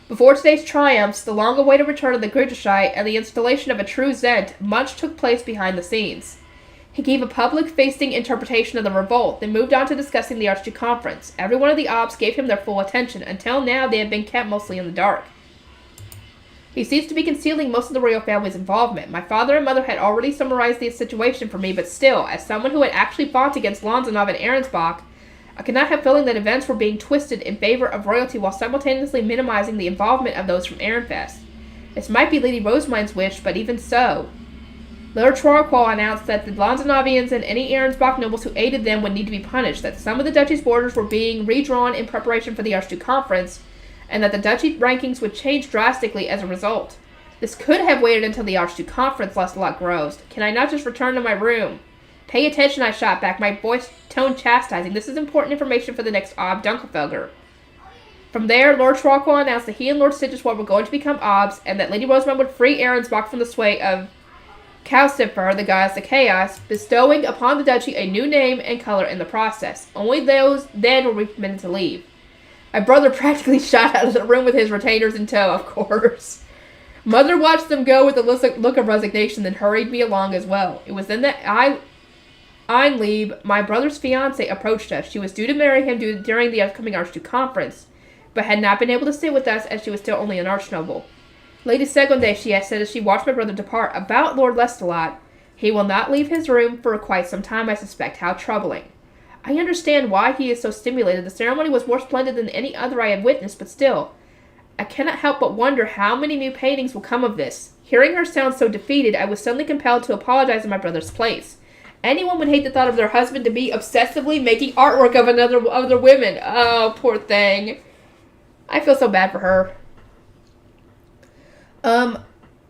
Speaker 2: Before today's triumphs, the long-awaited return of the Grutershut and the installation of a true Zent, much took place behind the scenes. He gave a public-facing interpretation of the revolt, then moved on to discussing the Archduke Conference. Every one of the obs gave him their full attention. Until now, they had been kept mostly in the dark. He seems to be concealing most of the royal family's involvement. My father and mother had already summarized the situation for me, but still, as someone who had actually fought against Lanzanov and Ehrensbach, I could not help feeling that events were being twisted in favor of royalty while simultaneously minimizing the involvement of those from Ehrenfest. This might be Lady Rosamund's wish, but even so. Lord Charqual announced that the Lanzanovians and any Ehrensbach nobles who aided them would need to be punished, that some of the duchy's borders were being redrawn in preparation for the Archduke Conference, and that the duchy rankings would change drastically as a result. This could have waited until the Archduke conference, Lancelot groused. Can I not just return to my room? Pay attention, I shot back, my voice tone chastising. This is important information for the next Ob Dunkelfelger. From there, Lord Schwarqual announced that he and Lord Sigiswald were going to become Obs, and that Lady Rosamund would free Arensbach from the sway of Calcifer, the goddess of chaos, bestowing upon the duchy a new name and color in the process. Only those then were permitted to leave. My brother practically shot out of the room with his retainers in tow, of course. Mother watched them go with a look of resignation, then hurried me along as well. It was then that Einlieb, my brother's fiancée, approached us. She was due to marry him during the upcoming Archduke conference, but had not been able to sit with us as she was still only an archnoble. Lady Segonde, she had said as she watched my brother depart, about Lord Lestalot. He will not leave his room for quite some time, I suspect. How troubling. I understand why he is so stimulated. The ceremony was more splendid than any other I had witnessed, but still, I cannot help but wonder how many new paintings will come of this. Hearing her sound so defeated, I was suddenly compelled to apologize in my brother's place. Anyone would hate the thought of their husband to be obsessively making artwork of other women. Oh, poor thing. I feel so bad for her.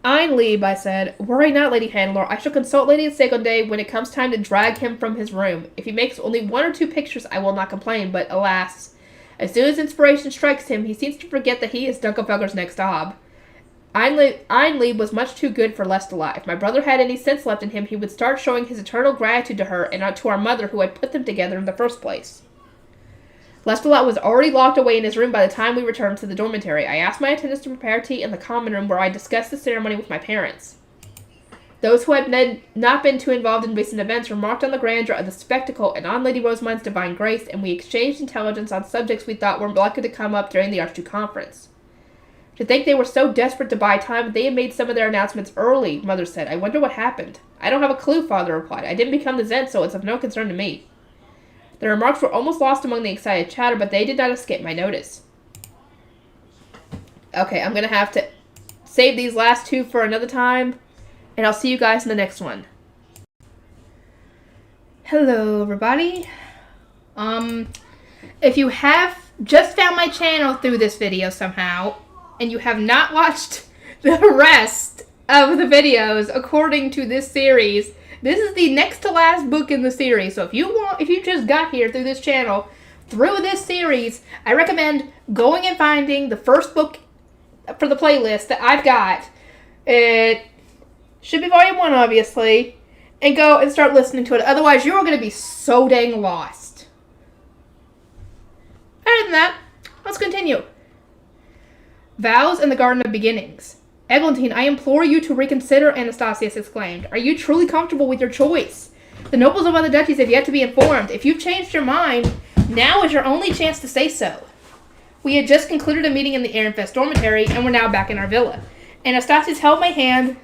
Speaker 2: Einlieb, I said. Worry not, Lady Hannelore. I shall consult Lady Segonde when it comes time to drag him from his room. If he makes only 1 or 2 pictures, I will not complain, but alas, as soon as inspiration strikes him, he seems to forget that he is Dunkelfelger's next Ob. Einlieb was much too good for Lestalot. If my brother had any sense left in him, he would start showing his eternal gratitude to her and to our mother who had put them together in the first place. Lestalot was already locked away in his room by the time we returned to the dormitory. I asked my attendants to prepare tea in the common room where I discussed the ceremony with my parents. Those who had not been too involved in recent events remarked on the grandeur of the spectacle and on Lady Rosamund's divine grace, and we exchanged intelligence on subjects we thought were likely to come up during the Archduke conference. To think they were so desperate to buy time, they had made some of their announcements early, Mother said. I wonder what happened. I don't have a clue, Father replied. I didn't become the Zent, so it's of no concern to me. The remarks were almost lost among the excited chatter, but they did not escape my notice. Okay, I'm going to have to save these last 2 for another time, and I'll see you guys in the next one. Hello, everybody. If you have just found my channel through this video somehow, and you have not watched the rest of the videos according to this series, this is the next to last book in the series. So if you just got here through this channel, through this series, I recommend going and finding the first book for the playlist that I've got. It should be volume 1, obviously, and go and start listening to it. Otherwise, you're going to be so dang lost. Other than that, let's continue. Vows in the Garden of Beginnings. Eglantine, I implore you to reconsider, Anastasius exclaimed. Are you truly comfortable with your choice? The nobles of other duchies have yet to be informed. If you've changed your mind, now is your only chance to say so. We had just concluded a meeting in the Ehrenfest dormitory, and were now back in our villa. Anastasius held my hand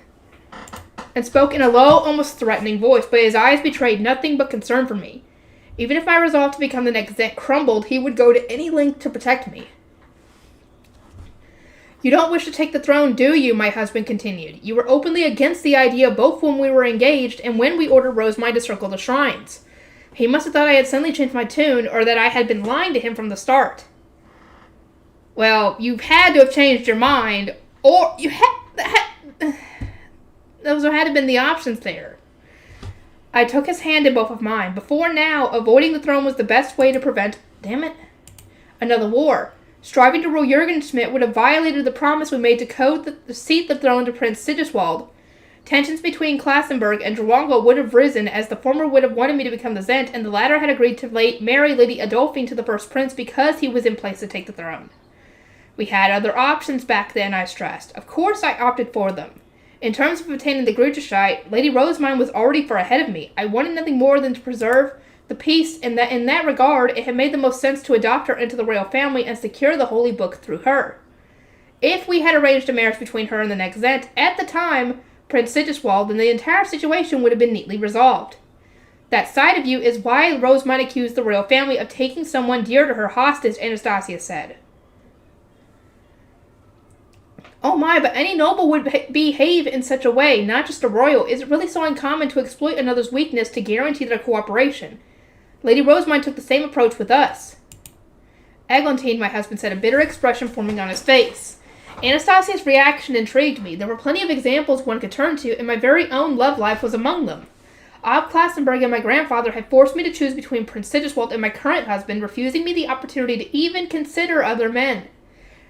Speaker 2: and spoke in a low, almost threatening voice, but his eyes betrayed nothing but concern for me. Even if my resolve to become the next Zent crumbled, he would go to any length to protect me. You don't wish to take the throne, do you? My husband continued. You were openly against the idea both when we were engaged and when we ordered Rosamund to circle the shrines. He must have thought I had suddenly changed my tune, or that I had been lying to him from the start. Well, you've had to have changed your mind, or you had... Those had to have been the options there. I took his hand in both of mine. Before now, avoiding the throne was the best way to prevent... Damn it. Another war. Striving to rule Jürgen Schmidt would have violated the promise we made to cede the throne to Prince Sigiswald. Tensions between Klassenberg and Drwangel would have risen, as the former would have wanted me to become the Zent, and the latter had agreed to marry Lady Adolphine to the first prince because he was in place to take the throne. We had other options back then, I stressed. Of course I opted for them. In terms of obtaining the Gruterscheid, Lady Rosamund was already far ahead of me. I wanted nothing more than to preserve the peace, and that in that regard it had made the most sense to adopt her into the royal family and secure the holy book through her. If we had arranged a marriage between her and the next Zent, at the time, Prince Sigiswald, then the entire situation would have been neatly resolved. That side of you is why Rosamund accused the royal family of taking someone dear to her hostage, Anastasia said. Oh my, but any noble would behave in such a way, not just a royal. Is it really so uncommon to exploit another's weakness to guarantee their cooperation? Lady Rosamund took the same approach with us. Eglantine, my husband said, a bitter expression forming on his face. Anastasia's reaction intrigued me. There were plenty of examples one could turn to, and my very own love life was among them. Ob Klassenberg and my grandfather had forced me to choose between Prince Sigiswald and my current husband, refusing me the opportunity to even consider other men.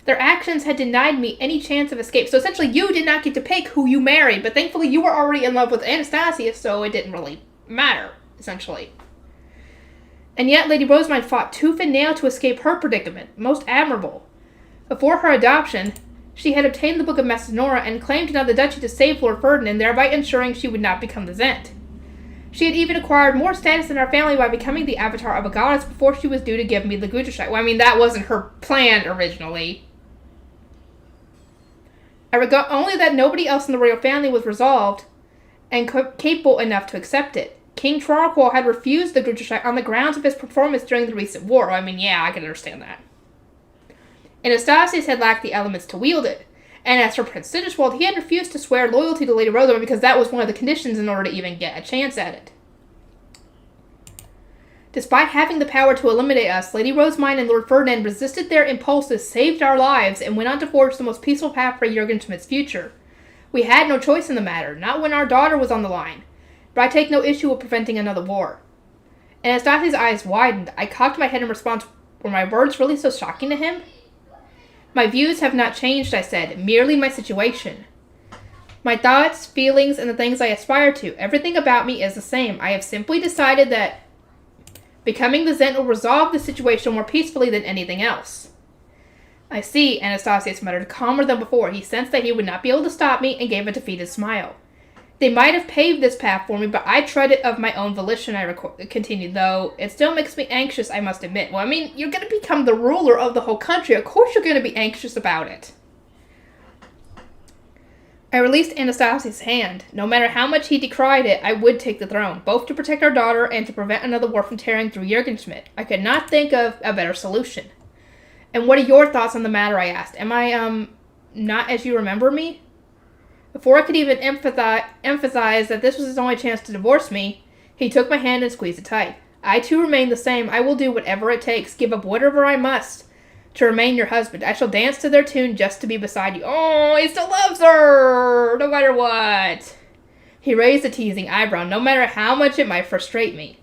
Speaker 2: Their actions had denied me any chance of escape, so essentially you did not get to pick who you married, but thankfully you were already in love with Anastasia, so it didn't really matter, essentially. And yet Lady Rosamine fought tooth and nail to escape her predicament. Most admirable. Before her adoption, she had obtained the Book of Messinora and claimed to know the duchy to save Lord Ferdinand, thereby ensuring she would not become the Zent. She had even acquired more status in our family by becoming the avatar of a goddess before she was due to give me the Guterscheid. Well, I mean, that wasn't her plan originally. I regret only that nobody else in the royal family was resolved and capable enough to accept it. King Trarquil had refused the Guterscheid on the grounds of his performance during the recent war. I mean, yeah, I can understand that. Anastasius had lacked the elements to wield it. And as for Prince Sigiswald, he had refused to swear loyalty to Lady Rosamund because that was one of the conditions in order to even get a chance at it. Despite having the power to eliminate us, Lady Rosamine and Lord Ferdinand resisted their impulses, saved our lives, and went on to forge the most peaceful path for Jürgen Schmidt's future. We had no choice in the matter, not when our daughter was on the line. But I take no issue with preventing another war. Anastasia's eyes widened. I cocked my head in response. Were my words really so shocking to him? My views have not changed, I said, merely my situation. My thoughts, feelings, and the things I aspire to, everything about me is the same. I have simply decided that becoming the Zent will resolve the situation more peacefully than anything else. I see, Anastasius muttered, calmer than before. He sensed that he would not be able to stop me and gave a defeated smile. They might have paved this path for me, but I tread it of my own volition, I continued, though it still makes me anxious, I must admit. Well, I mean, you're going to become the ruler of the whole country. Of course you're going to be anxious about it. I released Anastasius' hand. No matter how much he decried it, I would take the throne, both to protect our daughter and to prevent another war from tearing through Jürgenschmidt. I could not think of a better solution. And what are your thoughts on the matter, I asked. Am I, not as you remember me? Before I could even emphasize that this was his only chance to divorce me, he took my hand and squeezed it tight. I too remain the same. I will do whatever it takes, give up whatever I must, to remain your husband. I shall dance to their tune just to be beside you. Oh, he still loves her, no matter what. He raised a teasing eyebrow, no matter how much it might frustrate me.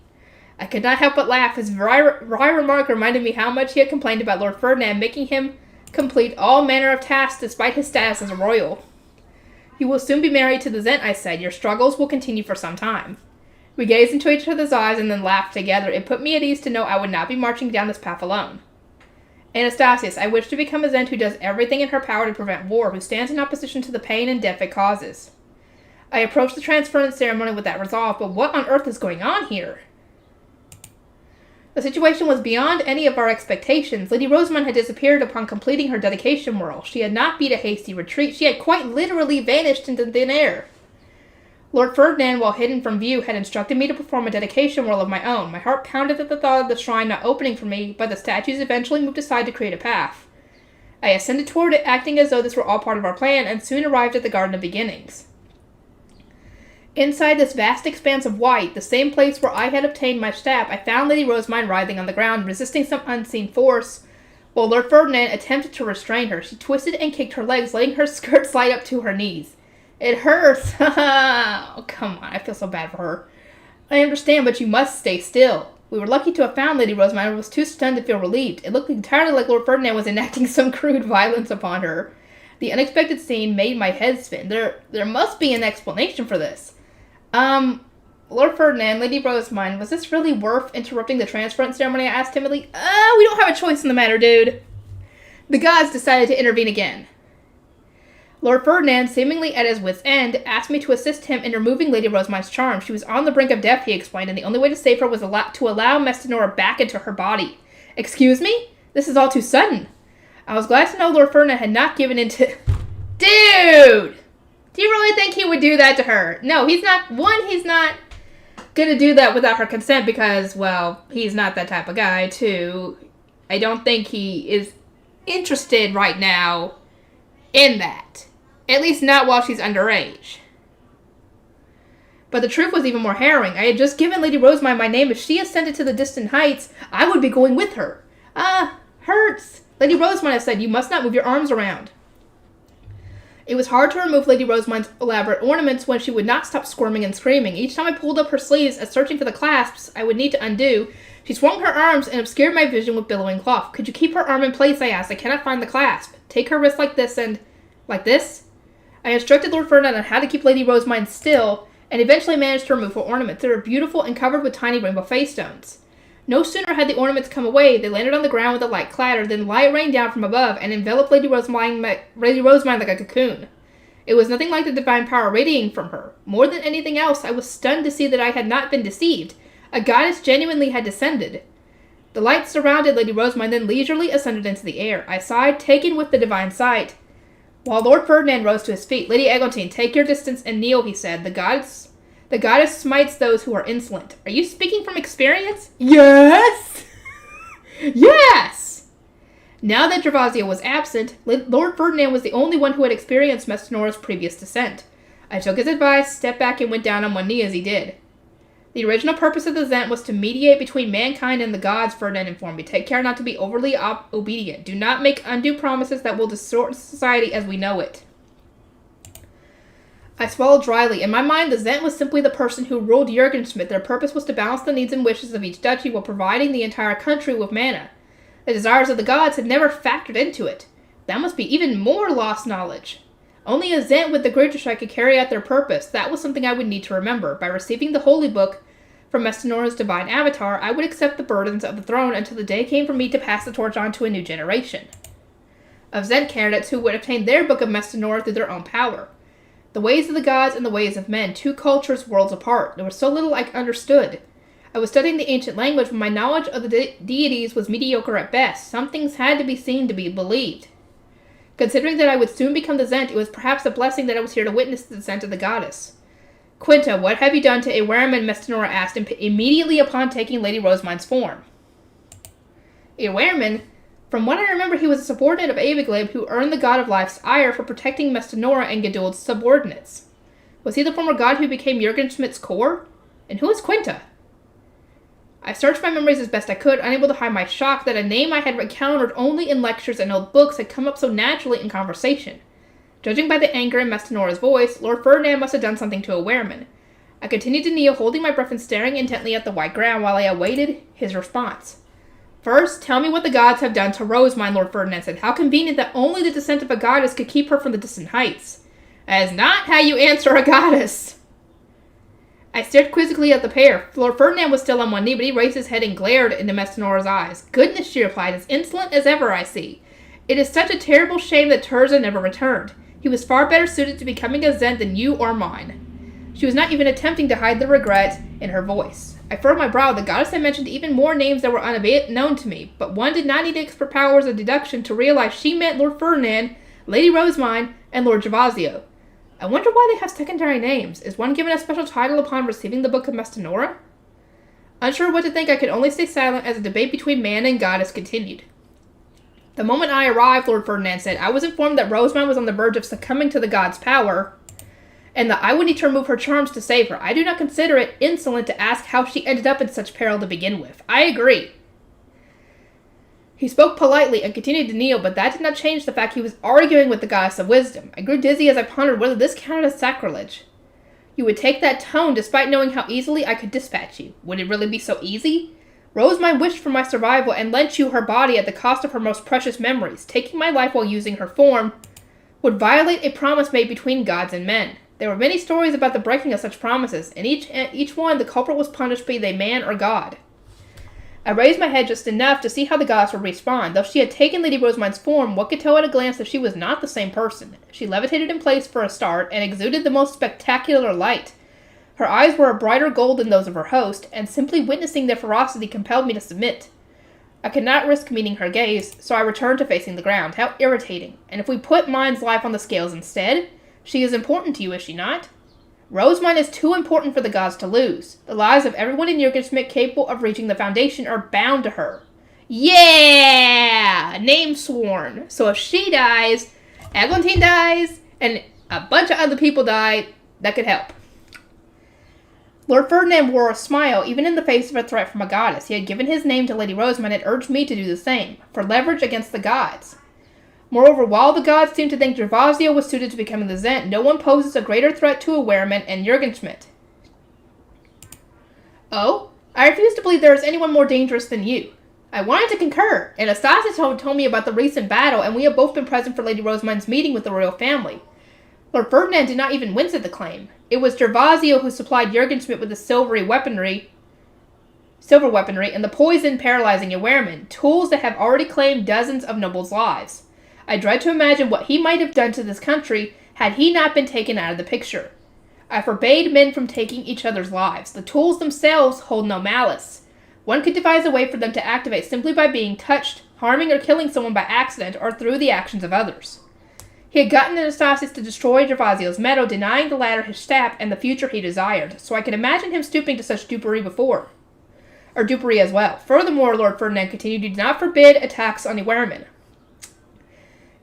Speaker 2: I could not help but laugh. His wry remark reminded me how much he had complained about Lord Ferdinand making him complete all manner of tasks despite his status as a royal. You will soon be married to the Zent, I said. Your struggles will continue for some time. We gazed into each other's eyes and then laughed together. It put me at ease to know I would not be marching down this path alone. Anastasius, I wish to become a Zent who does everything in her power to prevent war, who stands in opposition to the pain and death it causes. I approached the transference ceremony with that resolve, but what on earth is going on here? The situation was beyond any of our expectations. Lady Rosamund had disappeared upon completing her dedication whirl. She had not beat a hasty retreat. She had quite literally vanished into thin air. Lord Ferdinand, while hidden from view, had instructed me to perform a dedication whirl of my own. My heart pounded at the thought of the shrine not opening for me, but the statues eventually moved aside to create a path. I ascended toward it, acting as though this were all part of our plan, and soon arrived at the Garden of Beginnings. Inside this vast expanse of white, the same place where I had obtained my staff, I found Lady Rosamine writhing on the ground, resisting some unseen force, while Lord Ferdinand attempted to restrain her. She twisted and kicked her legs, letting her skirt slide up to her knees. It hurts! Oh, come on, I feel so bad for her. I understand, but you must stay still. We were lucky to have found Lady Rosamine, and was too stunned to feel relieved. It looked entirely like Lord Ferdinand was enacting some crude violence upon her. The unexpected scene made my head spin. There must be an explanation for this. Lord Ferdinand, Lady Rosamine, was this really worth interrupting the transference ceremony? I asked timidly. We don't have a choice in the matter, dude. The gods decided to intervene again. Lord Ferdinand, seemingly at his wit's end, asked me to assist him in removing Lady Rosamine's charm. She was on the brink of death, he explained, and the only way to save her was to allow Mestinora back into her body. Excuse me? This is all too sudden. I was glad to know Lord Ferdinand had not given in to... Dude! Do you really think he would do that to her? No, he's not. One, he's not gonna do that without her consent because, well, he's not that type of guy. Two, I don't think he is interested right now in that. At least not while she's underage. But the truth was even more harrowing. I had just given Lady Rosamine my name. If she ascended to the distant heights, I would be going with her. Hurts. Lady Rosamine, I said, you must not move your arms around. It was hard to remove Lady Rosamund's elaborate ornaments when she would not stop squirming and screaming. Each time I pulled up her sleeves as searching for the clasps I would need to undo, she swung her arms and obscured my vision with billowing cloth. Could you keep her arm in place, I asked. I cannot find the clasp. Take her wrist like this and... like this? I instructed Lord Ferdinand on how to keep Lady Rosamund still, and eventually managed to remove her ornaments. They were beautiful and covered with tiny rainbow face stones. No sooner had the ornaments come away, they landed on the ground with a light clatter, then light rained down from above and enveloped Lady Rosamund like a cocoon. It was nothing like the divine power radiating from her. More than anything else, I was stunned to see that I had not been deceived. A goddess genuinely had descended. The light surrounded Lady Rosamund, then leisurely ascended into the air. I sighed, taken with the divine sight. While Lord Ferdinand rose to his feet, Lady Eglantine, take your distance and kneel, he said. The goddess smites those who are insolent. Are you speaking from experience? Yes! Yes! Now that Gervasio was absent, Lord Ferdinand was the only one who had experienced Mestanora's previous descent. I took his advice, stepped back, and went down on one knee as he did. The original purpose of the Zent was to mediate between mankind and the gods, Ferdinand informed me. Take care not to be overly obedient. Do not make undue promises that will distort society as we know it. I swallowed dryly. In my mind, the Zent was simply the person who ruled Jurgenschmidt. Their purpose was to balance the needs and wishes of each duchy while providing the entire country with mana. The desires of the gods had never factored into it. That must be even more lost knowledge. Only a Zent with the Grutterstrike could carry out their purpose. That was something I would need to remember. By receiving the Holy Book from Mestanora's divine avatar, I would accept the burdens of the throne until the day came for me to pass the torch on to a new generation of Zent candidates who would obtain their Book of Mestanora through their own power. The ways of the gods and the ways of men, two cultures worlds apart. There was so little I understood. I was studying the ancient language, but my knowledge of the deities was mediocre at best. Some things had to be seen to be believed. Considering that I would soon become the Zent, it was perhaps a blessing that I was here to witness the descent of the goddess. Quinta, what have you done to Ewerman? Mestanora asked immediately upon taking Lady Rosamund's form. Ewerman? From what I remember, he was a subordinate of Abiglib who earned the god of life's ire for protecting Mestanora and Geduld's subordinates. Was he the former god who became Jurgenschmidt's core? And who is Quinta? I searched my memories as best I could, unable to hide my shock that a name I had encountered only in lectures and old books had come up so naturally in conversation. Judging by the anger in Mestanora's voice, Lord Ferdinand must have done something to Ewerman. I continued to kneel, holding my breath and staring intently at the white ground while I awaited his response. First, tell me what the gods have done to Rosamund, Lord Ferdinand said. How convenient that only the descent of a goddess could keep her from the distant heights. That is not how you answer a goddess. I stared quizzically at the pair. Lord Ferdinand was still on one knee, but he raised his head and glared into Mestanora's eyes. Goodness, she replied, as insolent as ever, I see. It is such a terrible shame that Tirzah never returned. He was far better suited to becoming a Zent than you or mine. She was not even attempting to hide the regret in her voice. I furrowed my brow. The goddess had mentioned even more names that were unknown to me, but one did not need expert powers of deduction to realize she meant Lord Ferdinand, Lady Rosamund, and Lord Gervasio. I wonder why they have secondary names. Is one given a special title upon receiving the Book of Mestanora? Unsure what to think, I could only stay silent as the debate between man and goddess continued. The moment I arrived, Lord Ferdinand said, I was informed that Rosamund was on the verge of succumbing to the god's power, and that I would need to remove her charms to save her. I do not consider it insolent to ask how she ended up in such peril to begin with. I agree. He spoke politely and continued to kneel, but that did not change the fact he was arguing with the goddess of wisdom. I grew dizzy as I pondered whether this counted as sacrilege. You would take that tone despite knowing how easily I could dispatch you. Would it really be so easy? Rosamund wished for my survival and lent you her body at the cost of her most precious memories. Taking my life while using her form would violate a promise made between gods and men. There were many stories about the breaking of such promises, and each one the culprit was punished be they man or god. I raised my head just enough to see how the goddess would respond. Though she had taken Lady Rosamund's form, what could tell at a glance that she was not the same person? She levitated in place for a start and exuded the most spectacular light. Her eyes were a brighter gold than those of her host, and simply witnessing their ferocity compelled me to submit. I could not risk meeting her gaze, so I returned to facing the ground. How irritating. And if we put mine's life on the scales instead? She is important to you, is she not? Rosamund is too important for the gods to lose. The lives of everyone in Jurgenschmidt capable of reaching the foundation are bound to her. Yeah! Name sworn. So if she dies, Eglantine dies, and a bunch of other people die, that could help. Lord Ferdinand wore a smile, even in the face of a threat from a goddess. He had given his name to Lady Rosamund and urged me to do the same, for leverage against the gods. Moreover, while the gods seem to think Gervasio was suited to becoming the Zent, no one poses a greater threat to a Wehrman and Jürgenschmidt. Oh? I refuse to believe there is anyone more dangerous than you. I wanted to concur. Anastasia told me about the recent battle, and we have both been present for Lady Rosamund's meeting with the royal family. Lord Ferdinand did not even wince at the claim. It was Gervasio who supplied Jürgenschmidt with the silver weaponry, and the poison paralyzing a Wehrman, tools that have already claimed dozens of nobles' lives. I dread to imagine what he might have done to this country had he not been taken out of the picture. I forbade men from taking each other's lives. The tools themselves hold no malice. One could devise a way for them to activate simply by being touched, harming or killing someone by accident, or through the actions of others. He had gotten Anastasius to destroy Gervasio's meadow, denying the latter his staff and the future he desired, so I could imagine him stooping to such dupery as well. Furthermore, Lord Ferdinand continued, you do not forbid attacks on the Wehrman.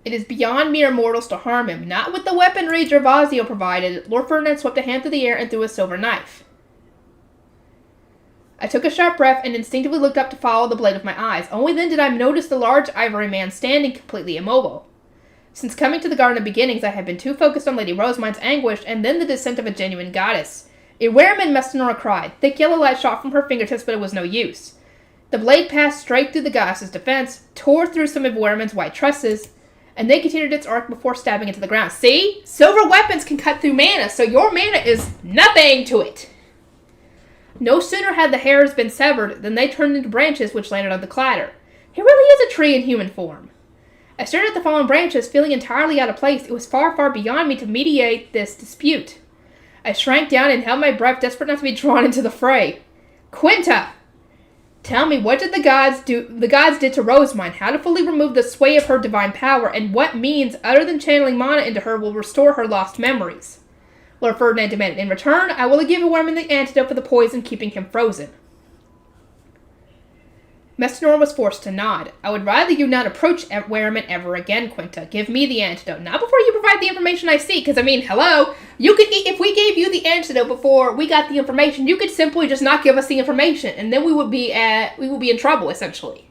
Speaker 2: It is beyond mere mortals to harm him. Not with the weaponry Gervasio provided. Lord Ferdinand swept a hand through the air and threw a silver knife. I took a sharp breath and instinctively looked up to follow the blade of my eyes. Only then did I notice the large ivory man standing completely immobile. Since coming to the Garden of Beginnings, I had been too focused on Lady Rosamund's anguish and then the descent of a genuine goddess. A Wehrman, Mestinora cried. Thick yellow light shot from her fingertips, but it was no use. The blade passed straight through the goddess's defense, tore through some of Wehrman's white tresses, and then continued its arc before stabbing into the ground. See? Silver weapons can cut through mana, so your mana is nothing to it. No sooner had the hairs been severed than they turned into branches which landed on the clatter. He really is a tree in human form. I stared at the fallen branches, feeling entirely out of place. It was far, far beyond me to mediate this dispute. I shrank down and held my breath, desperate not to be drawn into the fray. Quinta! Tell me, what did the gods did to Rosamund, how to fully remove the sway of her divine power, and what means, other than channeling mana into her, will restore her lost memories? Lord Ferdinand demanded. In return, I will give a Wehrman the antidote for the poison keeping him frozen. Mestinora was forced to nod. I would rather you not approach Wehrman ever again, Quinta. Give me the antidote. Not before you provide the information I seek, because, hello? You could, if we gave you the antidote before we got the information, you could simply just not give us the information, and then we would be in trouble, essentially.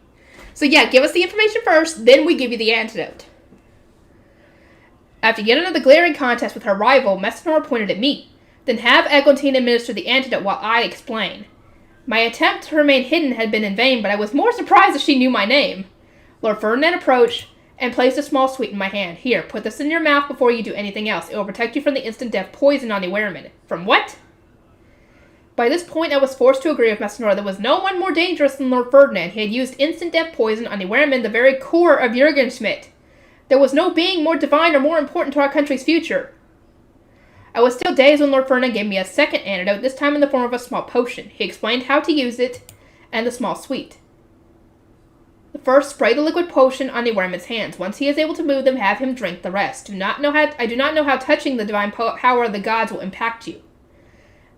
Speaker 2: So yeah, give us the information first, then we give you the antidote. After yet another glaring contest with her rival, Mestinora pointed at me. Then have Eglantine administer the antidote while I explain. My attempt to remain hidden had been in vain, but I was more surprised that she knew my name. Lord Ferdinand approached and placed a small sweet in my hand. Here, put this in your mouth before you do anything else. It will protect you from the instant death poison on the Wehrman. From what? By this point, I was forced to agree with Mestinora. There was no one more dangerous than Lord Ferdinand. He had used instant death poison on the Wehrman, the very core of Jürgenschmidt. There was no being more divine or more important to our country's future. I was still dazed when Lord Ferdinand gave me a second antidote, this time in the form of a small potion. He explained how to use it and the small sweet. The first, spray the liquid potion on the Wehrman's hands. Once he is able to move them, have him drink the rest. I do not know how touching the divine power of the gods will impact you.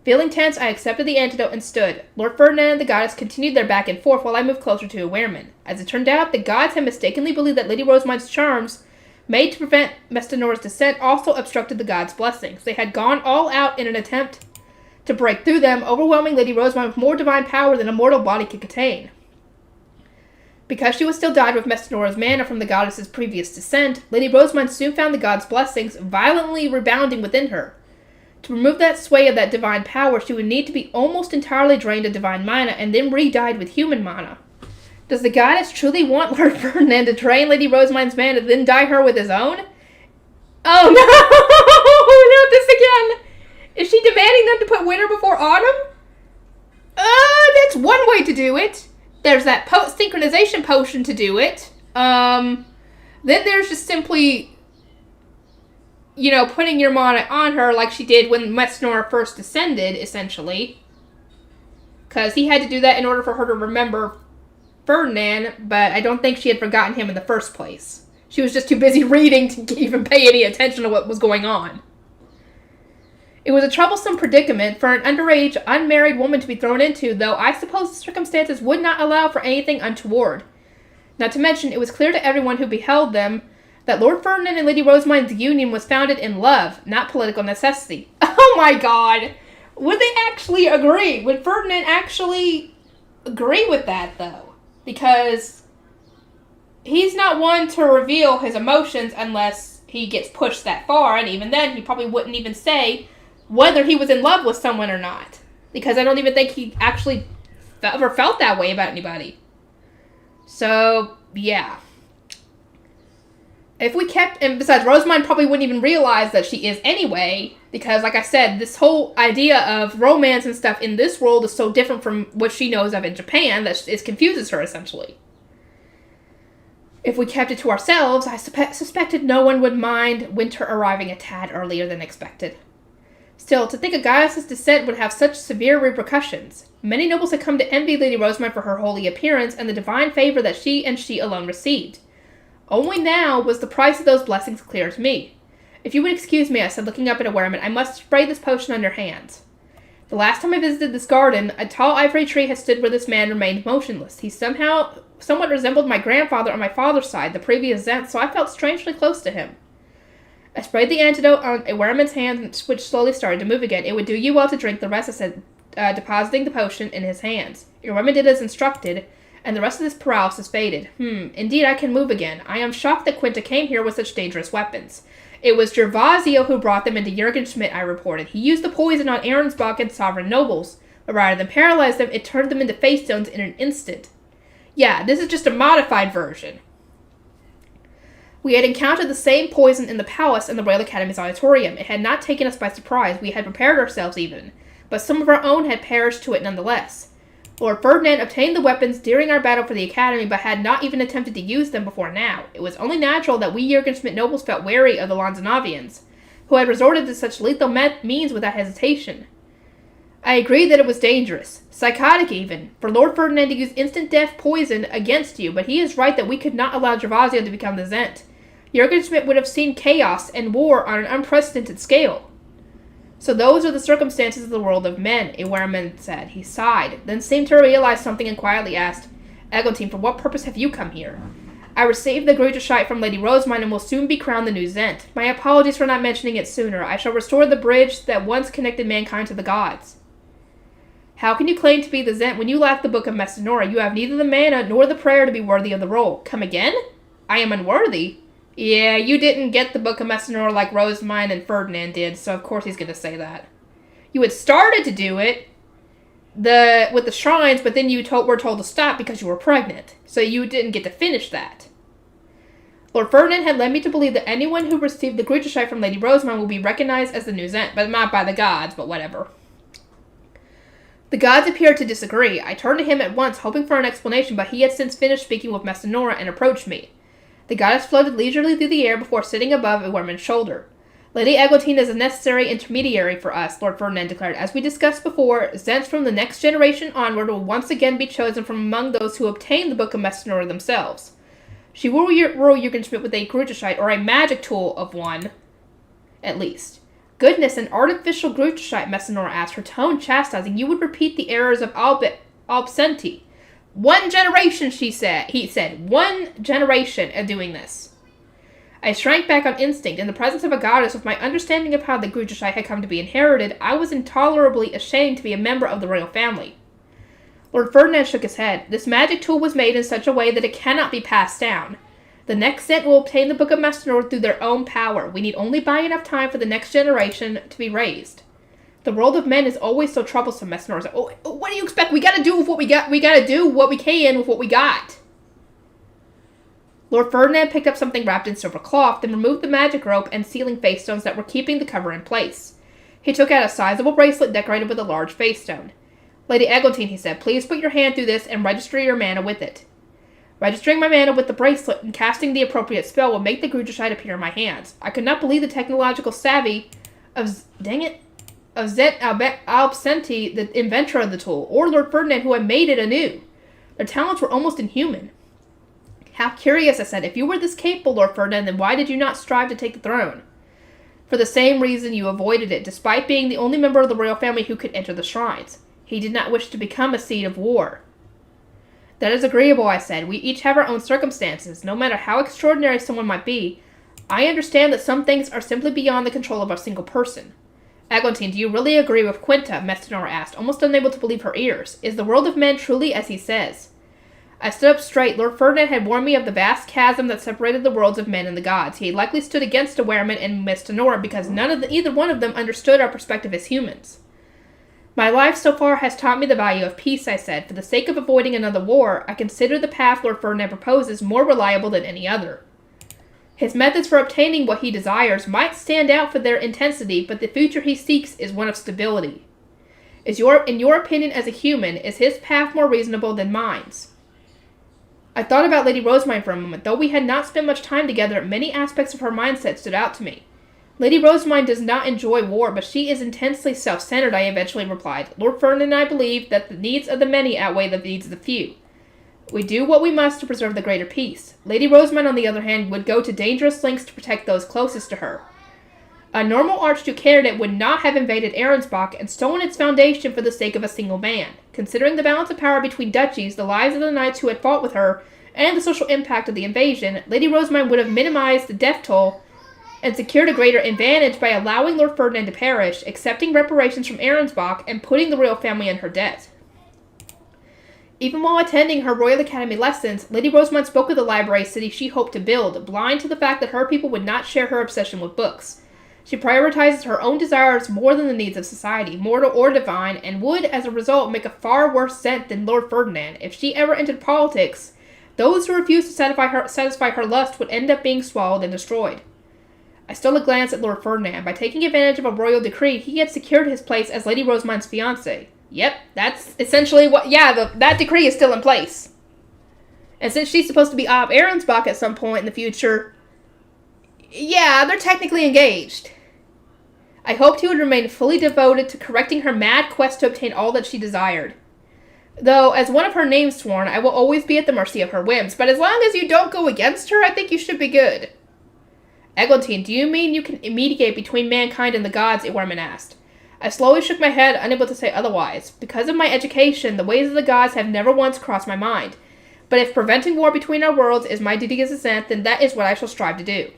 Speaker 2: Feeling tense, I accepted the antidote and stood. Lord Ferdinand and the goddess continued their back and forth while I moved closer to a Wehrman. As it turned out, the gods had mistakenly believed that Lady Rosamund's charms, made to prevent Mestinora's descent, also obstructed the gods' blessings. They had gone all out in an attempt to break through them, overwhelming Lady Rosamund with more divine power than a mortal body could contain. Because she was still dyed with Mestinora's mana from the goddess's previous descent, Lady Rosamund soon found the gods' blessings violently rebounding within her. To remove that sway of that divine power, she would need to be almost entirely drained of divine mana and then re-dyed with human mana. Does the goddess truly want Lord Ferdinand to drain Lady Rosamund's mana and then dye her with his own? Oh no! Not this again! Is she demanding them to put winter before autumn? That's one way to do it. There's that synchronization potion to do it. Then there's just simply, putting your mana on her like she did when Mestinora first descended, essentially. Because he had to do that in order for her to remember Ferdinand, but I don't think she had forgotten him in the first place. She was just too busy reading to even pay any attention to what was going on. It was a troublesome predicament for an underage, unmarried woman to be thrown into, though I suppose the circumstances would not allow for anything untoward. Not to mention, it was clear to everyone who beheld them that Lord Ferdinand and Lady Rosamund's union was founded in love, not political necessity. Oh my god! Would they actually agree? Would Ferdinand actually agree with that, though? Because he's not one to reveal his emotions unless he gets pushed that far, and even then, he probably wouldn't even say whether he was in love with someone or not. Because I don't even think he actually ever felt that way about anybody. So, yeah. If we kept, and besides, Rosamund probably wouldn't even realize that she is anyway, because, like I said, this whole idea of romance and stuff in this world is so different from what she knows of in Japan that it confuses her, essentially. If we kept it to ourselves, I suspected no one would mind winter arriving a tad earlier than expected. Still, to think of Gaius' descent would have such severe repercussions. Many nobles had come to envy Lady Rosamund for her holy appearance and the divine favor that she and she alone received. Only now was the price of those blessings clear to me. If you would excuse me, I said, looking up at Awerman, I must spray this potion on your hands. The last time I visited this garden, a tall ivory tree had stood where this man remained motionless. He somewhat resembled my grandfather on my father's side, the previous Zent, so I felt strangely close to him. I sprayed the antidote on Awerman's hand, which slowly started to move again. It would do you well to drink the rest, I said, depositing the potion in his hands. Awerman did as instructed, and the rest of this paralysis faded. Indeed, I can move again. I am shocked that Quinta came here with such dangerous weapons. It was Gervasio who brought them into Jürgen Schmidt, I reported. He used the poison on Ahrensbach and sovereign nobles, but rather than paralyze them, it turned them into face stones in an instant. Yeah, this is just a modified version. We had encountered the same poison in the palace and the Royal Academy's auditorium. It had not taken us by surprise. We had prepared ourselves even, but some of our own had perished to it nonetheless. Lord Ferdinand obtained the weapons during our battle for the Academy, but had not even attempted to use them before now. It was only natural that we Jürgen Schmidt nobles felt wary of the Lanzanovians, who had resorted to such lethal means without hesitation. I agreed that it was dangerous, psychotic even, for Lord Ferdinand to use instant death poison against you, but he is right that we could not allow Gervasio to become the Zent. Jürgen Schmidt would have seen chaos and war on an unprecedented scale. So those are the circumstances of the world of men, Awerman said. He sighed, then seemed to realize something and quietly asked, Eglantine, for what purpose have you come here? I received the Grüterscheid from Lady Rosamund and will soon be crowned the new Zent. My apologies for not mentioning it sooner. I shall restore the bridge that once connected mankind to the gods. How can you claim to be the Zent when you lack the Book of Messinora? You have neither the mana nor the prayer to be worthy of the role. Come again? I am unworthy? Yeah, you didn't get the Book of Messinora like Rosamund and Ferdinand did, so of course he's going to say that. You had started to do it with the shrines, but then you were told to stop because you were pregnant, so you didn't get to finish that. Lord Ferdinand had led me to believe that anyone who received the Grüterscheid from Lady Rosamund will be recognized as the new Zent, but not by the gods, but whatever. The gods appeared to disagree. I turned to him at once, hoping for an explanation, but he had since finished speaking with Messinora and approached me. The goddess floated leisurely through the air before sitting above Awerman's shoulder. Lady Eglantine is a necessary intermediary for us, Lord Ferdinand declared. As we discussed before, Zents from the next generation onward will once again be chosen from among those who obtain the Book of Messinora themselves. She will rule Jürgen Schmidt with a Grüterscheid, or a magic tool of one, at least. Goodness, an artificial Grüterscheid, Messinora asked, her tone chastising. You would repeat the errors of Albsenti. 1 generation, he said. 1 generation of doing this. I shrank back on instinct. In the presence of a goddess, with my understanding of how the Grüterscheid had come to be inherited, I was intolerably ashamed to be a member of the royal family. Lord Ferdinand shook his head. This magic tool was made in such a way that it cannot be passed down. The next Zent will obtain the Book of Messinora through their own power. We need only buy enough time for the next generation to be raised. The world of men is always so troublesome, Messinora said. Oh, what do you expect? We gotta do with what we got. We gotta do what we can with what we got. Lord Ferdinand picked up something wrapped in silver cloth, then removed the magic rope and sealing face stones that were keeping the cover in place. He took out a sizable bracelet decorated with a large face stone. Lady Eglantine, he said, please put your hand through this and register your mana with it. Registering my mana with the bracelet and casting the appropriate spell will make the Grüterscheid appear in my hands. I could not believe the technological savvy of Zent Albsenti, the inventor of the tool, or Lord Ferdinand, who had made it anew. Their talents were almost inhuman. How curious, I said. If you were this capable, Lord Ferdinand, then why did you not strive to take the throne? For the same reason you avoided it, despite being the only member of the royal family who could enter the shrines. He did not wish to become a seat of war. That is agreeable, I said. We each have our own circumstances. No matter how extraordinary someone might be, I understand that some things are simply beyond the control of a single person. Eglantine, do you really agree with Quinta? Messinora asked, almost unable to believe her ears. Is the world of men truly as he says? I stood up straight. Lord Ferdinand had warned me of the vast chasm that separated the worlds of men and the gods. He had likely stood against a Wehrman and Miss Tenora because either one of them understood our perspective as humans. My life so far has taught me the value of peace, I said. For the sake of avoiding another war, I consider the path Lord Ferdinand proposes more reliable than any other. His methods for obtaining what he desires might stand out for their intensity, but the future he seeks is one of stability. In your opinion as a human, is his path more reasonable than mine's? I thought about Lady Rosemine for a moment. Though we had not spent much time together, many aspects of her mindset stood out to me. Lady Rosemine does not enjoy war, but she is intensely self-centered, I eventually replied. Lord Ferdinand and I believe that the needs of the many outweigh the needs of the few. We do what we must to preserve the greater peace. Lady Rosemine, on the other hand, would go to dangerous lengths to protect those closest to her. A normal Archduke candidate would not have invaded Arensbach and stolen its foundation for the sake of a single man. Considering the balance of power between duchies, the lives of the knights who had fought with her, and the social impact of the invasion, Lady Rosemine would have minimized the death toll and secured a greater advantage by allowing Lord Ferdinand to perish, accepting reparations from Arensbach, and putting the royal family in her debt. Even while attending her Royal Academy lessons, Lady Rosemine spoke of the library city she hoped to build, blind to the fact that her people would not share her obsession with books. She prioritizes her own desires more than the needs of society, mortal or divine, and would, as a result, make a far worse scent than Lord Ferdinand. If she ever entered politics, those who refused to satisfy her lust would end up being swallowed and destroyed. I stole a glance at Lord Ferdinand. By taking advantage of a royal decree, he had secured his place as Lady Rosemine's fiancé. Yep, that's essentially that decree is still in place. And since she's supposed to be of Arensbach at some point in the future, yeah, they're technically engaged. I hoped he would remain fully devoted to correcting her mad quest to obtain all that she desired. Though, as one of her names sworn, I will always be at the mercy of her whims, but as long as you don't go against her, I think you should be good. Eglantine, do you mean you can mediate between mankind and the gods? Ewerman asked. I slowly shook my head, unable to say otherwise. Because of my education, the ways of the gods have never once crossed my mind. But if preventing war between our worlds is my duty as a Xanth, then that is what I shall strive to do.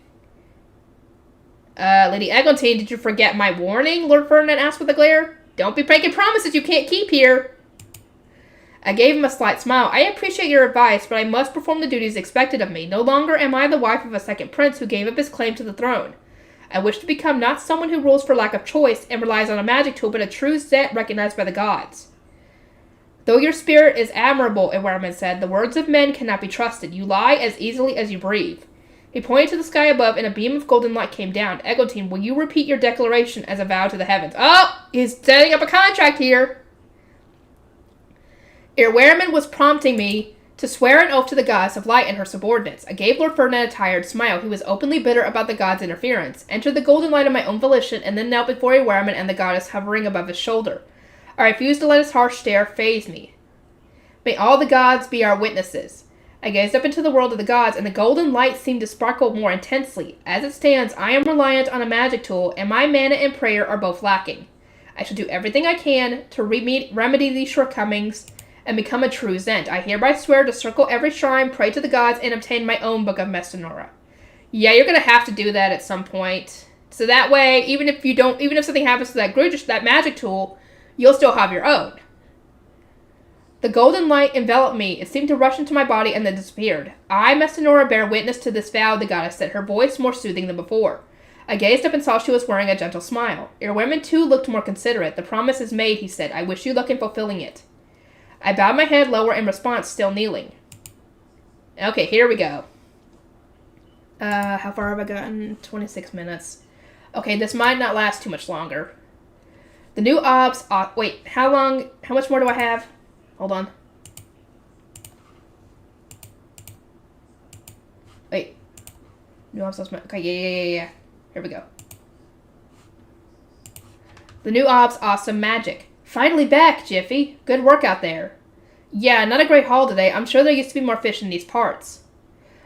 Speaker 2: Lady Eglantine, did you forget my warning? Lord Ferdinand asked with a glare. Don't be breaking promises you can't keep here. I gave him a slight smile. I appreciate your advice, but I must perform the duties expected of me. No longer am I the wife of a second prince who gave up his claim to the throne. I wish to become not someone who rules for lack of choice and relies on a magic tool, but a true Xanth recognized by the gods. Though your spirit is admirable, Ewerman said, the words of men cannot be trusted. You lie as easily as you breathe. He pointed to the sky above, and a beam of golden light came down. Eglantine, will you repeat your declaration as a vow to the heavens? Oh, he's setting up a contract here. Ewerman was prompting me to swear an oath to the goddess of light and her subordinates. I gave Lord Ferdinand a tired smile. He was openly bitter about the gods' interference. Entered the golden light of my own volition, and then knelt before Ewerman and the goddess hovering above his shoulder. I refused to let his harsh stare faze me. May all the gods be our witnesses. I gazed up into the world of the gods, and the golden light seemed to sparkle more intensely. As it stands, I am reliant on a magic tool, and my mana and prayer are both lacking. I shall do everything I can to remedy these shortcomings and become a true Xanth. I hereby swear to circle every shrine, pray to the gods, and obtain my own book of Mestinora. Yeah, you're gonna have to do that at some point. So that way, even if something happens to that magic tool, you'll still have your own. The golden light enveloped me. It seemed to rush into my body and then disappeared. I, Mestinora, bear witness to this vow, the goddess said, her voice more soothing than before. I gazed up and saw she was wearing a gentle smile. Ewerman, too, looked more considerate. The promise is made, he said. I wish you luck in fulfilling it. I bowed my head lower in response, still kneeling. Okay, here we go. How far have I gotten? 26 minutes. Okay, this might not last too much longer. The new obs... wait, how much more do I have? Hold on. Wait. New obs... Okay, yeah. Here we go. The new obs, awesome magic. Finally back, Jiffy. Good work out there. Yeah, not a great haul today. I'm sure there used to be more fish in these parts.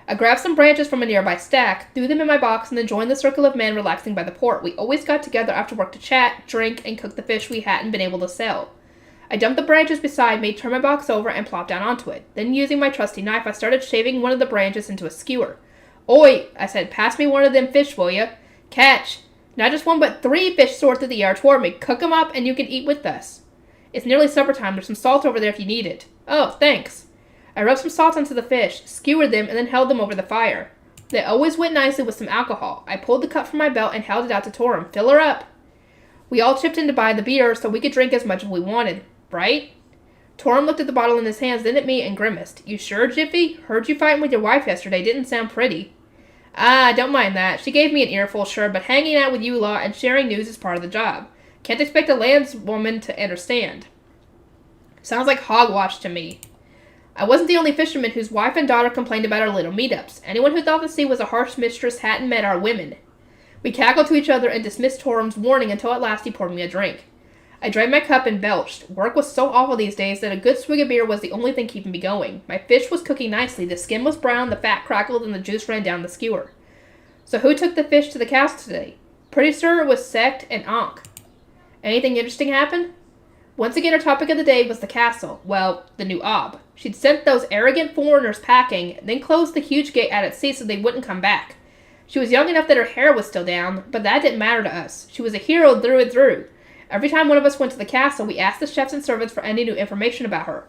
Speaker 2: I grabbed some branches from a nearby stack, threw them in my box, and then joined the circle of men relaxing by the port. We always got together after work to chat, drink, and cook the fish we hadn't been able to sell. I dumped the branches beside me, turned my box over, and plopped down onto it. Then, using my trusty knife, I started shaving one of the branches into a skewer. Oi, I said, pass me one of them fish, will ya? Catch. Not just one, but 3 fish soared through the air toward me. Cook 'em up, and you can eat with us. It's nearly supper time. There's some salt over there if you need it. Oh, thanks. I rubbed some salt onto the fish, skewered them, and then held them over the fire. They always went nicely with some alcohol. I pulled the cup from my belt and held it out to Torum. Fill her up. We all chipped in to buy the beer so we could drink as much as we wanted, right? Torum looked at the bottle in his hands, then at me, and grimaced. You sure, Jiffy? Heard you fighting with your wife yesterday. Didn't sound pretty. Ah, don't mind that. She gave me an earful, sure, but hanging out with you lot and sharing news is part of the job. Can't expect a landswoman to understand. Sounds like hogwash to me. I wasn't the only fisherman whose wife and daughter complained about our little meetups. Anyone who thought the sea was a harsh mistress hadn't met our women. We cackled to each other and dismissed Torum's warning until at last he poured me a drink. I drained my cup and belched. Work was so awful these days that a good swig of beer was the only thing keeping me going. My fish was cooking nicely. The skin was brown, the fat crackled, and the juice ran down the skewer. So who took the fish to the castle today? Pretty sure it was Sect and Ankh. Anything interesting happen? Once again, our topic of the day was the castle. Well, the new Ob. She'd sent those arrogant foreigners packing, then closed the huge gate out at sea so they wouldn't come back. She was young enough that her hair was still down, but that didn't matter to us. She was a hero through and through. Every time one of us went to the castle, we asked the chefs and servants for any new information about her.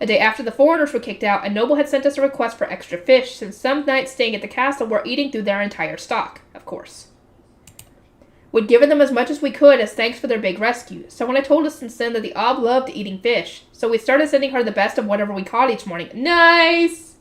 Speaker 2: A day after the foreigners were kicked out, a noble had sent us a request for extra fish, since some knights staying at the castle were eating through their entire stock, of course. We'd given them as much as we could as thanks for their big rescue. Someone had told us since then that the Ob loved eating fish, so we started sending her the best of whatever we caught each morning. Nice!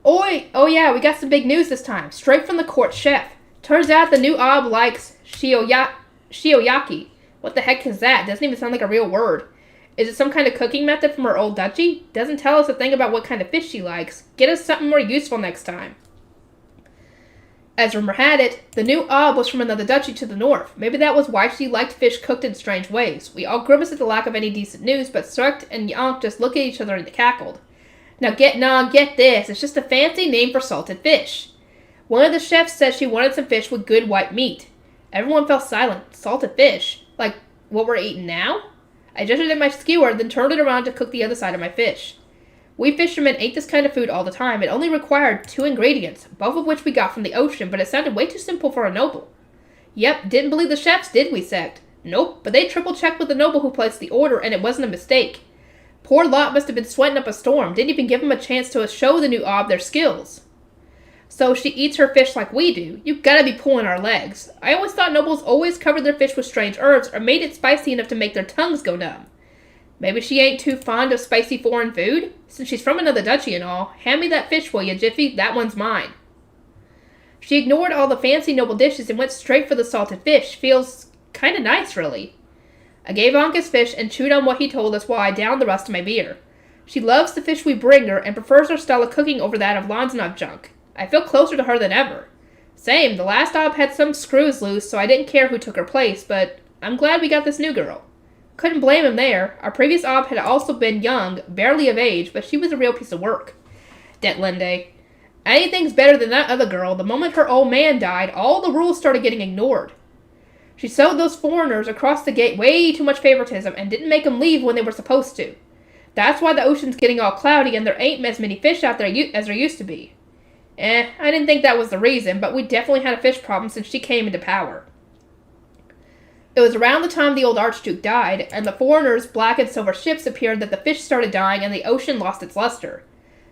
Speaker 2: Oi! Oh yeah, we got some big news this time, straight from the court chef. Turns out the new Ob likes shioyaki. What the heck is that? Doesn't even sound like a real word. Is it some kind of cooking method from her old duchy? Doesn't tell us a thing about what kind of fish she likes. Get us something more useful next time. As rumor had it, the new Ob was from another duchy to the north. Maybe that was why she liked fish cooked in strange ways. We all grimaced at the lack of any decent news, but Struct and Yonk just looked at each other and cackled. Now get this. It's just a fancy name for salted fish. One of the chefs said she wanted some fish with good white meat. Everyone fell silent. Salted fish? Like what we're eating now? I gestured at my skewer, then turned it around to cook the other side of my fish. We fishermen ate this kind of food all the time. It only required 2 ingredients, both of which we got from the ocean, but it sounded way too simple for a noble. Yep, didn't believe the chefs, did we, Sect? Nope, but they triple-checked with the noble who placed the order, and it wasn't a mistake. Poor Lot must have been sweating up a storm. Didn't even give them a chance to show the new Ob their skills. So she eats her fish like we do. You gotta be pulling our legs. I always thought nobles always covered their fish with strange herbs or made it spicy enough to make their tongues go numb. Maybe she ain't too fond of spicy foreign food? Since she's from another duchy and all, hand me that fish, will ya, Jiffy? That one's mine. She ignored all the fancy noble dishes and went straight for the salted fish. Feels kinda nice, really. I gave Ankh his fish and chewed on what he told us while I downed the rest of my beer. She loves the fish we bring her and prefers our style of cooking over that of Lanzanov junk. I feel closer to her than ever. Same, the last Ob had some screws loose, so I didn't care who took her place, but I'm glad we got this new girl. Couldn't blame him there. Our previous Ob had also been young, barely of age, but she was a real piece of work. Detlinde. Anything's better than that other girl. The moment her old man died, all the rules started getting ignored. She showed those foreigners across the gate way too much favoritism and didn't make them leave when they were supposed to. That's why the ocean's getting all cloudy and there ain't as many fish out there as there used to be. I didn't think that was the reason, but we definitely had a fish problem since she came into power. It was around the time the old Archduke died, and the foreigners' black and silver ships appeared that the fish started dying and the ocean lost its luster.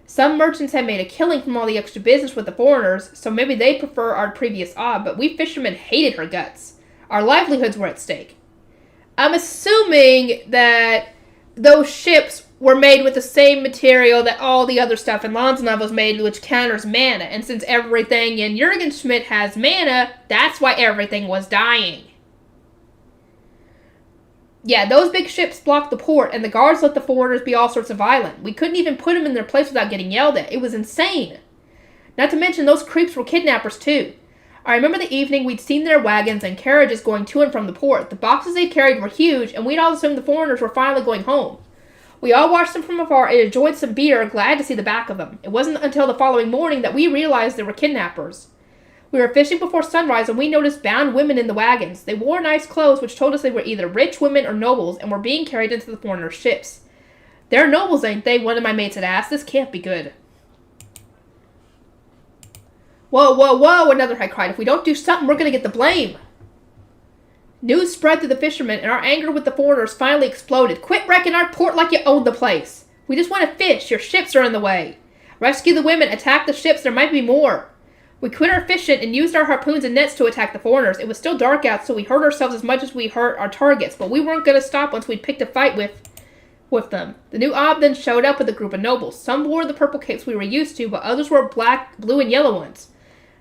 Speaker 2: Some merchants had made a killing from all the extra business with the foreigners, so maybe they prefer our previous Ob, but we fishermen hated her guts. Our livelihoods were at stake. I'm assuming that those ships were made with the same material that all the other stuff in Lanzanov was made, which counters mana, and since everything in Jürgen Schmidt has mana, that's why everything was dying. Yeah, those big ships blocked the port, and the guards let the foreigners be all sorts of violent. We couldn't even put them in their place without getting yelled at. It was insane. Not to mention, those creeps were kidnappers, too. I remember the evening we'd seen their wagons and carriages going to and from the port. The boxes they carried were huge, and we'd all assumed the foreigners were finally going home. We all watched them from afar and enjoyed some beer, glad to see the back of them. It wasn't until the following morning that we realized they were kidnappers. We were fishing before sunrise and we noticed bound women in the wagons. They wore nice clothes which told us they were either rich women or nobles and were being carried into the foreigners' ships. They're nobles, ain't they? One of my mates had asked. This can't be good. Whoa, whoa, whoa, another had cried. If we don't do something, we're going to get the blame. News spread through the fishermen and our anger with the foreigners finally exploded. Quit wrecking our port like you owned the place. We just want to fish. Your ships are in the way. Rescue the women. Attack the ships. There might be more. We quit our fishing and used our harpoons and nets to attack the foreigners. It was still dark out, so we hurt ourselves as much as we hurt our targets, but we weren't going to stop once we'd picked a fight with them. The new Ob then showed up with a group of nobles. Some wore the purple capes we were used to, but others wore black, blue, and yellow ones.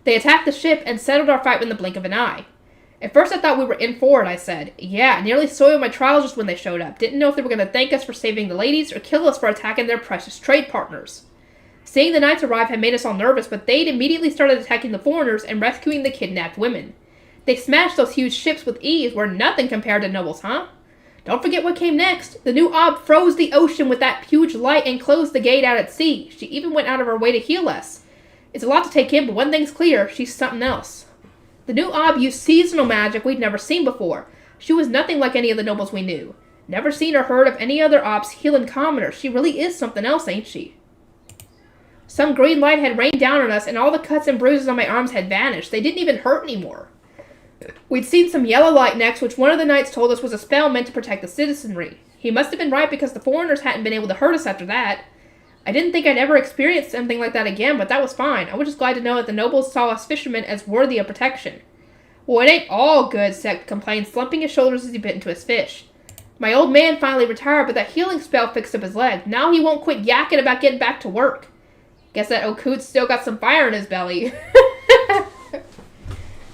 Speaker 2: They attacked the ship and settled our fight in the blink of an eye. At first I thought we were in for it, I said. Yeah, nearly soiled my trousers when they showed up. Didn't know if they were going to thank us for saving the ladies or kill us for attacking their precious trade partners. Seeing the knights arrive had made us all nervous, but they'd immediately started attacking the foreigners and rescuing the kidnapped women. They smashed those huge ships with ease, were nothing compared to nobles, huh? Don't forget what came next. The new Ob froze the ocean with that huge light and closed the gate out at sea. She even went out of her way to heal us. It's a lot to take in, but one thing's clear. She's something else. The new Ob used seasonal magic we'd never seen before. She was nothing like any of the nobles we knew. Never seen or heard of any other Obs healing commoners. She really is something else, ain't she? Some green light had rained down on us, and all the cuts and bruises on my arms had vanished. They didn't even hurt anymore. We'd seen some yellow light next, which one of the knights told us was a spell meant to protect the citizenry. He must have been right because the foreigners hadn't been able to hurt us after that. I didn't think I'd ever experience something like that again, but that was fine. I was just glad to know that the nobles saw us fishermen as worthy of protection. Well, it ain't all good, Sek complained, slumping his shoulders as he bit into his fish. My old man finally retired, but that healing spell fixed up his leg. Now he won't quit yakking about getting back to work. Guess that Okud's still got some fire in his belly.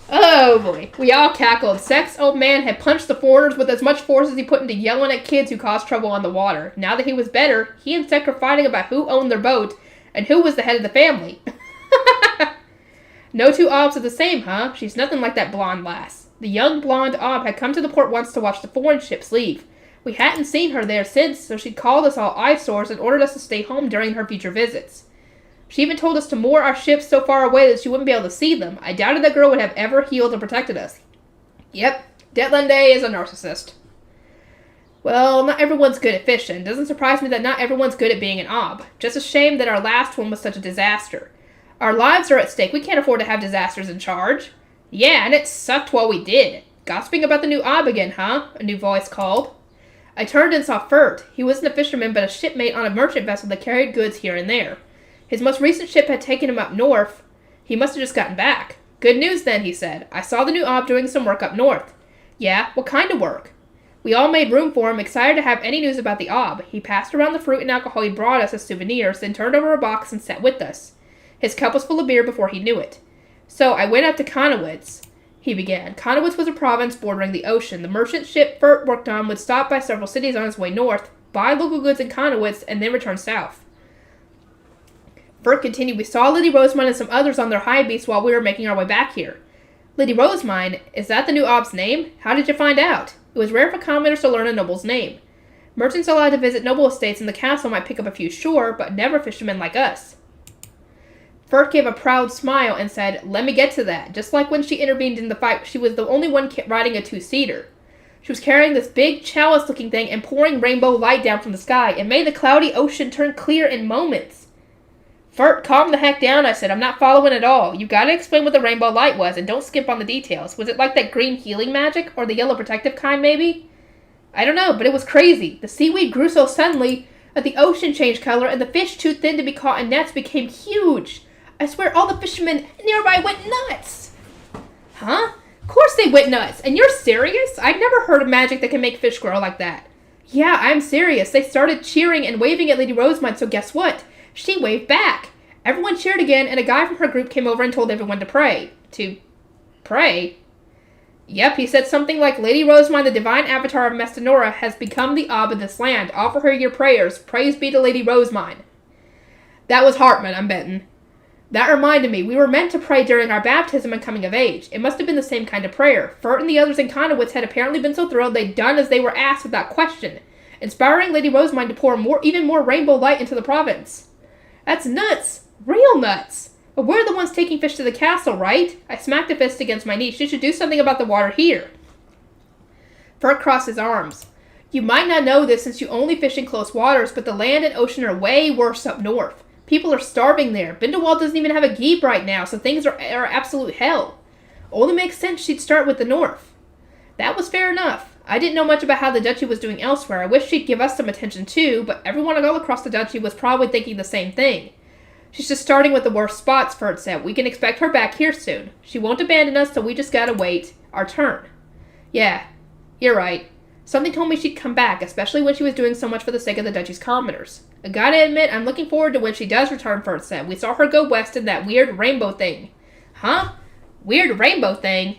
Speaker 2: Oh boy. We all cackled. Sek's old man had punched the foreigners with as much force as he put into yelling at kids who caused trouble on the water. Now that he was better, he and Sek were fighting about who owned their boat and who was the head of the family. No two Obs are the same, huh? She's nothing like that blonde lass. The young blonde Ob had come to the port once to watch the foreign ships leave. We hadn't seen her there since, so she'd called us all eyesores and ordered us to stay home during her future visits. She even told us to moor our ships so far away that she wouldn't be able to see them. I doubted that girl would have ever healed and protected us. Yep, Detlande is a narcissist. Well, not everyone's good at fishing. Doesn't surprise me that not everyone's good at being an Ob. Just a shame that our last one was such a disaster. Our lives are at stake. We can't afford to have disasters in charge. Yeah, and it sucked while we did. Gossiping about the new Ob again, huh? A new voice called. I turned and saw Furt. He wasn't a fisherman, but a shipmate on a merchant vessel that carried goods here and there. His most recent ship had taken him up north. He must have just gotten back. Good news then, he said. I saw the new Ob doing some work up north. Yeah, what kind of work? We all made room for him, excited to have any news about the Ob. He passed around the fruit and alcohol he brought us as souvenirs, then turned over a box and sat with us. His cup was full of beer before he knew it. So I went up to Konowitz, he began. Konowitz was a province bordering the ocean. The merchant ship Furt worked on would stop by several cities on his way north, buy local goods in Konowitz, and then return south. Furt continued, we saw Lady Rosemine and some others on their high beasts while we were making our way back here. Lady Rosemine, is that the new Ob's name? How did you find out? It was rare for commoners to learn a noble's name. Merchants allowed to visit noble estates in the castle might pick up a few sure, but never fishermen like us. Furt gave a proud smile and said, let me get to that. Just like when she intervened in the fight, she was the only one riding a two-seater. She was carrying this big chalice-looking thing and pouring rainbow light down from the sky. It made the cloudy ocean turn clear in moments. Furt, calm the heck down, I said. I'm not following at all. You gotta explain what the rainbow light was, and don't skimp on the details. Was it like that green healing magic, or the yellow protective kind, maybe? I don't know, but it was crazy. The seaweed grew so suddenly that the ocean changed color, and the fish too thin to be caught in nets became huge. I swear all the fishermen nearby went nuts. Huh? Of course they went nuts. And you're serious? I've never heard of magic that can make fish grow like that. Yeah, I'm serious. They started cheering and waving at Lady Rosemine, so guess what? She waved back. Everyone cheered again, and a guy from her group came over and told everyone to pray. To pray? Yep, he said something like, Lady Rosemine, the divine avatar of Mestanora, has become the Ob of this land. Offer her your prayers. Praise be to Lady Rosemine. That was Hartman, I'm betting. That reminded me, we were meant to pray during our baptism and coming of age. It must have been the same kind of prayer. Furt and the others in Konowitz had apparently been so thrilled they'd done as they were asked without question, inspiring Lady Rosemine to pour even more rainbow light into the province. That's nuts. Real nuts. But we're the ones taking fish to the castle, right? I smacked a fist against my knee. She should do something about the water here. Furt crossed his arms. You might not know this since you only fish in close waters, but the land and ocean are way worse up north. People are starving there. Bindewald doesn't even have a geeb right now, so things are absolute hell. Only makes sense she'd start with the north. That was fair enough. I didn't know much about how the duchy was doing elsewhere. I wish she'd give us some attention too, but everyone all across the duchy was probably thinking the same thing. She's just starting with the worst spots, Ferd said. We can expect her back here soon. She won't abandon us, so we just gotta wait our turn. Yeah, you're right. Something told me she'd come back, especially when she was doing so much for the sake of the duchy's commoners. I gotta admit, I'm looking forward to when she does return, Ferd said. We saw her go west in that weird rainbow thing. Huh? Weird rainbow thing?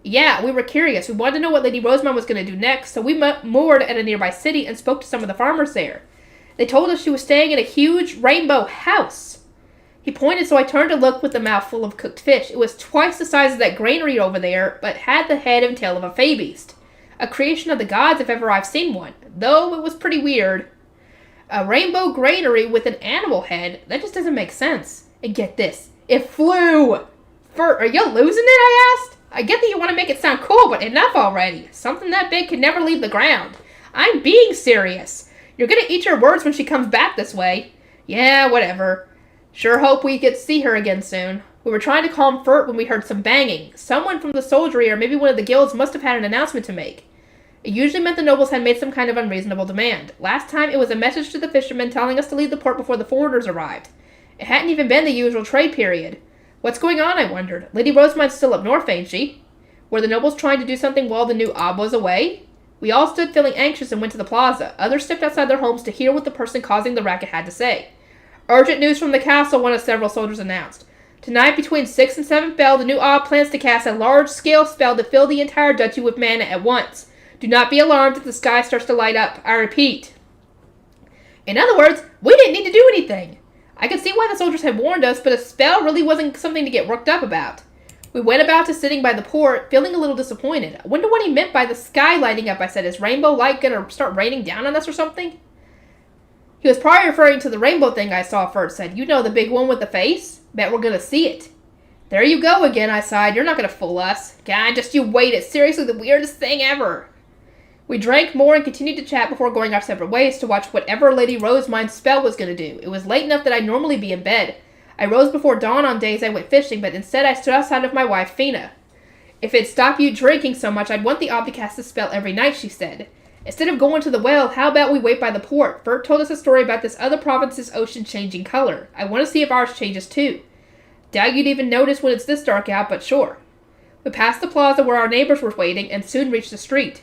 Speaker 2: Yeah, we were curious. We wanted to know what Lady Rosamond was going to do next, so we moored at a nearby city and spoke to some of the farmers there. They told us she was staying in a huge rainbow house. He pointed, so I turned to look with a mouth full of cooked fish. It was twice the size of that granary over there, but had the head and tail of a fey beast. A creation of the gods if ever I've seen one, though it was pretty weird. A rainbow granary with an animal head? That just doesn't make sense. And get this, it flew! Are you losing it, I asked? I get that you want to make it sound cool, but enough already. Something that big could never leave the ground. I'm being serious. You're gonna eat your words when she comes back this way. Yeah, whatever. Sure hope we get to see her again soon. We were trying to calm Fert when we heard some banging. Someone from the soldiery or maybe one of the guilds must have had an announcement to make. It usually meant the nobles had made some kind of unreasonable demand. Last time it was a message to the fishermen telling us to leave the port before the foreigners arrived. It hadn't even been the usual trade period. What's going on, I wondered. Lady Rosamond's still up north, ain't she? Were the nobles trying to do something while the new Ob was away? We all stood feeling anxious and went to the plaza. Others stepped outside their homes to hear what the person causing the racket had to say. Urgent news from the castle, one of several soldiers announced. Tonight, between 6 and 7 bell, the new Ob plans to cast a large-scale spell to fill the entire duchy with mana at once. Do not be alarmed if the sky starts to light up. I repeat. In other words, we didn't need to do anything. I could see why the soldiers had warned us, but a spell really wasn't something to get worked up about. We went about to sitting by the port, feeling a little disappointed. I wonder what he meant by the sky lighting up, I said. Is rainbow light gonna start raining down on us or something? He was probably referring to the rainbow thing I saw first, said. You know, the big one with the face? Bet we're gonna see it. There you go again, I sighed. You're not gonna fool us. God, just you wait. It's seriously the weirdest thing ever. We drank more and continued to chat before going our separate ways to watch whatever Lady Rosamond's spell was going to do. It was late enough that I'd normally be in bed. I rose before dawn on days I went fishing, but instead I stood outside of my wife, Fina. If it'd stop you drinking so much, I'd want the Ob to cast a spell every night, she said. Instead of going to the well, how about we wait by the port? Bert told us a story about this other province's ocean changing color. I want to see if ours changes too. Doubt you'd even notice when it's this dark out, but sure. We passed the plaza where our neighbors were waiting and soon reached the street.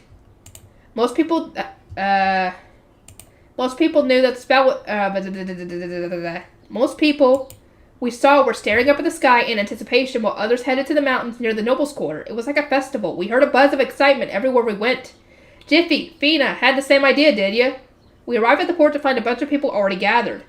Speaker 2: Most people knew that the spell. Most people we saw were staring up at the sky in anticipation, while others headed to the mountains near the nobles' quarter. It was like a festival. We heard a buzz of excitement everywhere we went. Jiffy, Fina, had the same idea, did you? We arrived at the port to find a bunch of people already gathered.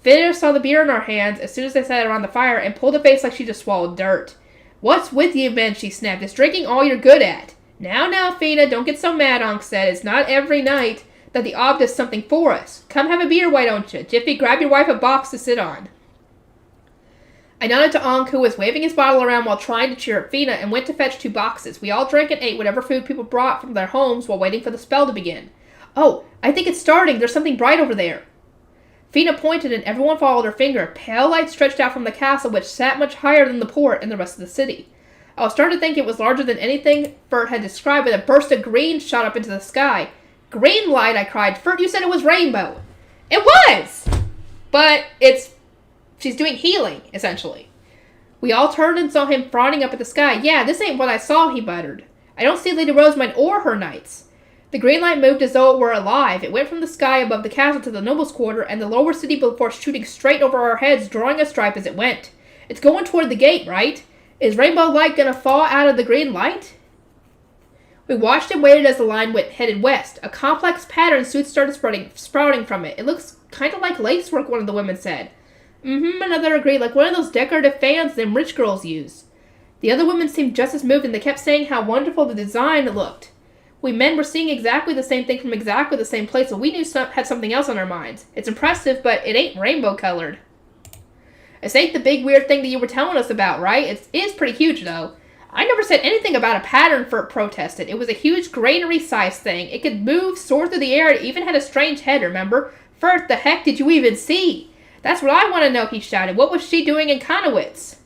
Speaker 2: Fina saw the beer in our hands as soon as they sat around the fire and pulled a face like she just swallowed dirt. What's with you, men? She snapped. It's drinking all you're good at. Now, Fina, don't get so mad, Ankh said. It's not every night that the Ob does something for us. Come have a beer, why don't you? Jiffy, grab your wife a box to sit on. I nodded to Ankh, who was waving his bottle around while trying to cheer up Fina, and went to fetch 2 boxes. We all drank and ate whatever food people brought from their homes while waiting for the spell to begin. Oh, I think it's starting. There's something bright over there. Fina pointed, and everyone followed her finger. Pale light stretched out from the castle, which sat much higher than the port and the rest of the city. I was starting to think it was larger than anything Fert had described, but a burst of green shot up into the sky. Green light, I cried. Fert, you said it was rainbow. It was! But she's doing healing, essentially. We all turned and saw him frowning up at the sky. Yeah, this ain't what I saw, he muttered. I don't see Lady Rosamond or her knights. The green light moved as though it were alive. It went from the sky above the castle to the nobles' quarter and the lower city before shooting straight over our heads, drawing a stripe as it went. It's going toward the gate, right? Is rainbow light gonna fall out of the green light? We watched and waited as the line headed west. A complex pattern soon started sprouting from it. It looks kind of like lacework, one of the women said. Another agreed, like one of those decorative fans them rich girls use. The other women seemed just as moved, and they kept saying how wonderful the design looked. We men were seeing exactly the same thing from exactly the same place, so we knew had something else on our minds. It's impressive, but it ain't rainbow-colored. This ain't the big weird thing that you were telling us about, right? It is pretty huge, though. I never said anything about a pattern Fert protested. It was a huge granary-sized thing. It could move, soar through the air. It even had a strange head, remember? Fert, the heck did you even see? That's what I want to know, he shouted. What was she doing in Conowitz?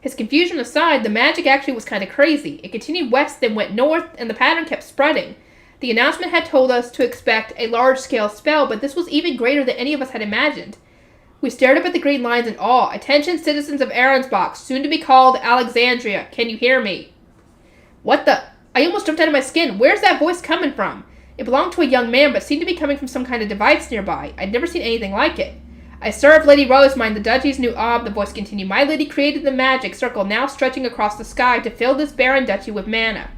Speaker 2: His confusion aside, the magic actually was kind of crazy. It continued west, then went north, and the pattern kept spreading. The announcement had told us to expect a large-scale spell, but this was even greater than any of us had imagined. We stared up at the green lines in awe. Attention, citizens of Aronsbach, soon to be called Alexandria. Can you hear me? What the? I almost jumped out of my skin. Where's that voice coming from? It belonged to a young man, but seemed to be coming from some kind of device nearby. I'd never seen anything like it. I serve Lady Rosemine, the duchy's new ob, the voice continued. My lady created the magic circle now stretching across the sky to fill this barren duchy with mana.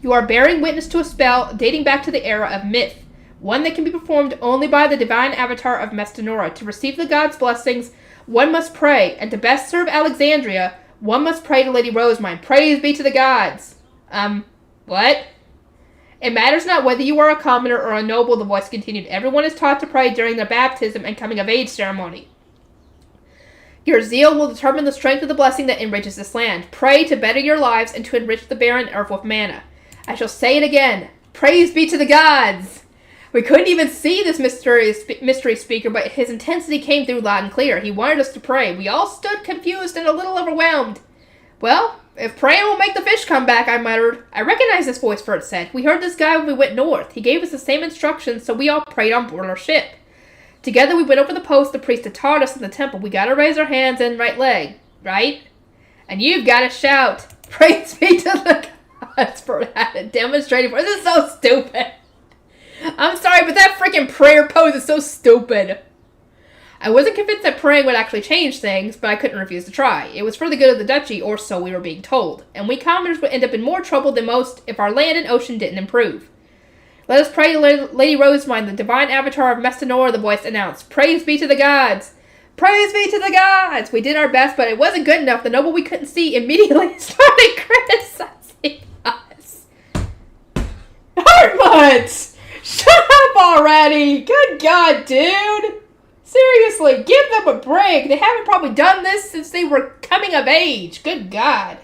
Speaker 2: You are bearing witness to a spell dating back to the era of myth, one that can be performed only by the divine avatar of Mestanora. To receive the god's blessings, one must pray, and to best serve Alexandria, one must pray to Lady Rosemine. Praise be to the gods. What? It matters not whether you are a commoner or a noble, the voice continued. Everyone is taught to pray during their baptism and coming-of-age ceremony. Your zeal will determine the strength of the blessing that enriches this land. Pray to better your lives and to enrich the barren earth with mana. I shall say it again. Praise be to the gods! We couldn't even see this mystery speaker, but his intensity came through loud and clear. He wanted us to pray. We all stood confused and a little overwhelmed. Well, if praying will make the fish come back, I muttered. I recognize this voice, Fert said. We heard this guy when we went north. He gave us the same instructions, so we all prayed on board our ship. Together we went over the post the priest had taught us in the temple. We gotta raise our hands and right leg, right? And you've gotta shout, praise be to the gods, Fert had it demonstrated for us. This is so stupid. I'm sorry, but that freaking prayer pose is so stupid. I wasn't convinced that praying would actually change things, but I couldn't refuse to try. It was for the good of the duchy, or so we were being told, and we commoners would end up in more trouble than most if our land and ocean didn't improve. Let us pray to Lady Rosemine, the divine avatar of Mestanora, the voice announced. Praise be to the gods! Praise be to the gods! We did our best, but it wasn't good enough. The noble we couldn't see immediately started criticizing us. Hartmut! Shut up already! Good God, dude! Seriously, give them a break. They haven't probably done this since they were coming of age. Good God.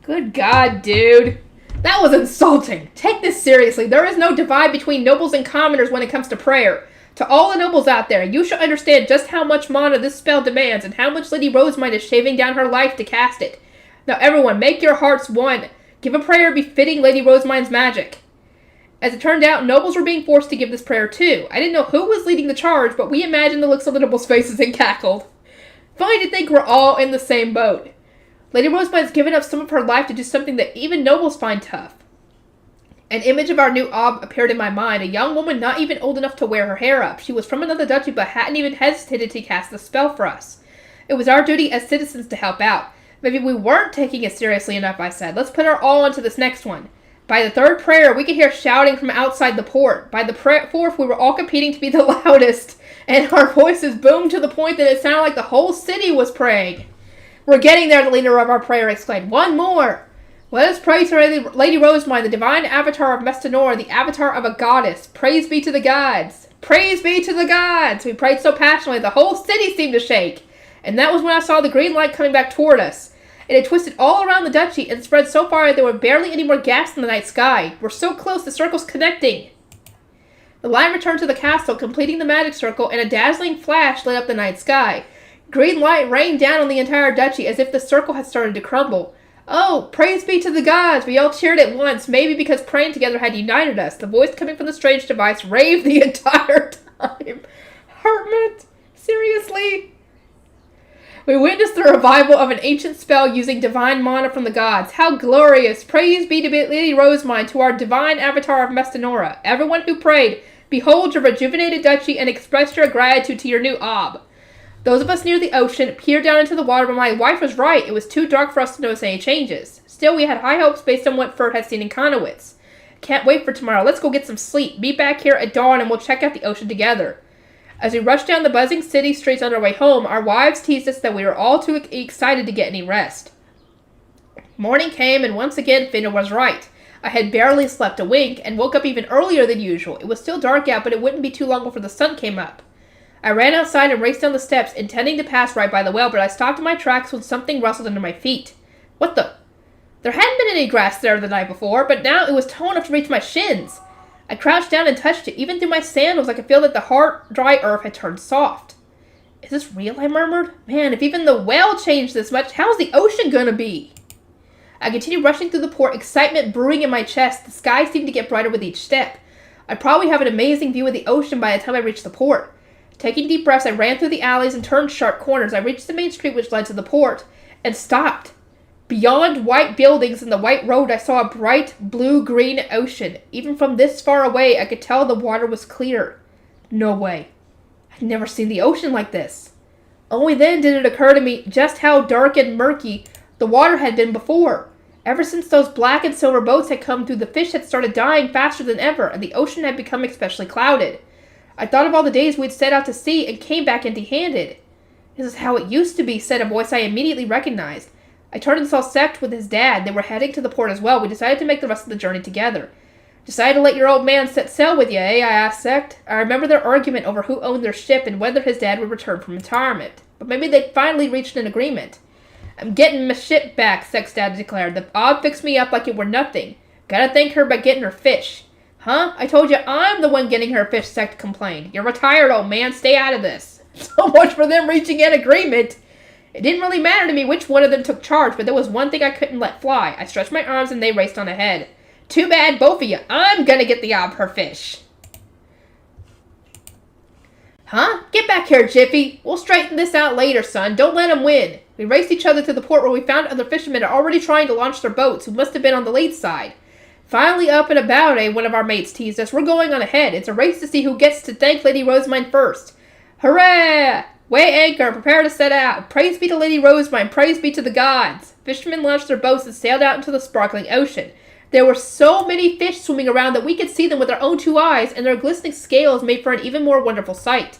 Speaker 2: Good God, dude. That was insulting. Take this seriously. There is no divide between nobles and commoners when it comes to prayer. To all the nobles out there, you should understand just how much mana this spell demands and how much Lady Rosemine is shaving down her life to cast it. Now everyone, make your hearts one. Give a prayer befitting Lady Rosemine's magic. As it turned out, nobles were being forced to give this prayer too. I didn't know who was leading the charge, but we imagined the looks on the nobles' faces and cackled. Funny to think we're all in the same boat. Lady Rosemine's given up some of her life to do something that even nobles find tough. An image of our new ob appeared in my mind, a young woman not even old enough to wear her hair up. She was from another duchy but hadn't even hesitated to cast the spell for us. It was our duty as citizens to help out. Maybe we weren't taking it seriously enough, I said. Let's put our all into this next one. By the third prayer, we could hear shouting from outside the port. By the fourth, we were all competing to be the loudest, and our voices boomed to the point that it sounded like the whole city was praying. We're getting there, the leader of our prayer exclaimed. One more! Let us pray to Lady Rosemine, the divine avatar of Mestanora, the avatar of a goddess. Praise be to the gods! Praise be to the gods! We prayed so passionately, the whole city seemed to shake. And that was when I saw the green light coming back toward us. It had twisted all around the duchy and spread so far that there were barely any more gas in the night sky. We're so close, the circle's connecting. The line returned to the castle, completing the magic circle, and a dazzling flash lit up the night sky. Green light rained down on the entire duchy as if the circle had started to crumble. Oh, praise be to the gods! We all cheered at once, maybe because praying together had united us. The voice coming from the strange device raved the entire time. Hartmut, seriously? We witnessed the revival of an ancient spell using divine mana from the gods. How glorious! Praise be to Lady Rosemine, to our divine avatar of Mestanora. Everyone who prayed, behold your rejuvenated duchy and express your gratitude to your new ob. Those of us near the ocean peered down into the water, but my wife was right. It was too dark for us to notice any changes. Still, we had high hopes based on what Fert had seen in Conowitz. Can't wait for tomorrow. Let's go get some sleep. Meet back here at dawn and we'll check out the ocean together. As we rushed down the buzzing city streets on our way home, our wives teased us that we were all too excited to get any rest. Morning came, and once again Finna was right. I had barely slept a wink, and woke up even earlier than usual. It was still dark out, but it wouldn't be too long before the sun came up. I ran outside and raced down the steps, intending to pass right by the well, but I stopped in my tracks when something rustled under my feet. What the? There hadn't been any grass there the night before, but now it was tall enough to reach my shins. I crouched down and touched it. Even through my sandals, I could feel that the hard, dry earth had turned soft. Is this real? I murmured. Man, if even the well changed this much, how's the ocean gonna be? I continued rushing through the port, excitement brewing in my chest. The sky seemed to get brighter with each step. I'd probably have an amazing view of the ocean by the time I reached the port. Taking deep breaths, I ran through the alleys and turned sharp corners. I reached the main street which led to the port, and stopped. Beyond white buildings and the white road, I saw a bright blue-green ocean. Even from this far away, I could tell the water was clear. No way. I'd never seen the ocean like this. Only then did it occur to me just how dark and murky the water had been before. Ever since those black and silver boats had come through, the fish had started dying faster than ever, and the ocean had become especially clouded. I thought of all the days we'd set out to sea and came back empty-handed. This is how it used to be, said a voice I immediately recognized. I turned and saw Sect with his dad. They were heading to the port as well. We decided to make the rest of the journey together. Decided to let your old man set sail with you, eh? I asked Sect. I remember their argument over who owned their ship and whether his dad would return from retirement. But maybe they'd finally reached an agreement. I'm getting my ship back, Sect's dad declared. The Ob fixed me up like it were nothing. Gotta thank her by getting her fish. Huh? I told you I'm the one getting her fish, Sect complained. You're retired, old man. Stay out of this. So much for them reaching an agreement. It didn't really matter to me which one of them took charge, but there was one thing I couldn't let fly. I stretched my arms and they raced on ahead. Too bad, both of you. I'm gonna get the Ob her fish. Huh? Get back here, Jiffy. We'll straighten this out later, son. Don't let him win. We raced each other to the port where we found other fishermen already trying to launch their boats, who must have been on the late side. Finally up and about, eh? One of our mates teased us. We're going on ahead. It's a race to see who gets to thank Lady Rosemine first. Hooray! Weigh anchor, prepare to set out. Praise be to Lady Rosemine, praise be to the gods. Fishermen launched their boats and sailed out into the sparkling ocean. There were so many fish swimming around that we could see them with our own 2 eyes, and their glistening scales made for an even more wonderful sight.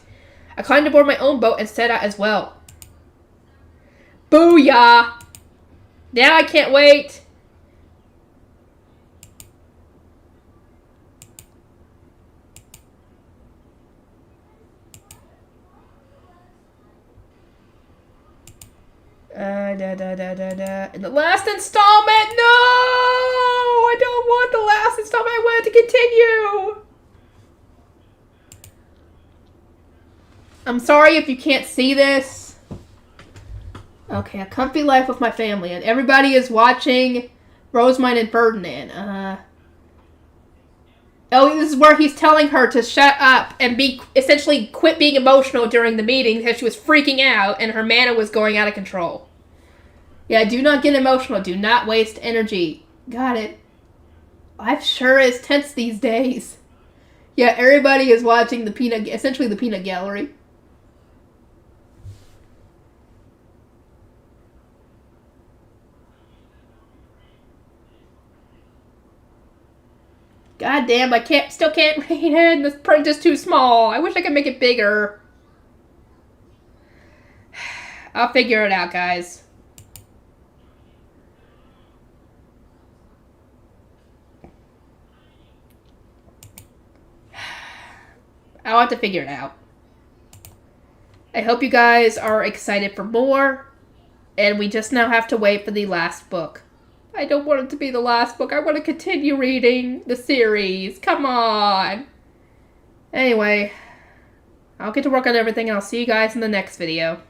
Speaker 2: I climbed aboard my own boat and set out as well. Booyah! Now I can't wait. In the last installment, no! I don't want the last installment. I want it to continue. I'm sorry if you can't see this. Okay, a comfy life with my family, and everybody is watching Rosemine and Ferdinand. Oh, this is where he's telling her to shut up and essentially quit being emotional during the meeting because she was freaking out and her mana was going out of control. Yeah, do not get emotional. Do not waste energy. Got it. Life sure is tense these days. Yeah, everybody is watching essentially the peanut gallery. God damn, still can't read it. This print is too small. I wish I could make it bigger. I'll figure it out, guys. I'll have to figure it out. I hope you guys are excited for more. And we just now have to wait for the last book. I don't want it to be the last book. I want to continue reading the series. Come on. Anyway, I'll get to work on everything. I'll see you guys in the next video.